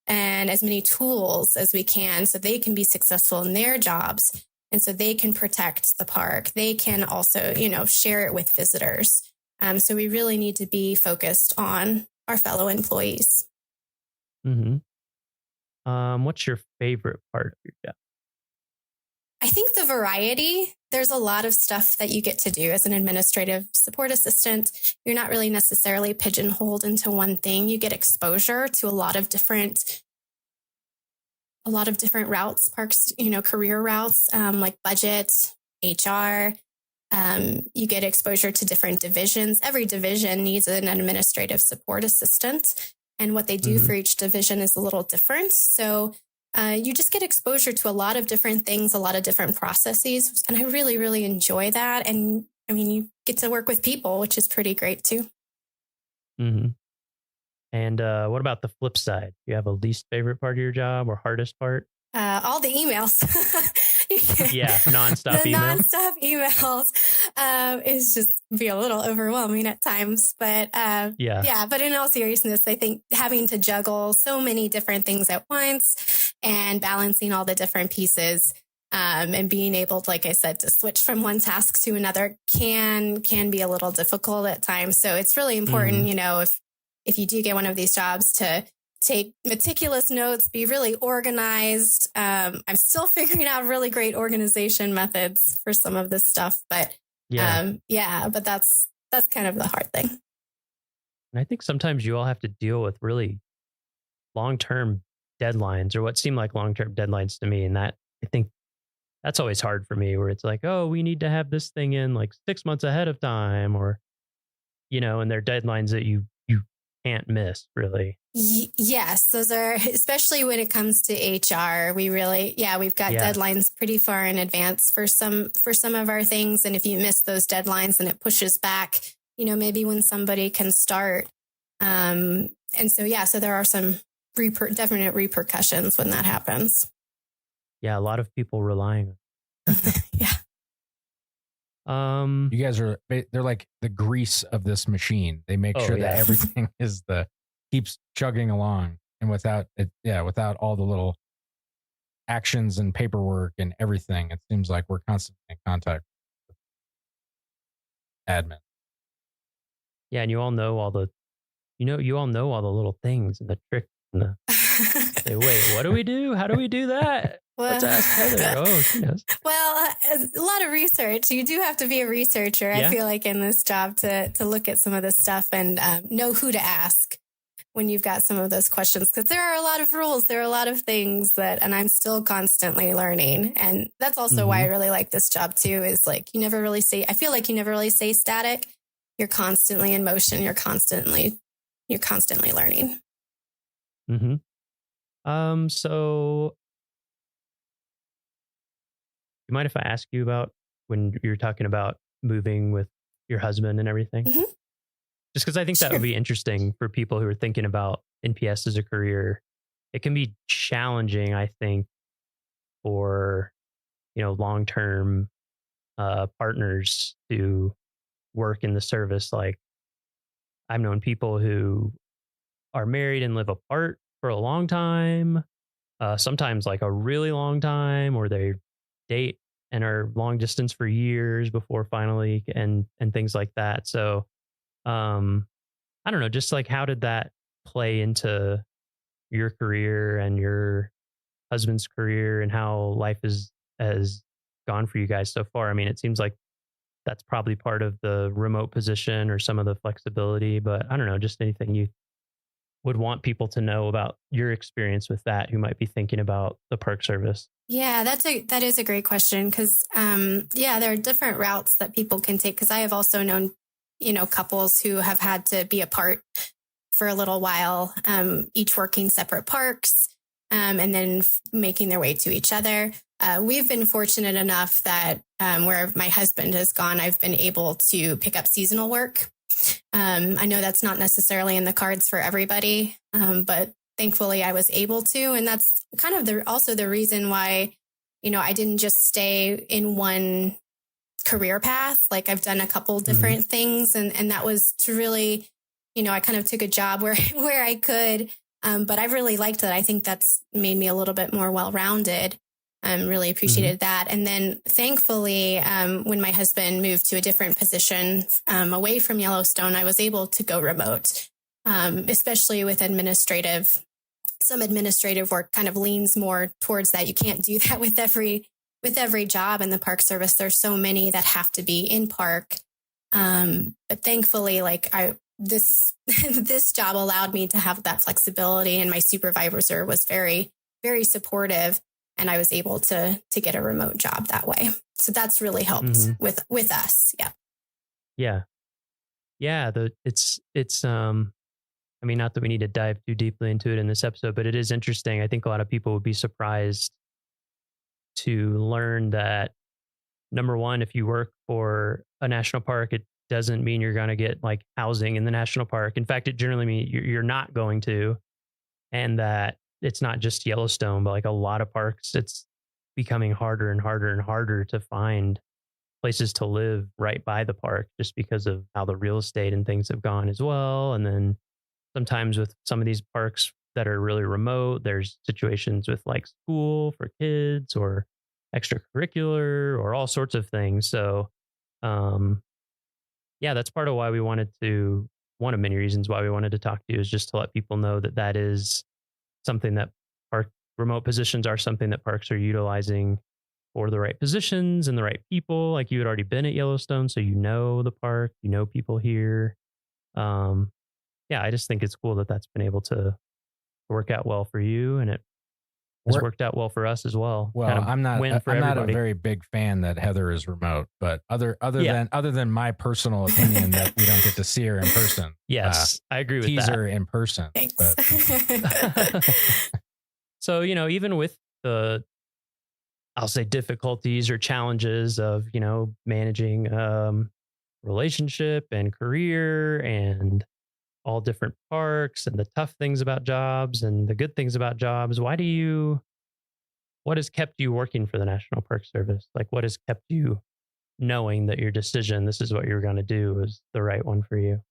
and as many tools as we can so they can be successful in their jobs. And so they can protect the park. They can also, share it with visitors. So we really need to be focused on our fellow employees. Mm-hmm. What's your favorite part of your job? I think the variety. There's a lot of stuff that you get to do as an administrative support assistant. You're not really necessarily pigeonholed into one thing. You get exposure to a lot of different routes, parks, career routes, like budget, HR. You get exposure to different divisions. Every division needs an administrative support assistant, and what they do for each division is a little different. So you just get exposure to a lot of different things, a lot of different processes. And I really, really enjoy that. And I mean, you get to work with people, which is pretty great too. Mm-hmm. And what about the flip side? Do you have a least favorite part of your job or hardest part? All the emails. Yeah, nonstop emails. Nonstop emails is just be a little overwhelming at times. But but in all seriousness, I think having to juggle so many different things at once and balancing all the different pieces and being able, like I said, to switch from one task to another can be a little difficult at times. So it's really important, if you do get one of these jobs, to take meticulous notes, be really organized. I'm still figuring out really great organization methods for some of this stuff, but but that's kind of the hard thing. And I think sometimes you all have to deal with really long-term deadlines, or what seem like long-term deadlines to me. And that, I think that's always hard for me, where it's like, oh, we need to have this thing in like 6 months ahead of time, or, and they're deadlines that you can't miss, really. Yes, those are, especially when it comes to HR, we've got deadlines pretty far in advance for some of our things. And if you miss those deadlines, then it pushes back, maybe when somebody can start. And so there are some definite repercussions when that happens. Yeah, a lot of people relying on Yeah. You guys they're like the grease of this machine. They make sure that everything keeps chugging along, and without all the little actions and paperwork and everything, it seems like we're constantly in contact with admin. Yeah, and you all know all the little things and the tricks and the say, wait, what do we do? How do we do that? Let's ask Heather. Oh, she knows. Well, a lot of research. You do have to be a researcher, I feel like, in this job to look at some of this stuff and know who to ask when you've got some of those questions. Because there are a lot of rules. There are a lot of things and I'm still constantly learning. And that's also why I really like this job too, is like I feel like you never really stay static. You're constantly in motion. You're constantly learning. Mm-hmm. So you mind if I ask you about when you're talking about moving with your husband and everything? Mm-hmm. Just because I think that would be interesting for people who are thinking about NPS as a career. It can be challenging, I think, for, long-term partners to work in the service. Like, I've known people who are married and live apart for a long time, sometimes like a really long time, or they date and are long distance for years before finally, and things like that. So I don't know, just like, how did that play into your career and your husband's career, and how life has gone for you guys so far? I mean, it seems like that's probably part of the remote position or some of the flexibility, but I don't know, just anything you would want people to know about your experience with that, who might be thinking about the Park Service. Yeah, that is a great question, because there are different routes that people can take, because I have also known couples who have had to be apart for a little while, each working separate parks, and then making their way to each other. We've been fortunate enough that where my husband has gone, I've been able to pick up seasonal work. I know that's not necessarily in the cards for everybody, but thankfully I was able to. And that's kind of also the reason why, I didn't just stay in one career path. Like I've done a couple different things, and that was to really, I kind of took a job where I could, but I really liked that. I think that's made me a little bit more well-rounded. Really appreciated that. And then thankfully, when my husband moved to a different position away from Yellowstone, I was able to go remote, especially with some administrative work kind of leans more towards that. You can't do that with every job in the Park Service. There's so many that have to be in park. But thankfully, this job allowed me to have that flexibility, and my supervisor was very, very supportive. And I was able to get a remote job that way. So that's really helped with us. Yeah. Yeah. Yeah. I mean, not that we need to dive too deeply into it in this episode, but it is interesting. I think a lot of people would be surprised to learn that, number one, if you work for a national park, it doesn't mean you're going to get like housing in the national park. In fact, it generally means you're not going to. And that it's not just Yellowstone, but like a lot of parks, it's becoming harder and harder and harder to find places to live right by the park, just because of how the real estate and things have gone as well. And then sometimes with some of these parks that are really remote, there's situations with like school for kids or extracurricular or all sorts of things. So, that's part of why one of many reasons why we wanted to talk to you, is just to let people know that is something that remote positions are something that parks are utilizing for the right positions and the right people. Like you had already been at Yellowstone, so the park, people here. I just think it's cool that that's been able to work out well for you, and it has worked out well for us as well. Well, kind of I'm not a everybody. very big fan that Heather is remote, but other than my personal opinion that we don't get to see her in person. Yes, I agree with tease that. her in person. But. So, even with the, I'll say, difficulties or challenges of, managing relationship and career and all different parks, and the tough things about jobs and the good things about jobs, what has kept you working for the National Park Service? Like, what has kept you knowing that your decision, this is what you're going to do, is the right one for you?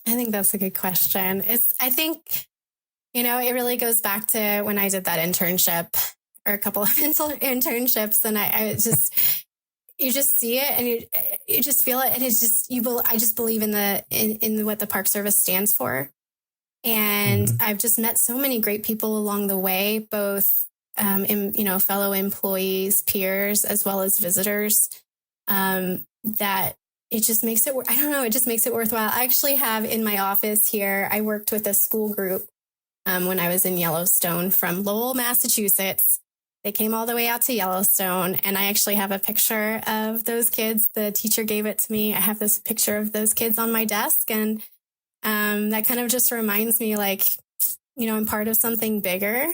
I think that's a good question. I think, it really goes back to when I did that internship, or a couple of internships, and you just see it and you just feel it. And it's just, I just believe in what the Park Service stands for. And I've just met so many great people along the way, both, fellow employees, peers, as well as visitors, that it just makes it, it just makes it worthwhile. I actually have in my office here, I worked with a school group when I was in Yellowstone from Lowell, Massachusetts. They came all the way out to Yellowstone, and I actually have a picture of those kids. The teacher gave it to me. I have this picture of those kids on my desk, and that kind of just reminds me, I'm part of something bigger,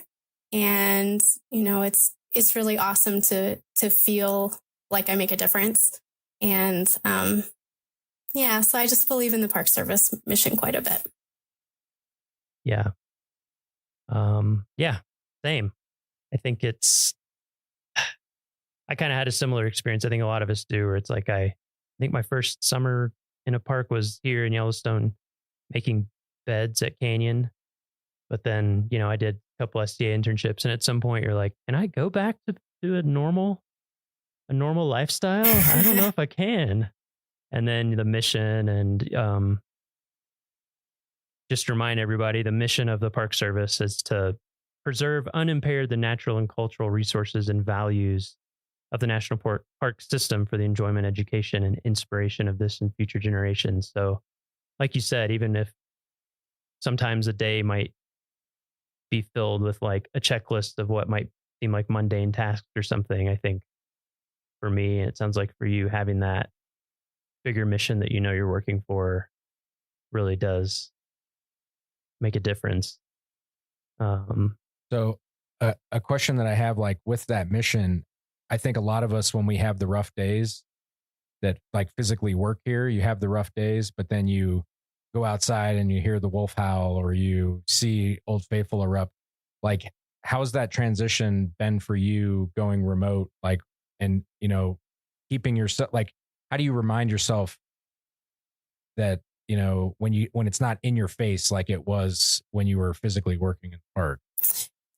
and it's really awesome to feel like I make a difference. And so I just believe in the Park Service mission quite a bit. Yeah. Same. I think I kind of had a similar experience. I think a lot of us do, where it's like, I think my first summer in a park was here in Yellowstone, making beds at Canyon. But then, I did a couple SDA internships, and at some point you're like, can I go back to a normal lifestyle? I don't know if I can. And then the mission, and just to remind everybody, the mission of the Park Service is to preserve unimpaired the natural and cultural resources and values of the national park system for the enjoyment, education, and inspiration of this and future generations. So, like you said, even if sometimes a day might be filled with like a checklist of what might seem like mundane tasks or something, I think for me, and it sounds like for you, having that bigger mission that you're working for really does make a difference. So a question that I have, like with that mission, I think a lot of us, when we have the rough days that like physically work here, you have the rough days, but then you go outside and you hear the wolf howl or you see Old Faithful erupt. Like, how's that transition been for you going remote? Like, and, you know, keeping yourself, like, how do you remind yourself that, you know, when it's not in your face, like it was when you were physically working in the park?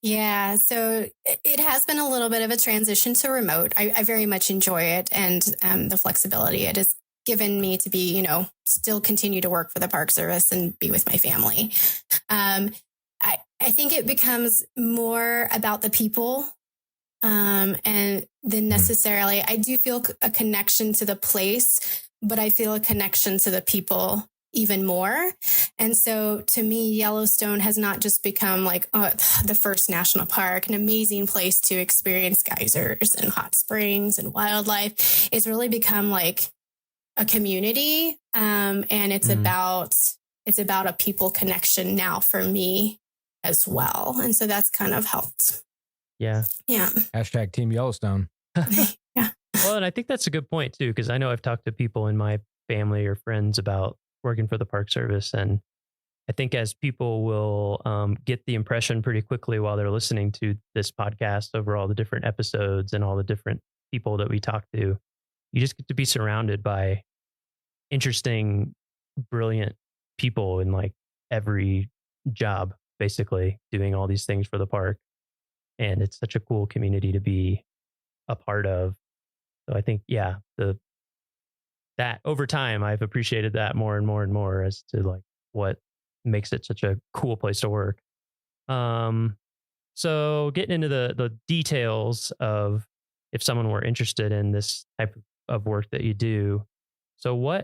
Yeah, so it has been a little bit of a transition to remote. I very much enjoy it, and the flexibility it has given me to be, you know, still continue to work for the Park Service and be with my family. I think it becomes more about the people, and than necessarily, I do feel a connection to the place, but I feel a connection to the people even more. And so to me, Yellowstone has not just become like the first national park, an amazing place to experience geysers and hot springs and wildlife. It's really become like a community. And it's about a people connection now for me as well. And so that's kind of helped. Yeah. Yeah. Hashtag Team Yellowstone. Yeah. Well, and I think that's a good point too, because I know I've talked to people in my family or friends about working for the Park Service. And I think as people will get the impression pretty quickly while they're listening to this podcast over all the different episodes and all the different people that we talk to, you just get to be surrounded by interesting, brilliant people in like every job, basically doing all these things for the park. And it's such a cool community to be a part of. So I think, yeah, that over time, I've appreciated that more and more and more as to like what makes it such a cool place to work. So getting into the details of if someone were interested in this type of work that you do. So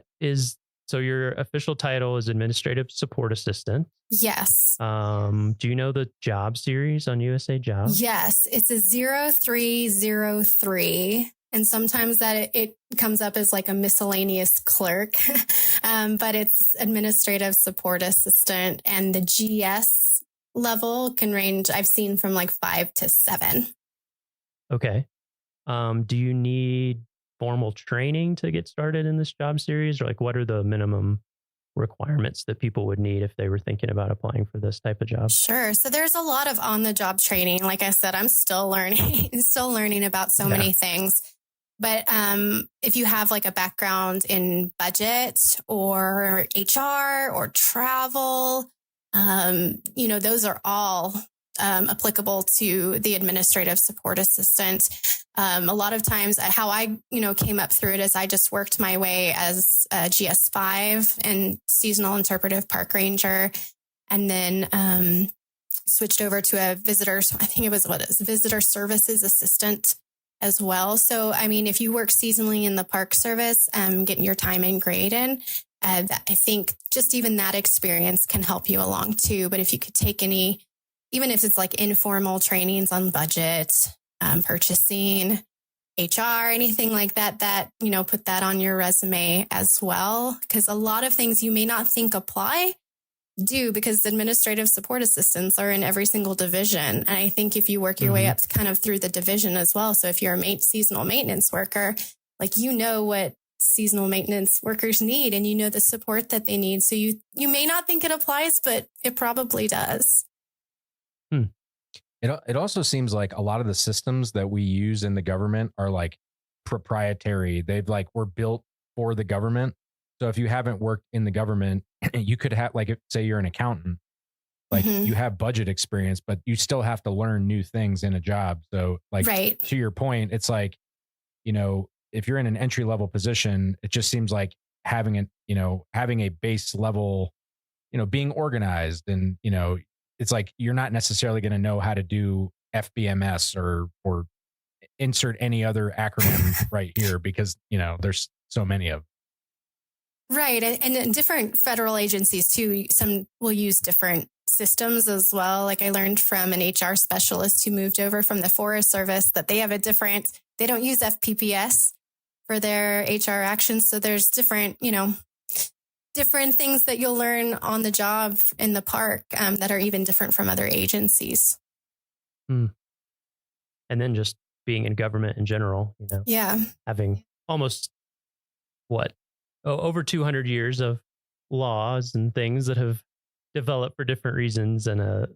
your official title is Administrative Support Assistant. Yes. Do you know the job series on USA Jobs? Yes. It's a 0303. And sometimes that it comes up as like a miscellaneous clerk, but it's administrative support assistant, and the GS level can range, I've seen from like 5 to 7. Okay. Do you need formal training to get started in this job series, or like what are the minimum requirements that people would need if they were thinking about applying for this type of job? Sure. So there's a lot of on the job training. Like I said, I'm still learning about so many things. But if you have like a background in budget or HR or travel, you know, those are all applicable to the administrative support assistant. A lot of times how I, you know, came up through it is I just worked my way as a GS5 and seasonal interpretive park ranger, and then switched over to a visitor services assistant as well. So, I mean, if you work seasonally in the Park Service, getting your time and grade in, I think just even that experience can help you along too. But if you could take any, even if it's like informal trainings on budget, purchasing, HR, anything like that, you know, put that on your resume as well. Because a lot of things you may not think apply do, because administrative support assistants are in every single division. And I think if you work your way up kind of through the division as well. So if you're a seasonal maintenance worker, like, you know what seasonal maintenance workers need, and you know the support that they need. So you may not think it applies, but it probably does. It also seems like a lot of the systems that we use in the government are like proprietary. They've like were built for the government. So if you haven't worked in the government, you could have, like, say you're an accountant, like you have budget experience, but you still have to learn new things in a job. So like, to your point, it's like, you know, if you're in an entry level position, it just seems like having a base level, you know, being organized, and, you know, it's like, you're not necessarily going to know how to do FBMS or insert any other acronym right here, because, you know, there's so many of them. Right. And different federal agencies too, some will use different systems as well. Like I learned from an HR specialist who moved over from the Forest Service that they have they don't use FPPS for their HR actions. So there's different different things that you'll learn on the job in the park that are even different from other agencies. And then just being in government in general, Yeah. having almost over 200 years of laws and things that have developed for different reasons and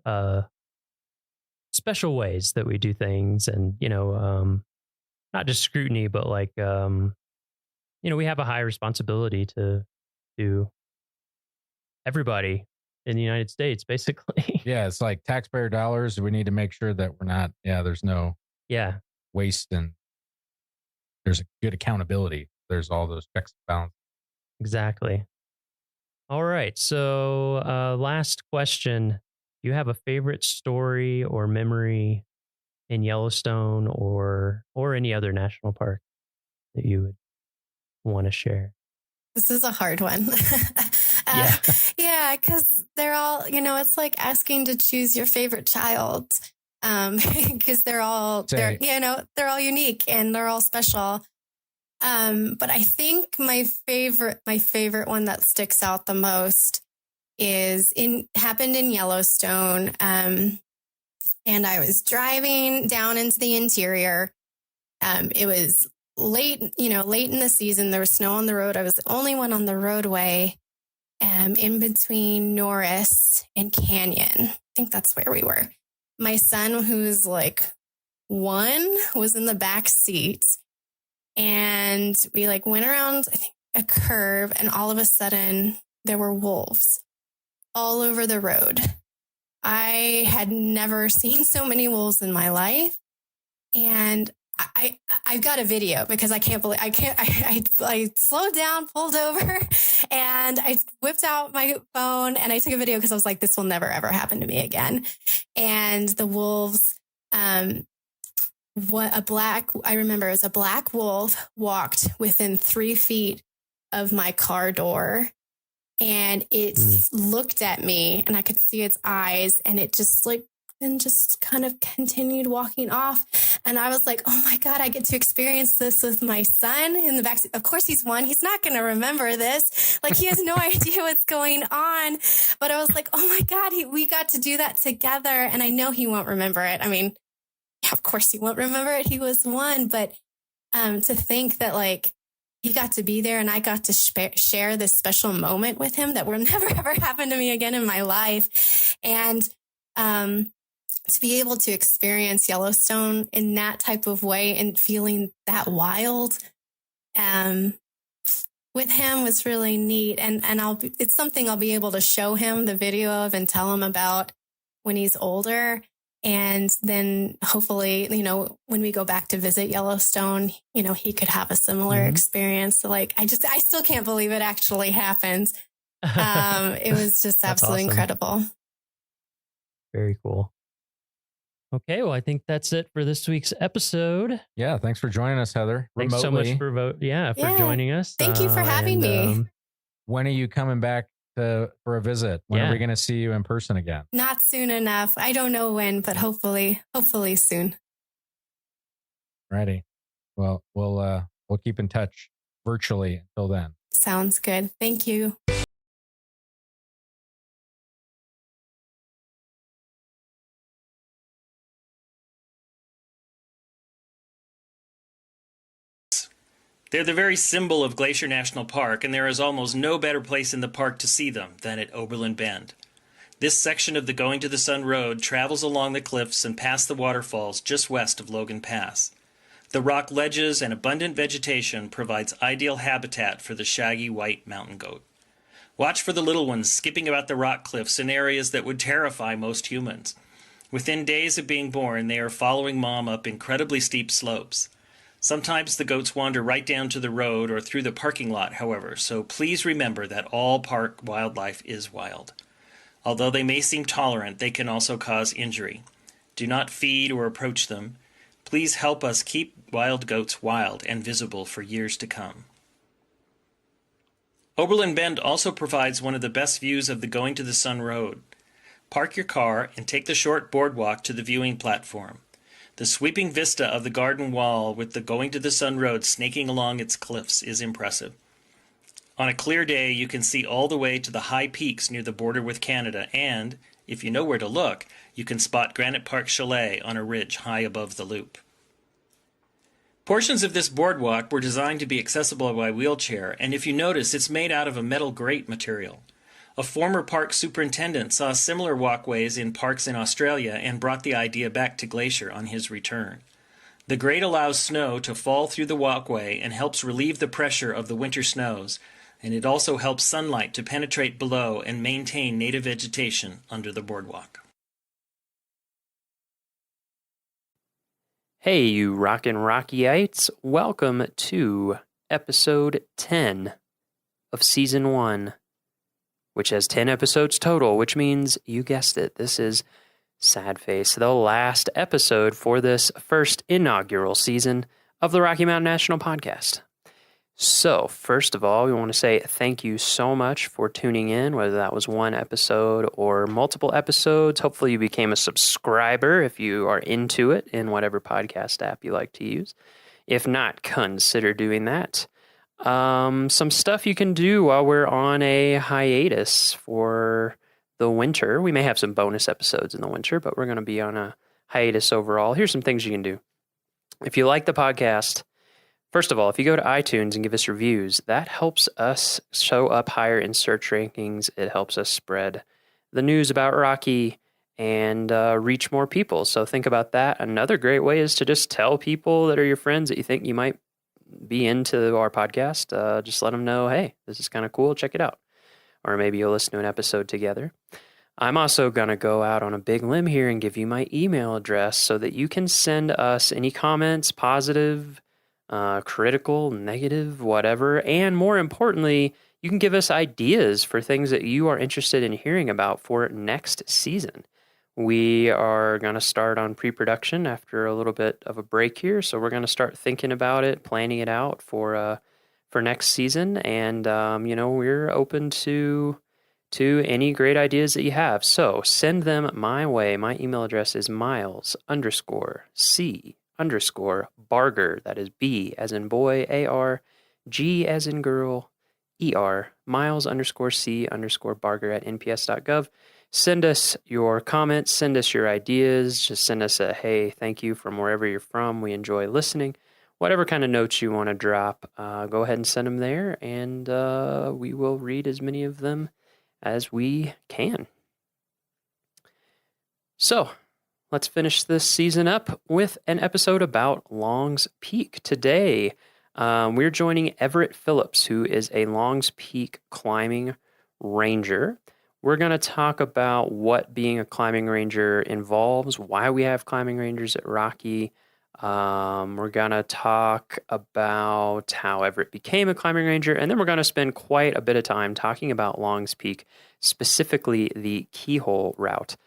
special ways that we do things, and not just scrutiny, but like we have a high responsibility to everybody in the United States, basically. Yeah, it's like taxpayer dollars. We need to make sure that we're not. There's no waste, and there's a good accountability. There's all those checks and balances. Exactly. All right. So last question. Do you have a favorite story or memory in Yellowstone or any other national park that you would want to share? This is a hard one. Yeah, because they're all, it's like asking to choose your favorite child, because they're all unique and they're all special. But I think my favorite one that sticks out the most happened in Yellowstone. And I was driving down into the interior. It was late in the season. There was snow on the road. I was the only one on the roadway, in between Norris and Canyon. I think that's where we were. My son, who's like 1, was in the back seat. And we went around, I think, a curve, and all of a sudden there were wolves all over the road. I had never seen so many wolves in my life. And I've got a video because I slowed down, pulled over, and I whipped out my phone and I took a video because I was like, this will never, ever happen to me again. And the wolves, I remember it was a black wolf walked within 3 feet of my car door, and it looked at me and I could see its eyes, and it just kind of continued walking off. And I was like, oh my God, I get to experience this with my son in the backseat. Of course, he's 1. He's not going to remember this. He has no idea what's going on. But I was like, oh my God, we got to do that together. And I know he won't remember it. I mean, of course he won't remember it. He was 1. But to think that he got to be there and I got to share this special moment with him that will never, ever happen to me again in my life. And to be able to experience Yellowstone in that type of way and feeling that wild with him was really neat. And it's something I'll be able to show him the video of and tell him about when he's older. And then hopefully, when we go back to visit Yellowstone, he could have a similar experience. I still can't believe it actually happened. It was just absolutely incredible. Very cool. Okay, well, I think that's it for this week's episode. Yeah, thanks for joining us, Heather. Thanks so much for joining us. Thank you for having me. When are you coming back for a visit? When are we going to see you in person again? Not soon enough. I don't know when, but hopefully soon. Righty. Well, we'll keep in touch virtually until then. Sounds good. Thank you. They're the very symbol of Glacier National Park, and there is almost no better place in the park to see them than at Oberlin Bend. This section of the Going to the Sun Road travels along the cliffs and past the waterfalls just west of Logan Pass. The rock ledges and abundant vegetation provides ideal habitat for the shaggy white mountain goat. Watch for the little ones skipping about the rock cliffs in areas that would terrify most humans. Within days of being born, they are following mom up incredibly steep slopes. Sometimes the goats wander right down to the road or through the parking lot, however, so please remember that all park wildlife is wild. Although they may seem tolerant, they can also cause injury. Do not feed or approach them. Please help us keep wild goats wild and visible for years to come. Oberlin Bend also provides one of the best views of the Going to the Sun Road. Park your car and take the short boardwalk to the viewing platform. The sweeping vista of the garden wall with the Going to the Sun Road snaking along its cliffs is impressive. On a clear day, you can see all the way to the high peaks near the border with Canada, and, if you know where to look, you can spot Granite Park Chalet on a ridge high above the loop. Portions of this boardwalk were designed to be accessible by wheelchair, and if you notice, it's made out of a metal grate material. A former park superintendent saw similar walkways in parks in Australia and brought the idea back to Glacier on his return. The grate allows snow to fall through the walkway and helps relieve the pressure of the winter snows, and it also helps sunlight to penetrate below and maintain native vegetation under the boardwalk. Hey, you rockin' Rockyites. Welcome to episode 10 of season 1, which has 10 episodes total, which means, you guessed it, this is sad face, the last episode for this first inaugural season of the Rocky Mountain National Podcast. So, first of all, we want to say thank you so much for tuning in, whether that was one episode or multiple episodes. Hopefully you became a subscriber if you are into it in whatever podcast app you like to use. If not, consider doing that. Some stuff you can do while we're on a hiatus for the winter. We may have some bonus episodes in the winter, but we're going to be on a hiatus overall. Here's some things you can do. If you like the podcast, first of all, if you go to iTunes and give us reviews, that helps us show up higher in search rankings. It helps us spread the news about Rocky and reach more people. So think about that. Another great way is to just tell people that are your friends that you think you might be into our podcast. Just let them know, hey, this is kind of cool. Check it out. Or maybe you'll listen to an episode together. I'm also going to go out on a big limb here and give you my email address so that you can send us any comments, positive, critical, negative, whatever. And more importantly, you can give us ideas for things that you are interested in hearing about for next season. We are going to start on pre-production after a little bit of a break here. So we're going to start thinking about it, planning it out for next season. And, we're open to any great ideas that you have. So send them my way. My email address is miles_C_Barger, that is B as in boy, AR, G as in girl, ER, miles_C_Barger at nps.gov. Send us your comments, send us your ideas, just send us a hey, thank you from wherever you're from. We enjoy listening. Whatever kind of notes you want to drop, go ahead and send them there, and we will read as many of them as we can. So, let's finish this season up with an episode about Long's Peak. Today, we're joining Everett Phillips, who is a Long's Peak climbing ranger. We're going to talk about what being a climbing ranger involves, why we have climbing rangers at Rocky. We're going to talk about how Everett became a climbing ranger, and then we're going to spend quite a bit of time talking about Long's Peak, specifically the Keyhole route.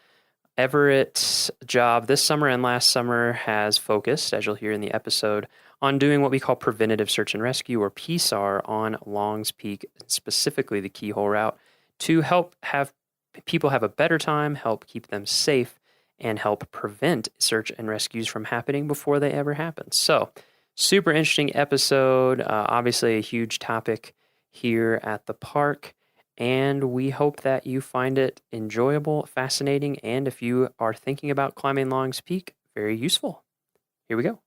Everett's job this summer and last summer has focused, as you'll hear in the episode, on doing what we call preventative search and rescue, or PSAR, on Long's Peak, specifically the Keyhole route, to help have people have a better time, help keep them safe, and help prevent search and rescues from happening before they ever happen. So, super interesting episode, obviously a huge topic here at the park. And we hope that you find it enjoyable, fascinating, and if you are thinking about climbing Long's Peak, very useful. Here we go.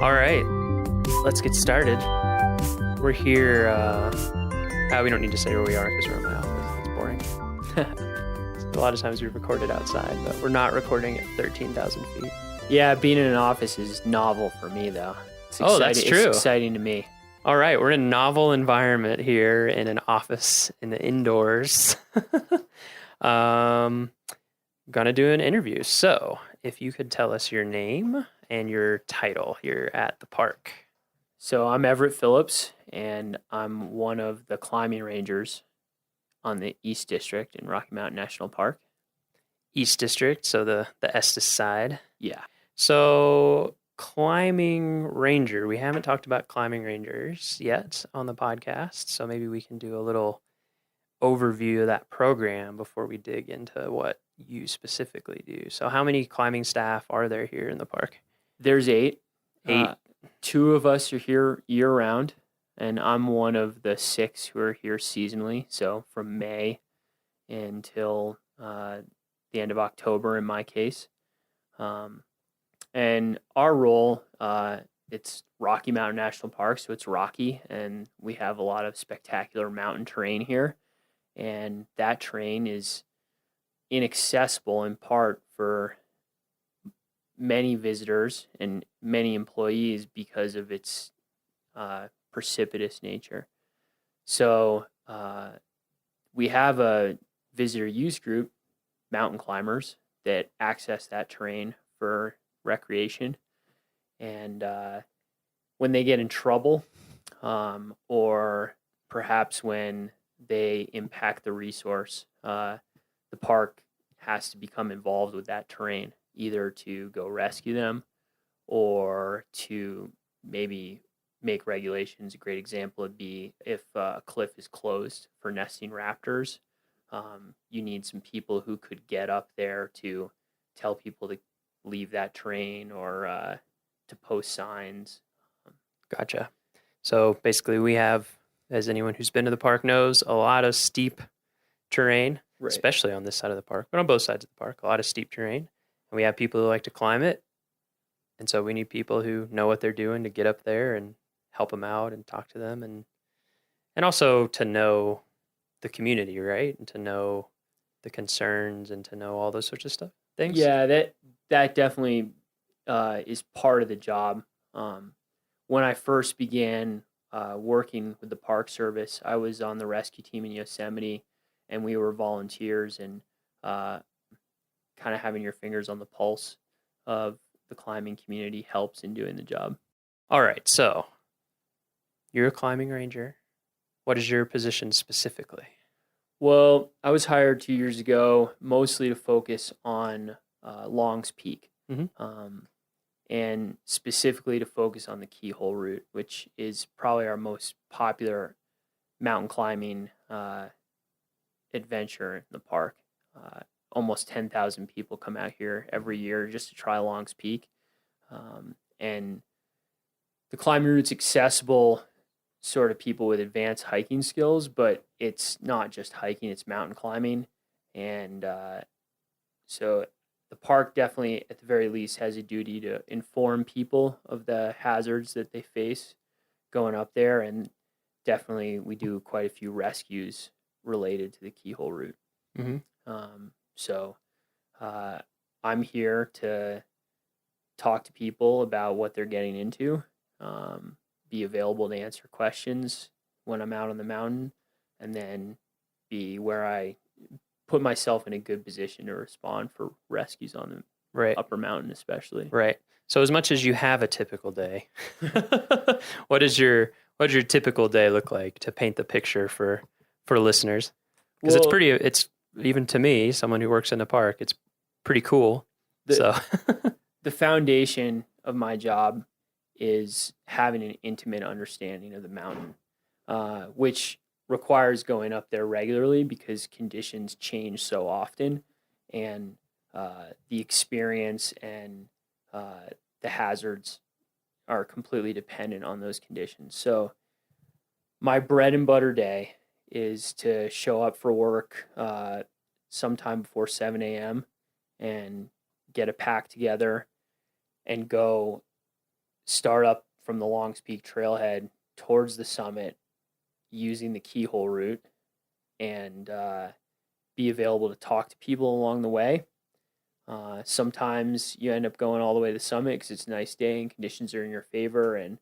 All right, let's get started. We're here, we don't need to say where we are because we're in my office. That's boring. A lot of times we recorded outside, but we're not recording at 13,000 feet. Yeah, being in an office is novel for me, though. That's true. It's exciting to me. All right, we're in a novel environment here in an office in the indoors. Gonna do an interview. So, if you could tell us your name and your title here at the park. So I'm Everett Phillips, and I'm one of the climbing rangers on the East District in Rocky Mountain National Park. East District, so the Estes side. Yeah. So climbing ranger. We haven't talked about climbing rangers yet on the podcast, so maybe we can do a little overview of that program before we dig into what you specifically do. So how many climbing staff are there here in the park? There's 8. 8. 2 of us are here year round, and I'm one of the 6 who are here seasonally. So from May until the end of October in my case. And our role, it's Rocky Mountain National Park, so it's rocky, and we have a lot of spectacular mountain terrain here. And that terrain is inaccessible in part for many visitors and many employees because of its precipitous nature. So we have a visitor use group, mountain climbers, that access that terrain for recreation. And when they get in trouble, or perhaps when they impact the resource, the park has to become involved with that terrain, either to go rescue them or to maybe make regulations. A great example would be if a cliff is closed for nesting raptors, you need some people who could get up there to tell people to leave that terrain or to post signs. Gotcha. So basically we have, as anyone who's been to the park knows, a lot of steep terrain, Right. especially on this side of the park, but on both sides of the park, a lot of steep terrain. And we have people who like to climb it. And so we need people who know what they're doing to get up there and help them out and talk to them, and also to know the community, right? And to know the concerns and to know all those sorts of things. Yeah, that definitely is part of the job. When I first began working with the Park Service, I was on the rescue team in Yosemite, and we were volunteers, and kind of having your fingers on the pulse of the climbing community helps in doing the job. All right, so you're a climbing ranger. What is your position specifically? Well, I was hired 2 years ago, mostly to focus on Long's Peak, and specifically to focus on the Keyhole route, which is probably our most popular mountain climbing adventure in the park. Almost 10,000 people come out here every year just to try Long's Peak. And the climbing route's accessible sort of people with advanced hiking skills, but it's not just hiking, it's mountain climbing. And so the park definitely, at the very least, has a duty to inform people of the hazards that they face going up there. And definitely we do quite a few rescues related to the Keyhole route. So I'm here to talk to people about what they're getting into, be available to answer questions when I'm out on the mountain, and then be where I put myself in a good position to respond for rescues on the upper mountain especially. Right. So as much as you have a typical day, what does your typical day look like, to paint the picture for listeners? Because it's even to me, someone who works in the park, it's pretty cool. The foundation of my job is having an intimate understanding of the mountain, which requires going up there regularly because conditions change so often, and the experience and the hazards are completely dependent on those conditions. So my bread and butter day is to show up for work sometime before 7 a.m. and get a pack together and go start up from the Longs Peak trailhead towards the summit using the Keyhole route, and be available to talk to people along the way. Sometimes you end up going all the way to the summit because it's a nice day and conditions are in your favor, and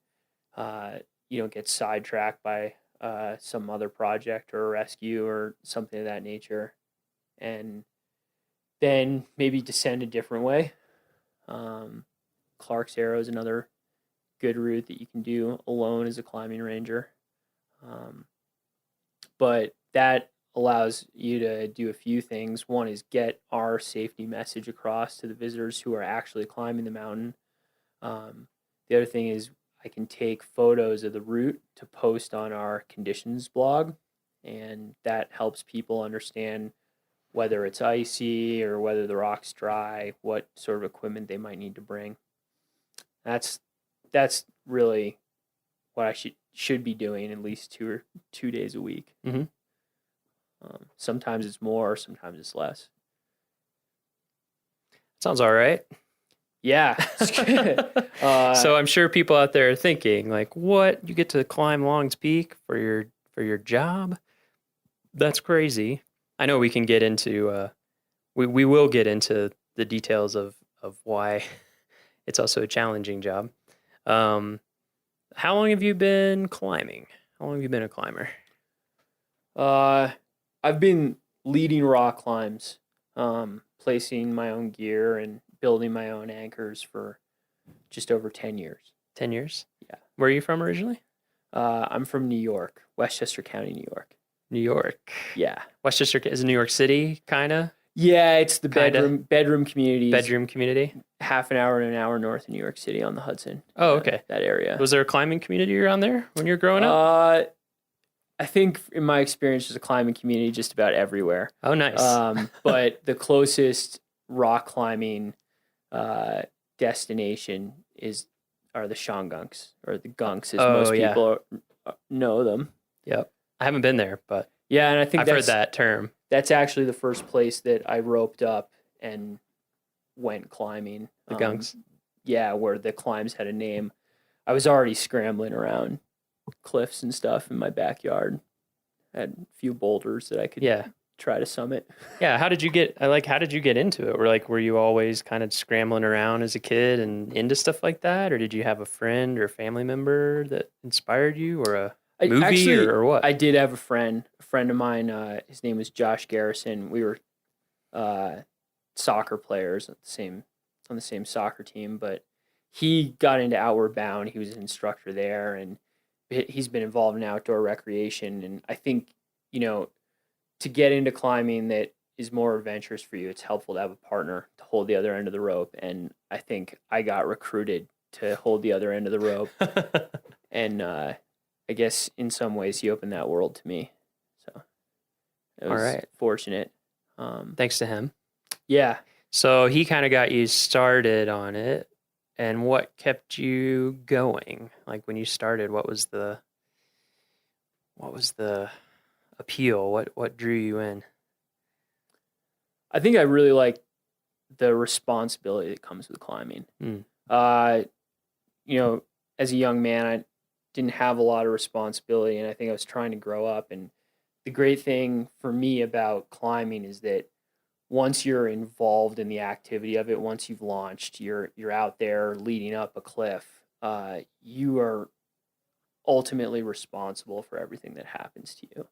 you don't get sidetracked by some other project or a rescue or something of that nature, and then maybe descend a different way. Clark's Arrow is another good route that you can do alone as a climbing ranger. But that allows you to do a few things. One is get our safety message across to the visitors who are actually climbing the mountain. The other thing is I can take photos of the route to post on our conditions blog, and that helps people understand whether it's icy or whether the rock's dry, what sort of equipment they might need to bring. That's really what I should be doing at least 2 days a week. Mm-hmm. Sometimes it's more, sometimes it's less. Sounds all right. Yeah. So I'm sure people out there are thinking, like, what? You get to climb Long's Peak for your job? That's crazy. I know we can get into we will get into the details of why it's also a challenging job. How long have you been climbing? How long have you been a climber? I've been leading rock climbs, placing my own gear and building my own anchors for just over 10 years. 10 years? Yeah. Where are you from originally? I'm from New York, Westchester County, New York. New York. Yeah. Westchester is New York City, kind of? Yeah, it's the Kinda. bedroom community. Bedroom community? Half an hour and an hour north of New York City on the Hudson. Oh, okay. That area. Was there a climbing community around there when you were growing up? I think in my experience, there's a climbing community just about everywhere. Oh, nice. But the closest rock climbing destination are the Shongunks, or the Gunks, as most people know them. Yep. I haven't been there, but yeah, and I think I've heard that term. That's actually the first place that I roped up and went climbing. The Gunks? Yeah, where the climbs had a name. I was already scrambling around cliffs and stuff in my backyard. I had a few boulders that I could try to summit. Yeah, how did you get into it? Were you always kind of scrambling around as a kid and into stuff like that, or did you have a friend or a family member that inspired you, or a movie or what? I did have a friend of mine, his name was Josh Garrison. We were soccer players on the same soccer team, but he got into Outward Bound. He was an instructor there, and he's been involved in outdoor recreation. And I think, to get into climbing that is more adventurous for you, it's helpful to have a partner to hold the other end of the rope. And I think I got recruited to hold the other end of the rope. And I guess in some ways he opened that world to me. So it was fortunate. Thanks to him. Yeah. So he kind of got you started on it. And what kept you going? Like when you started, what was the appeal? What drew you in? I think I really like the responsibility that comes with climbing. As a young man, I didn't have a lot of responsibility, and I think I was trying to grow up. And the great thing for me about climbing is that once you're involved in the activity of it, once you've launched, you're out there leading up a cliff, you are ultimately responsible for everything that happens to you.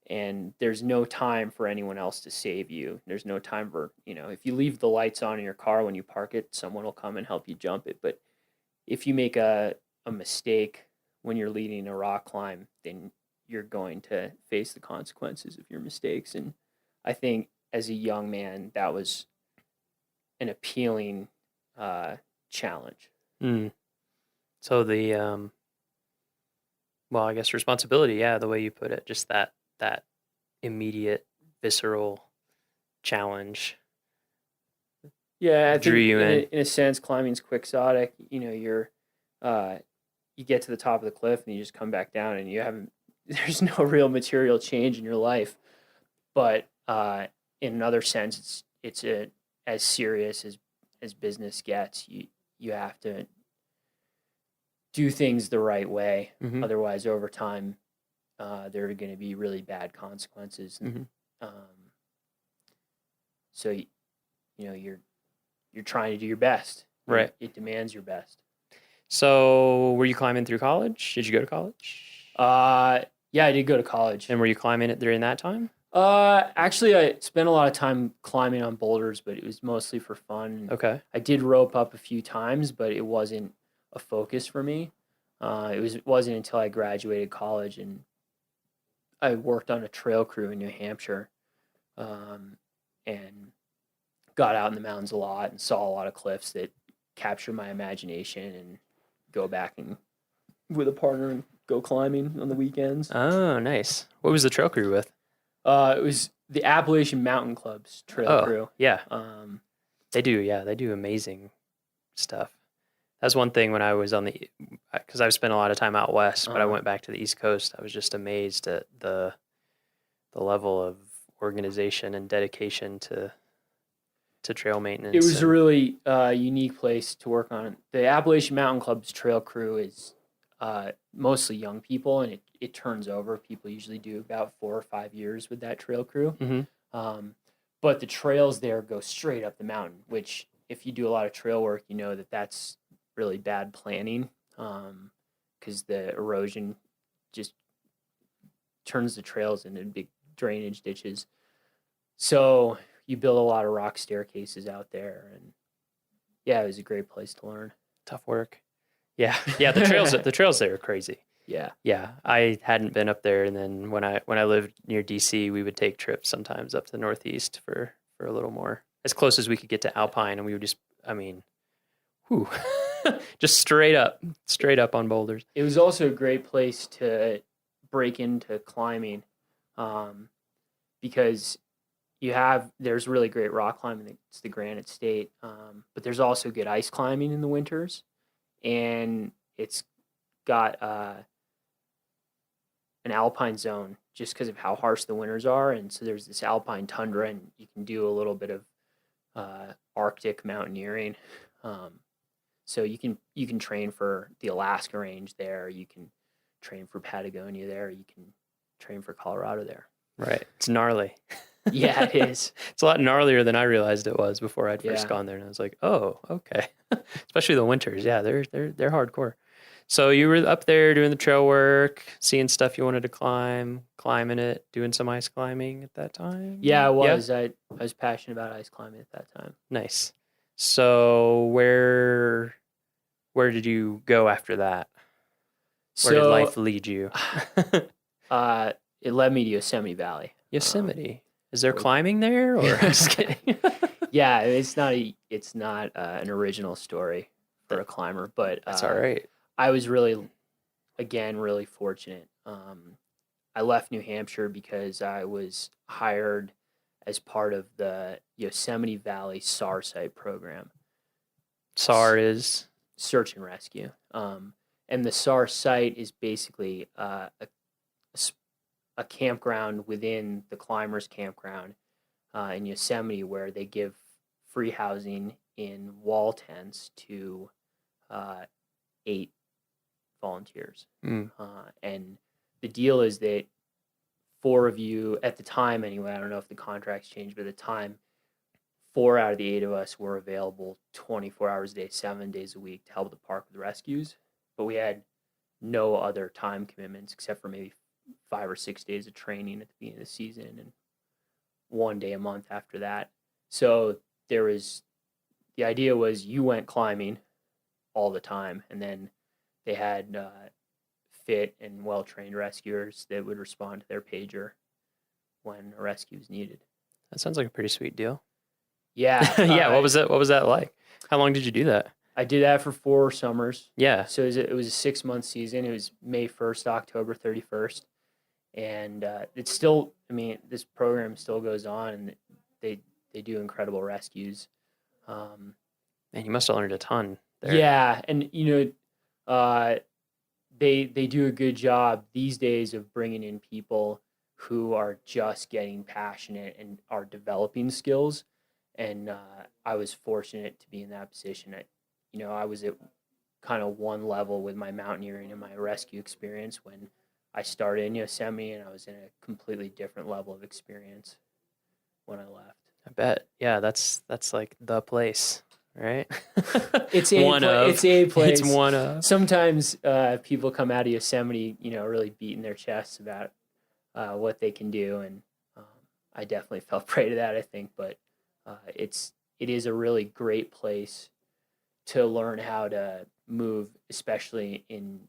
And there's no time for anyone else to save you. There's no time for, if you leave the lights on in your car when you park it, someone will come and help you jump it. But if you make a mistake when you're leading a rock climb, then you're going to face the consequences of your mistakes. And I think as a young man, that was an appealing challenge. So the, I guess responsibility, the way you put it, just that immediate, visceral challenge. Yeah, I drew think you in a sense, climbing's quixotic. You get to the top of the cliff and you just come back down, and there's no real material change in your life. But in another sense, it's as serious as business gets. You have to do things the right way. Mm-hmm. Otherwise, over time, there are going to be really bad consequences. Mm-hmm. So you're trying to do your best. Right. It demands your best. So were you climbing through college? Did you go to college? Yeah, I did go to college. And were you climbing it during that time? Actually, I spent a lot of time climbing on boulders, but it was mostly for fun. Okay. I did rope up a few times, but it wasn't a focus for me. It wasn't until I graduated college and I worked on a trail crew in New Hampshire, and got out in the mountains a lot and saw a lot of cliffs that capture my imagination and go back and with a partner and go climbing on the weekends. Oh, nice. What was the trail crew with? It was the Appalachian Mountain Club's trail crew. Yeah. They do amazing stuff. That's one thing when I was because I've spent a lot of time out west, but I went back to the East Coast. I was just amazed at the level of organization and dedication to trail maintenance. It was a really unique place to work on. The Appalachian Mountain Club's trail crew is mostly young people, and it turns over. People usually do about 4 or 5 years with that trail crew. Mm-hmm. But the trails there go straight up the mountain, which if you do a lot of trail work, you know that's really bad planning, because the erosion just turns the trails into big drainage ditches. So you build a lot of rock staircases out there, and yeah, it was a great place to learn. Tough work. Yeah. The trails there are crazy. Yeah. I hadn't been up there, and then when I lived near DC, we would take trips sometimes up to the Northeast for a little more, as close as we could get to Alpine, and we would just, just straight up on boulders. It was also a great place to break into climbing, because there's really great rock climbing. It's the Granite State, but there's also good ice climbing in the winters, and it's got an alpine zone just because of how harsh the winters are, and so there's this alpine tundra, and you can do a little bit of Arctic mountaineering. So you can train for the Alaska range there. You can train for Patagonia there. You can train for Colorado there. Right. It's gnarly. Yeah, it is. It's a lot gnarlier than I realized it was before I'd first gone there. And I was like, oh, okay. Especially the winters. Yeah, they're hardcore. So you were up there doing the trail work, seeing stuff you wanted to climb, climbing it, doing some ice climbing at that time? Yeah, I was. I was passionate about ice climbing at that time. Nice. So where did you go after that? Where did life lead you? It led me to Yosemite Valley. Yosemite. Is there climbing there, or I'm just kidding? Yeah, it's not an original story for a climber, but that's all right. I was really fortunate. I left New Hampshire because I was hired as part of the Yosemite Valley SAR site program. SAR is search and rescue. And the SAR site is basically a campground within the climbers' campground in Yosemite, where they give free housing in wall tents to 8 volunteers. And the deal is that 4 of you, at the time anyway, I don't know if the contracts changed, but at the time, 4 out of the 8 of us were available 24 hours a day, 7 days a week to help the park with rescues. But we had no other time commitments except for maybe 5 or 6 days of training at the beginning of the season and 1 day a month after that. So the idea was you went climbing all the time, and then they had fit and well-trained rescuers that would respond to their pager when a rescue was needed. That sounds like a pretty sweet deal. Yeah. Yeah. What was that like? How long did you do that? I did that for 4 summers. Yeah. So it was a 6-month season. It was May 1st to October 31st. And it's still, this program still goes on, and they do incredible rescues. Man, you must have learned a ton there. Yeah. And, they do a good job these days of bringing in people who are just getting passionate and are developing skills. And I was fortunate to be in that position. I was at kind of one level with my mountaineering and my rescue experience when I started in Yosemite, and I was in a completely different level of experience when I left. I bet. Yeah, that's like the place, right? It's a place. It's one of. Sometimes people come out of Yosemite, really beating their chests about what they can do, and I definitely fell prey to that, I think. But it is a really great place to learn how to move, especially in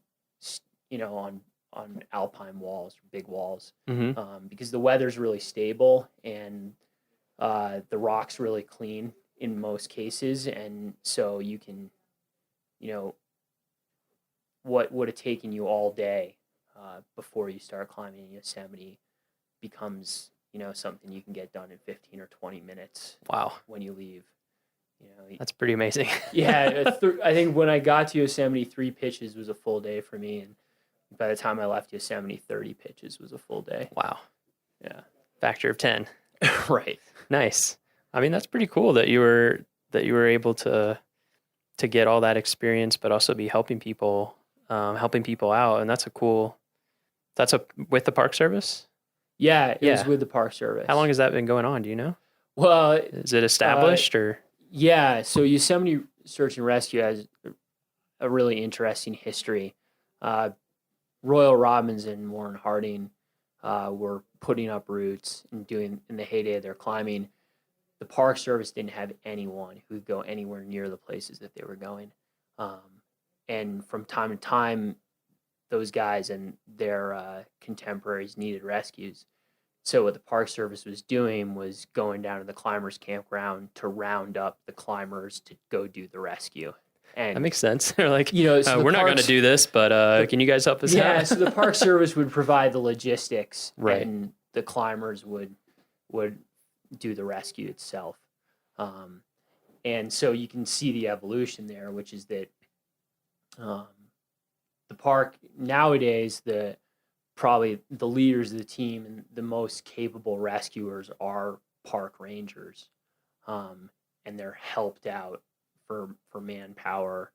on alpine walls, big walls, because the weather's really stable and the rock's really clean in most cases, and so you can you know, what would have taken you all day before you start climbing in Yosemite becomes, you know, something you can get done in 15 or 20 minutes. Wow. When you leave. You know, That's pretty amazing. Yeah, I think when I got to Yosemite, 3 pitches was a full day for me, and by the time I left Yosemite, 30 pitches was a full day. Wow. Yeah. Factor of 10. Right. Nice. I mean, that's pretty cool that you were able to get all that experience, but also be helping people out, and that's with the Park Service. Yeah, it was with the Park Service. How long has that been going on? Do you know? Well, is it established or? Yeah, so Yosemite Search and Rescue has a really interesting history. Royal Robbins and Warren Harding were putting up routes and doing in the heyday of their climbing. The Park Service didn't have anyone who would go anywhere near the places that they were going. And from time to time, those guys and their contemporaries needed rescues. So what the Park Service was doing was going down to the climbers' campground to round up the climbers to go do the rescue. And that makes sense. They're like, you know, so we're not going to do this, but can you guys help us out? Yeah, so the Park Service would provide the logistics, right, and the climbers would do the rescue itself. And so you can see the evolution there, which is that the park nowadays, probably the leaders of the team and the most capable rescuers are park rangers, and they're helped out for manpower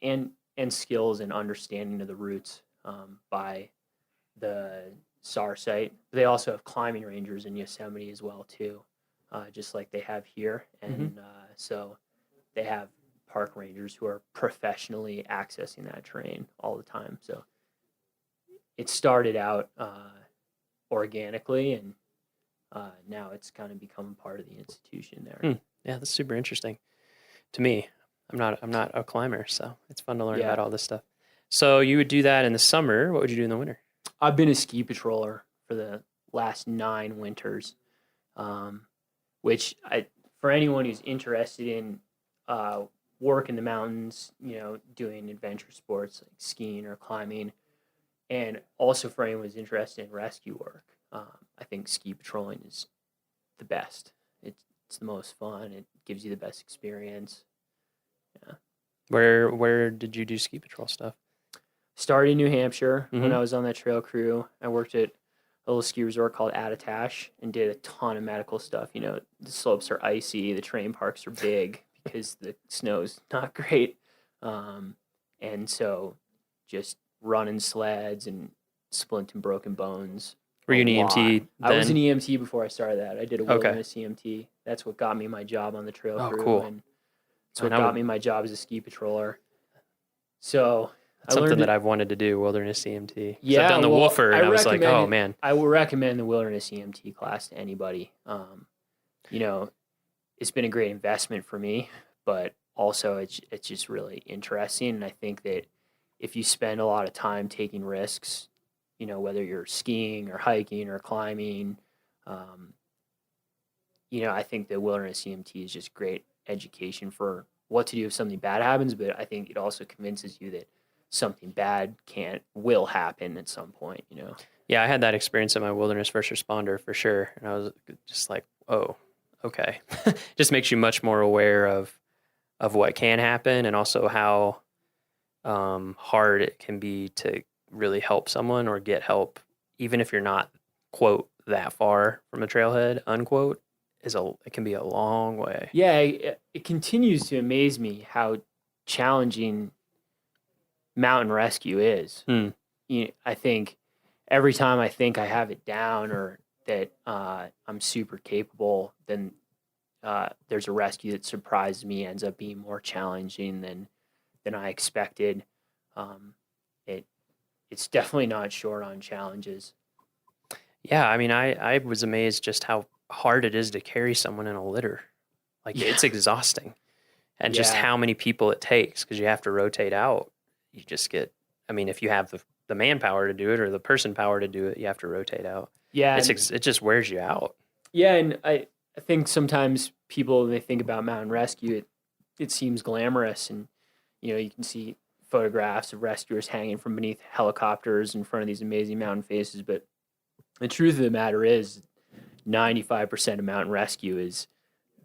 and skills and understanding of the routes by the SAR site. They also have climbing rangers in Yosemite as well too, just like they have here, and so they have park rangers who are professionally accessing that terrain all the time. So it started out organically, and now it's kind of become part of the institution there. Yeah, that's super interesting to me. I'm not a climber, so it's fun to learn about all this stuff. So you would do that in the summer. What would you do in the winter? I've been a ski patroller for the last 9 winters, which for anyone who's interested in work in the mountains, you know, doing adventure sports like skiing or climbing, and also for anyone who's interested in rescue work, I think ski patrolling is the best. It's the most fun. It gives you the best experience. Yeah. Where did you do ski patrol stuff? Started in New Hampshire when I was on that trail crew. I worked at a little ski resort called Attitash and did a ton of medical stuff. You know, the slopes are icy, the terrain parks are big because the snow's not great. And so just running sleds and splinting broken bones. Were you an EMT I was an EMT before I started that. I did a wilderness EMT. That's what got me my job on the trail crew. Cool. And that's what got me my job as a ski patroller. So that's something that I've wanted to do, wilderness EMT. Yeah, I've done the Wolfer, and I was like, oh man. I will recommend the wilderness EMT class to anybody. You know, it's been a great investment for me, but also it's just really interesting. And I think that if you spend a lot of time taking risks, you know, whether you're skiing or hiking or climbing, you know, I think the wilderness EMT is just great education for what to do if something bad happens. But I think it also convinces you that something bad will happen at some point, you know? Yeah, I had that experience in my wilderness first responder for sure. And I was just like, oh, okay. Just makes you much more aware of what can happen, and also how hard it can be to really help someone or get help, even if you're not, quote, that far from a trailhead, unquote, it can be a long way. Yeah, it continues to amaze me how challenging mountain rescue is. You know, I think every time I think I have it down or that I'm super capable, then there's a rescue that surprises me, ends up being more challenging than I expected. It's definitely not short on challenges. Yeah, I mean, I was amazed just how hard it is to carry someone in a litter. Like, it's exhausting. And just how many people it takes, because you have to rotate out. You just get, I mean, if you have the manpower to do it or the person power to do it, you have to rotate out. Yeah. It just wears you out. Yeah, and I think sometimes people, when they think about mountain rescue, it seems glamorous. And, you can see photographs of rescuers hanging from beneath helicopters in front of these amazing mountain faces. But the truth of the matter is 95% of mountain rescue is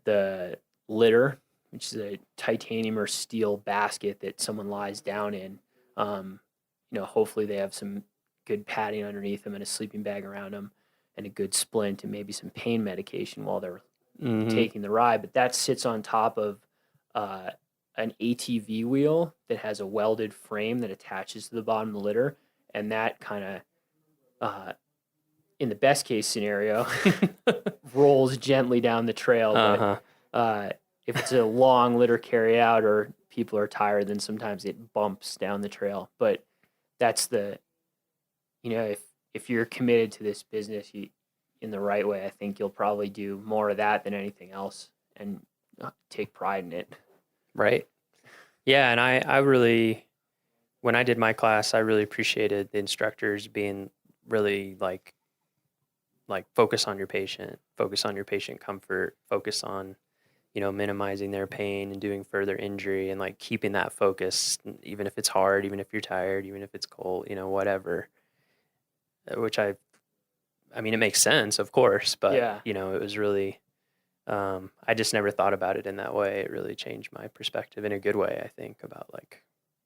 the litter, which is a titanium or steel basket that someone lies down in. Hopefully they have some good padding underneath them and a sleeping bag around them and a good splint and maybe some pain medication while they're taking the ride. But that sits on top of an ATV wheel that has a welded frame that attaches to the bottom of the litter. And that kind of, in the best case scenario, rolls gently down the trail. But if it's a long litter carry out or people are tired, then sometimes it bumps down the trail. But that's if you're committed to this business in the right way, I think you'll probably do more of that than anything else and take pride in it. Right. Yeah. And I really, when I did my class, I really appreciated the instructors being really like focus on your patient comfort, focus on, minimizing their pain and doing further injury and like keeping that focus, even if it's hard, even if you're tired, even if it's cold, whatever, which it makes sense, of course, but it was really, I just never thought about it in that way. It really changed my perspective in a good way, I think, about like,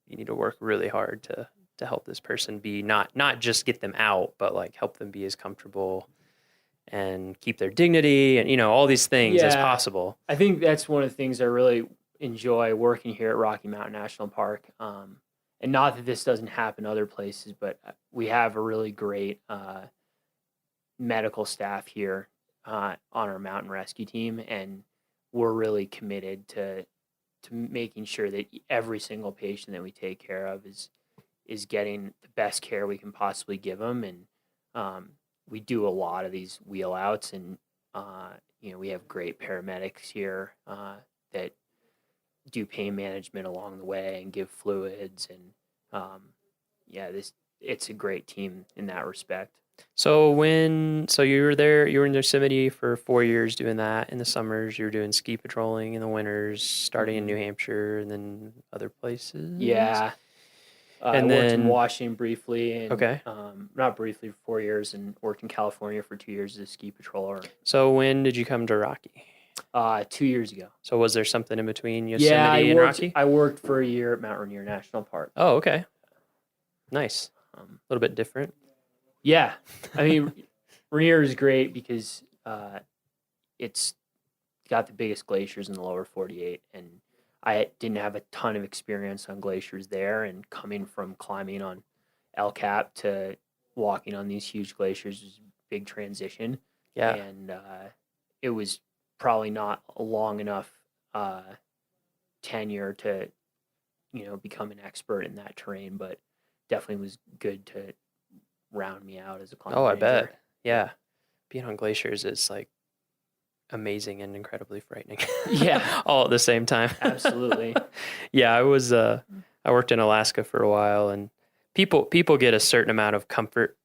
you need to work really hard to help this person be not just get them out, but like help them be as comfortable and keep their dignity and, all these things as possible. I think that's one of the things I really enjoy working here at Rocky Mountain National Park. And not that this doesn't happen other places, but we have a really great medical staff here on our mountain rescue team. And we're really committed to making sure that every single patient that we take care of is getting the best care we can possibly give them. And we do a lot of these wheel outs, and we have great paramedics here that do pain management along the way and give fluids, and it's a great team in that respect. So you were there, you were in Yosemite for 4 years doing that. In the summers, you were doing ski patrolling. In the winters, starting in New Hampshire and then other places. Yeah. And I worked then in Washington briefly, and okay, not briefly, for 4 years, and worked in California for 2 years as a ski patroller. So when did you come to Rocky? 2 years ago. So was there something in between Yosemite and Rocky? I worked for a year at Mount Rainier National Park. Oh, okay. Nice. A little bit different. Yeah. I mean, Rainier is great because it's got the biggest glaciers in the lower 48, and I didn't have a ton of experience on glaciers there, and coming from climbing on El Cap to walking on these huge glaciers was a big transition. Yeah. And it was probably not a long enough tenure to, become an expert in that terrain, but definitely was good to round me out as a climber. Oh, I bet. Yeah. Being on glaciers is like amazing and incredibly frightening. Yeah. All at the same time. Absolutely. Yeah, I worked in Alaska for a while, and people get a certain amount of comfort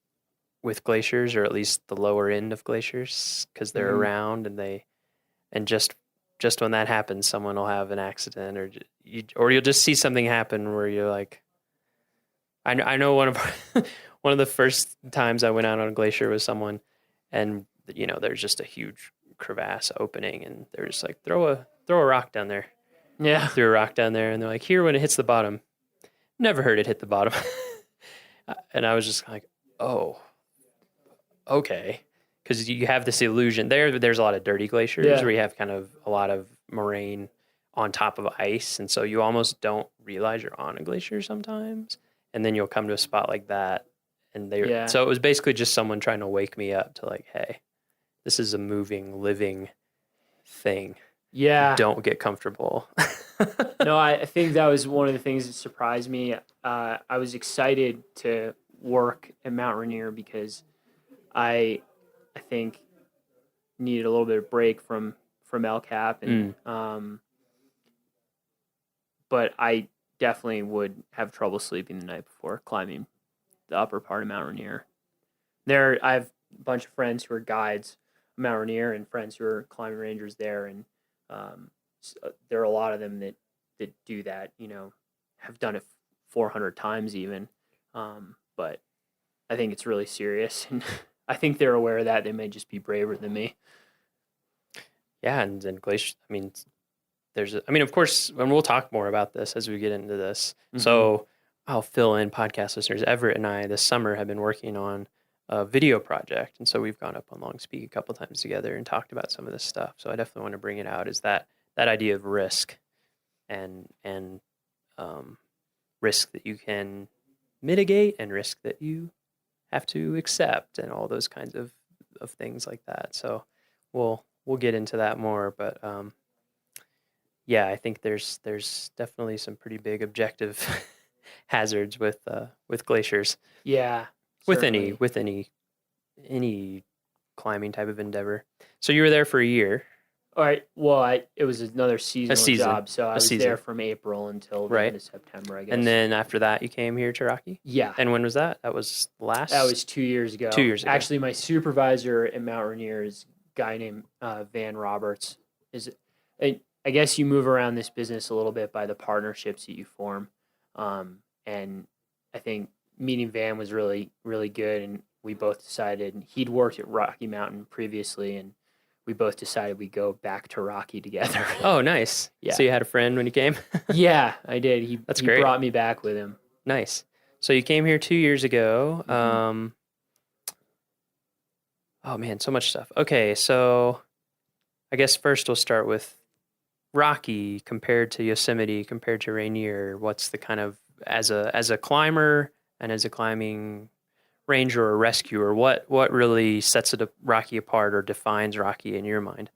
with glaciers, or at least the lower end of glaciers, because they're around, and just when that happens, someone will have an accident, or you'll just see something happen where you're like, I know one of the first times I went out on a glacier with someone, and there's just a huge crevasse opening, and they're just like, throw a rock down there. Yeah. Threw a rock down there, and they're like, here when it hits the bottom. Never heard it hit the bottom. And I was just like, oh, okay. Because you have this illusion. There's a lot of dirty glaciers where you have kind of a lot of moraine on top of ice, and so you almost don't realize you're on a glacier sometimes. And then you'll come to a spot like that, and so it was basically just someone trying to wake me up to like, hey, this is a moving, living thing. Yeah. Don't get comfortable. No, I think that was one of the things that surprised me. I was excited to work at Mount Rainier because I think needed a little bit of break from El Cap, and but I definitely would have trouble sleeping the night before climbing the upper part of Mount Rainier. I have a bunch of friends who are guides at Mount Rainier and friends who are climbing rangers there, and there are a lot of them that do that, have done it 400 times even. But I think it's really serious, and I think they're aware of that. They may just be braver than me. Yeah, and glacier. I mean, of course, and we'll talk more about this as we get into this. Mhm. So I'll fill in podcast listeners. Everett and I this summer have been working on a video project, and so we've gone up on Long Speak a couple times together and talked about some of this stuff. So I definitely want to bring it out. Is that idea of risk, and risk that you can mitigate, and risk that you have to accept, and all those kinds of things like that. So we'll get into that more, but yeah, I think there's definitely some pretty big objective hazards with glaciers. Yeah, with certainly. any climbing type of endeavor. So you were there for a year. All right. Well, it was another seasonal job, so I was season. there from April until the end of September, I guess. And then after that, you came here to Rocky? Yeah. And when was that? That was That was 2 years ago. 2 years ago. Actually, my supervisor at Mount Rainier is a guy named Van Roberts. I guess you move around this business a little bit by the partnerships that you form. And I think meeting Van was really, really good, and we both decided, and he'd worked at Rocky Mountain previously, and we both decided we'd go back to Rocky together. Oh, nice. Yeah. So you had a friend when you came? Yeah, I did. He great. Brought me back with him. Nice. So you came here 2 years ago. Mm-hmm. Oh man, so much stuff. Okay, so I guess first we'll start with Rocky compared to Yosemite, compared to Rainier. What's the kind of, as a climber and as a climbing ranger or rescuer, what really sets Rocky apart or defines Rocky in your mind?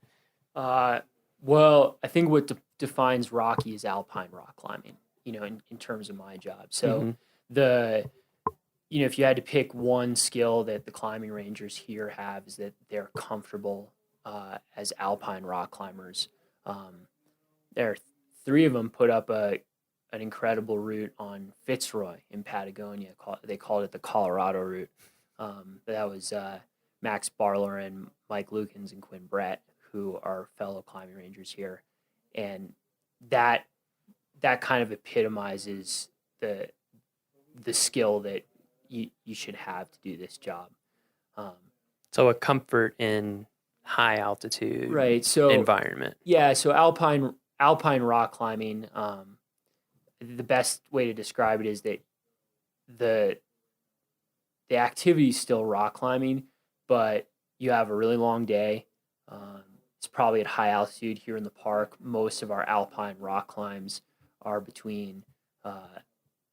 Well, I think what defines Rocky is alpine rock climbing, in terms of my job. So if you had to pick one skill that the climbing rangers here have, is that they're comfortable as alpine rock climbers. There are 3 of them put up an incredible route on Fitzroy in Patagonia. They called it the Colorado route. That was Max Barler and Mike Lukens and Quinn Brett, who are fellow climbing rangers here. And that kind of epitomizes the skill that you should have to do this job. So a comfort in high altitude environment. Yeah, so alpine rock climbing, the best way to describe it is that the activity is still rock climbing, but you have a really long day. It's probably at high altitude here in the park. Most of our alpine rock climbs are between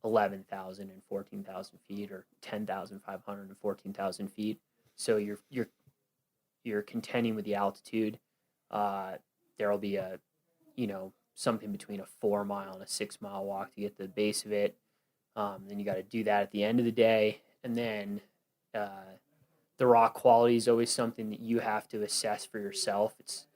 11,000 and 14,000 feet, or 10,500 and 14,000 feet. So you're contending with the altitude. There'll be something between a 4 mile and a 6 mile walk to get to the base of it. Then you got to do that at the end of the day. And then the rock quality is always something that you have to assess for yourself. It's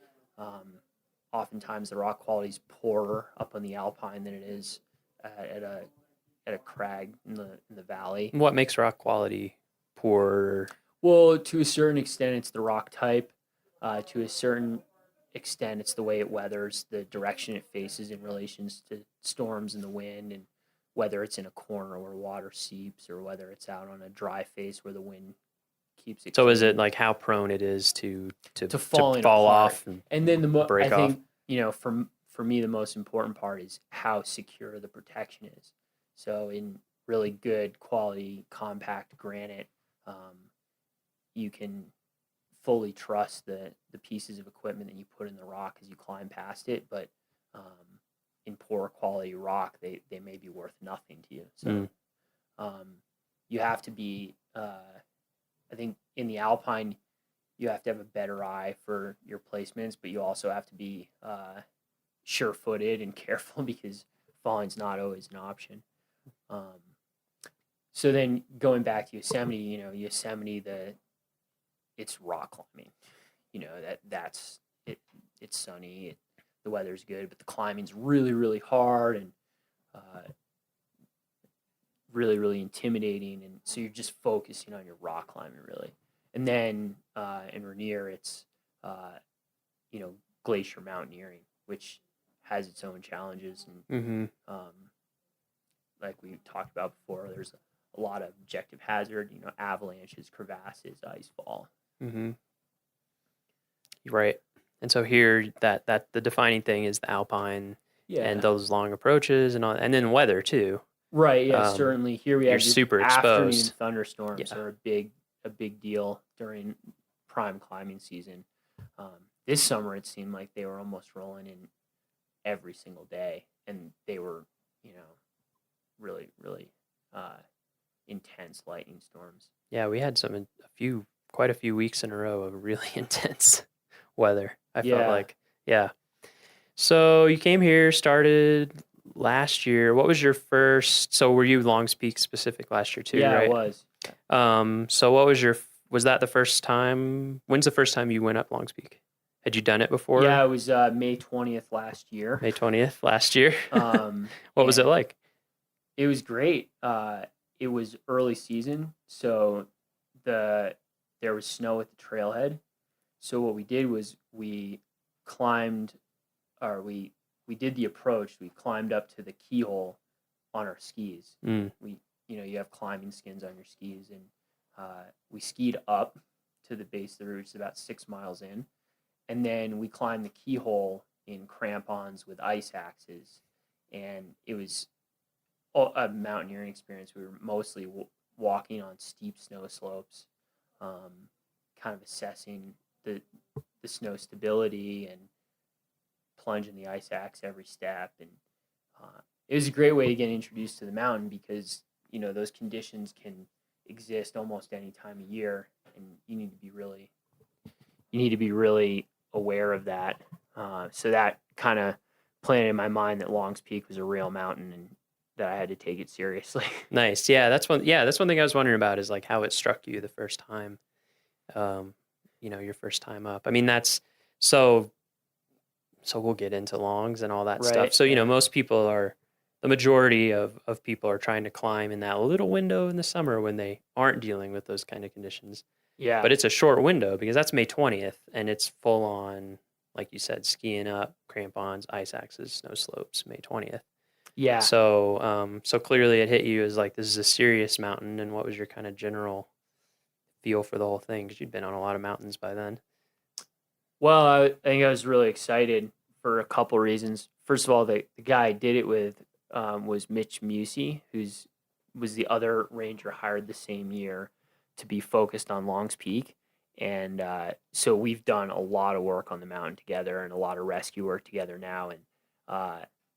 oftentimes the rock quality is poorer up on the alpine than it is at a crag in the valley. What makes rock quality poor? Well, to a certain extent, it's the rock type. To a certain extent, it's the way it weathers, the direction it faces in relation to storms and the wind, and whether it's in a corner where water seeps or whether it's out on a dry face where the wind keeps it. So is it like how prone it is to fall off and then break I off? think for me the most important part is how secure the protection is. So in really good quality compact granite, you can fully trust the pieces of equipment that you put in the rock as you climb past it, but in poor quality rock, they may be worth nothing to you. So you have to be, I think in the alpine, you have to have a better eye for your placements, but you also have to be sure-footed and careful, because falling's not always an option. So then going back to Yosemite, it's rock climbing. That's it. It's sunny. The weather's good, but the climbing's really, really hard and really, really intimidating. And so you're just focusing on your rock climbing, really. And then in Rainier, it's glacier mountaineering, which has its own challenges. And like we talked about before, there's a lot of objective hazard, avalanches, crevasses, ice fall. Mm-hmm. Right. And so here, that the defining thing is the alpine and those long approaches and all, and then weather too. Right. Yeah. Certainly. Here we have you're super afternoon exposed. Thunderstorms are a big deal during prime climbing season. This summer, it seemed like they were almost rolling in every single day, and they were, really, really intense lightning storms. Yeah, we had quite a few weeks in a row of really intense weather. I felt like, So you came here, started last year. What was your first? So were you Longs Peak specific last year too? Yeah, right? it was. So what was that the first time? When's the first time you went up Longs Peak? Had you done it before? Yeah, it was May 20th last year. May 20th last year. What was it like? It was great. It was early season, so there was snow at the trailhead. So what we did was we did the approach. We climbed up to the keyhole on our skis. You have climbing skins on your skis, and we skied up to the base of the route. It's about 6 miles in, and then we climbed the keyhole in crampons with ice axes, and it was a mountaineering experience. We were mostly walking on steep snow slopes, kind of assessing the snow stability and plunging the ice axe every step. And it was a great way to get introduced to the mountain because, those conditions can exist almost any time of year, and you need to be really aware of that. So that kind of planted in my mind that Longs Peak was a real mountain and that I had to take it seriously. Nice. Yeah, that's one thing I was wondering about is like how it struck you the first time, your first time up. I mean, that's so we'll get into longs and all that stuff. So, the majority of people are trying to climb in that little window in the summer when they aren't dealing with those kind of conditions. Yeah. But it's a short window because that's May 20th and it's full on, like you said, skiing up, crampons, ice axes, snow slopes, May 20th. Yeah. So clearly it hit you as like, this is a serious mountain. And what was your kind of general feel for the whole thing? Because you'd been on a lot of mountains by then. Well, I think I was really excited for a couple reasons. First of all, the guy I did it with was Mitch Musey, was the other ranger hired the same year to be focused on Longs Peak. And so we've done a lot of work on the mountain together and a lot of rescue work together now. And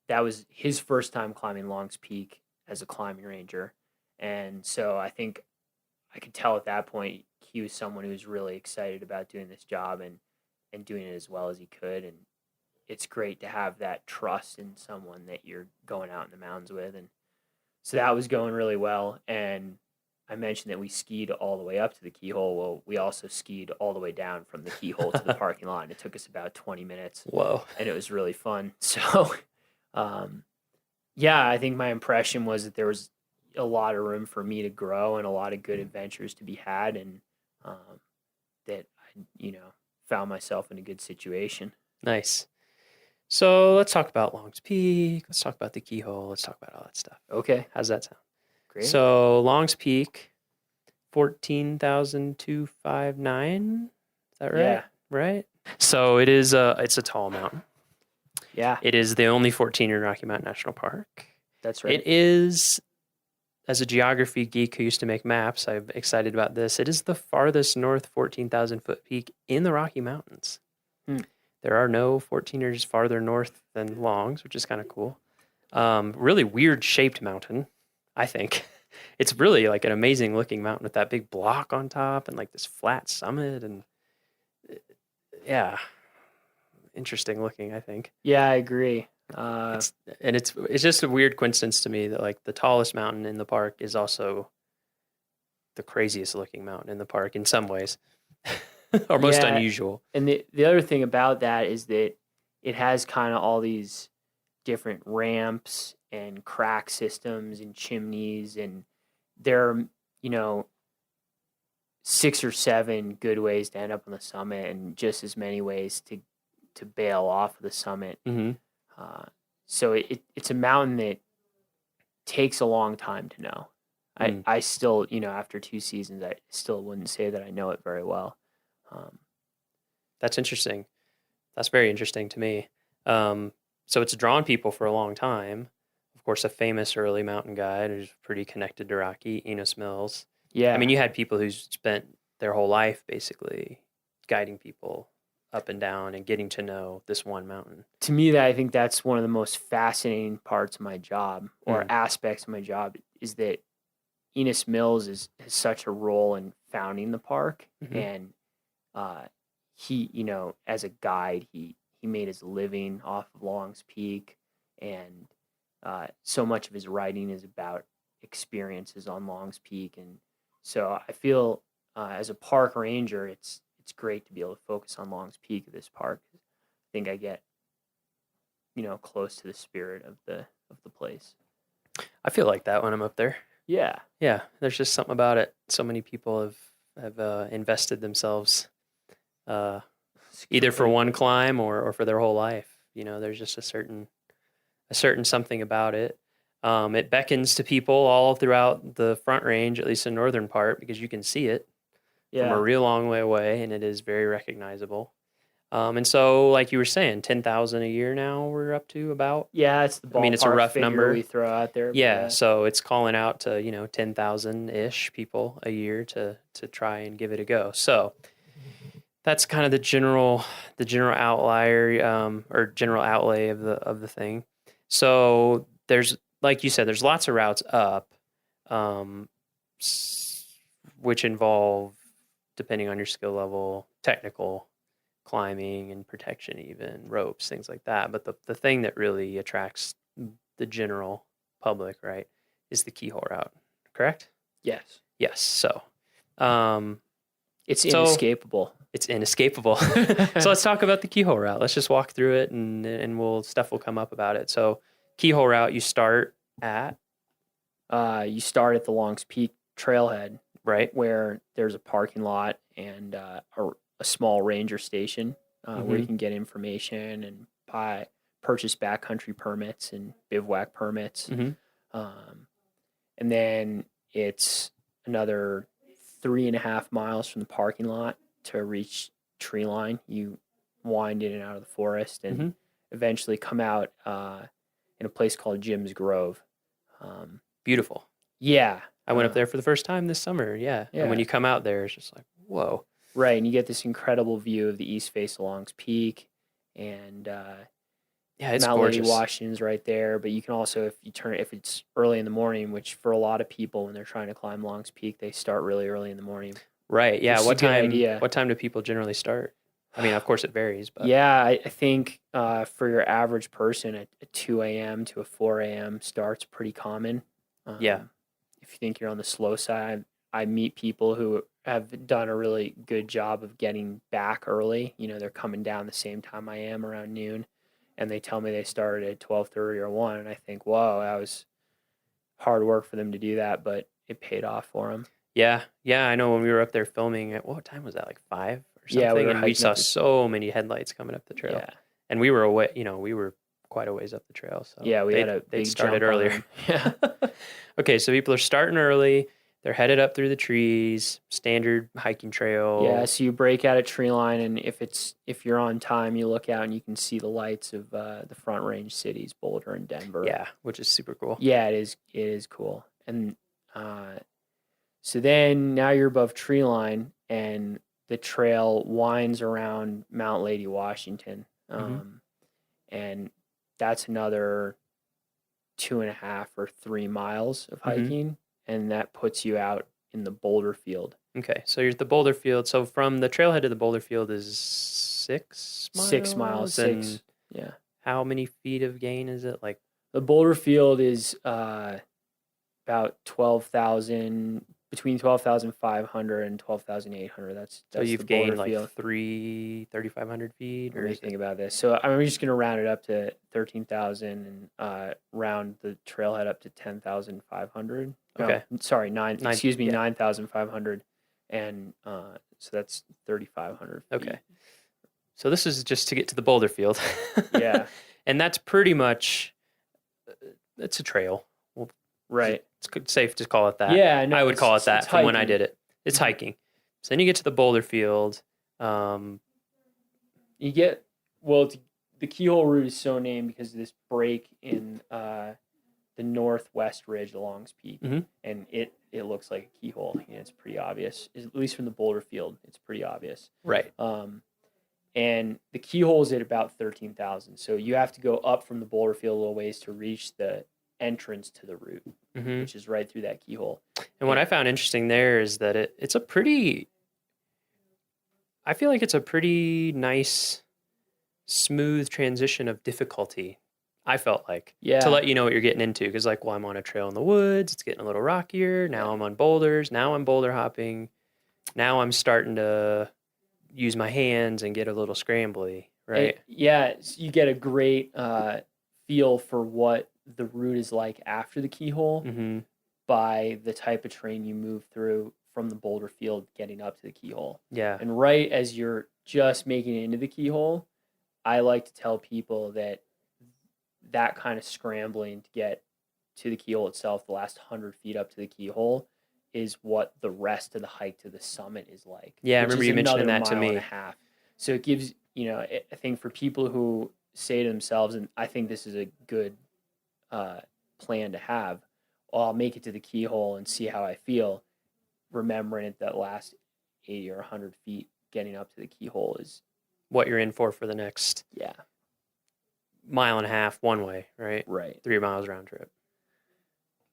that was his first time climbing Longs Peak as a climbing ranger. And so I think I could tell at that point he was someone who was really excited about doing this job and doing it as well as he could. And it's great to have that trust in someone that you're going out in the mountains with. And so that was going really well. And I mentioned that we skied all the way up to the keyhole. Well, we also skied all the way down from the keyhole to the parking lot. And it took us about 20 minutes. Whoa. And it was really fun. So, I think my impression was that there was a lot of room for me to grow and a lot of good adventures to be had. And that I, found myself in a good situation. Nice. So let's talk about Longs Peak. Let's talk about the keyhole. Let's talk about all that stuff. Okay. How's that sound? Great. So Longs Peak, 14,259. Is that right? Yeah. Right. So it's a tall mountain. Yeah. It is the only 14 in Rocky Mountain National Park. That's right. It is, as a geography geek who used to make maps, I'm excited about this. It is the farthest north 14,000 foot peak in the Rocky Mountains. There are no 14ers farther north than Longs, which is kind of cool. Really weird shaped mountain, I think. It's really like an amazing looking mountain with that big block on top and like this flat summit. And interesting looking, I think. Yeah, I agree. It's just a weird coincidence to me that like the tallest mountain in the park is also the craziest looking mountain in the park in some ways. Or most unusual. And the other thing about that is that it has kind of all these different ramps and crack systems and chimneys, and there are, 6 or 7 good ways to end up on the summit and just as many ways to bail off of the summit. Mm-hmm. So it's a mountain that takes a long time to know. I still, after 2 seasons, I still wouldn't say that I know it very well. That's interesting. That's very interesting to me. So it's drawn people for a long time. Of course, a famous early mountain guide who's pretty connected to Rocky, Enos Mills. Yeah. I mean, you had people who spent their whole life basically guiding people up and down and getting to know this one mountain. To me, I think that's one of the most fascinating parts of my job, or aspects of my job, is that Enos Mills has such a role in founding the park. And he, as a guide, he made his living off of Long's Peak, and so much of his writing is about experiences on Long's Peak. And so I feel as a park ranger, it's great to be able to focus on Long's Peak of this park. I think I get, close to the spirit of the place. I feel like that when I'm up there. Yeah. Yeah. There's just something about it. So many people have invested themselves either for one climb or for their whole life. There's just a certain something about it. It beckons to people all throughout the Front Range, at least the northern part, because you can see it from a real long way away, and it is very recognizable. And so, like you were saying, 10,000 a year now we're up to about. Yeah, it's the ballpark. I mean, it's a rough number we throw out there. Yeah, so it's calling out to 10,000-ish people a year to try and give it a go. So that's kind of the general outlier or general outlay of the thing. So there's, like you said, there's lots of routes up, which involve, depending on your skill level, technical climbing and protection, even ropes, things like that. But the thing that really attracts the general public, right, is the keyhole route, correct? Yes. Yes. So it's inescapable. It's inescapable. So let's talk about the keyhole route. Let's just walk through it, and stuff will come up about it. So keyhole route, you start at the Long's Peak trailhead, right, where there's a parking lot and a small ranger station where you can get information and purchase backcountry permits and bivouac permits. And then it's another 3.5 miles from the parking lot to reach tree line. You wind in and out of the forest and eventually come out in a place called Jim's Grove. Beautiful. Yeah. I went up there for the first time this summer. Yeah. And when you come out there, it's just like, whoa. Right. And you get this incredible view of the east face of Long's Peak, and it's Mount gorgeous. Lady Washington's right there. But you can also, if it's early in the morning, which for a lot of people when they're trying to climb Long's Peak, they start really early in the morning. Right. Yeah. What time do people generally start? I mean, of course it varies, but yeah, I think for your average person, a 2 a.m. to a 4 a.m. start's pretty common. Yeah. If you think you're on the slow side, I meet people who have done a really good job of getting back early. They're coming down the same time I am, around noon, and they tell me they started at 12:30 or 1, and I think, whoa, that was hard work for them to do that, but it paid off for them. Yeah. I know when we were up there filming at, what time was that, like 5 or something? Yeah, and we saw so many headlights coming up the trail. Yeah. And we were away, we were quite a ways up the trail. So yeah, they started earlier. Yeah. Okay, so people are starting early. They're headed up through the trees, standard hiking trail. Yeah, so you break out at tree line, and if you're on time, you look out and you can see the lights of the Front Range cities, Boulder and Denver. Yeah, which is super cool. Yeah, it is cool. And so then now you're above tree line, and the trail winds around Mount Lady Washington, and that's another 2.5 or 3 miles of hiking. And that puts you out in the boulder field. Okay, so you're at the boulder field. So from the trailhead to the boulder field is 6 miles? 6 miles. And yeah. How many feet of gain is it? Like the boulder field is about 12,000, between 12,500 and 12,800. That's so you've the gained boulder like field. 3,500 feet? Or think about this. So I'm just going to round it up to 13,000 and round the trailhead up to 10,500. Okay. No, sorry, 9,500. And so that's 3,500 feet. Okay. So this is just to get to the boulder field. Yeah. And that's pretty much, it's a trail. Right. It's safe to call it that. Yeah, no, I would call it that it's from when I hiking. did it. It's hiking. So then you get to the boulder field. You get, the keyhole route is so named because of this break in the northwest ridge along Peak, and it looks like a keyhole. It's pretty obvious, at least from the boulder field. It's pretty obvious, right? And the keyhole is at about 13,000, so you have to go up from the boulder field a little ways to reach the entrance to the route, which is right through that keyhole. And what I found interesting there is that it's a pretty. I feel like it's a pretty nice, smooth transition of difficulty. I felt like, to let you know what you're getting into, because I'm on a trail in the woods, it's getting a little rockier. Now I'm on boulders. Now I'm boulder hopping. Now I'm starting to use my hands and get a little scrambly, right? You get a great feel for what the route is like after the keyhole by the type of terrain you move through from the boulder field getting up to the keyhole. Yeah. And right as you're just making it into the keyhole, I like to tell people that kind of scrambling to get to the keyhole itself, the last 100 feet up to the keyhole, is what the rest of the hike to the summit is like. Yeah, I remember you mentioning that to me. And a half. So it gives, I think for people who say to themselves, and I think this is a good plan to have, I'll make it to the keyhole and see how I feel. Remembering that last 80 or 100 feet getting up to the keyhole is what you're in for the next mile and a half one way, right? Right. 3 miles round trip.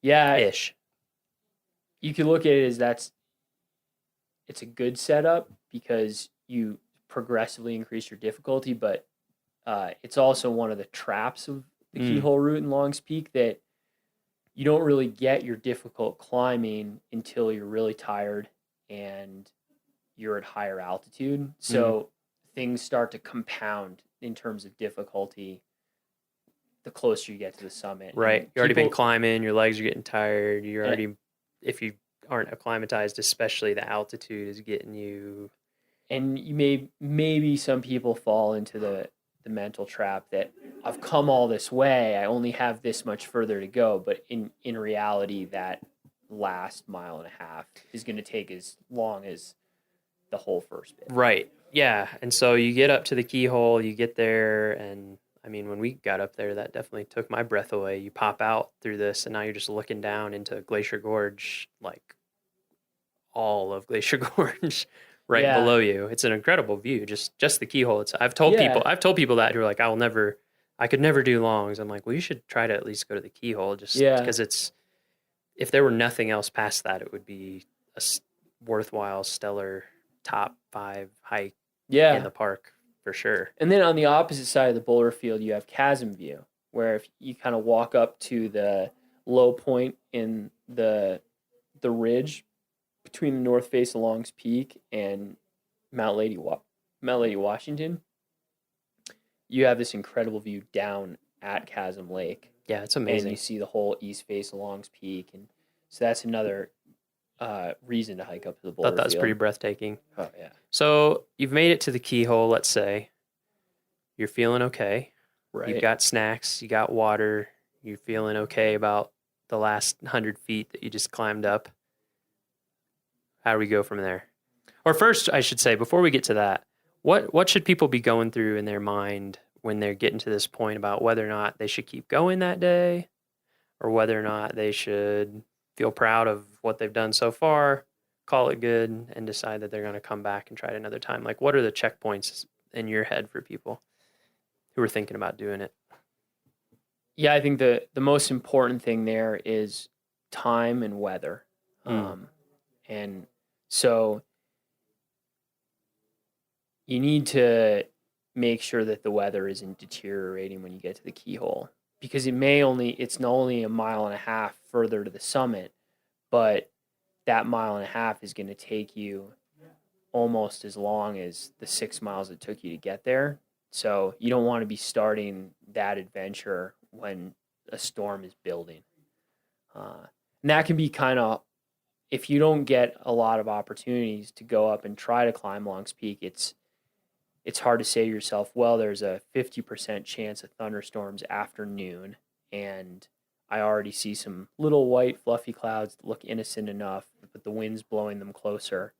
Yeah. Ish. You can look at it as it's a good setup because you progressively increase your difficulty, but it's also one of the traps of the keyhole route in Longs Peak that you don't really get your difficult climbing until you're really tired and you're at higher altitude. So things start to compound in terms of difficulty the closer you get to the summit. Right. You've already been climbing, your legs are getting tired. You're already, if you aren't acclimatized, especially the altitude is getting you. And you maybe some people fall into the mental trap that I've come all this way, I only have this much further to go. But in reality, that last mile and a half is going to take as long as the whole first bit. Right. Yeah. And so you get up to the keyhole, you get there, and I mean, when we got up there, that definitely took my breath away. You pop out through this, and now you're just looking down into Glacier Gorge, like all of Glacier Gorge right below you. It's an incredible view, just the keyhole. I've told people that who are like, I could never do longs. I'm like, well, you should try to at least go to the keyhole, just because if there were nothing else past that, it would be a worthwhile, stellar top 5 hike in the park for sure. And then on the opposite side of the boulder field, you have chasm view, where if you kind of walk up to the low point in the ridge between the north face of Longs Peak and Mount Lady Washington, you have this incredible view down at Chasm Lake. Yeah, it's amazing. And you see the whole east face of Longs Peak, and so that's another reason to hike up to the boulder field. That was pretty breathtaking. Oh yeah. So you've made it to the keyhole. Let's say you're feeling okay. Right. You've got snacks. You got water. You're feeling okay about the last 100 feet that you just climbed up. How do we go from there? Or first, I should say, before we get to that, what should people be going through in their mind when they're getting to this point about whether or not they should keep going that day, or whether or not they should feel proud of what they've done so far, call it good, and decide that they're going to come back and try it another time? Like, what are the checkpoints in your head for people who are thinking about doing it? Yeah, I think the most important thing there is time and weather. And so you need to make sure that the weather isn't deteriorating when you get to the keyhole, because it's not only a mile and a half further to the summit, but that mile and a half is going to take you almost as long as the 6 miles it took you to get there. So you don't want to be starting that adventure when a storm is building. And that can be kind of, if you don't get a lot of opportunities to go up and try to climb Longs Peak, it's hard to say to yourself, well, there's a 50% chance of thunderstorms after noon, and I already see some little white fluffy clouds that look innocent enough, but the wind's blowing them closer,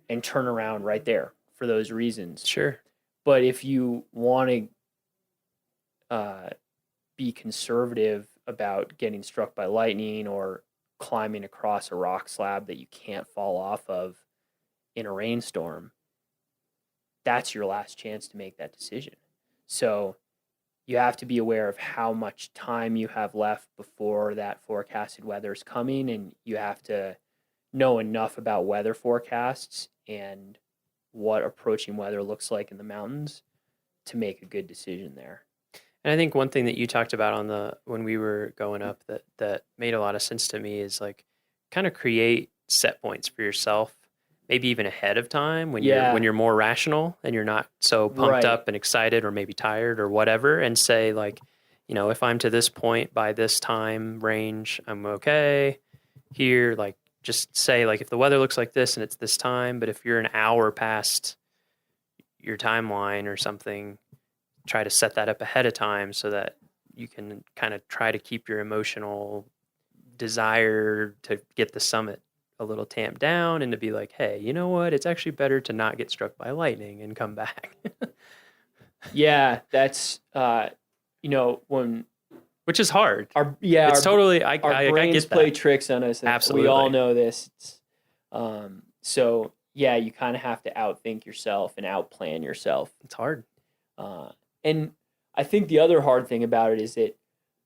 and turn around right there for those reasons. Sure. But if you want to be conservative about getting struck by lightning or climbing across a rock slab that you can't fall off of in a rainstorm, that's your last chance to make that decision. So you have to be aware of how much time you have left before that forecasted weather is coming, and you have to know enough about weather forecasts and what approaching weather looks like in the mountains to make a good decision there. And I think one thing that you talked about when we were going up that made a lot of sense to me is like kind of create set points for yourself, maybe even ahead of time when you're more rational and you're not so pumped up and excited or maybe tired or whatever, and say like, you know, if I'm to this point by this time range, I'm okay here. Like just say like if the weather looks like this and it's this time, but if you're an hour past your timeline or something, try to set that up ahead of time so that you can kind of try to keep your emotional desire to get the summit a little tamped down and to be like, hey, you know what? It's actually better to not get struck by lightning and come back. Yeah, that's, which is hard. It's totally, our I brains get that. play tricks on us. Absolutely. We all know this. So yeah, you kind of have to outthink yourself and outplan yourself. It's hard. And I think the other hard thing about it is that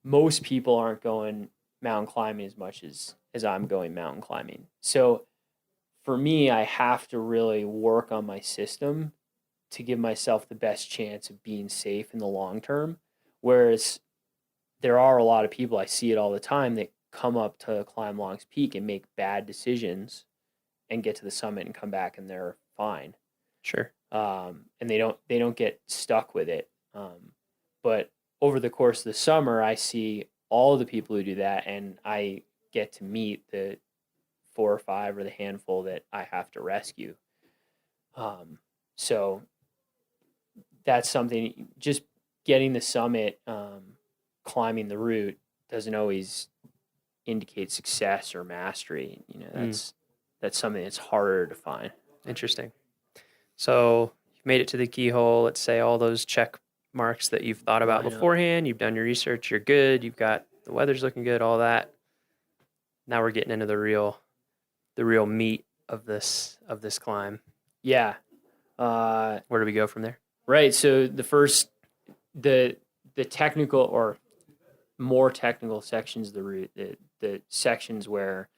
most people aren't going mountain climbing as much as I'm going mountain climbing. So for me, I have to really work on my system to give myself the best chance of being safe in the long term. Whereas there are a lot of people, I see it all the time, that come up to climb Long's Peak and make bad decisions and get to the summit and come back and they're fine. Sure. And they don't get stuck with it. But over the course of the summer, I see all the people who do that, and I get to meet the 4 or 5 or the handful that I have to rescue. So that's something, just getting the summit, climbing the route doesn't always indicate success or mastery. You know, that's something that's harder to find. Interesting. So you've made it to the keyhole. Let's say all those check marks that you've thought about beforehand. You've done your research. You're good. You've got the weather's looking good. All that. Now we're getting into the real meat of this climb. Yeah. Where do we go from there? Right. So the technical or more technical sections of the route, the sections where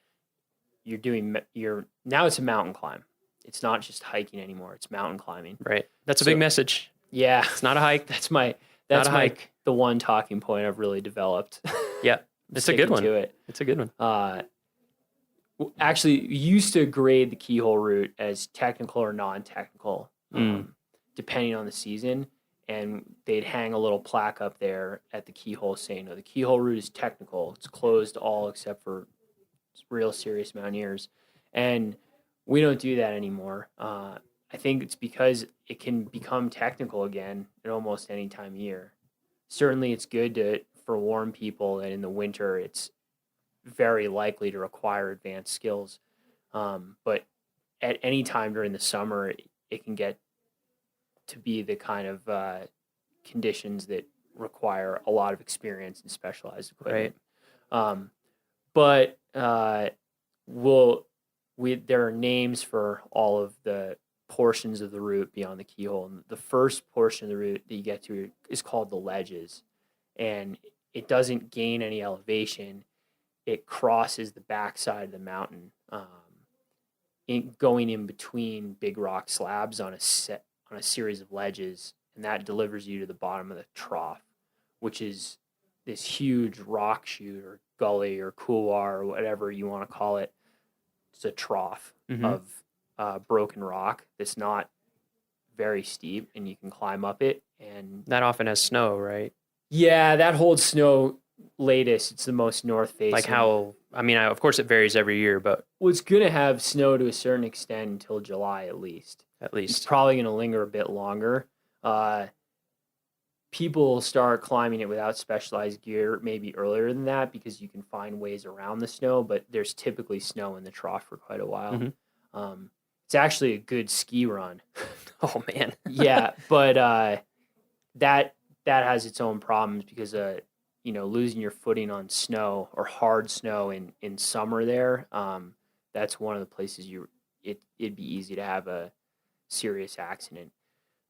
now it's a mountain climb. It's not just hiking anymore. It's mountain climbing. Right. That's a big message. Yeah. It's not a hike. That's the one talking point I've really developed. Yeah. It's a good one. It's a good one. Actually, we used to grade the keyhole route as technical or non-technical, depending on the season. And they'd hang a little plaque up there at the keyhole saying, no, the keyhole route is technical. It's closed to all except for real serious mountaineers. And we don't do that anymore. I think it's because it can become technical again at almost any time of year. Certainly it's good to forewarn people that in the winter it's very likely to require advanced skills. But at any time during the summer, it can get to be the kind of conditions that require a lot of experience and specialized equipment. Right. But there are names for all of the portions of the route beyond the keyhole. And the first portion of the route that you get to is called the ledges. And it doesn't gain any elevation. It crosses the backside of the mountain, going in between big rock slabs on a series of ledges, and that delivers you to the bottom of the trough, which is this huge rock chute or gully or couloir or whatever you want to call it. It's a trough of broken rock that's not very steep, and you can climb up it. And that often has snow, right? Yeah, that holds snow latest. It's the most north facing. Like how, of course it varies every year, but it's going to have snow to a certain extent until July at least. It's probably going to linger a bit longer. people start climbing it without specialized gear maybe earlier than that because you can find ways around the snow, but there's typically snow in the trough for quite a while. It's actually a good ski run. Oh man. Yeah, but that has its own problems because losing your footing on snow or hard snow in summer there, that's one of the places it'd be easy to have a serious accident.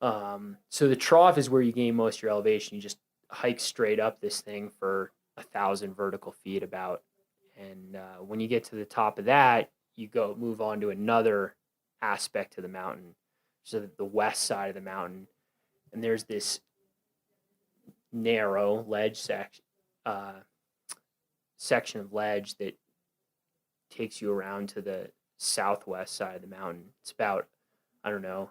So the trough is where you gain most of your elevation. You just hike straight up this thing for 1,000 vertical feet about. And when you get to the top of that, you move on to another aspect of the mountain. So the west side of the mountain. And there's this narrow ledge section of ledge that takes you around to the southwest side of the mountain. It's about, I don't know,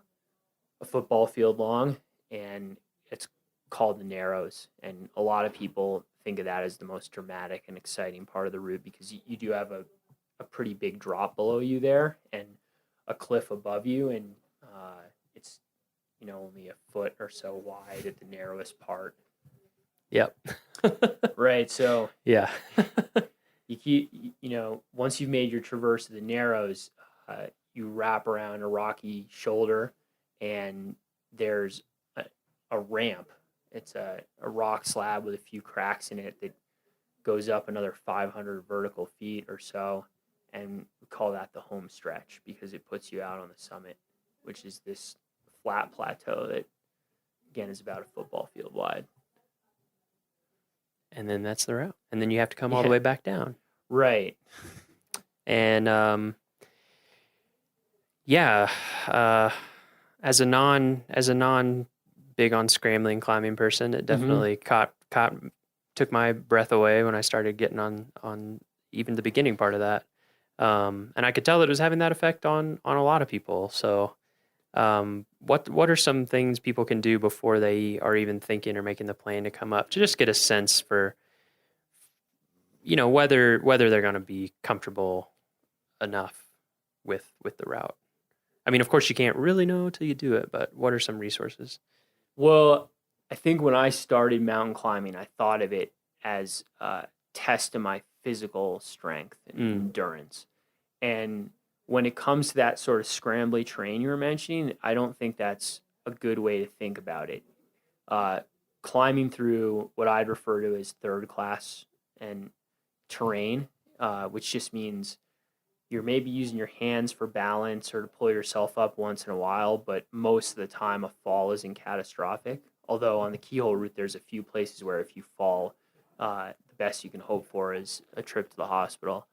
a football field long, and it's called the Narrows. And a lot of people think of that as the most dramatic and exciting part of the route because you do have a pretty big drop below you there and a cliff above you, and it's only a foot or so wide at the narrowest part. Yep. Right. So yeah, you keep once you've made your traverse of the Narrows, you wrap around a rocky shoulder, and there's a ramp. It's a rock slab with a few cracks in it that goes up another 500 vertical feet or so, and we call that the home stretch because it puts you out on the summit, which is this flat plateau that, again, is about a football field wide. And then that's the route. And then you have to come all the way back down. Right. And as a non big on scrambling climbing person, it definitely took my breath away when I started getting on even the beginning part of that. And I could tell that it was having that effect on a lot of people. So what are some things people can do before they are even thinking or making the plan to come up to just get a sense for whether they're going to be comfortable enough with the route? I mean, of course you can't really know till you do it, but what are some resources? Well, I think when I started mountain climbing, I thought of it as a test of my physical strength and endurance. And when it comes to that sort of scrambly terrain you were mentioning, I don't think that's a good way to think about it. Climbing through what I'd refer to as third class and terrain, which just means you're maybe using your hands for balance or to pull yourself up once in a while, but most of the time a fall isn't catastrophic. Although on the Keyhole route, there's a few places where if you fall, the best you can hope for is a trip to the hospital.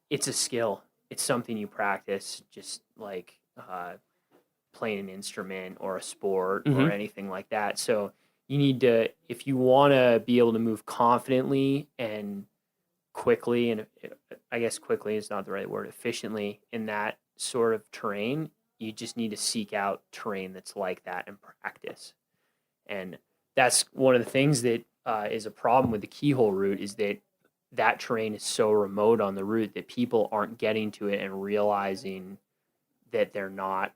It's a skill. It's something you practice, just like playing an instrument or a sport or anything like that. So you need to, if you want to be able to move confidently and quickly, and I guess quickly is not the right word, efficiently in that sort of terrain, you just need to seek out terrain that's like that and practice. And that's one of the things that is a problem with the Keyhole route, is that terrain is so remote on the route that people aren't getting to it and realizing that they're not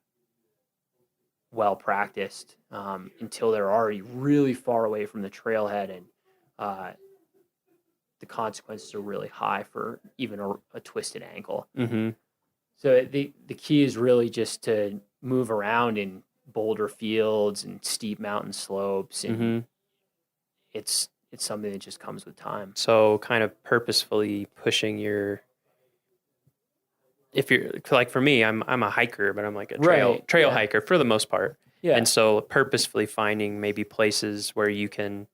well practiced until they're already really far away from the trailhead, and the consequences are really high for even a twisted ankle. So the key is really just to move around in boulder fields and steep mountain slopes, and it's something that just comes with time. So kind of purposefully pushing if you're like, for me, I'm a hiker, but I'm like a trail hiker for the most part. Yeah. And so purposefully finding maybe places where you can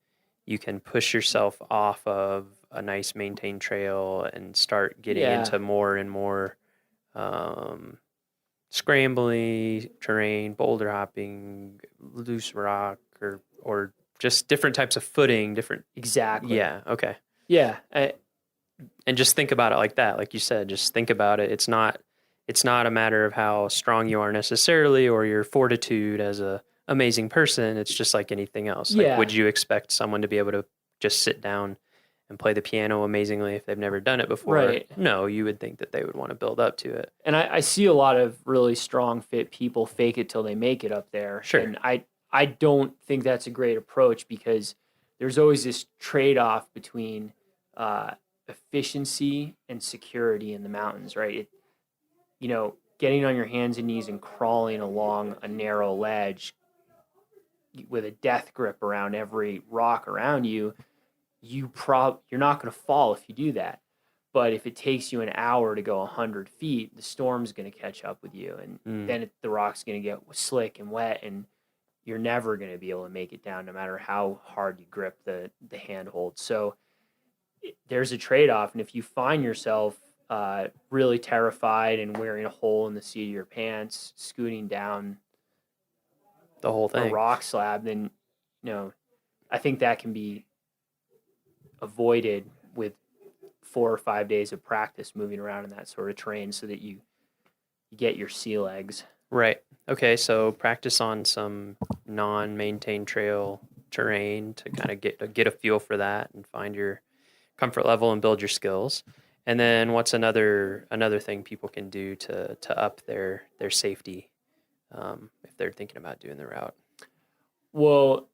push yourself off of a nice maintained trail and start getting into more and more scrambly terrain, boulder hopping, loose rock, or just different types of footing, Exactly. Yeah. Okay. Yeah. And just think about it like that. Like you said, just think about it. It's not a matter of how strong you are necessarily or your fortitude as a amazing person. It's just like anything else. Like, would you expect someone to be able to just sit down and play the piano amazingly if they've never done it before. Right. No, you would think that they would want to build up to it. And I see a lot of really strong, fit people fake it till they make it up there. Sure. And I don't think that's a great approach, because there's always this trade-off between efficiency and security in the mountains, right? Getting on your hands and knees and crawling along a narrow ledge with a death grip around every rock around you, you're not going to fall if you do that. But if it takes you an hour to go 100 feet, the storm's going to catch up with you, and then the rock's going to get slick and wet, and you're never going to be able to make it down, no matter how hard you grip the handhold. So there's a trade-off, and if you find yourself really terrified and wearing a hole in the seat of your pants, scooting down the whole thing, a rock slab, then I think that can be avoided with 4 or 5 days of practice moving around in that sort of terrain, so that you get your sea legs. Right. Okay, so practice on some non-maintained trail terrain to kind of get a feel for that and find your comfort level and build your skills. And then what's another thing people can do to up their safety if they're thinking about doing the route? Well,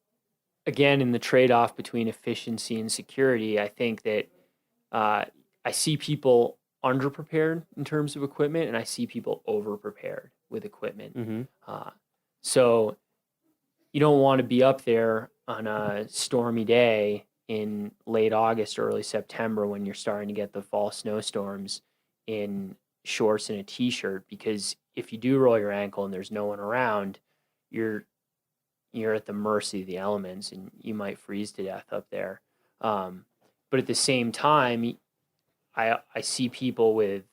again, in the trade-off between efficiency and security, I think that I see people underprepared in terms of equipment, and I see people overprepared with equipment. Mm-hmm. So you don't want to be up there on a stormy day in late August, early September, when you're starting to get the fall snowstorms, in shorts and a t-shirt, because if you do roll your ankle and there's no one around, you're at the mercy of the elements, and you might freeze to death up there. But at the same time, I see people with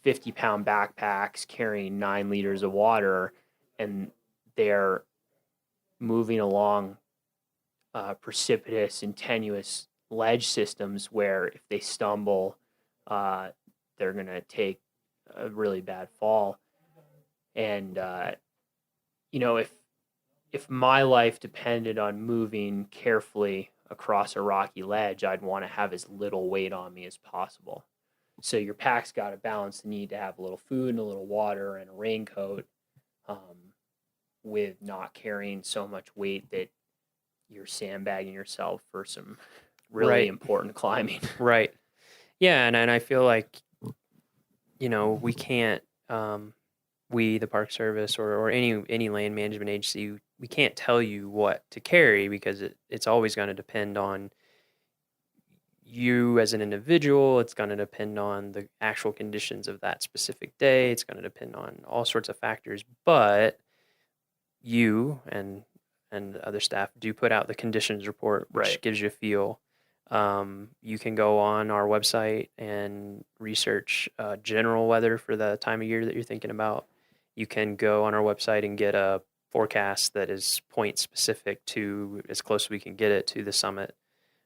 50-pound backpacks carrying 9 liters of water, and they're moving along precipitous and tenuous ledge systems where if they stumble, they're going to take a really bad fall. And, if my life depended on moving carefully across a rocky ledge, I'd want to have as little weight on me as possible. So your pack's got to balance the need to have a little food and a little water and a raincoat, with not carrying so much weight that you're sandbagging yourself for some really important climbing. Right. Yeah, and I feel like, we can't, we, the Park Service, or any land management agency, we can't tell you what to carry, because it's always going to depend on you as an individual. It's going to depend on the actual conditions of that specific day. It's going to depend on all sorts of factors. But you and other staff do put out the conditions report, which gives you a feel. You can go on our website and research general weather for the time of year that you're thinking about. You can go on our website and get a forecast that is point specific to, as close as we can get it, to the summit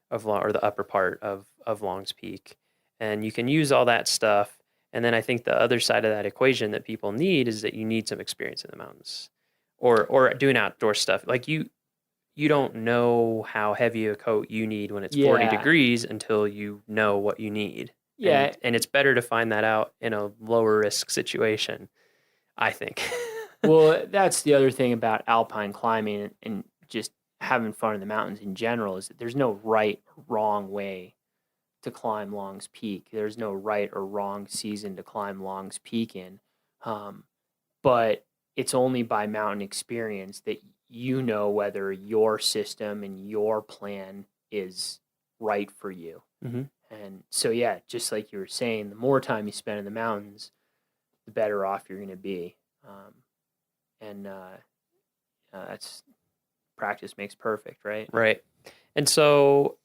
of or the upper part of Long's Peak. And you can use all that stuff. And then I think the other side of that equation that people need is that you need some experience in the mountains or doing outdoor stuff. Like you don't know how heavy a coat you need when it's 40 degrees until you know what you need. Yeah. And it's better to find that out in a lower risk situation, I think. Well, that's the other thing about alpine climbing and just having fun in the mountains in general, is that there's no right or wrong way to climb Long's Peak. There's no right or wrong season to climb Long's Peak in. But it's only by mountain experience that you know whether your system and your plan is right for you. Mm-hmm. And so, yeah, just like you were saying, the more time you spend in the mountains, the better off you're going to be. That's practice makes perfect, right? Right. And so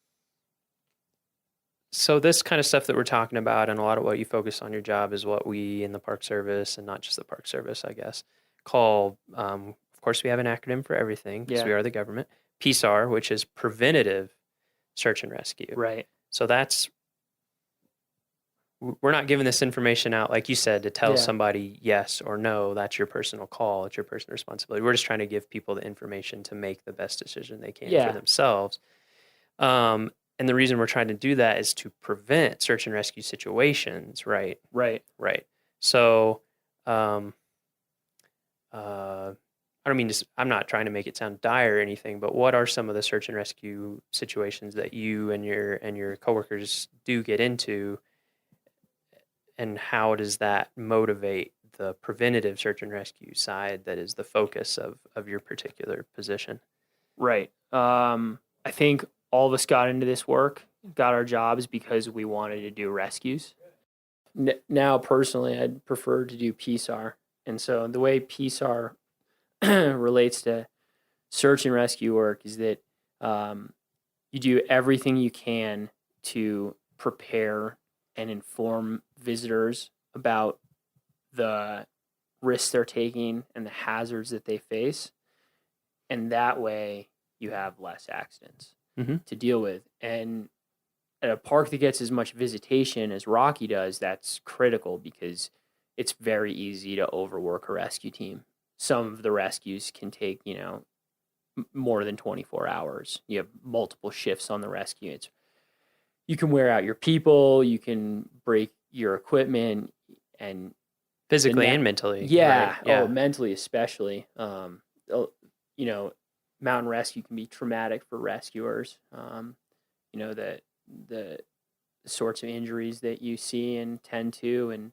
this kind of stuff that we're talking about, and a lot of what you focus on your job, is what we in the Park Service, and not just the Park Service, I guess, call, of course, we have an acronym for everything because we are the government, PSAR, which is Preventative Search and Rescue. Right. So we're not giving this information out, like you said, to tell somebody yes or no. That's your personal call. It's your personal responsibility. We're just trying to give people the information to make the best decision they can for themselves. And the reason we're trying to do that is to prevent search and rescue situations, right? Right. So, I don't mean to, I'm not trying to make it sound dire or anything, but what are some of the search and rescue situations that you and your coworkers do get into, and how does that motivate the preventative search and rescue side that is the focus of your particular position? Right. I think all of us got into this work, got our jobs because we wanted to do rescues. Now, personally, I'd prefer to do PSAR. And so the way PSAR relates to search and rescue work is that you do everything you can to prepare and inform visitors about the risks they're taking and the hazards that they face. And that way you have less accidents to deal with. And at a park that gets as much visitation as Rocky does, that's critical because it's very easy to overwork a rescue team. Some of the rescues can take, more than 24 hours. You have multiple shifts on the rescue. You can wear out your people, you can break your equipment, and physically and mentally. Yeah. Right? Yeah. Oh, mentally especially. Mountain rescue can be traumatic for rescuers. The sorts of injuries that you see and tend to, and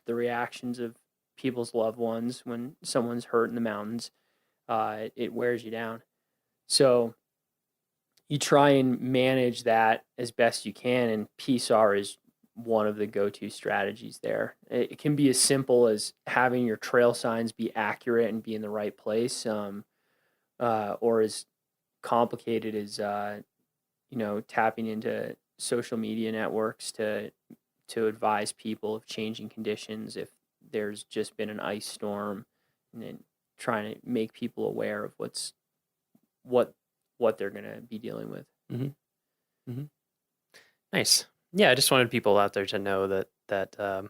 the reactions of people's loved ones when someone's hurt in the mountains, it wears you down. So you try and manage that as best you can, and PSAR is one of the go-to strategies there. It can be as simple as having your trail signs be accurate and be in the right place, or as complicated as tapping into social media networks to advise people of changing conditions if there's just been an ice storm, and then trying to make people aware of what they're going to be dealing with. Nice. Yeah, I just wanted people out there to know that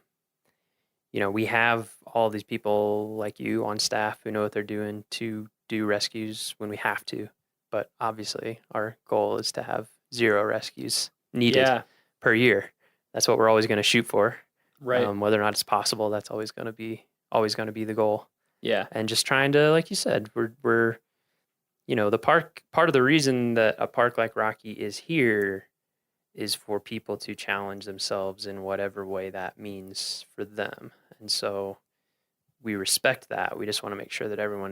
we have all these people like you on staff who know what they're doing to do rescues when we have to. But obviously, our goal is to have 0 rescues needed per year. That's what we're always going to shoot for. Right. Whether or not it's possible, that's always going to be the goal. Yeah. And just trying to, like you said, we're the park. Part of the reason that a park like Rocky is here is for people to challenge themselves in whatever way that means for them. And so we respect that. We just want to make sure that everyone